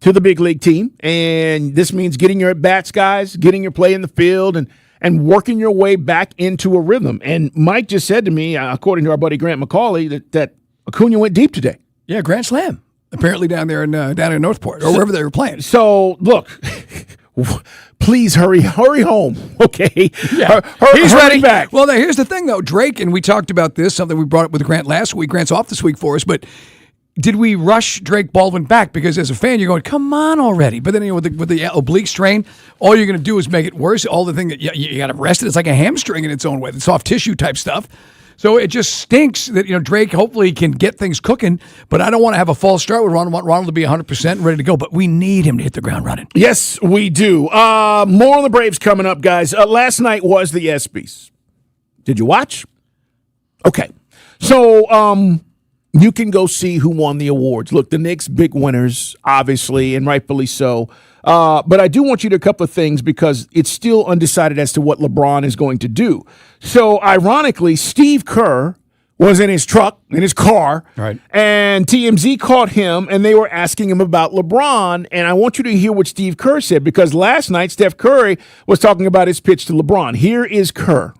to the big league team. And this means getting your at-bats, guys, getting your play in the field, and working your way back into a rhythm. And Mike just said to me, according to our buddy Grant McCauley, that Acuna went deep today. Yeah, Grand Slam. Apparently down in Northport or wherever they were playing. So, look, please hurry home, okay? Yeah. He's ready. Back. Well, now, here's the thing, though. Drake, and we talked about this, something we brought up with Grant last week. Grant's off this week for us, but did we rush Drake Baldwin back? Because as a fan, you're going, come on already. But then with the oblique strain, all you're going to do is make it worse. All the thing that you got to rest it. It's like a hamstring in its own way. The soft tissue type stuff. So it just stinks that Drake hopefully can get things cooking. But I don't want to have a false start with Ronald. I want Ronald to be 100% and ready to go. But we need him to hit the ground running. Yes, we do. More on the Braves coming up, guys. Last night was the ESPYs. Did you watch? Okay. So, you can go see who won the awards. Look, the Knicks, big winners, obviously, and rightfully so. But I do want you to a couple of things because it's still undecided as to what LeBron is going to do. So, ironically, Steve Kerr was in his truck, in his car, right, and TMZ caught him, and they were asking him about LeBron. And I want you to hear what Steve Kerr said because last night, Steph Curry was talking about his pitch to LeBron. Here is Kerr.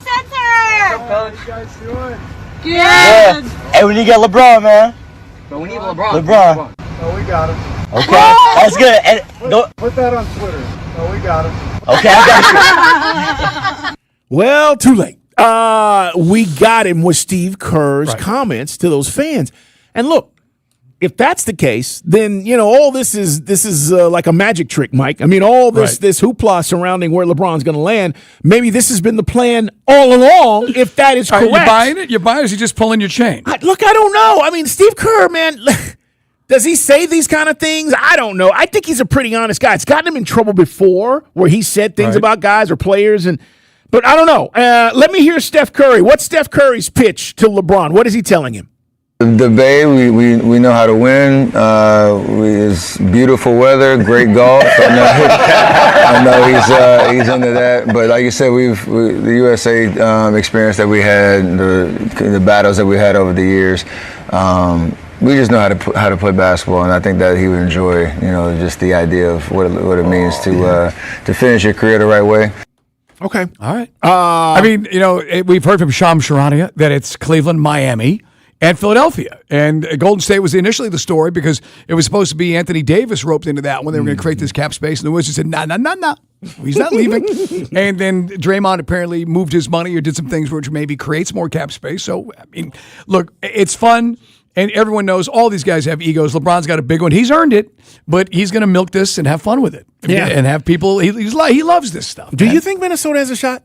Center! How you guys doing? Good. Yeah. Hey, we need to get LeBron, man. But we need LeBron. Oh, we got him. Okay, that's good. And put that on Twitter. Oh, we got him. Okay, I got you. Well, too late. We got him with Steve Kerr's comments to those fans. And look, if that's the case, then, all this is like a magic trick, Mike. I mean, all this hoopla surrounding where LeBron's going to land, maybe this has been the plan all along, if that is correct. You buying it? You buying it, or is he just pulling your chain? I don't know. I mean, Steve Kerr, man, does he say these kind of things? I don't know. I think he's a pretty honest guy. It's gotten him in trouble before where he said things about guys or players, but I don't know. Let me hear Steph Curry. What's Steph Curry's pitch to LeBron? What is he telling him? The Bay, we know how to win. It's beautiful weather, great golf. I know he's into that. But like you said, the USA experience that we had, the battles that we had over the years. We just know how to play basketball, and I think that he would enjoy, just the idea of what it means to finish your career the right way. Okay, all right. I mean, we've heard from Shams Charania that it's Cleveland, Miami, and Philadelphia. And Golden State was initially the story because it was supposed to be Anthony Davis roped into that when they were going to create this cap space. And the Wizards said, nah, he's not leaving. And then Draymond apparently moved his money or did some things which maybe creates more cap space. So, I mean, look, it's fun. And everyone knows all these guys have egos. LeBron's got a big one. He's earned it, but he's going to milk this and have fun with it. Yeah. And have people, he loves this stuff. Do you think Minnesota has a shot?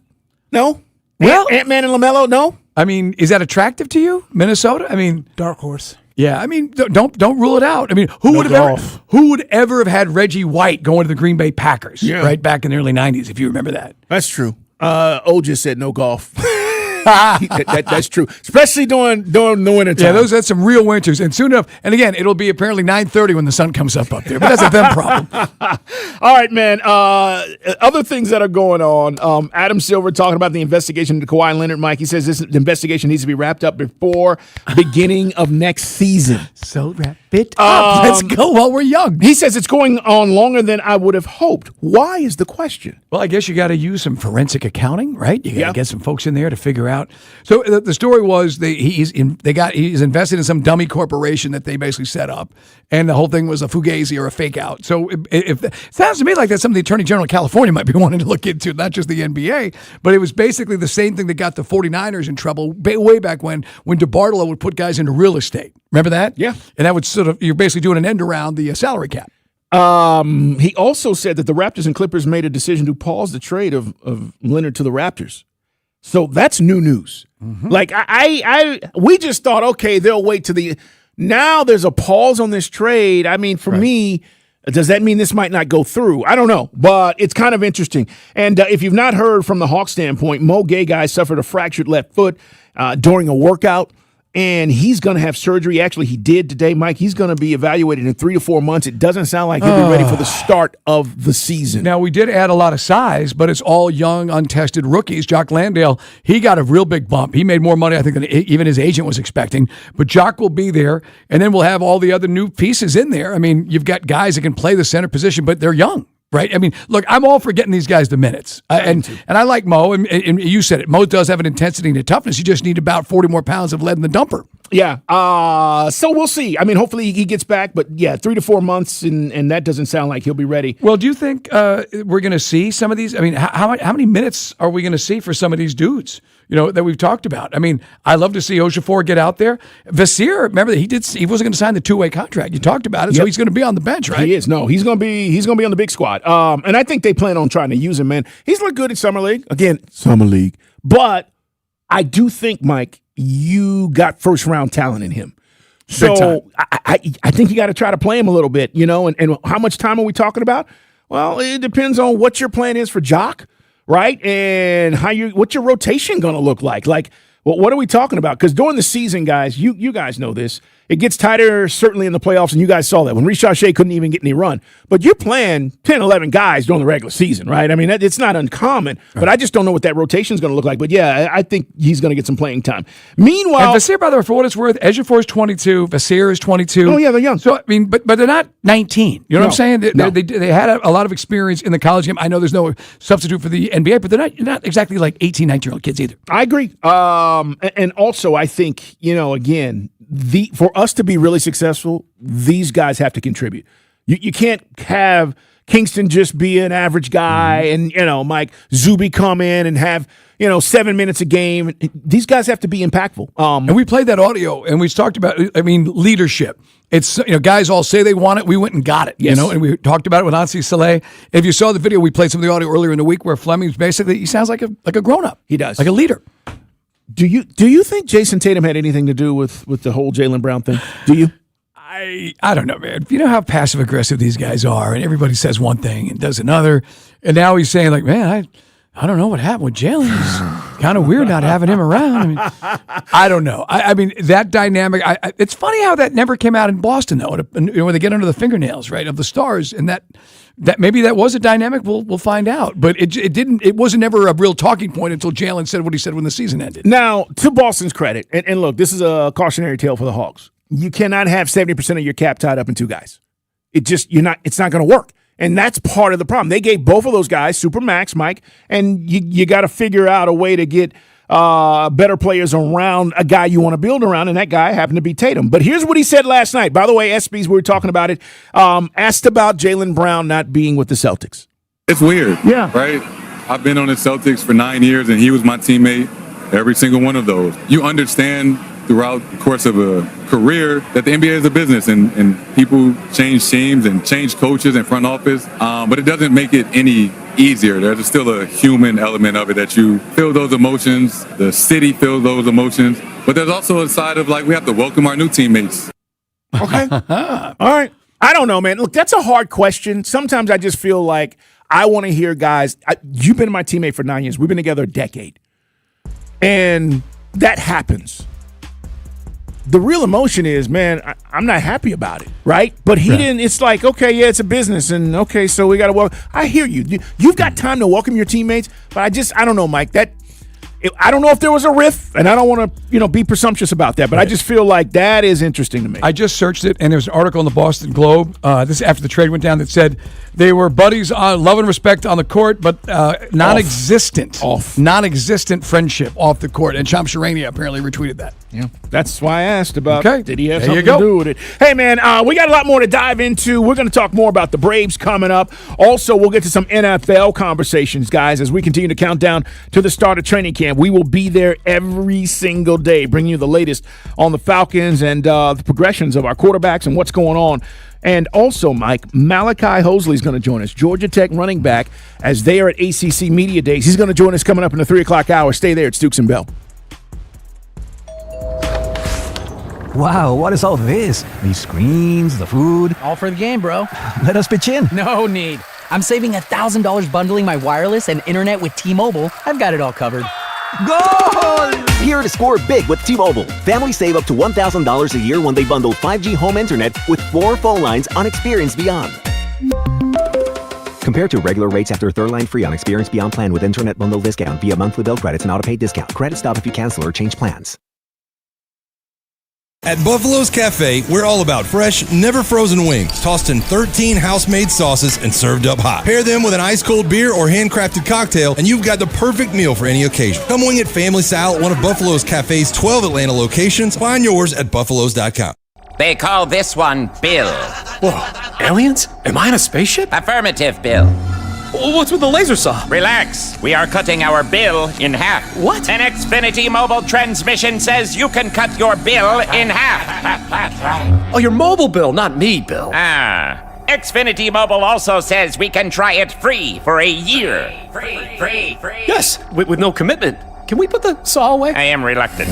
No? Well, Ant-Man and LaMelo, no? I mean, is that attractive to you, Minnesota? I mean, dark horse. Yeah, I mean, don't rule it out. I mean, who would ever have had Reggie White going to the Green Bay Packers right back in the early 90s, if you remember that? That's true. O just said no golf. That's true, especially during the winter time. Yeah, that's some real winters, and soon enough. And again, it'll be apparently 9:30 when the sun comes up there, but that's a them problem. All right, man. Other things that are going on. Adam Silver talking about the investigation into Kawhi Leonard. Mike, he says this investigation needs to be wrapped up before beginning of next season. So wrap it up. Let's go while we're young. He says it's going on longer than I would have hoped. Why is the question? Well, I guess you got to use some forensic accounting, right? You got to get some folks in there to figure out. So the story was he's invested in some dummy corporation that they basically set up, and the whole thing was a fugazi or a fake out. So it sounds to me like that's something the Attorney General of California might be wanting to look into, not just the NBA, but it was basically the same thing that got the 49ers in trouble way back when DeBartolo would put guys into real estate. Remember that? Yeah. And that would you're basically doing an end around the salary cap. He also said that the Raptors and Clippers made a decision to pause the trade of Leonard to the Raptors. So that's new news. Mm-hmm. Like we just thought, okay, they'll wait to now there's a pause on this trade. I mean, for me, does that mean this might not go through? I don't know, but it's kind of interesting. And if you've not heard from the Hawks standpoint, Mo Gay suffered a fractured left foot during a workout. And he's going to have surgery. Actually, he did today, Mike. He's going to be evaluated in 3 to 4 months. It doesn't sound like he'll be ready for the start of the season. Now, we did add a lot of size, but it's all young, untested rookies. Jock Landale, he got a real big bump. He made more money, I think, than even his agent was expecting. But Jock will be there, and then we'll have all the other new pieces in there. I mean, you've got guys that can play the center position, but they're young. Right? I mean, look, I'm all for getting these guys the minutes. And I like Mo, and you said it. Mo does have an intensity and a toughness. You just need about 40 more pounds of lead in the dumper. Yeah. So we'll see. I mean, hopefully he gets back, but 3 to 4 months, and that doesn't sound like he'll be ready. Well, do you think we're going to see some of these? I mean, how many minutes are we going to see for some of these dudes, that we've talked about? I mean, I love to see Ejiofor get out there. Vasir, remember that he wasn't going to sign the 2-way contract. You talked about it, so he's going to be on the bench, right? He is. No, he's going to be on the big squad. And I think they plan on trying to use him, man. He's looked good in Summer League. Again, Summer League. But I do think, Mike, you got first-round talent in him. So I think you got to try to play him a little bit, and how much time are we talking about? Well, it depends on what your plan is for Jock, right? And what's your rotation going to look like? Like, well, what are we talking about? Because during the season, guys, you guys know this. It gets tighter, certainly in the playoffs, and you guys saw that when Rishad Shea couldn't even get any run. But you're playing 10, 11 guys during the regular season, right? I mean, it's not uncommon, but I just don't know what that rotation is going to look like. But, yeah, I think he's going to get some playing time. Meanwhile— And Vasir, by the way, for what it's worth, Ejiofor is 22, Vasir is 22. Oh, yeah, they're young. So, I mean, but they're not 19. You know what I'm saying? They had a lot of experience in the college game. I know there's no substitute for the NBA, but they're not exactly like 18, 19-year-old kids either. I agree. And also, I think, again— for us to be really successful, these guys have to contribute. You can't have Kingston just be an average guy and, Mike Zuby come in and have, 7 minutes a game. These guys have to be impactful. And we played that audio and we talked about, leadership. It's, guys all say they want it. We went and got it, and we talked about it with Ansi Saleh. If you saw the video, we played some of the audio earlier in the week where Fleming's basically, he sounds like a grown-up. He does. Like a leader. Do you think Jason Tatum had anything to do with the whole Jaylen Brown thing? Do you? I don't know, man. You know how passive aggressive these guys are, and everybody says one thing and does another, and now he's saying like, man, I don't know what happened with Jaylen. It's kind of weird not having him around. I mean, I don't know. I mean that dynamic. It's funny how that never came out in Boston though, when they get under the fingernails, right, of the stars, and that maybe that was a dynamic. We'll find out. But it didn't. It wasn't ever a real talking point until Jaylen said what he said when the season ended. Now, to Boston's credit, and look, this is a cautionary tale for the Hawks. You cannot have 70% of your cap tied up in 2 guys. It's not going to work. And that's part of the problem. They gave both of those guys Supermax, Mike, and you got to figure out a way to get better players around a guy you want to build around, and that guy happened to be Tatum. But here's what he said last night. By the way, ESPYs, we were talking about it, asked about Jaylen Brown not being with the Celtics. It's weird. Yeah. Right? I've been on the Celtics for 9 years, and he was my teammate every single one of those. You understand throughout the course of a career that the NBA is a business, and people change teams and change coaches and front office, but it doesn't make it any easier. There's still a human element of it that you feel those emotions, the city feels those emotions, but there's also a side of like we have to welcome our new teammates. Okay. All right. I don't know, man. Look, that's a hard question. Sometimes I just feel like I want to hear guys. You've been my teammate for 9 years. We've been together a decade. And that happens. The real emotion is, man, I'm not happy about it, right? But he didn't. It's like, okay, yeah, it's a business. And, okay, so we got to welcome. I hear you. You've got time to welcome your teammates. But I don't know, Mike. I don't know if there was a riff, and I don't want to, be presumptuous about that, but I just feel like that is interesting to me. I just searched it, and there's an article in the Boston Globe, this after the trade went down, that said they were buddies on love and respect on the court, but non-existent friendship off the court. And Chom Sharania apparently retweeted that. Yeah, that's why I asked about. Okay, did he have there something you go. to do with it? Hey, man, we got a lot more to dive into. We're going to talk more about the Braves coming up. Also, we'll get to some NFL conversations, guys, as we continue to count down to the start of training camp. We will be there every single day, bringing you the latest on the Falcons and the progressions of our quarterbacks and what's going on. And also, Mike, Malachi Hosley is going to join us, Georgia Tech running back, as they are at ACC Media Days. He's going to join us coming up in the 3 o'clock hour. Stay there. It's Dukes and Bell. Wow, what is all this? These screens, the food. All for the game, bro. Let us pitch in. No need. I'm saving $1,000 bundling my wireless and internet with T-Mobile. I've got it all covered. Goal! Here to score big with T-Mobile. Families save up to $1,000 a year when they bundle 5G home internet with 4 phone lines on Experience Beyond. Compared to regular rates after third line free on Experience Beyond plan with internet bundle discount via monthly bill credits and auto-pay discount. Credit stop if you cancel or change plans. At Buffalo's Cafe, we're all about fresh, never frozen wings, tossed in 13 house-made sauces and served up hot. Pair them with an ice-cold beer or handcrafted cocktail, and you've got the perfect meal for any occasion. Come wing it family style at one of Buffalo's Cafe's 12 Atlanta locations. Find yours at buffalo's.com. They call this one Bill. Whoa, aliens? Am I in a spaceship? Affirmative, Bill. What's with the laser saw? Relax. We are cutting our bill in half. What? An Xfinity mobile transmission says you can cut your bill in half. Oh, your mobile bill, not me, Bill. Xfinity Mobile also says we can try it free for a year. Free. Yes, with no commitment. Can we put the saw away? I am reluctant.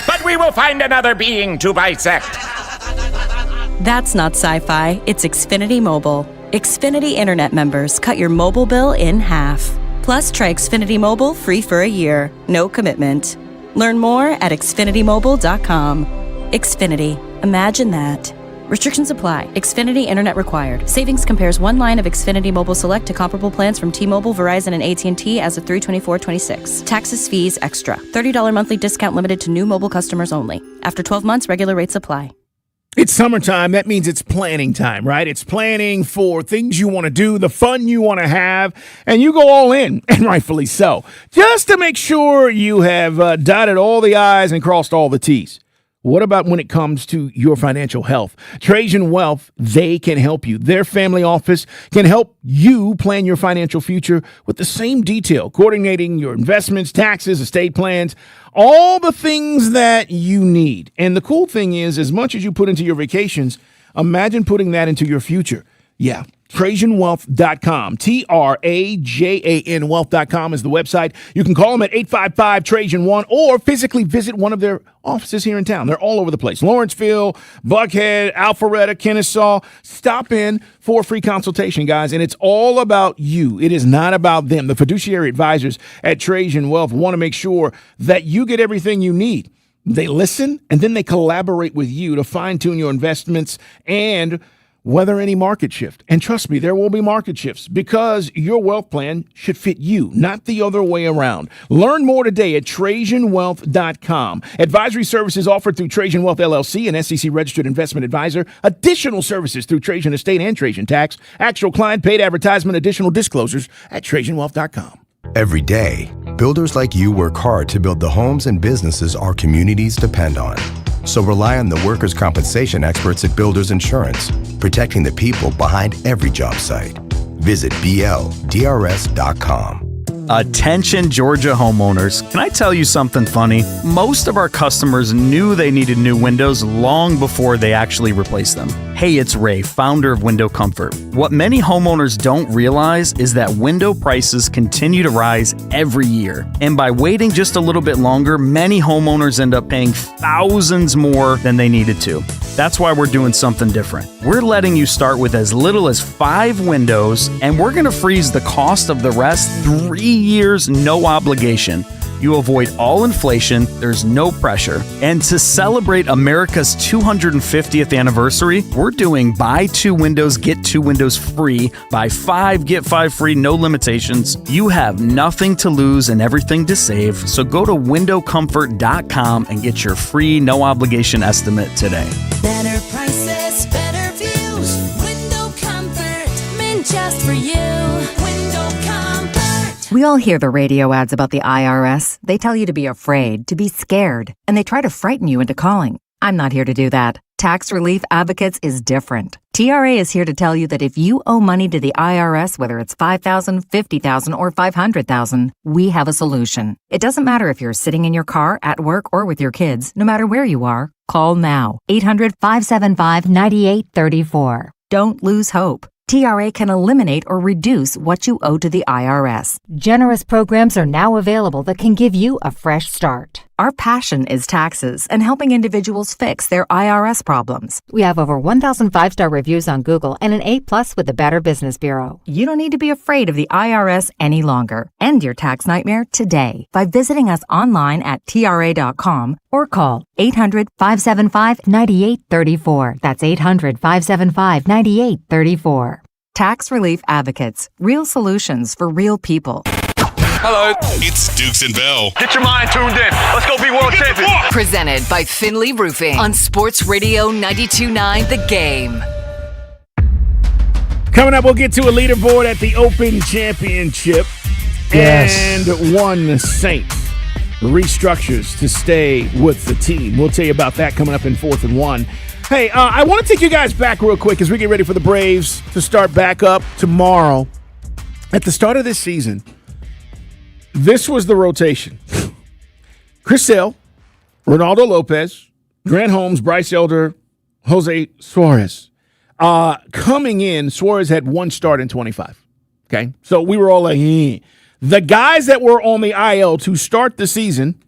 But we will find another being to bisect. That's not sci-fi. It's Xfinity Mobile. Xfinity Internet members cut your mobile bill in half. Plus, try Xfinity Mobile free for a year. No commitment. Learn more at xfinitymobile.com. Xfinity. Imagine that. Restrictions apply. Xfinity Internet required. Savings compares one line of Xfinity Mobile Select to comparable plans from T-Mobile, Verizon, and AT&T as of 3/24/26. Taxes, fees, extra. $30 monthly discount limited to new mobile customers only. After 12 months, regular rates apply. It's summertime. That means it's planning time, right? It's planning for things you want to do, the fun you want to have, and you go all in, and rightfully so, just to make sure you have dotted all the I's and crossed all the T's. What about when it comes to your financial health? Trajan Wealth, they can help you. Their family office can help you plan your financial future with the same detail, coordinating your investments, taxes, estate plans, all the things that you need. And the cool thing is, as much as you put into your vacations, imagine putting that into your future. Yeah. TrajanWealth.com. TRAJAN Wealth.com is the website. You can call them at 855-TRAJAN1 or physically visit one of their offices here in town. They're all over the place. Lawrenceville, Buckhead, Alpharetta, Kennesaw. Stop in for a free consultation, guys, and it's all about you. It is not about them. The fiduciary advisors at Trajan Wealth want to make sure that you get everything you need. They listen, and then they collaborate with you to fine-tune your investments and weather any market shift. And trust me, there will be market shifts because your wealth plan should fit you, not the other way around. Learn more today at TrajanWealth.com. Advisory services offered through Trajan Wealth LLC, an SEC-registered investment advisor. Additional services through Trajan Estate and Trajan Tax. Actual client paid advertisement. Additional disclosures at TrajanWealth.com. Every day, builders like you work hard to build the homes and businesses our communities depend on. So rely on the workers' compensation experts at Builders Insurance, protecting the people behind every job site. Visit BLDRS.com. Attention Georgia homeowners, can I tell you something funny? Most of our customers knew they needed new windows long before they actually replaced them. Hey, it's Ray, founder of Window Comfort. What many homeowners don't realize is that window prices continue to rise every year. And by waiting just a little bit longer, many homeowners end up paying thousands more than they needed to. That's why we're doing something different. We're letting you start with as little as 5 windows, and we're going to freeze the cost of the rest 3 years, no obligation. You avoid all inflation, there's no pressure. And to celebrate America's 250th anniversary, we're doing buy 2 windows, get 2 windows free, buy 5, get 5 free, no limitations. You have nothing to lose and everything to save, so go to windowcomfort.com and get your free, no obligation estimate today. Better prices, better views. Window Comfort, meant just for you. Window Comfort. We all hear the radio ads about the IRS. They tell you to be afraid, to be scared, and they try to frighten you into calling. I'm not here to do that. Tax Relief Advocates is different. TRA is here to tell you that if you owe money to the IRS, whether it's $5,000, $50,000, or $500,000, we have a solution. It doesn't matter if you're sitting in your car, at work, or with your kids. No matter where you are, call now. 800-575-9834. Don't lose hope. TRA can eliminate or reduce what you owe to the IRS. Generous programs are now available that can give you a fresh start. Our passion is taxes and helping individuals fix their IRS problems. We have over 1,000 5-star reviews on Google and an A+ with the Better Business Bureau. You don't need to be afraid of the IRS any longer. End your tax nightmare today by visiting us online at TRA.com or call 800-575-9834. That's 800-575-9834. Tax Relief Advocates. Real solutions for real people. Hello. It's Dukes and Bell. Get your mind tuned in. Let's go be world champions. Presented by Finley Roofing on Sports Radio 92.9 The Game. Coming up, we'll get to a leaderboard at the Open Championship. Yes. And one Saint restructures to stay with the team. We'll tell you about that coming up in 4th and 1. Hey, I want to take you guys back real quick as we get ready for the Braves to start back up tomorrow. At the start of this season, this was the rotation. Chris Sale, Ronaldo Lopez, Grant Holmes, Bryce Elder, Jose Suarez. Coming in, Suarez had 1 start in 25. Okay? So we were all like, The guys that were on the IL to start the season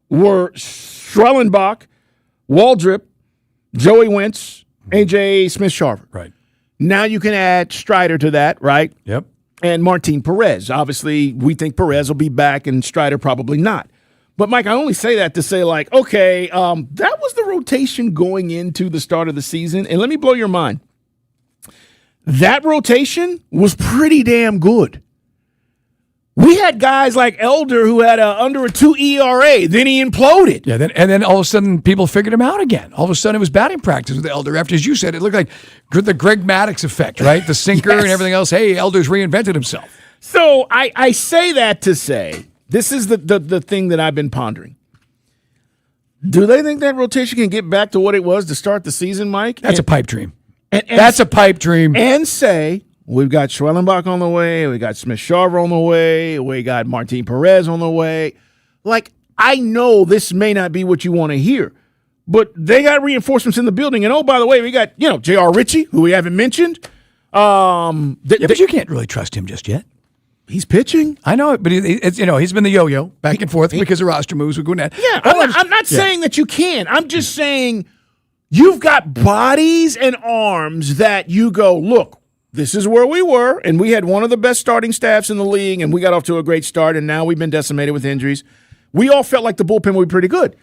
were Schellenbach, Waldrip, Joey Wentz, AJ Smith-Shawver. Right. Now you can add Strider to that, right? Yep. And Martin Perez. Obviously, we think Perez will be back and Strider probably not. But, Mike, I only say that to say, like, okay, that was the rotation going into the start of the season. And let me blow your mind. That rotation was pretty damn good. We had guys like Elder who had under a 2 ERA. Then he imploded. Yeah, then all of a sudden people figured him out again. All of a sudden it was batting practice with Elder. After, as you said, it looked like the Greg Maddux effect, right? The sinker and everything else. Hey, Elder's reinvented himself. So I say that to say, this is the thing that I've been pondering. Do they think that rotation can get back to what it was to start the season, Mike? That's a pipe dream. And that's a pipe dream. And say, we've got Schellenbach on the way. We got Smith-Shawver on the way. We got Martin Perez on the way. Like, I know this may not be what you want to hear, but they got reinforcements in the building. And, oh, by the way, we got, J.R. Ritchie, who we haven't mentioned. But you can't really trust him just yet. He's pitching. I know it, but he's been the yo-yo back and forth because of roster moves. We're going to. Yeah, I'm not saying that you can. I'm just saying you've got bodies and arms that you go, look, this is where we were, and we had one of the best starting staffs in the league, and we got off to a great start, and now we've been decimated with injuries. We all felt like the bullpen would be pretty good.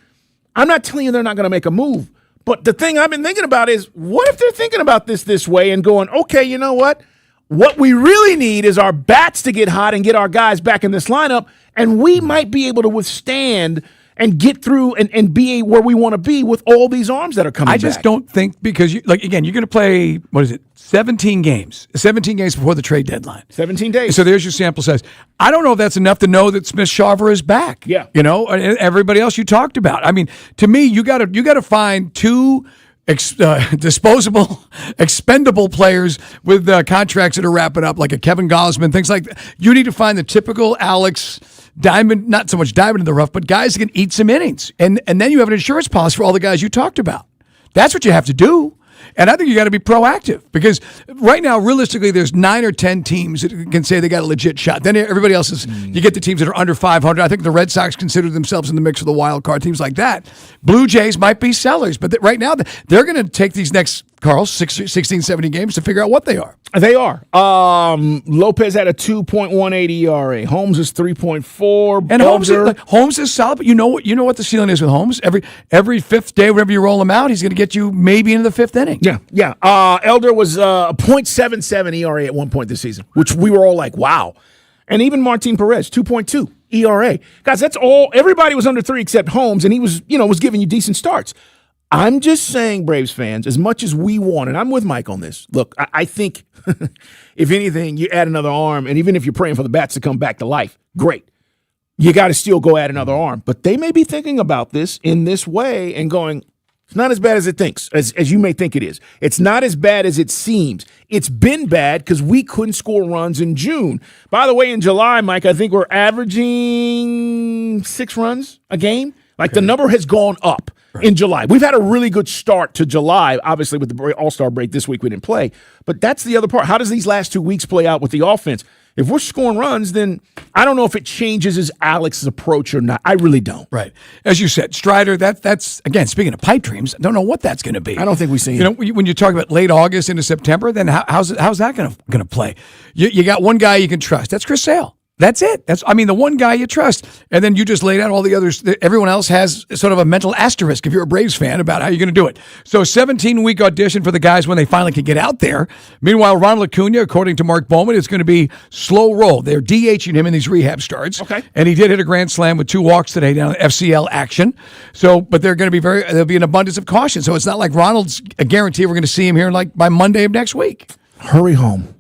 I'm not telling you they're not going to make a move, but the thing I've been thinking about is, what if they're thinking about this way and going, okay, you know what? What we really need is our bats to get hot and get our guys back in this lineup, and we might be able to withstand and get through and be where we want to be with all these arms that are coming back. I just don't think, because, you're going to play, 17 games. 17 games before the trade deadline. 17 days. So there's your sample size. I don't know if that's enough to know that Smith-Shawver is back. Yeah. And everybody else you talked about. I mean, to me, you got to find 2 disposable, expendable players with contracts that are wrapping up, like a Kevin Gausman, things like that. You need to find the typical Alex diamond, not so much diamond in the rough, but guys that can eat some innings. And then you have an insurance policy for all the guys you talked about. That's what you have to do. And I think you got to be proactive because right now, realistically, there's 9 or 10 teams that can say they got a legit shot. Then everybody else is, you get the teams that are under 500. I think the Red Sox consider themselves in the mix of the wild card, teams like that. Blue Jays might be sellers, but right now they're going to take these next, Carl, 16, 17 games to figure out what they are. They are. Lopez had a 2.18 ERA. Holmes is 3.4. And Holmes is solid, but you know what the ceiling is with Holmes? Every fifth day, whenever you roll him out, he's going to get you maybe into the fifth inning. Yeah. Elder was a .77 ERA at one point this season, which we were all like, wow. And even Martin Perez, 2.2 ERA. Guys, that's all. Everybody was under 3 except Holmes, and he was giving you decent starts. I'm just saying, Braves fans, as much as we want, and I'm with Mike on this, look, I think if anything, you add another arm, and even if you're praying for the bats to come back to life, great. You got to still go add another arm. But they may be thinking about this in this way and going, it's not as bad as it thinks, as you may think it is. It's not as bad as it seems. It's been bad because we couldn't score runs in June. By the way, in July, Mike, I think we're averaging 6 runs a game. Like the number has gone up. In July. We've had a really good start to July. Obviously, with the All-Star break this week, we didn't play. But that's the other part. How does these last 2 weeks play out with the offense? If we're scoring runs, then I don't know if it changes as Alex's approach or not. I really don't. Right. As you said, Strider, that's again, speaking of pipe dreams, I don't know what that's going to be. I don't think we've seen it. When you talk about late August into September, then how's that going to play? You got one guy you can trust. That's Chris Sale. That's it. That's the one guy you trust. And then you just laid out all the others. Everyone else has sort of a mental asterisk if you're a Braves fan about how you're going to do it. So 17-week audition for the guys when they finally can get out there. Meanwhile, Ronald Acuna, according to Mark Bowman, is going to be slow roll. They're DHing him in these rehab starts. Okay. And he did hit a grand slam with 2 walks today down at FCL action. So, but they're going to be there'll be an abundance of caution. So it's not like Ronald's a guarantee we're going to see him here by Monday of next week. Hurry home.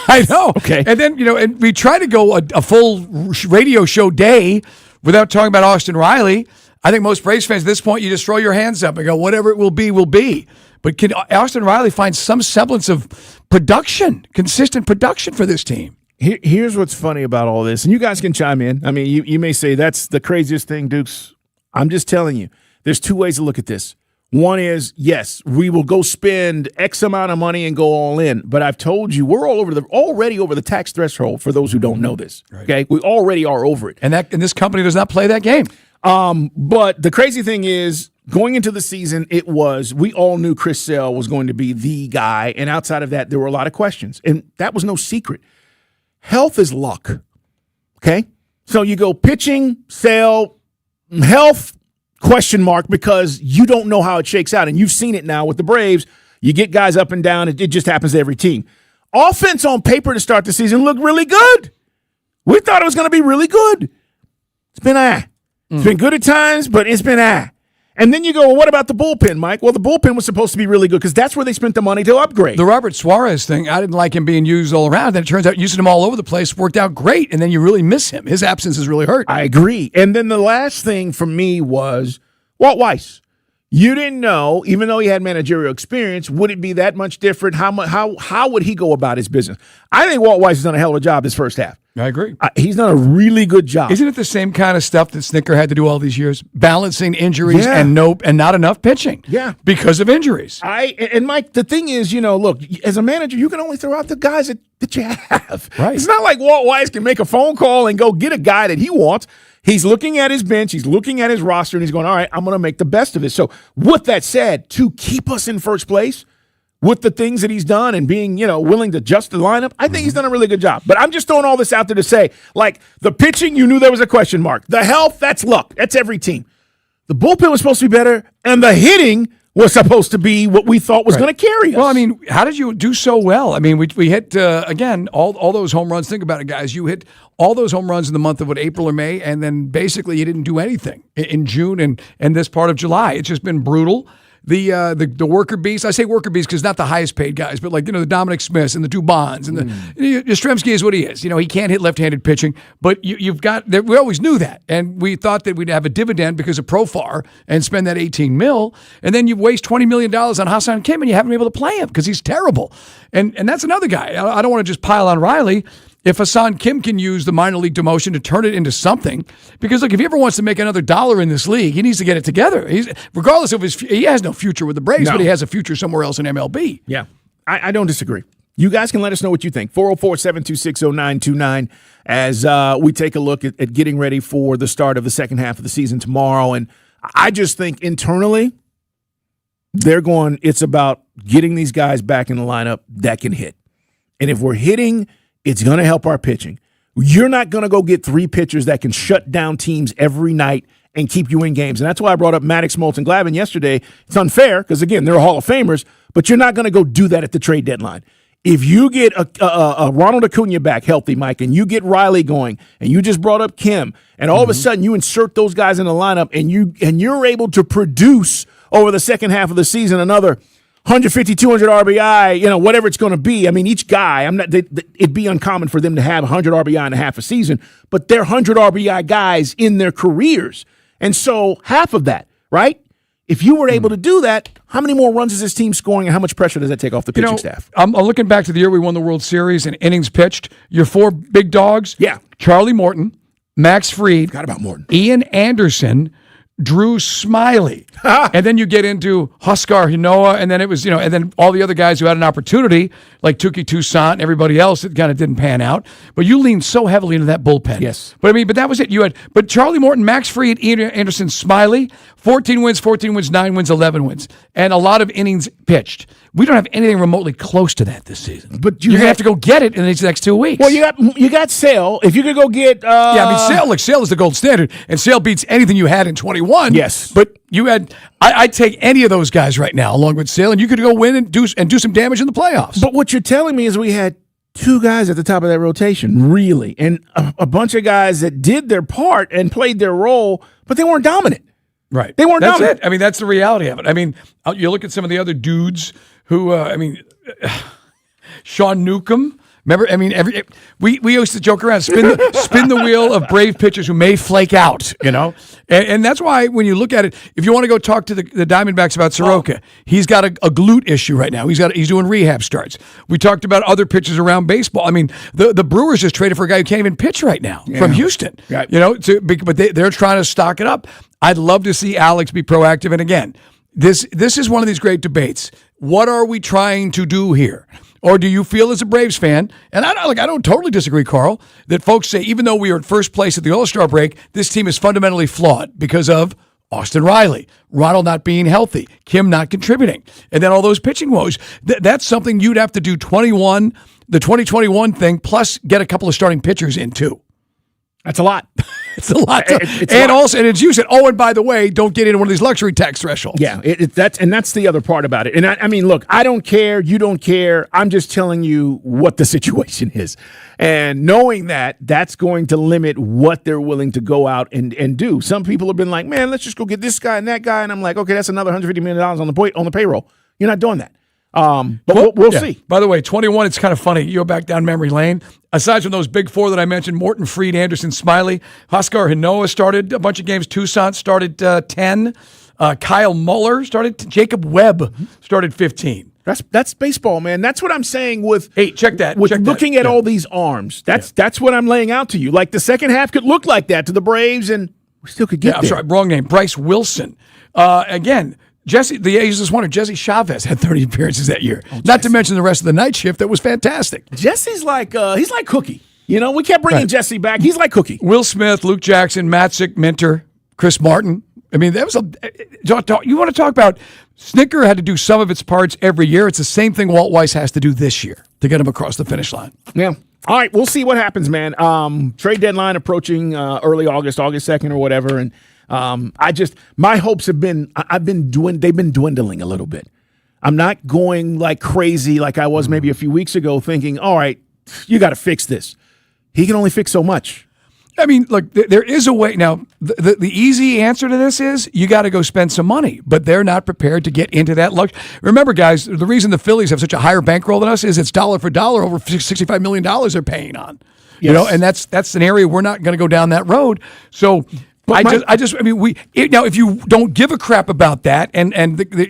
I know. Okay. And then, and we try to go a full radio show day without talking about Austin Riley. I think most Braves fans at this point, you just throw your hands up and go, whatever it will be, will be. But can Austin Riley find some semblance of production, consistent production for this team? Here's what's funny about all this, and you guys can chime in. I mean, you may say that's the craziest thing, Dukes. I'm just telling you, there's 2 ways to look at this. One is, yes, we will go spend X amount of money and go all in. But I've told you, we're already over the tax threshold for those who don't know this. Right. Okay, we already are over it. And this company does not play that game. But the crazy thing is, going into the season, we all knew Chris Sale was going to be the guy. And outside of that, there were a lot of questions. And that was no secret. Health is luck. Okay? So you go pitching, Sale, health, question mark, because you don't know how it shakes out. And you've seen it now with the Braves. You get guys up and down. It just happens to every team. Offense on paper to start the season looked really good. We thought it was going to be really good. It's been It's been good at times, but it's been And then you go, well, what about the bullpen, Mike? Well, the bullpen was supposed to be really good because that's where they spent the money to upgrade. The Robert Suarez thing, I didn't like him being used all around. Then it turns out using him all over the place worked out great, and then you really miss him. His absence has really hurt. I agree. And then the last thing for me was Walt Weiss. You didn't know, even though he had managerial experience, would it be that much different? How would he go about his business? I think Walt Weiss has done a hell of a job this first half. I agree. He's done a really good job. Isn't it the same kind of stuff that Snicker had to do all these years? Balancing injuries and not enough pitching. Yeah. Because of injuries. And Mike, the thing is, look, as a manager, you can only throw out the guys that you have. Right. It's not like Walt Weiss can make a phone call and go get a guy that he wants. He's looking at his bench, he's looking at his roster, and he's going, all right, I'm going to make the best of it. So with that said, to keep us in first place, with the things that he's done and being, willing to adjust the lineup, I think he's done a really good job. But I'm just throwing all this out there to say, like, the pitching, you knew there was a question mark. The health, that's luck. That's every team. The bullpen was supposed to be better, and the hitting was supposed to be what we thought was going to carry us. Well, I mean, how did you do so well? I mean, we hit, again, all those home runs. Think about it, guys. You hit all those home runs in the month of April or May, and then basically you didn't do anything in June and this part of July. It's just been brutal. The worker bees, I say worker bees because not the highest paid guys, but like, the Dominic Smiths and the Dubons and the Yastrzemski is what he is. He can't hit left-handed pitching, but you've got, we always knew that. And we thought that we'd have a dividend because of Profar and spend that $18 million. And then you waste $20 million on Hassan Kim and you haven't been able to play him because he's terrible. And that's another guy. I don't want to just pile on Riley. if Hassan Kim can use the minor league demotion to turn it into something, because look, if he ever wants to make another dollar in this league, he needs to get it together. Regardless of he has no future with the Braves, but he has a future somewhere else in MLB. Yeah, I don't disagree. You guys can let us know what you think. 404-726-0929 as we take a look at getting ready for the start of the second half of the season tomorrow. And I just think internally, it's about getting these guys back in the lineup that can hit. And if we're hitting, it's going to help our pitching. You're not going to go get 3 pitchers that can shut down teams every night and keep you in games. And that's why I brought up Maddox, Moulton, Glavine yesterday. It's unfair because, again, they're Hall of Famers, but you're not going to go do that at the trade deadline. If you get a Ronald Acuna back healthy, Mike, and you get Riley going, and you just brought up Kim, and all of a sudden you insert those guys in the lineup, and you're able to produce over the second half of the season another 150, 200 RBI, whatever it's going to be. I mean, each guy, it'd be uncommon for them to have 100 RBI in a half a season, but they're 100 RBI guys in their careers. And so half of that, right? If you were able to do that, how many more runs is this team scoring, and how much pressure does that take off the pitching staff? I'm looking back to the year we won the World Series and innings pitched. Your 4 big dogs, Charlie Morton, Max Fried, forgot about Morton, Ian Anderson, Drew Smiley, and then you get into Huascar Ynoa, and then it was, and then all the other guys who had an opportunity, like Touki Toussaint and everybody else, it kind of didn't pan out. But you leaned so heavily into that bullpen. Yes. But that was it. But Charlie Morton, Max Fried, Ian Anderson, Smiley, 14 wins, 9 wins, 11 wins, and a lot of innings pitched. We don't have anything remotely close to that this season. But you're gonna have to go get it in these next 2 weeks. Well, you got Sale. If you could go get, Sale is the gold standard, and Sale beats anything you had in 21. Yes, but you had. I'd take any of those guys right now, along with Sale, and you could go win and do some damage in the playoffs. But what you're telling me is we had 2 guys at the top of that rotation, really, and a bunch of guys that did their part and played their role, but they weren't dominant. Right. They weren't dominant. That's it. That's the reality of it. You look at some of the other dudes who, Sean Newcomb. Remember, we used to joke around, spin the wheel of Brave pitchers who may flake out, and that's why when you look at it, if you want to go talk to the Diamondbacks about Soroka, he's got a glute issue right now. He's doing rehab starts. We talked about other pitchers around baseball. The Brewers just traded for a guy who can't even pitch right now from Houston. Right. But they're trying to stock it up. I'd love to see Alex be proactive. And again, this is one of these great debates. What are we trying to do here? Or do you feel as a Braves fan, and I don't totally disagree, Carl, that folks say even though we are in first place at the All-Star break, this team is fundamentally flawed because of Austin Riley, Ronald not being healthy, Kim not contributing, and then all those pitching woes. That's something you'd have to do the 2021 thing, plus get a couple of starting pitchers in too. That's a lot. It's a lot. Also, and as you said, and by the way, don't get into one of these luxury tax thresholds. Yeah, that's the other part about it. And look, I don't care. You don't care. I'm just telling you what the situation is. And knowing that's going to limit what they're willing to go out and do. Some people have been like, man, let's just go get this guy and that guy. And I'm like, okay, that's another $150 million on the payroll. You're not doing that. But we'll see. By the way, 21, it's kind of funny. You go back down memory lane. Aside from those big 4 that I mentioned, Morton, Fried, Anderson, Smiley, Huascar Ynoa started a bunch of games. Toussaint started 10. Kyle Muller started. Jacob Webb started 15. That's baseball, man. That's what I'm saying with check that. Looking at all these arms. That's what I'm laying out to you. Like the second half could look like that to the Braves, and we still could get there. I'm sorry, wrong name. Bryce Wilson. Again, the A's just wondered. Jesse Chavez had 30 appearances that year. Not to mention the rest of the night shift that was fantastic. Jesse's he's like Cookie. We kept bringing Jesse back. He's like Cookie. Will Smith, Luke Jackson, Matzik, Minter, Chris Martin. That was you want to talk about Snicker had to do some of its parts every year. It's the same thing Walt Weiss has to do this year to get him across the finish line. Yeah. All right, we'll see what happens, man. Trade deadline approaching early August 2nd or whatever, and my hopes have been they've been dwindling a little bit. I'm not going like crazy like I was maybe a few weeks ago thinking, all right, you got to fix this. He can only fix so much. Look, there is a way. Now, the easy answer to this is you got to go spend some money, but they're not prepared to get into that luxury. Remember, guys, the reason the Phillies have such a higher bankroll than us is it's dollar for dollar over $65 million they're paying on. Yes. And that's an area we're not going to go down that road. So Now, if you don't give a crap about that, and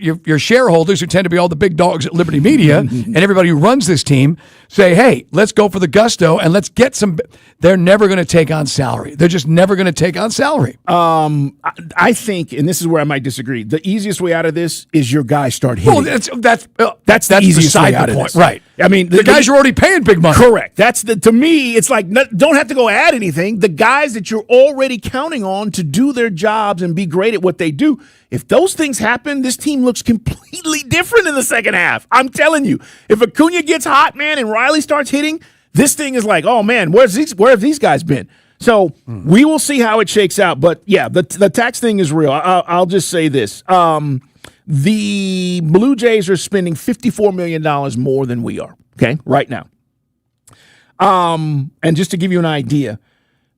your shareholders, who tend to be all the big dogs at Liberty Media, and everybody who runs this team, say, hey, let's go for the gusto and let's get some. They're never going to take on salary. They're just never going to take on salary. I think, and this is where I might disagree, the easiest way out of this is your guys start hitting. Well, that's the easiest way out of point, this. right? I mean, the guys you're already paying big money. Correct. To me, it's like don't have to go add anything. The guys that you're already counting on to do their jobs and be great at what they do. If those things happen, this team looks completely different in the second half. I'm telling you, if Acuna gets hot, man, and Riley starts hitting, this thing is like, oh man, where have these guys been? So we will see how it shakes out. But yeah, the tax thing is real. I'll just say this. The Blue Jays are spending $54 million more than we are, okay, right now. And just to give you an idea,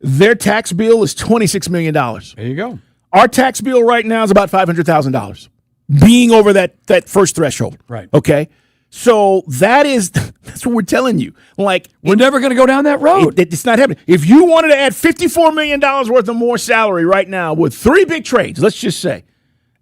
their tax bill is $26 million. There you go. Our tax bill right now is about $500,000, being over that first threshold. Right. Okay. So that's what we're telling you. Like, we're never going to go down that road. It's not happening. If you wanted to add $54 million worth of more salary right now with 3 big trades, let's just say,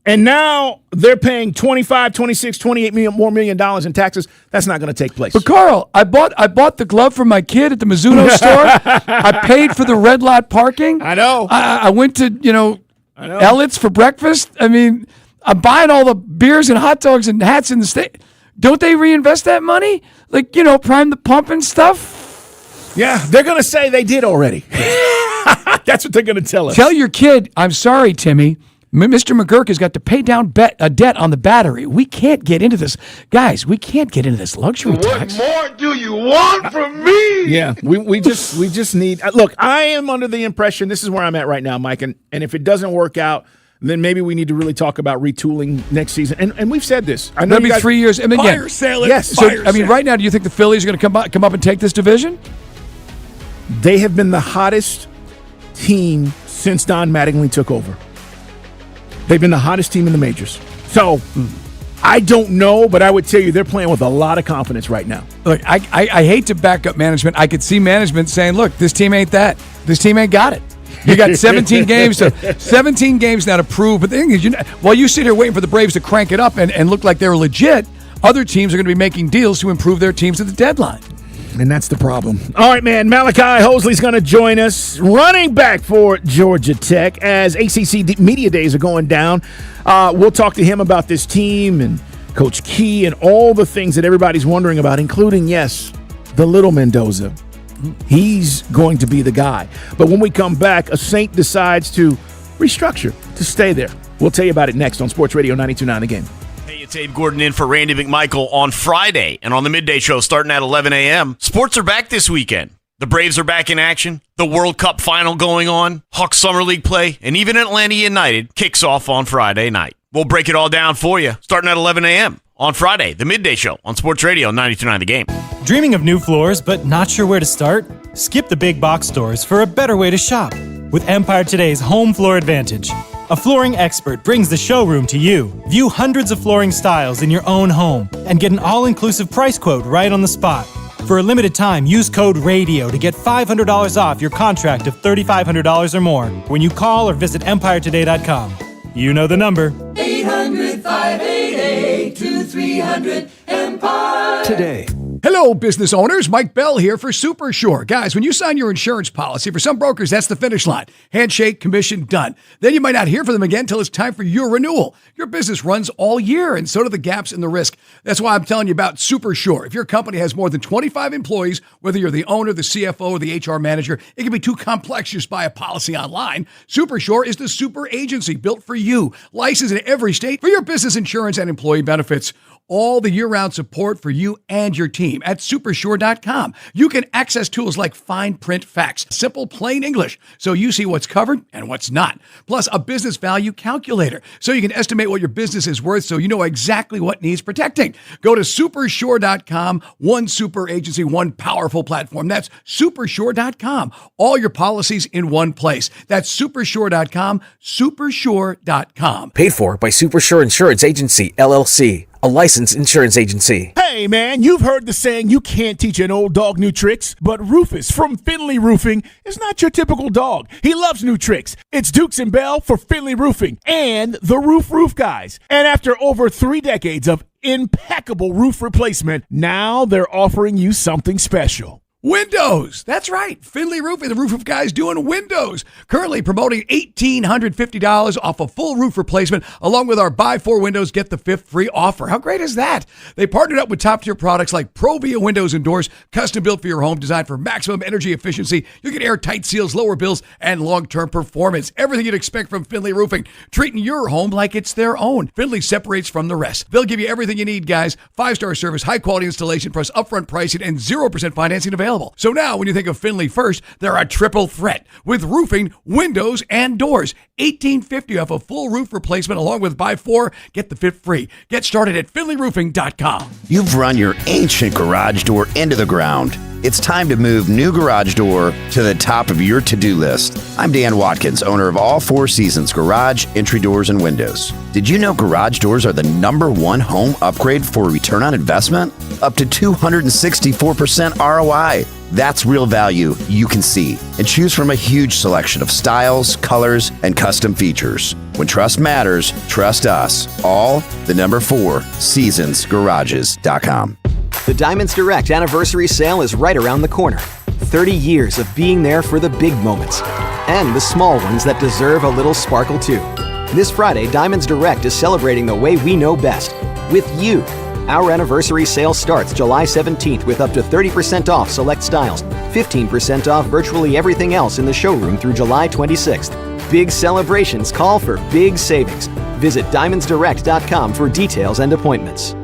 and now they're paying $25, $26, $28 million in taxes, that's not going to take place. But Carl, I bought the glove for my kid at the Mizuno store. I paid for the red lot parking. I know. I went to Elliot's for breakfast. I mean, I'm buying all the beers and hot dogs and hats in the state. Don't they reinvest that money? Like, prime the pump and stuff? Yeah, they're going to say they did already. That's what they're going to tell us. Tell your kid, I'm sorry, Timmy. Mr. McGurk has got to pay down a debt on the battery. We can't get into this. Guys, we can't get into this luxury tax. What more do you want from me? Yeah, we just need – look, I am under the impression – this is where I'm at right now, Mike, and if it doesn't work out, then maybe we need to really talk about retooling next season. And we've said this. I know That'll be 3 years. I mean, fire sale it. Yes. So, right now, do you think the Phillies are going to come up and take this division? They have been the hottest team since Don Mattingly took over. They've been the hottest team in the majors. So I don't know, but I would tell you they're playing with a lot of confidence right now. Look, I hate to back up management. I could see management saying, look, this team ain't that. This team ain't got it. You got 17 games now to prove. But the thing is, while you sit here waiting for the Braves to crank it up and look like they're legit, other teams are going to be making deals to improve their teams at the deadline. And that's the problem. All right, man. Malachi Hosley's going to join us, running back for Georgia Tech, as ACC Media Days are going down. We'll talk to him about this team and Coach Key and all the things that everybody's wondering about, including, yes, the little Mendoza. He's going to be the guy. But when we come back, a Saint decides to restructure, to stay there. We'll tell you about it next on Sports Radio 92.9 The Game. It's Abe Gordon in for Randy McMichael on Friday and on the Midday Show starting at 11 a.m. Sports are back this weekend. The Braves are back in action. The World Cup final going on. Hawks Summer League play. And even Atlanta United kicks off on Friday night. We'll break it all down for you starting at 11 a.m. on Friday, the Midday Show on Sports Radio 92.9 The Game. Dreaming of new floors but not sure where to start? Skip the big box stores for a better way to shop with Empire Today's Home Floor Advantage. A flooring expert brings the showroom to you. View hundreds of flooring styles in your own home and get an all-inclusive price quote right on the spot. For a limited time, use code RADIO to get $500 off your contract of $3,500 or more when you call or visit EmpireToday.com. You know the number. 800-588-2300 Today. Hello, business owners. Mike Bell here for Super Sure. Guys, when you sign your insurance policy, for some brokers, that's the finish line. Handshake, commission, done. Then you might not hear from them again until it's time for your renewal. Your business runs all year, and so do the gaps in the risk. That's why I'm telling you about Super Sure. If your company has more than 25 employees, whether you're the owner, the CFO, or the HR manager, it can be too complex just buy a policy online. Super Sure is the super agency built for you, licensed in every state for your business insurance and employee benefits. All the year-round support for you and your team at Supersure.com. You can access tools like fine print facts, simple plain English, so you see what's covered and what's not. Plus a business value calculator, so you can estimate what your business is worth so you know exactly what needs protecting. Go to Supersure.com, one super agency, one powerful platform. That's Supersure.com. All your policies in one place. That's Supersure.com, Supersure.com. Paid for by Supersure Insurance Agency, LLC. a licensed insurance agency. Hey, man, you've heard the saying, you can't teach an old dog new tricks, but Rufus from Finley Roofing is not your typical dog. He loves new tricks. It's Dukes and Bell for Finley Roofing and the Roof Guys. And after over 3 decades of impeccable roof replacement, now they're offering you something special. Windows. That's right. Finley Roofing, the Roof Guys, doing windows. Currently promoting $1,850 off a full roof replacement, along with our buy 4 windows, get the 5th free offer. How great is that? They partnered up with top-tier products like Provia windows and doors, custom built for your home, designed for maximum energy efficiency. You get airtight seals, lower bills, and long-term performance. Everything you'd expect from Finley Roofing, treating your home like it's their own. Finley separates from the rest. They'll give you everything you need, guys. 5-star service, high-quality installation, plus upfront pricing, and 0% financing available. So now, when you think of Finley first, they're a triple threat with roofing, windows, and doors. $1,850 off a full roof replacement, along with buy 4, get the 5th free. Get started at finleyroofing.com. You've run your ancient garage door into the ground. It's time to move new garage door to the top of your to-do list. I'm Dan Watkins, owner of All 4 Seasons Garage, Entry Doors, and Windows. Did you know garage doors are the #1 home upgrade for return on investment? Up to 264% ROI. That's real value you can see. And choose from a huge selection of styles, colors, and custom features. When trust matters, trust us. All the #4 seasonsgarages.com. The Diamonds Direct anniversary sale is right around the corner. 30 years of being there for the big moments and the small ones that deserve a little sparkle too. This Friday, Diamonds Direct is celebrating the way we know best, with you. Our anniversary sale starts July 17th with up to 30% off select styles, 15% off virtually everything else in the showroom through July 26th. Big celebrations call for big savings. Visit diamondsdirect.com for details and appointments.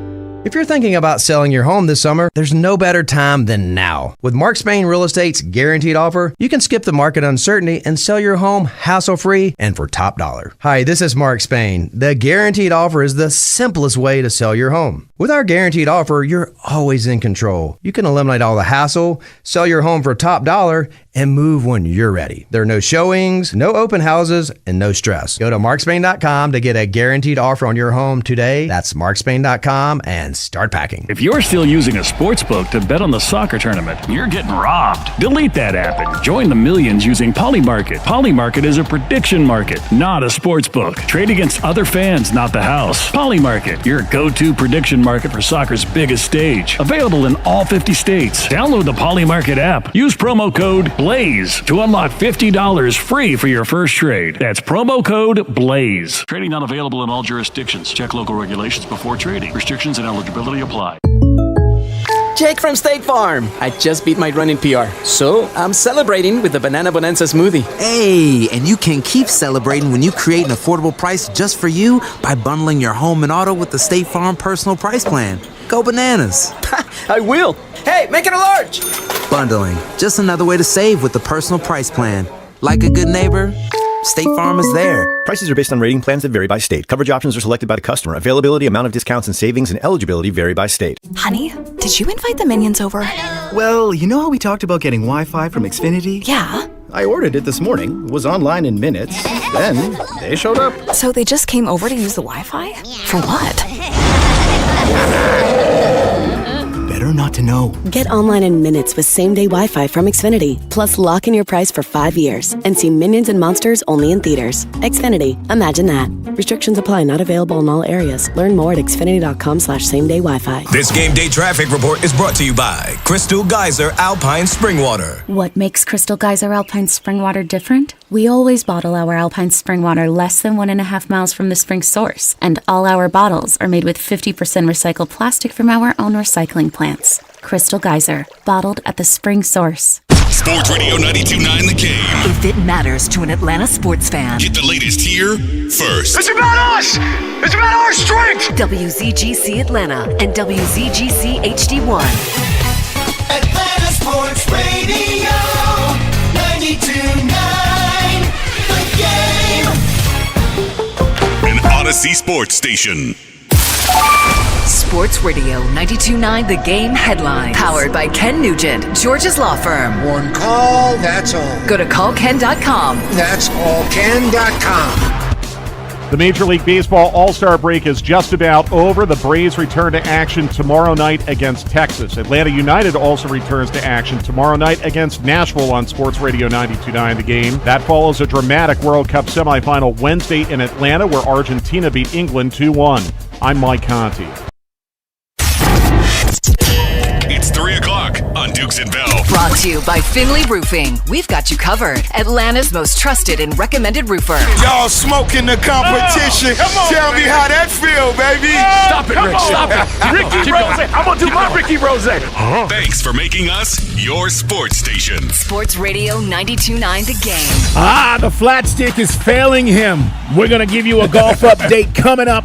If you're thinking about selling your home this summer, there's no better time than now. With Mark Spain Real Estate's Guaranteed Offer, you can skip the market uncertainty and sell your home hassle-free and for top dollar. Hi, this is Mark Spain. The Guaranteed Offer is the simplest way to sell your home. With our Guaranteed Offer, you're always in control. You can eliminate all the hassle, sell your home for top dollar, and move when you're ready. There are no showings, no open houses, and no stress. Go to markspain.com to get a guaranteed offer on your home today. That's markspain.com and start packing. If you're still using a sports book to bet on the soccer tournament, you're getting robbed. Delete that app and join the millions using Polymarket. Polymarket is a prediction market, not a sports book. Trade against other fans, not the house. Polymarket, your go-to prediction market for soccer's biggest stage. Available in all 50 states. Download the Polymarket app. Use promo code BLAZE to unlock $50 free for your first trade. That's promo code BLAZE. Trading not available in all jurisdictions. Check local regulations before trading. Restrictions and eligibility apply. Jake from State Farm. I just beat my run in PR, so I'm celebrating with the Banana Bonanza smoothie. Hey, and you can keep celebrating when you create an affordable price just for you by bundling your home and auto with the State Farm Personal Price Plan. Go bananas. I will. Hey, make it a large. Bundling, just another way to save with the Personal Price Plan. Like a good neighbor, State Farm is there. Prices are based on rating plans that vary by state. Coverage options are selected by the customer. Availability, amount of discounts and savings, and eligibility vary by state. Honey, did you invite the minions over? Well, you know how we talked about getting Wi-Fi from Xfinity? Yeah. I ordered it this morning, was online in minutes, then they showed up. So they just came over to use the Wi-Fi? For what? Better not to know. Get online in minutes with same-day Wi-Fi from Xfinity. Plus, lock in your price for 5 years and see Minions and Monsters only in theaters. Xfinity. Imagine that. Restrictions apply. Not available in all areas. Learn more at xfinity.com/same-day Wi-Fi. This game day traffic report is brought to you by Crystal Geyser Alpine Spring Water. What makes Crystal Geyser Alpine Spring Water different? We always bottle our Alpine Spring Water less than 1.5 miles from the spring source, and all our bottles are made with 50% recycled plastic from our own recycling plants. Crystal Geyser, bottled at the spring source. Sports Radio 92.9 The Game. If it matters to an Atlanta sports fan, Get the latest here first. It's about us! It's about our strength! WZGC Atlanta and WZGC HD1. Atlanta Sports Radio 92.9 The Game. An Odyssey Sports Station. Sports Radio 92.9 The Game headlines. Powered by Ken Nugent, George's Law Firm. One call, that's all. Go to callken.com. That's allken.com. The Major League Baseball All-Star break is just about over. The Braves return to action tomorrow night against Texas. Atlanta United also returns to action tomorrow night against Nashville on Sports Radio 92.9 The Game. That follows a dramatic World Cup semifinal Wednesday in Atlanta where Argentina beat England 2-1. I'm Mike Conti. It's 3 o'clock on Dukes and Bell. Brought to you by Finley Roofing. We've got you covered. Atlanta's most trusted and recommended roofer. Y'all smoking the competition. Tell me how that feel, baby. Stop it, Rick. Stop it. Ricky Rose. I'm going to do my Ricky Rose. Thanks for making us your sports station. Sports Radio 92.9 The Game. The flat stick is failing him. We're going to give you a golf update coming up.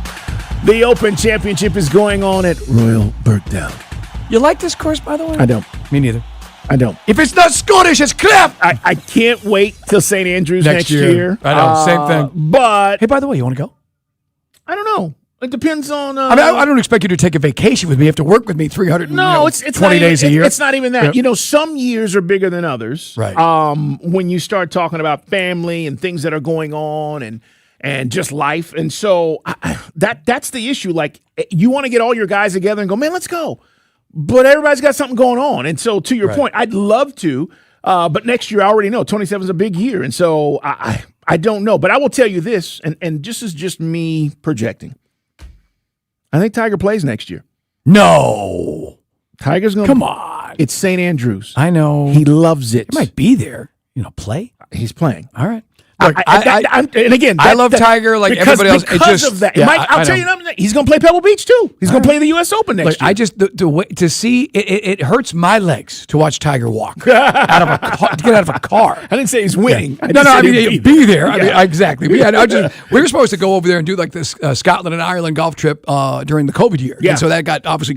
The Open Championship is going on at Royal Birkdale. You like this course, by the way? I don't. Me neither. I don't. If it's not Scottish, it's crap. I can't wait till St. Andrews next year. I know, same thing. But hey, by the way, you want to go? I don't know. It depends on. I don't expect you to take a vacation with me. You have to work with me 320 days a year. It's not even that. Yep. Some years are bigger than others. Right. When you start talking about family and things that are going on and just life, and so that's the issue. Like, you want to get all your guys together and go, man, let's go. But everybody's got something going on. And so to your point, I'd love to, but next year I already know 27 is a big year. And so I don't know. But I will tell you this, and this is just me projecting. I think Tiger plays next year. No. Tiger's going to. Come on. It's St. Andrews. I know. He loves it. He might be there. Play? He's playing. All right. Look, I love Tiger like everybody else. Because of that. Mike, I'll tell you something. He's going to play Pebble Beach, too. He's going to play the U.S. Open next year. I just, to see, it hurts my legs to watch Tiger walk out of a car, to get out of a car. I didn't say he's winning. Yeah. I mean, be there. I mean, exactly. We were supposed to go over there and do like this Scotland and Ireland golf trip during the COVID year. Yeah. And so that got obviously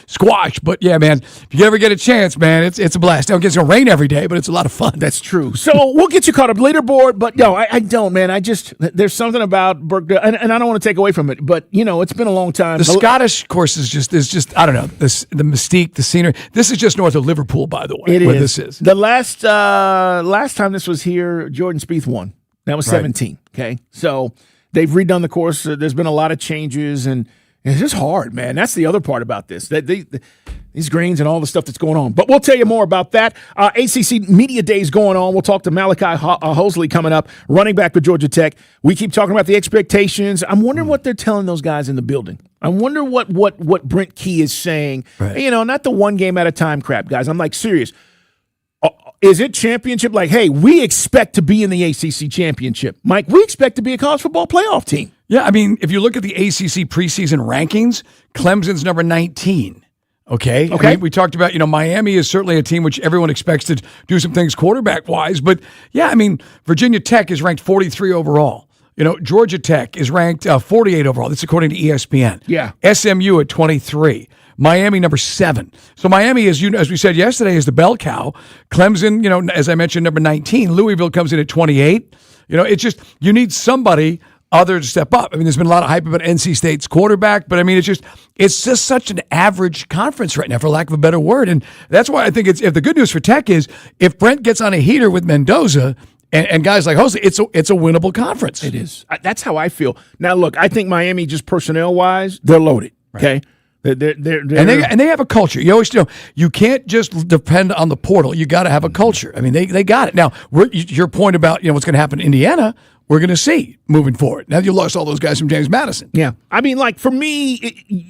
squashed. But yeah, man, if you ever get a chance, man, it's a blast. Now, it's going to rain every day, but it's a lot of fun. That's true. So we'll get you caught up leaderboard, but no, I don't, man. There's something about Birkdale, and I don't want to take away from it, but it's been a long time. The Scottish course is just I don't know, the mystique, the scenery. This is just north of Liverpool, by the way. This is. The last time this was here, Jordan Spieth won. That was 17. Okay, so they've redone the course. There's been a lot of changes, and it's just hard, man. That's the other part about this. These greens and all the stuff that's going on. But we'll tell you more about that. ACC Media Days going on. We'll talk to Malachi Hosley coming up, running back for Georgia Tech. We keep talking about the expectations. I'm wondering what they're telling those guys in the building. I wonder what Brent Key is saying. Right. Not the one game at a time crap, guys. I'm like, serious. Is it championship? Like, hey, we expect to be in the ACC championship. Mike, we expect to be a college football playoff team. Yeah, I mean, if you look at the ACC preseason rankings, Clemson's number 19. Okay. I mean, we talked about, Miami is certainly a team which everyone expects to do some things quarterback-wise. But, yeah, I mean, Virginia Tech is ranked 43 overall. Georgia Tech is ranked 48 overall. That's according to ESPN. Yeah. SMU at 23. Miami, number 7. So Miami, as we said yesterday, is the bell cow. Clemson, as I mentioned, number 19. Louisville comes in at 28. It's just you need somebody other to step up. I mean, there's been a lot of hype about NC State's quarterback, but I mean, it's just such an average conference right now, for lack of a better word. And that's why I think if the good news for Tech is if Brent gets on a heater with Mendoza and guys like Jose, it's a winnable conference. It is. That's how I feel. Now, look, I think Miami, just personnel wise, they're loaded. Okay. They're and they have a culture. You always you can't just depend on the portal. You got to have a culture. I mean, they got it. Now, your point about what's going to happen in Indiana, we're going to see moving forward. Now you lost all those guys from James Madison. Yeah, I mean, like for me,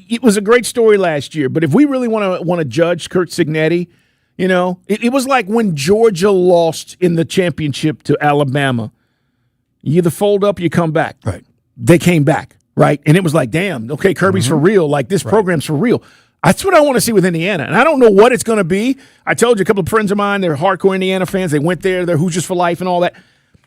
it was a great story last year. But if we really want to judge Curt Cignetti, it was like when Georgia lost in the championship to Alabama. You either fold up, or you come back. Right. They came back. Right. And it was like, damn, okay, Kirby's for real. Like this program's for real. That's what I want to see with Indiana. And I don't know what it's going to be. I told you a couple of friends of mine, they're hardcore Indiana fans. They went there. They're Hoosiers for life and all that.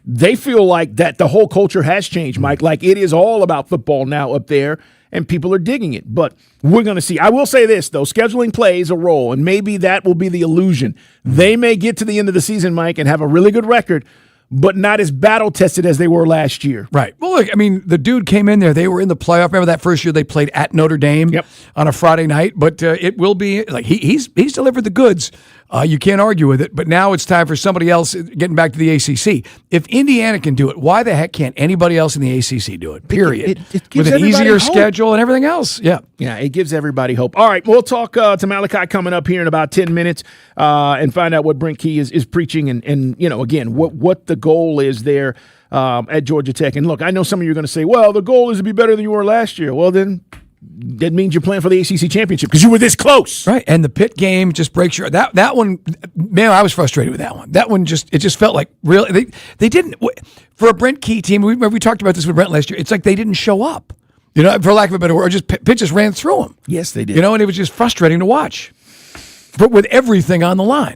They feel like that the whole culture has changed, Mike. Like it is all about football now up there, and people are digging it. But we're going to see. I will say this, though. Scheduling plays a role, and maybe that will be the illusion. They may get to the end of the season, Mike, and have a really good record, but not as battle-tested as they were last year. Right. Well, look, I mean, the dude came in there. They were in the playoff. Remember that first year they played at Notre Dame on a Friday night? But it will be, like, he's delivered the goods You can't argue with it, but now it's time for somebody else getting back to the ACC. If Indiana can do it, why the heck can't anybody else in the ACC do it, period? It gives with an easier hope. schedule and everything else. Yeah. Yeah, it gives everybody hope. All right, we'll talk to Malachi coming up here in about 10 minutes and find out what Brent Key is preaching and again, what the goal is there at Georgia Tech. And look, I know some of you are going to say, well, the goal is to be better than you were last year. Well, then that means you're playing for the ACC championship because you were this close. Right, and the Pitt game just breaks your that one. Man, I was frustrated with that one. That one just felt like really they didn't for a Brent Key team. We talked about this with Brent last year. It's like they didn't show up. For lack of a better word, Pitt just ran through them. Yes, they did. And it was just frustrating to watch. But with everything on the line,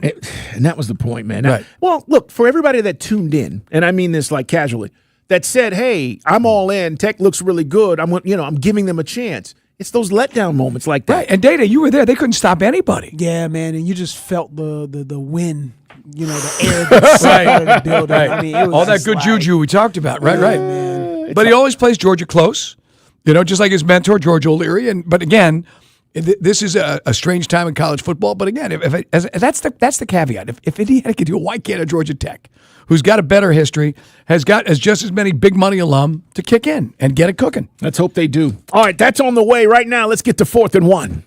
and that was the point, man. Right. Well, look, for everybody that tuned in, and I mean this like casually, that said, "Hey, I'm all in. Tech looks really good. I'm giving them a chance." It's those letdown moments like that. Right. And Data, you were there. They couldn't stop anybody. Yeah, man. And you just felt the wind, the air that's out of the building. Right. I mean, it was all that just good like, juju we talked about. Right, right. Man. But he always plays Georgia close, just like his mentor, George O'Leary. But again, this is a strange time in college football. But again, that's the caveat. If Indiana can do it, why can't a Georgia Tech, who's got a better history, has just as many big money alum to kick in and get it cooking? Let's hope they do. All right, that's on the way right now. Let's get to 4th and 1.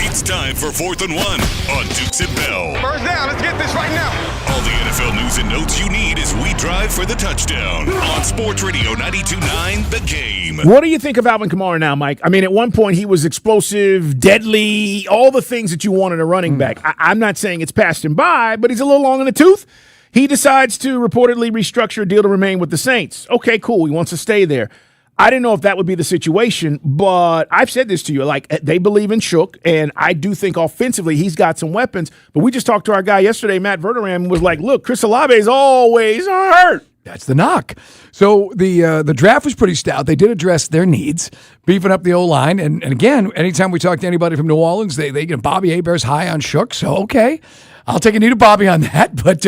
It's time for 4th and 1 on Dukes and Bell. First down, let's get this right now. All the NFL news and notes you need as we drive for the touchdown on Sports Radio 92.9 The Game. What do you think of Alvin Kamara now, Mike? I mean, at one point he was explosive, deadly, all the things that you want in a running back. I'm not saying it's passed him by, but he's a little long in the tooth. He decides to reportedly restructure a deal to remain with the Saints. Okay, cool. He wants to stay there. I didn't know if that would be the situation, but I've said this to you. Like, they believe in Shook, and I do think offensively he's got some weapons. But we just talked to our guy yesterday, Matt Verderame, was like, look, Chris Olave's always hurt. That's the knock. So the draft was pretty stout. They did address their needs, beefing up the O-line. And again, anytime we talk to anybody from New Orleans, they Bobby Hebert's high on Shook. So, okay, I'll take a knee to Bobby on that. But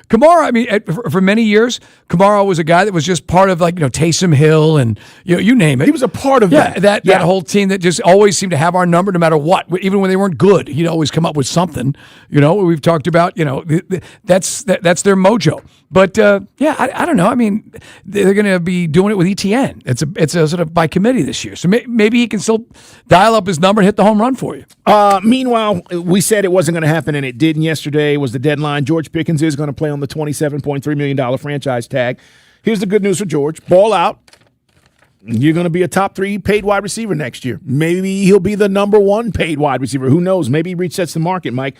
Kamara, I mean, for many years, Kamara was a guy that was just part of Taysom Hill and you name it. He was a part of that whole team that just always seemed to have our number no matter what. Even when they weren't good, he'd always come up with something. We've talked about, that's their mojo. But I don't know. I mean, they're going to be doing it with ETN. It's a sort of by committee this year. So maybe he can still dial up his number and hit the home run for you. Meanwhile, we said it wasn't going to happen, and it did. And yesterday was the deadline. George Pickens is going to play on the $27.3 million franchise tag. Here's the good news for George. Ball out. You're going to be a top 3 paid wide receiver next year. Maybe he'll be the number 1 paid wide receiver. Who knows? Maybe he resets the market, Mike.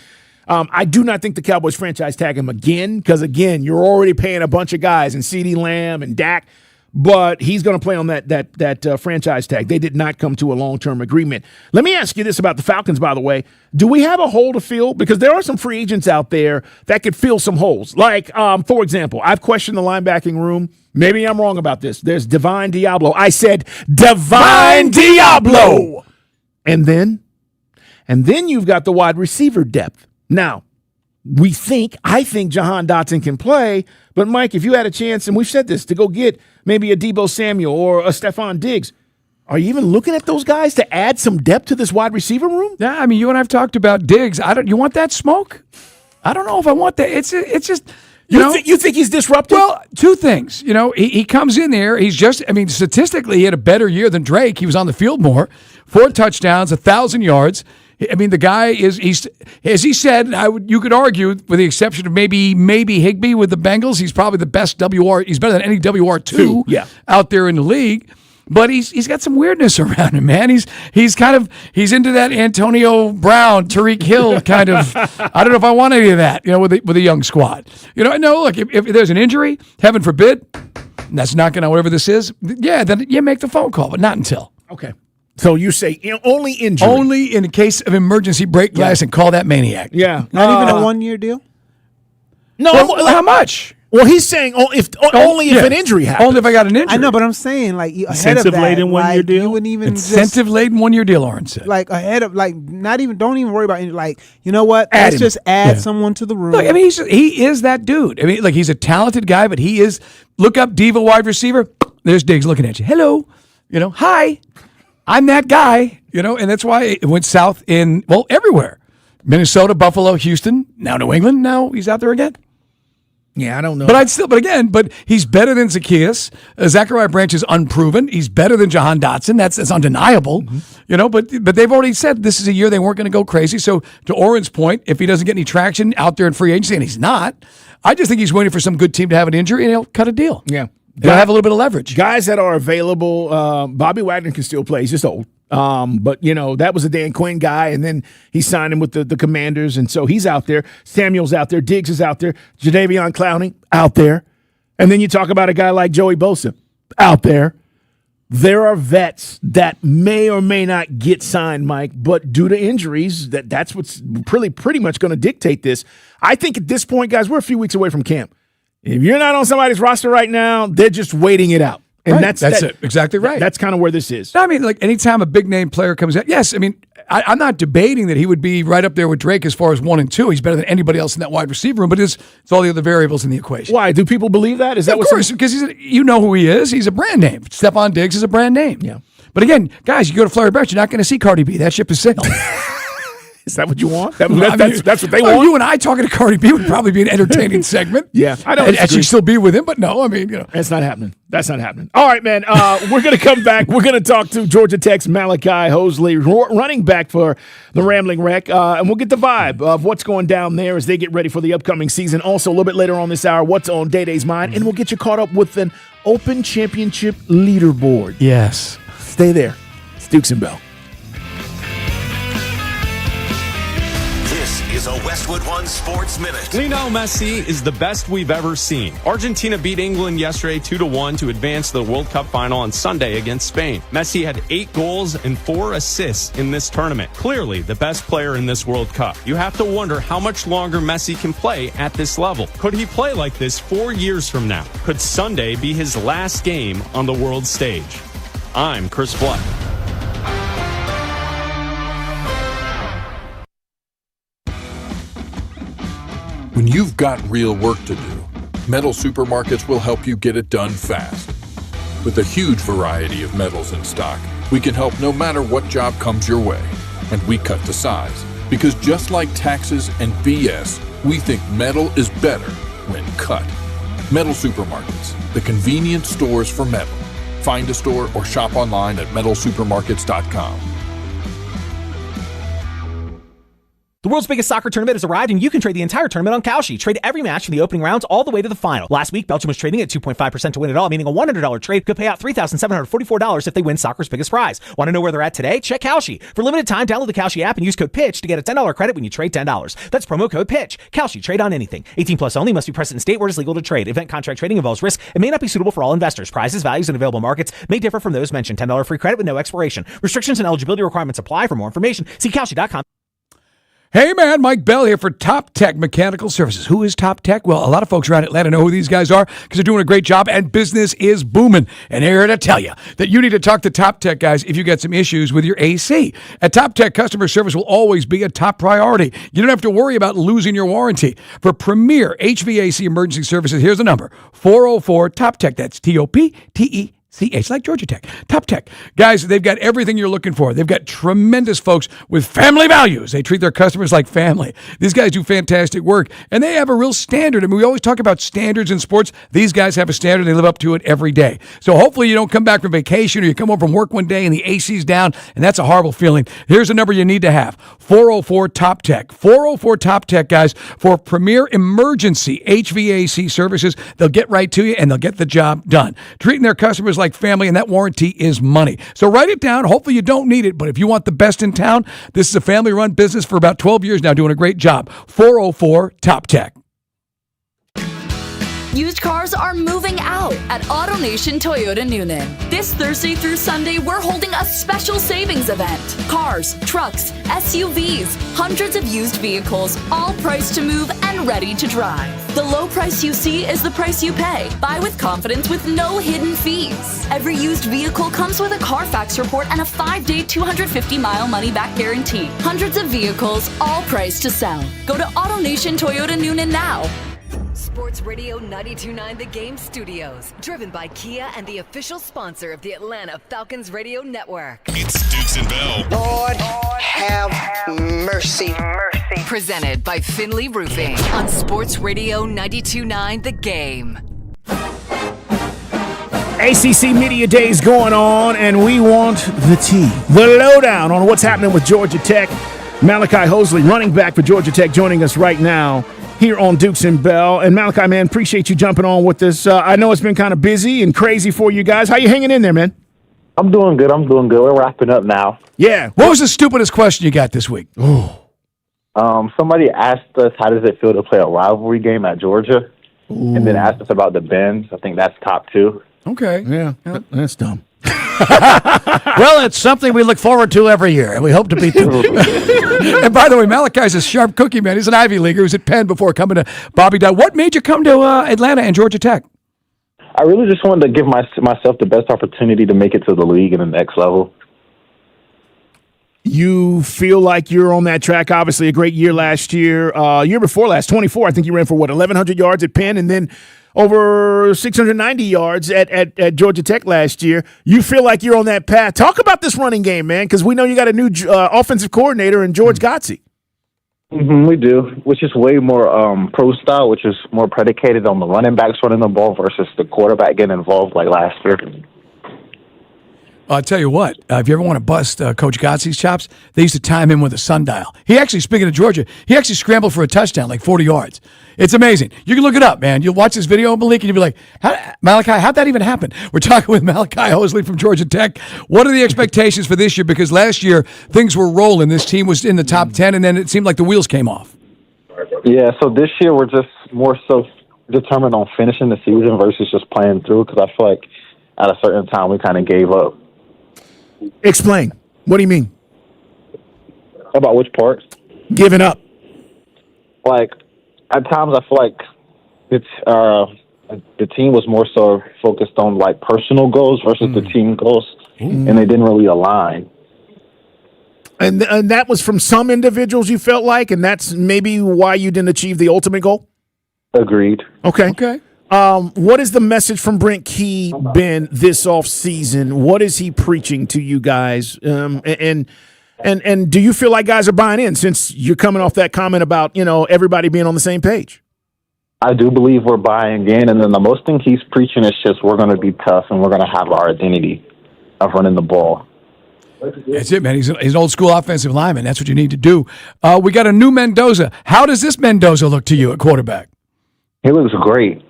I do not think the Cowboys franchise tag him again because, again, you're already paying a bunch of guys and CeeDee Lamb and Dak, but he's going to play on that franchise tag. They did not come to a long-term agreement. Let me ask you this about the Falcons, by the way. Do we have a hole to fill? Because there are some free agents out there that could fill some holes. Like, for example, I've questioned the linebacking room. Maybe I'm wrong about this. There's Divine Diablo. I said Divine Diablo. And then you've got the wide receiver depth. Now, I think Jahan Dotson can play, but Mike, if you had a chance, and we've said this, to go get maybe a Deebo Samuel or a Stephon Diggs, are you even looking at those guys to add some depth to this wide receiver room? Yeah, I mean, you and I have talked about Diggs. You want that smoke? I don't know if I want that. It's just you think he's disruptive? Well, 2 things. He comes in there. He's just. I mean, statistically, he had a better year than Drake. He was on the field more, 4 touchdowns, 1,000 yards. I mean, the guy he's as he said, you could argue, with the exception of maybe Higbee with the Bengals, he's probably the best WR. He's better than any WR2 out there in the league. But he's got some weirdness around him, man. He's into that Antonio Brown, Tariq Hill kind of. I don't know if I want any of that, with a young squad. No, look, if there's an injury, heaven forbid, and that's not going to whatever this is. Yeah, then you make the phone call, but not until. Okay. So you say only injury. Only in case of emergency break glass and call that maniac. Yeah. Not even a 1-year deal? No. Well, how much? Well, he's saying only if an injury happens. Only if I got an injury. I know, but I'm saying ahead of that. Incentive-laden 1-year deal? You wouldn't even Incentive-laden 1-year deal, Orange said. Ahead of, don't even worry about it. You know what? Let's just add someone to the room. Look, I mean, he is that dude. I mean, he's a talented guy, but he is, look up Diva wide receiver. There's Diggs looking at you. Hello. Hi. I'm that guy, and that's why it went south everywhere. Minnesota, Buffalo, Houston, now New England. Now he's out there again. Yeah, I don't know. But he's better than Zacchaeus. Zachariah Branch is unproven. He's better than Jahan Dotson. That's undeniable. But they've already said this is a year they weren't going to go crazy. So to Oren's point, if he doesn't get any traction out there in free agency, and he's not, I just think he's waiting for some good team to have an injury and he'll cut a deal. Yeah. They'll have a little bit of leverage. Guys that are available, Bobby Wagner can still play. He's just old. But, that was a Dan Quinn guy, and then he signed him with the Commanders, and so he's out there. Samuel's out there. Diggs is out there. Jadeveon Clowney, out there. And then you talk about a guy like Joey Bosa, out there. There are vets that may or may not get signed, Mike, but due to injuries, that's what's pretty much going to dictate this. I think at this point, guys, we're a few weeks away from camp. If you're not on somebody's roster right now, they're just waiting it out. And right. That's it. Exactly right. That's kind of where this is. I mean, like anytime a big name player comes out, yes, I mean, I'm not debating that he would be right up there with Drake as far as 1 and 2. He's better than anybody else in that wide receiver room, but it's all the other variables in the equation. Why? Do people believe that? Is that of course, because you know who he is. He's a brand name. Stephon Diggs is a brand name. Yeah. But again, guys, you go to Flurry Branch, you're not going to see Cardi B. That ship is sailed. Is that what you want? That's what they want? You and I talking to Cardi B would probably be an entertaining segment. Yeah, I don't and she'd still be with him, but no, I mean, That's not happening. That's not happening. All right, man. We're going to come back. We're going to talk to Georgia Tech's Malachi Hosley, running back for the Rambling Wreck, and we'll get the vibe of what's going down there as they get ready for the upcoming season. Also, a little bit later on this hour, what's on Day-Day's mind, and we'll get you caught up with an Open Championship leaderboard. Yes. Stay there. It's Dukes and Bell. Is a Westwood One Sports Minute. Lionel Messi is the best we've ever seen. Argentina beat England yesterday 2-1 to advance to the World Cup final on Sunday against Spain. Messi had 8 goals and 4 assists in this tournament. Clearly the best player in this World Cup. You have to wonder how much longer Messi can play at this level. Could he play like this 4 years from now? Could Sunday be his last game on the world stage? I'm Chris Blood. When you've got real work to do, Metal Supermarkets will help you get it done fast. With a huge variety of metals in stock, we can help no matter what job comes your way. And we cut to size. Because just like taxes and BS, we think metal is better when cut. Metal Supermarkets, the convenient stores for metal. Find a store or shop online at metalsupermarkets.com. The world's biggest soccer tournament has arrived, and you can trade the entire tournament on Kalshi. Trade every match from the opening rounds all the way to the final. Last week, Belgium was trading at 2.5% to win it all, meaning a $100 trade could pay out $3,744 if they win soccer's biggest prize. Want to know where they're at today? Check Kalshi. For limited time, download the Kalshi app and use code PITCH to get a $10 credit when you trade $10. That's promo code PITCH. Kalshi. Trade on anything. 18 plus only. Must be present in state where it is legal to trade. Event contract trading involves risk and may not be suitable for all investors. Prizes, values, and available markets may differ from those mentioned. $10 free credit with no expiration. Restrictions and eligibility requirements apply. For more information, see Kalshi.com. Hey man, Mike Bell here for Top Tech Mechanical Services. Who is Top Tech? Well, a lot of folks around Atlanta know who these guys are because they're doing a great job and business is booming. And they're here to tell you that you need to talk to Top Tech guys if you got some issues with your AC. At Top Tech, customer service will always be a top priority. You don't have to worry about losing your warranty. For premier HVAC emergency services, here's the number, 404-TOP-TECH. That's TOPTECH, like Georgia Tech. Top Tech. Guys, they've got everything you're looking for. They've got tremendous folks with family values. They treat their customers like family. These guys do fantastic work, and they have a real standard. I mean, we always talk about standards in sports. These guys have a standard. They live up to it every day. So hopefully you don't come back from vacation or you come home from work one day and the AC's down, and that's a horrible feeling. Here's a number you need to have, 404-TOP-TECH. 404-TOP-TECH, guys, for premier emergency HVAC services. They'll get right to you, and they'll get the job done. Treating their customers like family, and that warranty is money. So write it down. Hopefully you don't need it, but if you want the best in town, this is a family-run business for about 12 years now, doing a great job. 404-TOP-TECH. Used cars are moving out at AutoNation Toyota Noonan. This Thursday through Sunday, we're holding a special savings event. Cars, trucks, SUVs, hundreds of used vehicles, all priced to move and ready to drive. The low price you see is the price you pay. Buy with confidence with no hidden fees. Every used vehicle comes with a Carfax report and a 5-day, 250-mile money-back guarantee. Hundreds of vehicles, all priced to sell. Go to AutoNation Toyota Noonan now. Sports Radio 92.9 The Game Studios. Driven by Kia and the official sponsor of the Atlanta Falcons Radio Network. It's Dukes and Bell. Lord have mercy. Presented by Finley Roofing on Sports Radio 92.9 The Game. ACC Media Days going on, and we want the tea, the lowdown on what's happening with Georgia Tech. Malachi Hosley, running back for Georgia Tech, joining us right now here on Dukes and Bell. And Malachi, man, appreciate you jumping on with us. I know it's been kind of busy and crazy for you guys. How you hanging in there, man? I'm doing good. We're wrapping up now. Yeah. What was the stupidest question you got this week? Somebody asked us, how does it feel to play a rivalry game at Georgia? And then asked us about the Benz. I think that's top 2. Okay. Yeah, that's dumb. Well, it's something we look forward to every year, and we hope to beat them. And by the way, Malachi's a sharp cookie, man. He's an Ivy Leaguer. He was at Penn before coming to Bobby Dodd. What made you come to Atlanta and Georgia Tech? I really just wanted to give myself the best opportunity to make it to the league and the next level. You feel like you're on that track. Obviously, a great year last year. Year before last, 24. I think you ran for, 1,100 yards at Penn, and then over 690 yards at Georgia Tech last year. You feel like you're on that path. Talk about this running game, man, because we know you got a new offensive coordinator in George Godsey. We do, which is way more pro style, which is more predicated on the running backs running the ball versus the quarterback getting involved like last year. I'll tell you what, if you ever want to bust Coach Godsey's chops, they used to time him with a sundial. He actually, speaking of Georgia, he actually scrambled for a touchdown, like 40 yards. It's amazing. You can look it up, man. You'll watch this video, Malik, and you'll be like, Malachi, how'd that even happen? We're talking with Malachi Hosley from Georgia Tech. What are the expectations for this year? Because last year, things were rolling. This team was in the top 10, and then it seemed like the wheels came off. Yeah, so this year we're just more so determined on finishing the season versus just playing through, because I feel like at a certain time we kind of gave up. Explain. What do you mean? About which part? Giving up. Like, at times I feel like it's the team was more so focused on, like, personal goals versus the team goals, and they didn't really align. And that was from some individuals, you felt like, and that's maybe why you didn't achieve the ultimate goal? Agreed. Okay. What is the message from Brent Key been this offseason? What is he preaching to you guys? And do you feel like guys are buying in since you're coming off that comment about, everybody being on the same page? I do believe we're buying in, and then the most thing he's preaching is just we're going to be tough and we're going to have our identity of running the ball. That's it, man. He's an old school offensive lineman. That's what you need to do. We got a new Mendoza. How does this Mendoza look to you at quarterback? He looks great.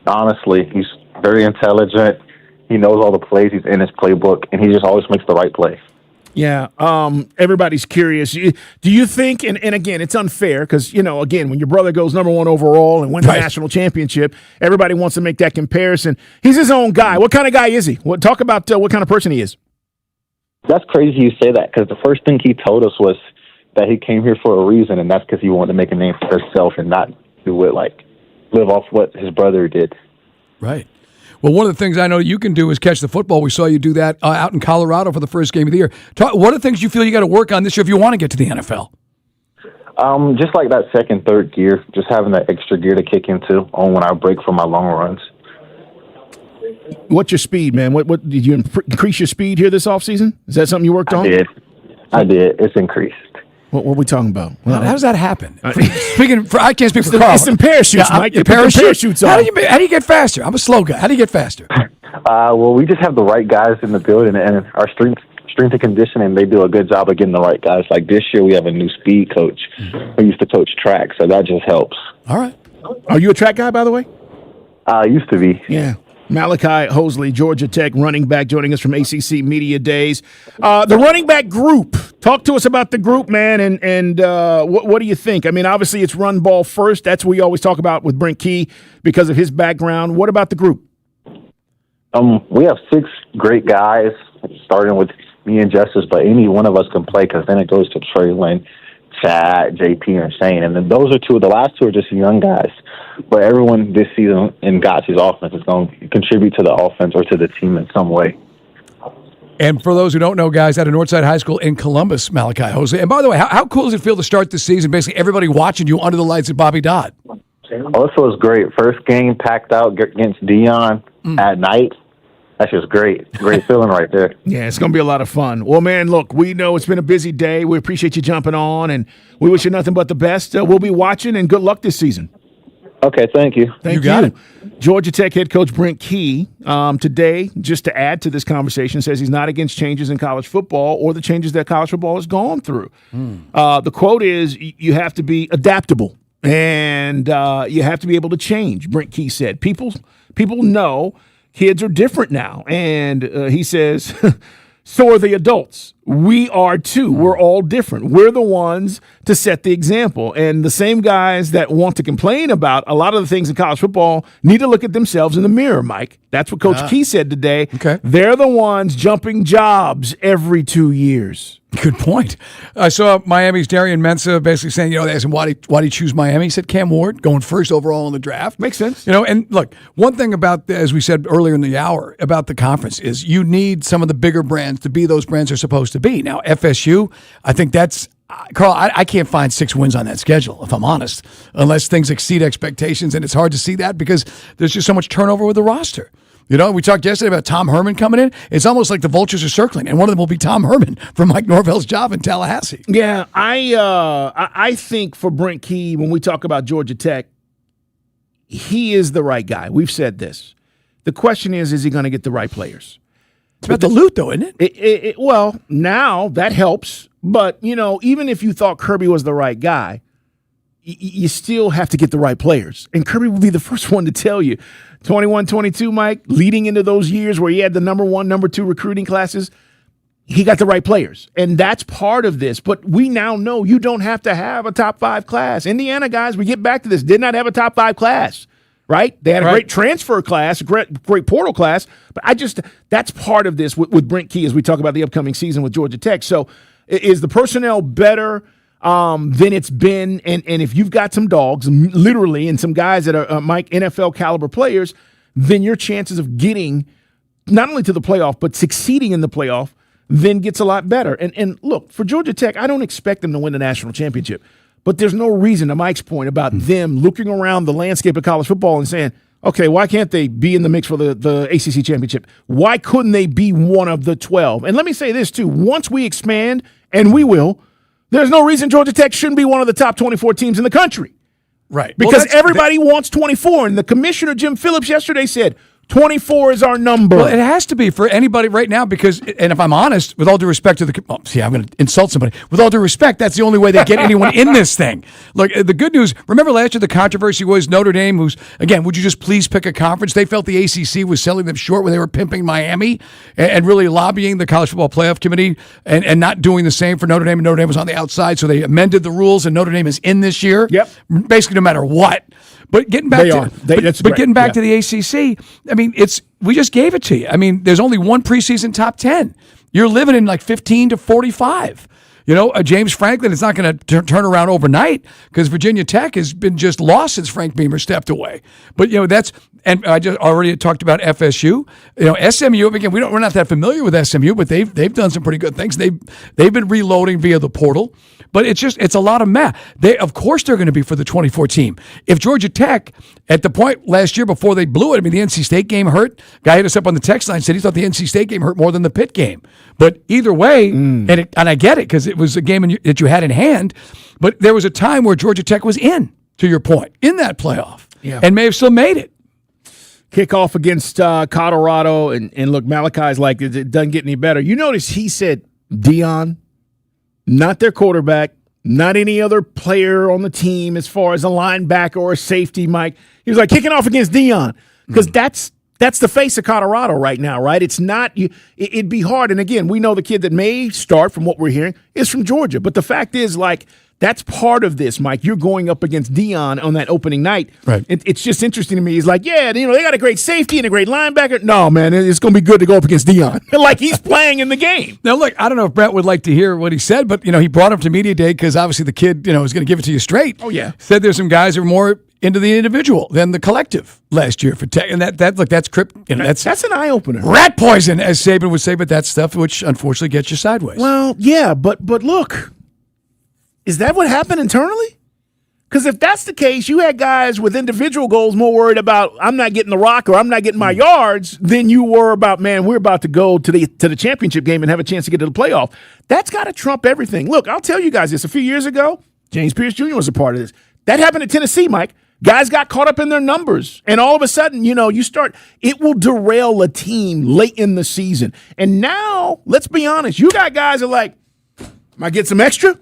Honestly, he's very intelligent. He knows all the plays. He's in his playbook, and he just always makes the right play. Yeah. Everybody's curious. Do you think, and again, it's unfair because, again, when your brother goes number 1 overall and wins the national championship, everybody wants to make that comparison. He's his own guy. What kind of guy is he? Talk about what kind of person he is. That's crazy you say that, because the first thing he told us was that he came here for a reason, and that's because he wanted to make a name for himself and not do it live off what his brother did. Right. Well, one of the things I know you can do is catch the football. We saw you do that out in Colorado for the first game of the year. What are the things you feel you got to work on this year if you want to get to the NFL? Just like that second, third gear, just having that extra gear to kick into on when I break for my long runs. What's your speed, man? What did you increase your speed here this offseason? Is that something you worked on? I did. It's increased. What are we talking about? How does that happen? I can't speak for Carl. It's in parachutes, Mike. Your parachutes on. How do you get faster? I'm a slow guy. How do you get faster? Well, we just have the right guys in the building, and our strength and conditioning, they do a good job of getting the right guys. Like this year, we have a new speed coach who used to coach track, so that just helps. All right. Are you a track guy, by the way? I used to be. Yeah. Malachi Hosley, Georgia Tech running back, joining us from ACC Media Days. The running back group. Talk to us about the group, man, and what do you think? I mean, obviously it's run ball first. That's what we always talk about with Brent Key because of his background. What about the group? We have 6 great guys, starting with me and Justice, but any one of us can play because then it goes to Traylon, Chad, JP, and Shane. And then those are 2. The last 2 are just young guys. But everyone this season in Godsey's offense is going to contribute to the offense or to the team in some way. And for those who don't know, guys, out of Northside High School in Columbus, Malachi Hosley. And by the way, how cool does it feel to start this season, basically everybody watching you under the lights at Bobby Dodd? Oh, it feels great. First game packed out against Dion at night. That's just great. Great feeling right there. Yeah, it's going to be a lot of fun. Well, man, look, we know it's been a busy day. We appreciate you jumping on, and we wish you nothing but the best. We'll be watching, and good luck this season. Okay, thank you. Thank you. Got it. Georgia Tech head coach Brent Key today, just to add to this conversation, says he's not against changes in college football or the changes that college football has gone through. The quote is, you have to be adaptable, and you have to be able to change, Brent Key said. People know kids are different now. And he says, so are the adults. We are too. We're all different. We're the ones to set the example. And the same guys that want to complain about a lot of the things in college football need to look at themselves in the mirror, Mike. That's what Coach Key said today. Okay. They're the ones jumping jobs every 2 years. Good point. I saw Miami's Darian Mensah basically saying, they asked him, why did he choose Miami? He said Cam Ward, going first overall in the draft. Makes sense. And look, one thing about, as we said earlier in the hour, about the conference is you need some of the bigger brands to be those brands are supposed to be. Now, FSU, I think that's, Carl, I can't find 6 wins on that schedule, if I'm honest, unless things exceed expectations, and it's hard to see that because there's just so much turnover with the roster. We talked yesterday about Tom Herman coming in. It's almost like the vultures are circling, and one of them will be Tom Herman from Mike Norvell's job in Tallahassee. Yeah, I think for Brent Key, when we talk about Georgia Tech, he is the right guy. We've said this. The question is he going to get the right players? It's about the loot, though, isn't it? Well, now that helps. But, even if you thought Kirby was the right guy, you still have to get the right players. And Kirby will be the first one to tell you. 21-22, Mike, leading into those years where he had the number 1, number 2 recruiting classes, he got the right players. And that's part of this. But we now know you don't have to have a top 5 class. Indiana guys, we get back to this, did not have a top 5 class, right? They had a great transfer class, a great portal class. But that's part of this with Brent Key as we talk about the upcoming season with Georgia Tech. So is the personnel better than it's been? And if you've got some dogs, literally, and some guys that are, Mike, NFL caliber players, then your chances of getting not only to the playoff, but succeeding in the playoff then gets a lot better. And look, for Georgia Tech, I don't expect them to win the national championship, but there's no reason, to Mike's point, about them looking around the landscape of college football and saying, okay, why can't they be in the mix for the ACC championship? Why couldn't they be one of the 12? And let me say this, too. Once we expand, and we will, there's no reason Georgia Tech shouldn't be one of the top 24 teams in the country. Right. Because everybody wants 24. And the commissioner, Jim Phillips, yesterday said, 24 is our number. Well, it has to be for anybody right now because, and if I'm honest, with all due respect to I'm going to insult somebody. With all due respect, that's the only way they get anyone in this thing. Look, the good news, remember last year the controversy was Notre Dame, who's, again, would you just please pick a conference? They felt the ACC was selling them short when they were pimping Miami and really lobbying the College Football Playoff Committee and not doing the same for Notre Dame. And Notre Dame was on the outside, so they amended the rules, and Notre Dame is in this year. Yep. Basically, no matter what. But getting back getting back to the ACC, I mean, we just gave it to you. I mean, there's only one preseason top 10. You're living in like 15 to 45. James Franklin is not going to turn around overnight because Virginia Tech has been just lost since Frank Beamer stepped away. But and I just already talked about FSU. SMU again. We're not that familiar with SMU, but they've done some pretty good things. They've been reloading via the portal, but it's a lot of math. Of course they're going to be for the 24 team. If Georgia Tech at the point last year before they blew it, I mean the NC State game hurt. Guy hit us up on the text line, said he thought the NC State game hurt more than the Pitt game. But either way, and I get it because it was a game that you had in hand. But there was a time where Georgia Tech was in, to your point, in that playoff, and may have still made it. Kickoff against Colorado, and look, Malachi's like, it doesn't get any better. You notice he said Deion, not their quarterback, not any other player on the team as far as a linebacker or a safety, Mike. He was like, kicking off against Deion, because that's the face of Colorado right now, right? It's not it'd be hard. And again, we know the kid that may start, from what we're hearing, is from Georgia. But the fact is, like, that's part of this, Mike. You're going up against Deion on that opening night. Right. It's just interesting to me. He's like, yeah, they got a great safety and a great linebacker. No, man, it's going to be good to go up against Deion. Like, he's playing in the game. Now, look, I don't know if Brett would like to hear what he said, but, he brought him to Media Day because obviously the kid, is going to give it to you straight. Oh, yeah. Said there's some guys who are more into the individual than the collective last year for Tech. And that's that's an eye-opener. Rat poison, as Saban would say, but that's stuff which unfortunately gets you sideways. Well, yeah, but look. Is that what happened internally? Because if that's the case, you had guys with individual goals more worried about I'm not getting the rock or I'm not getting my yards than you were about, man, we're about to go to the championship game and have a chance to get to the playoff. That's got to trump everything. Look, I'll tell you guys this. A few years ago, James Pierce Jr. was a part of this. That happened at Tennessee, Mike. Guys got caught up in their numbers. And all of a sudden, it will derail a team late in the season. And now, let's be honest, you got guys that are like, might get some extra?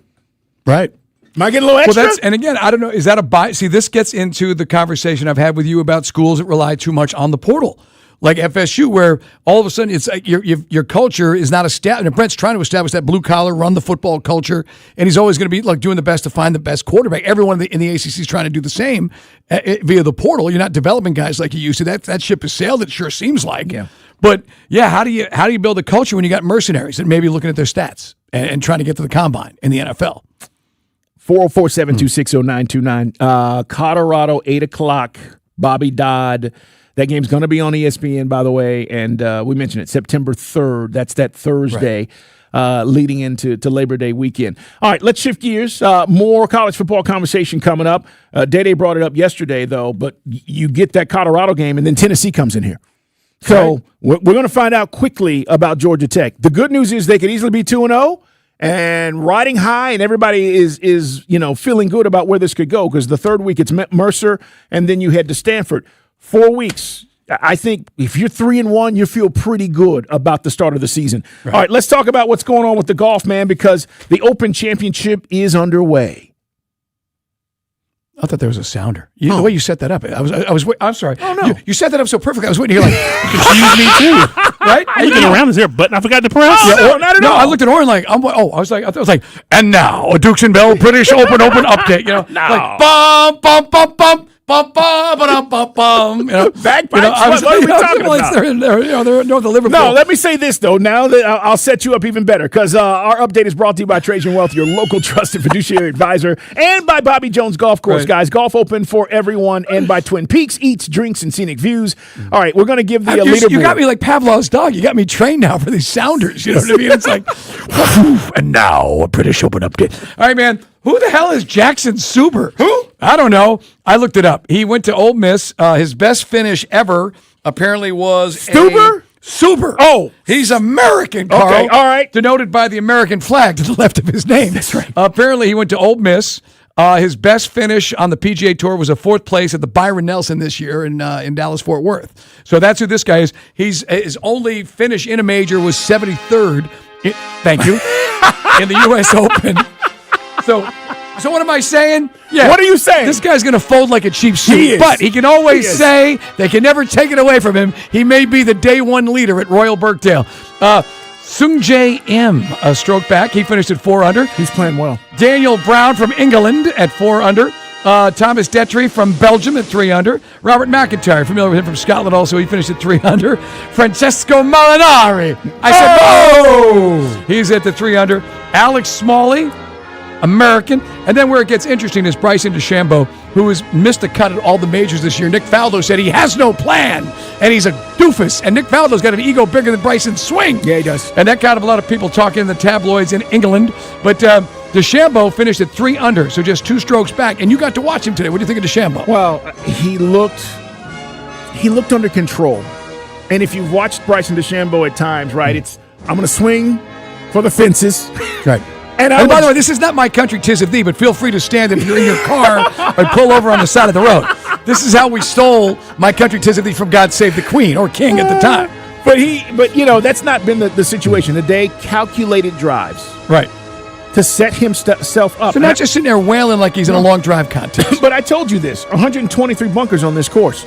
Right. Might get a little extra? Well, and again, I don't know, is that a buy? See, this gets into the conversation I've had with you about schools that rely too much on the portal. Like FSU, where all of a sudden it's like your culture is not established. And Brent's trying to establish that blue collar, run the football culture, and he's always going to be like doing the best to find the best quarterback. Everyone in the ACC is trying to do the same via the portal. You're not developing guys like you used to. That ship has sailed. It sure seems like. Yeah. But yeah, how do you build a culture when you got mercenaries that maybe looking at their stats and trying to get to the combine in the NFL? 404-726-0929. Colorado, 8 o'clock. Bobby Dodd. That game's going to be on ESPN, by the way, and we mentioned it, September 3rd. That's that Thursday leading into Labor Day weekend. All right, let's shift gears. More college football conversation coming up. Day brought it up yesterday, though, but you get that Colorado game, and then Tennessee comes in here. So we're going to find out quickly about Georgia Tech. The good news is they could easily be 2-0. And riding high, and everybody is feeling good about where this could go because the third week it's Mercer, and then you head to Stanford. 4 weeks. I think if you're 3-1, you feel pretty good about the start of the season. Right. All right, let's talk about what's going on with the golf, man, because the Open Championship is underway. I thought there was a sounder. The way you set that up, I'm sorry. Oh, no. You set that up so perfectly. I was waiting here like, confuse me too, right? How you get around? Is there a button I forgot to press? Not at all. I looked at Oren like, I was like, and now a Dukes and Bell British Open update. Like bum bum bum bum. Bum, bum, bum, bum, bum. Bagpipes? What are we talking about? They're north of Liverpool. No, let me say this, though. Now that I'll set you up even better, because our update is brought to you by Trajan Wealth, your local trusted fiduciary advisor, and by Bobby Jones Golf Course, guys. Golf open for everyone, and by Twin Peaks, eats, drinks, and scenic views. All right, we're going to give the leaderboard. You got me like Pavlov's dog. You got me trained now for these sounders. You know what I mean? It's like, and now a British Open update. All right, man. Who the hell is Jackson Suber? Who? I don't know. I looked it up. He went to Ole Miss. His best finish ever apparently was Suber. Oh. He's American, Carl. Okay, all right. Denoted by the American flag to the left of his name. That's right. Apparently he went to Ole Miss. His best finish on the PGA Tour was a 4th place at the Byron Nelson this year in Dallas-Fort Worth. So that's who this guy is. His only finish in a major was 73rd. Thank you. In the U.S. Open. So what am I saying? Yeah. What are you saying? This guy's going to fold like a cheap suit. But he can always say they can never take it away from him. He may be the day one leader at Royal Birkdale. Sungjae M, a stroke back. He finished at 4 under. He's playing well. Daniel Brown from England at 4 under. Thomas Detry from Belgium at 3 under. Robert McIntyre, familiar with him from Scotland also, he finished at 3 under. Francesco Molinari. He's at the 3 under. Alex Smalley, American. And then where it gets interesting is Bryson DeChambeau, who has missed the cut at all the majors this year. Nick Faldo said he has no plan, and he's a doofus. And Nick Faldo's got an ego bigger than Bryson's swing. Yeah, he does. And that got a lot of people talking in the tabloids in England. But DeChambeau finished at 3 under, so just 2 strokes back. And you got to watch him today. What do you think of DeChambeau? Well, he looked under control. And if you've watched Bryson DeChambeau at times, right, it's I'm going to swing for the fences. Right. And by the way, this is not My Country 'Tis of Thee, but feel free to stand if you're in your car or pull over on the side of the road. This is how we stole My Country 'Tis of Thee from God Save the Queen or King at the time. But that's not been the situation. Today, calculated drives. Right. To set himself up. So not just sitting there wailing like he's in a long drive contest. But I told you this, 123 bunkers on this course.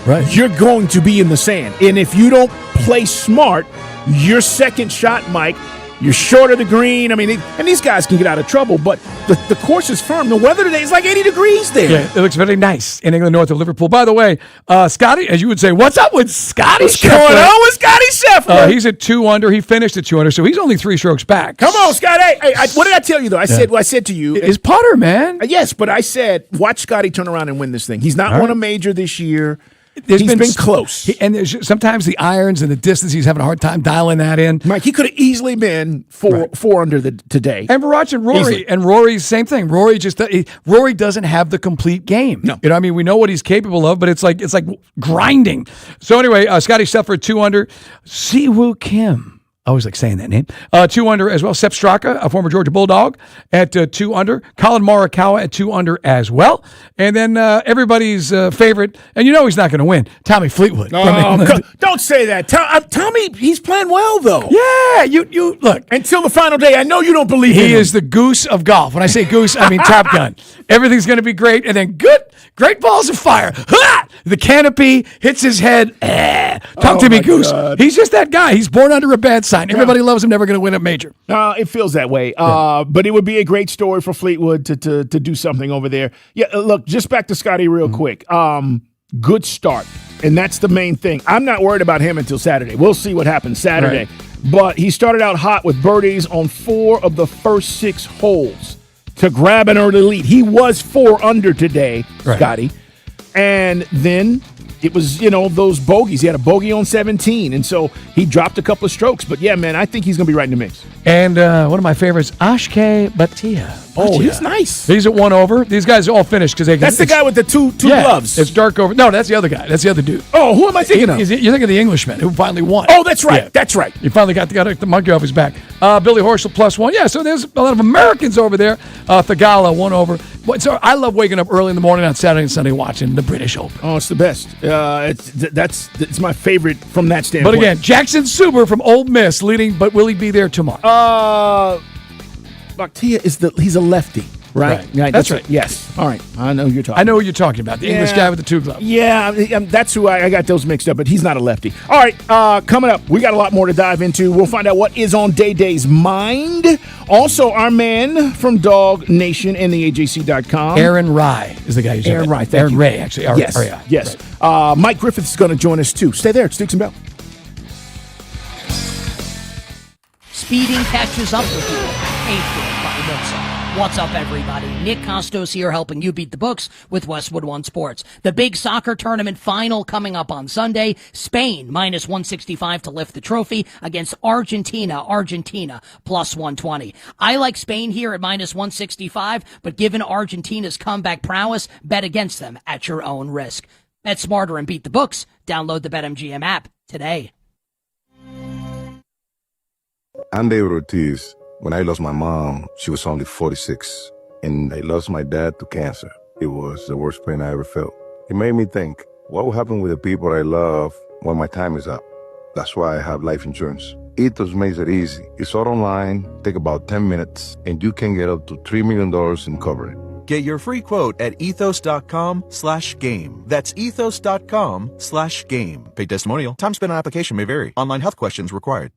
Right. You're going to be in the sand. And if you don't play smart, your second shot, Mike, you're short of the green. I mean, and these guys can get out of trouble, but the course is firm. The weather today is like 80 degrees there. Yeah, it looks very nice in England, north of Liverpool. By the way, Scotty, as you would say, what's up with Scotty What's going on with Scotty Scheffler? He's at 2 under. He finished at 2 under, so he's only 3 strokes back. Come on, Scotty. Hey, what did I tell you, though? I said to you. His putter, man. Yes, but I said, watch Scotty turn around and win this thing. He's not won a major this year. He's been close. And there's sometimes the irons and the distance, he's having a hard time dialing that in. Mike, he could have easily been four under today. And we're watching Rory, Easily. and Rory's same thing. Rory doesn't have the complete game. No. You know, I mean, we know what he's capable of, but it's like grinding. So anyway, Scotty Scheffler 2 under. Siwoo Kim. I always like saying that name. 2 under as well. Sepp Straka, a former Georgia Bulldog, at 2 under. Colin Morikawa at 2 under as well. And then everybody's favorite, and you know he's not going to win, Tommy Fleetwood. Don't say that. Tommy, he's playing well, though. Yeah, you look. Until the final day, I know you don't believe in him. He is the goose of golf. When I say goose, I mean Top Gun. Everything's going to be great, and then great balls of fire. Ha! The canopy hits his head. Talk to me, Goose. God. He's just that guy. He's born under a bad sign. Everybody loves him, never going to win a major. It feels that way. But it would be a great story for Fleetwood to do something over there. Yeah, look, just back to Scotty real quick. Good start, and that's the main thing. I'm not worried about him until Saturday. We'll see what happens Saturday. Right. But he started out hot with birdies on 4 of the first 6 holes to grab an early lead. He was 4 under today, Scotty. And then it was, those bogeys. He had a bogey on 17, and so he dropped a couple of strokes. But, yeah, man, I think he's going to be right in the mix. And one of my favorites, Ashke Bhatia. Oh, he's nice. He's at 1 over. These guys are all finished because they. That's the guy with the two gloves. It's dark over. No, that's the other guy. That's the other dude. Oh, who am I thinking of? You're thinking of the Englishman who finally won. Oh, that's right. Yeah. That's right. He finally got the monkey off his back. Billy Horschel +1. Yeah, so there's a lot of Americans over there. Thagala 1 over. So I love waking up early in the morning on Saturday and Sunday watching the British Open. Oh, it's the best. It's my favorite from that standpoint. But again, Jackson Suber from Ole Miss leading, but will he be there tomorrow? Bhatia he's a lefty, right? That's right. Yes. All right. I know who you're talking. I know who you're talking about. The English guy with the 2 gloves. Yeah, that's who I got those mixed up, but he's not a lefty. All right, coming up, we got a lot more to dive into. We'll find out what is on Day Day's mind. Also, our man from Dog Nation and the AJC.com. Aaron Rye is the guy who's Aaron Rye. Aaron Ray, actually. Yes. Mike Griffiths is going to join us, too. Stay there. It's Dukes and Bell. Speeding catches up with you. By Wilson. What's up, everybody? Nick Costos here, helping you beat the books with Westwood One Sports. The big soccer tournament final coming up on Sunday. Spain -165 to lift the trophy against Argentina. Argentina +120. I like Spain here at -165, but given Argentina's comeback prowess, bet against them at your own risk. Bet smarter and beat the books. Download the BetMGM app today. I'm David Ortiz. When I lost my mom, she was only 46, and I lost my dad to cancer. It was the worst pain I ever felt. It made me think, what will happen with the people I love when my time is up? That's why I have life insurance. Ethos makes it easy. It's all online, take about 10 minutes, and you can get up to $3 million in coverage. Get your free quote at ethos.com/game. That's ethos.com/game. Paid testimonial. Time spent on application may vary. Online health questions required.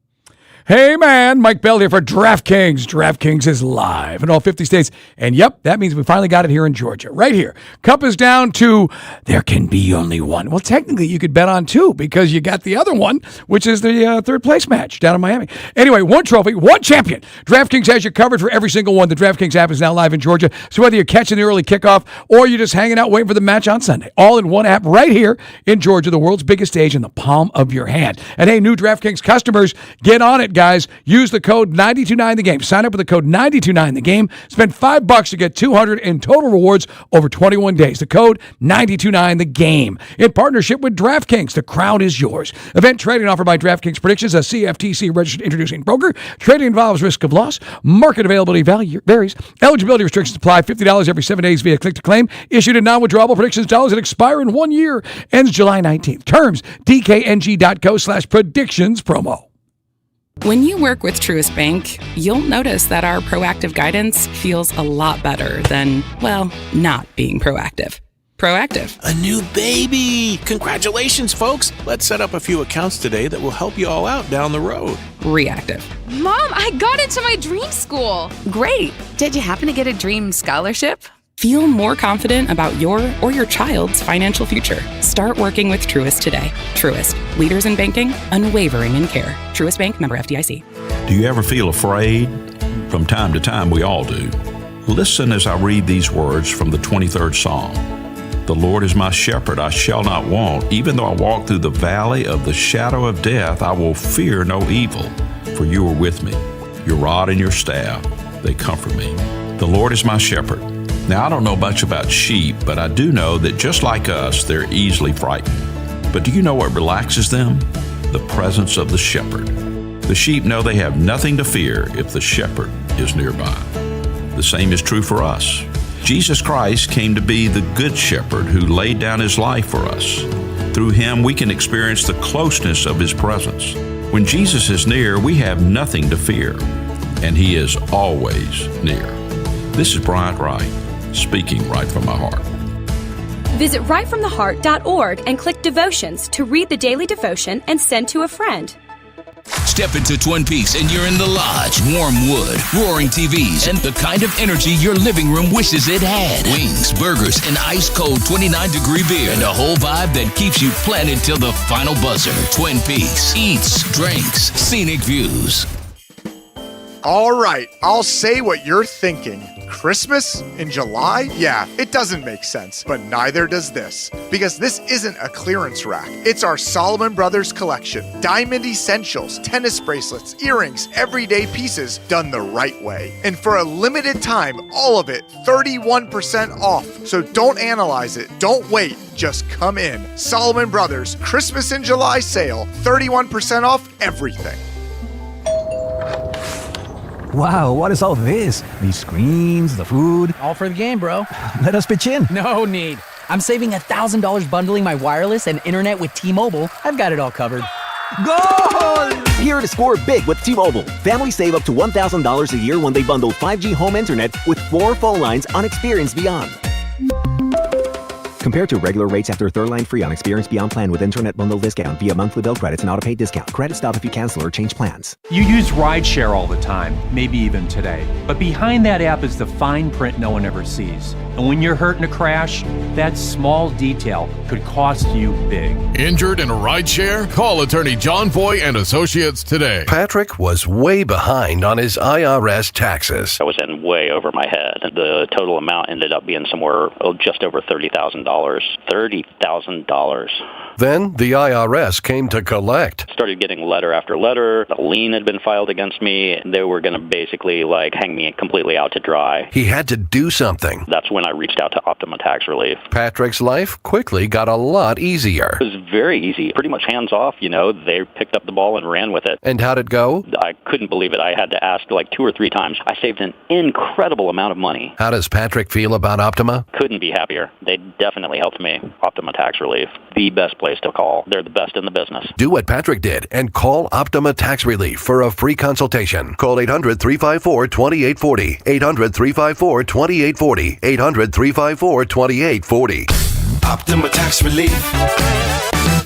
Hey, man, Mike Bell here for DraftKings. DraftKings is live in all 50 states. And, yep, that means we finally got it here in Georgia. Right here. Cup is down to there can be only one. Well, technically, you could bet on 2 because you got the other one, which is the third place match down in Miami. Anyway, 1 trophy, 1 champion. DraftKings has you covered for every single one. The DraftKings app is now live in Georgia. So whether you're catching the early kickoff or you're just hanging out waiting for the match on Sunday, all in one app right here in Georgia, the world's biggest stage in the palm of your hand. And, hey, new DraftKings customers, get on it, guys. Use the code 929TheGame. Sign up with the code 929TheGame. Spend $5 to get $200 in total rewards over 21 days. The code 929TheGame. In partnership with DraftKings, the crown is yours. Event trading offered by DraftKings Predictions, a CFTC registered introducing broker. Trading involves risk of loss. Market availability varies. Eligibility restrictions apply. $50 every 7 days via click to claim. Issued in non-withdrawable predictions dollars that expire in 1 year. Ends July 19th. Terms DKNG.co/predictions promo. When you work with Truist Bank, you'll notice that our proactive guidance feels a lot better than, well, not being proactive. Proactive. A new baby! Congratulations, folks! Let's set up a few accounts today that will help you all out down the road. Reactive. Mom, I got into my dream school! Great! Did you happen to get a dream scholarship? Feel more confident about your or your child's financial future. Start working with Truist today. Truist, leaders in banking, unwavering in care. Truist Bank, member FDIC. Do you ever feel afraid? From time to time, we all do. Listen as I read these words from the 23rd Psalm. The Lord is my shepherd, I shall not want. Even though I walk through the valley of the shadow of death, I will fear no evil, for you are with me. Your rod and your staff, they comfort me. The Lord is my shepherd. Now, I don't know much about sheep, but I do know that just like us, they're easily frightened. But do you know what relaxes them? The presence of the shepherd. The sheep know they have nothing to fear if the shepherd is nearby. The same is true for us. Jesus Christ came to be the good shepherd who laid down his life for us. Through him, we can experience the closeness of his presence. When Jesus is near, we have nothing to fear, and he is always near. This is Bryant Wright, speaking right from my heart. Visit rightfromtheheart.org and click Devotions to read the daily devotion and send to a friend. Step into Twin Peaks and you're in the lodge. Warm wood, roaring TVs, and the kind of energy your living room wishes it had. Wings, burgers, and ice-cold 29-degree beer. And a whole vibe that keeps you planted till the final buzzer. Twin Peaks. Eats, drinks, scenic views. All right, I'll say what you're thinking. Christmas in July? Yeah, it doesn't make sense, but neither does this. Because this isn't a clearance rack. It's our Solomon Brothers collection. Diamond essentials, tennis bracelets, earrings, everyday pieces done the right way. And for a limited time, all of it 31% off. So don't analyze it. Don't wait. Just come in. Solomon Brothers Christmas in July sale. 31% off everything. Wow, what is all this? These screens, the food. All for the game, bro. Let us pitch in. No need. I'm saving $1,000 bundling my wireless and internet with T-Mobile. I've got it all covered. Goal! Here to score big with T-Mobile. Families save up to $1,000 a year when they bundle 5G home internet with 4 phone lines on Experience Beyond. Compared to regular rates after third line free on Experience Beyond plan with internet bundle discount via monthly bill credits and auto-pay discount. Credit stop if you cancel or change plans. You use rideshare all the time, maybe even today. But behind that app is the fine print no one ever sees. And when you're hurt in a crash, that small detail could cost you big. Injured in a rideshare? Call attorney John Foy and Associates today. Patrick was way behind on his IRS taxes. I was in way over my head. The total amount ended up being somewhere just over $30,000. $30,000. Then the IRS came to collect. Started getting letter after letter. A lien had been filed against me. They were going to basically hang me completely out to dry. He had to do something. That's when I reached out to Optima Tax Relief. Patrick's life quickly got a lot easier. It was very easy. Pretty much hands off, They picked up the ball and ran with it. And how'd it go? I couldn't believe it. I had to ask 2 or 3 times. I saved an incredible amount of money. How does Patrick feel about Optima? Couldn't be happier. They definitely helped me. Optima Tax Relief. The best place to call. They're the best in the business. Do what Patrick did and call Optima Tax Relief for a free consultation. Call 800-354-2840. 800-354-2840. 800-354-2840. Optima Tax Relief.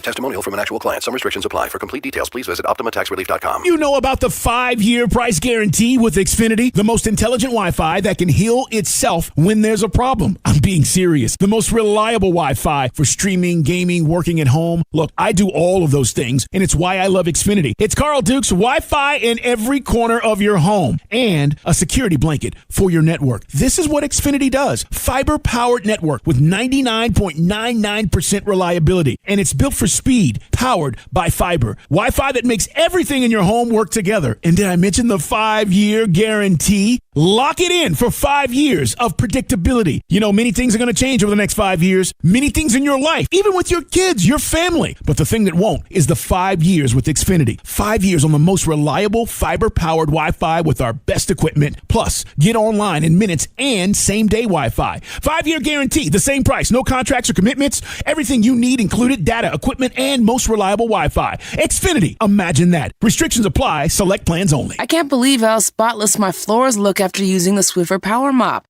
Testimonial from an actual client. Some restrictions apply. For complete details, please visit OptimaTaxRelief.com. You know about the 5-year price guarantee with Xfinity? The most intelligent Wi-Fi that can heal itself when there's a problem. I'm being serious. The most reliable Wi-Fi for streaming, gaming, working at home. Look, I do all of those things, and it's why I love Xfinity. It's Carl Duke's Wi-Fi in every corner of your home and a security blanket for your network. This is what Xfinity does. Fiber-powered network with 99.99% reliability, and it's built for speed, powered by fiber. Wi-Fi that makes everything in your home work together. And did I mention the 5-year guarantee? Lock it in for 5 years of predictability. Many things are going to change over the next 5 years. Many things in your life, even with your kids, your family. But the thing that won't is the 5 years with Xfinity. 5 years on the most reliable fiber-powered Wi-Fi with our best equipment. Plus, get online in minutes and same-day Wi-Fi. 5-year guarantee, the same price, no contracts or commitments. Everything you need included, data, equipment, and most reliable Wi-Fi. Xfinity, imagine that. Restrictions apply, select plans only. I can't believe how spotless my floors look after using the Swiffer Power Mop.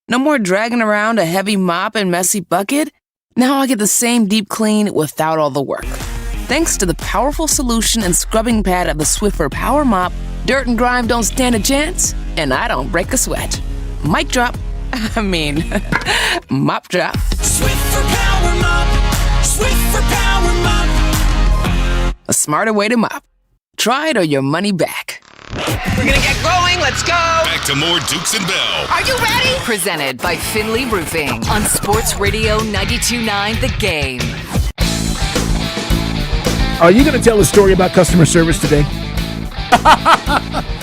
No more dragging around a heavy mop and messy bucket. Now I get the same deep clean without all the work. Thanks to the powerful solution and scrubbing pad of the Swiffer Power Mop, dirt and grime don't stand a chance, and I don't break a sweat. Mic drop. Mop drop. Swiffer Power Mop. Swiffer Power Mop. A smarter way to mop. Try it or your money back. We're gonna get going. Let's go. Back to more Dukes and Bell. Are you ready? Presented by Finley Roofing on Sports Radio 92.9 The Game. Are you going to tell a story about customer service today?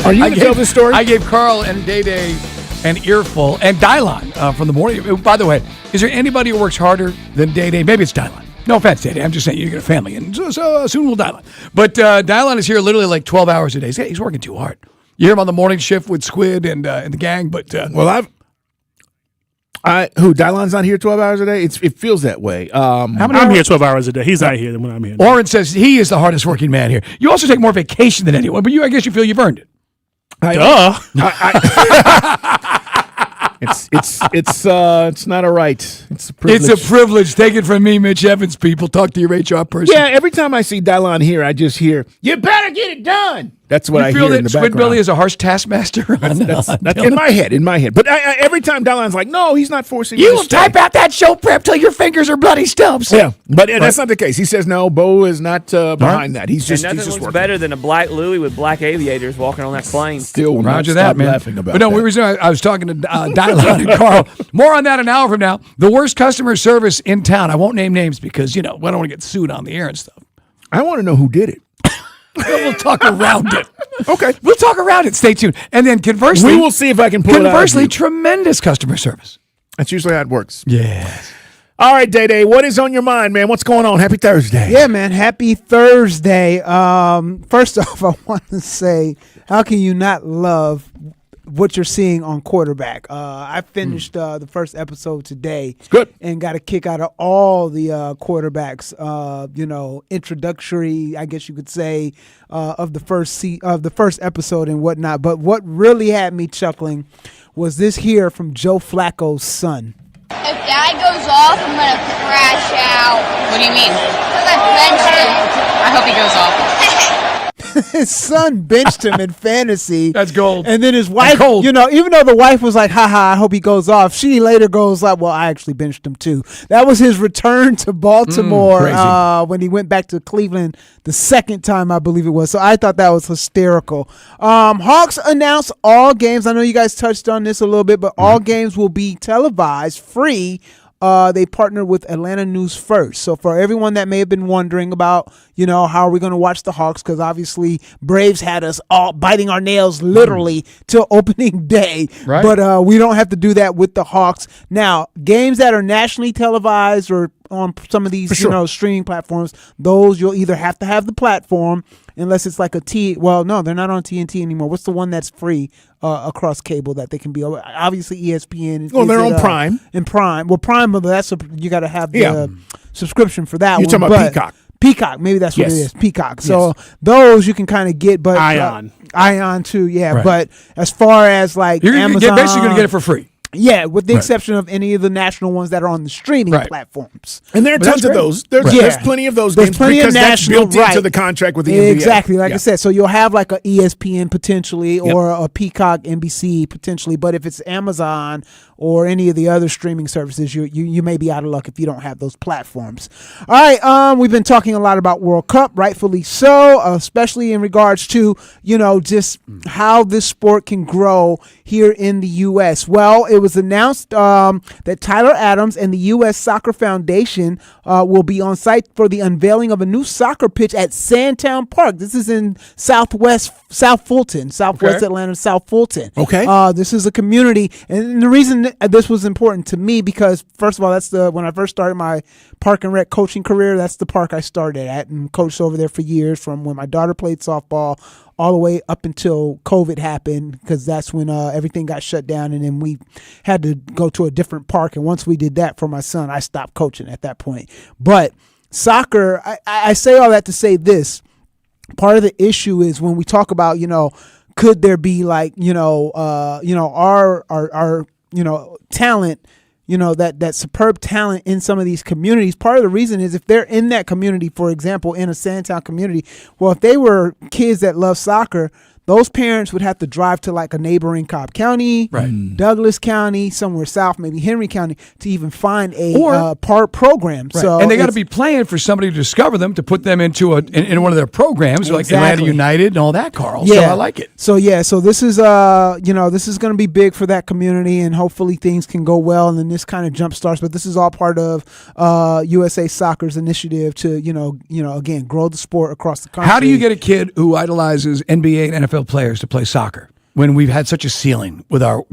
Are you going to tell this story? I gave Carl and Day an earful, and Dylon from the morning. By the way, is there anybody who works harder than Day? Maybe it's Dylon. No offense, Day. I'm just saying you got a family, and so soon we'll Dylon. But Dylon is here literally like 12 hours a day. He's working too hard. You hear him on the morning shift with Squid and the gang. But Dylon's not here 12 hours a day? It feels that way. I'm here 12 hours a day. He's not here when I'm here. Oren says he is the hardest working man here. You also take more vacation than anyone, but I guess you feel you've earned it. It's not a right. It's a privilege. It's a privilege. Take it from me, Mitch Evans. People, talk to your HR person. Yeah, every time I see Dylon here, I just hear, "You better get it done." That's what I hear in the background. Squid Billy is a harsh taskmaster? That's in my head. But every time Dylon's like, "No, he's not forcing you to will type out that show prep till your fingers are bloody stumps." Yeah, but that's not the case. He says, "No, Bo is not behind that. He's just nothing he's just looks working." better than a black Louis with black aviators walking on that plane. Still will Roger not that, stop man. laughing about but no, that. I was talking to Dylon and Carl. More on that an hour from now. The worst customer service in town. I won't name names because, we don't want to get sued on the air and stuff. I want to know who did it. We'll talk around it. Okay. We'll talk around it. Stay tuned. And then conversely, we will see if I can pull it out. Conversely, tremendous customer service. That's usually how it works. Yes. All right, Day, what is on your mind, man? What's going on? Happy Thursday. Yeah, man. Happy Thursday. First off, I want to say, how can you not love what you're seeing on quarterback? I finished the first episode today. It's good. And got a kick out of all the quarterbacks, introductory, I guess you could say, of the first episode and whatnot. But what really had me chuckling was this here from Joe Flacco's son. If Dad goes off, I'm going to crash out. What do you mean? Because I benched him. I hope he goes off. His son benched him in fantasy. That's gold. And then his wife, even though the wife was like, haha, I hope he goes off, she later goes like, well, I actually benched him too. That was his return to Baltimore when he went back to Cleveland the second time, I believe it was. So I thought that was hysterical. Hawks announced all games. I know you guys touched on this a little bit, but all games will be televised free. They partnered with Atlanta News First. So for everyone that may have been wondering about, how are we going to watch the Hawks? Because obviously Braves had us all biting our nails literally till opening day. Right. But we don't have to do that with the Hawks. Now, games that are nationally televised or on some of these, streaming platforms, those you'll either have to have the platform unless it's like well, no, they're not on TNT anymore. What's the one that's free across cable that they can be? Obviously, ESPN. Well, they're on Prime. And Prime. Well, Prime, you got to have the subscription for that. You're talking about Peacock. Peacock, maybe that's what it is. Peacock. So Yes. those you can kind of get, but Ion too, yeah. Right. But as far as like You're Amazon, basically going to get it for free. Yeah, with the exception of any of the national ones that are on the streaming platforms. And there are tons of those. There's plenty of those games because that's built into the contract with the NBA. Exactly, like I said. So you'll have like a ESPN potentially or a Peacock, NBC potentially. But if it's Amazon or any of the other streaming services, you may be out of luck if you don't have those platforms. All right, we've been talking a lot about World Cup, rightfully so, especially in regards to, just how this sport can grow here in the U.S. Well, it was announced that Tyler Adams and the U.S. Soccer Foundation will be on site for the unveiling of a new soccer pitch at Sandtown Park. This is in South Fulton, Southwest Atlanta, South Fulton. Okay. This is a community, and the reason this was important to me because, first of all, that's when I first started my park and rec coaching career, that's the park I started at and coached over there for years, from when my daughter played softball all the way up until COVID happened, because that's when everything got shut down, and then we had to go to a different park. And once we did that for my son, I stopped coaching at that point. But soccer, I say all that to say this. Part of the issue is when we talk about, could there be like, our talent, that superb talent in some of these communities. Part of the reason is if they're in that community, for example, in a Sandtown community, well, if they were kids that love soccer, those parents would have to drive to like a neighboring Cobb County, Douglas County, somewhere south, maybe Henry County, to even find a program. Right. So and they got to be playing for somebody to discover them, to put them into in one of their programs, like Atlanta United and all that, Carl. Yeah. So I like it. So this is this is going to be big for that community, and hopefully things can go well, and then this kind of jump starts. But this is all part of USA Soccer's initiative to again grow the sport across the country. How do you get a kid who idolizes NBA and NFL players to play soccer when we've had such a ceiling with our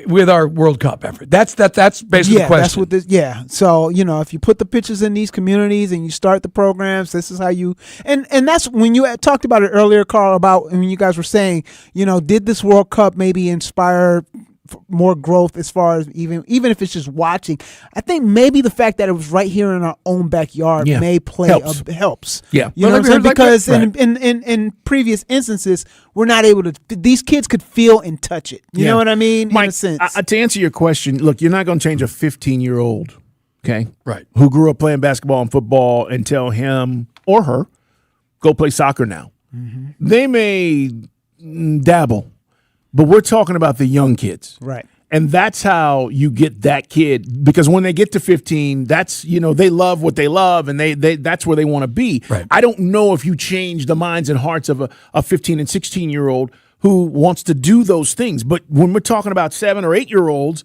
with our World Cup effort? That's basically the question. That's what this. Yeah. So if you put the pitches in these communities and you start the programs, this is how you. And that's when you talked about it earlier, Carl, about when you guys were saying, did this World Cup maybe inspire more growth as far as even if it's just watching? I think maybe the fact that it was right here in our own backyard may play helps. Yeah, you know what I'm saying? Because in previous instances, we're not able to. These kids could feel and touch it. You know what I mean? Mike, in a sense. to answer your question, look, you're not going to change a 15-year-old, okay, right, who grew up playing basketball and football, and tell him or her go play soccer now. Mm-hmm. They may dabble. But we're talking about the young kids. Right. And that's how you get that kid, because when they get to 15, that's, they love what they love, and they that's where they want to be. Right. I don't know if you change the minds and hearts of a 15 and 16-year-old who wants to do those things. But when we're talking about 7 or 8-year-olds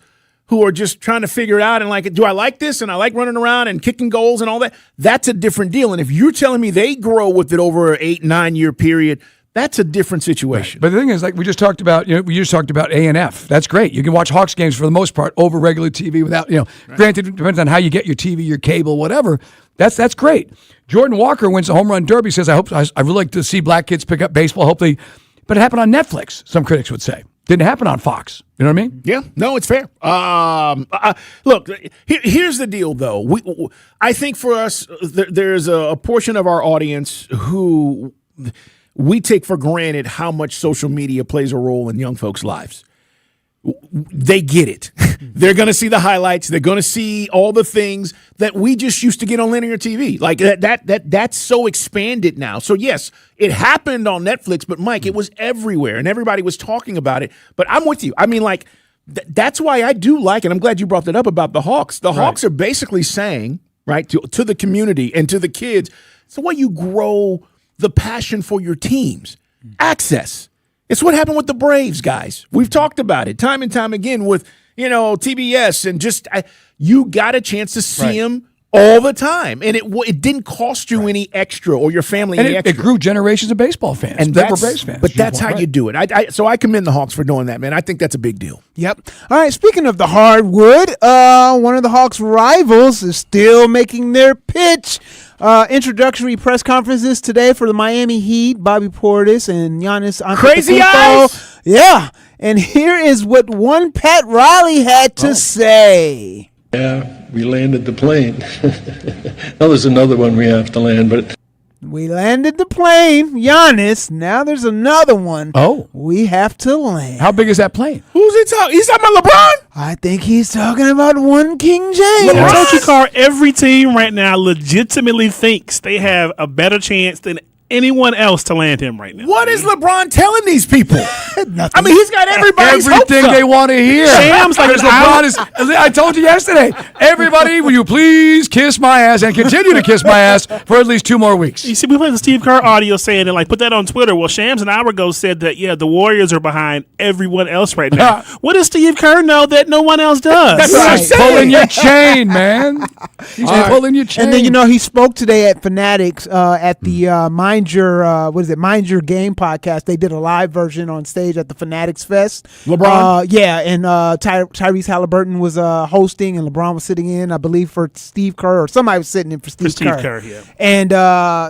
who are just trying to figure it out and like, do I like this? And I like running around and kicking goals and all that. That's a different deal. And if you're telling me they grow with it over an 8-9 year period, that's a different situation. Right. But the thing is, like we just talked about, we just talked about A&F. That's great. You can watch Hawks games for the most part over regular TV without, granted, it depends on how you get your TV, your cable, whatever. That's great. Jordan Walker wins the home run derby. Says, I really like to see black kids pick up baseball. Hopefully, but it happened on Netflix. Some critics would say didn't happen on Fox. You know what I mean? Yeah. No, it's fair. Look, here's the deal, though. I think for us, there's a portion of our audience who. We take for granted how much social media plays a role in young folks' lives. They get it. They're going to see the highlights. They're going to see all the things that we just used to get on linear TV. Like that's so expanded now. So yes, it happened on Netflix, but Mike, it was everywhere and everybody was talking about it. But I'm with you. I mean, like that's why I do like it. I'm glad you brought that up about the Hawks. The Hawks are basically saying, right, to the community and to the kids, so why you grow the passion for your teams. Access. It's what happened with the Braves, guys. We've talked about it time and time again with, TBS, and just you got a chance to see them all the time. And it didn't cost you any extra or your family any extra. It grew generations of baseball fans and that were Braves fans. But that's how you do it. So I commend the Hawks for doing that, man. I think that's a big deal. Yep. All right, speaking of the hardwood, one of the Hawks' rivals is still making their pitch. Introductory press conferences today for the Miami Heat, Bobby Portis and Giannis Antetokounmpo. Crazy eyes! Yeah. And here is what one Pat Riley had to say. Yeah, we landed the plane. Now there's another one we have to land, but... We landed the plane, Giannis. Now there's another one. We have to land. How big is that plane? Who's he talking? He's talking about LeBron? I think he's talking about one King James. I told you, Carl, every team right now legitimately thinks they have a better chance than anyone else to land him right now. What is LeBron telling these people? Nothing. I mean, he's got everybody's everything they want to hear. Sam's like, LeBron is. I told you yesterday. Everybody, will you please kiss my ass and continue to kiss my ass for at least 2 more weeks? You see, we played the Steve Kerr audio saying it, put that on Twitter. Well, Shams an hour ago said that the Warriors are behind everyone else right now. What does Steve Kerr know that no one else does? That's what I'm saying. Pulling your chain, man. He's pulling your chain. And then he spoke today at Fanatics at the Mind Your Game podcast. They did a live version on stage at the Fanatics Fest. LeBron? And Tyrese Halliburton was hosting, and LeBron was sitting in, I believe, for Steve Kerr, or somebody was sitting in for Steve Kerr. Yeah. And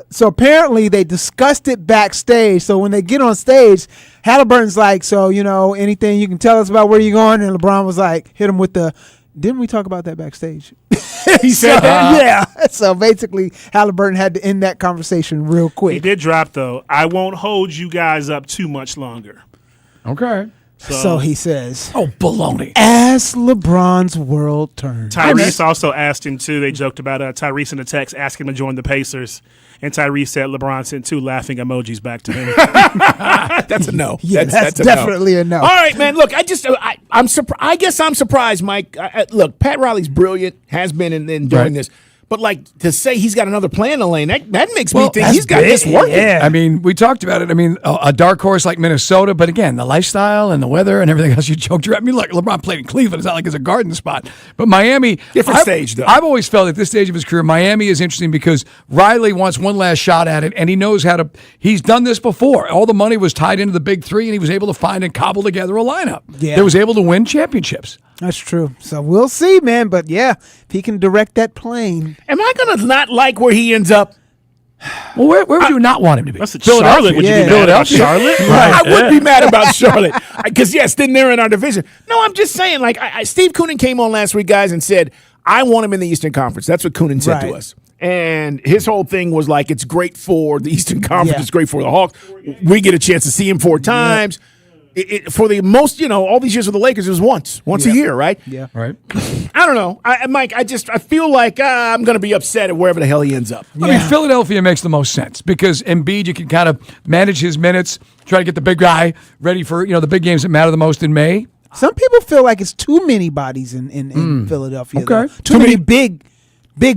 so apparently they discussed it backstage. So when they get on stage, Halliburton's like, so, anything you can tell us about where you're going? And LeBron was like, hit him with the, didn't we talk about that backstage? He said that? Yeah. So basically, Halliburton had to end that conversation real quick. He did drop, though. I won't hold you guys up too much longer. Okay. So he says. Oh, baloney. As LeBron's world turns. Tyrese also asked him, too. They joked about Tyrese in the text asking him to join the Pacers. And Tyrese said LeBron sent 2 laughing emojis back to him. That's a no. Yeah, that's definitely a no. All right, man. Look, I'm surprised. I guess I'm surprised, Mike. Look, Pat Riley's brilliant, has been in doing this. But, like, to say he's got another plan in the lane, that makes me think he's got this working. Yeah. I mean, we talked about it. I mean, a dark horse like Minnesota, but again, the lifestyle and the weather and everything else you joked around. I mean, look, LeBron played in Cleveland. It's not like it's a garden spot. But Miami. Different stage, though. I've always felt at this stage of his career, Miami is interesting because Riley wants one last shot at it, and he knows how to. He's done this before. All the money was tied into the big 3, and he was able to find and cobble together a lineup that was able to win championships. That's true. So we'll see, man. But yeah, if he can direct that plane. Am I going to not like where he ends up? Well, where would you not want him to be? That's Charlotte. Would you be mad about Charlotte? I would be mad about Charlotte. Because, yes, then they're in our division. No, I'm just saying, like, Steve Koonin came on last week, guys, and said, I want him in the Eastern Conference. That's what Koonin said to us. And his whole thing was like, it's great for the Eastern Conference. It's great for the Hawks. We get a chance to see him 4 times. For the most, all these years with the Lakers, it was once a year, right? Yeah. Right. I don't know. Mike, I feel like I'm going to be upset at wherever the hell he ends up. I mean, Philadelphia makes the most sense because Embiid, you can kind of manage his minutes, try to get the big guy ready for, the big games that matter the most in May. Some people feel like it's too many bodies in Philadelphia. Okay. Though. Too many big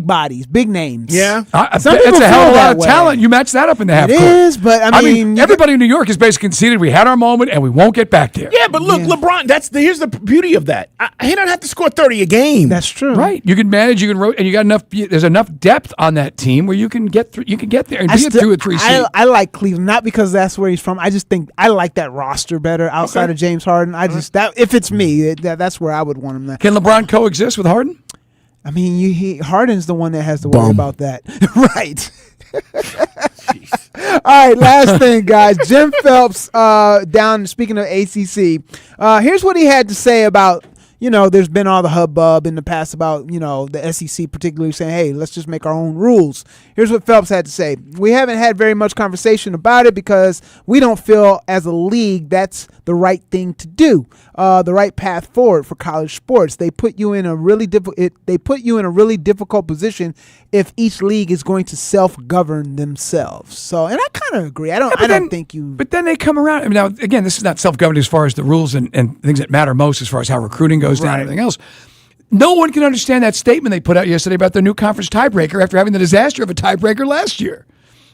bodies, big names. Yeah. That's a hell of a lot of talent. You match that up in the half court. It is, but I mean everybody in New York has basically conceded we had our moment and we won't get back there. Yeah, but look, LeBron, here's the beauty of that. He don't have to score 30 a game. That's true. Right. You can manage, you can rotate, and you got enough, there's enough depth on that team where you can get through, there and be a 2 or 3 seed. I like Cleveland, not because that's where he's from. I just think I like that roster better outside of James Harden. If it's me, that's where I would want him. Can LeBron coexist with Harden? I mean, Harden's the one that has to worry about that. Right. All right, last thing, guys. Jim Phelps, speaking of ACC, here's what he had to say about, there's been all the hubbub in the past about, the SEC particularly saying, hey, let's just make our own rules. Here's what Phelps had to say. We haven't had very much conversation about it because we don't feel as a league that's the right thing to do, the right path forward for college sports. They put you in a really difficult position if each league is going to self-govern themselves. So, and I kind of agree. I don't think you. But then they come around. I mean, now again, this is not self-governed as far as the rules and things that matter most as far as how recruiting goes down and everything else. No one can understand that statement they put out yesterday about their new conference tiebreaker after having the disaster of a tiebreaker last year.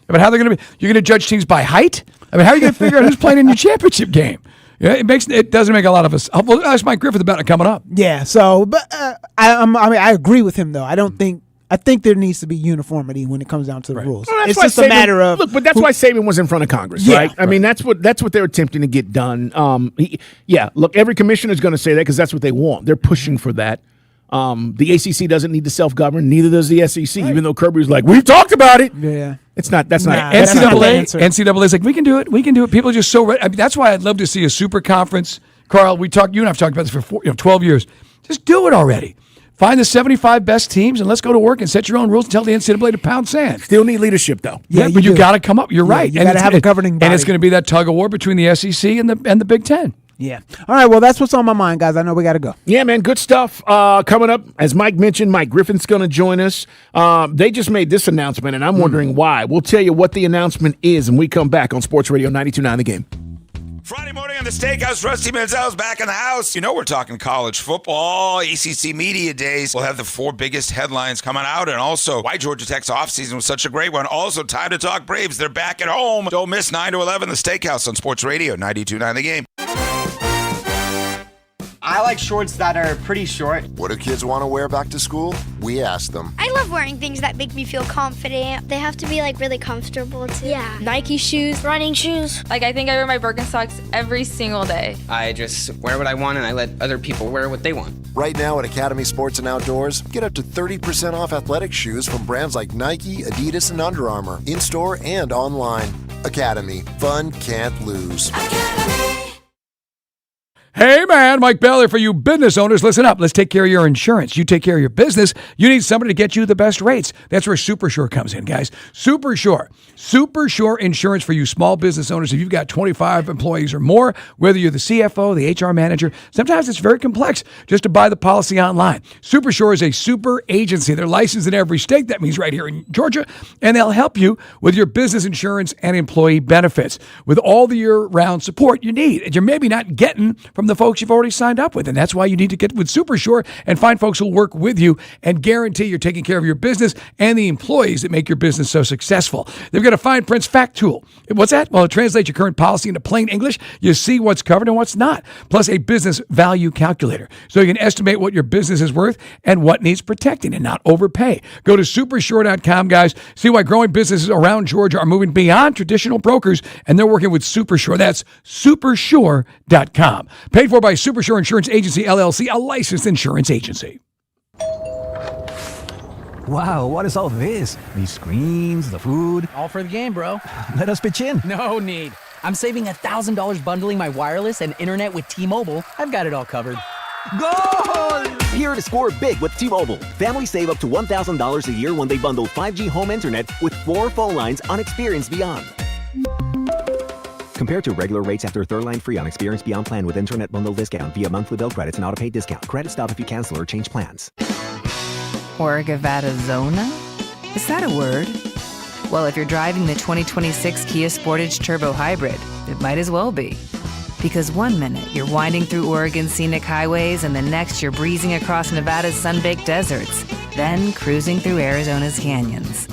About how they're going to be. You're going to judge teams by height? I mean, how are you going to figure out who's playing in your championship game? Yeah, it doesn't make a lot of us. Well, that's Mike Griffith about it coming up. Yeah. So, but I agree with him though. I think there needs to be uniformity when it comes down to the rules. Well, it's just a matter of look, but that's why Saban was in front of Congress, right? I mean, that's what they're attempting to get done. Look, every commissioner is going to say that because that's what they want. They're pushing for that. The ACC doesn't need to self-govern. Neither does the SEC. Even though Kirby was like, "We've talked about it." Yeah, it's not. That's not. NCAA is like, we can do it. We can do it. People are just so ready. I mean, that's why I'd love to see a super conference. Carl, you and I've talked about this for 12 years. Just do it already. Find the 75 best teams and let's go to work and set your own rules and tell the NCAA to pound sand. Still need leadership, though. Yeah, but you got to come up. You're right. You got to have a governing body. And it's going to be that tug of war between the SEC and the Big Ten. Yeah. All right, well, that's what's on my mind, guys. I know we got to go. Yeah, man, good stuff. Coming up, as Mike mentioned, Mike Griffin's going to join us. They just made this announcement, and I'm wondering why. We'll tell you what the announcement is, and we come back on Sports Radio 92.9 The Game. Friday morning on the Steakhouse, Rusty Manziel's back in the house. You know we're talking college football. ACC Media Days. We'll have the 4 biggest headlines coming out, and also why Georgia Tech's offseason was such a great one. Also, time to talk Braves. They're back at home. Don't miss 9 to 11, the Steakhouse on Sports Radio 92.9 The Game. I like shorts that are pretty short. What do kids want to wear back to school? We ask them. I love wearing things that make me feel confident. They have to be like really comfortable too. Yeah. Nike shoes, running shoes. Like I think I wear my Birkenstocks every single day. I just wear what I want and I let other people wear what they want. Right now at Academy Sports and Outdoors, get up to 30% off athletic shoes from brands like Nike, Adidas, and Under Armour, in-store and online. Academy. Fun can't lose. Academy. Hey, man, Mike Bell here for you business owners. Listen up. Let's take care of your insurance. You take care of your business. You need somebody to get you the best rates. That's where SuperSure comes in, guys. SuperSure. SuperSure insurance for you small business owners. If you've got 25 employees or more, whether you're the CFO, the HR manager, sometimes it's very complex just to buy the policy online. SuperSure is a super agency. They're licensed in every state. That means right here in Georgia. And they'll help you with your business insurance and employee benefits with all the year-round support you need. And you're maybe not getting from the folks you've already signed up with. And that's why you need to get with SuperSure and find folks who'll work with you and guarantee you're taking care of your business and the employees that make your business so successful. They've got a fine print fact tool. What's that? Well, it translates your current policy into plain English. You see what's covered and what's not. Plus a business value calculator. So you can estimate what your business is worth and what needs protecting and not overpay. Go to supersure.com, guys. See why growing businesses around Georgia are moving beyond traditional brokers, and they're working with SuperSure. That's supersure.com. Paid for by SuperSure Insurance Agency, LLC, a licensed insurance agency. Wow, what is all this? These screens, the food. All for the game, bro. Let us pitch in. No need. I'm saving $1,000 bundling my wireless and internet with T-Mobile. I've got it all covered. Goal! Here to score big with T-Mobile. Families save up to $1,000 a year when they bundle 5G home internet with 4 phone lines on Experience Beyond. Compared to regular rates after third line free on Experience Beyond plan with internet bundle discount via monthly bill credits and auto-pay discount. Credit stop if you cancel or change plans. Orgavattazona? Is that a word? Well, if you're driving the 2026 Kia Sportage Turbo Hybrid, it might as well be. Because one minute you're winding through Oregon's scenic highways and the next you're breezing across Nevada's sun-baked deserts, then cruising through Arizona's canyons.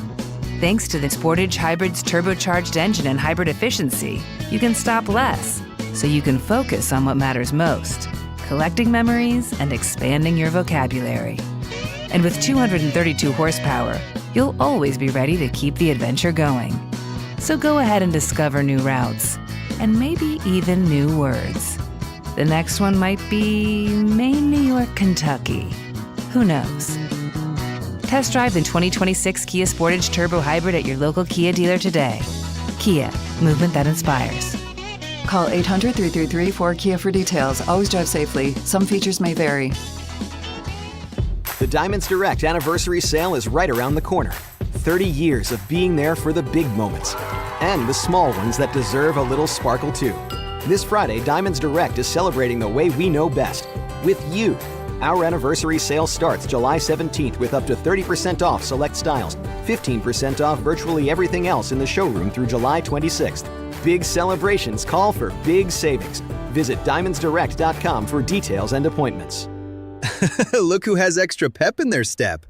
Thanks to the Sportage Hybrid's turbocharged engine and hybrid efficiency, you can stop less, so you can focus on what matters most, collecting memories and expanding your vocabulary. And with 232 horsepower, you'll always be ready to keep the adventure going. So go ahead and discover new routes, and maybe even new words. The next one might be Maine, New York, Kentucky. Who knows? Test drive the 2026 Kia Sportage Turbo Hybrid at your local Kia dealer today. Kia, movement that inspires. Call 800-333-4KIA for details. Always drive safely. Some features may vary. The Diamonds Direct anniversary sale is right around the corner. 30 years of being there for the big moments and the small ones that deserve a little sparkle too. This Friday, Diamonds Direct is celebrating the way we know best, with you. Our anniversary sale starts July 17th with up to 30% off select styles, 15% off virtually everything else in the showroom through July 26th. Big celebrations call for big savings. Visit diamondsdirect.com for details and appointments. Look who has extra pep in their step.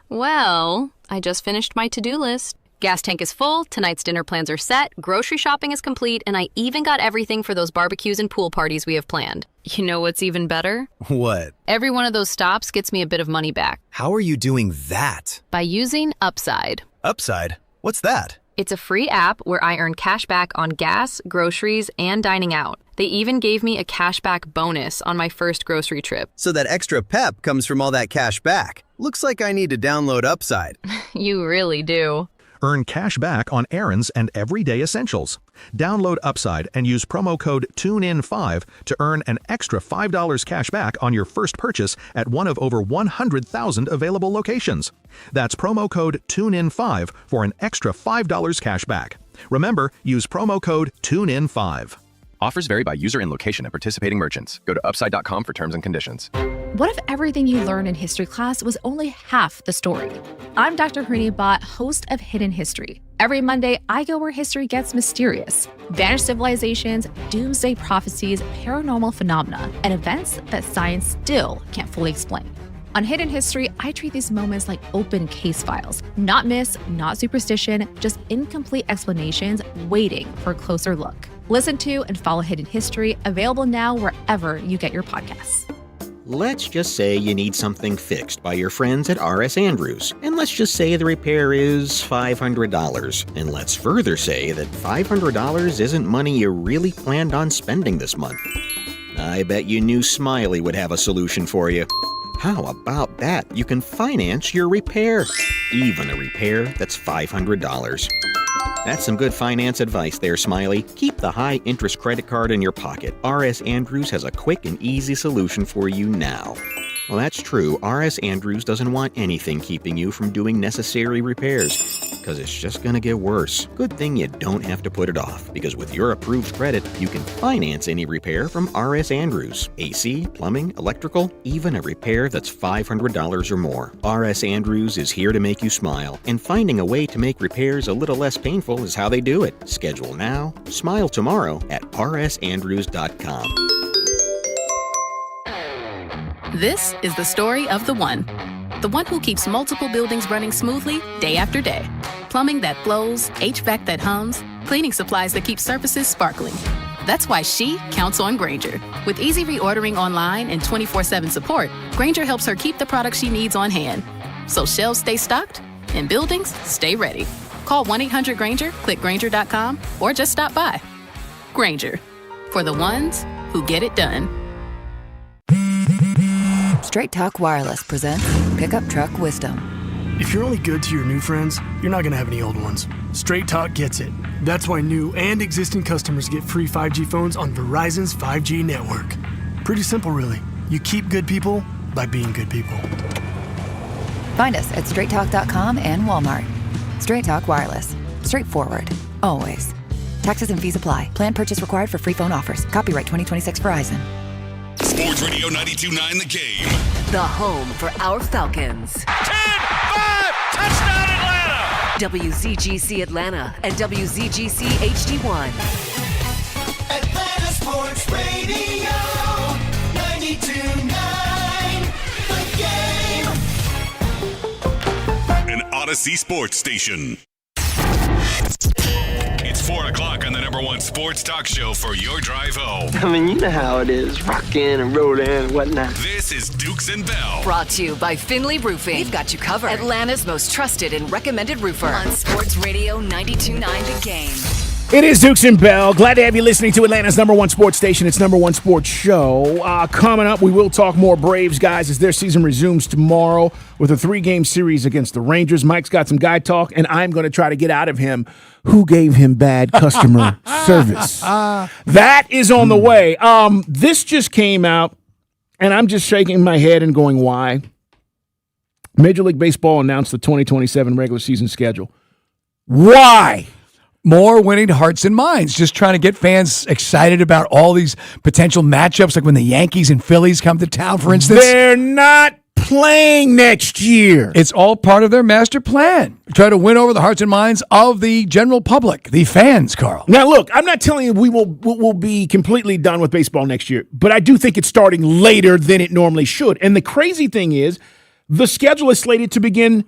Well, I just finished my to-do list. Gas tank is full, tonight's dinner plans are set, grocery shopping is complete, and I even got everything for those barbecues and pool parties we have planned. You know what's even better? What? Every one of those stops gets me a bit of money back. How are you doing that? By using Upside. Upside? What's that? It's a free app where I earn cash back on gas, groceries, and dining out. They even gave me a cashback bonus on my first grocery trip. So that extra pep comes from all that cash back. Looks like I need to download Upside. You really do. Earn cash back on errands and everyday essentials. Download Upside and use promo code TUNEIN5 to earn an extra $5 cash back on your first purchase at one of over 100,000 available locations. That's promo code TUNEIN5 for an extra $5 cash back. Remember, use promo code TUNEIN5. Offers vary by user and location at participating merchants. Go to upside.com for terms and conditions. What if everything you learned in history class was only half the story? I'm Dr. Harini Bhatt, host of Hidden History. Every Monday, I go where history gets mysterious. Vanished civilizations, doomsday prophecies, paranormal phenomena, and events that science still can't fully explain. On Hidden History, I treat these moments like open case files. Not myths, not superstition, just incomplete explanations waiting for a closer look. Listen to and follow Hidden History, available now wherever you get your podcasts. Let's just say you need something fixed by your friends at R.S. Andrews, and let's just say the repair is $500. And let's further say that $500 isn't money you really planned on spending this month. I bet you knew Smiley would have a solution for you. How about that? You can finance your repair, even a repair that's $500. That's some good finance advice there, Smiley. Keep the high-interest credit card in your pocket. R.S. Andrews has a quick and easy solution for you now. Well, that's true. R.S. Andrews doesn't want anything keeping you from doing necessary repairs, because it's just going to get worse. Good thing you don't have to put it off, because with your approved credit, you can finance any repair from R.S. Andrews. AC, plumbing, electrical, even a repair that's $500 or more. R.S. Andrews is here to make you smile, and finding a way to make repairs a little less painful is how they do it. Schedule now, smile tomorrow at rsandrews.com. This is the story of the one who keeps multiple buildings running smoothly day after day. Plumbing that flows, HVAC that hums, cleaning supplies that keep surfaces sparkling. That's why she counts on Grainger. With easy reordering online and 24/7 support, Grainger helps her keep the products she needs on hand. So shelves stay stocked and buildings stay ready. Call 1-800-GRAINGER, click Grainger.com, or just stop by. Grainger, for the ones who get it done. Straight Talk Wireless presents Pickup Truck Wisdom. If you're only good to your new friends, you're not going to have any old ones. Straight Talk gets it. That's why new and existing customers get free 5G phones on Verizon's 5G network. Pretty simple, really. You keep good people by being good people. Find us at straighttalk.com and Walmart. Straight Talk Wireless. Straightforward. Always. Taxes and fees apply. Plan purchase required for free phone offers. Copyright 2026 Verizon. Sports Radio 92.9 The Game. The home for our Falcons. 10-5! Touchdown Atlanta! WZGC Atlanta and WZGC HD1. Atlanta Sports Radio 92.9 The Game. An Odyssey Sports Station. It's 4 o'clock on the number one sports talk show for your drive home. I mean, you know how it is, rockin' and rollin' and whatnot. This is Dukes and Bell. Brought to you by Finley Roofing. We've got you covered. Atlanta's most trusted and recommended roofer. On Sports Radio 92.9 The Game. It is Dukes and Bell. Glad to have you listening to Atlanta's number one sports station. It's number one sports show. Coming up, we will talk more Braves, guys, as their season resumes tomorrow with a 3-game series against the Rangers. Mike's got some guy talk, and I'm going to try to get out of him who gave him bad customer service. That is on the way. This just came out, and I'm just shaking my head and going, why? Major League Baseball announced the 2027 regular season schedule. Why? More winning hearts and minds, just trying to get fans excited about all these potential matchups, like when the Yankees and Phillies come to town, for instance. They're not playing next year. It's all part of their master plan. Try to win over the hearts and minds of the general public, the fans, Carl. Now, look, I'm not telling you we'll be completely done with baseball next year, but I do think it's starting later than it normally should. And the crazy thing is, the schedule is slated to begin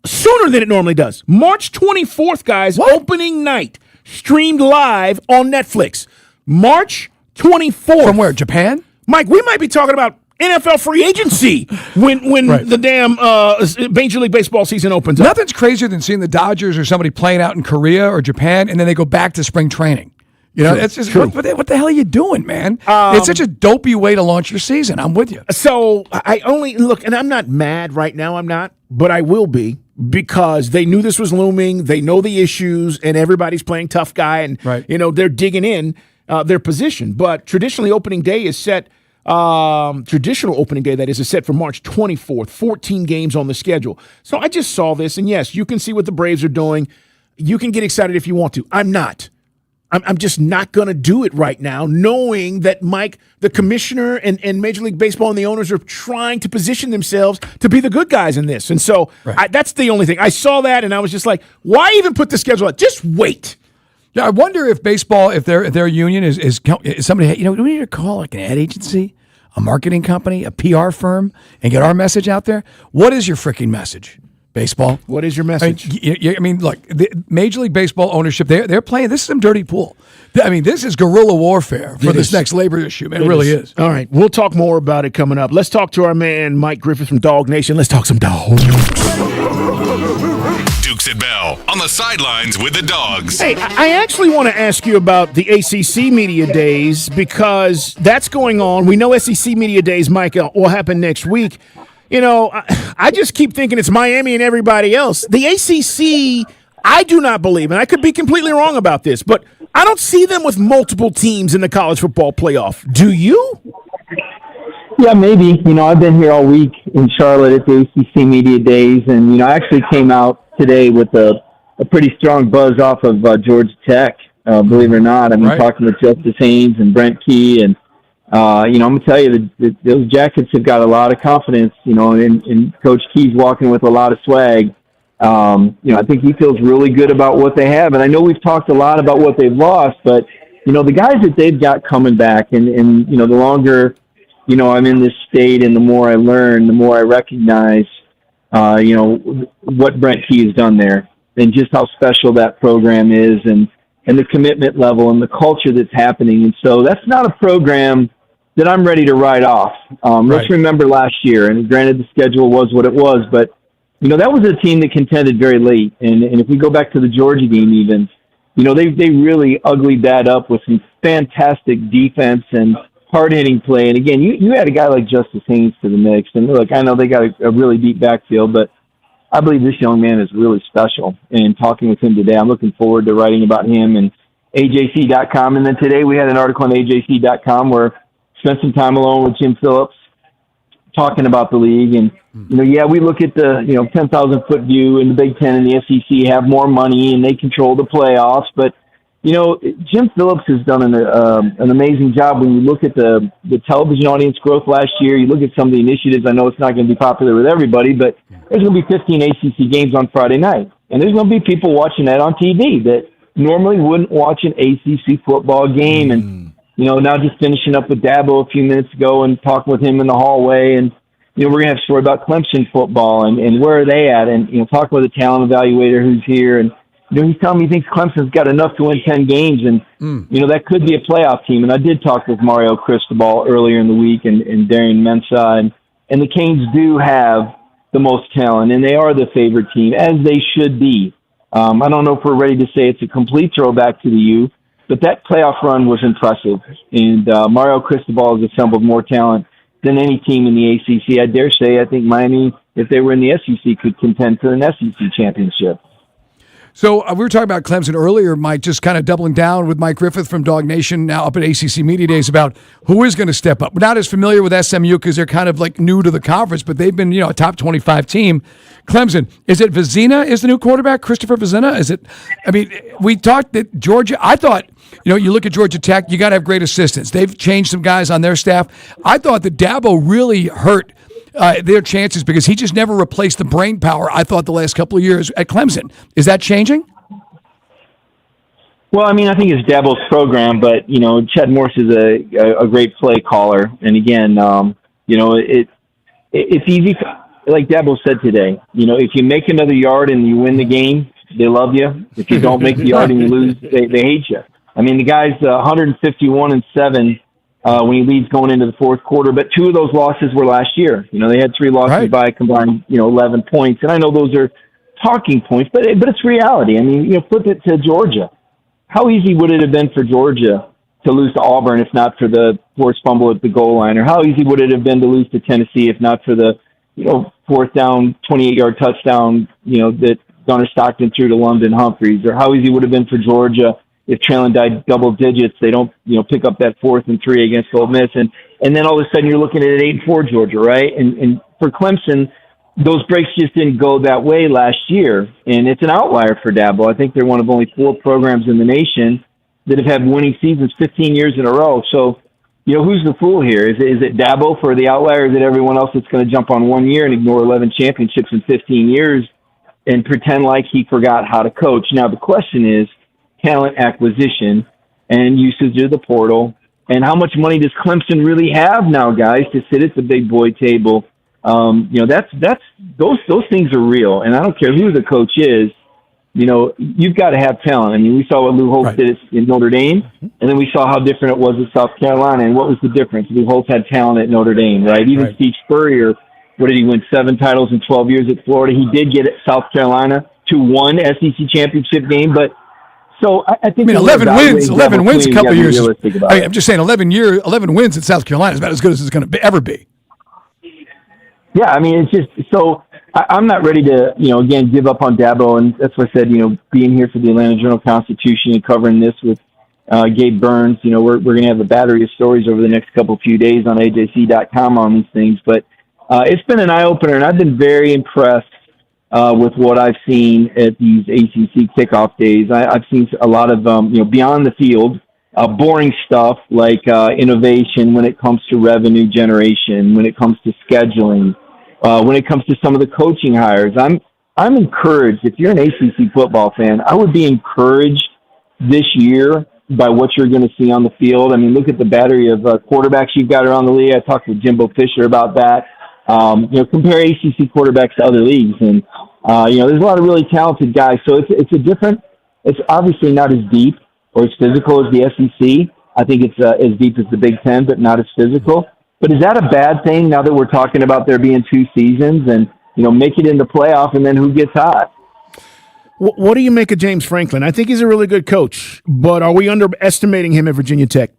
sooner than it normally does. March 24th, guys, opening night, streamed live on Netflix. March 24th. From where, Japan? Mike, we might be talking about NFL free agency when right. the damn Major League Baseball season opens up. Nothing's crazier than seeing the Dodgers or somebody playing out in Korea or Japan, and then they go back to spring training. You know, it's just what the hell are you doing, man? It's such a dopey way to launch your season. I'm with you. So I only look, and I'm not mad right now. I'm not, but I will be because they knew this was looming. They know the issues, and everybody's playing tough guy, and you know they're digging in their position. But traditionally, opening day is set. Traditional opening day that is set for March 24th. 14 games on the schedule. So I just saw this, and yes, you can see what the Braves are doing. You can get excited if you want to. I'm not. I'm just not going to do it right now, knowing that, Mike, the commissioner and Major League Baseball and the owners are trying to position themselves to be the good guys in this. And so that's the only thing. I saw that, and I was just like, why even put the schedule out? Just wait. Yeah, I wonder if baseball, if their union is somebody, do we need to call like an ad agency, a marketing company, a PR firm, and get our message out there? What is your freaking message? Baseball. What is your message? I mean, look, the Major League Baseball ownership, they're playing. This is some dirty pool. I mean, this is guerrilla warfare for this next labor issue, man. It really is. All right. We'll talk more about it coming up. Let's talk to our man, Mike Griffith from Dog Nation. Let's talk some dogs. Dukes and Bell on the sidelines with the dogs. Hey, I actually want to ask you about the ACC Media Days because that's going on. We know SEC Media Days, Mike, will happen next week. You know, I just keep thinking it's Miami and everybody else. The ACC I do not believe, and I could be completely wrong about this, but I don't see them with multiple teams in the college football playoff. Do you? Yeah, maybe. I've been here all week in Charlotte at the ACC Media Days, and, I actually came out today with a pretty strong buzz off of Georgia Tech, believe it or not. I mean, talking with Justice Haynes and Brent Key, and, I'm going to tell you that those Jackets have got a lot of confidence, and Coach Key's walking with a lot of swag. I think he feels really good about what they have, and I know we've talked a lot about what they've lost, but, the guys that they've got coming back, and the longer I'm in this state, and the more I learn, the more I recognize, what Brent Key has done there, and just how special that program is, and the commitment level and the culture that's happening. And so that's not a program that I'm ready to write off. Let's remember last year, and granted the schedule was what it was, but, that was a team that contended very late. And if we go back to the Georgia game even, they really uglied that up with some fantastic defense and hard-hitting play. And again, you had a guy like Justice Haynes to the mix. And look, I know they got a really deep backfield, but I believe this young man is really special. And talking with him today, I'm looking forward to writing about him and AJC.com. And then today we had an article on AJC.com where I spent some time alone with Jim Phillips talking about the league. And, we look at the, 10,000-foot view, and the Big Ten and the SEC have more money and they control the playoffs. But, Jim Phillips has done an amazing job when you look at the television audience growth last year. You look at some of the initiatives. I know it's not going to be popular with everybody, but there's going to be 15 ACC games on Friday night. And there's going to be people watching that on TV that normally wouldn't watch an ACC football game. And, now just finishing up with Dabo a few minutes ago and talking with him in the hallway. And, we're going to have a story about Clemson football and where are they at. And, talking with a talent evaluator who's here. And, he's telling me he thinks Clemson's got enough to win 10 games. And, that could be a playoff team. And I did talk with Mario Cristobal earlier in the week and Darian Mensah. And the Canes do have the most talent, and they are the favorite team, as they should be. I don't know if we're ready to say it's a complete throwback to the U, but that playoff run was impressive. And Mario Cristobal has assembled more talent than any team in the ACC. I dare say I think Miami, if they were in the SEC, could contend for an SEC championship. So we were talking about Clemson earlier, Mike, just kind of doubling down with Mike Griffith from Dog Nation now up at ACC Media Days about who is going to step up. We're not as familiar with SMU because they're kind of like new to the conference, but they've been, a top 25 team. Clemson, is it Vizina is the new quarterback, Christopher Vizina? We talked that Georgia, I thought, you look at Georgia Tech, you got to have great assistants. They've changed some guys on their staff. I thought that Dabo really hurt their chances because he just never replaced the brain power, I thought, the last couple of years at Clemson. Is that changing? Well, I think it's Dabo's program, but, Chad Morse is a great play caller. And again, it's easy, like Dabo said today, if you make another yard and you win the game, they love you. If you don't make the yard and you lose, they hate you. The guy's 151-7 when he leads going into the fourth quarter, but 2 of those losses were last year. They had 3 losses by a combined, 11 points. And I know those are talking points, but it's reality. Flip it to Georgia. How easy would it have been for Georgia to lose to Auburn if not for the forced fumble at the goal line? Or how easy would it have been to lose to Tennessee if not for the, fourth down, 28-yard touchdown, that Gunnar Stockton threw to London Humphreys? Or how easy would it have been for Georgia if Trailing died double digits, they don't, pick up that 4th and 3 against Ole Miss. And then all of a sudden you're looking at an 8-4 Georgia, right? And for Clemson, those breaks just didn't go that way last year. And it's an outlier for Dabo. I think they're one of only 4 programs in the nation that have had winning seasons 15 years in a row. So, who's the fool here? Is it Dabo for the outlier? Or is it everyone else that's going to jump on 1 year and ignore 11 championships in 15 years and pretend like he forgot how to coach? Now, the question is, talent acquisition and usage of the portal, and how much money does Clemson really have now, guys, to sit at the big boy table? That's those things are real, and I don't care who the coach is. You've got to have talent. We saw what Lou Holtz did in Notre Dame, and then we saw how different it was at South Carolina. And what was the difference? Lou Holtz had talent at Notre Dame, right? Even Steve Spurrier, what did he win? 7 titles in 12 years at Florida. He did get at South Carolina to 1 SEC championship game, but. So I think 11 wins a couple of years. I'm just saying 11 wins at South Carolina is about as good as it's going to ever be. Yeah, it's just so I'm not ready to, again, give up on Dabo. And that's what I said, being here for the Atlanta Journal-Constitution and covering this with Gabe Burns, we're going to have a battery of stories over the next few days on AJC.com on these things. But it's been an eye-opener, and I've been very impressed with what I've seen at these ACC kickoff days. I've seen a lot of, beyond the field, boring stuff like innovation when it comes to revenue generation, when it comes to scheduling, when it comes to some of the coaching hires. I'm encouraged. If you're an ACC football fan, I would be encouraged this year by what you're going to see on the field. I mean, look at the battery of quarterbacks you've got around the league. I talked with Jimbo Fisher about that. Compare ACC quarterbacks to other leagues, and there's a lot of really talented guys. So it's obviously not as deep or as physical as the SEC. I think it's as deep as the Big Ten, but not as physical. But is that a bad thing now that we're talking about there being 2 seasons and, make it in the playoff and then who gets hot? What do you make of James Franklin? I think he's a really good coach, but are we underestimating him at Virginia Tech?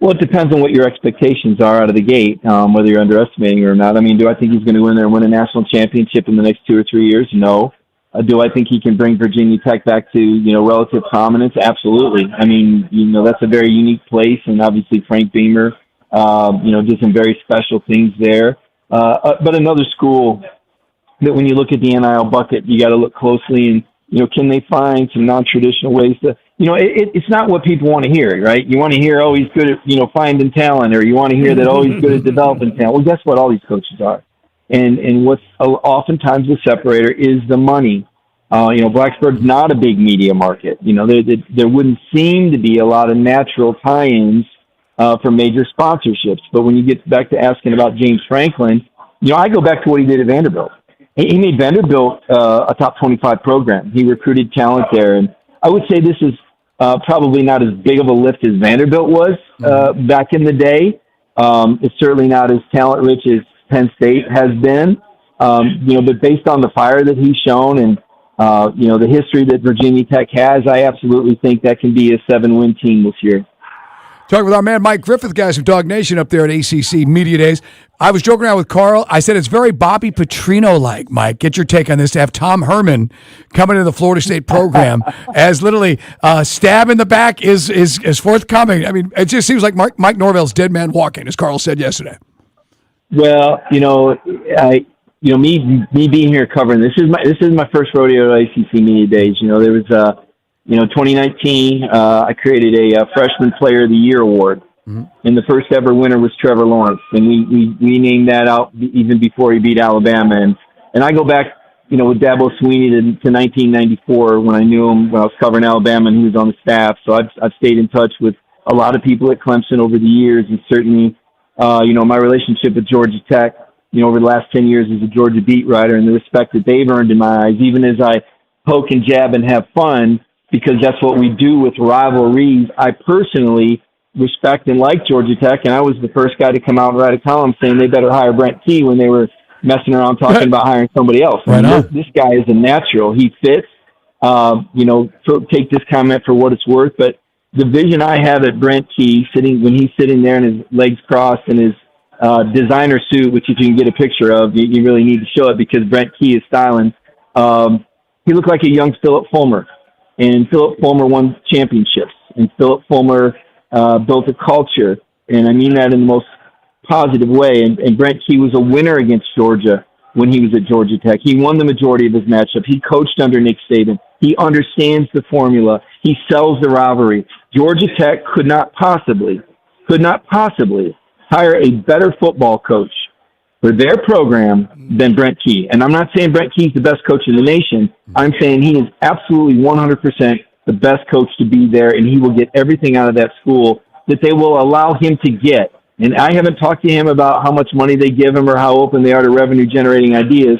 Well, it depends on what your expectations are out of the gate, whether you're underestimating or not. I mean, do I think he's going to go in there and win a national championship in the next 2 or 3 years? No. Do I think he can bring Virginia Tech back to, relative prominence? Absolutely. I mean, that's a very unique place, and obviously Frank Beamer, did some very special things there. But another school that when you look at the NIL bucket, you got to look closely and, can they find some non-traditional ways to, it's not what people want to hear, right? You want to hear, oh, he's good at, finding talent, or you want to hear that, oh, he's good at developing talent. Well, guess what? All these coaches are. And what's oftentimes the separator is the money. Blacksburg's not a big media market. There wouldn't seem to be a lot of natural tie-ins for major sponsorships. But when you get back to asking about James Franklin, I go back to what he did at Vanderbilt. He made Vanderbilt a top 25 program. He recruited talent there. And I would say this is probably not as big of a lift as Vanderbilt was back in the day. It's certainly not as talent-rich as Penn State has been. But based on the fire that he's shown and, the history that Virginia Tech has, I absolutely think that can be a 7-win team this year. Talking with our man Mike Griffith, guys from Dog Nation up there at ACC Media Days. I was joking around with Carl. I said it's very Bobby Petrino-like, Mike. Get your take on this, to have Tom Herman coming into the Florida State program as literally stab in the back is forthcoming. I mean, it just seems like Mike Norvell's dead man walking, as Carl said yesterday. Well, me being here covering this is my first rodeo at ACC Media Days. There was 2019, I created a Freshman Player of the Year award, and the first ever winner was Trevor Lawrence, and we named that out even before he beat Alabama. And I go back, with Dabo Swinney to 1994 when I knew him when I was covering Alabama and he was on the staff. So I've stayed in touch with a lot of people at Clemson over the years, and certainly, my relationship with Georgia Tech, over the last 10 years as a Georgia beat writer, and the respect that they've earned in my eyes, even as I poke and jab and have fun, because that's what we do with rivalries. I personally respect and like Georgia Tech, and I was the first guy to come out and write a column saying they better hire Brent Key when they were messing around talking about hiring somebody else. Right on. This guy is a natural. He fits. Take this comment for what it's worth, but the vision I have at Brent Key, when he's sitting there and his legs crossed and his designer suit, which if you can get a picture of, you really need to show it because Brent Key is styling. He looked like a young Philip Fulmer. And Philip Fulmer won championships. And Philip Fulmer built a culture. And I mean that in the most positive way. And Brent Key was a winner against Georgia when he was at Georgia Tech. He won the majority of his matchup. He coached under Nick Saban. He understands the formula. He sells the rivalry. Georgia Tech could not possibly hire a better football coach for their program than Brent Key. And I'm not saying Brent Key's the best coach in the nation. I'm saying he is absolutely 100% the best coach to be there, and he will get everything out of that school that they will allow him to get. And I haven't talked to him about how much money they give him or how open they are to revenue-generating ideas.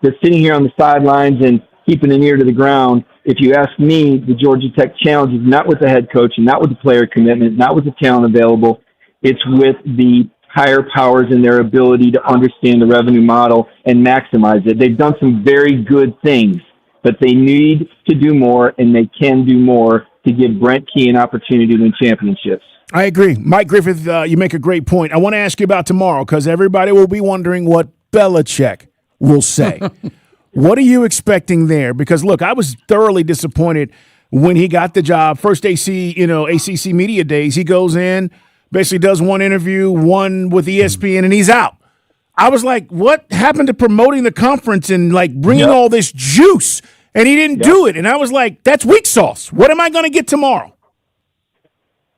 They're sitting here on the sidelines and keeping an ear to the ground. If you ask me, the Georgia Tech challenge is not with the head coach and not with the player commitment, not with the talent available. It's with the higher powers and their ability to understand the revenue model and maximize it. They've done some very good things, but they need to do more, and they can do more to give Brent Key an opportunity to win championships. I agree. Mike Griffith, you make a great point. I want to ask you about tomorrow because everybody will be wondering what Belichick will say. What are you expecting there? Because, look, I was thoroughly disappointed when he got the job. First ACC Media Days, he goes in, basically does one interview, one with ESPN, and he's out. I was like, what happened to promoting the conference and, like, bringing all this juice? And he didn't do it. And I was like, that's weak sauce. What am I going to get tomorrow?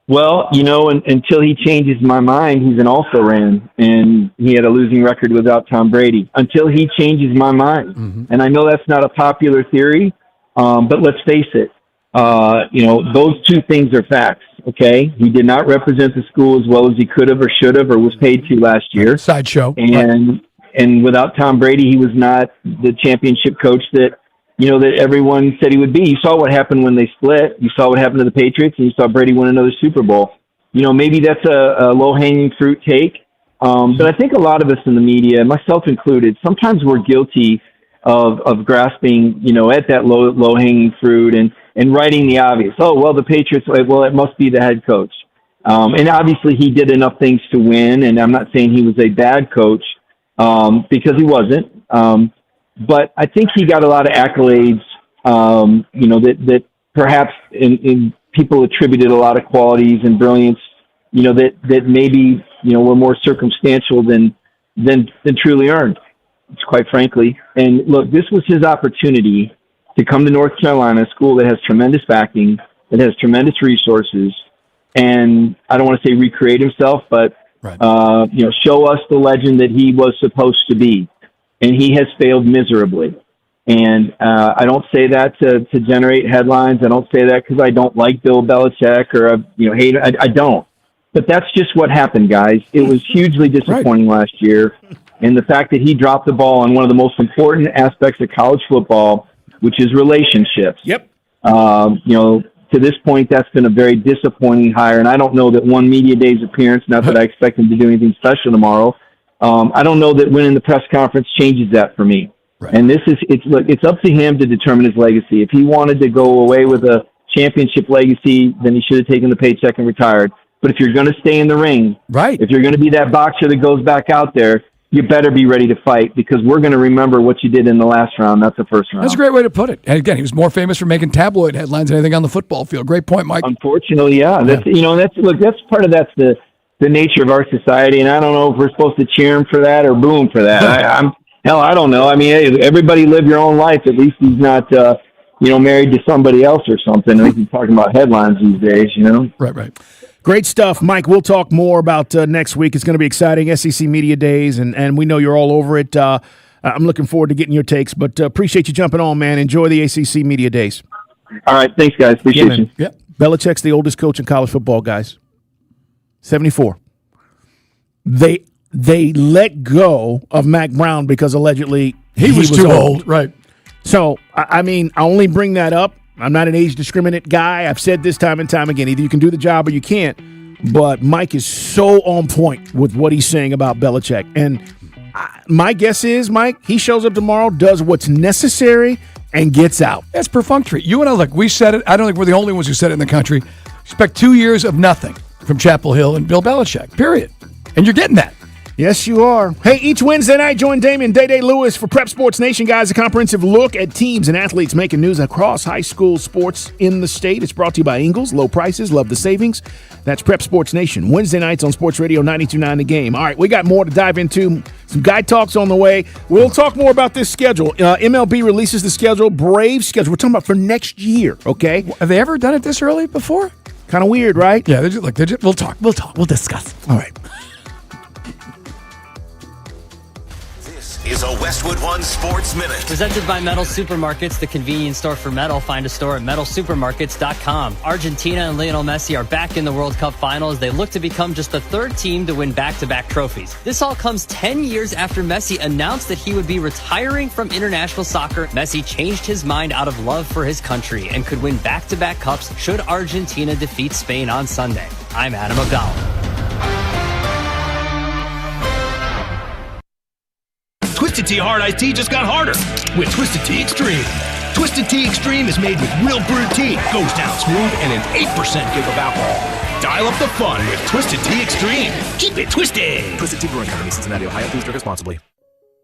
Well, until he changes my mind, he's an also-ran, and he had a losing record without Tom Brady. Until he changes my mind. Mm-hmm. And I know that's not a popular theory, but let's face it. Those two things are facts, okay? He did not represent the school as well as he could have or should have or was paid to last year. Sideshow. And without Tom Brady, he was not the championship coach that everyone said he would be. You saw what happened when they split. You saw what happened to the Patriots, and you saw Brady win another Super Bowl. Maybe that's a low-hanging fruit take. But I think a lot of us in the media, myself included, sometimes we're guilty of grasping, at that low-hanging fruit and writing the obvious. Oh, well, the Patriots, well, it must be the head coach. And obviously he did enough things to win, and I'm not saying he was a bad coach because he wasn't. But I think he got a lot of accolades, that perhaps in people attributed a lot of qualities and brilliance, that maybe, were more circumstantial than truly earned, quite frankly. And look, this was his opportunity to come to North Carolina, a school that has tremendous backing, that has tremendous resources, and I don't want to say recreate himself, but, show us the legend that he was supposed to be. And he has failed miserably. And I don't say that to generate headlines. I don't say that because I don't like Bill Belichick or hate him. I don't. But that's just what happened, guys. It was hugely disappointing last year. And the fact that he dropped the ball on one of the most important aspects of college football, which is relationships. Yep. To this point, that's been a very disappointing hire. And I don't know that one Media Days appearance, not that I expect him to do anything special tomorrow, I don't know that winning the press conference changes that for me. Right. And it's up to him to determine his legacy. If he wanted to go away with a championship legacy, then he should have taken the paycheck and retired. But if you're going to stay in the ring, if you're going to be that boxer that goes back out there, you better be ready to fight because we're going to remember what you did in the last round, not the first round. That's a great way to put it. And again, he was more famous for making tabloid headlines than anything on the football field. Great point, Mike. Unfortunately, yeah. That's part of the nature of our society, and I don't know if we're supposed to cheer him for that or boo him for that. I don't know. I mean, hey, everybody live your own life. At least he's not, married to somebody else or something. I think he's talking about headlines these days, Right. Great stuff, Mike. We'll talk more about next week. It's going to be exciting, SEC Media Days, and we know you're all over it. I'm looking forward to getting your takes, but appreciate you jumping on, man. Enjoy the ACC Media Days. All right. Thanks, guys. Appreciate you. Yep. Belichick's the oldest coach in college football, guys. 74. They let go of Mac Brown because allegedly he was too old. Right. So, I mean, I only bring that up. I'm not an age discriminant guy. I've said this time and time again. Either you can do the job or you can't. But Mike is so on point with what he's saying about Belichick. And my guess is, Mike, he shows up tomorrow, does what's necessary, and gets out. That's perfunctory. You and I, look, we said it. I don't think we're the only ones who said it in the country. Expect 2 years of nothing from Chapel Hill and Bill Belichick, period. And you're getting that. Yes, you are. Hey, each Wednesday night, join Damian Day Lewis for Prep Sports Nation, guys. A comprehensive look at teams and athletes making news across high school sports in the state. It's brought to you by Ingles. Low prices, love the savings. That's Prep Sports Nation. Wednesday nights on Sports Radio 92.9 The Game. All right, we got more to dive into. Some guy talks on the way. We'll talk more about this schedule. MLB releases the schedule, Braves schedule. We're talking about for next year, okay? Have they ever done it this early before? Kind of weird, right? Yeah, we'll talk. We'll discuss. All right. Is a Westwood One Sports Minute. Presented by Metal Supermarkets, the convenience store for metal. Find a store at metalsupermarkets.com. Argentina and Lionel Messi are back in the World Cup final as they look to become just the third team to win back-to-back trophies. This all comes 10 years after Messi announced that he would be retiring from international soccer. Messi changed his mind out of love for his country and could win back-to-back cups should Argentina defeat Spain on Sunday. I'm Adam Abdallah. Twisted Tea Hard Iced Tea just got harder with Twisted Tea Extreme. Twisted Tea Extreme is made with real brewed tea, goes down smooth, and an 8% give of alcohol. Dial up the fun with Twisted Tea Extreme. Keep it twisted. Twisted Tea Brewing Company, Cincinnati, Ohio. Please drink responsibly.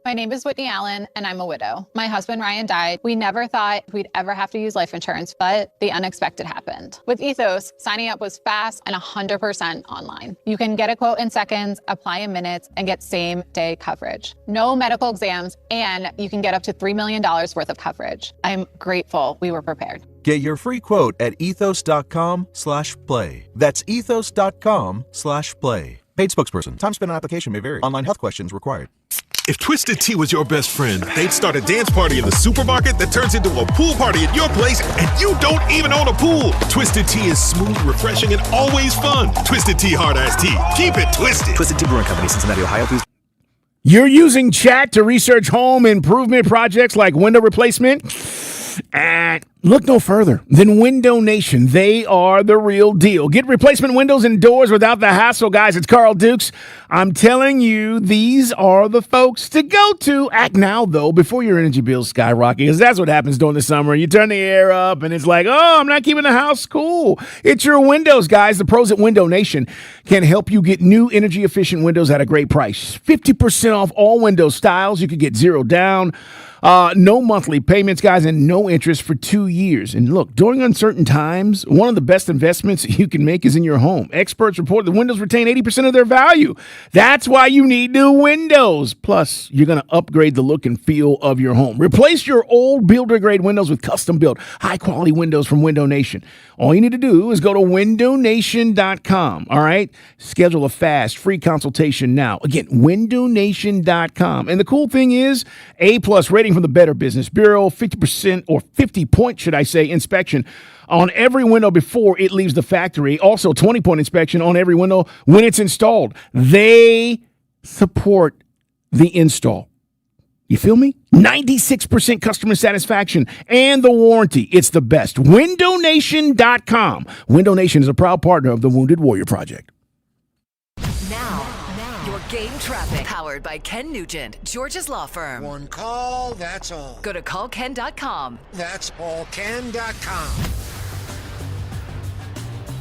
My name is Whitney Allen, and I'm a widow. My husband, Ryan, died. We never thought we'd ever have to use life insurance, but the unexpected happened. With Ethos, signing up was fast and 100% online. You can get a quote in seconds, apply in minutes, and get same-day coverage. No medical exams, and you can get up to $3 million worth of coverage. I'm grateful we were prepared. Get your free quote at ethos.com/play. That's ethos.com/play. Paid spokesperson. Time spent on application may vary. Online health questions required. If Twisted Tea was your best friend, they'd start a dance party in the supermarket that turns into a pool party at your place, and you don't even own a pool. Twisted Tea is smooth, refreshing, and always fun. Twisted Tea Hard Iced Tea. Keep it twisted. Twisted Tea Brewing Company, Cincinnati, Ohio. Please. You're using chat to research home improvement projects like window replacement? Look no further than Window Nation. They are the real deal. Get replacement windows and doors without the hassle, guys. It's Carl Dukes. I'm telling you, these are the folks to go to. Act now, though, before your energy bills skyrocket, because that's what happens during the summer. You turn the air up, and it's like, oh, I'm not keeping the house cool. It's your windows, guys. The pros at Window Nation can help you get new energy-efficient windows at a great price. 50% off all window styles. You could get zero down. No monthly payments, guys, and no interest for 2 years. And look, during uncertain times, one of the best investments you can make is in your home. Experts report that windows retain 80% of their value. That's why you need new windows. Plus, you're going to upgrade the look and feel of your home. Replace your old builder-grade windows with custom-built, high-quality windows from Window Nation. All you need to do is go to windownation.com, all right? Schedule a fast, free consultation now. Again, windownation.com. And the cool thing is, A-plus rating from the Better Business Bureau, 50% or 50-point, should I say, inspection on every window before it leaves the factory. Also, 20-point inspection on every window when it's installed. They support the install. You feel me? 96% customer satisfaction and the warranty. It's the best. WindowNation.com. Window Nation is a proud partner of the Wounded Warrior Project. Now, your game traffic. Powered by Ken Nugent, George's Law Firm. One call, that's all. Go to callken.com. That's allken.com.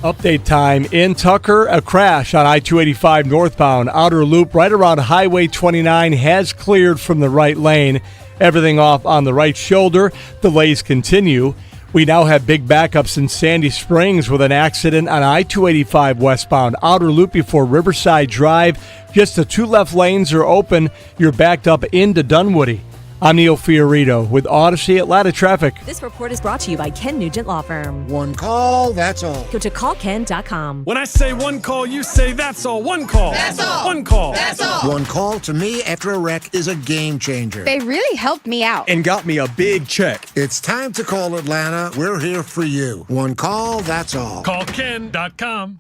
Update time in Tucker. A crash on I-285 northbound. Outer loop right around Highway 29 has cleared from the right lane. Everything off on the right shoulder. Delays continue. We now have big backups in Sandy Springs with an accident on I-285 westbound. Outer loop before Riverside Drive. Just the two left lanes are open. You're backed up into Dunwoody. I'm Neil Fiorito with Odyssey Atlanta Traffic. This report is brought to you by Ken Nugent Law Firm. One call, that's all. Go to callken.com. When I say one call, you say that's all. One call. That's all. One call. That's all. One call to me after a wreck is a game changer. They really helped me out. And got me a big check. It's time to call Atlanta. We're here for you. One call, that's all. Callken.com.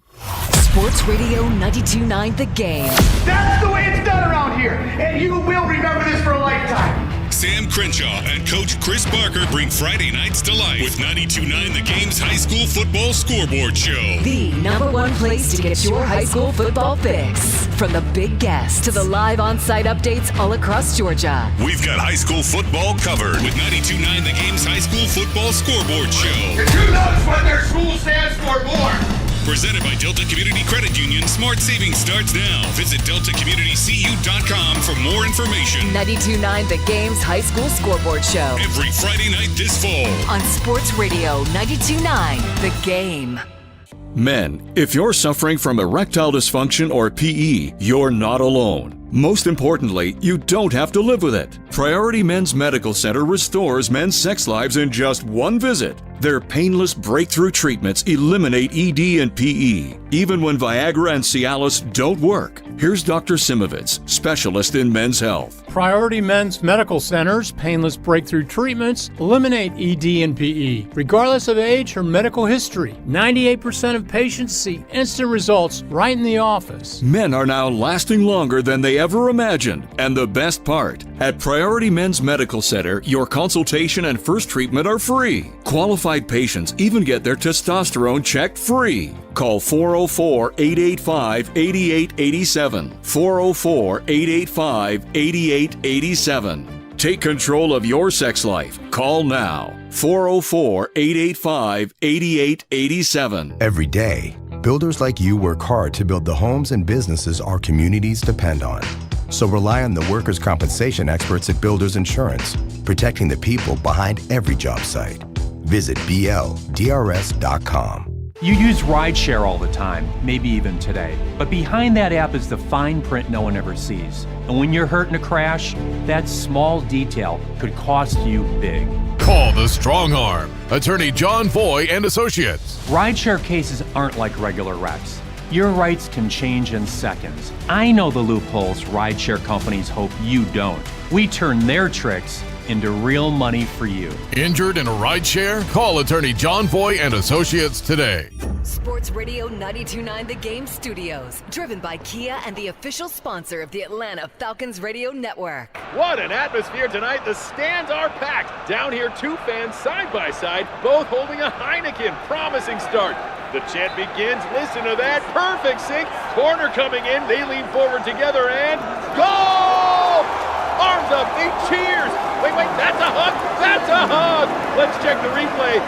Sports Radio 92.9 The Game. That's the way it's done around here, and you will remember this for a lifetime. Sam Crenshaw and Coach Chris Barker bring Friday nights to life with 92.9 The Game's high school football scoreboard show. The number one place to get your high school football fix. From the big guests to the live on-site updates all across Georgia. We've got high school football covered with 92.9 The Game's high school football scoreboard show. And who knows what their school stands for more? Presented by Delta Community Credit Union, Smart Savings starts now. Visit deltacommunitycu.com for more information. 92.9 The Game's high school scoreboard show. Every Friday night this fall. On Sports Radio 92.9 The Game. Men, if you're suffering from erectile dysfunction or PE, you're not alone. Most importantly, you don't have to live with it. Priority Men's Medical Center restores men's sex lives in just one visit. Their painless breakthrough treatments eliminate ED and PE, even when Viagra and Cialis don't work. Here's Dr. Simovitz, specialist in men's health. Priority Men's Medical Center's painless breakthrough treatments eliminate ED and PE, regardless of age or medical history. 98% of patients see instant results right in the office. Men are now lasting longer than they ever imagined. And the best part, at Priority Men's Medical Center, your consultation and first treatment are free. Qualified patients even get their testosterone checked free. Call 404-885-8887. 404-885-8887. Take control of your sex life. Call now. 404-885-8887. Every day, builders like you work hard to build the homes and businesses our communities depend on. So rely on the workers' compensation experts at Builders Insurance, protecting the people behind every job site. Visit BLDRS.com. You use rideshare all the time, maybe even today. But behind that app is the fine print no one ever sees. And when you're hurt in a crash, that small detail could cost you big. Call the Strong Arm. Attorney John Foy and Associates. Rideshare cases aren't like regular wrecks. Your rights can change in seconds. I know the loopholes rideshare companies hope you don't. We turn their tricks into real money for you. Injured in a rideshare? Call attorney John Foy and Associates today. Sports Radio 92.9 The Game Studios, driven by Kia and the official sponsor of the Atlanta Falcons Radio Network. What an atmosphere tonight. The stands are packed. Down here, two fans side by side, both holding a Heineken. Promising start. The chant begins. Listen to that. Perfect sync. Corner coming in. They lean forward together and goal! Arms up. They cheers. Wait, that's a hug. That's a hug. Let's check the replay.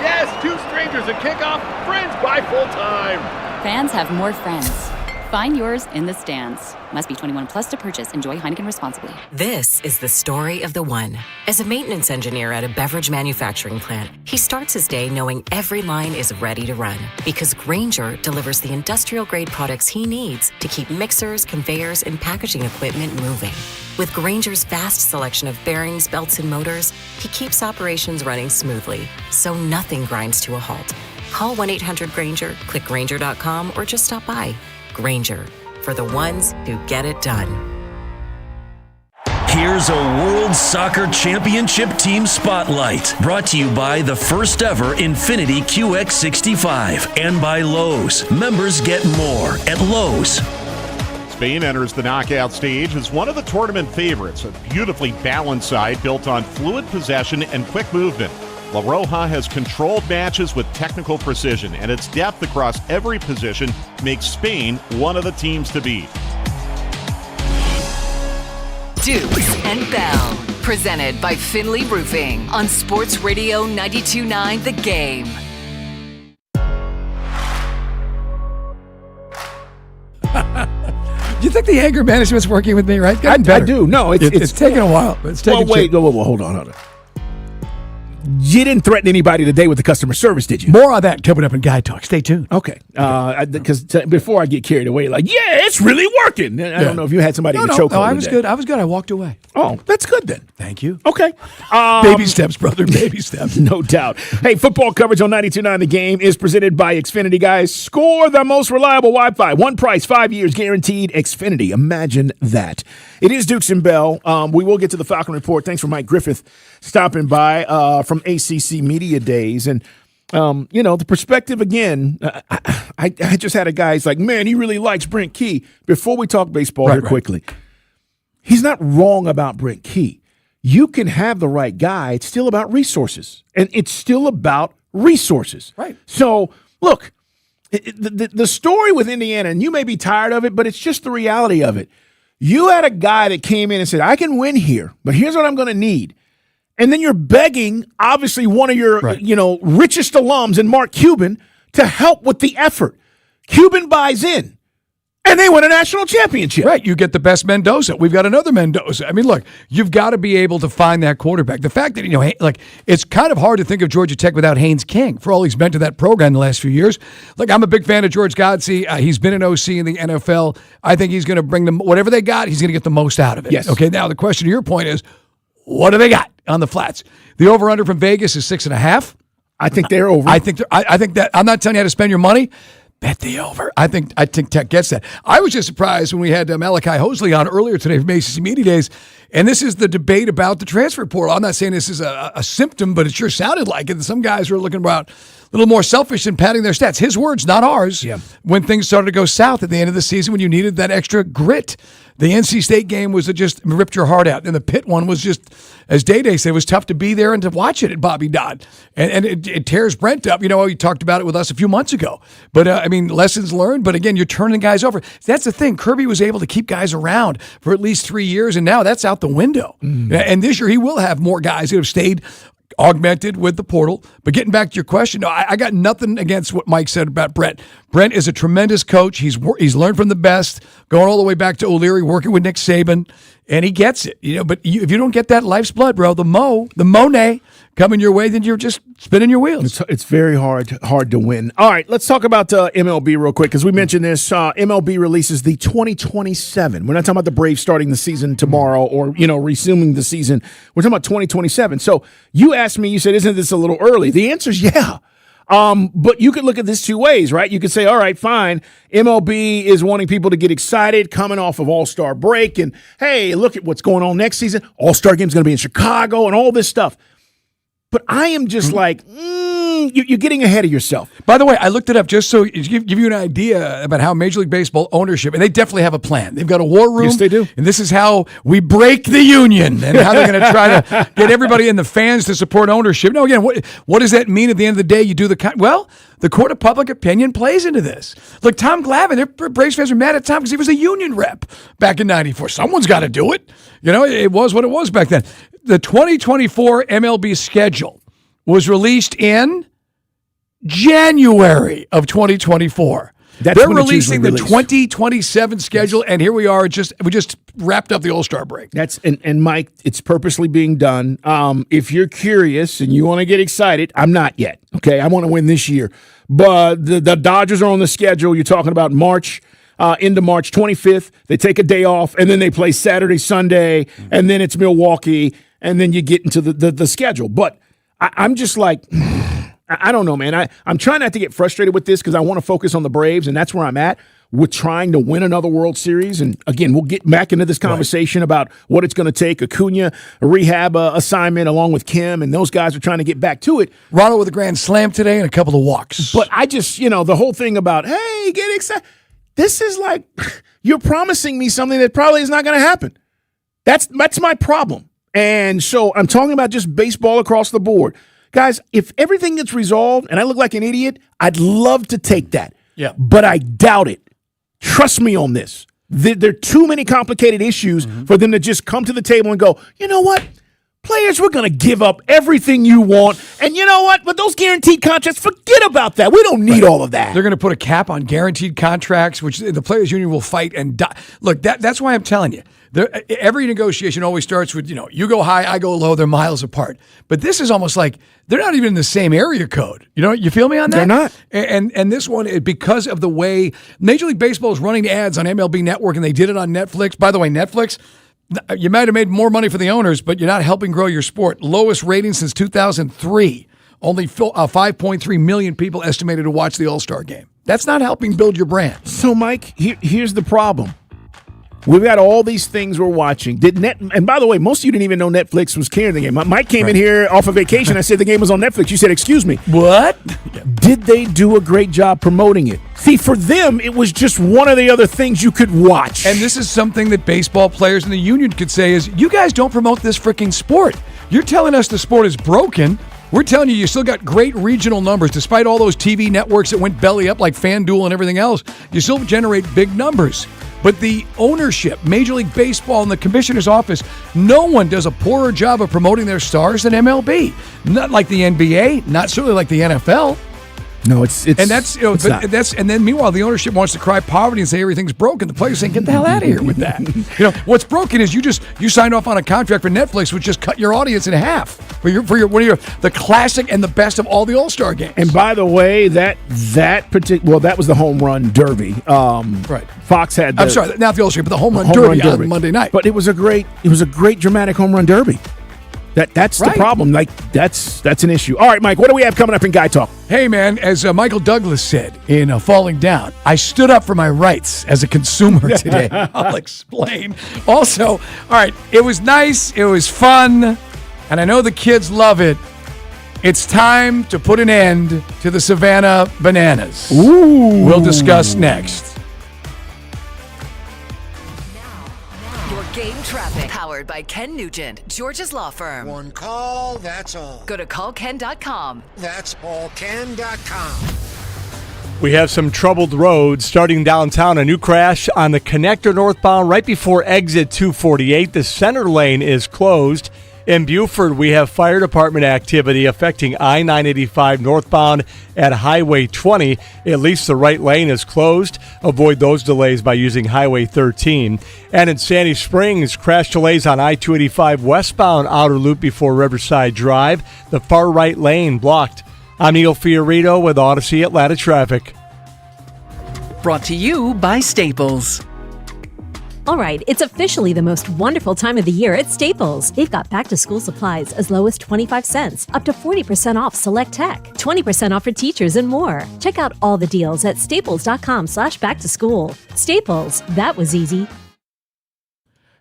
Yes, two strangers at kickoff. Friends by full time. Fans have more friends. Find yours in the stands. Must be 21 plus to purchase. Enjoy Heineken responsibly. This is the story of the one. As a maintenance engineer at a beverage manufacturing plant, he starts his day knowing every line is ready to run because Grainger delivers the industrial-grade products he needs to keep mixers, conveyors, and packaging equipment moving. With Grainger's vast selection of bearings, belts, and motors, he keeps operations running smoothly, so nothing grinds to a halt. Call 1-800-GRAINGER, click Grainger.com, or just stop by. Grainger, for the ones who get it done. Here's a World Soccer Championship Team Spotlight, brought to you by the first ever Infiniti QX65 and by Lowe's. Members get more at Lowe's. Spain enters the knockout stage as one of the tournament favorites, a beautifully balanced side built on fluid possession and quick movement. La Roja has controlled matches with technical precision, and its depth across every position makes Spain one of the teams to beat. Dukes and Bell, presented by Finley Roofing on Sports Radio 92.9 The Game. Do you think the anger management's working with me, right? I do. No, it's taking a while. But it's taking wait, hold on. You didn't threaten anybody today with the customer service, did you? More on that coming up in Guy Talk. Stay tuned. Okay. Because before I get carried away, like, yeah, it's really working. I don't know if you had somebody in the chokehold. No, I was good. I was good. I walked away. Oh, that's good then. Thank you. Okay. Baby steps, brother. Baby steps. No doubt. Hey, football coverage on 92.9 The Game is presented by Xfinity, guys. Score the most reliable Wi-Fi. One price, 5 years guaranteed. Xfinity. Imagine that. It is Dukes and Bell. We will get to the Falcon Report. Thanks for Mike Griffith stopping by from ACC Media Days. And, the perspective again, I just had a guy, he's like, man, he really likes Brent Key. Before we talk baseball here quickly, he's not wrong about Brent Key. You can have the right guy. It's still about resources. And it's still about resources. Right. So, look, the story with Indiana, and you may be tired of it, but it's just the reality of it. You had a guy that came in and said, I can win here, but here's what I'm going to need. And then you're begging, obviously, one of your, richest alums in Mark Cuban to help with the effort. Cuban buys in, and they win a national championship. Right. You get the best Mendoza. We've got another Mendoza. I mean, look, you've got to be able to find that quarterback. The fact that, it's kind of hard to think of Georgia Tech without Haynes King for all he's meant to that program the last few years. Look, I'm a big fan of George Godsey. He's been an OC in the NFL. I think he's going to bring them, whatever they got, he's going to get the most out of it. Yes. Okay, now the question to your point is, what do they got on the flats? The over-under from Vegas is 6.5. I think they're over. I think that I'm not telling you how to spend your money. Bet the over. I think Tech gets that. I was just surprised when we had Malachi Hosley on earlier today from ACC Media Days, and this is the debate about the transfer portal. I'm not saying this is a symptom, but it sure sounded like it. Some guys are looking about a little more selfish and padding their stats. His words, not ours. Yeah. When things started to go south at the end of the season, when you needed that extra grit. The NC State game was just ripped your heart out. And the Pitt one was just, as Day said, it was tough to be there and to watch it at Bobby Dodd. And it tears Brent up. You talked about it with us a few months ago. But, lessons learned. But, again, you're turning guys over. That's the thing. Kirby was able to keep guys around for at least 3 years, and now that's out the window. And this year he will have more guys who have stayed augmented with the portal. But getting back to your question, no, I got nothing against what Mike said about Brent. Brent is a tremendous coach. He's learned from the best, going all the way back to O'Leary, working with Nick Saban, and he gets it. But if you don't get that life's blood, bro, the Monet coming your way, then you're just spinning your wheels. It's very hard to win. All right, let's talk about MLB real quick, because we mentioned this. MLB releases the 2027. We're not talking about the Braves starting the season tomorrow or, resuming the season. We're talking about 2027. So you asked me, you said, isn't this a little early? The answer is yeah. But you could look at this two ways, right? You could say, all right, fine. MLB is wanting people to get excited coming off of All-Star break. And, hey, look at what's going on next season. All-Star game's going to be in Chicago and all this stuff. But I am just like, you're getting ahead of yourself. By the way, I looked it up just so to give you an idea about how Major League Baseball ownership, and they definitely have a plan. They've got a war room. Yes, they do. And this is how we break the union and how they're going to try to get everybody and the fans to support ownership. No, again, what does that mean at the end of the day? You do the court of public opinion plays into this. Look, Tom Glavine, their Braves fans are mad at Tom because he was a union rep back in '94. Someone's got to do it. It was what it was back then. The 2024 MLB schedule was released in January of 2024. They're releasing the 2027 schedule, and here we are. We just wrapped up the All-Star break. And Mike, it's purposely being done. If you're curious and you want to get excited, I'm not yet. Okay, I want to win this year, but the Dodgers are on the schedule. You're talking about March. Into March 25th, they take a day off, and then they play Saturday, Sunday, and then it's Milwaukee, and then you get into the schedule. But I'm just like, I don't know, man. I'm trying not to get frustrated with this because I want to focus on the Braves, and that's where I'm at with trying to win another World Series. And, again, we'll get back into this conversation about what it's going to take. Acuna, a rehab assignment along with Kim, and those guys are trying to get back to it. Ronald with a grand slam today and a couple of walks. But I just, the whole thing about, hey, get excited. This is like you're promising me something that probably is not going to happen. That's my problem. And so I'm talking about just baseball across the board. Guys, if everything gets resolved and I look like an idiot, I'd love to take that. Yeah. But I doubt it. Trust me on this. There are too many complicated issues for them to just come to the table and go, you know what? Players, we're going to give up everything you want. And you know what? But those guaranteed contracts, forget about that. We don't need all of that. They're going to put a cap on guaranteed contracts, which the Players Union will fight and die. Look, that's why I'm telling you. Every negotiation always starts with, you go high, I go low, they're miles apart. But this is almost like they're not even in the same area code. You feel me on that? They're not. And this one, because of the way Major League Baseball is running ads on MLB Network, and they did it on Netflix. By the way, Netflix, you might have made more money for the owners, but you're not helping grow your sport. Lowest rating since 2003. Only 5.3 million people estimated to watch the All-Star game. That's not helping build your brand. So, Mike, here's the problem. We've got all these things we're watching. And by the way, most of you didn't even know Netflix was carrying the game. Mike came in here off of vacation. I said the game was on Netflix. You said, excuse me. What? Did they do a great job promoting it? See, for them, it was just one of the other things you could watch. And this is something that baseball players in the union could say is, you guys don't promote this freaking sport. You're telling us the sport is broken. We're telling you still got great regional numbers. Despite all those TV networks that went belly up like FanDuel and everything else, you still generate big numbers. But the ownership, Major League Baseball and the commissioner's office, no one does a poorer job of promoting their stars than MLB. Not like the NBA, not certainly like the NFL. No, it's and that's and then meanwhile the ownership wants to cry poverty and say everything's broken. The players saying, get the hell out of here with that. What's broken is you signed off on a contract for Netflix which just cut your audience in half for the classic and the best of all the All-Star games. And by the way, that was the home run derby. Right. Fox had I'm sorry, not the All-Star, but the home run derby on Monday night. But it was a great dramatic home run derby. That's right. The problem. Like that's an issue. All right, Mike, what do we have coming up in Guy Talk? Hey, man, as Michael Douglas said in Falling Down, I stood up for my rights as a consumer today. I'll explain. Also, all right, it was nice. It was fun. And I know the kids love it. It's time to put an end to the Savannah Bananas. Ooh. We'll discuss next. Game traffic powered by Ken Nugent, George's law firm. One call, that's all. Go to callken.com. That's allken.com. We have some troubled roads starting downtown. A new crash on the connector northbound right before exit 248. The center lane is closed. In Buford, we have fire department activity affecting I-985 northbound at Highway 20. At least the right lane is closed. Avoid those delays by using Highway 13. And in Sandy Springs, crash delays on I-285 westbound outer loop before Riverside Drive. The far right lane blocked. I'm Neil Fiorito with Odyssey Atlanta Traffic. Brought to you by Staples. All right, it's officially the most wonderful time of the year at Staples. They've got back-to-school supplies as low as 25 cents, up to 40% off select tech, 20% off for teachers, and more. Check out all the deals at staples.com/back-to-school. Staples, that was easy.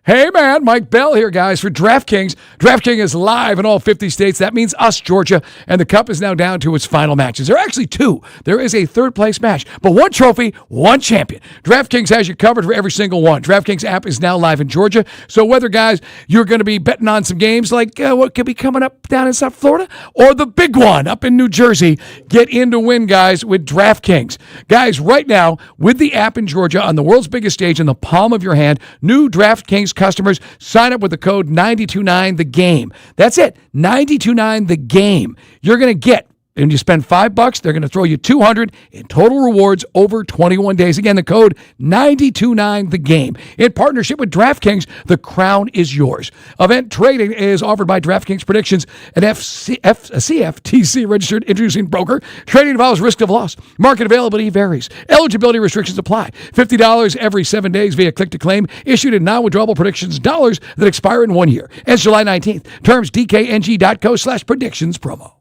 Hey, man, Mike Bell here, guys, for DraftKings. DraftKings is live in all 50 states. That means us, Georgia, and the Cup is now down to its final matches. There are actually two. There is a third-place match, but one trophy, one champion. DraftKings has you covered for every single one. DraftKings app is now live in Georgia, so whether, guys, you're going to be betting on some games like what could be coming up down in South Florida or the big one up in New Jersey, get in to win, guys, with DraftKings. Guys, right now, with the app in Georgia on the world's biggest stage in the palm of your hand, new DraftKings customers sign up with the code 929THEGAME. That's it, 929THEGAME. You're going to get, and you spend $5, they're going to throw you $200 in total rewards over 21 days. Again, the code 929THEGAME. In partnership with DraftKings, the crown is yours. Event trading is offered by DraftKings Predictions, an CFTC registered introducing broker. Trading involves risk of loss. Market availability varies. Eligibility restrictions apply. $50 every 7 days via click to claim. Issued in non-withdrawable predictions dollars that expire in 1 year. Ends July 19th. Terms DKNG.co/predictions promo.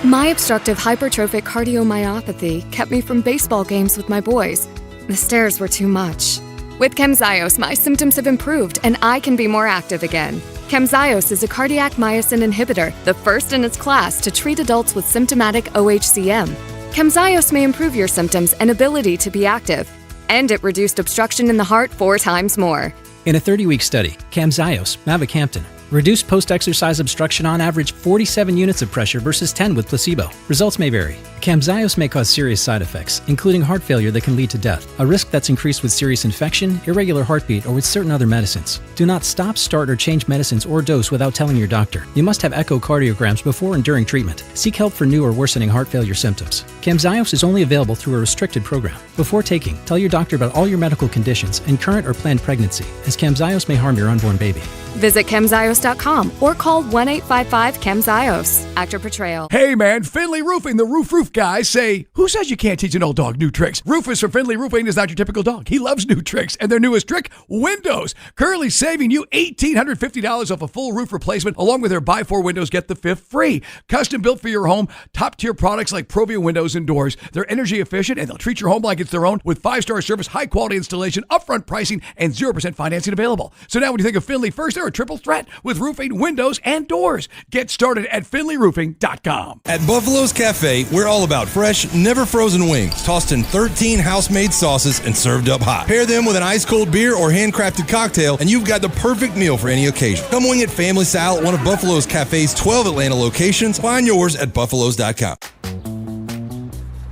My obstructive hypertrophic cardiomyopathy kept me from baseball games with my boys. The stairs were too much. With Camzyos, my symptoms have improved and I can be more active again. Camzyos is a cardiac myosin inhibitor, the first in its class to treat adults with symptomatic OHCM. Camzyos may improve your symptoms and ability to be active, and it reduced obstruction in the heart 4 times more. In a 30-week study, Camzyos, mavacamten, reduced post-exercise obstruction on average 47 units of pressure versus 10 with placebo. Results may vary. Camzyos may cause serious side effects, including heart failure that can lead to death, a risk that's increased with serious infection, irregular heartbeat, or with certain other medicines. Do not stop, start, or change medicines or dose without telling your doctor. You must have echocardiograms before and during treatment. Seek help for new or worsening heart failure symptoms. Camzyos is only available through a restricted program. Before taking, tell your doctor about all your medical conditions and current or planned pregnancy, as Camzyos may harm your unborn baby. Visit Camzyos.com or call 1-855-CAMZYOS. Actor Portrayal. Hey, man, Finley Roofing, the roof guys say, who says you can't teach an old dog new tricks? Rufus from Finley Roofing is not your typical dog. He loves new tricks, and their newest trick, windows. Currently saving you $1,850 off a full roof replacement, along with their buy 4 windows, get the 5th free. Custom built for your home, top-tier products like Provia windows and doors. They're energy efficient, and they'll treat your home like it's their own with 5-star service, high-quality installation, upfront pricing, and 0% financing available. So now when you think of Finley first, they're a triple threat with roofing, windows, and doors. Get started at finleyroofing.com. At Buffalo's Cafe, we're all about fresh, never frozen wings, tossed in 13 house-made sauces and served up hot. Pair them with an ice-cold beer or handcrafted cocktail, and you've got the perfect meal for any occasion. Come wing it family style at one of Buffalo's Cafe's 12 Atlanta locations. Find yours at buffalo's.com.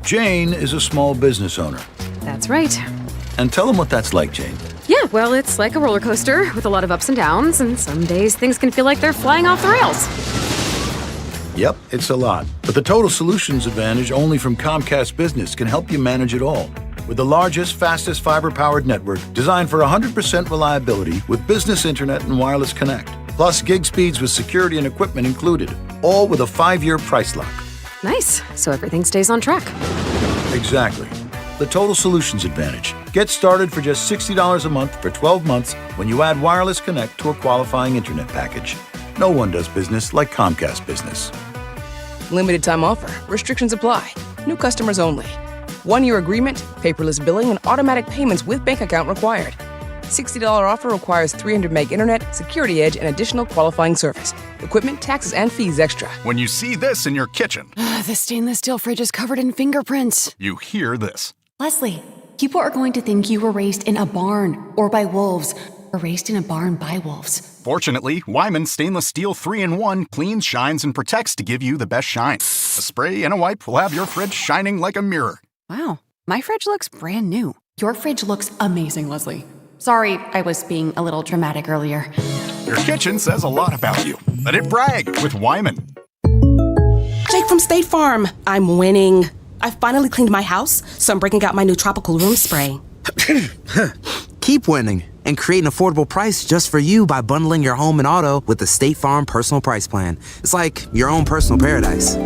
Jane is a small business owner. That's right. And tell them what that's like, Jane. Yeah, well, it's like a roller coaster with a lot of ups and downs, and some days things can feel like they're flying off the rails. Yep, it's a lot. But the Total Solutions Advantage only from Comcast Business can help you manage it all. With the largest, fastest fiber-powered network designed for 100% reliability with business internet and wireless connect. Plus gig speeds with security and equipment included. All with a 5-year price lock. Nice. So everything stays on track. Exactly. The Total Solutions Advantage. Get started for just $60 a month for 12 months when you add wireless connect to a qualifying internet package. No one does business like Comcast Business. Limited time offer. Restrictions apply. New customers only. 1-year agreement, paperless billing, and automatic payments with bank account required. $60 offer requires 300 meg internet, security edge, and additional qualifying service. Equipment, taxes, and fees extra. When you see this in your kitchen, The stainless steel fridge is covered in fingerprints. you hear this. Leslie, people are going to think you were raised in a barn or by wolves, or raised in a barn by wolves. Fortunately, Wyman Stainless Steel 3-in-1 cleans, shines, and protects to give you the best shine. A spray and a wipe will have your fridge shining like a mirror. Wow, my fridge looks brand new. Your fridge looks amazing, Leslie. Sorry, I was being a little dramatic earlier. Your kitchen says a lot about you. Let it brag with Wyman. Jake from State Farm. I'm winning. I finally cleaned my house, so I'm breaking out my new tropical room spray. Keep winning and create an affordable price just for you by bundling your home and auto with the State Farm Personal Price Plan. It's like your own personal paradise.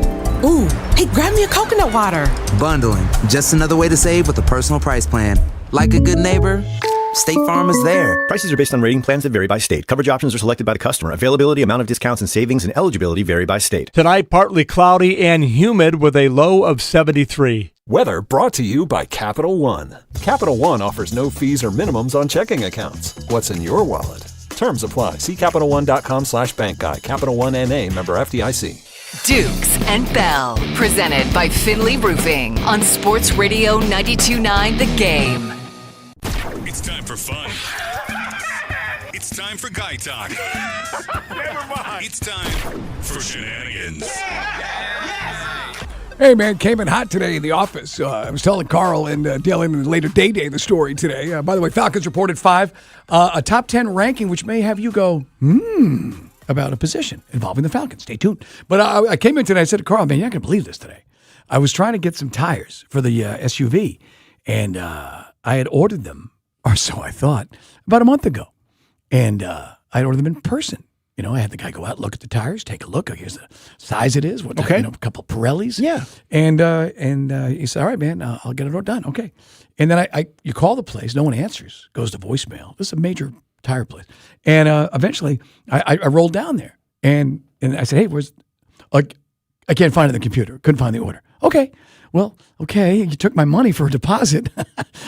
Ooh, hey, grab me a coconut water. Bundling, just another way to save with a personal price plan. Like a good neighbor, State Farm is there. Prices are based on rating plans that vary by state. Coverage options are selected by the customer. Availability, amount of discounts and savings, and eligibility vary by state. Tonight, partly cloudy and humid with a low of 73. Weather brought to you by Capital One. Capital One offers no fees or minimums on checking accounts. What's in your wallet? Terms apply. See CapitalOne.com/bank guide. Capital One NA, member FDIC. Dukes and Bell, presented by Finley Roofing on Sports Radio 92.9 The Game. It's time for fun. It's time for guy talk. Never mind. It's time for shenanigans. Hey, man, came in hot today in the office. I was telling Carl and Dale in the later day the story today. By the way, Falcons reported 5. A top 10 ranking, which may have you go, about a position involving the Falcons. Stay tuned. But I came in today, I said to Carl, man, you're not going to believe this today. I was trying to get some tires for the SUV, and I had ordered them, or so I thought, about a month ago. And I had ordered them in person. You know, I had the guy go out, look at the tires, take a look. Here's the size it is. Okay. A couple Pirellis. Yeah. And he said, all right, man, I'll get it all done. Okay. And then you call the place. No one answers. Goes to voicemail. This is a major tire place. And eventually I rolled down there. And I said, hey, I can't find it in the computer. Couldn't find the order. Okay. Well, okay, you took my money for a deposit.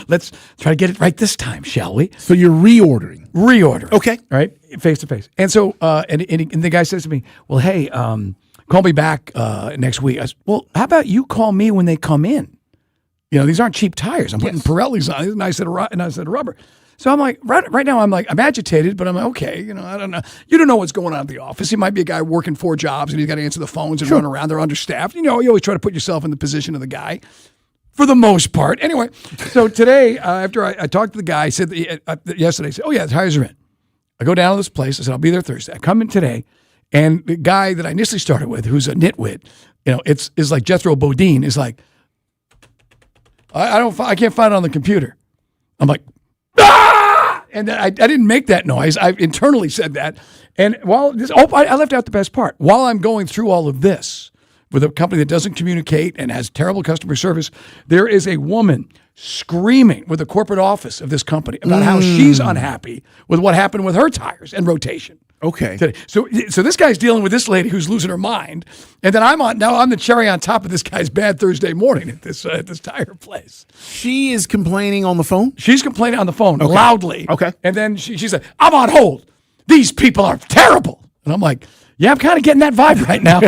Let's try to get it right this time, shall we? So you're reordering. Okay. All right, face to face. And so, and the guy says to me, well, hey, call me back next week. I said, well, how about you call me when they come in? You know, these aren't cheap tires. I'm putting Pirellis on. Nice set of rubber. So I'm like, right now I'm agitated, but I'm like, okay, you know, I don't know. You don't know what's going on at the office. He might be a guy working 4 jobs and he's got to answer the phones and run around. They're understaffed. You know, you always try to put yourself in the position of the guy for the most part. Anyway, so today, after I talked to the guy, I said yesterday, I said, oh yeah, the tires are in. I go down to this place. I said, I'll be there Thursday. I come in today, and the guy that I initially started with, who's a nitwit, you know, is like Jethro Bodine, is like, I can't find it on the computer. I'm like, and I didn't make that noise. I internally said that. And I left out the best part. While I'm going through all of this with a company that doesn't communicate and has terrible customer service, there is a woman screaming with the corporate office of this company about how she's unhappy with what happened with her tires and rotation. Okay. Today. So this guy's dealing with this lady who's losing her mind, and then I'm the cherry on top of this guy's bad Thursday morning at this tire place. She is complaining on the phone? She's complaining on the phone loudly. Okay. And then she said, I'm on hold. These people are terrible. And I'm like, yeah, I'm kind of getting that vibe right now.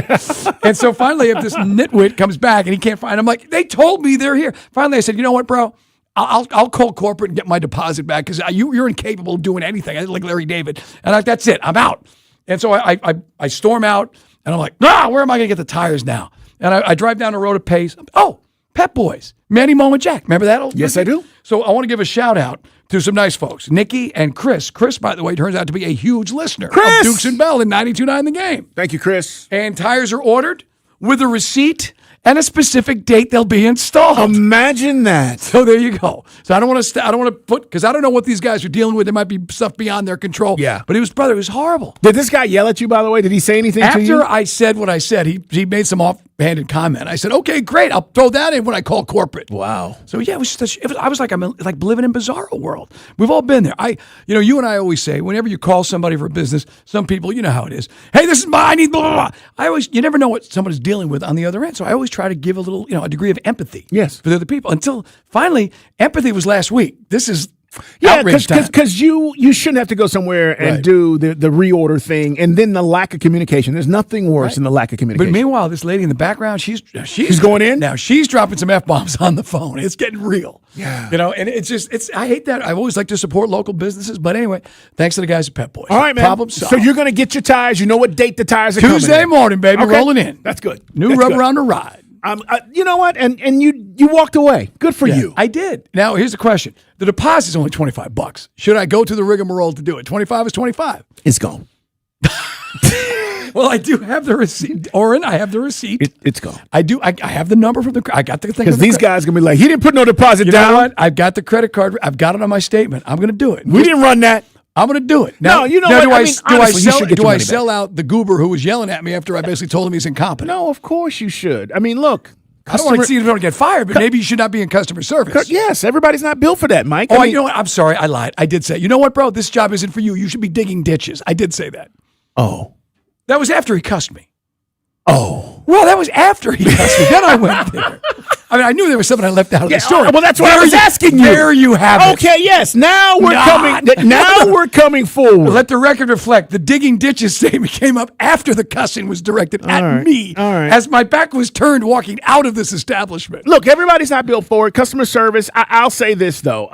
And so finally, if this nitwit comes back and he can't find, I'm like, they told me they're here. Finally, I said, you know what, bro? I'll call corporate and get my deposit back because you're incapable of doing anything. I like Larry David. And that's it. I'm out. And so I storm out, and I'm like, where am I going to get the tires now? And I drive down the road at Pace. Oh, Pep Boys. Manny, Mo, and Jack. Remember that? Yes, I do. So I want to give a shout out to some nice folks. Nikki and Chris. Chris, by the way, turns out to be a huge listener of Dukes and Bell in 92.9 The Game. Thank you, Chris. And tires are ordered with a receipt and a specific date they'll be installed. Imagine that. So there you go. So I don't want to put, because I don't know what these guys are dealing with. There might be stuff beyond their control. Yeah. But it was horrible. Did this guy yell at you, by the way? Did he say anything to you? After I said what I said, he made some offhanded comment. I said, okay, great. I'll throw that in when I call corporate. Wow. So yeah, I was like, I'm like living in bizarro world. We've all been there. You and I always say, whenever you call somebody for a business, some people, you know how it is. Hey, this is I need blah, blah, blah. You never know what somebody's dealing with on the other end. So I always try to give a little, a degree of empathy. Yes. For the other people until finally empathy was last week. This is because you shouldn't have to go somewhere and do the reorder thing, and then the lack of communication. There's nothing worse than the lack of communication. But meanwhile, this lady in the background, she's going in now. She's dropping some F-bombs on the phone. It's getting real. Yeah. And it's I hate that. I always like to support local businesses, but anyway, thanks to the guys at Pep Boys. All right, man. Problem solved. So you're going to get your tires. You know what date the tires are coming in. Tuesday morning, baby, rolling in. That's good. New rubber on the ride. You know what? And you walked away. Good for you. I did. Now, here's the question. The deposit's only $25. Should I go to the rigmarole to do it? 25 is 25. It's gone. Well, I do have the receipt, Oren. I have the receipt. It's gone. I do. I have the number from the. I got the thing. Because these guys gonna be like, he didn't put no deposit You down. know what? I've got the credit card. I've got it on my statement. I'm going to do it. We didn't run that. I'm going to do it. No, you know now, what? Do I sell out the goober who was yelling at me after I basically told him he's incompetent? No, of course you should. I mean, look. I don't want to see him get fired, but maybe you should not be in customer service. Yes, everybody's not built for that, Mike. Oh, you know what? I'm sorry. I lied. I did say, you know what, bro? This job isn't for you. You should be digging ditches. I did say that. Oh. That was after he cussed me. Oh. Well, that was after he cussed me. Then I went there. I mean, I knew there was something I left out of the story. Well, that's what I was asking you. There you have it. Okay, yes. Now we're coming. Now we're coming forward. Let the record reflect. The digging ditches statement came up after the cussing was directed at me, as my back was turned walking out of this establishment. Look, everybody's not built for it. Customer service. I'll say this though.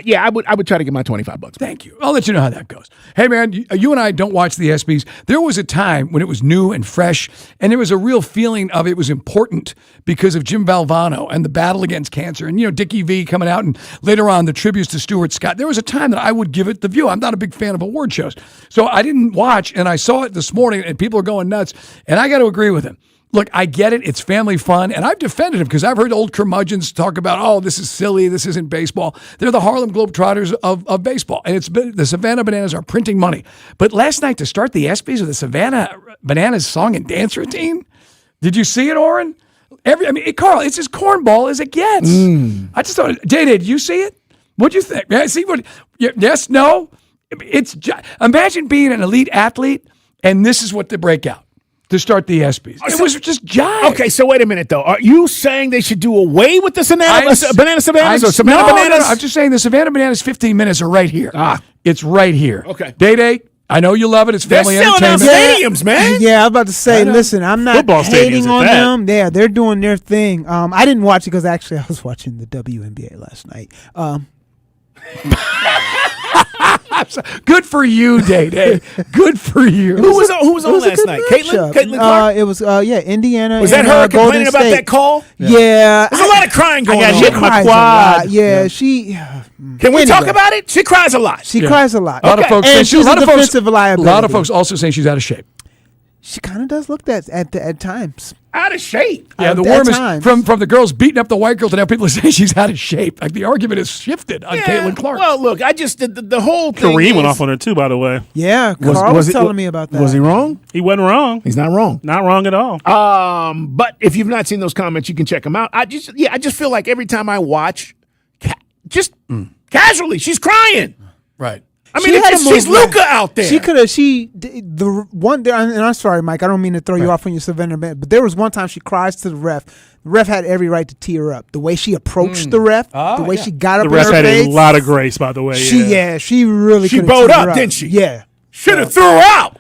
Yeah, I would try to get my $25. Thank you. I'll let you know how that goes. Hey, man, you and I don't watch the ESPYs. There was a time when it was new and fresh, and there was a real feeling of it was important because of Jim Valvano and the battle against cancer, and Dickie V coming out, and later on the tributes to Stuart Scott. There was a time that I would give it the view. I'm not a big fan of award shows, so I didn't watch, and I saw it this morning, and people are going nuts, and I got to agree with him. Look, I get it. It's family fun, and I've defended him because I've heard old curmudgeons talk about, oh, this is silly, this isn't baseball. They're the Harlem Globetrotters of baseball, and the Savannah Bananas are printing money. But last night, to start the ESPYs with the Savannah Bananas song and dance routine, did you see it, Oren? Carl, it's as cornball as it gets. I just thought, Day, did you see it? What'd you think? Yeah, see what? Yes, no. Imagine being an elite athlete, and this is what they break out to start the ESPYs. It was just jive. Okay, so wait a minute though. Are you saying they should do away with the Banana Savanas or Savannah Bananas? No, I'm just saying the Savannah Bananas 15 minutes are right here. It's right here. Okay. Day. I know you love it. It's family entertainment. They're selling out stadiums, man. Yeah, I was about to say, listen, I'm not hating on them. Yeah, they're doing their thing. I didn't watch it because actually I was watching the WNBA last night. Good for you, Day. Good for you. Who was on last night? Caitlin Clark? It was Indiana. Was that her complaining about that call? Yeah. There's a lot of crying going on. She cries a lot. Yeah, she. Can we talk about it? She cries a lot. She cries a lot. A lot of folks and she's a defensive liability. A lot of folks also saying she's out of shape. She kind of does look that at times. Out of shape. Yeah, the worm is from the girls beating up the white girl to now people are saying she's out of shape. Like the argument has shifted on Caitlin Clark. Well, look, I just the whole thing. Kareem went off on her too, by the way. Yeah, Carl was telling me about that. Was he wrong? He wasn't wrong. He's not wrong. Not wrong at all. But if you've not seen those comments, you can check them out. I just feel like every time I watch, casually, she's crying. Right. I mean, she's Luca out there. And I'm sorry, Mike, I don't mean to throw you off on your Savannah, but there was one time she cries to the ref. The ref had every right to tee her up. The way she approached the ref, the way she got up in her face. The ref had a lot of grace, by the way. She really she bowed up, didn't she? Yeah. Should have threw her out.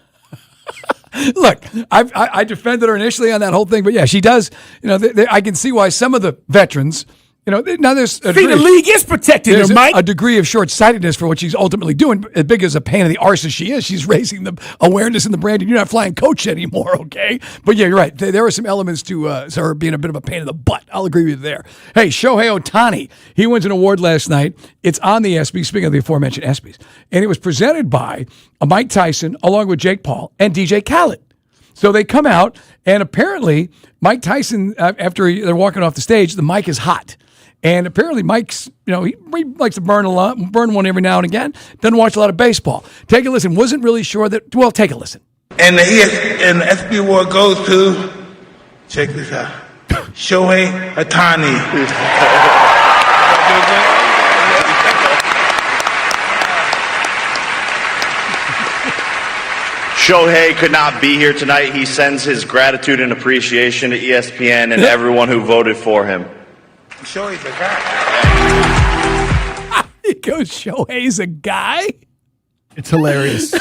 Look, I defended her initially on that whole thing, but yeah, she does. I can see why some of the veterans. Now there's the league is protecting her, Mike. A degree of short-sightedness for what she's ultimately doing. As big as a pain in the arse as she is, she's raising the awareness in the brand. And you're not flying coach anymore, okay? But yeah, you're right. There are some elements to her being a bit of a pain in the butt. I'll agree with you there. Hey, Shohei Ohtani, he wins an award last night. It's on the ESPYs, speaking of the aforementioned ESPYs. And it was presented by Mike Tyson, along with Jake Paul and DJ Khaled. So they come out, and apparently Mike Tyson, after they're walking off the stage, the mic is hot. And apparently Mike's, he likes to burn one every now and again. Doesn't watch a lot of baseball. Take a listen. Wasn't really sure that, well, take a listen. And the ESPY award goes to, check this out, Shohei Ohtani. Shohei could not be here tonight. He sends his gratitude and appreciation to ESPN and everyone who voted for him. Shohei's a guy. He goes, Shohei's a guy? It's hilarious.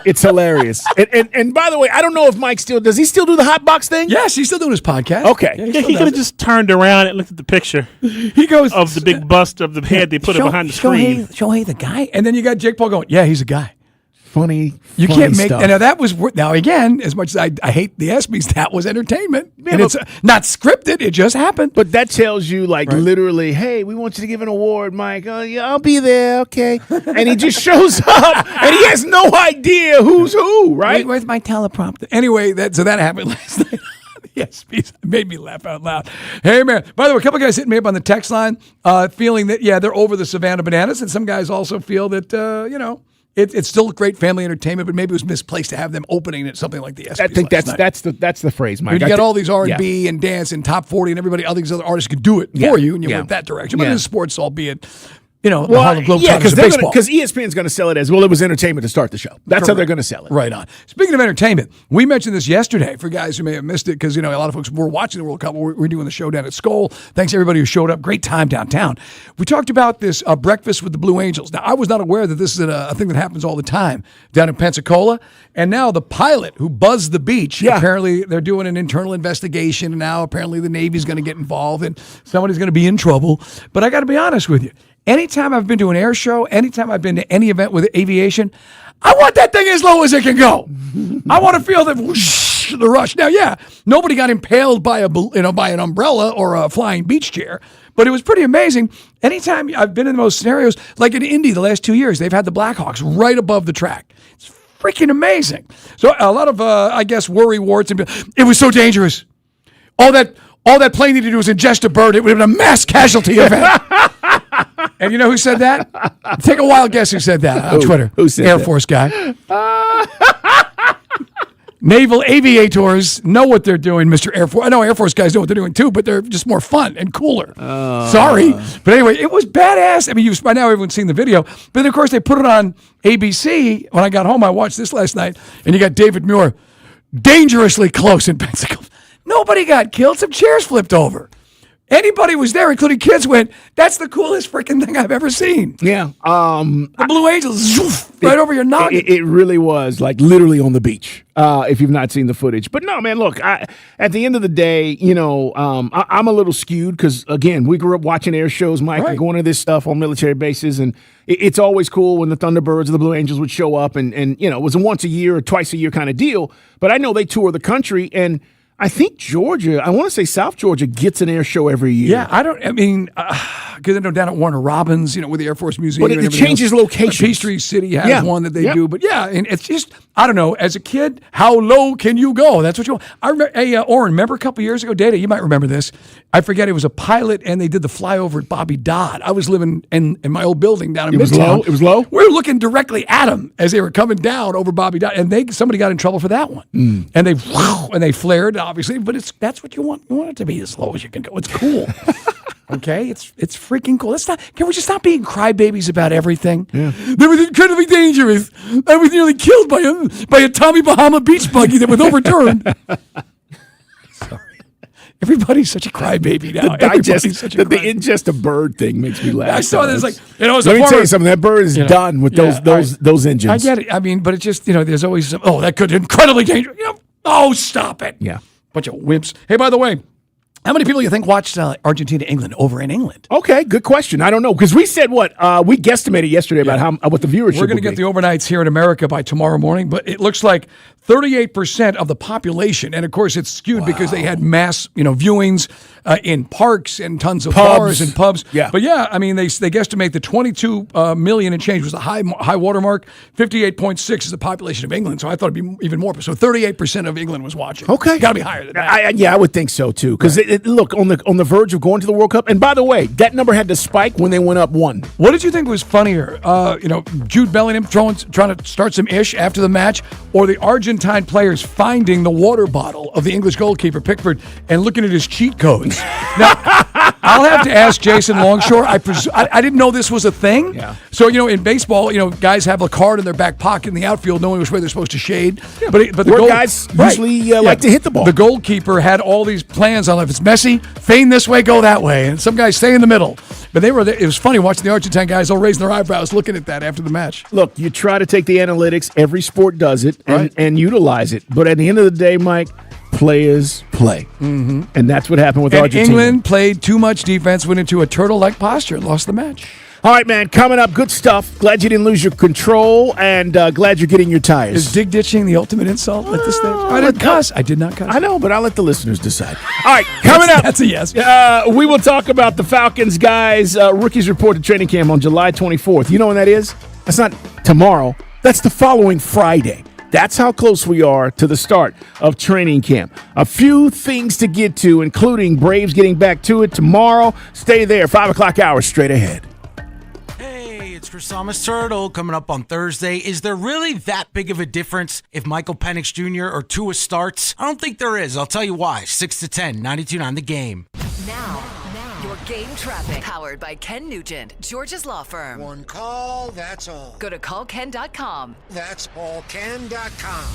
It's hilarious. And by the way, I don't know if Mike does he still do the hot box thing? Yes, he's still doing his podcast. Okay. Yeah, he could have just turned around and looked at the picture. He goes of the big bust of the head they put it behind the screen. Shohei the guy? And then you got Jake Paul going, yeah, he's a guy. Funny. You can't make stuff. and now again, as much as I hate the ESPYs, that was entertainment. And it's not scripted, it just happened. But that tells you literally, hey, we want you to give an award, Mike. Oh yeah, I'll be there, okay. And he just shows up and he has no idea who's who, right? Where's my teleprompter? Anyway, so that happened last night. Yes, it made me laugh out loud. Hey, man. By the way, a couple guys hitting me up on the text line feeling that, they're over the Savannah Bananas. And some guys also feel that, it's still great family entertainment, but maybe it was misplaced to have them opening at something like the ESPYs. I think that's the phrase, Mike. You got all these R&B and dance and top 40 and everybody, all these other artists could do it for you, and you went that direction. But in sports, albeit... the Harlem Globetrotters of baseball. Because ESPN's going to sell it as, well, it was entertainment to start the show. That's how they're going to sell it. Right on. Speaking of entertainment, we mentioned this yesterday for guys who may have missed it because, a lot of folks were watching the World Cup. We're doing the show down at Skoll. Thanks to everybody who showed up. Great time downtown. We talked about this breakfast with the Blue Angels. Now, I was not aware that this is a thing that happens all the time down in Pensacola. And now the pilot who buzzed the beach, apparently they're doing an internal investigation. And now apparently the Navy's going to get involved and somebody's going to be in trouble. But I got to be honest with you. Anytime I've been to an air show, anytime I've been to any event with aviation, I want that thing as low as it can go. I want to feel the whoosh, the rush. Now, nobody got impaled by by an umbrella or a flying beach chair, but it was pretty amazing. Anytime I've been in those scenarios, like in Indy the last 2 years, they've had the Blackhawks right above the track. It's freaking amazing. So a lot of, worry warts. And it was so dangerous. All that plane needed to do was ingest a bird. It would have been a mass casualty event. And you know who said that? Take a wild guess who said that on Twitter. Who said Air that? Force guy. Naval aviators know what they're doing, Mr. Air Force. I know Air Force guys know what they're doing too, but they're just more fun and cooler. Sorry. But anyway, it was badass. I mean, by now everyone's seen the video. But of course, they put it on ABC. When I got home, I watched this last night, and you got David Muir dangerously close in Pensacola. Nobody got killed. Some chairs flipped over. Anybody was there, including kids, went, that's the coolest freaking thing I've ever seen. Yeah. The Blue Angels, zoof, right over your noggin. It really was, literally on the beach, if you've not seen the footage. But no, man, look, at the end of the day, I'm a little skewed because, again, we grew up watching air shows, Mike, and going to this stuff on military bases. And it's always cool when the Thunderbirds or the Blue Angels would show up. And it was a once a year or twice a year kind of deal. But I know they tour the country, and I think Georgia, I want to say South Georgia, gets an air show every year. Yeah, because I know down at Warner Robins, with the Air Force Museum. But it changes locations. Peachtree City has one that they do. But and it's just, I don't know, as a kid, how low can you go? That's what you want. I remember, Oren, remember a couple years ago, Data, you might remember this. I forget, it was a pilot and they did the flyover at Bobby Dodd. I was living in my old building down in Midtown. It was low? We were looking directly at them as they were coming down over Bobby Dodd. And somebody got in trouble for that one. And they flared, obviously, but that's what you want. You want it to be as low as you can go. It's cool. Okay, it's freaking cool. Can we just stop being crybabies about everything? Yeah. That was incredibly dangerous. I was nearly killed by a Tommy Bahama beach buggy that was overturned. Sorry. Everybody's such a crybaby now. The ingest a bird thing makes me laugh. I saw this let me tell you something. That bird is done with those engines. I get it. I mean, but it's just, there's always some, that could be incredibly dangerous. Stop it. Yeah. Bunch of wimps. Hey, by the way, how many people you think watched Argentina-England over in England? Okay, good question. I don't know, because we said what? We guesstimated yesterday about what the viewership We're going to get the overnights here in America by tomorrow morning, but it looks like 38% of the population, and of course it's skewed because they had mass, viewings in parks and tons of bars and pubs. Yeah. But yeah, I mean, they guesstimate the 22 million and change was the high watermark. 58.6 is the population of England, so I thought it'd be even more. So 38% of England was watching. Okay. Got to be higher than that. I would think so too, because look, on the verge of going to the World Cup, and by the way, that number had to spike when they went up 1. What did you think was funnier? Jude Bellingham trying to start some ish after the match, or the Argentine players finding the water bottle of the English goalkeeper Pickford and looking at his cheat codes? Now, I'll have to ask Jason Longshore. I didn't know this was a thing. Yeah. So, in baseball, guys have a card in their back pocket in the outfield knowing which way they're supposed to shade. Yeah, but the guys usually like to hit the ball. The goalkeeper had all these plans on if it's messy, feign this way, go that way. And some guys stay in the middle. But it was funny watching the Argentine guys all raising their eyebrows looking at that after the match. Look, you try to take the analytics. Every sport does it and utilize it. But at the end of the day, Mike, players play. Mm-hmm. And that's what happened with Argentina. England played too much defense, went into a turtle-like posture and lost the match. All right, man, coming up, good stuff. Glad you didn't lose your control, and glad you're getting your tires. Is dig ditching the ultimate insult at this stage? I didn't cuss. I did not cuss. I know, but I'll let the listeners decide. All right, coming up. That's a yes. We will talk about the Falcons, guys. Rookies report to training camp on July 24th. You know when that is? That's not tomorrow. That's the following Friday. That's how close we are to the start of training camp. A few things to get to, including Braves getting back to it tomorrow. Stay there. 5 o'clock hour straight ahead. Hey, it's Chrysalis Turtle coming up on Thursday. Is there really that big of a difference if Michael Penix Jr. or Tua starts? I don't think there is. I'll tell you why. 6 to 10, 92.9 The Game. Now, your game traffic. Powered by Ken Nugent, Georgia's law firm. One call, that's all. Go to callken.com. That's allken.com.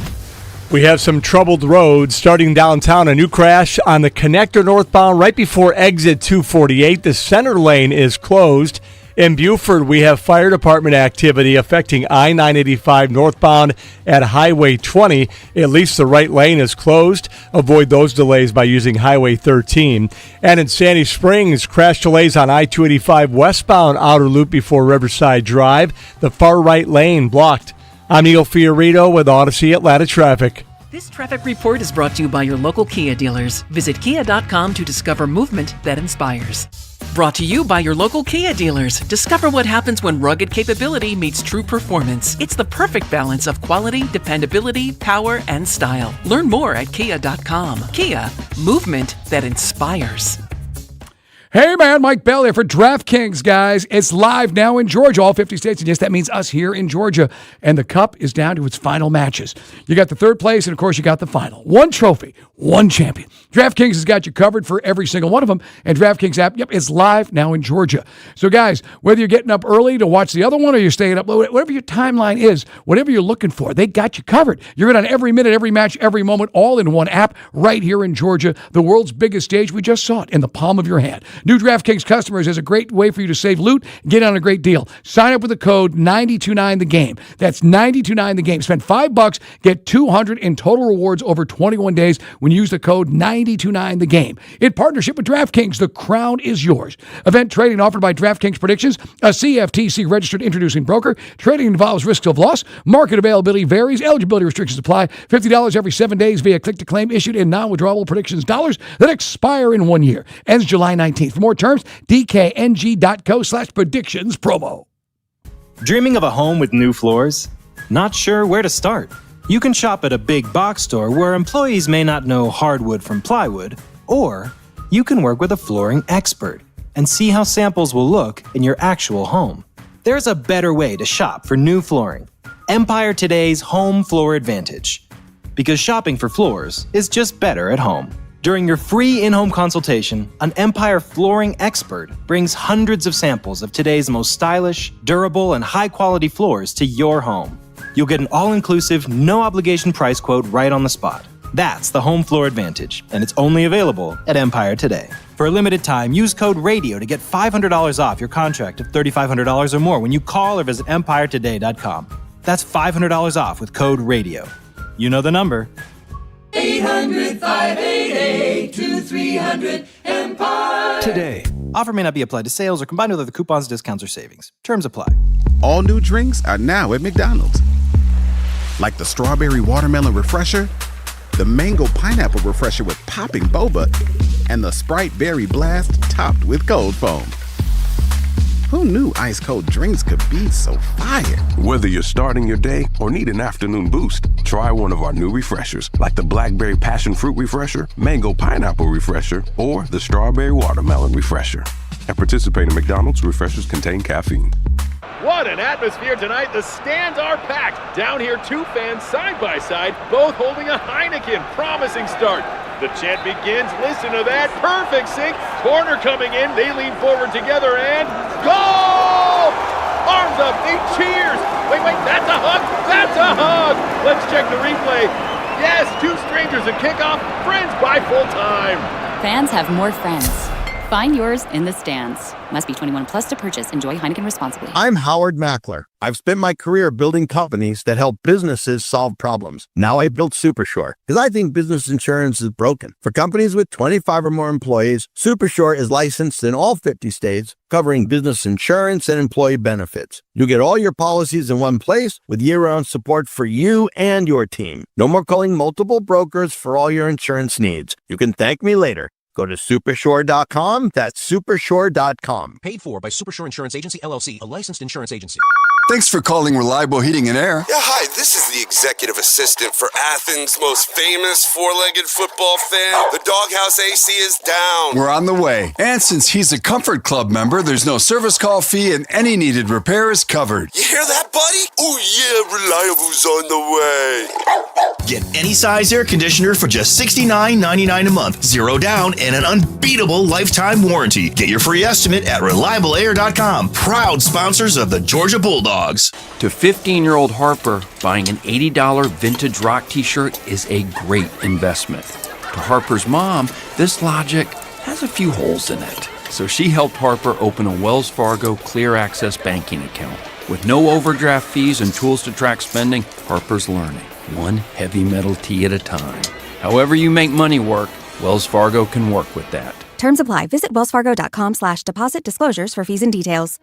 We have some troubled roads starting downtown. A new crash on the connector northbound right before exit 248. The center lane is closed. In Buford, we have fire department activity affecting I-985 northbound at Highway 20. At least the right lane is closed. Avoid those delays by using Highway 13. And in Sandy Springs, crash delays on I-285 westbound outer loop before Riverside Drive. The far right lane blocked. I'm Neil Fiorito with Odyssey Atlanta Traffic. This traffic report is brought to you by your local Kia dealers. Visit kia.com to discover movement that inspires. Brought to you by your local Kia dealers. Discover what happens when rugged capability meets true performance. It's the perfect balance of quality, dependability, power, and style. Learn more at kia.com. Kia, movement that inspires. Hey, man, Mike Bell here for DraftKings, guys. It's live now in Georgia, all 50 states. And yes, that means us here in Georgia. And the Cup is down to its final matches. You got the third place, and, of course, you got the final. One trophy, one champion. DraftKings has got you covered for every single one of them. And DraftKings app, is live now in Georgia. So, guys, whether you're getting up early to watch the other one or you're staying up, whatever your timeline is, whatever you're looking for, they got you covered. You're in on every minute, every match, every moment, all in one app right here in Georgia. The world's biggest stage. We just saw it in the palm of your hand. New DraftKings customers is a great way for you to save loot and get on a great deal. Sign up with the code 929TheGame. That's 929TheGame. Spend $5, get $200 in total rewards over 21 days when you use the code 929TheGame. In partnership with DraftKings, the crown is yours. Event trading offered by DraftKings Predictions, a CFTC registered introducing broker. Trading involves risks of loss. Market availability varies. Eligibility restrictions apply. $50 every 7 days via click-to-claim issued in non-withdrawable predictions dollars that expire in 1 year. Ends July 19th. For more terms, dkng.co/predictions promo. Dreaming of a home with new floors? Not sure where to start? You can shop at a big box store where employees may not know hardwood from plywood, or you can work with a flooring expert and see how samples will look in your actual home. There's a better way to shop for new flooring. Empire Today's Home Floor Advantage. Because shopping for floors is just better at home. During your free in-home consultation, an Empire flooring expert brings hundreds of samples of today's most stylish, durable, and high-quality floors to your home. You'll get an all-inclusive, no-obligation price quote right on the spot. That's the Home Floor Advantage, and it's only available at Empire Today. For a limited time, use code RADIO to get $500 off your contract of $3,500 or more when you call or visit EmpireToday.com. That's $500 off with code RADIO. You know the number. 800-588-2300 Today. Offer may not be applied to sales or combined with other coupons, discounts, or savings. Terms apply. All new drinks are now at McDonald's. Like the strawberry watermelon refresher, the mango pineapple refresher with popping boba, and the Sprite berry blast topped with cold foam. Who knew ice cold drinks could be so fire? Whether you're starting your day or need an afternoon boost, try one of our new refreshers, like the Blackberry Passion Fruit Refresher, Mango Pineapple Refresher, or the Strawberry Watermelon Refresher. At participating McDonald's, refreshers contain caffeine. What an atmosphere tonight. The stands are packed. Down here, two fans side by side, both holding a Heineken. Promising start. The chant begins. Listen to that. Perfect sync. Corner coming in. They lean forward together and goal! Arms up. They cheers. Wait, that's a hug. That's a hug. Let's check the replay. Yes, two strangers at kickoff. Friends by full time. Fans have more friends. Find yours in the stands. Must be 21 plus to purchase. Enjoy Heineken responsibly. I'm Howard Mackler. I've spent my career building companies that help businesses solve problems. Now I built Supershore because I think business insurance is broken. For companies with 25 or more employees, Supershore is licensed in all 50 states, covering business insurance and employee benefits. You get all your policies in one place with year-round support for you and your team. No more calling multiple brokers for all your insurance needs. You can thank me later. Go to Supershore.com. That's Supershore.com. Paid for by Supershore Insurance Agency, LLC, a licensed insurance agency. Thanks for calling Reliable Heating and Air. Yeah, hi, this is the executive assistant for Athens' most famous four-legged football fan. The Doghouse AC is down. We're on the way. And since he's a Comfort Club member, there's no service call fee and any needed repair is covered. You hear that, buddy? Oh, yeah, Reliable's on the way. Get any size air conditioner for just $69.99 a month. Zero down and an unbeatable lifetime warranty. Get your free estimate at ReliableAir.com. Proud sponsors of the Georgia Bulldogs. To 15-year-old Harper, buying an $80 vintage rock t-shirt is a great investment. To Harper's mom, this logic has a few holes in it. So she helped Harper open a Wells Fargo Clear Access banking account. With no overdraft fees and tools to track spending, Harper's learning, one heavy metal tee at a time. However you make money work, Wells Fargo can work with that. Terms apply. Visit wellsfargo.com/deposit disclosures for fees and details.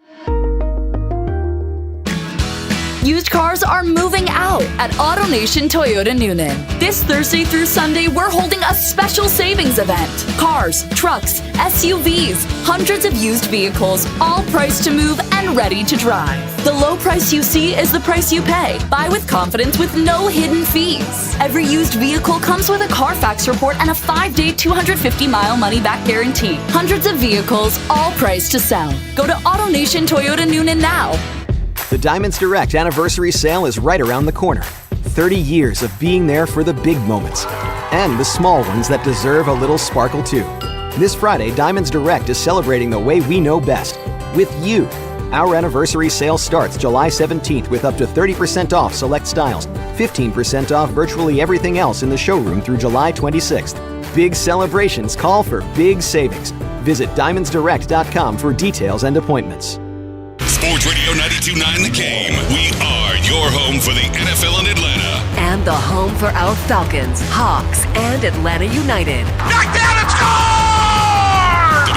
Used cars are moving out at AutoNation Toyota Noonan. This Thursday through Sunday, we're holding a special savings event. Cars, trucks, SUVs, hundreds of used vehicles, all priced to move and ready to drive. The low price you see is the price you pay. Buy with confidence with no hidden fees. Every used vehicle comes with a Carfax report and a 5-day, 250-mile money-back guarantee. Hundreds of vehicles, all priced to sell. Go to AutoNation Toyota Noonan now. The Diamonds Direct anniversary sale is right around the corner. 30 years of being there for the big moments and the small ones that deserve a little sparkle too. This Friday, Diamonds Direct is celebrating the way we know best, with you. Our anniversary sale starts July 17th with up to 30% off select styles, 15% off virtually everything else in the showroom through July 26th. Big celebrations call for big savings. Visit diamondsdirect.com for details and appointments. Sports Radio 92.9 The Game. We are your home for the NFL in Atlanta. And the home for our Falcons, Hawks, and Atlanta United. Knockdown and score!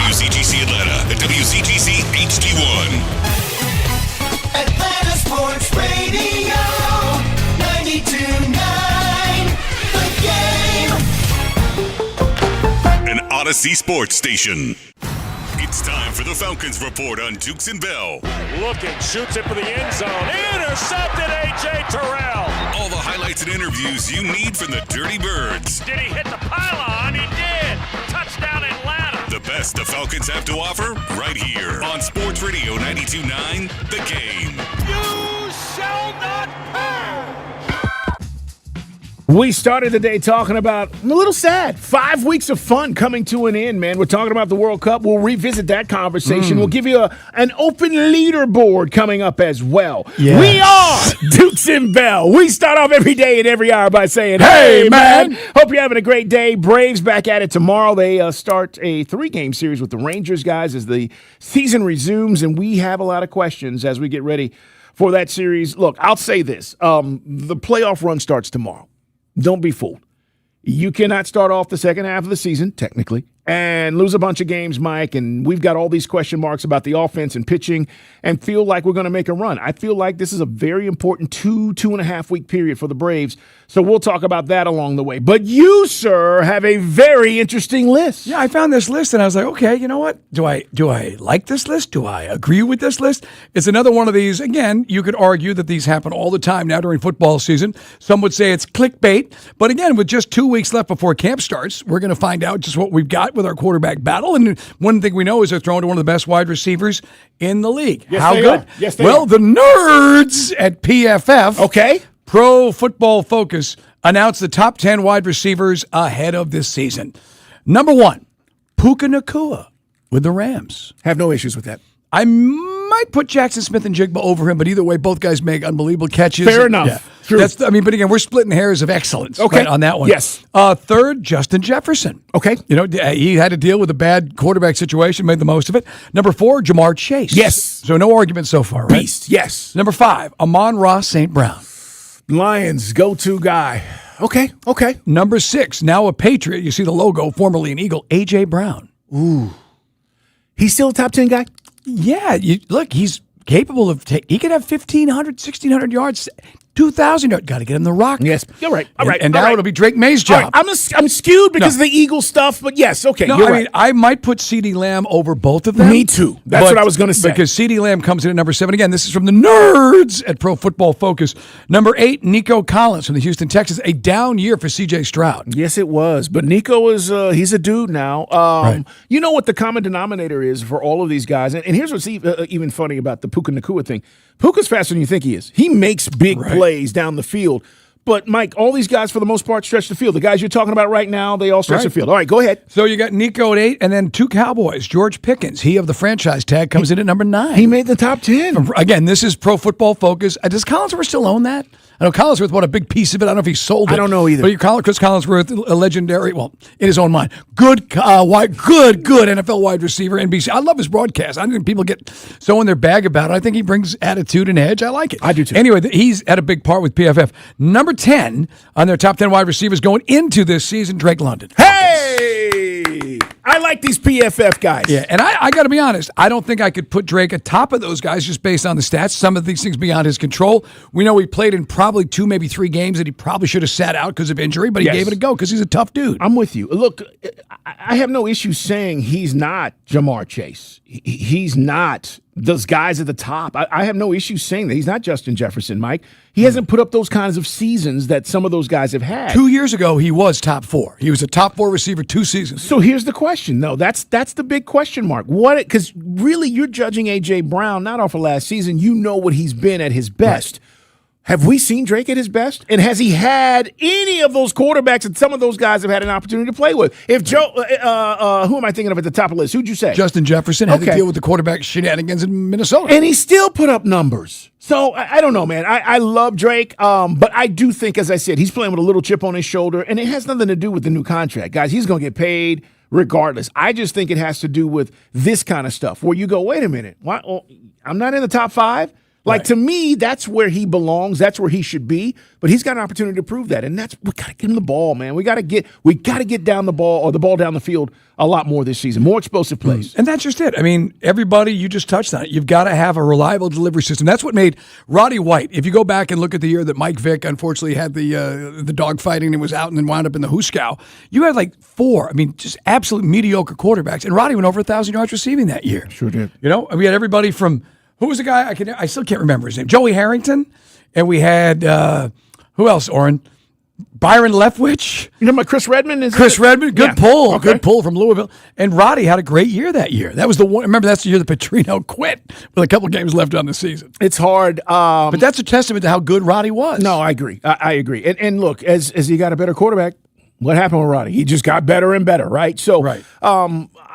WCGC Atlanta and WCGC HD1. Atlanta Sports Radio 92.9 The Game. An Odyssey Sports Station. It's time for the Falcons Report on Dukes and Bell. Looking, shoots it for the end zone. Intercepted, A.J. Terrell. All the highlights and interviews you need from the Dirty Birds. Did he hit the pylon? He did. Touchdown Atlanta. The best the Falcons have to offer right here on Sports Radio 92.9 The Game. You shall not perish. We started the day talking about a little sad. 5 weeks of fun coming to an end, man. We're talking about the World Cup. We'll revisit that conversation. We'll give you an open leaderboard coming up as well. Yes. We are Dukes and Bell. We start off every day and every hour by saying, hey, man. Hope you're having a great day. Braves back at it tomorrow. They start a 3-game series with the Rangers, guys, as the season resumes, and we have a lot of questions as we get ready for that series. Look, I'll say this. The playoff run starts tomorrow. Don't be fooled. You cannot start off the second half of the season, technically, and lose a bunch of games, Mike, and we've got all these question marks about the offense and pitching and feel like we're going to make a run. I feel like this is a very important 2.5 week period for the Braves, so we'll talk about that along the way. But you, sir, have a very interesting list. Yeah, I found this list, and I was like, okay, you know what? Do I like this list? Do I agree with this list? It's another one of these. Again, you could argue that these happen all the time now during football season. Some would say it's clickbait. But again, with just 2 weeks left before camp starts, we're going to find out just what we've got with our quarterback battle. And one thing we know is they're throwing to one of the best wide receivers in the league. Yes, How they good? are. Yes, they well, are. the nerds at PFF, Pro Football Focus, announced the top 10 wide receivers ahead of this season. Number 1, Puka Nacua with the Rams. Have no issues with that. I might put Jackson Smith and Jigba over him, but either way, both guys make unbelievable catches. Fair enough. True. But again, we're splitting hairs of excellence on that one. Yes. Third, Justin Jefferson. Okay. He had to deal with a bad quarterback situation, made the most of it. Number 4, Jamar Chase. Yes. So no argument so far, right? Beast, yes. Number 5, Amon-Ra St. Brown. Lions go-to guy. Okay. Number 6, now a Patriot. You see the logo, formerly an Eagle, A.J. Brown. Ooh. He's still a top 10 guy? Yeah. Look, he's capable of he could have 1,500, 1,600 yards, 2,000 yards. Got to get him the rock. Yes. All right. And now it'll be Drake May's job. All right. I'm skewed because of the Eagle stuff, but yes, okay. No, you're right. I might put CeeDee Lamb over both of them. Me too. That's what I was going to say. Because CeeDee Lamb comes in at number 7. Again, this is from the nerds at Pro Football Focus. Number 8, Nico Collins from the Houston Texans. A down year for C.J. Stroud. Yes, it was. But Nico is he's a dude now. Right. You know what the common denominator is for all of these guys? And here's what's even funny about the Puka Nacua thing. Puka's faster than you think he is. He makes big plays down the field. But, Mike, all these guys, for the most part, stretch the field. The guys you're talking about right now, they all stretch the field. All right, go ahead. So you got Nico at 8, and then 2 Cowboys. George Pickens, he of the franchise tag, comes in at number 9. He made the top 10. Again, this is Pro Football Focus. Does Collinsworth still own that? I know Collinsworth bought a big piece of it. I don't know if he sold it. I don't know either. But Chris Collinsworth, a legendary, well, in his own mind, good NFL wide receiver, NBC. I love his broadcast. I think people get so in their bag about it. I think he brings attitude and edge. I like it. I do too. Anyway, he's had a big part with PFF. Number 10 on their top 10 wide receivers going into this season, Drake London. Hey! I like these PFF guys. Yeah, and I got to be honest, I don't think I could put Drake atop of those guys just based on the stats. Some of these things beyond his control. We know he played in probably 2, maybe 3 games that he probably should have sat out because of injury, but he gave it a go because he's a tough dude. I'm with you. Look, I have no issue saying he's not Jamar Chase. He's not those guys at the top. I have no issue saying that. He's not Justin Jefferson, Mike. He hasn't put up those kinds of seasons that some of those guys have had. 2 years ago, he was top 4. He was a top 4 receiver 2 seasons. So here's the question, though. That's the big question mark. Because really, you're judging A.J. Brown not off of last season. You know what he's been at his best. Right. Have we seen Drake at his best? And has he had any of those quarterbacks that some of those guys have had an opportunity to play with? If Joe, who am I thinking of at the top of the list? Who'd you say? Justin Jefferson had to deal with the quarterback shenanigans in Minnesota. And he still put up numbers. So I don't know, man. I love Drake, but I do think, as I said, he's playing with a little chip on his shoulder, and it has nothing to do with the new contract. Guys, he's going to get paid regardless. I just think it has to do with this kind of stuff where you go, wait a minute, what? Well, I'm not in the top 5? Like, to me, that's where he belongs. That's where he should be. But he's got an opportunity to prove that. And we got to get him the ball, man. We got to get down the ball, or the ball down the field a lot more this season. More explosive plays. And that's just it. I mean, everybody, you just touched on it. You've got to have a reliable delivery system. That's what made Roddy White. If you go back and look at the year that Mike Vick unfortunately had the dog fighting and was out and then wound up in the Hooskow, you had like 4, just absolute mediocre quarterbacks. And Roddy went over 1,000 yards receiving that year. Sure did. We had everybody from, who was the guy? I still can't remember his name. Joey Harrington. And we had, who else, Oren? Byron Leftwich. You know my Chris Redmond? Chris Redmond. Good pull. Okay. Good pull from Louisville. And Roddy had a great year that year. That was the one. Remember, that's the year that Petrino quit with a couple games left on the season. It's hard. But that's a testament to how good Roddy was. No, I agree. I agree. And look, as he got a better quarterback, what happened with Roddy? He just got better and better, right? So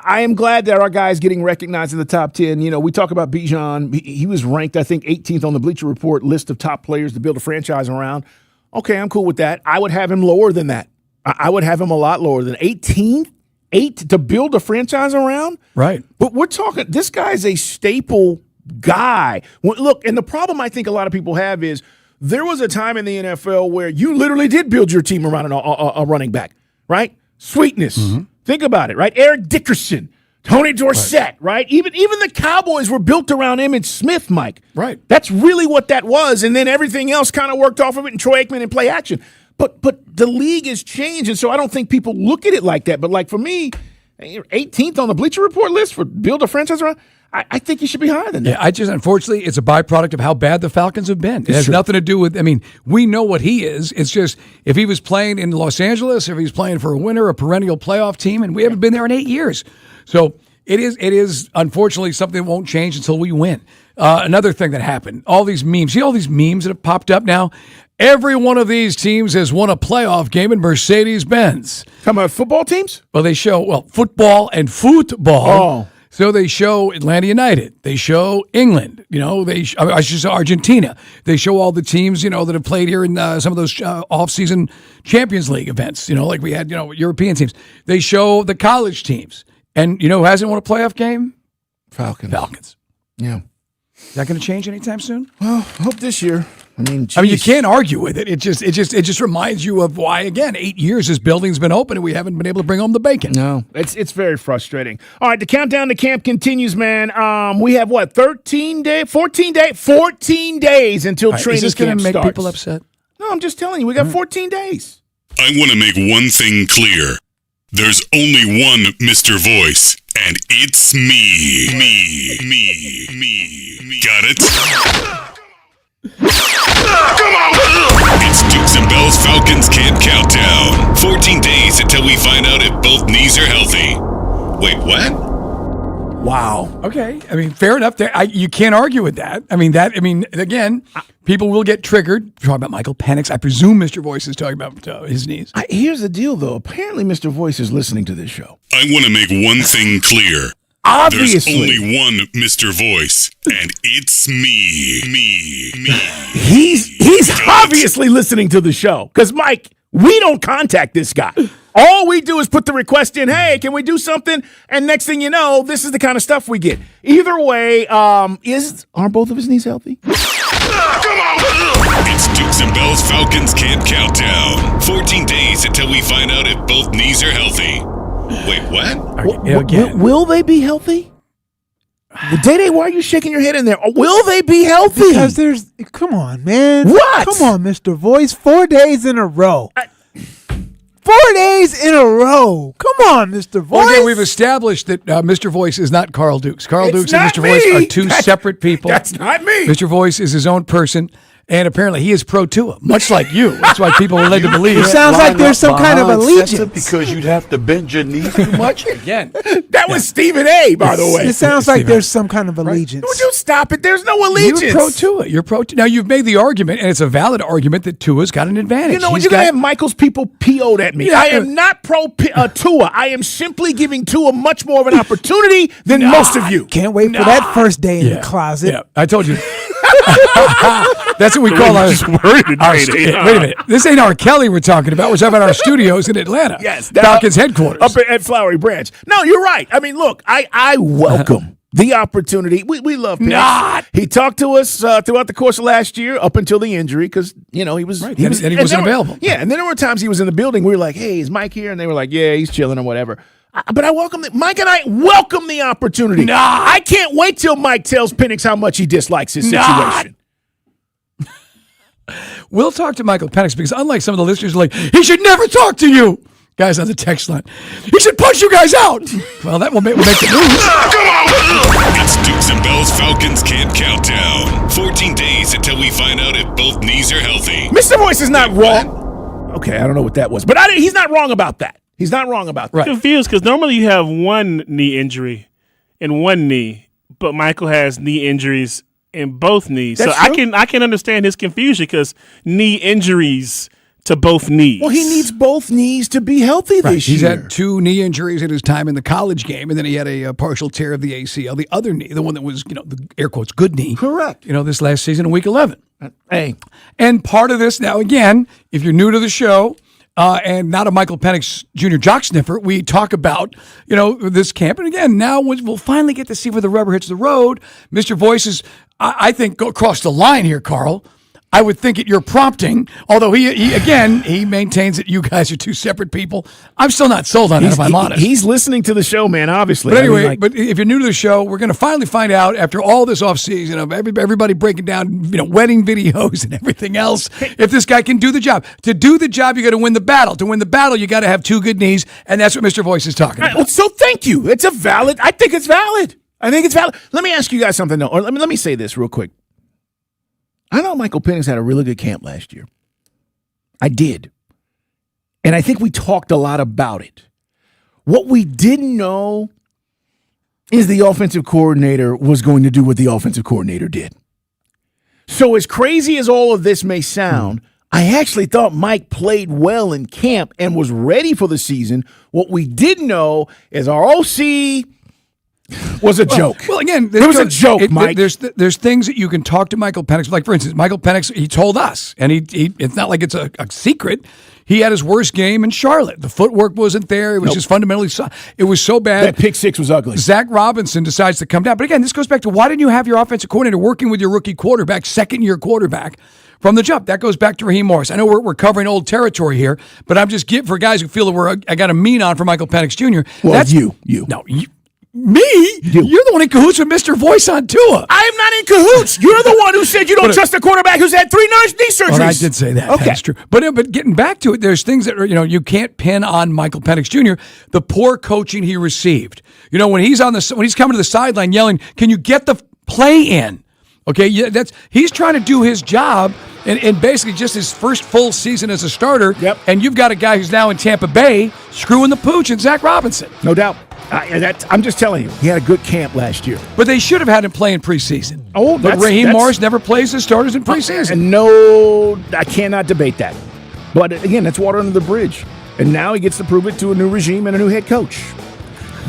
I am glad that our guy is getting recognized in the top 10. We talk about Bijan. He was ranked, I think, 18th on the Bleacher Report list of top players to build a franchise around. Okay, I'm cool with that. I would have him lower than that. I would have him a lot lower than 18th. 8 to build a franchise around? Right. But we're talking, this guy's a staple guy. Look, and the problem I think a lot of people have is there was a time in the NFL where you literally did build your team around a running back, right? Sweetness. Mm-hmm. Think about it, right? Eric Dickerson, Tony Dorsett, right? Even the Cowboys were built around Emmitt Smith, Mike. Right. That's really what that was. And then everything else kind of worked off of it, and Troy Aikman and play action. But the league has changed, and so I don't think people look at it like that. But like for me, 18th on the Bleacher Report list for build a franchise around, I think he should be higher than that. Yeah, unfortunately, it's a byproduct of how bad the Falcons have been. It has nothing to do with, we know what he is. It's just if he was playing in Los Angeles, if he's playing for a winner, a perennial playoff team, and we haven't been there in 8 years. So it is unfortunately something that won't change until we win. Another thing that happened, all these memes. See all these memes that have popped up now? Every one of these teams has won a playoff game in Mercedes-Benz. Talking about football teams? Well, they show, football and football. Oh. So they show Atlanta United. They show England. I should say Argentina. They show all the teams, that have played here in some of those off-season Champions League events, like we had, European teams. They show the college teams. And who hasn't won a playoff game? Falcons. Yeah. Is that going to change anytime soon? Well, I hope this year. I mean, you can't argue with it. It just reminds you of why, again, 8 years this building's been open and we haven't been able to bring home the bacon. No, it's very frustrating. All right, the countdown to camp continues, man. We have 14 days until training camp Is this going to make starts. people upset? No, I'm just telling you, we got 14 days. I want to make one thing clear. There's only one Mr. Voice, and it's me. Me. Got it? Come on! It's Dukes and Bells Falcons Camp Countdown. 14 days until we find out if both knees are healthy. Wait, what? Wow. Okay. I mean, fair enough. You can't argue with that. Again, people will get triggered. We're talking about Michael Penix. I presume Mr. Voice is talking about his knees. Here's the deal, though. Apparently, Mr. Voice is listening to this show. I want to make one thing clear. Obviously. There's only one Mr. Voice, and it's me. He's obviously listening to the show. Because, Mike, we don't contact this guy. All we do is put the request in, hey, can we do something? And next thing you know, this is the kind of stuff we get. Either way, are both of his knees healthy? Come on! It's Dukes and Bells Falcons Camp Countdown. 14 days until we find out if both knees are healthy. Wait, what? Will they be healthy? Day-Day, why are you shaking your head in there? Will they be healthy? Because come on, man. What? Come on, Mr. Voice. 4 days in a row. 4 days in a row. Come on, Mr. Voice. Well, again, we've established that Mr. Voice is not Carl Dukes. Carl Dukes and Mr. Voice are two separate people. That's not me. Mr. Voice is his own person. And apparently he is pro Tua, much like you. That's why people are led to believe. It sounds like there's some kind of allegiance. Because you'd have to bend your knees too much. Again. That was Stephen A., by the way. It sounds like there's some kind of allegiance. Would you stop it? There's no allegiance. You're pro Tua. You're pro Tua. Now, you've made the argument, and it's a valid argument, that Tua's got an advantage. You know what? You're going to have Michael's people PO'd at me. Yeah, I am not pro Tua. I am simply giving Tua much more of an opportunity than most of you. Can't wait for that first day in the closet. Yeah, I told you. That's what we call our wait a minute. This ain't R. Kelly we're talking about. We're talking about our studios in Atlanta. Yes. Falcons headquarters. Up at Flowery Branch. No, you're right. I mean, look, I welcome the opportunity. We love Penix. Not. He talked to us throughout the course of last year up until the injury because, he was... Right. He wasn't available. Yeah, and then there were times he was in the building. We were like, hey, is Mike here? And they were like, yeah, he's chilling or whatever. But I welcome Mike and I welcome the opportunity. I can't wait till Mike tells Penix how much he dislikes his situation. We'll talk to Michael Penix because unlike some of the listeners, like, he should never talk to you. Guys on the text line, he should punch you guys out. Well, that will make the news. Come on! It's Dukes and Bells Falcons Camp Countdown. 14 days until we find out if both knees are healthy. Mr. Voice is not wrong. Okay, I don't know what that was, but he's not wrong about that. He's not wrong about that. I'm confused because normally you have one knee injury in one knee, but Michael has knee injuries in both knees. That's so true. I can understand his confusion because knee injuries to both knees. Well, he needs both knees to be healthy this He's year. had 2 knee injuries in his time in the college game, and then he had a partial tear of the ACL. The other knee, the one that was, the air quotes, good knee. Correct. This last season in week 11. Hey. And part of this, now again, if you're new to the show, and not a Michael Penix Jr. jock sniffer, we talk about, this camp. And again, now we'll finally get to see where the rubber hits the road. Mr. Voice is, I think, go across the line here, Carl. I would think at your prompting, although he maintains that you guys are 2 separate people. I'm still not sold on that, if I'm honest. He's listening to the show, man, obviously. But anyway, but if you're new to the show, we're going to finally find out after all this offseason of everybody breaking down, wedding videos and everything else, if this guy can do the job. To do the job, you got to win the battle. To win the battle, you got to have 2 good knees, and that's what Mr. Voice is talking about. So thank you. I think it's valid. Let me ask you guys something, though. Or let me say this real quick. I know Michael Penix had a really good camp last year. I did. And I think we talked a lot about it. What we didn't know is the offensive coordinator was going to do what the offensive coordinator did. So as crazy as all of this may sound, I actually thought Mike played well in camp and was ready for the season. What we didn't know is our OC Was a joke. Well, again, it was a joke, Mike. There's things that you can talk to Michael Penix. Like, for instance, Michael Penix, he told us, and he it's not like it's a secret. He had his worst game in Charlotte. The footwork wasn't there. It was just fundamentally, it was so bad. That pick six was ugly. Zach Robinson decides to come down. But again, this goes back to why didn't you have your offensive coordinator working with your rookie quarterback, second-year quarterback, from the jump? That goes back to Raheem Morris. I know we're covering old territory here, but I'm just for guys who feel that I got a mean on for Michael Penix Jr. Well, that's you. No, me? You're the one in cahoots with Mr. Voice on Tua. I am not in cahoots. You're the one who said you don't trust a quarterback who's had 3 knee surgeries. Well, I did say that. Okay. That's true. But getting back to it, there's things that are, you can't pin on Michael Penix Jr. The poor coaching he received. When he's coming to the sideline yelling, "Can you get the play in?" Okay, yeah, he's trying to do his job, and basically just his first full season as a starter. Yep. And you've got a guy who's now in Tampa Bay screwing the pooch, and Zach Robinson. No doubt. I'm just telling you, he had a good camp last year. But they should have had him play in preseason. Oh, but Raheem Morris never plays his starters in preseason. And no, I cannot debate that. But again, that's water under the bridge. And now he gets to prove it to a new regime and a new head coach.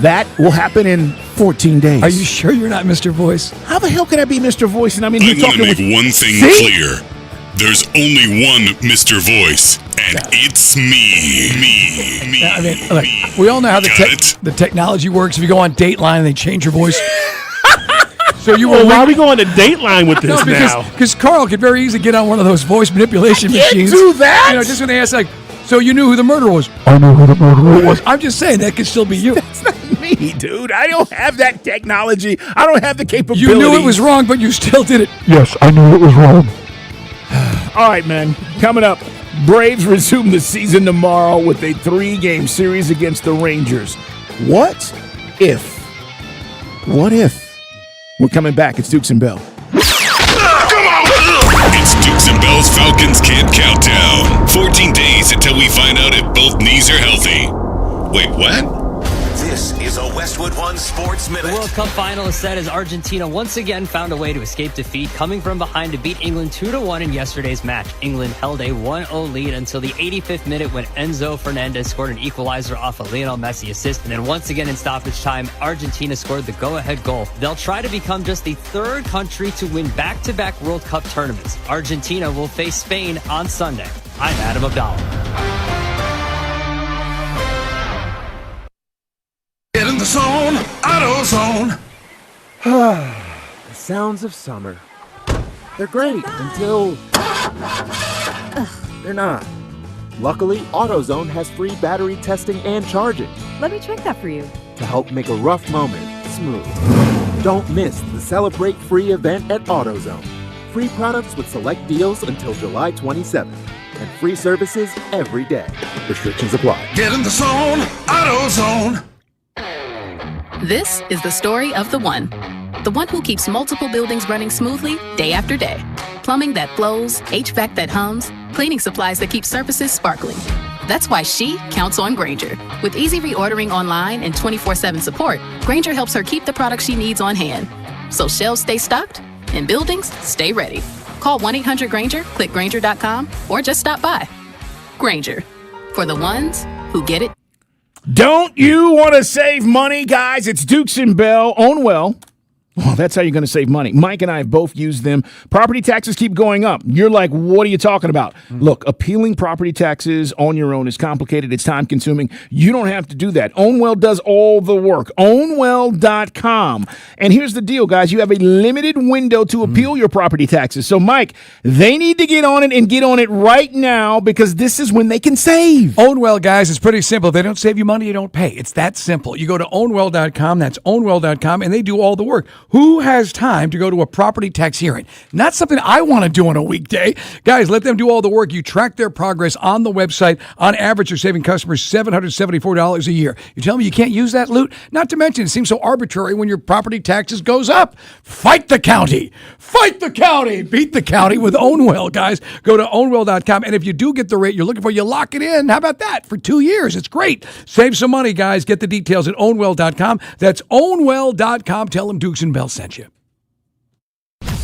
That will happen in 14 days. Are you sure you're not Mr. Voice? How the hell can I be Mr. Voice? And I want to make one thing clear. There's only one Mr. Voice, and it's me. I mean, look, we all know how the technology works. If you go on Dateline and they change your voice. So why are we going to Dateline with this now? Because Carl could very easily get on one of those voice manipulation machines. Do that? Just when they ask, so you knew who the murderer was? I knew who the murderer was. I'm just saying that could still be you. That's not me, dude. I don't have that technology. I don't have the capability. You knew it was wrong, but you still did it. Yes, I knew it was wrong. All right, man. Coming up, Braves resume the season tomorrow with a 3-game series against the Rangers. What if? We're coming back. It's Dukes and Bell. It's Dukes and Bell's Falcons Camp Countdown. 14 days until we find out if both knees are healthy. Wait, what? This is a Westwood One Sports Minute. The World Cup final is set as Argentina once again found a way to escape defeat, coming from behind to beat England 2-1 in yesterday's match. England held a 1-0 lead until the 85th minute when Enzo Fernandez scored an equalizer off a Lionel Messi assist. And then once again in stoppage time, Argentina scored the go-ahead goal. They'll try to become just the 3rd country to win back-to-back World Cup tournaments. Argentina will face Spain on Sunday. I'm Adam Abdallah. Get in the zone, AutoZone. The sounds of summer. They're great until they're not. Luckily, AutoZone has free battery testing and charging Let me check that for you. to help make a rough moment smooth. Don't miss the Celebrate Free event at AutoZone. Free products with select deals until July 27th. And free services every day. Restrictions apply. Get in the zone, AutoZone. This is the story of the one who keeps multiple buildings running smoothly day after day. Plumbing that flows, HVAC that hums, cleaning supplies that keep surfaces sparkling. That's why she counts on Grainger. With easy reordering online and 24/7 support, Grainger helps her keep the products she needs on hand. So shelves stay stocked and buildings stay ready. Call 1-800-GRAINGER, click Grainger.com, or just stop by. Grainger, for the ones who get it. Don't you want to save money, guys? It's Dukes and Bell. Own well. Well, that's how you're going to save money. Mike and I have both used them. Property taxes keep going up. You're like, what are you talking about? Look, appealing property taxes on your own is complicated. It's time-consuming. You don't have to do that. Ownwell does all the work. Ownwell.com. And here's the deal, guys. You have a limited window to appeal your property taxes. So, Mike, they need to get on it and get on it right now because this is when they can save. Ownwell, guys, it's pretty simple. If they don't save you money, you don't pay. It's that simple. You go to ownwell.com. That's ownwell.com, and they do all the work. Who has time to go to a property tax hearing? Not something I want to do on a weekday. Guys, let them do all the work. You track their progress on the website. On average, they're saving customers $774 a year. You tell me you can't use that loot? Not to mention, it seems so arbitrary when your property taxes goes up. Fight the county. Fight the county. Beat the county with Ownwell, guys. Go to ownwell.com, and if you do get the rate you're looking for, you lock it in. How about that? For 2 years. It's great. Save some money, guys. Get the details at ownwell.com. That's ownwell.com. Tell them Dukes and Bell sent you.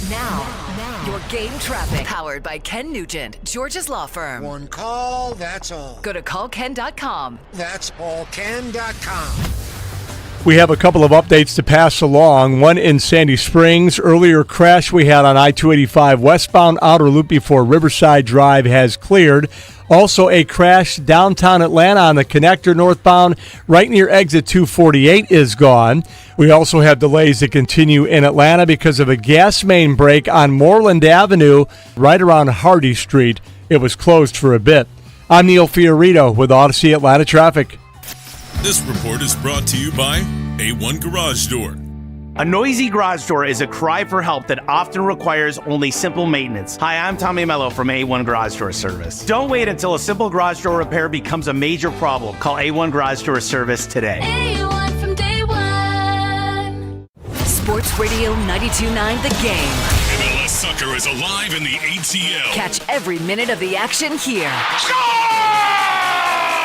Now, your game traffic. Powered by Ken Nugent, George's law firm. One call, that's all. Go to callken.com. That's allken.com. We have a couple of updates to pass along. One in Sandy Springs. Earlier crash we had on I-285 westbound outer loop before Riverside Drive has cleared. Also a crash downtown Atlanta on the connector northbound right near exit 248 is gone. We also have delays that continue in Atlanta because of a gas main break on Moreland Avenue right around Hardy Street. It was closed for a bit. I'm Neil Fiorito with Odyssey Atlanta Traffic. This report is brought to you by A1 Garage Door. A noisy garage door is a cry for help that often requires only simple maintenance. Hi, I'm Tommy Mello from A1 Garage Door Service. Don't wait until a simple garage door repair becomes a major problem. Call A1 Garage Door Service today. A1 from day one. Sports Radio 92.9 The Game. MLS soccer is alive in the ATL. Catch every minute of the action here.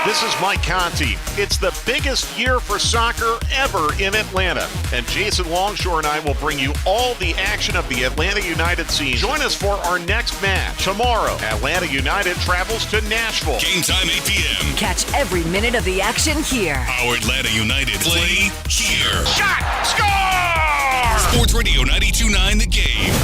This is Mike Conti. It's the biggest year for soccer ever in Atlanta. And Jason Longshore and I will bring you all the action of the Atlanta United season. Join us for our next match. Tomorrow, Atlanta United travels to Nashville. Game time 8 p.m. Catch every minute of the action here. Our Atlanta United play here. Shot! Score! Sports Radio 92.9 The Game.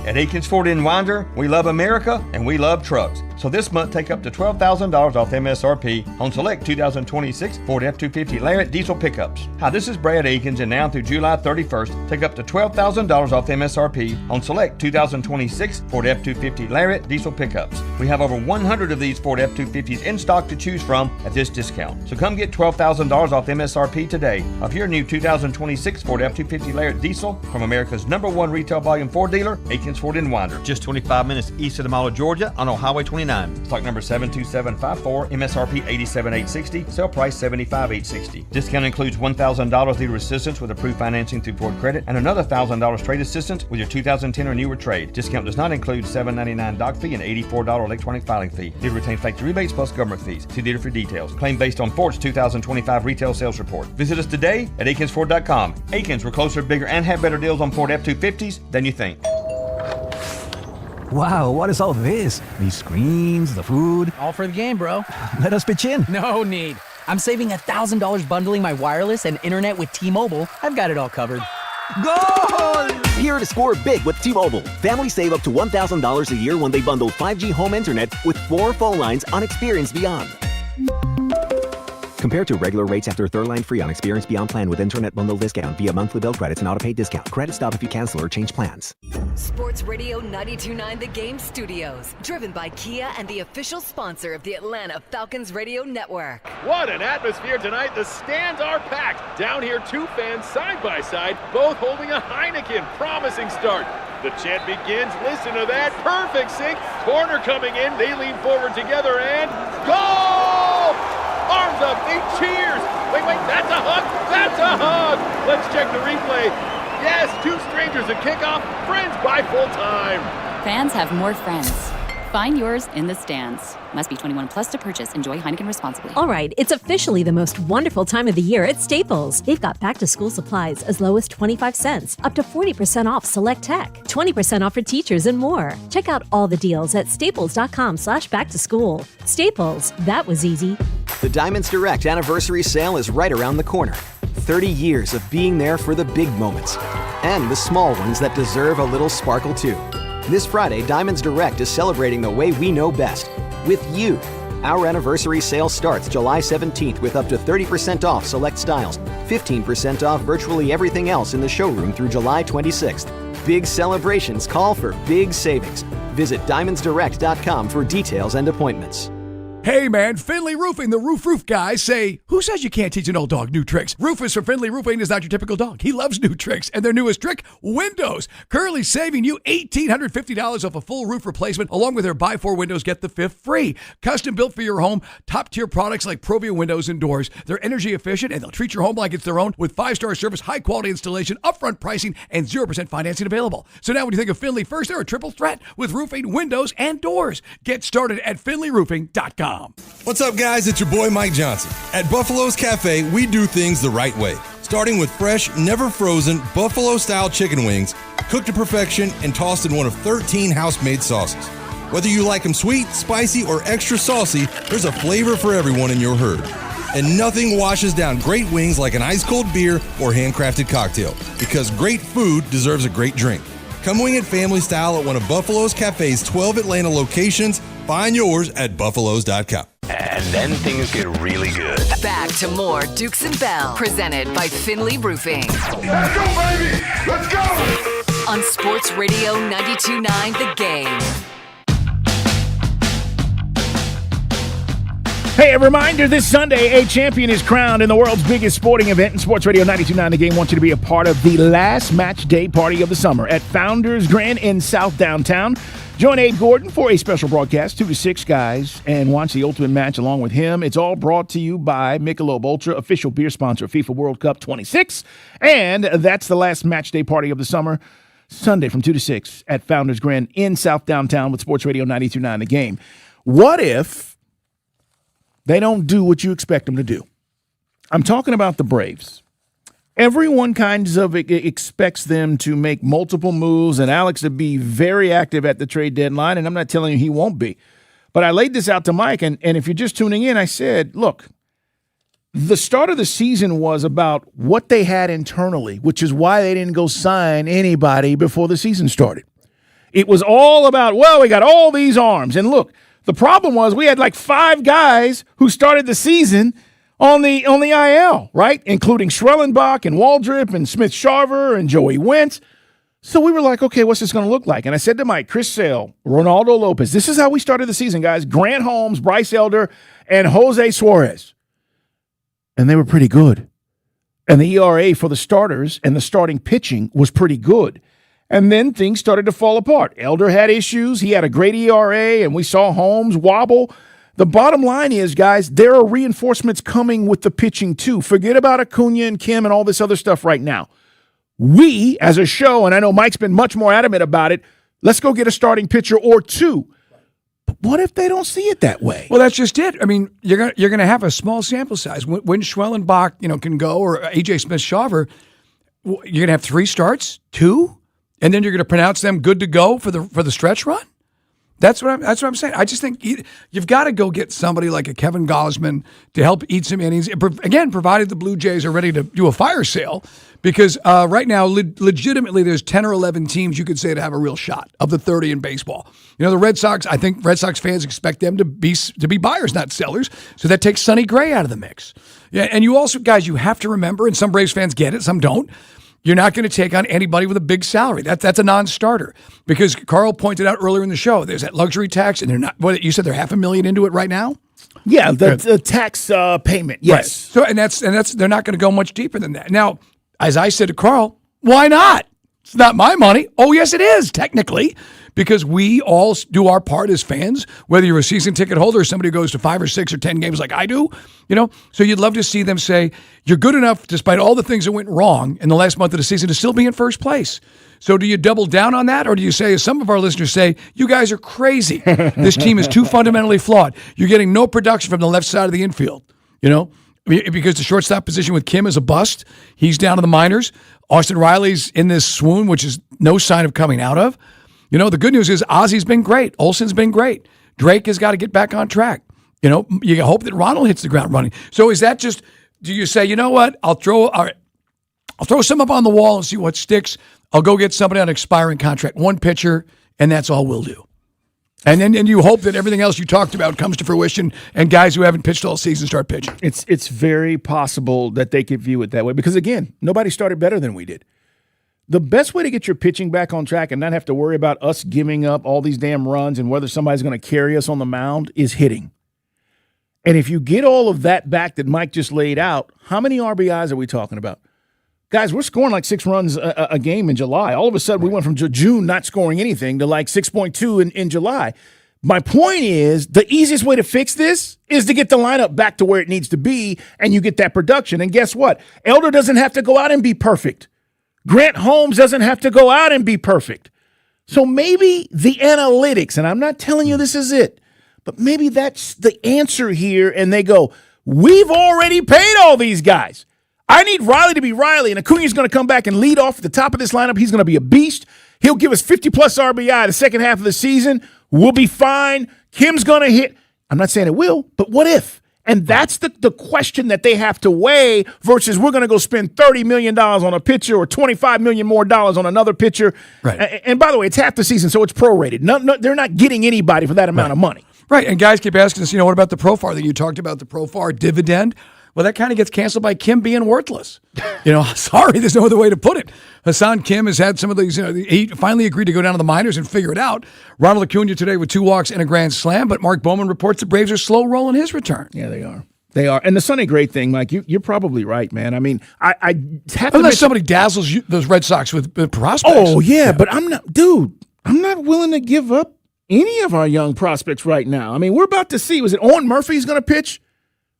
At Aikens Ford in Winder, we love America and we love trucks. So this month, take up to $12,000 off MSRP on select 2026 Ford F-250 Lariat diesel pickups. Hi, this is Brad Aikens, and now through July 31st, take up to $12,000 off MSRP on select 2026 Ford F-250 Lariat diesel pickups. We have over 100 of these Ford F-250s in stock to choose from at this discount. So come get $12,000 off MSRP today of your new 2026 Ford F-250 Lariat diesel from America's #1 retail volume Ford dealer, Aikens Ford in Winder. Just 25 minutes east of the Mall of Georgia on Highway 29. Stock number 72754, MSRP $87,860, sale price $75,860. Discount includes $1,000 dealer assistance with approved financing through Ford Credit and another $1,000 trade assistance with your 2010 or newer trade. Discount does not include $7.99 doc fee and $84 electronic filing fee. Dealer retains factory rebates plus government fees. See dealer for details. Claim based on Ford's 2025 retail sales report. Visit us today at AikinsFord.com. Aikens, we're closer, bigger, and have better deals on Ford F-250s than you think. Wow, what is all this? These screens, the food. All for the game, bro. Let us pitch in. No need. I'm saving $1,000 bundling my wireless and internet with T-Mobile. I've got it all covered. Goal! Here to score big with T-Mobile. Families save up to $1,000 a year when they bundle 5G home internet with 4 phone lines on Experience Beyond. Compared to regular rates after third line free on Experience Beyond plan with internet bundle discount via monthly bill credits and auto-pay discount. Credit stop if you cancel or change plans. Sports Radio 92.9 The Game Studios. Driven by Kia and the official sponsor of the Atlanta Falcons Radio Network. What an atmosphere tonight. The stands are packed. Down here, 2 fans side by side, both holding a Heineken. Promising start. The chant begins. Listen to that. Perfect sync. Corner coming in. They lean forward together and goal! Arms up, they cheers. Wait, that's a hug. That's a hug. Let's check the replay. Yes, 2 strangers at kickoff. Friends by full time. Fans have more friends. Find yours in the stands. Must be 21 plus to purchase. Enjoy Heineken responsibly. All right, it's officially the most wonderful time of the year at Staples. They've got back-to-school supplies as low as 25 cents, up to 40% off select tech, 20% off for teachers, and more. Check out all the deals at staples.com/back-to-school. Staples, that was easy. The Diamonds Direct anniversary sale is right around the corner. 30 years of being there for the big moments and the small ones that deserve a little sparkle too. This Friday, Diamonds Direct is celebrating the way we know best, with you. Our anniversary sale starts July 17th with up to 30% off select styles, 15% off virtually everything else in the showroom through July 26th. Big celebrations call for big savings. Visit DiamondsDirect.com for details and appointments. Hey man, Finley Roofing, the roof guys say, who says you can't teach an old dog new tricks? Rufus from Finley Roofing is not your typical dog. He loves new tricks, and their newest trick, windows. Currently saving you $1,850 off a full roof replacement, along with their buy 4 windows, get the 5th free. Custom built for your home, top tier products like Provia windows and doors. They're energy efficient, and they'll treat your home like it's their own with 5-star service, high quality installation, upfront pricing, and 0% financing available. So now when you think of Finley first, they're a triple threat with roofing, windows, and doors. Get started at finleyroofing.com. What's up, guys? It's your boy Mike Johnson. At Buffalo's Cafe, we do things the right way, starting with fresh, never frozen Buffalo-style chicken wings, cooked to perfection and tossed in one of 13 house-made sauces. Whether you like them sweet, spicy, or extra saucy, there's a flavor for everyone in your herd. And nothing washes down great wings like an ice-cold beer or handcrafted cocktail, because great food deserves a great drink. Come wing it family style at one of Buffalo's Cafe's 12 Atlanta locations. Find yours at buffalo's.com. And then things get really good. Back to more Dukes and Bell, presented by Finley Roofing. Let's go, baby! Let's go! On Sports Radio 92.9 The Game. Hey, a reminder, this Sunday, a champion is crowned in the world's biggest sporting event. And Sports Radio 92.9 The Game wants you to be a part of the last match day party of the summer at Founders Grand in South Downtown. Join Abe Gordon for a special broadcast, 2 to 6 guys, and watch the ultimate match along with him. It's all brought to you by Michelob Ultra, official beer sponsor of FIFA World Cup 26. And that's the last match day party of the summer, Sunday from 2 to 6 at Founders Grand in South Downtown with Sports Radio 92.9 The Game. What if they don't do what you expect them to do? I'm talking about the Braves. Everyone kinds of expects them to make multiple moves and Alex to be very active at the trade deadline, and I'm not telling you he won't be. But I laid this out to Mike, and if you're just tuning in, I said, look, the start of the season was about what they had internally, which is why they didn't go sign anybody before the season started. It was all about, well, we got all these arms. And look, the problem was we had like 5 guys who started the season on the IL, right? Including Schrellenbach and Waldrop and Smith-Shawver and Joey Wentz. So we were like, okay, what's this going to look like? And I said to Mike, Chris Sale, Ronaldo Lopez, this is how we started the season, guys. Grant Holmes, Bryce Elder, and Jose Suarez. And they were pretty good. And the ERA for the starters and the starting pitching was pretty good. And then things started to fall apart. Elder had issues. He had a great ERA, and we saw Holmes wobble. The bottom line is, guys, there are reinforcements coming with the pitching too. Forget about Acuna and Kim and all this other stuff right now. We, as a show, and I know Mike's been much more adamant about it, let's go get a starting pitcher or 2. But what if they don't see it that way? Well, that's just it. I mean, you're gonna have a small sample size. When Schrellenbach, can go, or AJ Smith-Shawver, you're gonna have 3 starts, 2, and then you're gonna pronounce them good to go for the stretch run. That's what I'm saying. I just think you've got to go get somebody like a Kevin Gausman to help eat some innings. Again, provided the Blue Jays are ready to do a fire sale, because right now, legitimately, there's 10 or 11 teams you could say to have a real shot of the 30 in baseball. The Red Sox. I think Red Sox fans expect them to be buyers, not sellers. So that takes Sonny Gray out of the mix. Yeah, and you also, guys, you have to remember, and some Braves fans get it, some don't. You're not going to take on anybody with a big salary. That's a non-starter, because Carl pointed out earlier in the show, there's that luxury tax, and they're not. What you said, they're $500,000 into it right now. Yeah, the tax payment. Yes. Right. So and that's they're not going to go much deeper than that. Now, as I said to Carl, why not? It's not my money. Oh, yes, it is technically, because we all do our part as fans. Whether you're a season ticket holder or somebody who goes to 5 or 6 or 10 games like I do, So you'd love to see them say, you're good enough, despite all the things that went wrong in the last month of the season, to still be in first place. So do you double down on that, or do you say, as some of our listeners say, you guys are crazy. This team is too fundamentally flawed. You're getting no production from the left side of the infield, because the shortstop position with Kim is a bust. He's down to the minors. Austin Riley's in this swoon, which is no sign of coming out of. The good news is Ozzy's been great. Olsen's been great. Drake has got to get back on track. You hope that Ronald hits the ground running. So is that just, do you say, you know what, I'll throw some up on the wall and see what sticks. I'll go get somebody on an expiring contract, 1 pitcher, and that's all we'll do. And then you hope that everything else you talked about comes to fruition, and guys who haven't pitched all season start pitching. It's very possible that they could view it that way, because, again, nobody started better than we did. The best way to get your pitching back on track and not have to worry about us giving up all these damn runs and whether somebody's going to carry us on the mound is hitting. And if you get all of that back that Mike just laid out, how many RBIs are we talking about? Guys, we're scoring like 6 runs a game in July. All of a sudden, we went from June not scoring anything to like 6.2 in July. My point is, the easiest way to fix this is to get the lineup back to where it needs to be, and you get that production. And guess what? Elder doesn't have to go out and be perfect. Grant Holmes doesn't have to go out and be perfect. So maybe the analytics, and I'm not telling you this is it, but maybe that's the answer here, and they go, we've already paid all these guys. I need Riley to be Riley, and Acuna's going to come back and lead off at the top of this lineup. He's going to be a beast. He'll give us 50-plus RBI the second half of the season. We'll be fine. Kim's going to hit. I'm not saying it will, but what if? And that's the question that they have to weigh versus we're going to go spend $30 million on a pitcher or $25 million more on another pitcher. Right. And by the way, it's half the season, so it's prorated. No, they're not getting anybody for that amount of money. Right, and guys keep asking us, what about the Profar that you talked about, the Profar dividend? Well, that kind of gets canceled by Kim being worthless. Sorry, there's no other way to put it. Hassan Kim has had some of these, he finally agreed to go down to the minors and figure it out. Ronald Acuna today with 2 walks and a grand slam, but Mark Bowman reports the Braves are slow rolling his return. Yeah, they are. They are. And the Sonny Gray thing, Mike, you're probably right, man. I mean, I have to Unless somebody dazzles those Red Sox with prospects. Oh, yeah, but I'm not willing to give up any of our young prospects right now. I mean, we're about to see, was it Owen Murphy's going to pitch?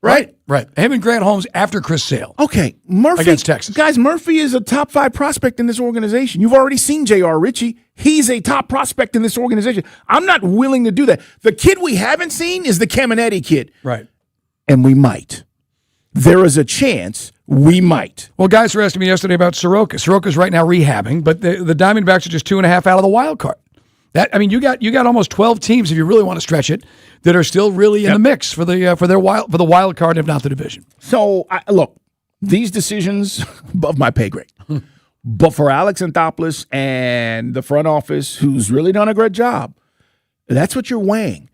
Right. Him and Grant Holmes after Chris Sale. Okay, Murphy against Texas. Guys, Murphy is a top 5 prospect in this organization. You've already seen J.R. Ritchie. He's a top prospect in this organization. I'm not willing to do that. The kid we haven't seen is the Caminetti kid. Right. And we might. There is a chance we might. Well, guys were asking me yesterday about Soroka. Soroka's right now rehabbing, but the Diamondbacks are just 2.5 out of the wild card. You got almost 12 teams, if you really want to stretch it, that are still really in the mix for the wild card, if not the division. So look, these decisions above my pay grade, but for Alex Anthopoulos and the front office, who's really done a great job, that's what you're weighing,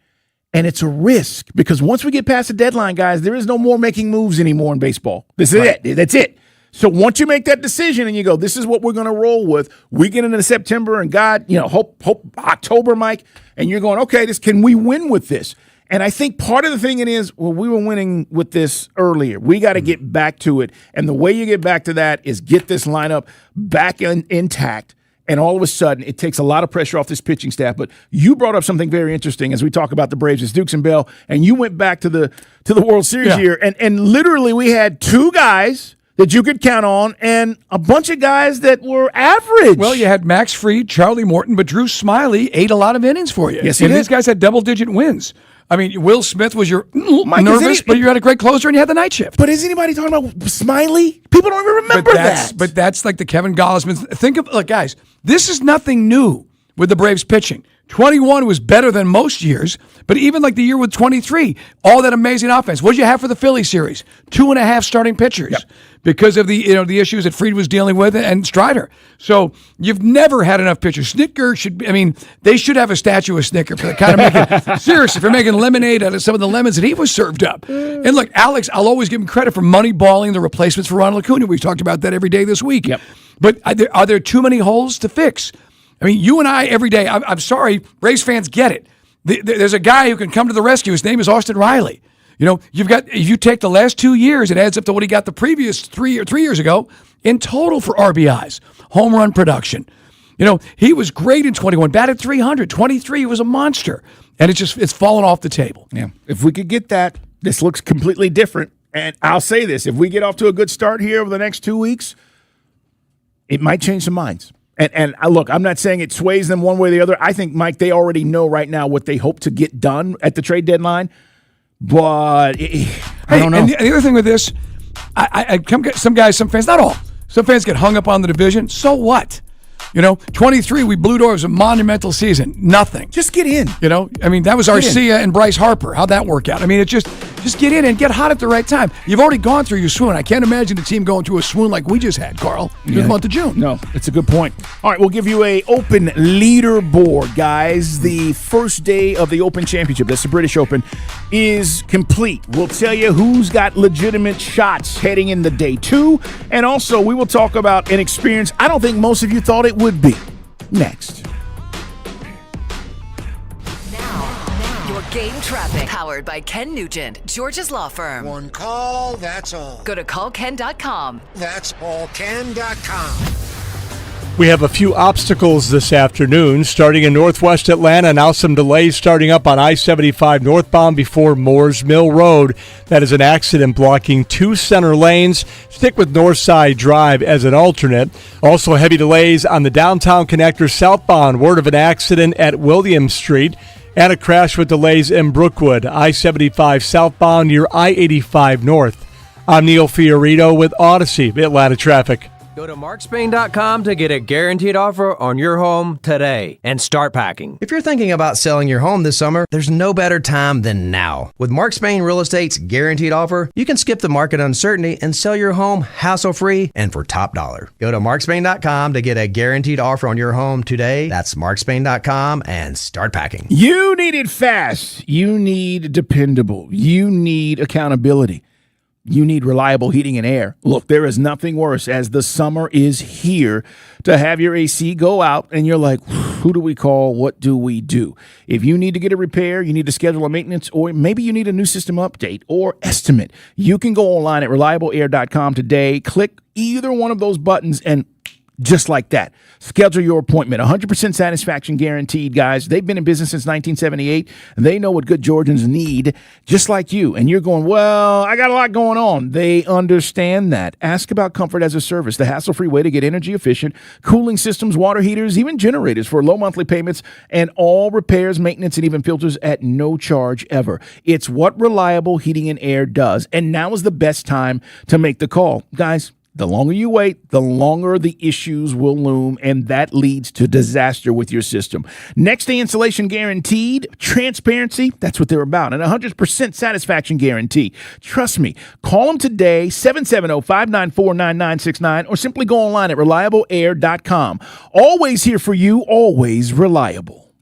and it's a risk because once we get past the deadline, guys, there is no more making moves anymore in baseball. This is it. That's it. So once you make that decision and you go, this is what we're going to roll with, we get into September and God, hope October, Mike, and you're going, okay, can we win with this? And I think part of the thing is, we were winning with this earlier. We got to get back to it. And the way you get back to that is get this lineup back intact. And all of a sudden, it takes a lot of pressure off this pitching staff. But you brought up something very interesting as we talk about the Braves. It's Dukes and Bell, and you went back to the World Series here, and literally we had 2 guys that you could count on, and a bunch of guys that were average. Well, you had Max Fried, Charlie Morton, but Drew Smyly ate a lot of innings for you. Yes, he did. These guys had double-digit wins. I mean, Will Smith was your nervous, but you had a great closer and you had the night shift. But is anybody talking about Smyly? People don't even remember that. But that's like the Kevin Gottesman. Look, guys, this is nothing new with the Braves pitching. 21 was better than most years, but even like the year with 23, all that amazing offense. What did you have for the Philly series? 2.5 starting pitchers because of the the issues that Fried was dealing with and Strider. So you've never had enough pitchers. Snitker they should have a statue of Snitker for the kind of making seriously for making lemonade out of some of the lemons that he was served up. And look, Alex, I'll always give him credit for moneyballing the replacements for Ronald Acuna. We've talked about that every day this week. Yep. But are there too many holes to fix? I mean, you and I every day, I'm sorry, Braves fans get it. There's a guy who can come to the rescue. His name is Austin Riley. If you take the last 2 years, it adds up to what he got the previous 3 years ago in total for RBIs, home run production. He was great in 21, batted 300, 23, he was a monster. And it's fallen off the table. Yeah. If we could get that, this looks completely different. And I'll say this, if we get off to a good start here over the next 2 weeks, it might change some minds. And look, I'm not saying it sways them one way or the other. I think, Mike, they already know right now what they hope to get done at the trade deadline. But I don't know. And the other thing with this, some fans, not all, some fans get hung up on the division. So what? 23, we blew doors, a monumental season. Nothing. Just get in. That was Arcia and Bryce Harper. How'd that work out? It's just get in and get hot at the right time. You've already gone through your swoon. I can't imagine a team going through a swoon like we just had, Carl, through the month of June. No, it's a good point. All right, we'll give you a open leaderboard, guys. The first day of the Open Championship, that's the British Open, is complete. We'll tell you who's got legitimate shots heading into day 2. And also, we will talk about an experience I don't think most of you thought it would be. Next. Your game traffic, powered by Ken Nugent, George's Law Firm. One call, that's all. Go to callken.com. That's allken.com. We have a few obstacles this afternoon, starting in northwest Atlanta. Now some delays starting up on I-75 northbound before Moores Mill Road. That is an accident blocking 2 center lanes. Stick with Northside Drive as an alternate. Also heavy delays on the downtown connector southbound. Word of an accident at Williams Street. And a crash with delays in Brookwood. I-75 southbound near I-85 north. I'm Neil Fiorito with Odyssey Atlanta Traffic. Go to markspain.com to get a guaranteed offer on your home today and start packing. If you're thinking about selling your home this summer, there's no better time than now. With Mark Spain Real Estate's guaranteed offer, you can skip the market uncertainty and sell your home hassle-free and for top dollar. Go to markspain.com to get a guaranteed offer on your home today. That's markspain.com and start packing. You need it fast. You need dependable. You need accountability. You need reliable heating and air. Look, there is nothing worse as the summer is here to have your AC go out and you're like, who do we call? What do we do? If you need to get a repair, you need to schedule a maintenance, or maybe you need a new system update or estimate, you can go online at reliableair.com today, click either one of those buttons, and just like that, schedule your appointment. 100% satisfaction guaranteed, guys. They've been in business since 1978, and they know what good Georgians need, just like you. And you're going, well, I got a lot going on. They understand that. Ask about Comfort as a Service, the hassle-free way to get energy-efficient cooling systems, water heaters, even generators for low monthly payments, and all repairs, maintenance, and even filters at no charge ever. It's what reliable heating and air does, and now is the best time to make the call. Guys, the longer you wait, the longer the issues will loom, and that leads to disaster with your system. Next day installation guaranteed. Transparency, that's what they're about. And 100% satisfaction guarantee. Trust me. Call them today, 770-594-9969, or simply go online at reliableair.com. Always here for you, always reliable.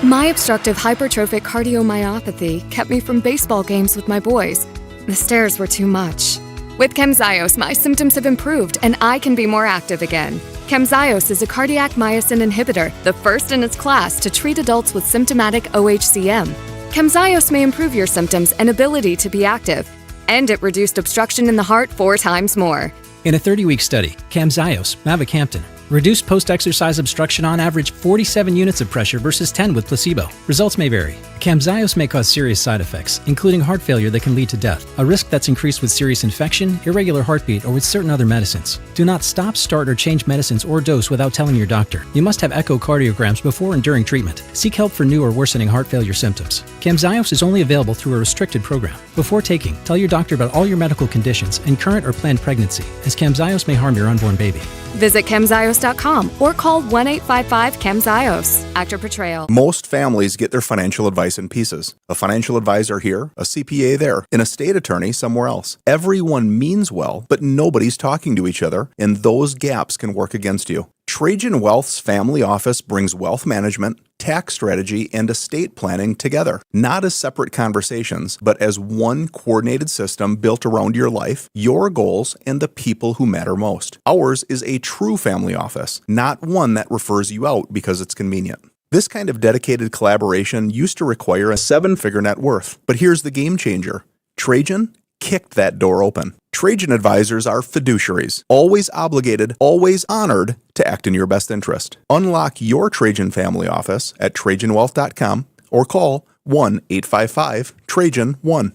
My obstructive hypertrophic cardiomyopathy kept me from baseball games with my boys. The stairs were too much. With Camzyos, my symptoms have improved and I can be more active again. Camzyos is a cardiac myosin inhibitor, the first in its class to treat adults with symptomatic OHCM. Camzyos may improve your symptoms and ability to be active, and it reduced obstruction in the heart 4 times more. In a 30-week study, Camzyos, mavacamten, reduced post-exercise obstruction on average 47 units of pressure versus 10 with placebo. Results may vary. Camzyos may cause serious side effects, including heart failure that can lead to death, a risk that's increased with serious infection, irregular heartbeat, or with certain other medicines. Do not stop, start, or change medicines or dose without telling your doctor. You must have echocardiograms before and during treatment. Seek help for new or worsening heart failure symptoms. Camzyos is only available through a restricted program. Before taking, tell your doctor about all your medical conditions and current or planned pregnancy, as Camzyos may harm your unborn baby. Visit Camzyos.com or call 1-855-CAMZYOS. Actor Portrayal. Most families get their financial advice in pieces. A financial advisor here, a CPA there, an estate attorney somewhere else. Everyone means well, but nobody's talking to each other, and those gaps can work against you. Trajan Wealth's family office brings wealth management, tax strategy, and estate planning together, not as separate conversations, but as one coordinated system built around your life, your goals, and the people who matter most. Ours is a true family office, not one that refers you out because it's convenient. This kind of dedicated collaboration used to require a 7-figure net worth, but here's the game changer. Trajan kicked that door open. Trajan advisors are fiduciaries, always obligated, always honored to act in your best interest. Unlock your Trajan family office at TrajanWealth.com or call 1-855-TRAJAN-1.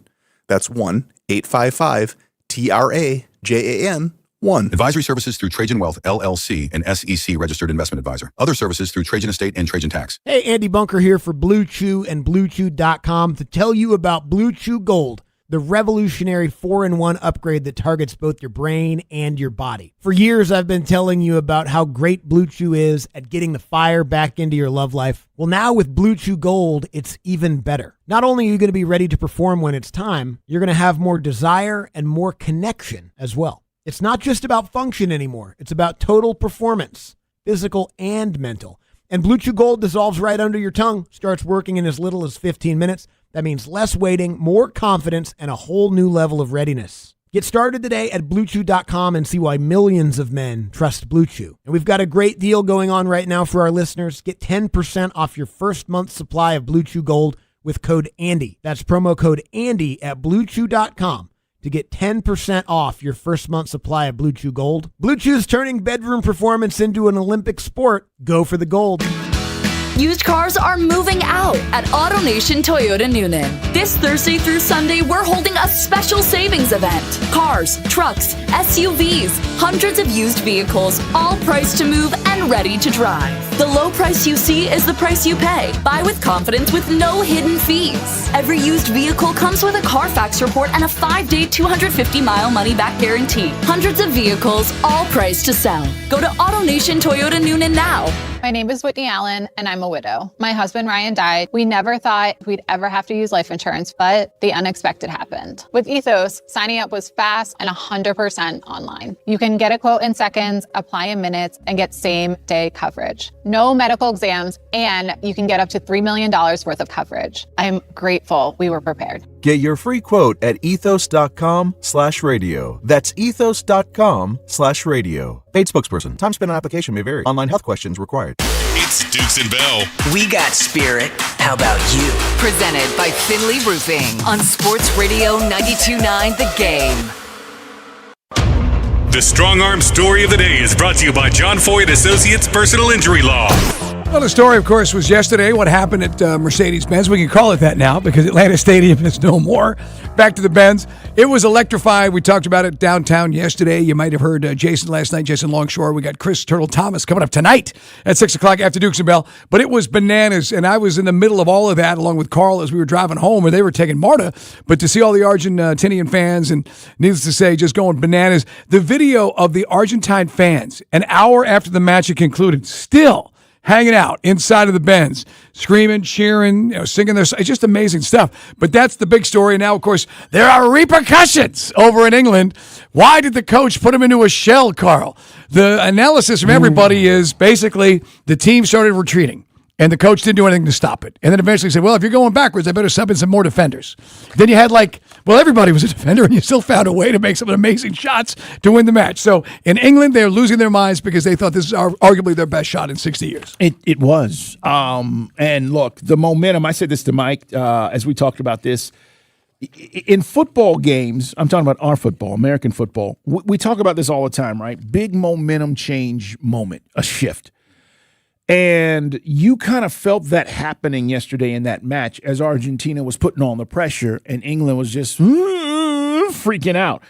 That's 1-855-TRAJAN-1. Advisory services through Trajan Wealth, LLC, an SEC registered investment advisor. Other services through Trajan Estate and Trajan Tax. Hey, Andy Bunker here for Blue Chew and BlueChew.com to tell you about Blue Chew Gold, the revolutionary 4-in-1 upgrade that targets both your brain and your body. For years, I've been telling you about how great Blue Chew is at getting the fire back into your love life. Well, now with Blue Chew Gold, it's even better. Not only are you going to be ready to perform when it's time, you're going to have more desire and more connection as well. It's not just about function anymore. It's about total performance, physical and mental. And Blue Chew Gold dissolves right under your tongue, starts working in as little as 15 minutes. That means less waiting, more confidence, and a whole new level of readiness. Get started today at BlueChew.com and see why millions of men trust Blue Chew. And we've got a great deal going on right now for our listeners. Get 10% off your first month's supply of Blue Chew Gold with code ANDY. That's promo code ANDY at BlueChew.com to get 10% off your first month's supply of Blue Chew Gold. Blue Chew's turning bedroom performance into an Olympic sport. Go for the gold. Used cars are moving out at AutoNation Toyota Noonan. This Thursday through Sunday, we're holding a special savings event. Cars, trucks, SUVs, hundreds of used vehicles, all priced to move and ready to drive. The low price you see is the price you pay. Buy with confidence with no hidden fees. Every used vehicle comes with a Carfax report and a 5-day, 250-mile money-back guarantee. Hundreds of vehicles, all priced to sell. Go to AutoNation Toyota Noonan now. My name is Whitney Allen, and I'm a widow. My husband, Ryan, died. We never thought we'd ever have to use life insurance, but the unexpected happened. With Ethos, signing up was fast and 100% online. You can get a quote in seconds, apply in minutes, and get same-day coverage. No medical exams, and you can get up to $3 million worth of coverage. I'm grateful we were prepared. Get your free quote at ethos.com/radio. That's ethos.com/radio. Paid spokesperson. Time spent on application may vary. Online health questions required. It's Dukes and Bell. We got spirit. How about you? Presented by Finley Roofing on Sports Radio 92.9 The Game. The Strong Arm Story of the Day is brought to you by John Foy & Associates Personal Injury Law. Well, the story, of course, was yesterday what happened at Mercedes-Benz. We can call it that now because Atlanta Stadium is no more. Back to the Benz. It was electrified. We talked about it downtown yesterday. You might have heard Jason last night, Jason Longshore. We got Chris Turtle Thomas coming up tonight at 6 o'clock after Dukes and Bell. But it was bananas, and I was in the middle of all of that along with Carl as we were driving home, or they were taking MARTA. But to see all the Argentinian fans, and needless to say, just going bananas. The video of the Argentine fans, an hour after the match had concluded, still hanging out inside of the Benz, screaming, cheering, singing their. It's just amazing stuff. But that's the big story. And now, of course, there are repercussions over in England. Why did the coach put him into a shell, Carl? The analysis from everybody is basically the team started retreating. And the coach didn't do anything to stop it. And then eventually said, well, if you're going backwards, I better sub in some more defenders. Then you had everybody was a defender, and you still found a way to make some amazing shots to win the match. So in England, they're losing their minds because they thought this is arguably their best shot in 60 years. It was. And look, the momentum, I said this to Mike as we talked about this. In football games, I'm talking about our football, American football, we talk about this all the time, right? Big momentum change moment, a shift. And you kind of felt that happening yesterday in that match as Argentina was putting on the pressure and England was just freaking out.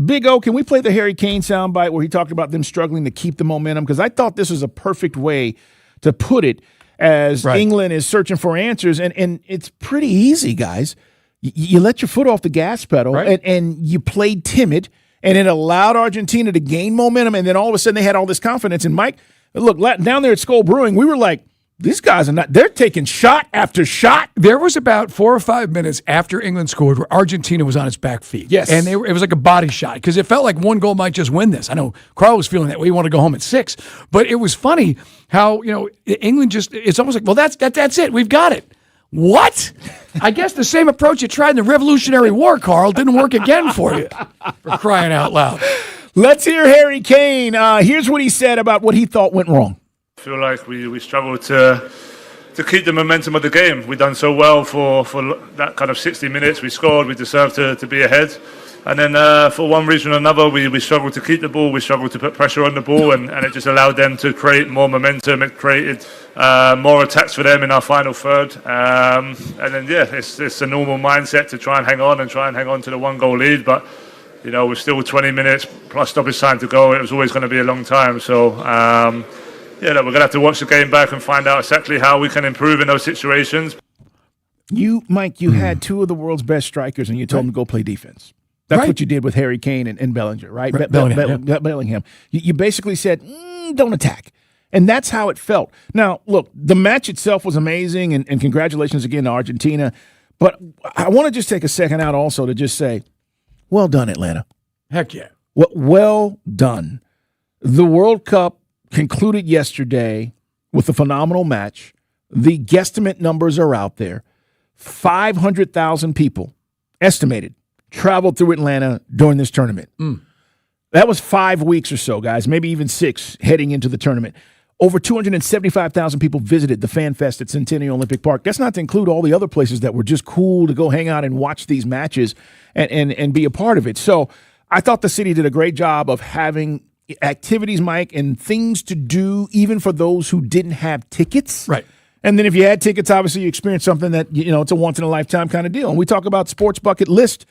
Big O, can we play the Harry Kane soundbite where he talked about them struggling to keep the momentum? Because I thought this was a perfect way to put it as England is searching for answers. And it's pretty easy, guys. You let your foot off the gas pedal and you played timid, and it allowed Argentina to gain momentum. And then all of a sudden they had all this confidence. And Mike, look, down there at Skull Brewing, we were like, these guys they're taking shot after shot. There was about 4 or 5 minutes after England scored where Argentina was on its back feet. Yes. And it was like a body shot because it felt like one goal might just win this. I know Carl was feeling that way. He wanted to go home at 6. But it was funny how, England it's almost like, well, that's it. We've got it. What? I guess the same approach you tried in the Revolutionary War, Carl, didn't work again for you. For crying out loud. Let's hear Harry Kane. Here's what he said about what he thought went wrong. I feel like we struggled to keep the momentum of the game. We've done so well for that kind of 60 minutes. We scored. We deserved to be ahead. And then for one reason or another, we struggled to keep the ball. We struggled to put pressure on the ball, and it just allowed them to create more momentum. It created more attacks for them in our final third. And then, it's a normal mindset to try and hang on to the 1-goal lead. But we're still 20 minutes plus stoppage time to go. It was always going to be a long time. So, we're going to have to watch the game back and find out exactly how we can improve in those situations. Mike, you had two of the worldld's best strikers, and you told them to go play defense. That's what you did with Harry Kane and Bellinger, right? Bellingham. You basically said, don't attack. And that's how it felt. Now, look, the match itself was amazing, and congratulations again to Argentina. But I want to just take a second out also to just say, well done, Atlanta. Heck yeah. Well done. The World Cup concluded yesterday with a phenomenal match. The guesstimate numbers are out there. 500,000 people, estimated, traveled through Atlanta during this tournament. That was 5 weeks or so, guys, maybe even 6 heading into the tournament. Over 275,000 people visited the Fan Fest at Centennial Olympic Park. That's not to include all the other places that were just cool to go hang out and watch these matches and be a part of it. So I thought the city did a great job of having activities, Mike, and things to do, even for those who didn't have tickets. Right. And then if you had tickets, obviously you experienced something that, it's a once-in-a-lifetime kind of deal. And we talk about sports bucket list.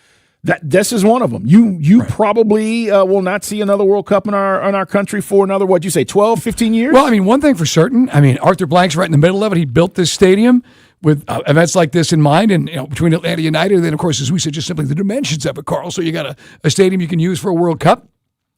This is one of them. You probably will not see another World Cup in our country for another, 12, 15 years? Well, I mean, one thing for certain, Arthur Blank's right in the middle of it. He built this stadium with events like this in mind, and between Atlanta United and then, of course, as we said, just simply the dimensions of it, Carl. So you got a stadium you can use for a World Cup.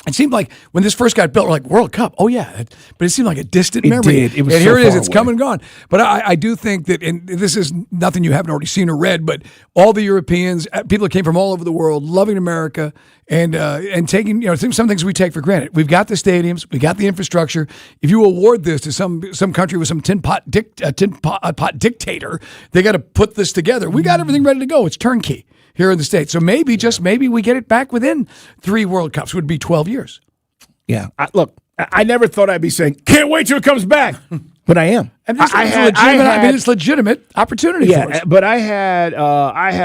It seemed like when this first got built, we're like, World Cup, oh yeah. But it seemed like a distant memory. It did. It was and so here it is, far it's away. come and gone. But I do think that, and this is nothing you haven't already seen or read, but all the Europeans, people that came from all over the world, loving America and taking, some things we take for granted. We've got the stadiums, we got the infrastructure. If you award this to some country with some tin pot dictator, they got to put this together. We got everything ready to go. It's turnkey here in the States. So maybe, just maybe, we get it back within 3 World Cups. Would be 12 years. Yeah. I never thought I'd be saying, can't wait till it comes back. But I am. And it's legitimate opportunity for us. But I had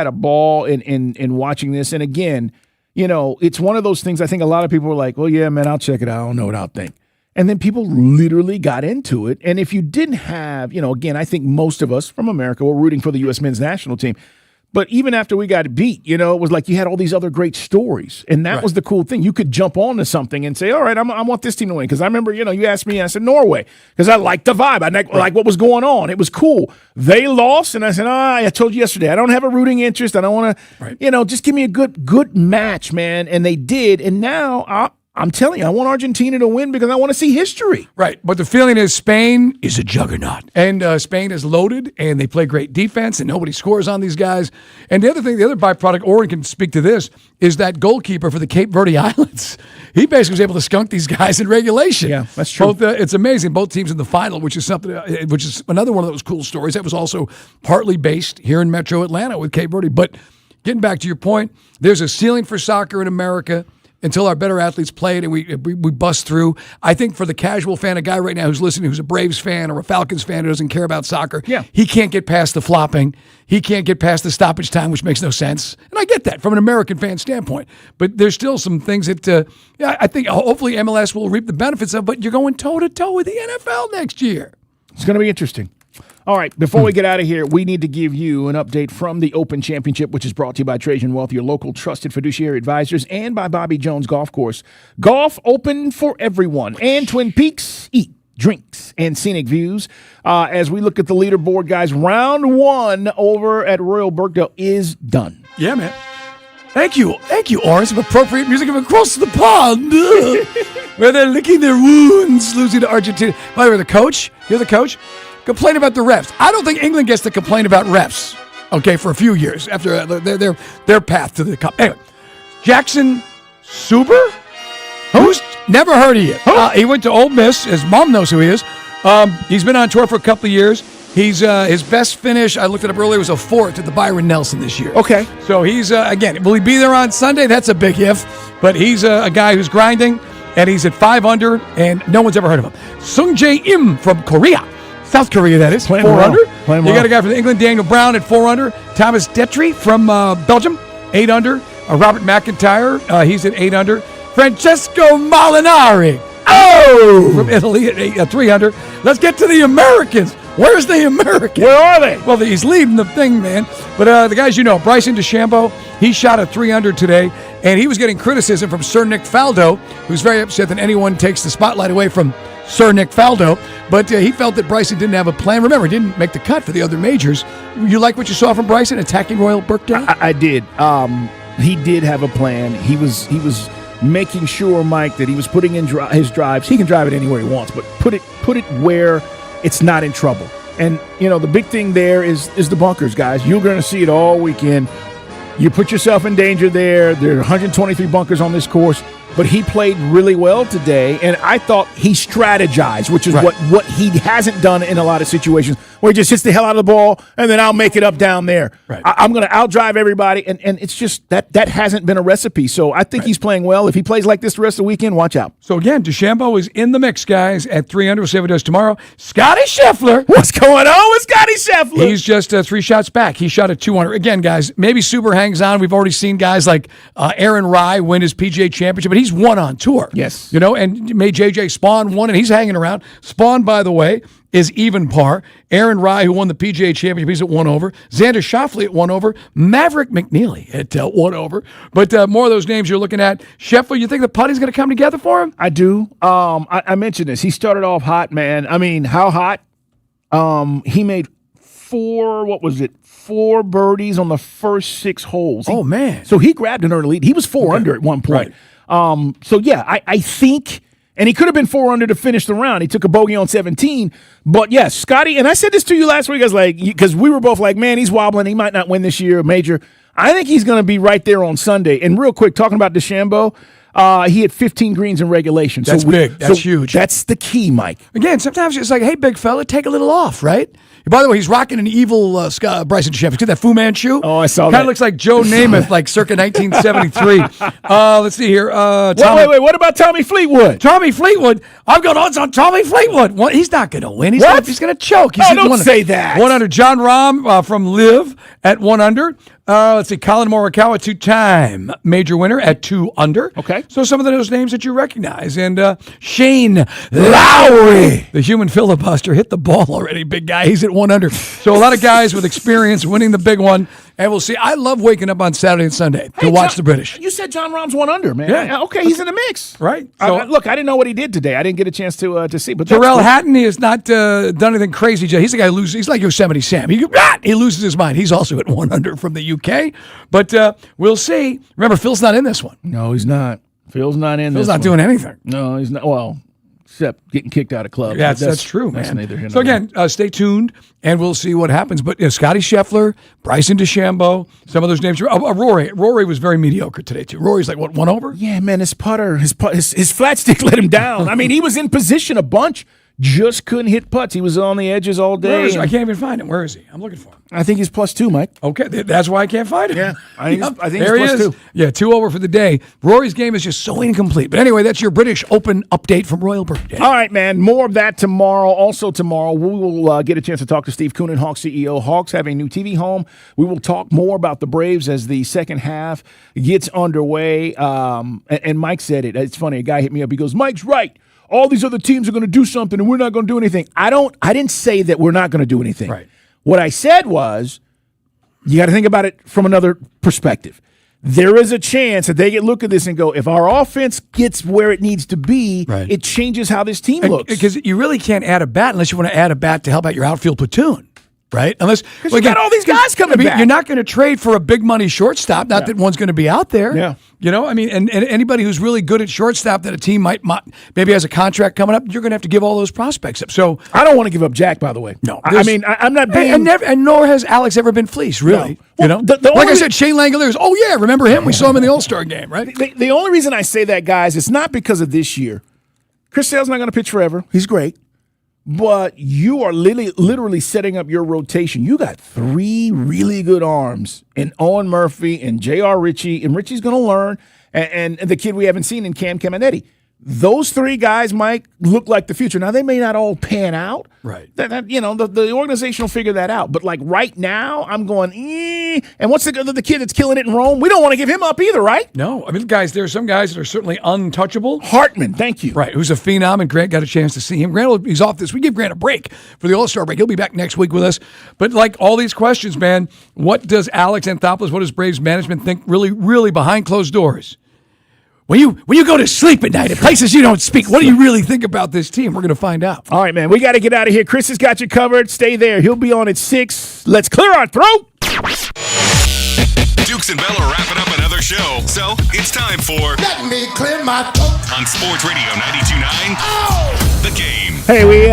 a ball in watching this. And again, it's one of those things I think a lot of people were like, well, yeah, man, I'll check it out. I don't know what I'll think. And then people literally got into it. And if you didn't have, again, I think most of us from America were rooting for the U.S. men's national team. But even after we got beat, it was like you had all these other great stories. And that was the cool thing. You could jump onto something and say, all right, I want this team to win. Because I remember, you asked me, I said Norway. Because I liked the vibe. I like what was going on. It was cool. They lost, and I said, I told you yesterday, I don't have a rooting interest. I don't want to, just give me a good match, man. And they did. And now I'm telling you, I want Argentina to win because I want to see history. Right. But the feeling is Spain is a juggernaut. And Spain is loaded, and they play great defense, and nobody scores on these guys. And the other byproduct, Oren can speak to this, is that goalkeeper for the Cape Verde Islands. He basically was able to skunk these guys in regulation. Yeah, that's true. It's amazing. Both teams in the final, which is another one of those cool stories. That was also partly based here in Metro Atlanta with Cape Verde. But getting back to your point, there's a ceiling for soccer in America until our better athletes play it and we bust through. I think for the casual fan, a guy right now who's listening, who's a Braves fan or a Falcons fan who doesn't care about soccer, he can't get past the flopping. He can't get past the stoppage time, which makes no sense. And I get that from an American fan standpoint. But there's still some things that I think hopefully MLS will reap the benefits of, but you're going toe-to-toe with the NFL next year. It's going to be interesting. All right, before we get out of here, we need to give you an update from the Open Championship, which is brought to you by Trajan Wealth, your local trusted fiduciary advisors, and by Bobby Jones Golf Course. Golf open for everyone. And Twin Peaks, eat, drinks, and scenic views. As we look at the leaderboard, guys, round 1 over at Royal Burkdale is done. Yeah, man. Thank you, Oren. Some appropriate music from across the pond, where they're licking their wounds, losing to Argentina. By the way, you're the coach, complain about the refs. I don't think England gets to complain about refs, okay, for a few years after their path to the cup. Anyway, Jackson Suber? Who's never heard of you? He went to Ole Miss. His mom knows who he is. He's been on tour for a couple of years. He's his best finish, I looked it up earlier, was a 4th at the Byron Nelson this year. Okay. So he's, again, will he be there on Sunday? That's a big if. But he's a guy who's grinding, and he's at 5 under, and no one's ever heard of him. Sung Jae Im from Korea. South Korea, that is. 4 under. You got a guy from England, Daniel Brown, at 4 under. Thomas Detry from Belgium, 8 under. Robert McIntyre, he's at 8 under. Francesco Molinari, from Italy, at 3 under. Let's get to the Americans. Where's the American? Where are they? Well, he's leading the thing, man. But the guys Bryson DeChambeau, he shot a 3 under today, and he was getting criticism from Sir Nick Faldo, who's very upset that anyone takes the spotlight away from Sir Nick Faldo. But he felt that Bryson didn't have a plan. Remember, he didn't make the cut for the other majors. You like what you saw from Bryson attacking Royal Burkdale? I did. He did have a plan. He was making sure, Mike, that he was putting in his drives. He can drive it anywhere he wants, but put it where it's not in trouble. And, the big thing there is the bunkers, guys. You're going to see it all weekend. You put yourself in danger there. There are 123 bunkers on this course. But he played really well today, and I thought he strategized, which is what he hasn't done in a lot of situations, where he just hits the hell out of the ball, and then I'll make it up down there. Right. I'm going to outdrive everybody, and it's just that hasn't been a recipe. So I think he's playing well. If he plays like this the rest of the weekend, watch out. So again, DeChambeau is in the mix, guys, at 3 under. We'll see how he does tomorrow. Scotty Scheffler. What's going on with Scotty Scheffler? He's just 3 shots back. He shot at 200. Again, guys, maybe Suber hangs on. We've already seen guys like Aaron Rai win his PGA Championship, but he's won on tour. Yes. You know, and made J.J. Spawn won, and he's hanging around. Spawn, by the way, is even par. Aaron Rai, who won the PGA Championship, he's at 1 over. Xander Schauffele at 1 over. Maverick McNeely at 1 over. But more of those names you're looking at. Scheffler, you think the putting's going to come together for him? I do. I mentioned this. He started off hot, man. I mean, how hot? He made 4 birdies on the first 6 holes. Oh, man. So he grabbed an early lead. He was 4 under at one point. Right. So, yeah, I think, and he could have been 4 under to finish the round. He took a bogey on 17. But, yes, Scotty, and I said this to you last week. I was like, because we were both like, man, he's wobbling. He might not win this year, major. I think he's going to be right there on Sunday. And real quick, talking about DeChambeau, he had 15 greens in regulation. That's big. That's huge. That's the key, Mike. Again, sometimes it's like, hey, big fella, take a little off, right? By the way, he's rocking an evil Bryson DeChambeau. See that Fu Manchu? Oh, I saw that. Kind of looks like Joe Namath, like circa 1973. Let's see here. Wait. What about Tommy Fleetwood? Tommy Fleetwood? I've got odds on Tommy Fleetwood. He's not going to win. He's going to choke. He's don't say that. 1 under. John Rahm from Liv at 1 under. Let's see. Colin Morikawa, 2-time major winner at 2 under. Okay. So some of those names that you recognize. And Shane Lowry, the human filibuster, hit the ball already, big guy. He's at 1 under. So a lot of guys with experience winning the big one. And we'll see. I love waking up on Saturday and Sunday to watch the British. You said John Rahm's 1 under, man. Yeah. Okay, he's in the mix. Right. So, look, I didn't know what he did today. I didn't get a chance to see. But Terrell Hatton, he has not done anything crazy. He's the guy who loses. He's like Yosemite Sam. He loses his mind. He's also at 1 under from the UK. But we'll see. Remember, Phil's not in this one. No, he's not. Phil's not in Phil's this not doing anything. No, he's not. Well, except getting kicked out of clubs. Yeah, that's true, man. That's neither here nor so again, stay tuned, and we'll see what happens. But Scotty Scheffler, Bryson DeChambeau, some of those names. Rory was very mediocre today too. Rory's like 1 over. Yeah, man, his putter, his flat stick let him down. I mean, he was in position a bunch, just couldn't hit putts. He was on the edges all day. I can't even find him. Where is he? I'm looking for him. I think he's +2, Mike. Okay, that's why I can't find him. Yeah, I think there he's +2. Yeah, 2 over for the day. Rory's game is just so incomplete. But anyway, that's your British Open update from Royal Birthday. All right, man. More of that tomorrow. Also tomorrow, we will get a chance to talk to Steve Koonin, Hawks CEO. Hawks have a new TV home. We will talk more about the Braves as the second half gets underway. And Mike said it. It's funny. A guy hit me up. He goes, Mike's right. All these other teams are going to do something, and we're not going to do anything. I didn't say that we're not going to do anything. Right. What I said was, you got to think about it from another perspective. There is a chance that they get look at this and go, if our offense gets where it needs to be, it changes how this team looks. Because you really can't add a bat unless you want to add a bat to help out your outfield platoon. Right? Unless you got all these guys coming back. You're not going to trade for a big money shortstop. Not that one's going to be out there. Yeah. You know, I mean, and anybody who's really good at shortstop that a team might maybe has a contract coming up, you're going to have to give all those prospects up. So I don't want to give up Jack, by the way. No. I mean, I'm not being... And nor has Alex ever been fleeced, really. No. Well, you know? Like I said, Shane Langeliers, remember him? We saw him in the All-Star game, right? The only reason I say that, guys, it's not because of this year. Chris Sale's not going to pitch forever. He's great. But you are literally setting up your rotation. You got 3 really good arms in Owen Murphy and J.R. Ritchie, and Ritchie's going to learn, and the kid we haven't seen in Cam Caminetti. Those 3 guys, Mike, look like the future. Now, they may not all pan out. Right. The organization will figure that out. But, like, right now, I'm going, And what's the kid that's killing it in Rome? We don't want to give him up either, right? No. I mean, guys, there are some guys that are certainly untouchable. Hartman, thank you. Right, who's a phenom, and Grant got a chance to see him. Grant, he's off this. We give Grant a break for the All-Star break. He'll be back next week with us. But, like, all these questions, man, what does Alex Anthopoulos, what does Braves management think really, really behind closed doors? When you go to sleep at night at places you don't speak, what do you really think about this team? We're going to find out. All right, man. We got to get out of here. Chris has got you covered. Stay there. He'll be on at 6. Let's clear our throat. Dukes and Bell are wrapping up another show, so it's time for Let me clear my throat. On Sports Radio 92.9, The Game. Hey, we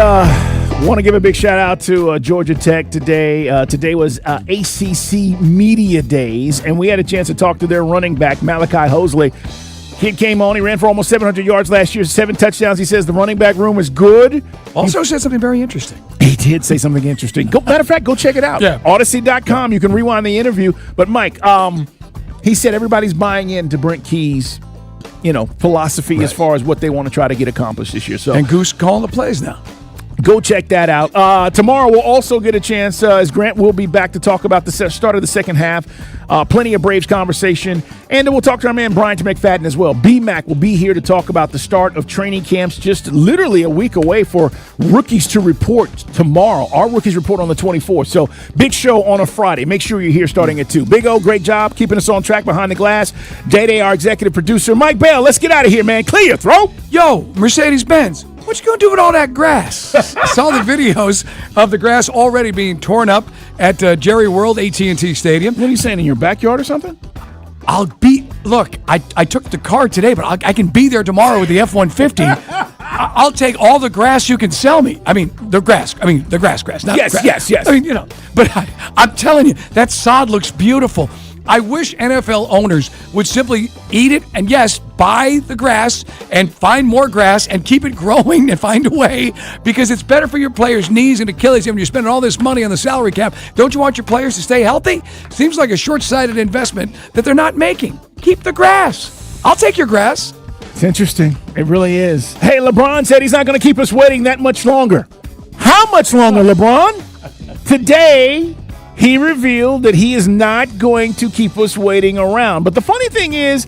want to give a big shout out to Georgia Tech today. Today was ACC Media Days, and we had a chance to talk to their running back, Malachi Hosley. Kid came on. He ran for almost 700 yards last year, 7 touchdowns. He says the running back room is good. Also said something very interesting. He did say something interesting. Matter of fact, go check it out. Yeah. Odyssey.com. You can rewind the interview. But, Mike, he said everybody's buying into Brent Key's, philosophy as far as what they want to try to get accomplished this year. So, and Goose calling the plays now. Go check that out. Tomorrow we'll also get a chance, as Grant will be back to talk about the start of the second half. Plenty of Braves conversation. And then we'll talk to our man Brian McFadden as well. B-Mac will be here to talk about the start of training camps, just literally a week away for rookies to report tomorrow. Our rookies report on the 24th. So big show on a Friday. Make sure you're here starting at 2. Big O, great job keeping us on track behind the glass. Day-Day, our executive producer. Mike Bell, let's get out of here, man. Clear, throw. Yo, Mercedes-Benz. What you gonna do with all that grass? I saw the videos of the grass already being torn up at Jerry World AT&T Stadium. What are you saying, in your backyard or something? Look, I took the car today, but I can be there tomorrow with the F-150. I'll take all the grass you can sell me. The grass, not yes. I mean, but I'm telling you, that sod looks beautiful. I wish NFL owners would simply eat it and, yes, buy the grass and find more grass and keep it growing and find a way, because it's better for your players' knees and Achilles. When you're spending all this money on the salary cap, don't you want your players to stay healthy? Seems like a short-sighted investment that they're not making. Keep the grass. I'll take your grass. It's interesting. It really is. Hey, LeBron said he's not going to keep us waiting that much longer. How much longer, LeBron? Today, he revealed that he is not going to keep us waiting around. But the funny thing is,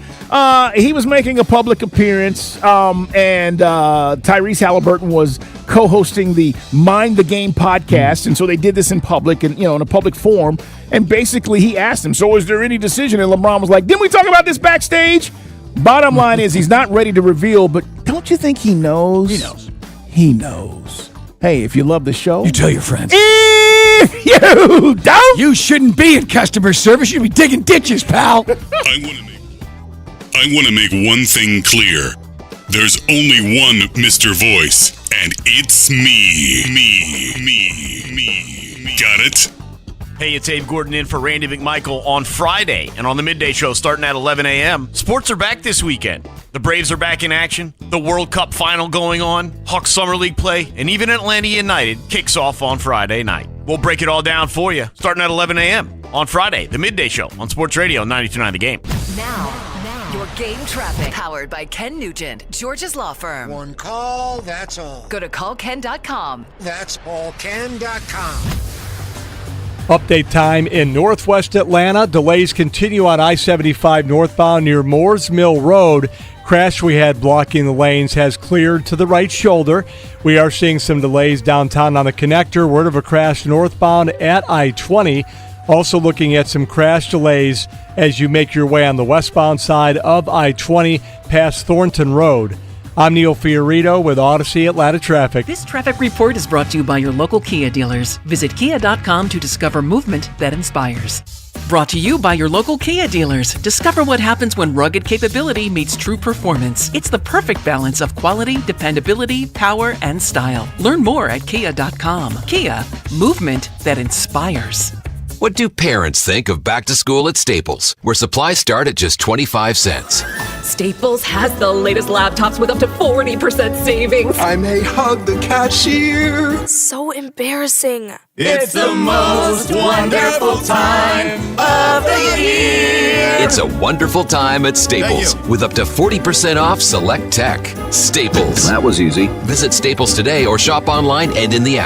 he was making a public appearance, and Tyrese Halliburton was co-hosting the Mind the Game podcast, and so they did this in public, and in a public forum. And basically, he asked him, "So, is there any decision?" And LeBron was like, "Didn't we talk about this backstage?" Bottom line is, he's not ready to reveal. But don't you think he knows? He knows. He knows. Hey, if you love the show, you tell your friends. If you don't, you shouldn't be in customer service. You should be digging ditches, pal. I want to make one thing clear. There's only one Mr. Voice, and it's me. Got it? Hey, it's Abe Gordon in for Randy McMichael on Friday, and on the Midday Show starting at 11 a.m. Sports are back this weekend. The Braves are back in action, the World Cup final going on, Hawks Summer League play, and even Atlanta United kicks off on Friday night. We'll break it all down for you starting at 11 a.m. on Friday, the Midday Show on Sports Radio 92.9 The Game. Now, your game traffic, powered by Ken Nugent, George's Law Firm. One call, that's all. Go to callken.com. That's allken.com. Update time in northwest Atlanta. Delays continue on I-75 northbound near Moores Mill Road. Crash we had blocking the lanes has cleared to the right shoulder. We are seeing some delays downtown on the connector. Word of a crash northbound at I-20. Also looking at some crash delays as you make your way on the westbound side of I-20 past Thornton Road. I'm Neil Fiorito with Odyssey Atlanta Traffic. This traffic report is brought to you by your local Kia dealers. Visit kia.com to discover movement that inspires. Brought to you by your local Kia dealers. Discover what happens when rugged capability meets true performance. It's the perfect balance of quality, dependability, power, and style. Learn more at kia.com. Kia, movement that inspires. What do parents think of back to school at Staples, where supplies start at just 25 cents? Staples has the latest laptops with up to 40% savings. I may hug the cashier. So embarrassing. It's the most wonderful time of the year. It's a wonderful time at Staples with up to 40% off select tech. Staples. That was easy. Visit Staples today or shop online and in the app.